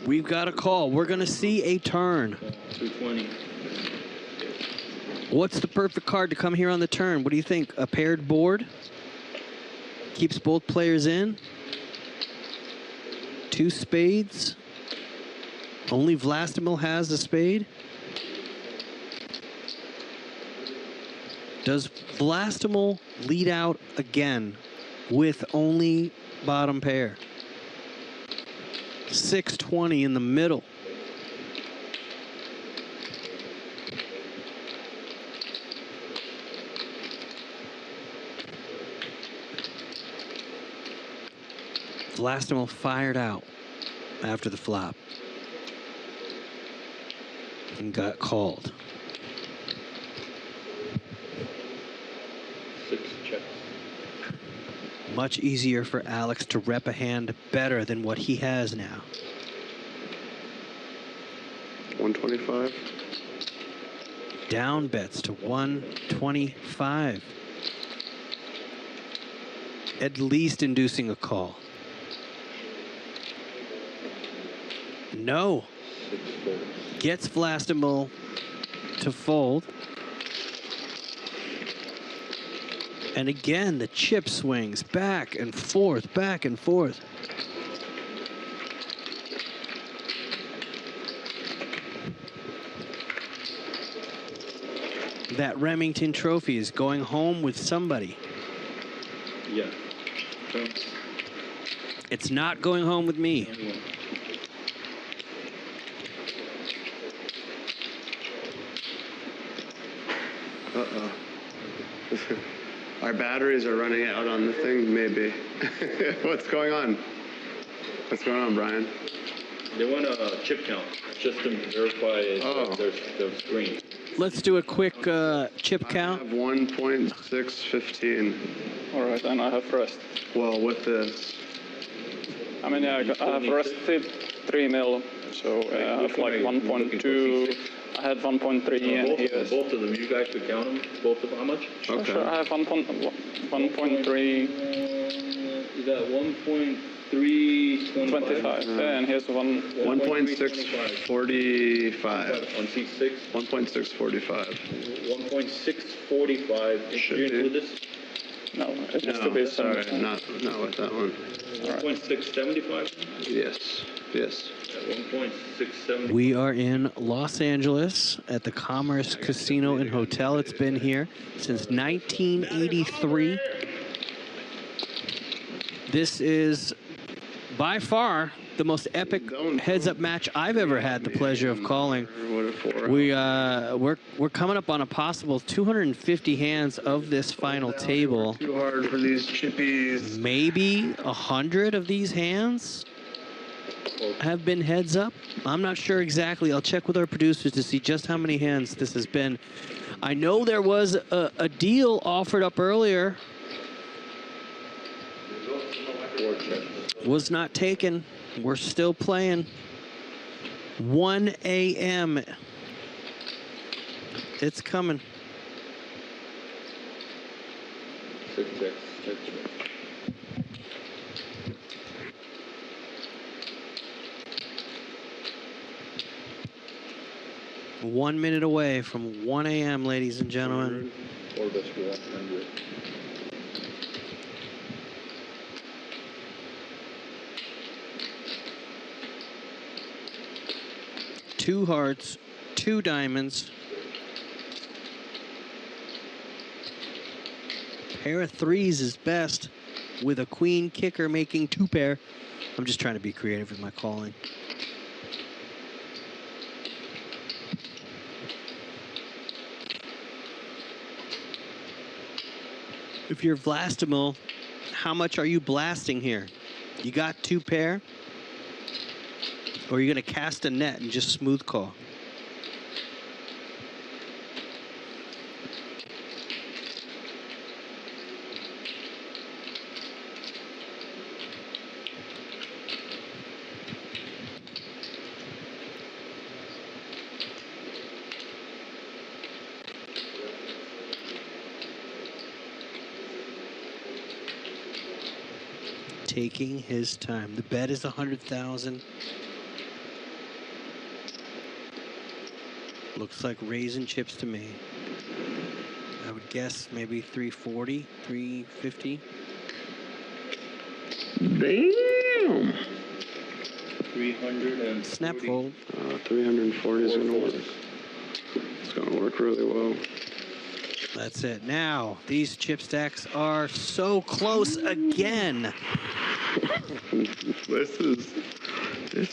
We've got a call. We're going to see a turn.
220.
What's the perfect card to come here on the turn? What do you think? A paired board? Keeps both players in? 2 spades? Only Vlastimil has a spade? Does Vlastimil lead out again with only bottom pair? 620 in the middle. Vlastimil fired out after the flop and got called.
6 checks.
Much easier for Alex to rep a hand better than what he has now.
125.
Down bets to 125. At least inducing a call. No.
6-4.
Gets Vlastimil to fold. And again, the chip swings back and forth, back and forth. That Remington trophy is going home with somebody.
Yeah.
It's not going home with me.
Uh-oh. Our batteries are running out on the thing, maybe. What's going on? What's going on, Brian?
They want a chip count, just to verify their screen.
Let's do a quick chip count.
I have 1.615.
All right, and I have rest.
Well, with this.
I mean, yeah, I have rested 3 mil, so I have like 1.2. I had 1.3 and he has.
Both of them, you guys could count them? Both of them, how much?
Okay. Sure, I have 1.3.
Is that 1.325?
Yeah, and here's
1.645.
On C6?
1.645.
1.645.
Should
You
be.
include this?
No, it has to be some.
Sorry, not with that one.
1.675?
Yes, yes.
1.675.
We are in Los Angeles at the Commerce Casino and Hotel. It's been here since 1983. This is by far the most epic heads-up match I've ever had the pleasure of calling. We're coming up on a possible 250 hands of this final table.
Too hard for these chippies.
Maybe 100 of these hands have been heads up. I'm not sure exactly. I'll check with our producers to see just how many hands this has been. I know there was a deal offered up earlier. Was not taken. We're still playing. 1 a.m. It's coming.
6 checks.
1 minute away from 1 a.m., ladies and gentlemen.
Or that's 100.
Two hearts, 2 diamonds. Pair of 3s is best, with a queen kicker making 2 pair. I'm just trying to be creative with my calling. If you're Vlastimil, how much are you blasting here? You got 2 pair? Or are you going to cast a net and just smooth call? Taking his time. The bet is 100,000. Looks like raisin chips to me. I would guess maybe 340, 350.
Damn.
340.
Snap fold.
340 is gonna work. It's gonna work really well.
That's it. Now, these chip stacks are so close again.
This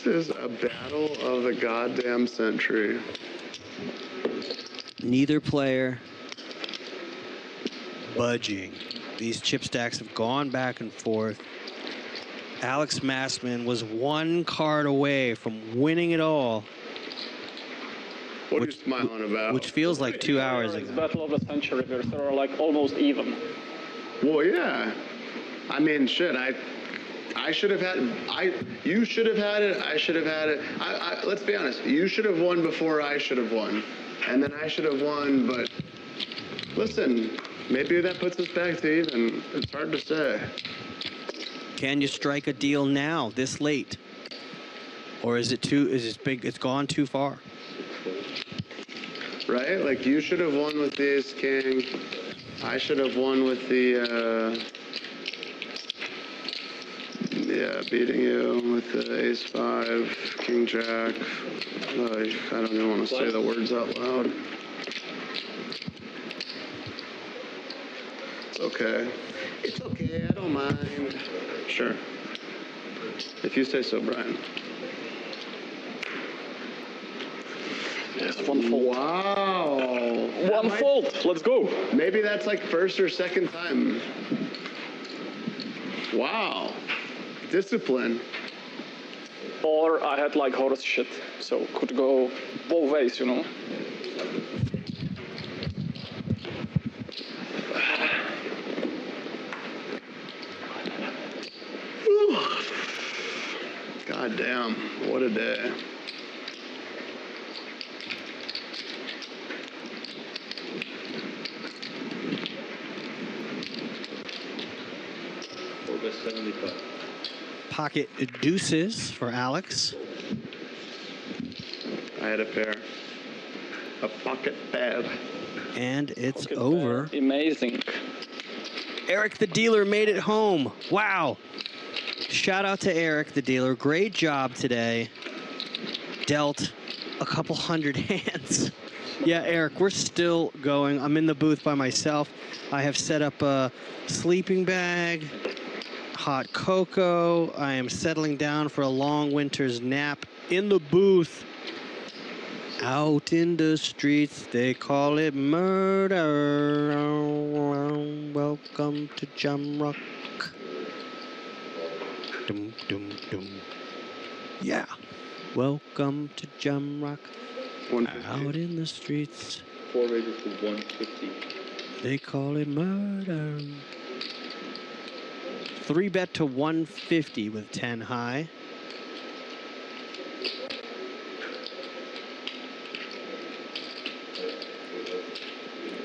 is a battle of the goddamn century.
Neither player budging. These chip stacks have gone back and forth. Alex Massman was 1 card away from winning it all.
What are you smiling about?
Which feels like 2 hours
It's
ago.
battle of the century. They're like almost even.
Well, yeah. I mean, shit. I should have had. You should have had it. I should have had it. Let's be honest. You should have won before I should have won, and then I should have won. But listen, maybe that puts us back to even. It's hard to say.
Can you strike a deal now, this late, or is it too? Is it big? It's gone too far.
Right? Like you should have won with the ace king. I should have won with the. Yeah, beating you with the ace 5, king jack. I don't even want to say the words out loud. It's okay. It's okay, I don't mind. Sure. If you say so, Brian.
Yes, 1 fold.
Wow.
1 fold. Let's go.
Maybe that's like first or second time. Wow. Discipline.
Or I had like horse shit, so could go both ways, you know.
God damn, what a day.
Over 75.
Pocket deuces for Alex.
I had a pair. A pocket pair.
And it's
Pocket
over.
pair. Amazing.
Eric the dealer made it home. Wow. Shout out to Eric the dealer. Great job today. Dealt a couple hundred hands. Yeah, Eric, we're still going. I'm in the booth by myself. I have set up a sleeping bag, hot cocoa. I am settling down for a long winter's nap in the booth. Out in the streets, they call it murder. Welcome to Jamrock. Dum, dum, dum. Yeah. Welcome to Jamrock. Out in the streets.
4 raises to 150.
They call it murder. 3 bet to 150 with 10 high.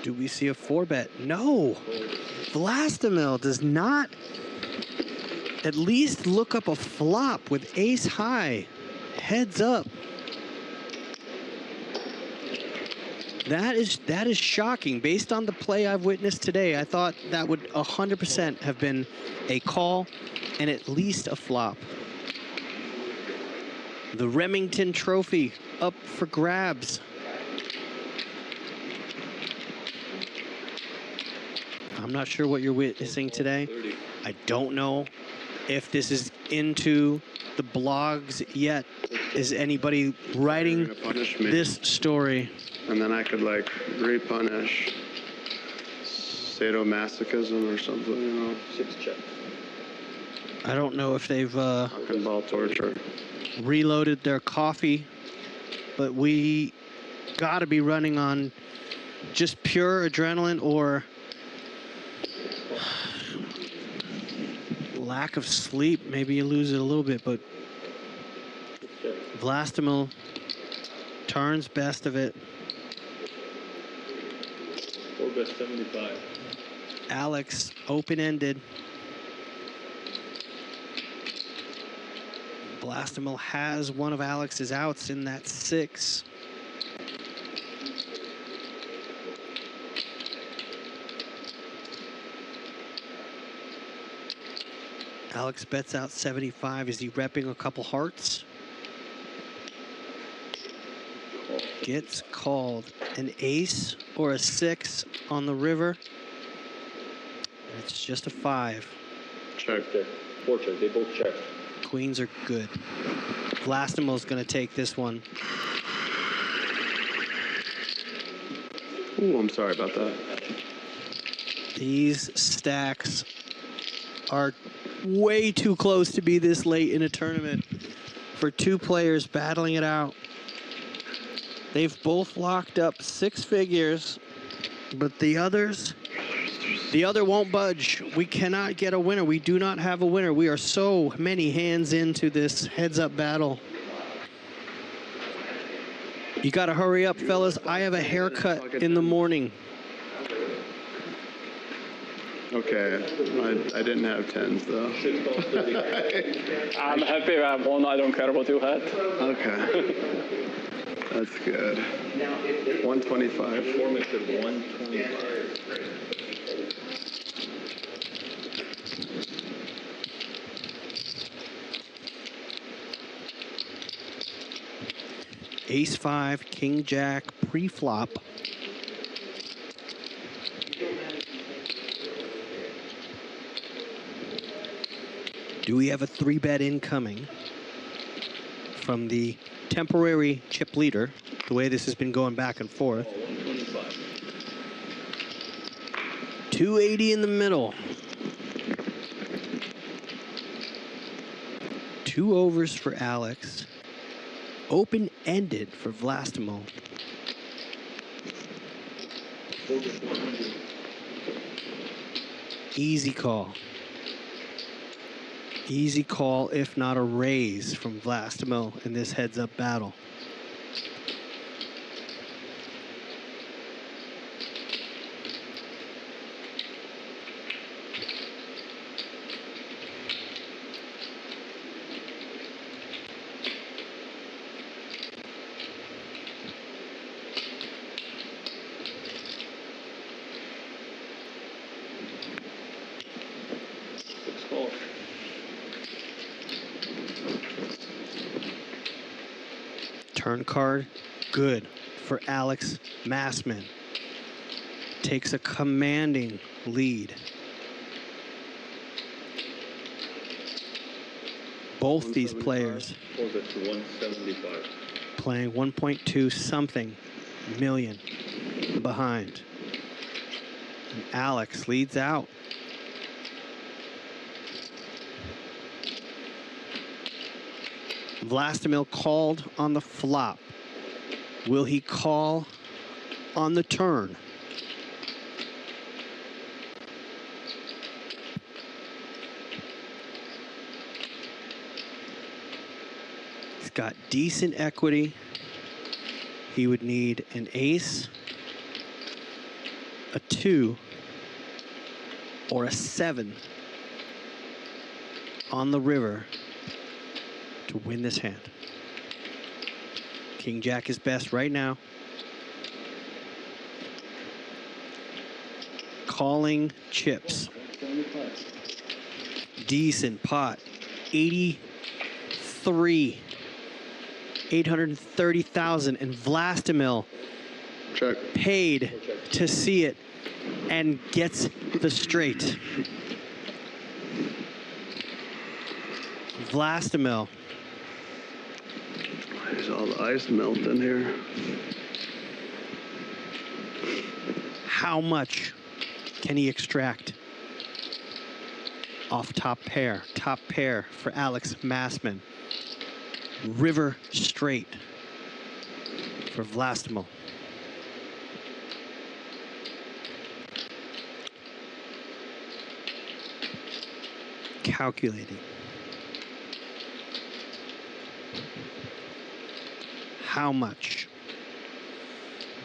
Do we see a 4 bet? No. Vlastimil does not at least look up a flop with ace high. Heads up. That is shocking. Based on the play I've witnessed today, I thought that would 100% have been a call and at least a flop. The Remington Trophy up for grabs. I'm not sure what you're witnessing today. I don't know if this is into the blogs yet. Is anybody writing this story?
And then I could like repunish sadomasochism or something, you know.
6 check.
I don't know if they've
Fucking ball torture.
reloaded their coffee, but we got to be running on just pure adrenaline or lack of sleep. Maybe you lose it a little bit, but Vlastimil turns best of it.
4-75.
Alex open-ended. Vlastimil has one of Alex's outs in that 6. Alex bets out 75. Is he repping a couple hearts? Gets called. An ace or a 6 on the river. It's just a 5.
Check.
4 check. They both check.
Queens are good. Vlastimil's going to take this one.
Ooh, I'm sorry about that.
These stacks are way too close to be this late in a tournament for two players battling it out. They've both locked up 6 figures, but the other won't budge. We cannot get a winner. We do not have a winner. We are so many hands into this heads-up battle. You got to hurry up, fellas. I have a haircut in the morning.
Okay, I didn't have 10s though.
I'm happy I have one. I don't care what you had.
Okay. That's good. 125.
4 makes it 125.
Ace 5, King Jack, pre-flop. Do we have a 3-bet incoming from the temporary chip leader, the way this has been going back and forth? 280 in the middle. 2 overs for Alex. Open-ended for Vlastimil. Easy call. Easy call, if not a raise from Vlastimil in this heads-up battle. Turn card, good for Alex Massman. Takes a commanding lead. Both these players playing 1.2 something million behind. And Alex leads out. Vlastimil called on the flop. Will he call on the turn? He's got decent equity. He would need an ace, a 2, or a 7 on the river to win this hand. King Jack is best right now. Calling chips. Decent pot. 83. 830,000, and Vlastimil paid to see it and gets the straight. Vlastimil.
There's all the ice melting here.
How much can he extract? off top pair for Alex Massman. River straight for Vlastimil. Calculating. How much?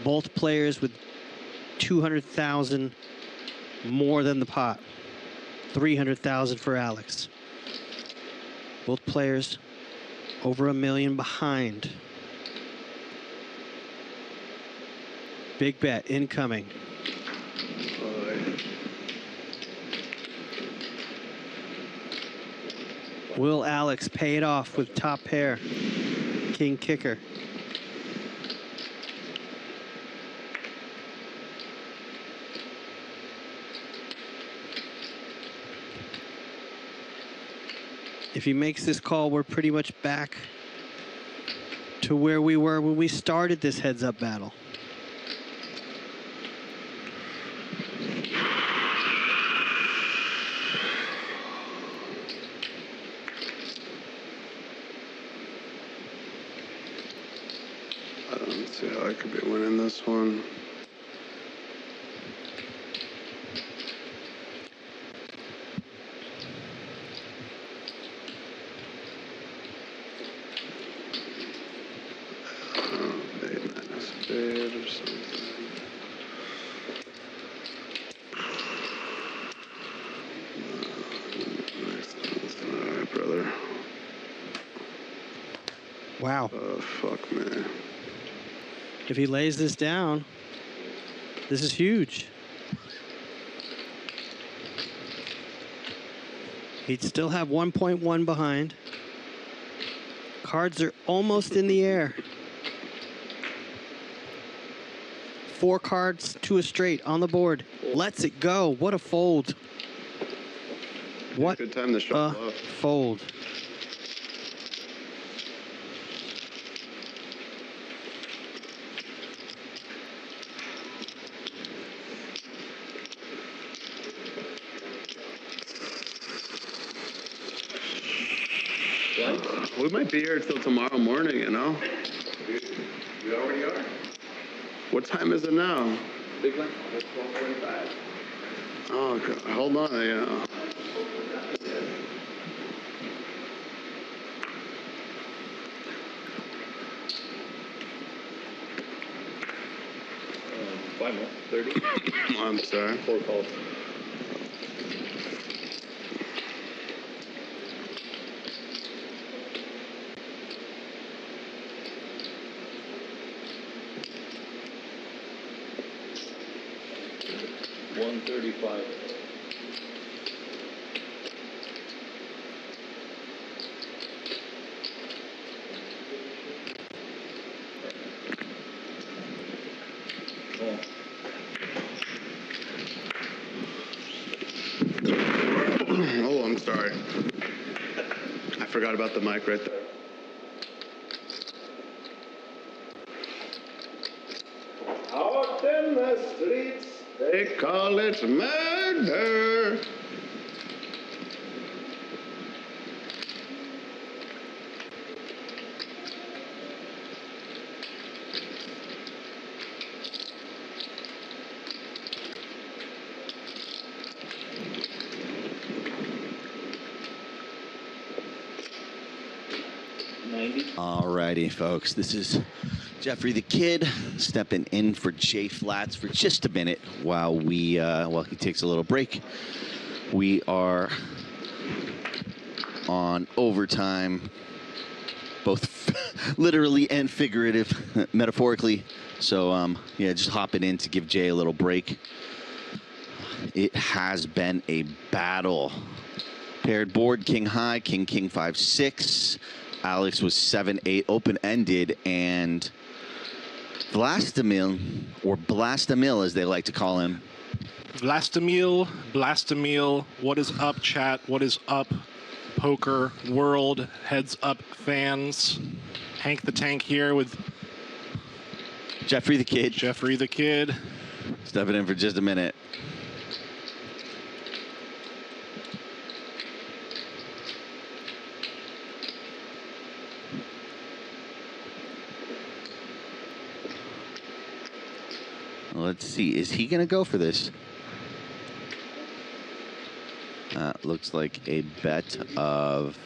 Both players with 200,000 more than the pot. 300,000 for Alex. Both players over $1 million behind. Big bet incoming. Will Alex pay it off with top pair? King kicker. If he makes this call, we're pretty much back to where we were when we started this heads-up battle.
I don't see how I could be winning this one. Or something. All right, brother.
Wow.
Oh, fuck, man.
If he lays this down, this is huge. He'd still have 1.1 behind. Cards are almost in the air. 4 cards to a straight on the board. Lets it go. What a fold. What
good time to shut
a fold.
We might be here till tomorrow morning, you know?
We already are.
What time is it now?
Big one, it's 12:45.
Oh, God. Hold on, you know.
Five more, 30.
I'm sorry.
4 calls. $135.
Oh, I'm sorry. I forgot about the mic right there. Out in the streets, they call it murder.
Alrighty, folks. This is Jeffrey the Kid stepping in for Jay Flats for just a minute while he takes a little break. We are on overtime, both literally and figurative, metaphorically. So yeah, just hopping in to give Jay a little break. It has been a battle. Paired board, king high, king 5-6. Alex was 7-8 open-ended, and Vlastimil, or Blastamil as they like to call him.
Blastamil, what is up, chat? What is up, poker world, heads up fans? Hank the Tank here with
Jeffrey the Kid.
Jeffrey the Kid.
Stepping in for just a minute. Let's see. Is he going to go for this? Looks like a bet of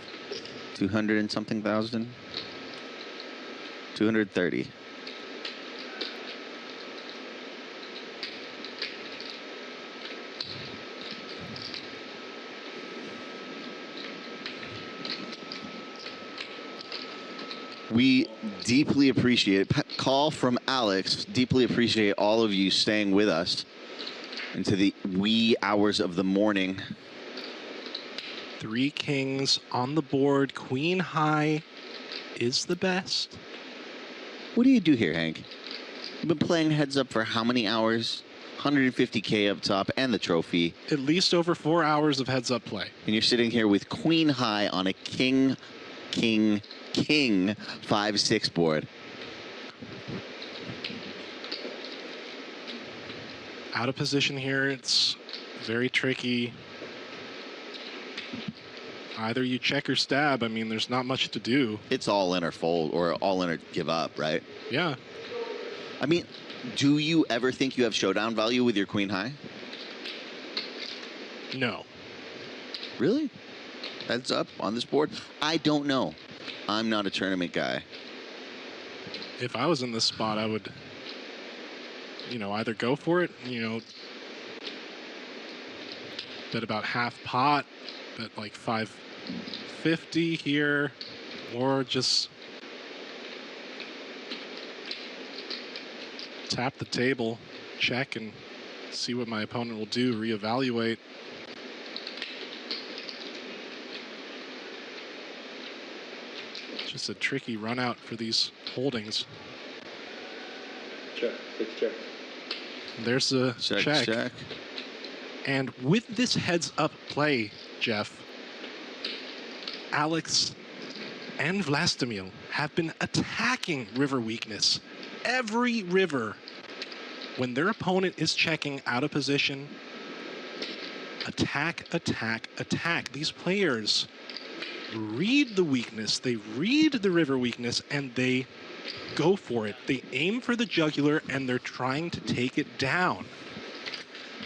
200 and something thousand. 230. We deeply appreciate it. Call from Alex. Deeply appreciate all of you staying with us into the wee hours of the morning.
3 kings on the board. Queen high is the best.
What do you do here, Hank? You've been playing heads up for how many hours? 150K up top and the trophy.
At least over 4 hours of heads up play.
And you're sitting here with queen high on a king 5-6 board.
Out of position here, it's very tricky. Either you check or stab. I mean, there's not much to do.
It's all in or fold, or all in or give up, right?
Yeah.
I mean, do you ever think you have showdown value with your queen high?
No.
Really? Heads up on this board? I don't know. I'm not a tournament guy.
If I was in this spot, I would, either go for it, bet about half pot, bet like 550 here, or just tap the table, check, and see what my opponent will do, reevaluate. Just a tricky run out for these holdings.
Check, 6 check.
There's a check. And with this heads up play, Jeff, Alex and Vlastimil have been attacking river weakness. Every river, when their opponent is checking out of position, attack, attack, attack. These players read the weakness, they read the river weakness, and they go for it. They aim for the jugular, and they're trying to take it down.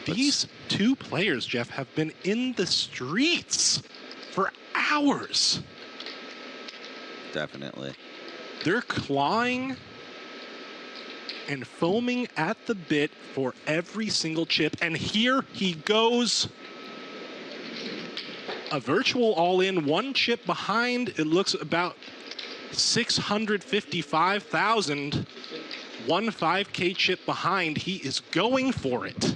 These two players, Jeff, have been in the streets for hours.
Definitely.
They're clawing and foaming at the bit for every single chip, and here he goes. A virtual all-in, 1 chip behind. It looks about 655,000. 1 5K chip behind. He is going for it.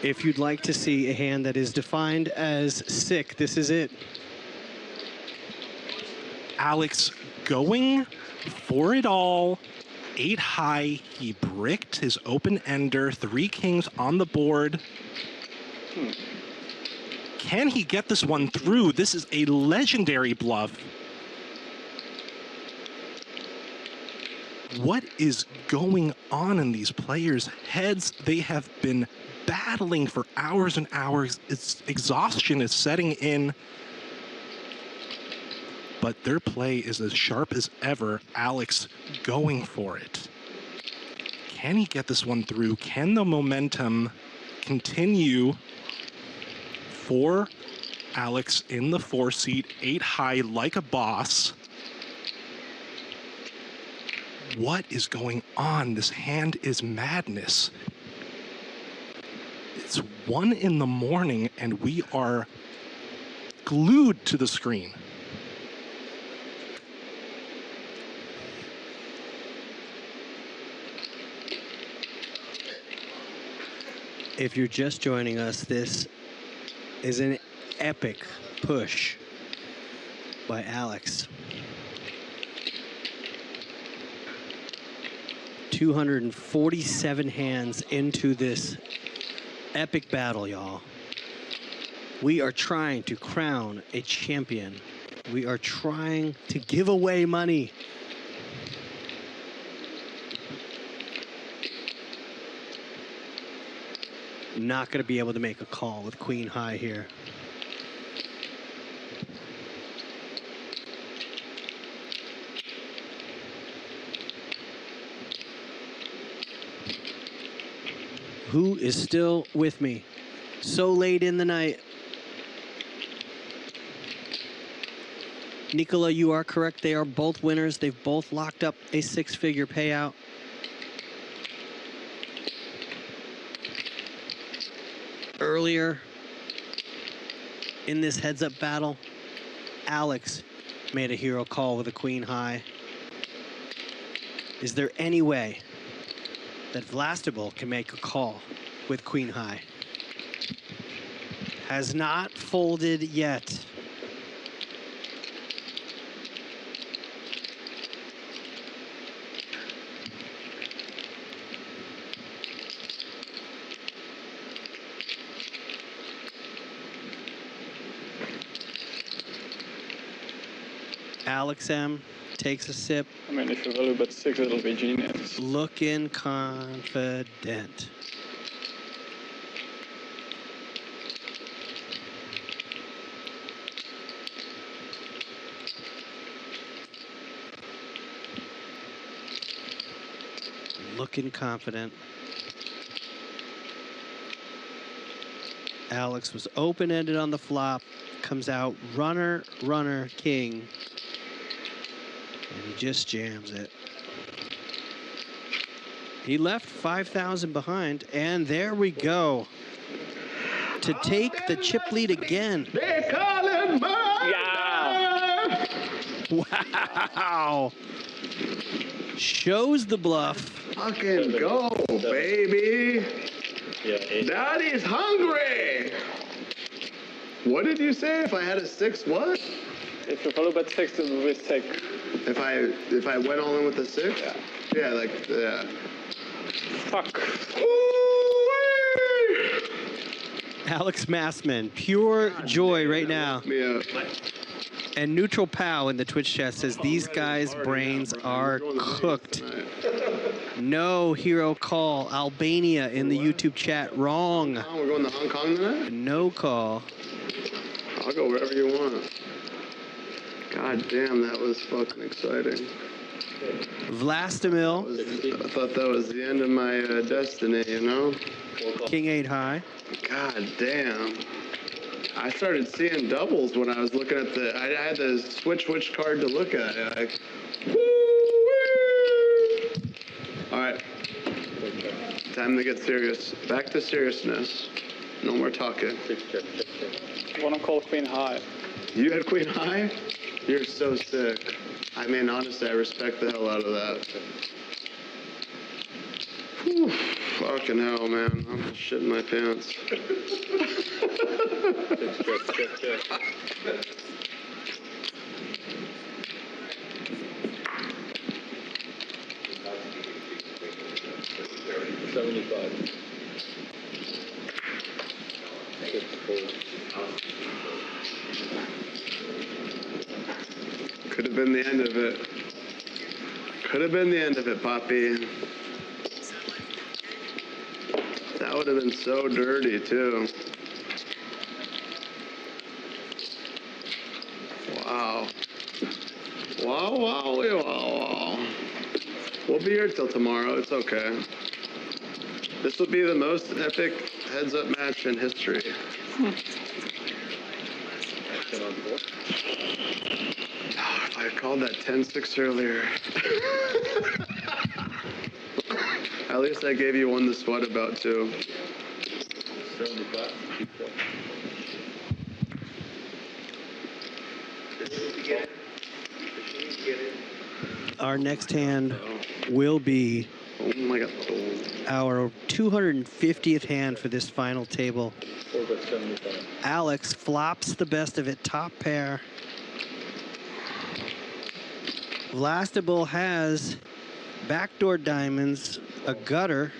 If you'd like to see a hand that is defined as sick, this is it.
Alex going for it all. 8 high. He bricked his open ender. 3 kings on the board. Can he get this one through? This is a legendary bluff. What is going on in these players' heads? They have been battling for hours and hours. Exhaustion is setting in. But their play is as sharp as ever. Alex going for it. Can he get this one through? Can the momentum continue for Alex in the 4 seat, 8 high like a boss? What is going on? This hand is madness. It's 1 in the morning and we are glued to the screen.
If you're just joining us, this is an epic push by Alex. 247 hands into this epic battle, y'all. We are trying to crown a champion. We are trying to give away money. Not going to be able to make a call with queen high here. Who is still with me? So late in the night. Nicola, you are correct. They are both winners. They've both locked up a six-figure payout. Earlier in this heads-up battle, Alex made a hero call with a queen high. Is there any way that Vlastable can make a call with queen high? Has not folded yet. Alex M takes a sip.
I mean, if you value bet 6, it'll be genius.
Looking confident. Looking confident. Alex was open-ended on the flop. Comes out runner, runner, king. And he just jams it. He left 5,000 behind, and there we go. To take the chip lead again.
They call it murder.
Wow. Shows the bluff.
Fucking go, baby. Daddy's hungry. What did you say? If I had a 6, what?
If you value bet 6, it will be sick.
If I went all in with the 6? Yeah. Yeah, like, yeah.
Fuck.
Alex Massman, pure joy right now. And Neutral Pow in the Twitch chat says these guys' brains are cooked. No hero call. Albania in the YouTube chat. Wrong.
We're going to Hong Kong tonight?
No call.
I'll go wherever you want. God damn, that was fucking exciting.
Vlastimil.
I thought that was the end of my destiny, you know?
King 8 high.
God damn. I started seeing doubles when I was looking at the... I had to switch which card to look at. Like, all right. Time to get serious. Back to seriousness. No more talking.
I want to call queen high.
You had queen high? You're so sick. I mean, honestly, I respect the hell out of that. Whew, fucking hell, man. I'm shitting my pants.
Check. 75.
Could have been the end of it. Could have been the end of it, Poppy. That would have been so dirty, too. Wow. Wow. We'll be here till tomorrow. It's okay. This will be the most epic heads-up match in history. If I had called that 10-6 earlier. At least I gave you one to sweat about, too.
75.
Our next hand will be our 250th hand for this final table. Alex flops the best of it, top pair. Vlastable has backdoor diamonds, a gutter.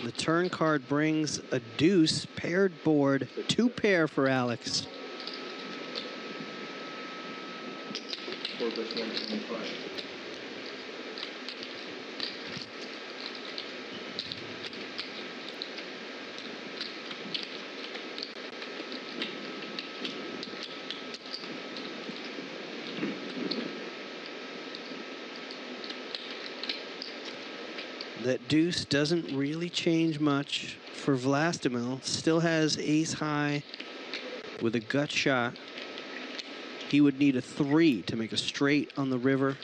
The turn card brings a deuce, paired board, 2 pair for Alex.
4 plus 125.
That deuce doesn't really change much for Vlastimil. Still has ace high with a gut shot. He would need a 3 to make a straight on the river.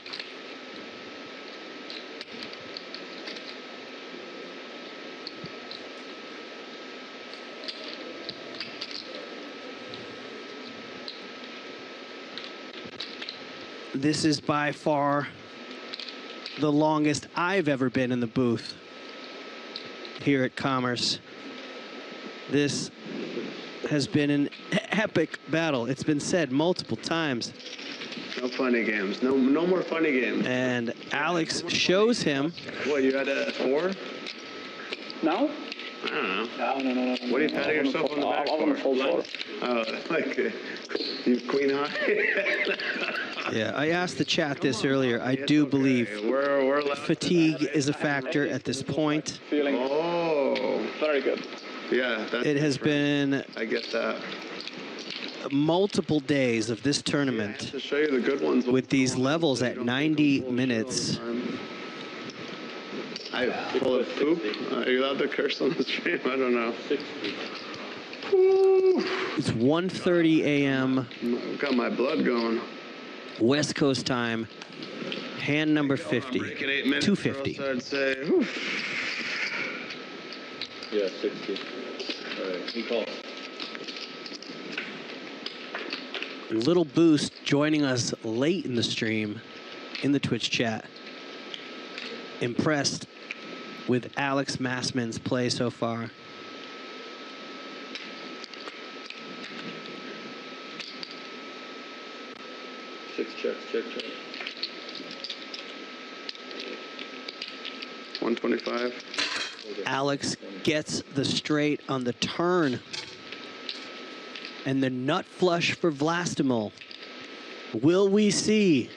This is by far the longest I've ever been in the booth here at Commerce. This has been an epic battle. It's been said multiple times.
No funny games. No more funny games.
And Alex shows him.
What, you had a 4?
Now?
I don't know.
No.
What are you patting yourself on the back for? Oh, like you queen high?
Yeah, I asked the chat this earlier. I do believe fatigue is a factor at this point.
Feeling very good.
Yeah,
it has been.
I get that.
Multiple days of this tournament
to show you the good ones
with these levels at 90 minutes.
I full of poop. Are you allowed to curse on the stream? I don't know.
It's 1:30 a.m.
I've got my blood going.
West Coast time. Hand number 50. 250.
I'd say.
Yeah, 60. All right, he calls.
Little Boost joining us late in the stream, in the Twitch chat. Impressed with Alex Massman's play so far.
Check.
125.
Alex gets the straight on the turn. And the nut flush for Vlastimil. Will we see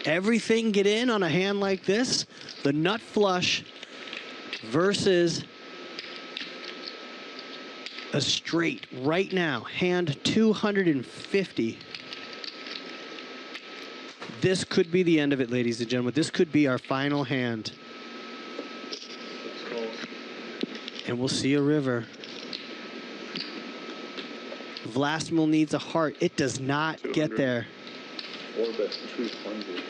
everything get in on a hand like this? The nut flush versus a straight right now. Hand 250. This could be the end of it, ladies and gentlemen. This could be our final hand. And we'll see a river. Vlastimil needs a heart. It does not get there.
Or best 200.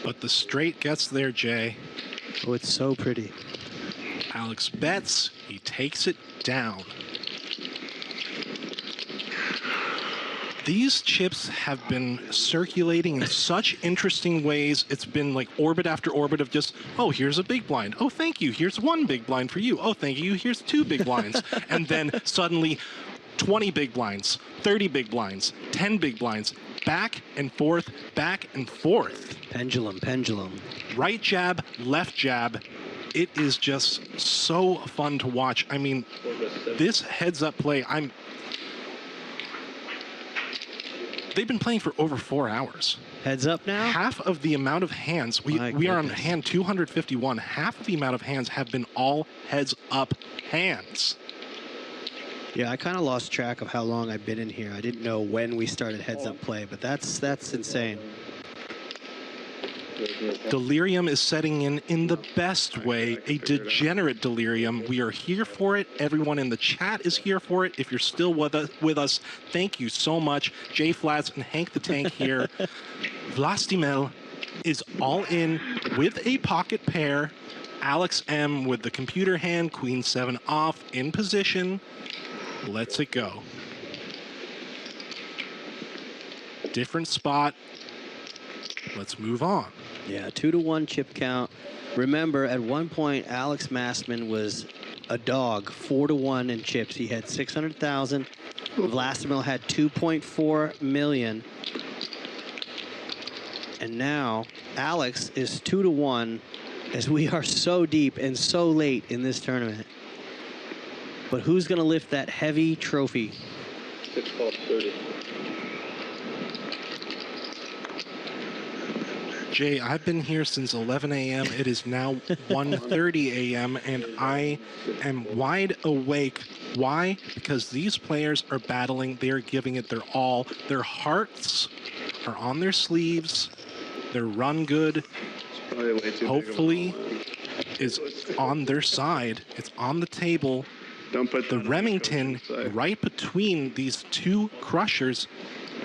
But the straight gets there, Jay.
Oh, it's so pretty.
Alex bets. He takes it down. These chips have been circulating in such interesting ways. It's been like orbit after orbit of just, oh, here's a big blind. Oh, thank you. Here's 1 big blind for you. Oh, thank you. Here's 2 big blinds. And then suddenly 20 big blinds, 30 big blinds, 10 big blinds, back and forth, back and forth.
Pendulum.
Right jab, left jab. It is just so fun to watch. I mean, this heads up play, they've been playing for over 4 hours.
Heads up now?
Half of the amount of hands, we are on hand 251. Half of the amount of hands have been all heads up hands.
Yeah, I kind of lost track of how long I've been in here. I didn't know when we started heads up play, but that's insane.
Delirium is setting in the best way, a degenerate delirium. We are here for it. Everyone in the chat is here for it. If you're still with us, thank you so much. Jay Flats and Hank the Tank here. Vlastimil is all in with a pocket pair. Alex M with the computer hand, Queen 7 off, in position. Let's it go. Different spot. Let's move on.
Yeah, 2-1 chip count. Remember, at one point, Alex Massman was a dog, 4-1 in chips. He had 600,000. Vlastimil had 2.4 million. And now Alex is 2-1 as we are so deep and so late in this tournament. But who's going to lift that heavy trophy?
6 calls 30.
Jay, I've been here since 11 a.m. It is now 1:30 a.m. and I am wide awake. Why? Because these players are battling. They are giving it their all. Their hearts are on their sleeves. Their run good, hopefully, is on their side. It's on the table.
Don't put
the Remington right between these two crushers.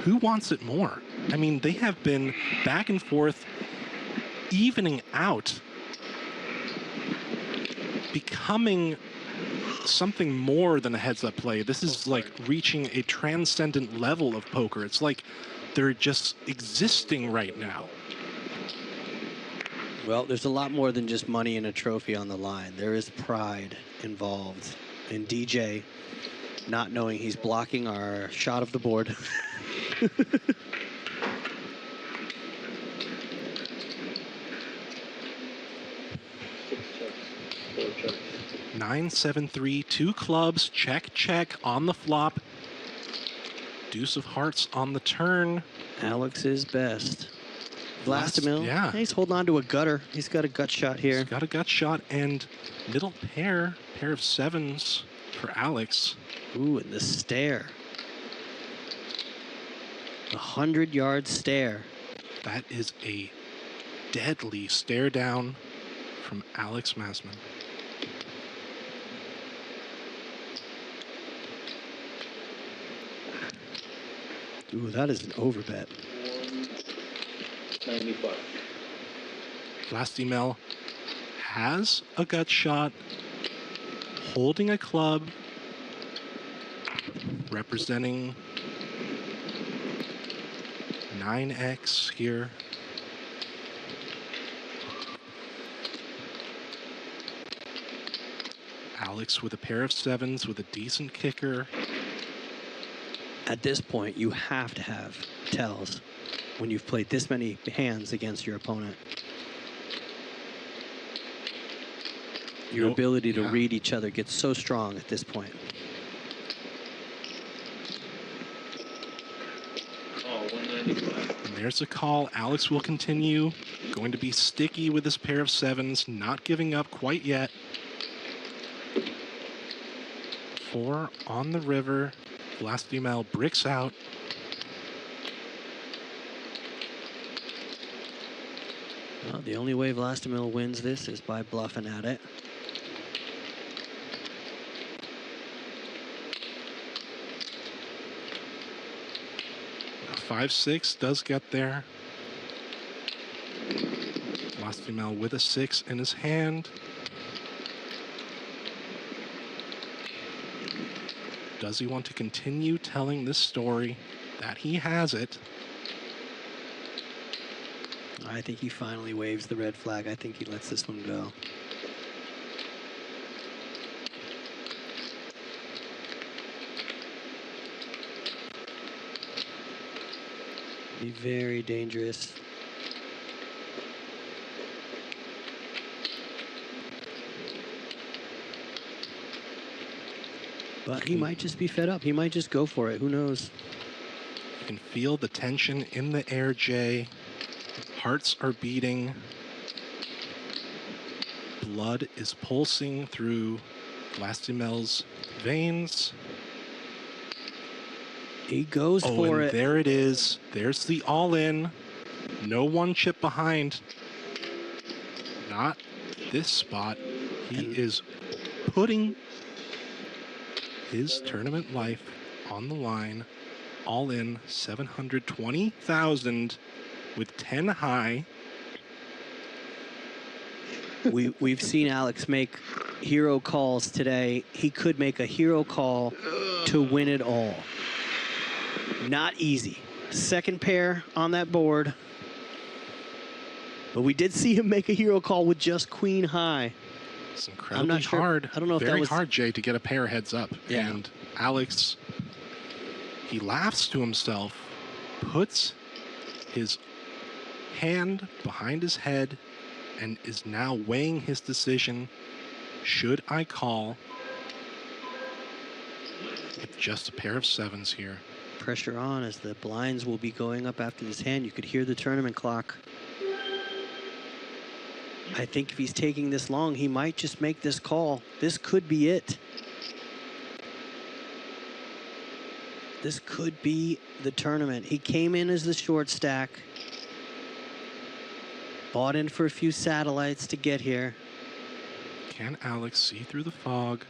Who wants it more? I mean, they have been back and forth, evening out, becoming something more than a heads-up play. This is like reaching a transcendent level of poker. It's like they're just existing right now.
Well, there's a lot more than just money and a trophy on the line. There is pride involved. And DJ not knowing he's blocking our shot of the board.
9-7-3, 2 clubs, check on the flop. Deuce of hearts on the turn.
Alex is best. Vlastimil,
yeah.
He's holding on to a gutter. He's got a gut shot here.
He's got a gut shot and middle pair of sevens for Alex.
Ooh, and the stare. 100-yard stare.
That is a deadly stare down from Alex Masman.
Ooh, that is an overbet.
95.
Vlastimil has a gut shot, holding a club, representing 9x here. Alex with a pair of sevens with a decent kicker.
At this point, you have to have tells when you've played this many hands against your opponent. Your ability to read each other gets so strong at this point.
Oh, 195.
And there's a call. Alex will continue. Going to be sticky with his pair of sevens, not giving up quite yet. 4 on the river. Vlastimil bricks out.
Well, the only way Vlastimil wins this is by bluffing at it.
A 5-6 does get there. Vlastimil with a 6 in his hand. Does he want to continue telling this story that he has it?
I think he finally waves the red flag. I think he lets this one go. Be very dangerous. But he might just be fed up. He might just go for it. Who knows?
You can feel the tension in the air, Jay. Hearts are beating. Blood is pulsing through Vlastimil's veins.
He goes for it.
There it is. There's the all-in. No one chip behind. Not this spot. He is putting his tournament life on the line. All in 720,000 with 10 high.
We've seen Alex make hero calls today. He could make a hero call to win it all. Not easy. Second pair on that board. But we did see him make a hero call with just queen high.
It's incredibly hard.
I don't know if
Very
that was
hard, Jay, to get a pair heads up.
Yeah.
And Alex, he laughs to himself, puts his hand behind his head and is now weighing his decision. Should I call with just a pair of sevens here?
Pressure on as the blinds will be going up after this hand. You could hear the tournament clock. I think if he's taking this long, he might just make this call. This could be it. This could be the tournament. He came in as the short stack. Bought in for a few satellites to get here.
Can Alex see through the fog,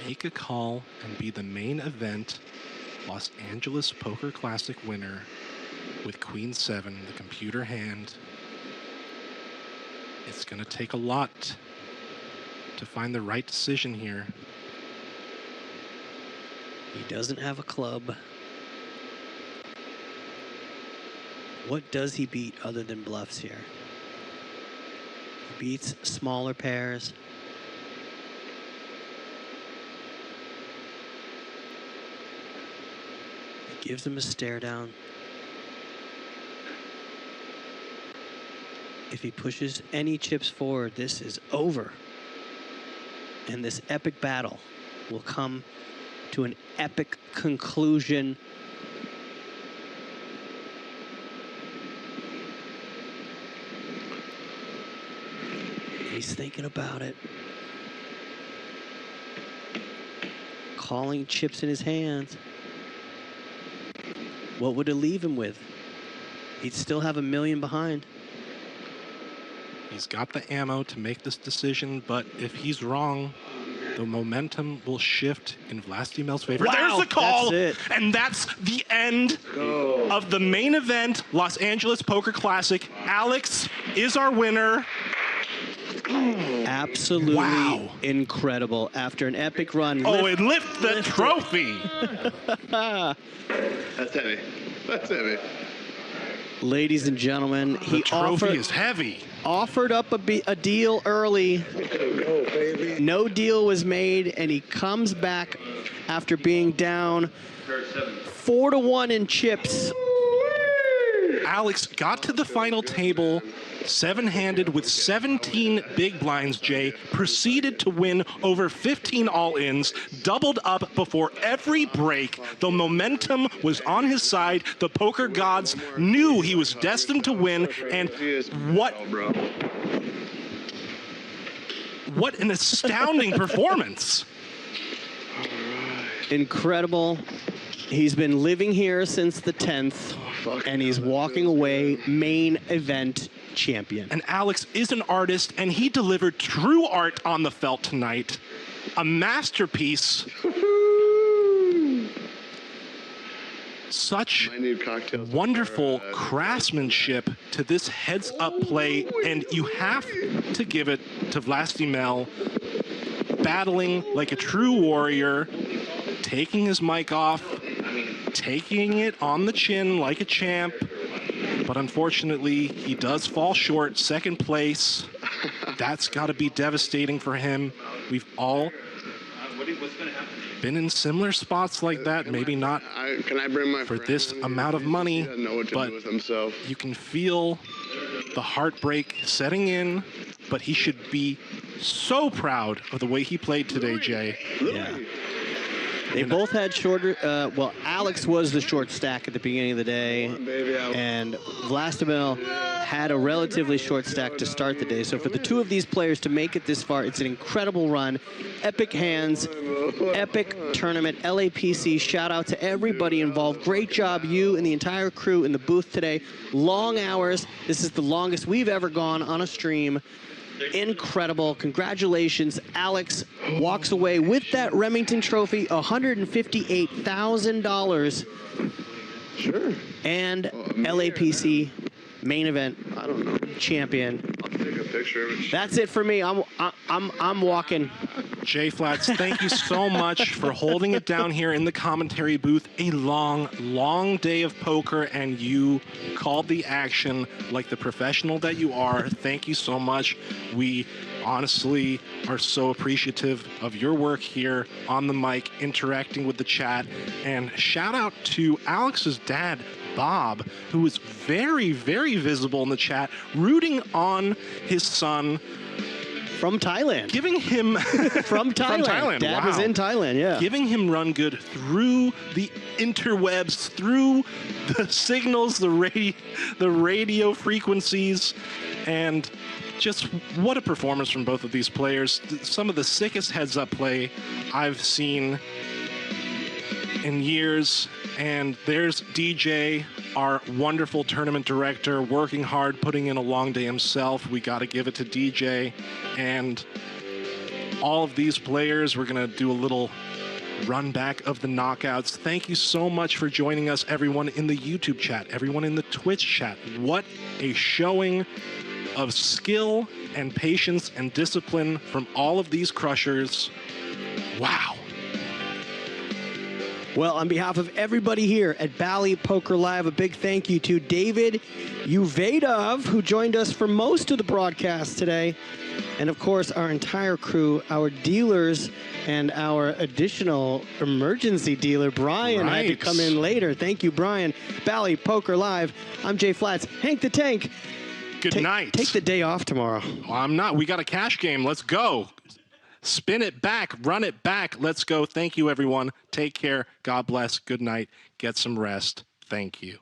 make a call, and be the main event Los Angeles Poker Classic winner with Queen 7, the computer hand? It's going to take a lot to find the right decision here.
He doesn't have a club. What does he beat other than bluffs here? He beats smaller pairs. He gives him a stare down. If he pushes any chips forward, this is over. And this epic battle will come to an epic conclusion. He's thinking about it. Calling chips in his hands. What would it leave him with? He'd still have $1 million behind.
He's got the ammo to make this decision, but if he's wrong, the momentum will shift in Vlastimel's favor.
Wow,
there's the call,
that's it.
And that's the end of the main event, Los Angeles Poker Classic. Alex is our winner.
Absolutely incredible. After an epic run.
Lift the trophy.
That's heavy. That's heavy.
Ladies and gentlemen,
The trophy is heavy.
Offered up a deal early. No deal was made, and he comes back after being down 4-1 in chips.
Alex got to the final table, seven-handed with 17 big blinds, Jay, proceeded to win over 15 all-ins, doubled up before every break. The momentum was on his side. The poker gods knew he was destined to win, and what an astounding performance.
Incredible. He's been living here since the 10th, and he's walking away main event champion.
And Alex is an artist, and he delivered true art on the felt tonight. A masterpiece. Such wonderful craftsmanship to this heads-up play, and you have to give it to Vlastimel, battling like a true warrior, taking his mic off, taking it on the chin like a champ, but unfortunately, he does fall short, second place. That's got to be devastating for him. We've all been in similar spots like that, maybe not for this amount of money, but you can feel the heartbreak setting in, but he should be so proud of the way he played today, Jay.
Yeah. They both had shorter, well, Alex was the short stack at the beginning of the day, and Vlastimel had a relatively short stack to start the day. So for the two of these players to make it this far, it's an incredible run. Epic hands, epic tournament, LAPC, shout out to everybody involved. Great job, you and the entire crew in the booth today. Long hours. This is the longest we've ever gone on a stream. Incredible. Congratulations. Alex walks away with that Remington trophy, $158,000.
Sure.
And LAPC main event champion.
I'll take a picture of it.
That's it for me. I'm walking.
Jay Flats, thank you so much for holding it down here in the commentary booth. A long, long day of poker, and you called the action like the professional that you are. Thank you so much. We honestly are so appreciative of your work here on the mic, interacting with the chat. And shout out to Alex's dad, Bob, who was very, very visible in the chat, rooting on his son.
From Thailand.
Giving him...
From Thailand. Dad was in Thailand, yeah.
Giving him run good through the interwebs, through the signals, the radio frequencies, and just what a performance from both of these players. Some of the sickest heads-up play I've seen in years. And there's DJ, our wonderful tournament director, working hard, putting in a long day himself. We got to give it to DJ. And all of these players, we're going to do a little run back of the knockouts. Thank you so much for joining us, everyone in the YouTube chat, everyone in the Twitch chat. What a showing of skill and patience and discipline from all of these crushers. Wow.
Well, on behalf of everybody here at Bally Poker Live, a big thank you to David Uvedov, who joined us for most of the broadcast today. And of course, our entire crew, our dealers, and our additional emergency dealer, Brian, had to come in later. Thank you, Brian. Bally Poker Live. I'm Jay Flats. Hank the Tank.
Good night.
Take the day off tomorrow.
Well, I'm not. We got a cash game. Let's go. Spin it back. Run it back. Let's go. Thank you, everyone. Take care. God bless. Good night. Get some rest. Thank you.